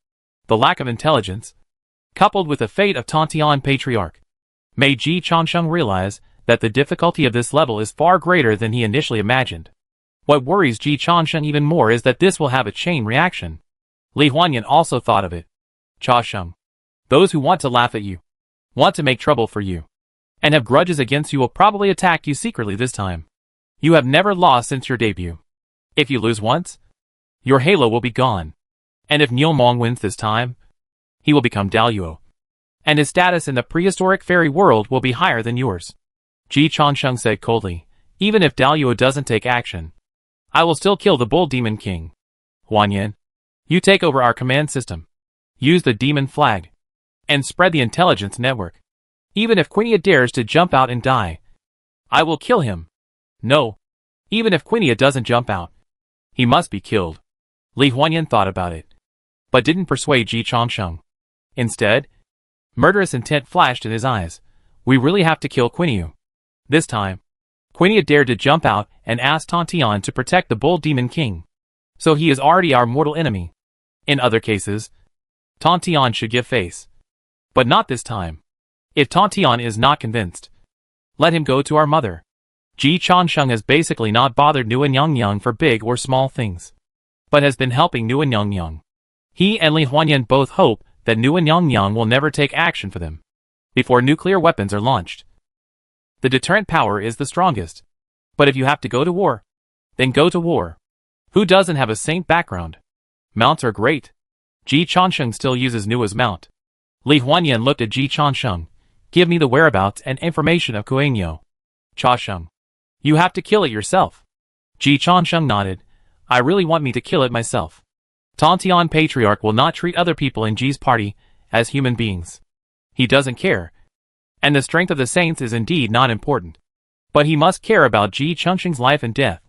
The lack of intelligence, coupled with the fate of Tontian Patriarch, made Ji Changsheng realize that the difficulty of this level is far greater than he initially imagined. What worries Ji Changsheng even more is that this will have a chain reaction. Li Huanyan also thought of it. Changsheng, those who want to laugh at you, want to make trouble for you, and have grudges against you will probably attack you secretly this time. You have never lost since your debut. If you lose once, your halo will be gone. And if Niu Mong wins this time, he will become Daluo, and his status in the prehistoric fairy world will be higher than yours. Ji Changsheng said coldly, even if Daluo doesn't take action, I will still kill the Bull Demon King. Huanyan, you take over our command system. Use the demon flag, and spread the intelligence network. Even if Quinia dares to jump out and die, I will kill him. No, even if Quinia doesn't jump out, he must be killed. Li Huanyan thought about it, but didn't persuade Ji Changsheng. Instead, murderous intent flashed in his eyes. We really have to kill Quinia. This time, Quinia dared to jump out and ask Tontian to protect the Bull Demon King. So he is already our mortal enemy. In other cases, Tontian should give face. But not this time. If Tontian is not convinced, let him go to our mother. Ji Changsheng has basically not bothered Nguyen Yang for big or small things, but has been helping Nguyen Yang. He and Li Huanyan both hope that Nguyen Yang will never take action for them before nuclear weapons are launched. The deterrent power is the strongest. But if you have to go to war, then go to war. Who doesn't have a saint background? Mounts are great. Ji Changsheng still uses Nu as mount. Li Huanyan looked at Ji Changsheng. Give me the whereabouts and information of Kuei-Nio. Changsheng, you have to kill it yourself. Ji Changsheng nodded. I really want me to kill it myself. Tontian Patriarch will not treat other people in Ji's party as human beings. He doesn't care. And the strength of the saints is indeed not important. But he must care about Ji Changsheng's life and death.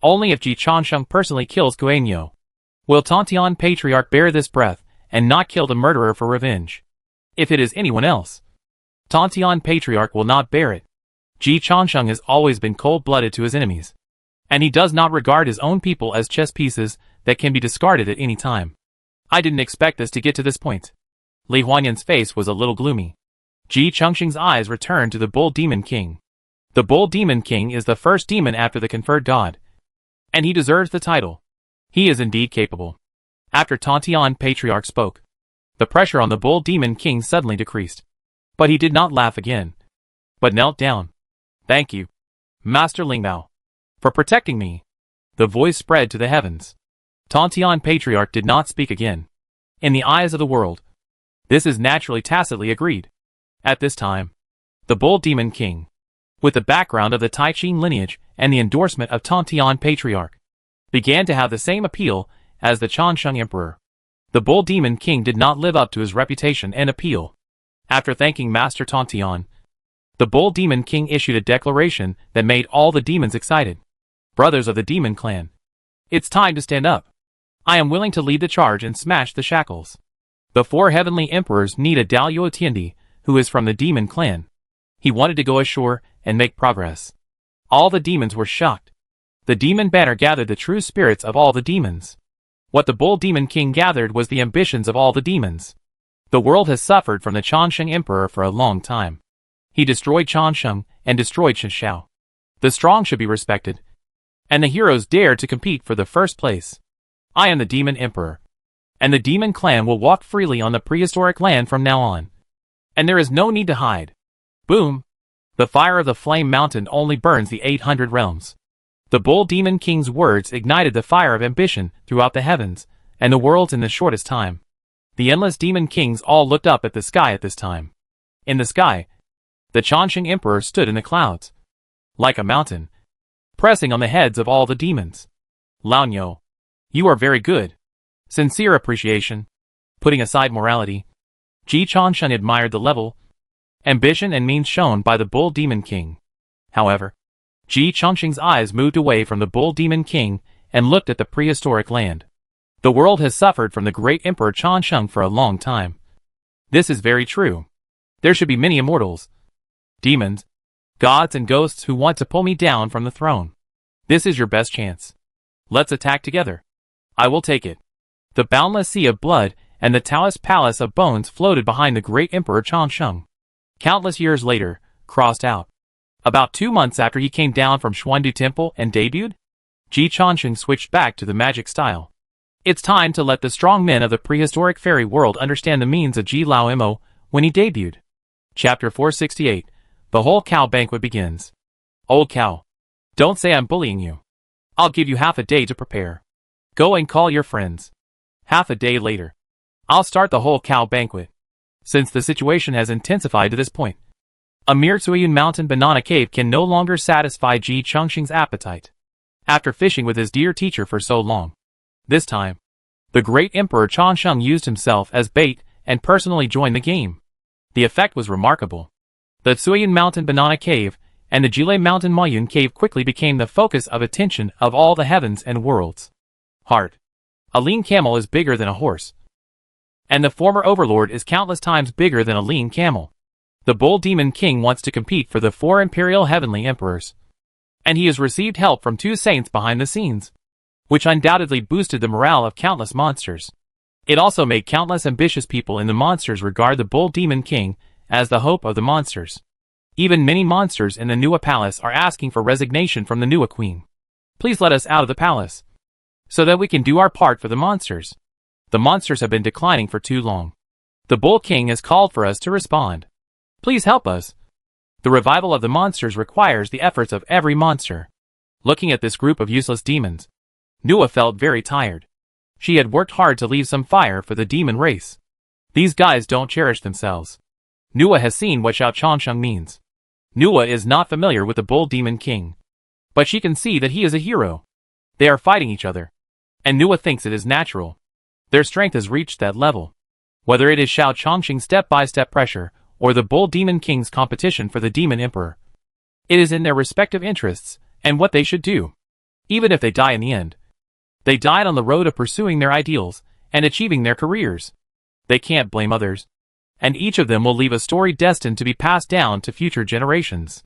Only if Ji Changsheng personally kills Kuei-Nio will Tontian Patriarch bear this breath and not kill the murderer for revenge. If it is anyone else, Tontian Patriarch will not bear it. Ji Changsheng has always been cold-blooded to his enemies, and he does not regard his own people as chess pieces that can be discarded at any time. I didn't expect this to get to this point. Li Huanyan's face was a little gloomy. Ji Changsheng's eyes returned to the Bull Demon King. The Bull Demon King is the first demon after the conferred god, and he deserves the title. He is indeed capable. After Tontian Patriarch spoke, the pressure on the Bull Demon King suddenly decreased. But he did not laugh again, but knelt down. Thank you, Master Lingbao, for protecting me. The voice spread to the heavens. Tontian Patriarch did not speak again. In the eyes of the world, this is naturally tacitly agreed. At this time, the Bull Demon King, with the background of the Taichin lineage and the endorsement of Tontian Patriarch, began to have the same appeal as the Changsheng Emperor. The Bull Demon King did not live up to his reputation and appeal. After thanking Master Tontian, the Bull Demon King issued a declaration that made all the demons excited. Brothers of the Demon Clan, it's time to stand up. I am willing to lead the charge and smash the shackles. The 4 heavenly emperors need a Daluo Tiendi, who is from the Demon Clan. He wanted to go ashore and make progress. All the demons were shocked. The demon banner gathered the true spirits of all the demons. What the Bull Demon King gathered was the ambitions of all the demons. The world has suffered from the Changsheng Emperor for a long time. He destroyed Changsheng and destroyed Shenshao. The strong should be respected, and the heroes dare to compete for the first place. I am the Demon Emperor, and the Demon Clan will walk freely on the prehistoric land from now on. And there is no need to hide. Boom! The fire of the Flame Mountain only burns the 800 realms. The Bull Demon King's words ignited the fire of ambition throughout the heavens and the worlds in the shortest time. The endless Demon Kings all looked up at the sky at this time. In the sky, the Changsheng Emperor stood in the clouds, like a mountain, pressing on the heads of all the demons. Laonyo, you are very good. Sincere appreciation. Putting aside morality, Ji Changsheng admired the level, ambition and means shown by the Bull Demon King. However, Ji Changsheng's eyes moved away from the Bull Demon King and looked at the prehistoric land. The world has suffered from the great Emperor Changsheng for a long time. This is very true. There should be many immortals, demons, gods and ghosts who want to pull me down from the throne. This is your best chance. Let's attack together. I will take it. The boundless sea of blood and the Taoist palace of bones floated behind the great Emperor Changsheng. Countless years later, crossed out. About 2 months after he came down from Xuandu Temple and debuted, Ji Changsheng switched back to the magic style. It's time to let the strong men of the prehistoric fairy world understand the means of Ji Lao Mo when he debuted. Chapter 468. The whole cow banquet begins. Old cow. Don't say I'm bullying you. I'll give you half a day to prepare. Go and call your friends. Half a day later, I'll start the whole cow banquet. Since the situation has intensified to this point, a mere Cuyun Mountain banana cave can no longer satisfy Ji Changsheng's appetite. After fishing with his dear teacher for so long, this time, the great Emperor Changsheng used himself as bait and personally joined the game. The effect was remarkable. The Cuyun Mountain banana cave and the Jile Mountain Mayun cave quickly became the focus of attention of all the heavens and worlds. Heart. A lean camel is bigger than a horse, and the former overlord is countless times bigger than a lean camel. The Bull Demon King wants to compete for the 4 imperial heavenly emperors, and he has received help from 2 saints behind the scenes, which undoubtedly boosted the morale of countless monsters. It also made countless ambitious people in the monsters regard the Bull Demon King as the hope of the monsters. Even many monsters in the Nuwa Palace are asking for resignation from the Nuwa Queen. Please let us out of the palace, so that we can do our part for the monsters. The monsters have been declining for too long. The Bull King has called for us to respond. Please help us. The revival of the monsters requires the efforts of every monster. Looking at this group of useless demons, Nuwa felt very tired. She had worked hard to leave some fire for the demon race. These guys don't cherish themselves. Nuwa has seen what Xiao Changsheng means. Nuwa is not familiar with the Bull Demon King, but she can see that he is a hero. They are fighting each other, and Nuwa thinks it is natural. Their strength has reached that level. Whether it is Xiao Changsheng's step-by-step pressure or the Bull Demon King's competition for the Demon Emperor, it is in their respective interests and what they should do. Even if they die in the end, they died on the road of pursuing their ideals and achieving their careers. They can't blame others, and each of them will leave a story destined to be passed down to future generations.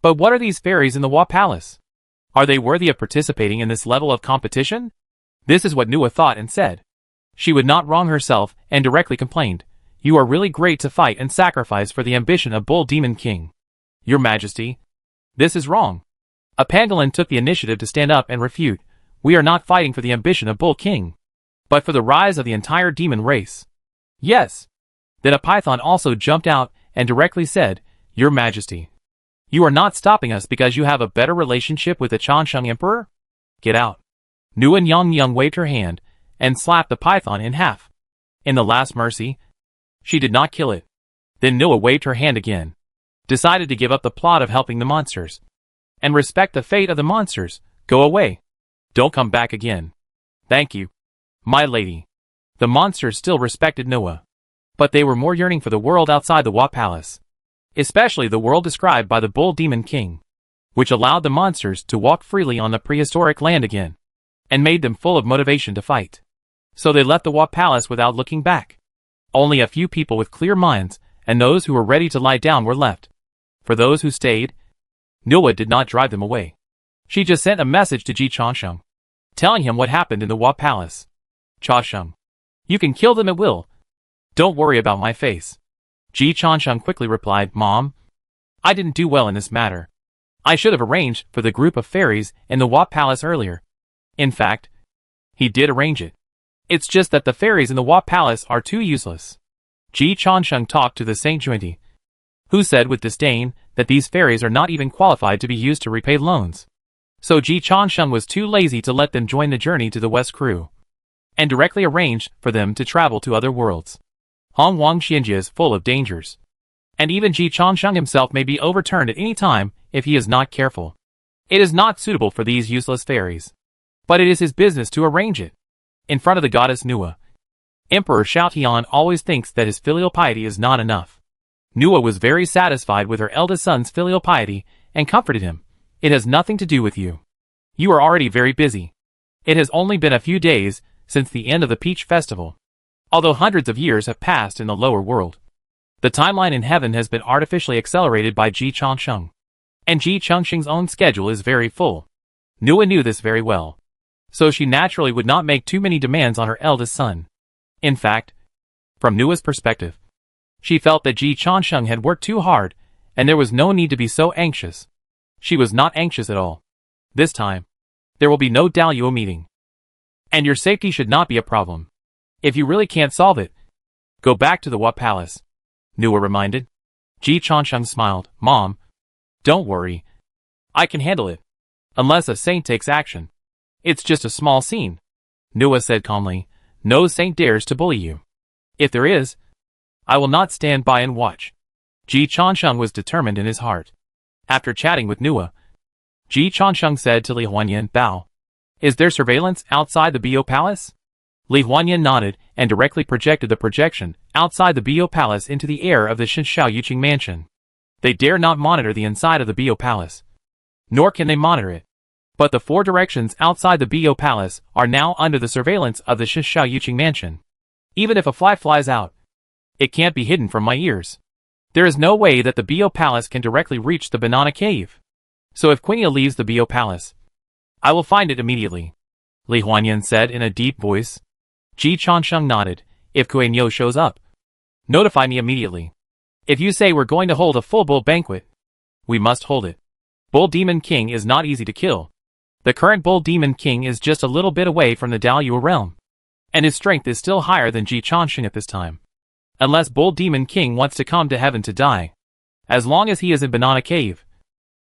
But what are these fairies in the Wa Palace? Are they worthy of participating in this level of competition? This is what Nuwa thought and said. She would not wrong herself and directly complained, "You are really great to fight and sacrifice for the ambition of Bull Demon King. Your Majesty, this is wrong." A pangolin took the initiative to stand up and refute, "We are not fighting for the ambition of Bull King, but for the rise of the entire demon race." Yes. Then a python also jumped out and directly said, "Your Majesty, you are not stopping us because you have a better relationship with the Changsheng Emperor? Get out." Nuwa Yang waved her hand and slapped the python in half. In the last mercy, she did not kill it. Then Nuwa waved her hand again, decided to give up the plot of helping the monsters, and respect the fate of the monsters. Go away. Don't come back again. Thank you, my lady. The monsters still respected Nuwa, but they were more yearning for the world outside the Wa Palace, especially the world described by the Bull Demon King, which allowed the monsters to walk freely on the prehistoric land again, and made them full of motivation to fight. So they left the Wa Palace without looking back. Only a few people with clear minds, and those who were ready to lie down were left. For those who stayed, Nuwa did not drive them away. She just sent a message to Ji Changsheng, telling him what happened in the Wa Palace. "Changsheng, you can kill them at will. Don't worry about my face." Ji Changsheng quickly replied, "Mom, I didn't do well in this matter. I should have arranged for the group of fairies in the Wa Palace earlier." In fact, he did arrange it. It's just that the fairies in the Wa Palace are too useless. Ji Changsheng talked to the Saint Juenti, who said with disdain that these fairies are not even qualified to be used to repay loans. So Ji Changsheng was too lazy to let them join the journey to the West Crew, and directly arranged for them to travel to other worlds. Hong Wang Xianjia is full of dangers, and even Ji Changsheng himself may be overturned at any time if he is not careful. It is not suitable for these useless fairies, but it is his business to arrange it. In front of the goddess Nuwa, Emperor Xiaotian always thinks that his filial piety is not enough. Nua was very satisfied with her eldest son's filial piety and comforted him. It has nothing to do with you. You are already very busy. It has only been a few days since the end of the Peach Festival. Although hundreds of years have passed in the lower world, the timeline in heaven has been artificially accelerated by Ji Changsheng. And Ji Changsheng's own schedule is very full. Nua knew this very well. So she naturally would not make too many demands on her eldest son. In fact, from Nua's perspective, she felt that Ji Changsheng had worked too hard, and there was no need to be so anxious. She was not anxious at all. This time, there will be no Daluo meeting. And your safety should not be a problem. If you really can't solve it, go back to the Wat Palace, Nua reminded. Ji Changsheng smiled. Mom, don't worry. I can handle it. Unless a saint takes action. It's just a small scene, Nua said calmly. No saint dares to bully you. If there is, I will not stand by and watch. Ji Changsheng was determined in his heart. After chatting with Nua, Ji Changsheng said to Li Huanyan, Bao, is there surveillance outside the Bo Palace? Li Huanyan nodded and directly projected the projection outside the Bo Palace into the air of the Shinshao Yuqing mansion. They dare not monitor the inside of the Bo Palace. Nor can they monitor it. But the 4 directions outside the Bo Palace are now under the surveillance of the Shinshao Yuqing mansion. Even if a fly flies out, it can't be hidden from my ears. There is no way that the Bo Palace can directly reach the Banana Cave. So if Quinia leaves the Bo Palace, I will find it immediately, Li Huanyan said in a deep voice. Ji Changsheng nodded. If Quinia shows up, notify me immediately. If you say we're going to hold a full bull banquet, we must hold it. Bull Demon King is not easy to kill. The current Bull Demon King is just a little bit away from the Daluo realm, and his strength is still higher than Ji Changsheng at this time. Unless Bull Demon King wants to come to heaven to die. As long as he is in Banana Cave,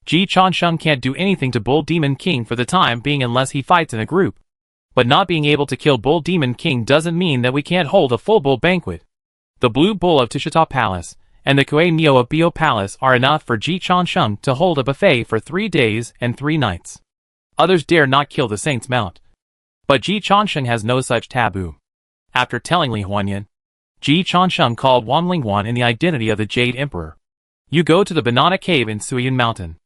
Ji Changsheng can't do anything to Bull Demon King for the time being unless he fights in a group. But not being able to kill Bull Demon King doesn't mean that we can't hold a full bull banquet. The Blue Bull of Tushita Palace and the Kue Neo of Bo Palace are enough for Ji Changsheng to hold a buffet for 3 days and 3 nights. Others dare not kill the Saint's Mount. But Ji Changsheng has no such taboo. After telling Li Huanyan, Ji Changsheng called Wang Lingwan in the identity of the Jade Emperor. You go to the Banana Cave in Suiyun Mountain.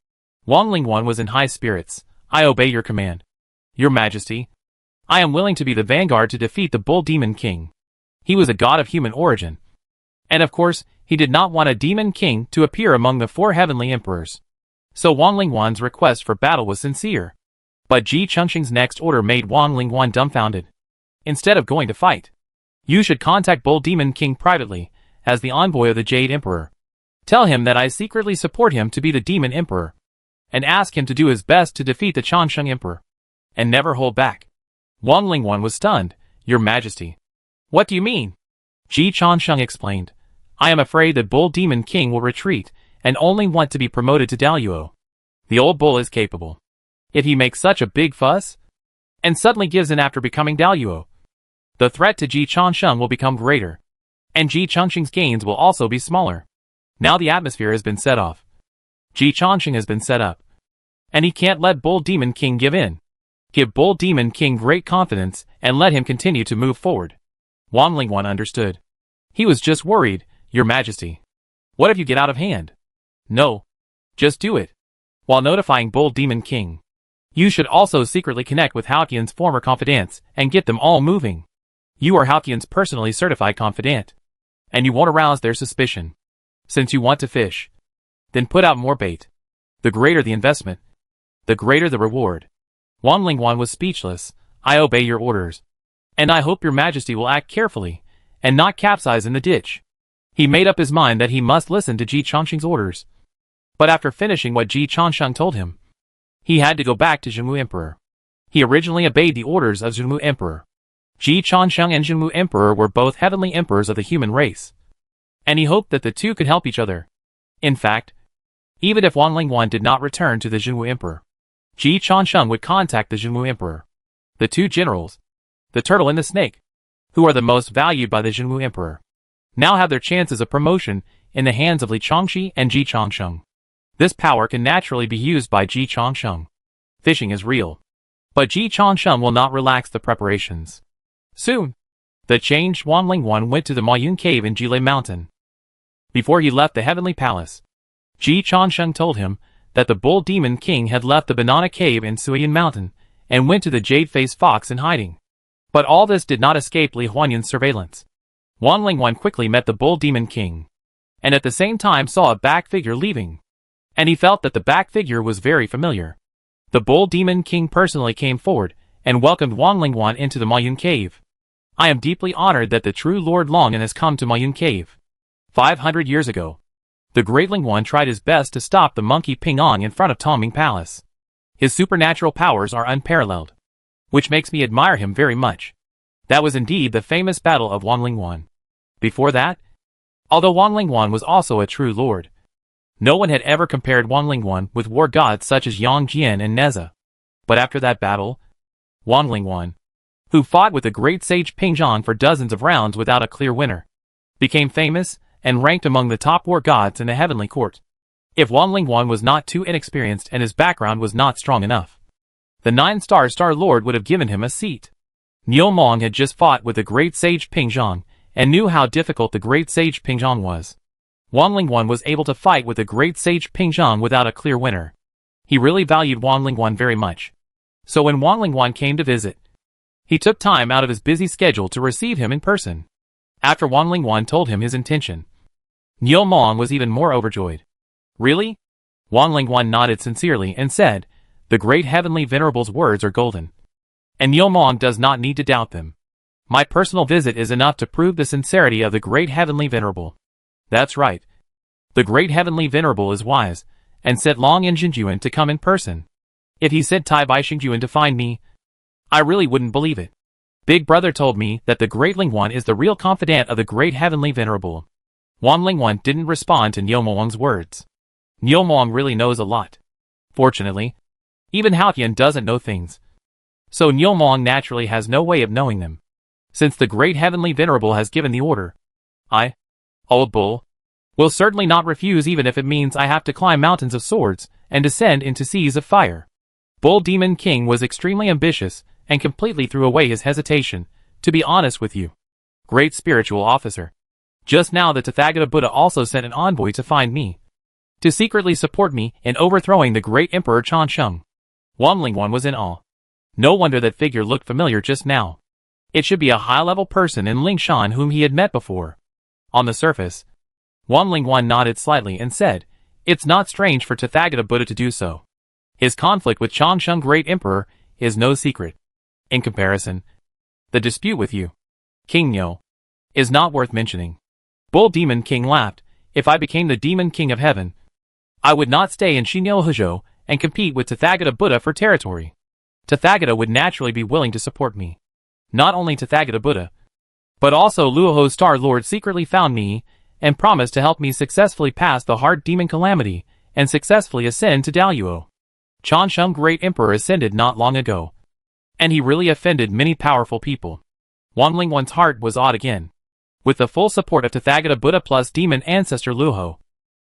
Wang Lingwan was in high spirits. I obey your command. Your Majesty, I am willing to be the vanguard to defeat the Bull Demon King. He was a god of human origin. And of course, he did not want a Demon King to appear among the 4 heavenly emperors. So Wang Lingwan's request for battle was sincere. But Ji Changsheng's next order made Wang Lingwan dumbfounded. Instead of going to fight, you should contact Bull Demon King privately, as the envoy of the Jade Emperor. Tell him that I secretly support him to be the Demon Emperor, and ask him to do his best to defeat the Changsheng Emperor, and never hold back. Wang Lingwan was stunned. Your Majesty. What do you mean? Ji Changsheng explained. I am afraid that Bull Demon King will retreat, and only want to be promoted to Daluo. The old bull is capable. If he makes such a big fuss, and suddenly gives in after becoming Daluo, the threat to Ji Changsheng will become greater, and Ji Changsheng's gains will also be smaller. Now the atmosphere has been set off. Ji Changsheng has been set up, and he can't let Bull Demon King give in. Give Bull Demon King great confidence, and let him continue to move forward. Wang Lingwan understood. He was just worried. Your Majesty. What if you get out of hand? No. Just do it. While notifying Bull Demon King, you should also secretly connect with Haoqian's former confidants and get them all moving. You are Haoqian's personally certified confidant, and you won't arouse their suspicion. Since you want to fish, then put out more bait. The greater the investment, the greater the reward. Wang Lingwan was speechless. I obey your orders. And I hope your Majesty will act carefully, and not capsize in the ditch. He made up his mind that he must listen to Ji Changsheng's orders. But after finishing what Ji Changsheng told him, he had to go back to Zhenwu Emperor. He originally obeyed the orders of Zhenwu Emperor. Ji Changsheng and Zhenwu Emperor were both heavenly emperors of the human race, and he hoped that the two could help each other. In fact, even if Wang Lingwan did not return to the Zhenwu Emperor, Ji Changsheng would contact the Zhenwu Emperor. The 2 generals, the turtle and the snake, who are the most valued by the Zhenwu Emperor, now have their chances of promotion in the hands of Li Changxi and Ji Changsheng. This power can naturally be used by Ji Changsheng. Fishing is real. But Ji Changsheng will not relax the preparations. Soon, The changed Wanlingwan went to the Mayun cave in Jile Mountain. Before he left the heavenly palace, Ji Chansheng told him that the Bull Demon King had left the Banana Cave in Suiyan Mountain and went to the Jade-Faced Fox in hiding. But all this did not escape Li Huanyuan's surveillance. Wanlingwan quickly met the Bull Demon King, and at the same time saw a back figure leaving. And he felt that the back figure was very familiar. The Bull Demon King personally came forward and welcomed Wanlingwan into the Mayun Cave. I am deeply honored that the true Lord Longan has come to Mayun Cave. 500 years ago, the Great Lingwan tried his best to stop the monkey Ping'an in front of Tongming Palace. His supernatural powers are unparalleled, which makes me admire him very much. That was indeed the famous battle of Wanlingwan. Before that, although Wanlingwan was also a true lord, no one had ever compared Wanlingwan with war gods such as Yang Jian and Neza. But after that battle, Wanlingwan, who fought with the great sage Pingzhang for dozens of rounds without a clear winner, became famous and ranked among the top war gods in the heavenly court. If Wanlingwan was not too inexperienced and his background was not strong enough, the 9-star Star Lord would have given him a seat. Niu Mong had just fought with the great sage Pingzhang and knew how difficult the great sage Pingzhang was. Wanlingwan was able to fight with the great sage Pingzhang without a clear winner. He really valued Wanlingwan very much. So when Wanlingwan came to visit, he took time out of his busy schedule to receive him in person. After Wanlingwan told him his intention, Niu Mong was even more overjoyed. Really? Wanlingwan nodded sincerely and said, the great heavenly venerable's words are golden, and Niu Mong does not need to doubt them. My personal visit is enough to prove the sincerity of the great heavenly venerable. That's right. The great heavenly venerable is wise, and sent Long and Xinjuan to come in person. If he sent Tai Bai Xinjuan to find me, I really wouldn't believe it. Big Brother told me that the Great Lingwan is the real confidant of the Great Heavenly Venerable. Wanlingwan didn't respond to Niu Mong's words. Niu Mong really knows a lot. Fortunately, even Haotian doesn't know things. So Niu Mong naturally has no way of knowing them. Since the Great Heavenly Venerable has given the order, I, Old Bull, will certainly not refuse even if it means I have to climb mountains of swords and descend into seas of fire. Bull Demon King was extremely ambitious and completely threw away his hesitation, to be honest with you, great spiritual officer. Just now the Tathagata Buddha also sent an envoy to find me, to secretly support me in overthrowing the great Emperor Chansheng. Wanlingwan was in awe. No wonder that figure looked familiar just now. It should be a high-level person in Lingshan whom he had met before. On the surface, Wanlingwan nodded slightly and said, it's not strange for Tathagata Buddha to do so. His conflict with Chansheng Great Emperor is no secret. In comparison, the dispute with you, King Niu, is not worth mentioning. Bull Demon King laughed. If I became the Demon King of Heaven, I would not stay in Xinyo Huzhou and compete with Tathagata Buddha for territory. Tathagata would naturally be willing to support me. Not only Tathagata Buddha, but also Luoho's Star Lord secretly found me and promised to help me successfully pass the hard demon calamity and successfully ascend to Daluo. Chansheng Great Emperor ascended not long ago, and he really offended many powerful people. Wanlingwan's heart was awed again. With the full support of Tathagata Buddha plus demon ancestor Luoho,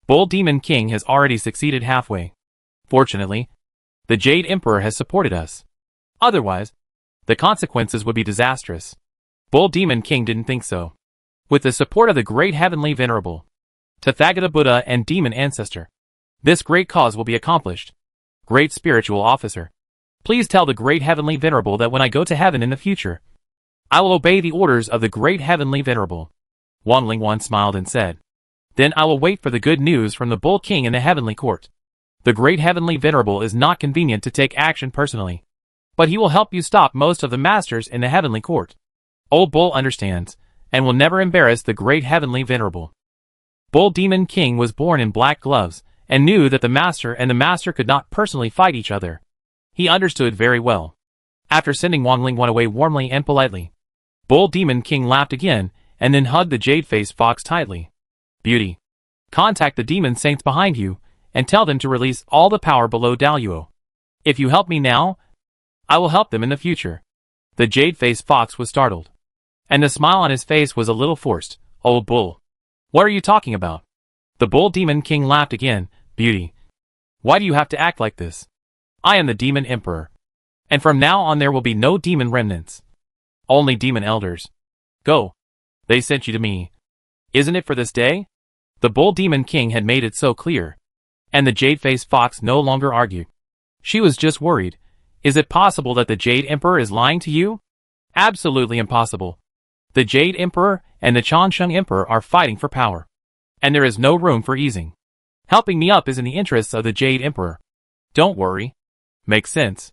Bull Demon King has already succeeded halfway. Fortunately, the Jade Emperor has supported us. Otherwise, the consequences would be disastrous. Bull Demon King didn't think so. With the support of the Great Heavenly Venerable, Tathagata Buddha and Demon Ancestor, this great cause will be accomplished. Great Spiritual Officer, please tell the Great Heavenly Venerable that when I go to heaven in the future, I will obey the orders of the Great Heavenly Venerable. Wanlingwan smiled and said, then I will wait for the good news from the Bull King in the Heavenly Court. The Great Heavenly Venerable is not convenient to take action personally, but he will help you stop most of the masters in the Heavenly Court. Old Bull understands, and will never embarrass the Great Heavenly Venerable. Bull Demon King was born in black gloves, and knew that the master and the master could not personally fight each other. He understood very well. After sending Wanlingwan away warmly and politely, Bull Demon King laughed again, and then hugged the jade-faced fox tightly. Beauty. Contact the demon saints behind you, and tell them to release all the power below Daluo. If you help me now, I will help them in the future. The jade-faced fox was startled, and the smile on his face was a little forced. Old Bull, what are you talking about? The Bull Demon King laughed again. Beauty. Why do you have to act like this? I am the Demon Emperor, and from now on there will be no demon remnants. Only demon elders. Go. They sent you to me. Isn't it for this day? The Bull Demon King had made it so clear. And the Jade-Faced Fox no longer argued. She was just worried. Is it possible that the Jade Emperor is lying to you? Absolutely impossible. The Jade Emperor and the Changsheng Emperor are fighting for power. And there is no room for easing. Helping me up is in the interests of the Jade Emperor. Don't worry. Makes sense.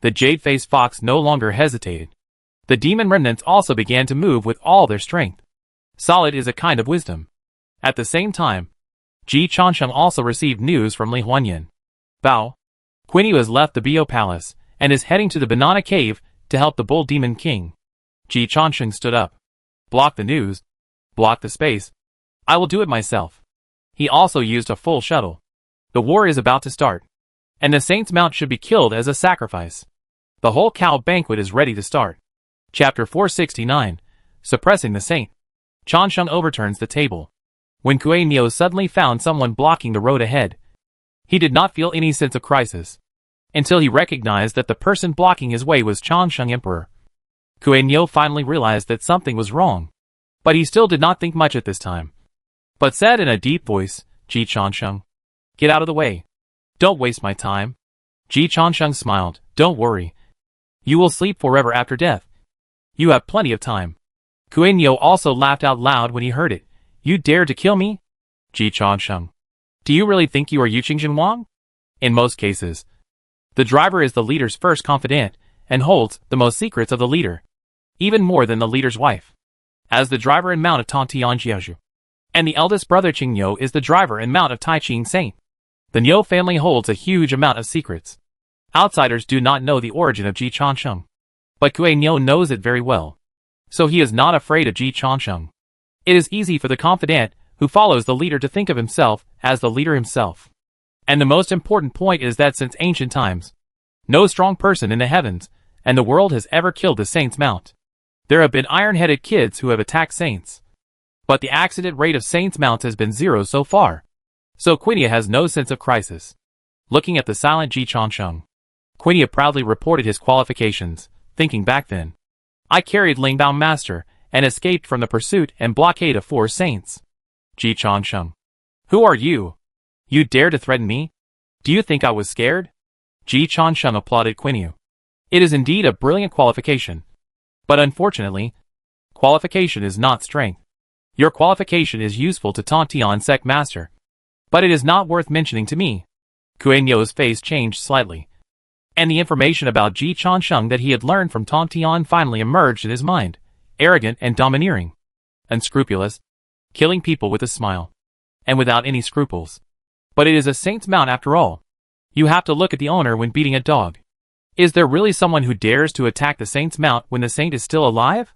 The Jade-Faced Fox no longer hesitated. The demon remnants also began to move with all their strength. Solid is a kind of wisdom. At the same time, Ji Changsheng also received news from Li Huanyan. Bao. Quinyu has left the Bio Palace and is heading to the Banana Cave to help the Bull Demon King. Ji Changsheng stood up. Block the news. Block the space. I will do it myself. He also used a full shuttle. The war is about to start. And the Saint's Mount should be killed as a sacrifice. The whole cow banquet is ready to start. Chapter 469. Suppressing the Saint. Changsheng overturns the table. When Kuei Nio suddenly found someone blocking the road ahead, he did not feel any sense of crisis, until he recognized that the person blocking his way was Changsheng Emperor. Kuei Nio finally realized that something was wrong, but he still did not think much at this time, but said in a deep voice, Ji Changsheng, get out of the way. Don't waste my time. Ji Changsheng smiled, don't worry. You will sleep forever after death. You have plenty of time. Kuei Nio also laughed out loud when he heard it. You dare to kill me? Ji Changsheng. Do you really think you are Yu Qingjinwang? In most cases, the driver is the leader's first confidant and holds the most secrets of the leader, even more than the leader's wife. As the driver and mount of Tong Tian Jiaozhu, and the eldest brother Qing Niu is the driver and mount of Tai Qing Saint. The Niu family holds a huge amount of secrets. Outsiders do not know the origin of Ji Changsheng, but Kuei Nio knows it very well, so he is not afraid of Ji Changsheng. It is easy for the confidant who follows the leader to think of himself as the leader himself. And the most important point is that since ancient times, no strong person in the heavens and the world has ever killed the Saint's Mount. There have been iron-headed kids who have attacked saints, but the accident rate of Saints' Mounts has been 0 so far. So Quinyu has no sense of crisis. Looking at the silent Ji Changsheng, Quinyu proudly reported his qualifications, thinking back then. I carried Lingbao Master and escaped from the pursuit and blockade of 4 saints. Ji Changsheng. Who are you? You dare to threaten me? Do you think I was scared? Ji Changsheng applauded Quinyu. It is indeed a brilliant qualification. But unfortunately, qualification is not strength. Your qualification is useful to Tong Tian Sect Master, but it is not worth mentioning to me. Kuei Nio's face changed slightly, and the information about Ji Changsheng that he had learned from Tong Tian finally emerged in his mind. Arrogant and domineering. Unscrupulous. Killing people with a smile. And without any scruples. But it is a saint's mount after all. You have to look at the owner when beating a dog. Is there really someone who dares to attack the saint's mount when the saint is still alive?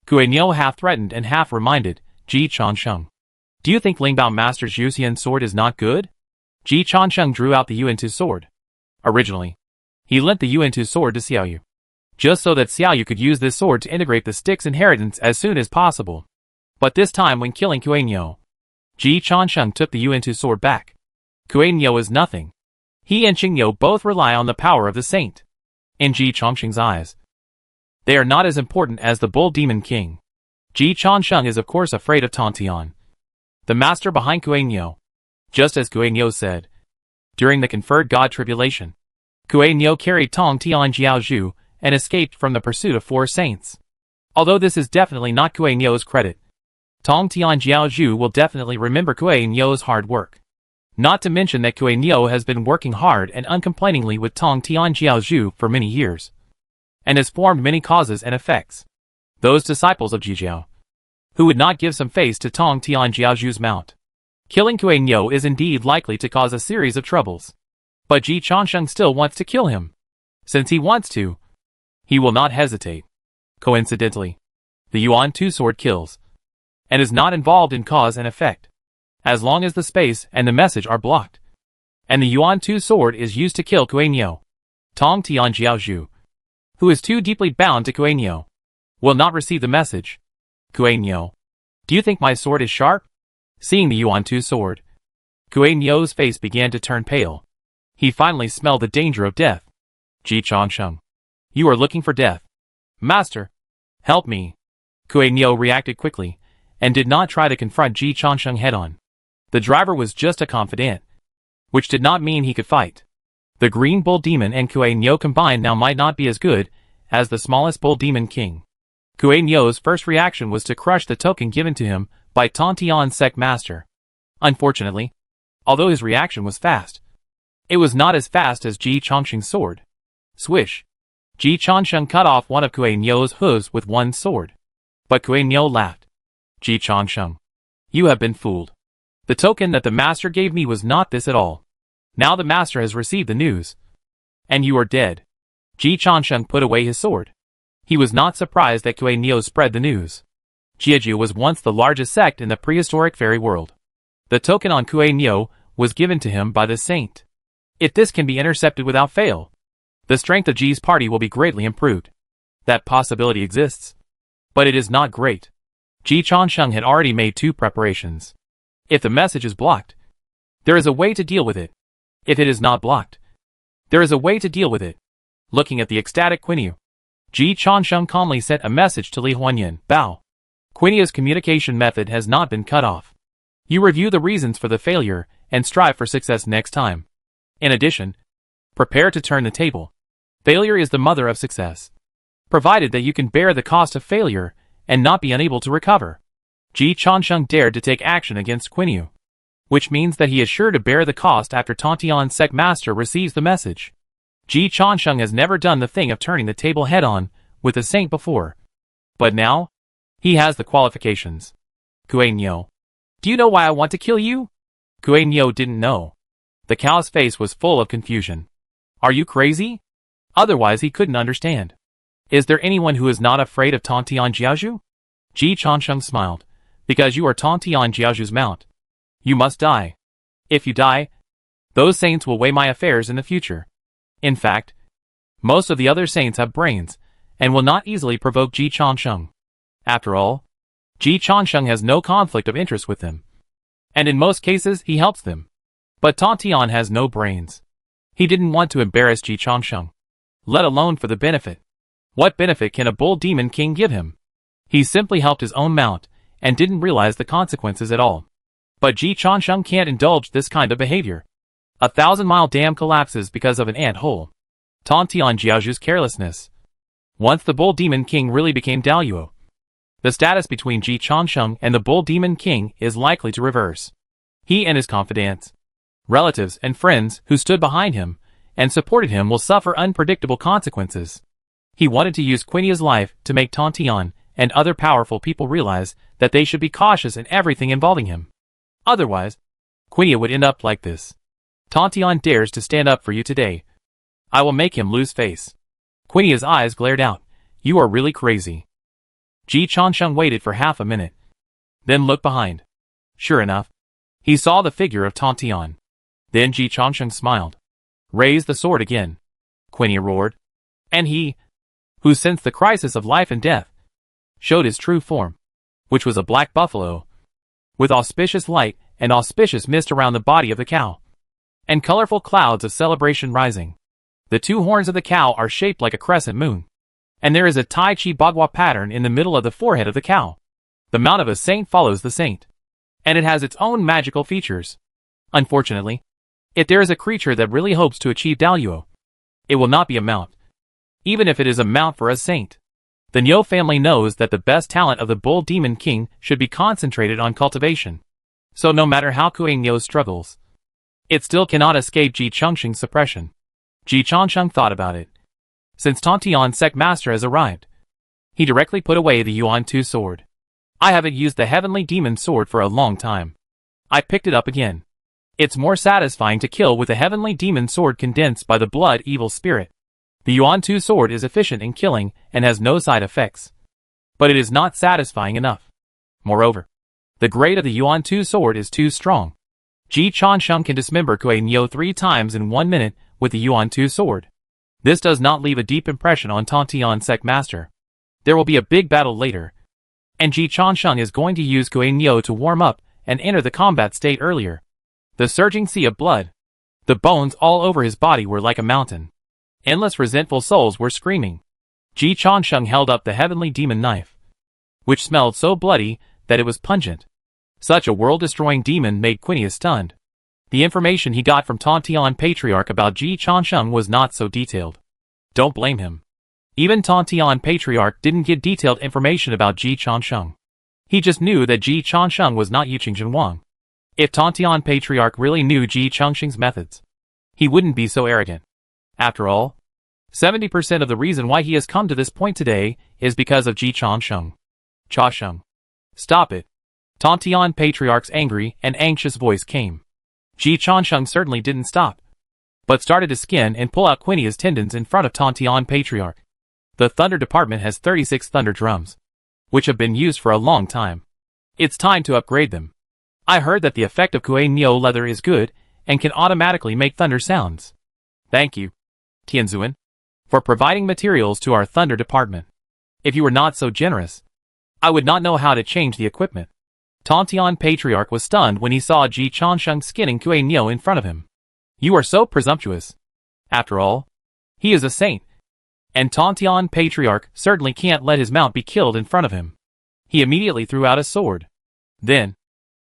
Kuei Nio half threatened and half reminded Ji Changsheng. Do you think Lingbao Master's Yuxian sword is not good? Ji Changsheng drew out the Yuan-Tu sword. Originally, he lent the Yuan-Tu sword to Xiaoyu, just so that Xiaoyu could use this sword to integrate the stick's inheritance as soon as possible. But this time when killing Kuei Nio, Ji Changsheng took the Yuan-Tu sword back. Kuei Nio is nothing. He and Qing Nio both rely on the power of the saint. In Ji Changsheng's eyes, they are not as important as the Bull Demon King. Ji Changsheng is of course afraid of Tong Tian, the master behind Kuei Nio. Just as Kuei Nio said, during the conferred God tribulation, Kuei Nio carried Tong Tian Jiaozhu and escaped from the pursuit of 4 saints. Although this is definitely not Kuei Nio's credit, Tong Tian Jiaozhu will definitely remember Kuei Nio's hard work. Not to mention that Kuei Nio has been working hard and uncomplainingly with Tong Tian Jiaozhu for many years, and has formed many causes and effects. Those disciples of Jijiao, who would not give some face to Tong Tian Jiaozhu's mount. Killing Kuei Nio is indeed likely to cause a series of troubles. But Ji Changsheng still wants to kill him. Since he wants to, he will not hesitate. Coincidentally, the Yuan-Tu sword kills, and is not involved in cause and effect, as long as the space and the message are blocked. And the Yuan-Tu sword is used to kill Kuei Nio. Tong Tian Jiaozhu, who is too deeply bound to Kuei Nio, will not receive the message. Kuei Nio, do you think my sword is sharp? Seeing the Yuan-Tu sword, Kuei Nio's face began to turn pale. He finally smelled the danger of death. Ji Changsheng, you are looking for death. Master, help me. Kuei Nio reacted quickly, and did not try to confront Ji Changsheng head-on. The driver was just a confidant, which did not mean he could fight. The Green Bull Demon and Kuei Nio combined now might not be as good as the smallest Bull Demon King. Kuei Nio's first reaction was to crush the token given to him by Tontian Sect Master. Unfortunately, although his reaction was fast, it was not as fast as Ji Changsheng's sword. Swish! Ji Changsheng cut off one of Kuei Nio's hooves with one sword. But Kuei Nio laughed. Ji Changsheng, you have been fooled. The token that the master gave me was not this at all. Now the master has received the news. And you are dead. Ji Changsheng put away his sword. He was not surprised that Kuei Nio spread the news. Jeju was once the largest sect in the prehistoric fairy world. The token on Kuei Nio was given to him by the saint. If this can be intercepted without fail, the strength of Ji's party will be greatly improved. That possibility exists. But it is not great. Ji Changsheng had already made 2 preparations. If the message is blocked, there is a way to deal with it. If it is not blocked, there is a way to deal with it. Looking at the ecstatic Quinyu, Ji Changsheng calmly sent a message to Li Huanyan. Bao. Quinyu's communication method has not been cut off. You review the reasons for the failure and strive for success next time. In addition, prepare to turn the table. Failure is the mother of success. Provided that you can bear the cost of failure and not be unable to recover. Ji Changsheng dared to take action against Quinyu, which means that he is sure to bear the cost after Tontian Sect Master receives the message. Ji Changsheng has never done the thing of turning the table head-on with a saint before. But now, he has the qualifications. Kuei Nio, do you know why I want to kill you? Kuei Nio didn't know. The cow's face was full of confusion. Are you crazy? Otherwise he couldn't understand. Is there anyone who is not afraid of Tontian Jiaozhu? Ji Changsheng smiled. Because you are Tontian Jiaozhu's mount. You must die. If you die, those saints will weigh my affairs in the future. In fact, most of the other saints have brains, and will not easily provoke Ji Changsheng. After all, Ji Changsheng has no conflict of interest with them. And in most cases he helps them. But Tontian has no brains. He didn't want to embarrass Ji Changsheng, let alone for the benefit. What benefit can a Bull Demon King give him? He simply helped his own mount, and didn't realize the consequences at all. But Ji Changsheng can't indulge this kind of behavior. 1,000-mile dam collapses because of an ant hole. Tontian Jiaozhu's carelessness. Once the Bull Demon King really became Daluo, the status between Ji Changsheng and the Bull Demon King is likely to reverse. He and his confidants, relatives and friends who stood behind him and supported him will suffer unpredictable consequences. He wanted to use Quinyu's life to make Tontian and other powerful people realize that they should be cautious in everything involving him. Otherwise, Quinyu would end up like this. Tontian dares to stand up for you today. I will make him lose face. Quinyu's eyes glared out. You are really crazy. Ji Changsheng waited for half a minute, then looked behind. Sure enough, he saw the figure of Tontian. Then Ji Changsheng smiled. Raise the sword again. Quinyu roared. And he, who sensed the crisis of life and death, showed his true form, which was a black buffalo, with auspicious light and auspicious mist around the body of the cow, and colorful clouds of celebration rising. The 2 horns of the cow are shaped like a crescent moon, and there is a Tai Chi Bagua pattern in the middle of the forehead of the cow. The mount of a saint follows the saint, and it has its own magical features. Unfortunately, if there is a creature that really hopes to achieve Daluo, it will not be a mount, even if it is a mount for a saint. The Nio family knows that the best talent of the Bull Demon King should be concentrated on cultivation. So no matter how Kuei Nio struggles, it still cannot escape Ji Changsheng's suppression. Ji Changsheng thought about it. Since Tontian Sect Master has arrived, he directly put away the Yuan Tu sword. I haven't used the Heavenly Demon sword for a long time. I picked it up again. It's more satisfying to kill with the Heavenly Demon sword condensed by the blood evil spirit. The Yuan Tu sword is efficient in killing and has no side effects. But it is not satisfying enough. Moreover, the grade of the Yuan Tu sword is too strong. Ji Changsheng can dismember Kuei Nio 3 times in 1 minute with the Yuan Tu sword. This does not leave a deep impression on Tontian Sect Master. There will be a big battle later, and Ji Changsheng is going to use Kuei Nio to warm up and enter the combat state earlier. The surging sea of blood. The bones all over his body were like a mountain. Endless resentful souls were screaming. Ji Changsheng held up the Heavenly Demon knife, which smelled so bloody that it was pungent. Such a world-destroying demon made Quinius stunned. The information he got from Tontian Patriarch about Ji Changsheng was not so detailed. Don't blame him. Even Tontian Patriarch didn't get detailed information about Ji Changsheng. He just knew that Ji Changsheng was not Yuqing Wang. If Tontian Patriarch really knew Ji Changsheng's methods, he wouldn't be so arrogant. After all, 70% of the reason why he has come to this point today is because of Ji Changsheng. Changsheng. Stop it. Tontian Patriarch's angry and anxious voice came. Ji Changsheng certainly didn't stop, but started to skin and pull out Quinia's tendons in front of Tontian Patriarch. The Thunder Department has 36 Thunder Drums, which have been used for a long time. It's time to upgrade them. I heard that the effect of Kuei Neo leather is good and can automatically make thunder sounds. Thank you, Tianzuan, for providing materials to our Thunder Department. If you were not so generous, I would not know how to change the equipment. Tontian Patriarch was stunned when he saw Ji Changsheng skinning Kuei Neo in front of him. You are so presumptuous. After all, he is a saint, and Tontian Patriarch certainly can't let his mount be killed in front of him. He immediately threw out a sword. Then,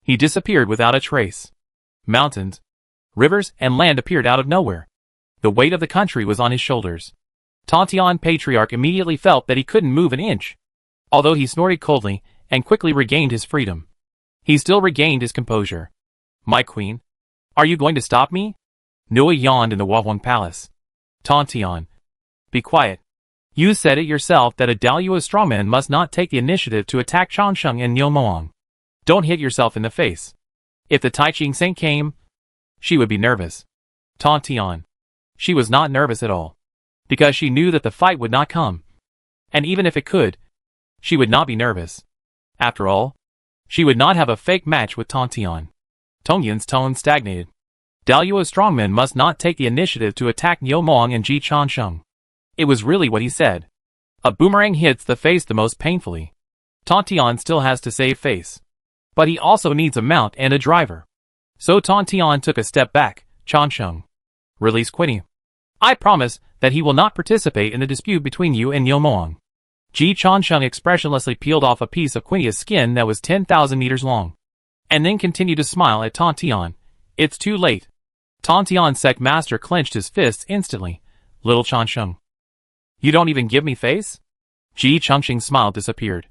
he disappeared without a trace. Mountains, rivers, and land appeared out of nowhere. The weight of the country was on his shoulders. Tontian Patriarch immediately felt that he couldn't move an inch. Although he snorted coldly and quickly regained his freedom, he still regained his composure. My queen, are you going to stop me? Nua yawned in the Wawang Palace. Tontian, be quiet. You said it yourself that a Dalua strongman must not take the initiative to attack Changsheng and Niu Moang. Don't hit yourself in the face. If the Taiching Saint came, she would be nervous. Tontian. She was not nervous at all, because she knew that the fight would not come. And even if it could, she would not be nervous. After all, she would not have a fake match with Tontian. Tongyan's tone stagnated. Dalua strongmen must not take the initiative to attack Niu Moang and Ji Changsheng. It was really what he said. A boomerang hits the face the most painfully. Tontian still has to save face, but he also needs a mount and a driver. So Tontian took a step back. Changsheng, release Quinny. I promise that he will not participate in the dispute between you and Niu Moang. Ji Changsheng expressionlessly peeled off a piece of Quinya's skin that was 10,000 meters long, and then continued to smile at Tontian. It's too late. Tontian's sect master clenched his fists instantly. Little Changsheng, you don't even give me face? Ji Changsheng's smile disappeared,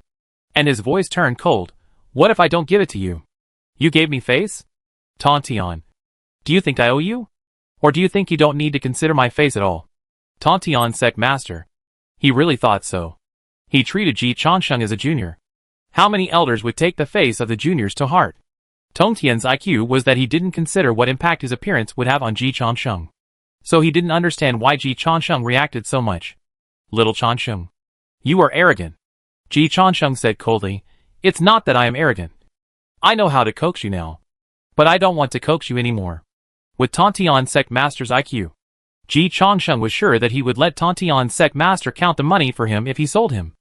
and his voice turned cold. What if I don't give it to you? You gave me face? Tontian, do you think I owe you? Or do you think you don't need to consider my face at all? Tontian's sect master. He really thought so. He treated Ji Changsheng as a junior. How many elders would take the face of the juniors to heart? Tongtian's IQ was that he didn't consider what impact his appearance would have on Ji Changsheng. So he didn't understand why Ji Changsheng reacted so much. Little Changsheng, you are arrogant. Ji Changsheng said coldly. It's not that I am arrogant. I know how to coax you now. But I don't want to coax you anymore. With Tontian's sect master's IQ, Ji Changsheng was sure that he would let Tontian's sect master count the money for him if he sold him.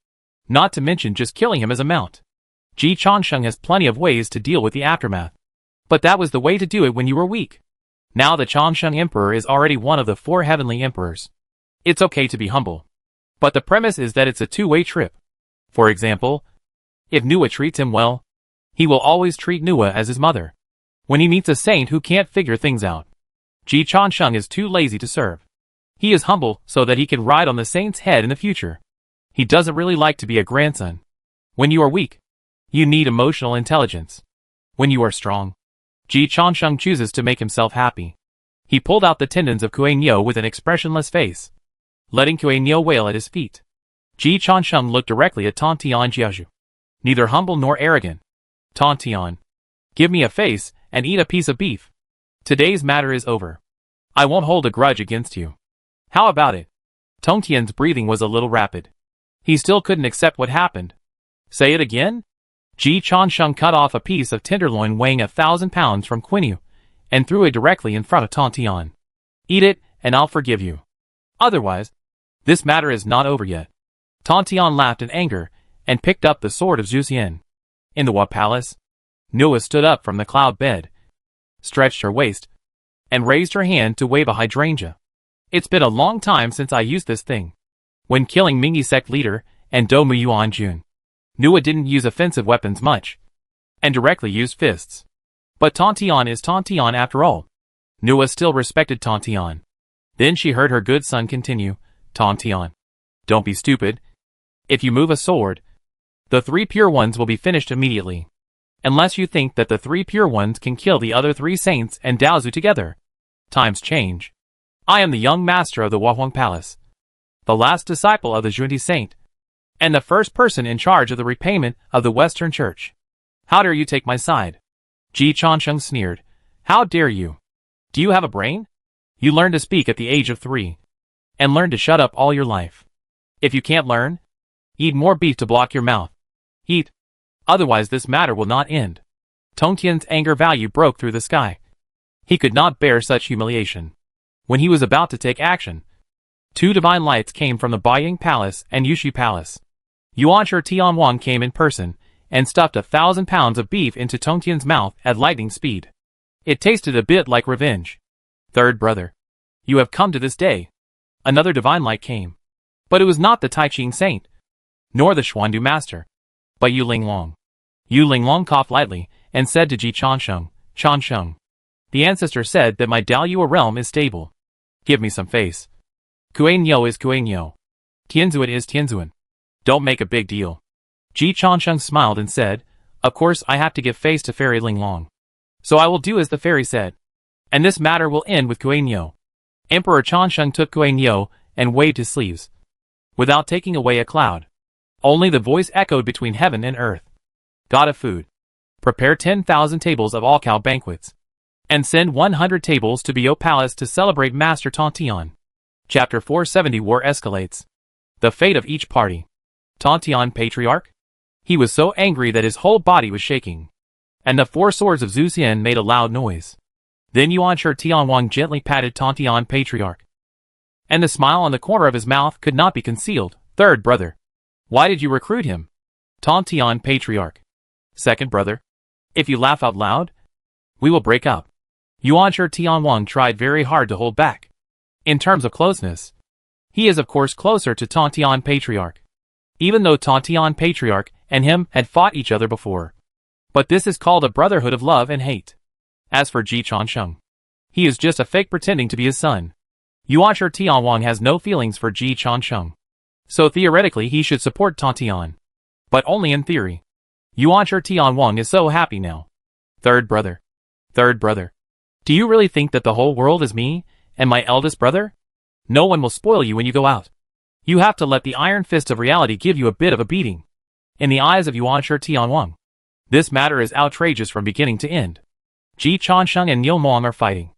Not to mention just killing him as a mount. Ji Changsheng has plenty of ways to deal with the aftermath. But that was the way to do it when you were weak. Now the Changsheng Emperor is already one of the 4 heavenly emperors. It's okay to be humble. But the premise is that it's a two-way trip. For example, if Nua treats him well, he will always treat Nua as his mother. When he meets a saint who can't figure things out, Ji Changsheng is too lazy to serve. He is humble so that he can ride on the saint's head in the future. He doesn't really like to be a grandson. When you are weak, you need emotional intelligence. When you are strong, Ji Changsheng chooses to make himself happy. He pulled out the tendons of Kuei Nio with an expressionless face, letting Kuei Nio wail at his feet. Ji Changsheng looked directly at Tontian Jiazhu. Neither humble nor arrogant. Tontian, give me a face and eat a piece of beef. Today's matter is over. I won't hold a grudge against you. How about it? Tongtian's breathing was a little rapid. He still couldn't accept what happened. Say it again? Ji Changsheng cut off a piece of tenderloin weighing 1,000 pounds from Quinyu, and threw it directly in front of Tontian. Eat it, and I'll forgive you. Otherwise, this matter is not over yet. Tontian laughed in anger, and picked up the sword of Zhuxian. In the Wa Palace, Nua stood up from the cloud bed, stretched her waist, and raised her hand to wave a hydrangea. It's been a long time since I used this thing. When killing Mingi sect leader and Do Muyuan Jun, Nua didn't use offensive weapons much, and directly used fists. But Tantian is Tantian after all. Nua still respected Tantian. Then she heard her good son continue, Tantian, don't be stupid. If you move a sword, the 3 pure ones will be finished immediately. Unless you think that the 3 pure ones can kill the other 3 saints and Daozu together. Times change. I am the young master of the Huahuang Palace, the last disciple of the Junti Saint, and the first person in charge of the repayment of the Western Church. How dare you take my side? Ji Changsheng sneered. How dare you? Do you have a brain? You learned to speak at the age of 3. And learned to shut up all your life. If you can't learn, eat more beef to block your mouth. Eat. Otherwise this matter will not end. Tongtian's anger value broke through the sky. He could not bear such humiliation. When he was about to take action, 2 divine lights came from the Baiying Palace and Yushi Palace. Yuanshi Tianwang came in person, and stuffed 1,000 pounds of beef into Tongtian's mouth at lightning speed. It tasted a bit like revenge. Third brother, you have come to this day. Another divine light came. But it was not the Taiching Saint, nor the Xuandu Master, but Yu Linglong. Yu Linglong coughed lightly, and said to Ji Changsheng, Changsheng, the ancestor said that my Daoyuo realm is stable. Give me some face. Kuainyo is Kuainyo. Tianzuan is Tianzuan. Don't make a big deal. Ji Changsheng smiled and said, of course I have to give face to Fairy Linglong. So I will do as the fairy said. And this matter will end with Kuainyo. Emperor Changsheng took Kuainyo and waved his sleeves, without taking away a cloud. Only the voice echoed between heaven and earth. God of food, prepare 10,000 tables of all cow banquets, and send 100 tables to Bio Palace to celebrate Master Tantian. Chapter 470 War escalates. The fate of each party. Tantian Patriarch? He was so angry that his whole body was shaking. And the 4 swords of Zhu Xian made a loud noise. Then Yuanshi Tianwang gently patted Tantian Patriarch. And the smile on the corner of his mouth could not be concealed. Third brother, why did you recruit him? Tantian Patriarch. Second brother, if you laugh out loud, we will break up. Yuanshi Tianwang tried very hard to hold back. In terms of closeness, he is of course closer to Tantian Patriarch, even though Tantian Patriarch and him had fought each other before. But this is called a brotherhood of love and hate. As for Ji Changsheng, he is just a fake pretending to be his son. Yuanshi Tianwang has no feelings for Ji Changsheng, so theoretically he should support Tantian. But only in theory. Yuanshi Tianwang is so happy now. Third brother, do you really think that the whole world is me and my eldest brother? No one will spoil you when you go out. You have to let the iron fist of reality give you a bit of a beating. In the eyes of Yuanshi Tianwang, this matter is outrageous from beginning to end. Ji Changsheng and Niu Mong are fighting.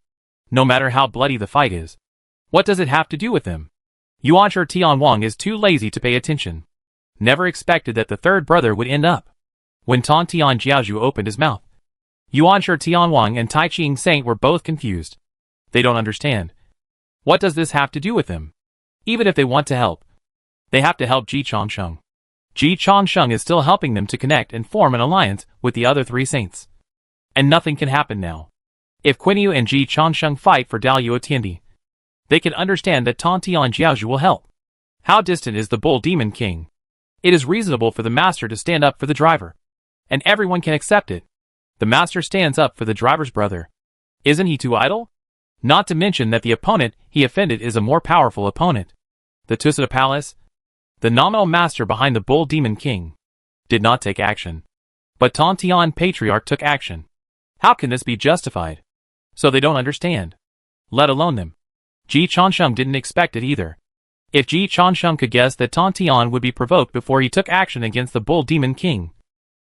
No matter how bloody the fight is, what does it have to do with them? Yuanshi Tianwang is too lazy to pay attention. Never expected that the third brother would end up. When Tantian Jiaozhu opened his mouth, Yuanshi Tianwang and Taiching Saint were both confused. They don't understand. What does this have to do with them? Even if they want to help, they have to help Ji Changsheng. Ji Changsheng is still helping them to connect and form an alliance with the other 3 saints. And nothing can happen now. If Quinyu and Ji Changsheng fight for Daoyuo Tiandi, they can understand that Tantian Jiaozhu will help. How distant is the Bull Demon King? It is reasonable for the master to stand up for the driver, and everyone can accept it. The master stands up for the driver's brother. Isn't he too idle? Not to mention that the opponent he offended is a more powerful opponent. The Tusada Palace, the nominal master behind the Bull Demon King, did not take action. But Tantian Patriarch took action. How can this be justified? So they don't understand. Let alone them. Ji Changsheng didn't expect it either. If Ji Changsheng could guess that Tantian would be provoked before he took action against the Bull Demon King,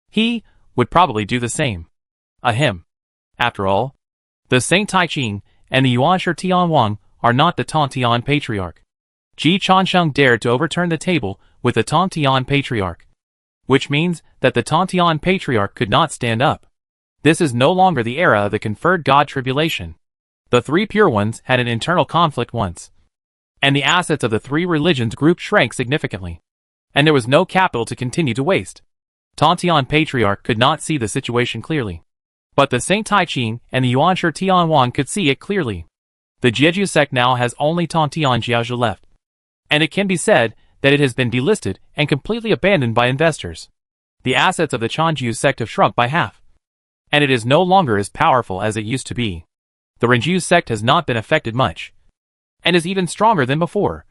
he would probably do the same. Ahem. After all, the Saint Taiching and the Yuanshi Tianwang are not the Tantian Patriarch. Ji Changsheng dared to overturn the table with the Tantian Patriarch, which means that the Tantian Patriarch could not stand up. This is no longer the era of the conferred God tribulation. The 3 pure ones had an internal conflict once, and the assets of the 3 religions group shrank significantly, and there was no capital to continue to waste. Tantian Patriarch could not see the situation clearly, but the Saint Taiching and the Yuanshi Tianwang could see it clearly. The Jeju sect now has only Tantian Jiaozhu left, and it can be said that it has been delisted and completely abandoned by investors. the assets of the Chanju sect have shrunk by half, and it is no longer as powerful as it used to be. The Renju sect has not been affected much, and is even stronger than before.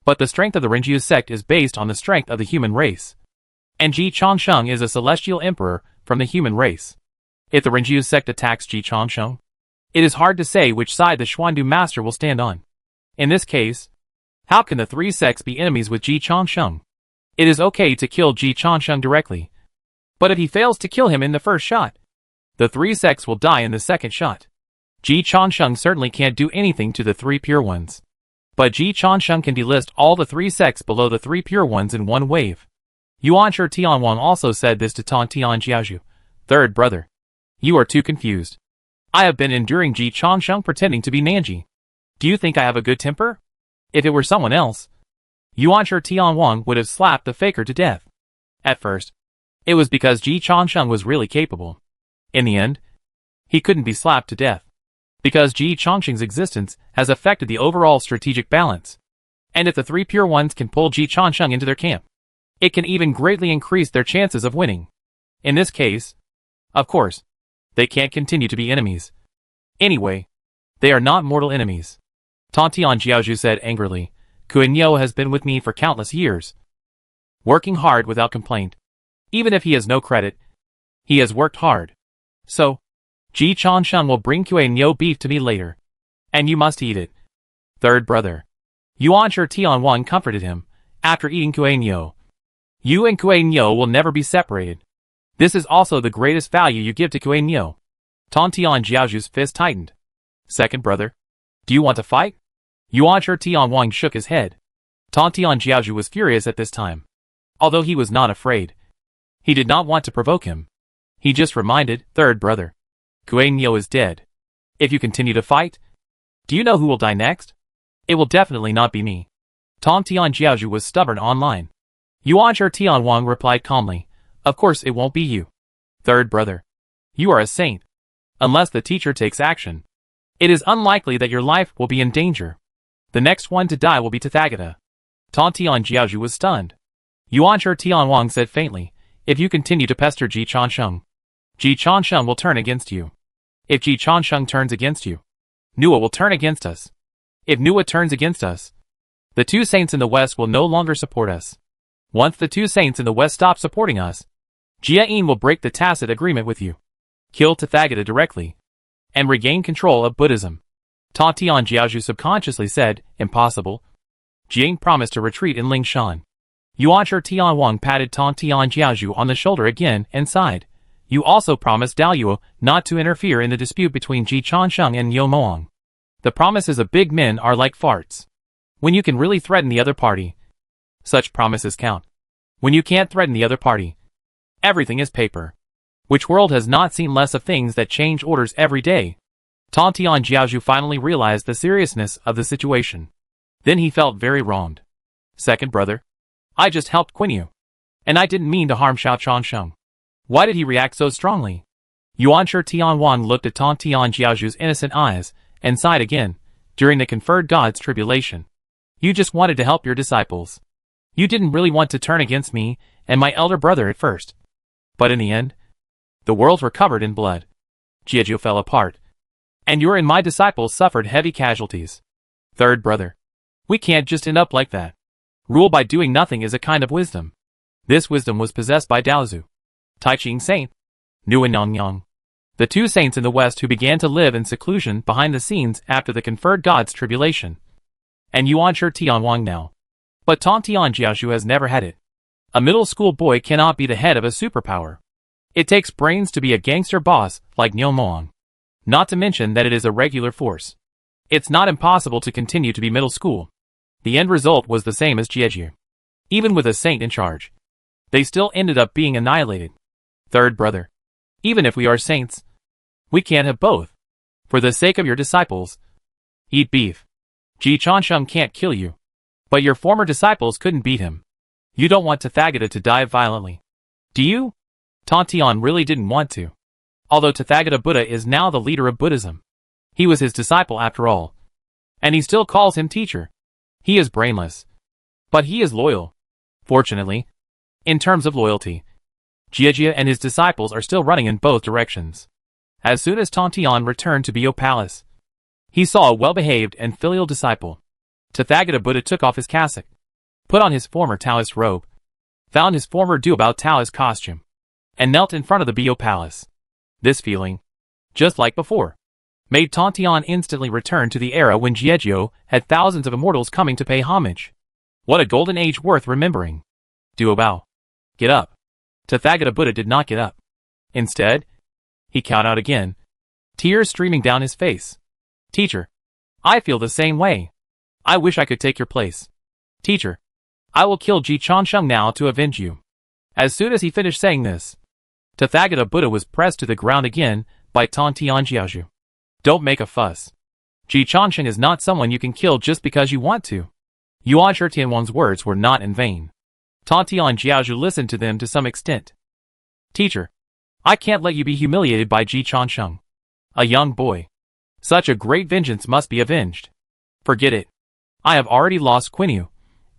But the strength of the Renju sect is based on the strength of the human race, and Ji Changsheng is a celestial emperor from the human race. If the Renju sect attacks Ji Changsheng, it is hard to say which side the Xuandu master will stand on. In this case, how can the three sects be enemies with Ji Changsheng? It is okay to kill Ji Changsheng directly, but if he fails to kill him in the first shot, the three sects will die in the second shot. Ji Changsheng certainly can't do anything to the three pure ones, but Ji Changsheng can delist all the three sects below the three pure ones in one wave. Yuanshi Tianwang also said this to Tong Tian Jiaozhu. Third brother, you are too confused. I have been enduring Ji Changsheng pretending to be Nanji. Do you think I have a good temper? If it were someone else, Yuanshi Tianwang would have slapped the faker to death. At first, it was because Ji Changsheng was really capable. In the end, he couldn't be slapped to death, because Ji Changsheng's existence has affected the overall strategic balance. And if the three pure ones can pull Ji Changsheng into their camp, it can even greatly increase their chances of winning. In this case, of course, they can't continue to be enemies. Anyway, they are not mortal enemies. Tontian Jiaozhu said angrily. Kuenyo has been with me for countless years, working hard without complaint. Even if he has no credit, he has worked hard. So, Ji Changsheng will bring Kuenyo beef to me later, and you must eat it. Third brother, Yuanshi Tianwang comforted him. After eating Kuenyo, you and Kuenyo will never be separated. This is also the greatest value you give to Kuenyo. Tontian Jiaozhu's fist tightened. Second brother, do you want to fight? Yuanshi Tianwang shook his head. Tontian Jiaozhu was furious at this time. Although he was not afraid, he did not want to provoke him. He just reminded, third brother, Kuenyo is dead. If you continue to fight, do you know who will die next? It will definitely not be me. Tontian Jiaozhu was stubborn online. Yuanshi Tianwang replied calmly, of course it won't be you. Third brother, you are a saint. Unless the teacher takes action, it is unlikely that your life will be in danger. The next one to die will be Tathagata. Tontian Jiaozhu was stunned. Yuanshi Tianwang said faintly, if you continue to pester Ji Changsheng, Ji Changsheng will turn against you. If Ji Changsheng turns against you, Nua will turn against us. If Nua turns against us, the two saints in the west will no longer support us. Once the two saints in the west stop supporting us, Jia-in will break the tacit agreement with you, kill Tathagata directly, and regain control of Buddhism. Tontian Jiaozhu subconsciously said, impossible. Jia-in promised to retreat in Lingshan. Yuanshi Tianwang patted Tontian Jiaozhu on the shoulder again and sighed. You also promised Daoyuo not to interfere in the dispute between Ji Changsheng and Yo Moang. The promises of big men are like farts. When you can really threaten the other party, such promises count. When you can't threaten the other party, everything is paper. Which world has not seen less of things that change orders every day? Tontian Jiaozhu finally realized the seriousness of the situation. Then he felt very wronged. Second brother, I just helped Quinyu, and I didn't mean to harm Xiao Changsheng. Why did he react so strongly? Yuanshi Tianwang looked at Tontian Jiaozhu's innocent eyes, and sighed again. During the conferred God's tribulation, you just wanted to help your disciples. You didn't really want to turn against me and my elder brother at first. But in the end, the worlds were covered in blood. Jiaozhu fell apart, and your and my disciples suffered heavy casualties. Third brother, we can't just end up like that. Rule by doing nothing is a kind of wisdom. This wisdom was possessed by Daozu, Taiching Saint, Nu and Nangyang, the two saints in the West who began to live in seclusion behind the scenes after the conferred God's tribulation. And Yuanshi Tianwang now. But Tontian Jiaozhu has never had it. A middle school boy cannot be the head of a superpower. It takes brains to be a gangster boss like Niu Moang. Not to mention that it is a regular force. It's not impossible to continue to be middle school. The end result was the same as Jiaozhu. Even with a saint in charge, they still ended up being annihilated. Third brother, even if we are saints, we can't have both. For the sake of your disciples, eat beef. Ji Changsheng can't kill you, but your former disciples couldn't beat him. You don't want Tathagata to die violently, do you? Tontian really didn't want to. Although Tathagata Buddha is now the leader of Buddhism, he was his disciple after all, and he still calls him teacher. He is brainless, but he is loyal. Fortunately, in terms of loyalty, Jiejia and his disciples are still running in both directions. As soon as Tontian returned to Bio Palace, he saw a well-behaved and filial disciple. Tathagata Buddha took off his cassock, put on his former Taoist robe, found his former Duobao Taoist costume, and knelt in front of the Bio Palace. This feeling, just like before, made Tontian instantly return to the era when Jiejio had thousands of immortals coming to pay homage. What a golden age worth remembering. Duobao, get up. Tathagata Buddha did not get up. Instead, he cowed out again, tears streaming down his face. Teacher, I feel the same way. I wish I could take your place. Teacher, I will kill Ji Chansheng now to avenge you. As soon as he finished saying this, Tathagata Buddha was pressed to the ground again by Tontian Jiaozhu. Don't make a fuss. Ji Chansheng is not someone you can kill just because you want to. Yuan Shitianwang's words were not in vain. Tontian Jiaozhu listened to them to some extent. Teacher, I can't let you be humiliated by Ji Chansheng. A young boy. Such a great vengeance must be avenged. Forget it. I have already lost Quinyu,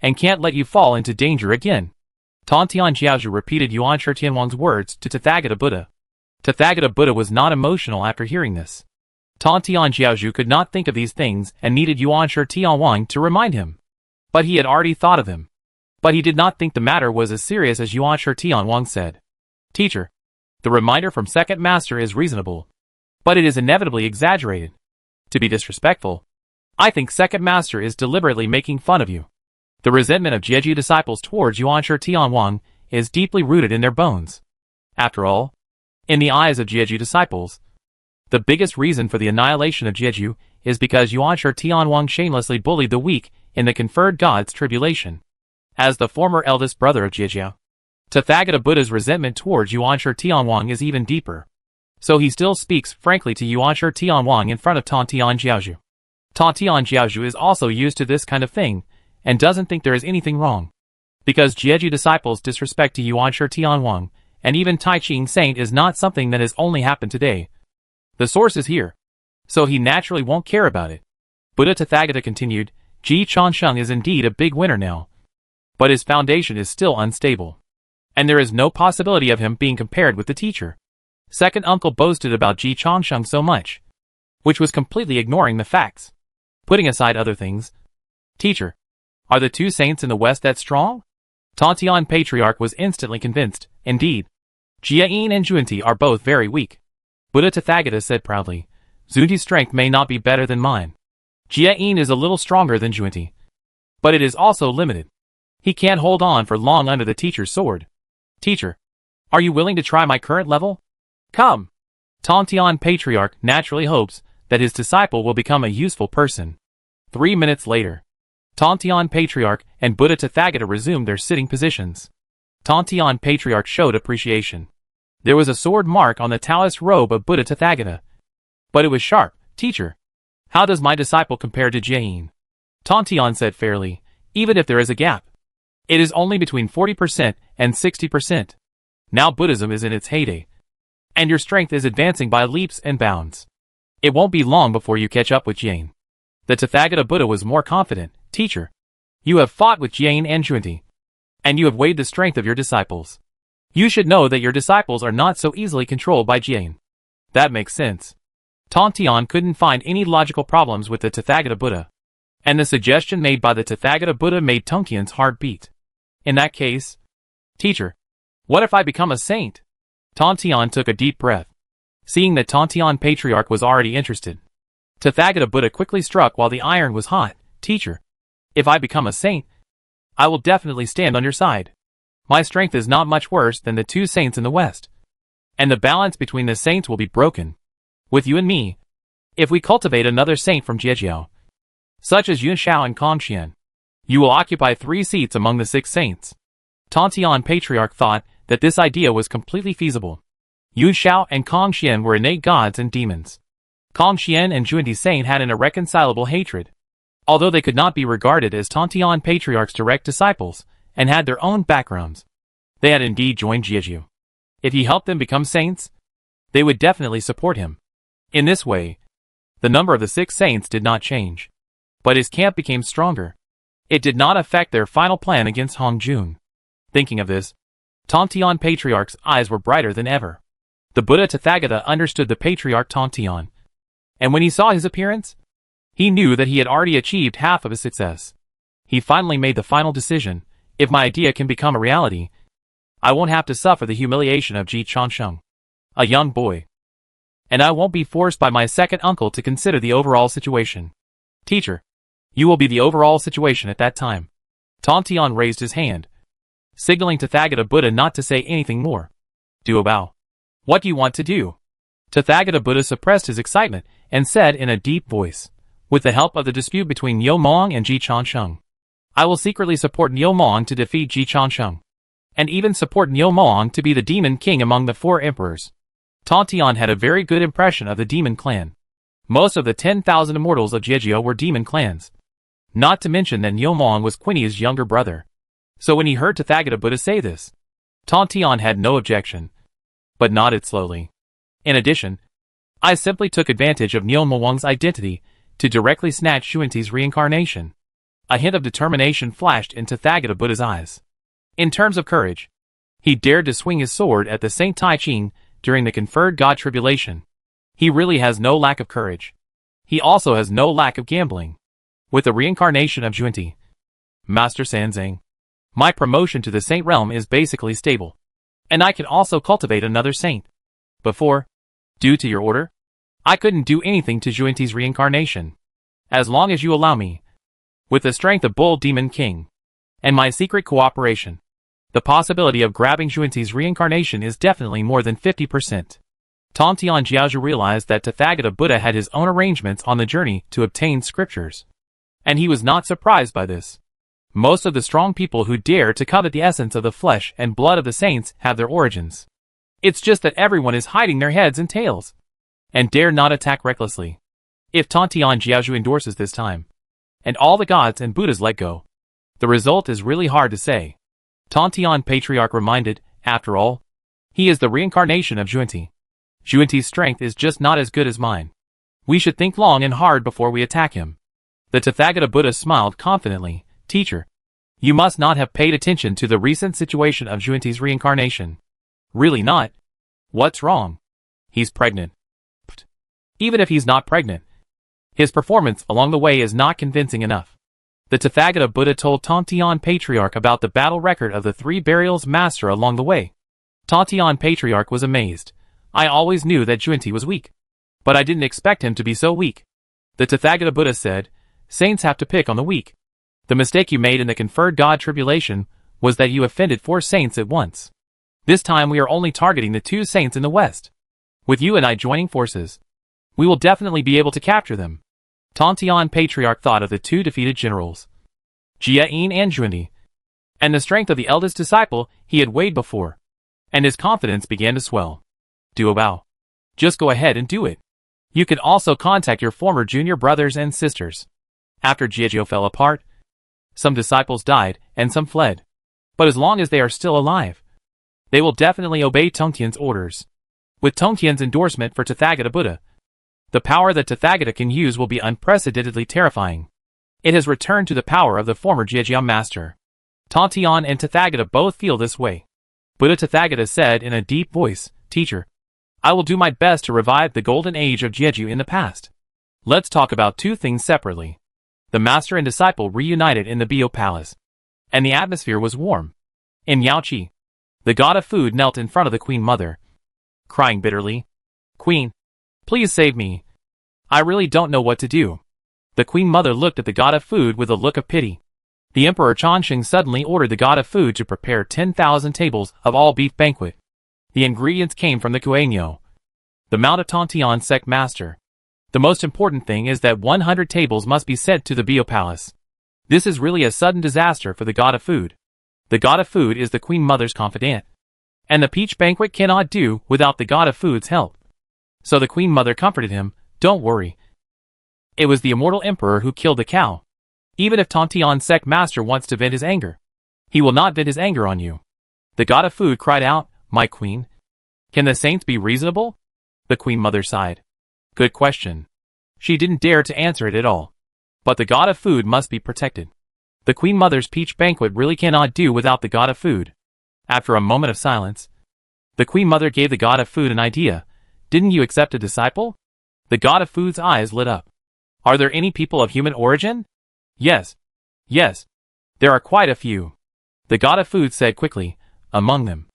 and can't let you fall into danger again. Tontian Jiaozhu repeated Yuan Shitianwang's words to Tathagata Buddha. Tathagata Buddha was not emotional after hearing this. Tontian Jiaozhu could not think of these things and needed Yuan Shitianwang to remind him. But he had already thought of them. But he did not think the matter was as serious as Yuan Shitianwang said. Teacher, the reminder from Second Master is reasonable, but it is inevitably exaggerated. To be disrespectful, I think Second Master is deliberately making fun of you. The resentment of Jiejia disciples towards Yuan Shitianwang is deeply rooted in their bones. After all, in the eyes of Jiejia disciples, the biggest reason for the annihilation of Jiejia is because Yuan Shitianwang shamelessly bullied the weak in the conferred God's tribulation. As the former eldest brother of Jiejia, Tathagata Buddha's resentment towards Yuan Shitianwang is even deeper. So he still speaks frankly to Yuan Shitianwang in front of Tontian Jiaozhu. Tontian Jiaozhu is also used to this kind of thing, and doesn't think there is anything wrong. Because Jiejia disciples' disrespect to Yuan Shitianwang, and even Tai Ching Saint is not something that has only happened today. The source is here, so he naturally won't care about it. Buddha Tathagata continued, Ji Chansheng is indeed a big winner now. But his foundation is still unstable. And there is no possibility of him being compared with the teacher. Second uncle boasted about Ji Chansheng so much, which was completely ignoring the facts. Putting aside other things, teacher, are the two saints in the West that strong? Tontian Patriarch was instantly convinced. Indeed, Jia-yin and Junti are both very weak. Buddha Tathagata said proudly, Junti's strength may not be better than mine. Jia-yin is a little stronger than Junti, but it is also limited. He can't hold on for long under the teacher's sword. Teacher, are you willing to try my current level? Come. Tontian Patriarch naturally hopes that his disciple will become a useful person. 3 minutes later, Tontian Patriarch and Buddha Tathagata resumed their sitting positions. Tontian Patriarch showed appreciation. There was a sword mark on the Taoist robe of Buddha Tathagata. But it was sharp. Teacher, how does my disciple compare to Jia-yin? Tontian said fairly, even if there is a gap. It is only between 40% and 60%. Now Buddhism is in its heyday, and your strength is advancing by leaps and bounds. It won't be long before you catch up with Jia-yin. The Tathagata Buddha was more confident. Teacher, you have fought with Jia-yin and Junti, and you have weighed the strength of your disciples. You should know that your disciples are not so easily controlled by Jia-yin. That makes sense. Tontian couldn't find any logical problems with the Tathagata Buddha, and the suggestion made by the Tathagata Buddha made Tontian's heart beat. In that case, teacher, what if I become a saint? Tontian took a deep breath, seeing that Tontian Patriarch was already interested. Tathagata Buddha quickly struck while the iron was hot. Teacher, if I become a saint, I will definitely stand on your side. My strength is not much worse than the two saints in the West, and the balance between the saints will be broken. With you and me, if we cultivate another saint from Jiejiao, such as Yun Shao and Kong Xian, you will occupy 3 seats among the 6 saints. Tontian Patriarch thought that this idea was completely feasible. Yun Shao and Kong Xian were innate gods and demons. Kong Xian and Junti Saint had an irreconcilable hatred. Although they could not be regarded as Tontian Patriarch's direct disciples, and had their own backgrounds, they had indeed joined Jiejiao. If he helped them become saints, they would definitely support him. In this way, the number of the 6 saints did not change. But his camp became stronger. It did not affect their final plan against Hong Jun. Thinking of this, Tontian Patriarch's eyes were brighter than ever. The Buddha Tathagata understood the Patriarch Tontian. And when he saw his appearance, he knew that he had already achieved half of his success. He finally made the final decision: if my idea can become a reality, I won't have to suffer the humiliation of Ji Chansheng, a young boy. And I won't be forced by my second uncle to consider the overall situation. Teacher, you will be the overall situation at that time. Tontian raised his hand, signaling Tathagata Buddha not to say anything more. Do a bow. What do you want to do? Tathagata Buddha suppressed his excitement and said in a deep voice, with the help of the dispute between Niu Mong and Ji Chansheng, I will secretly support Niu Mong to defeat Ji Chansheng, and even support Niu Mong to be the demon king among the 4 emperors. Tontian had a very good impression of the demon clan. Most of the 10,000 immortals of Jiejio were demon clans. Not to mention that Niu Mong was Quinia's younger brother. So when he heard Tathagata Buddha say this, Tontian had no objection, but nodded slowly. In addition, I simply took advantage of Niu Mong's identity to directly snatch Xuanti's reincarnation. A hint of determination flashed in Tathagata Buddha's eyes. In terms of courage, he dared to swing his sword at the Saint Tai Ching during the conferred God tribulation. He really has no lack of courage. He also has no lack of gambling. With the reincarnation of Xuanti, Master Sanzang, my promotion to the saint realm is basically stable. And I can also cultivate another saint. Before, due to your order, I couldn't do anything to Xuanti's reincarnation. As long as you allow me, with the strength of Bull Demon King, and my secret cooperation, the possibility of grabbing Xuanti's reincarnation is definitely more than 50%. Tontian Jiaozhu realized that Tathagata Buddha had his own arrangements on the journey to obtain scriptures. And he was not surprised by this. Most of the strong people who dare to covet the essence of the flesh and blood of the saints have their origins. It's just that everyone is hiding their heads and tails, and dare not attack recklessly. If Tontian Jiaozhu endorses this time, and all the gods and Buddhas let go, the result is really hard to say. Tontian Patriarch reminded, after all, he is the reincarnation of Xuanti. Xuanti's strength is just not as good as mine. We should think long and hard before we attack him. The Tathagata Buddha smiled confidently. Teacher, you must not have paid attention to the recent situation of Xuanti's reincarnation. Really not? What's wrong? He's pregnant. Pfft. Even if he's not pregnant, his performance along the way is not convincing enough. The Tathagata Buddha told Tontian Patriarch about the battle record of the 3 burials master along the way. Tontian Patriarch was amazed. I always knew that Xuanti was weak, but I didn't expect him to be so weak. The Tathagata Buddha said, saints have to pick on the weak. The mistake you made in the conferred God tribulation was that you offended 4 saints at once. This time we are only targeting the 2 saints in the west. With you and I joining forces, we will definitely be able to capture them. Tontian Patriarch thought of the 2 defeated generals, Jia Yin and Xuanti, and the strength of the eldest disciple he had weighed before, and his confidence began to swell. Do a bow. Just go ahead and do it. You can also contact your former junior brothers and sisters. After Jiejio fell apart, some disciples died and some fled. But as long as they are still alive, they will definitely obey Tongtian's orders. With Tongtian's endorsement for Tathagata Buddha, the power that Tathagata can use will be unprecedentedly terrifying. It has returned to the power of the former Jiejia master. Tontian and Tathagata both feel this way. Buddha Tathagata said in a deep voice, Teacher, I will do my best to revive the golden age of Jeju in the past. Let's talk about 2 things separately. The master and disciple reunited in the Bio Palace, and the atmosphere was warm. In Yaoqi, the god of food knelt in front of the Queen Mother, crying bitterly, Queen, please save me. I really don't know what to do. The Queen Mother looked at the god of food with a look of pity. The Emperor Changsheng suddenly ordered the god of food to prepare 10,000 tables of all-beef banquet. The ingredients came from the Kueino, the Mount of Tontian sect master. The most important thing is that 100 tables must be sent to the Bio Palace. This is really a sudden disaster for the god of food. The god of food is the Queen Mother's confidant, and the peach banquet cannot do without the god of food's help. So the Queen Mother comforted him, don't worry. It was the immortal emperor who killed the cow. Even if Tontian sect master wants to vent his anger, he will not vent his anger on you. The god of food cried out, My queen, can the saints be reasonable? The Queen Mother sighed. Good question. She didn't dare to answer it at all. But the god of food must be protected. The Queen Mother's peach banquet really cannot do without the god of food. After a moment of silence, the Queen Mother gave the god of food an idea. Didn't you accept a disciple? The god of food's eyes lit up. Are there any people of human origin? Yes. Yes. There are quite a few. The god of food said quickly. Among them,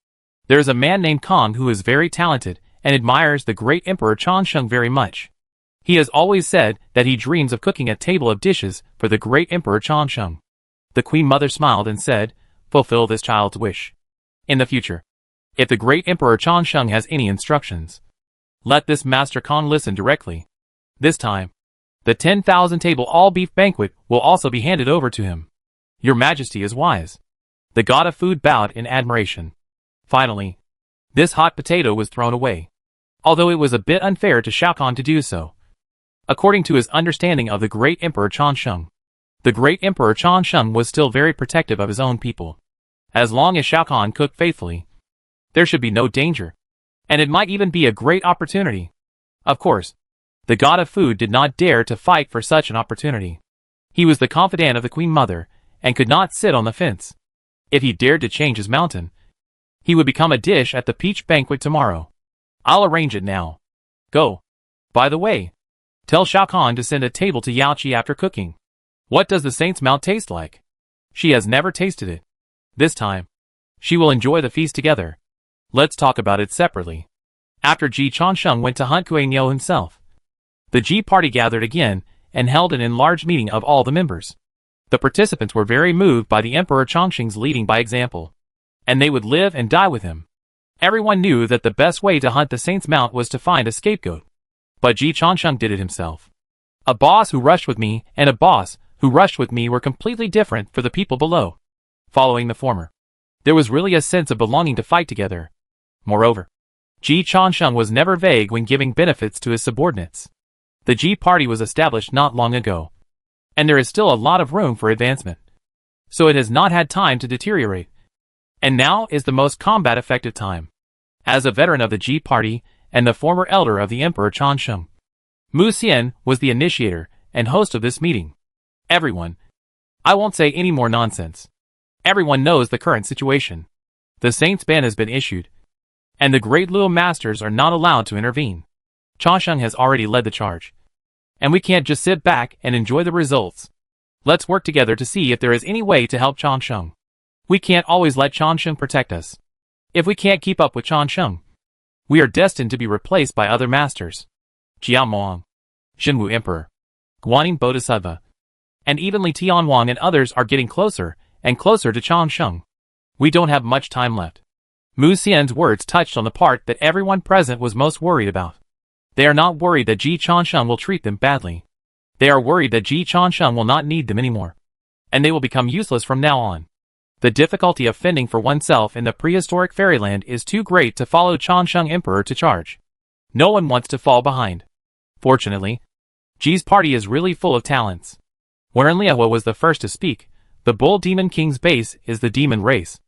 there is a man named Kong who is very talented and admires the great Emperor Changsheng very much. He has always said that he dreams of cooking a table of dishes for the great Emperor Changsheng. The Queen Mother smiled and said, fulfill this child's wish. In the future, if the great Emperor Changsheng has any instructions, let this Master Kong listen directly. This time, the 10,000 table all-beef banquet will also be handed over to him. Your Majesty is wise. The god of food bowed in admiration. Finally, this hot potato was thrown away, although it was a bit unfair to Shao Kahn to do so. According to his understanding of the great Emperor Changsheng, the great Emperor Changsheng was still very protective of his own people. As long as Shao Kahn cooked faithfully, there should be no danger, and it might even be a great opportunity. Of course, the god of food did not dare to fight for such an opportunity. He was the confidant of the Queen Mother, and could not sit on the fence. If he dared to change his mountain, he would become a dish at the peach banquet tomorrow. I'll arrange it now. Go. By the way, tell Shao Kahn to send a table to Yaoqi after cooking. What does the saint's mount taste like? She has never tasted it. This time, she will enjoy the feast together. Let's talk about it separately. After Ji Changsheng went to hunt Kuei Niu himself, the Ji party gathered again and held an enlarged meeting of all the members. The participants were very moved by the Emperor Changsheng's leading by example, and they would live and die with him. Everyone knew that the best way to hunt the saint's mount was to find a scapegoat. But Ji Changsheng did it himself. A boss who rushed with me and a boss who rushed with me were completely different for the people below. Following the former, there was really a sense of belonging to fight together. Moreover, Ji Changsheng was never vague when giving benefits to his subordinates. The Ji party was established not long ago, and there is still a lot of room for advancement. So it has not had time to deteriorate. And now is the most combat-effective time. As a veteran of the Ji party and the former elder of the Emperor Changsheng, Mu Xian was the initiator and host of this meeting. Everyone, I won't say any more nonsense. Everyone knows the current situation. The saint's ban has been issued, and the great Luo masters are not allowed to intervene. Changsheng has already led the charge, and we can't just sit back and enjoy the results. Let's work together to see if there is any way to help Changsheng. We can't always let Changsheng protect us. If we can't keep up with Changsheng, we are destined to be replaced by other masters. Jiamoang, Shenwu Emperor, Guanyin Bodhisattva, and even Li Tianwang and others are getting closer and closer to Changsheng. We don't have much time left. Mu Xian's words touched on the part that everyone present was most worried about. They are not worried that Ji Changsheng will treat them badly. They are worried that Ji Changsheng will not need them anymore, and they will become useless from now on. The difficulty of fending for oneself in the prehistoric fairyland is too great to follow Changsheng Emperor to charge. No one wants to fall behind. Fortunately, Ji's party is really full of talents. Wherein Liahua was the first to speak, the Bull Demon King's base is the demon race,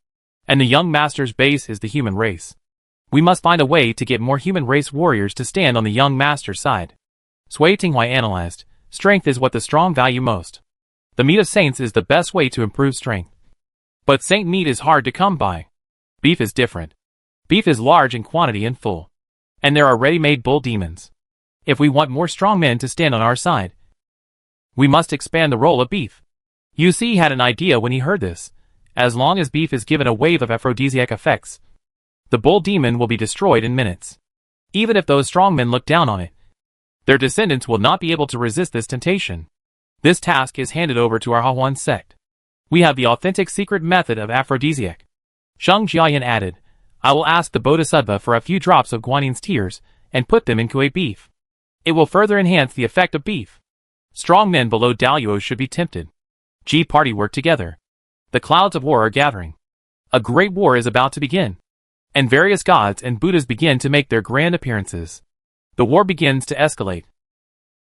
and the young master's base is the human race. We must find a way to get more human race warriors to stand on the young master's side. Sui Tinghui analyzed, strength is what the strong value most. The meat of saints is the best way to improve strength. But saint meat is hard to come by. Beef is different. Beef is large in quantity and full. And there are ready-made bull demons. If we want more strong men to stand on our side, we must expand the role of beef. Yu Si had an idea when he heard this. As long as beef is given a wave of aphrodisiac effects, the bull demon will be destroyed in minutes. Even if those strong men look down on it, their descendants will not be able to resist this temptation. This task is handed over to our Hahuan sect. We have the authentic secret method of aphrodisiac. Sheng Jiayan added, I will ask the Bodhisattva for a few drops of Guanyin's tears and put them into a beef. It will further enhance the effect of beef. Strong men below Daluo should be tempted. Ji party work together. The clouds of war are gathering. A great war is about to begin, and various gods and Buddhas begin to make their grand appearances. The war begins to escalate.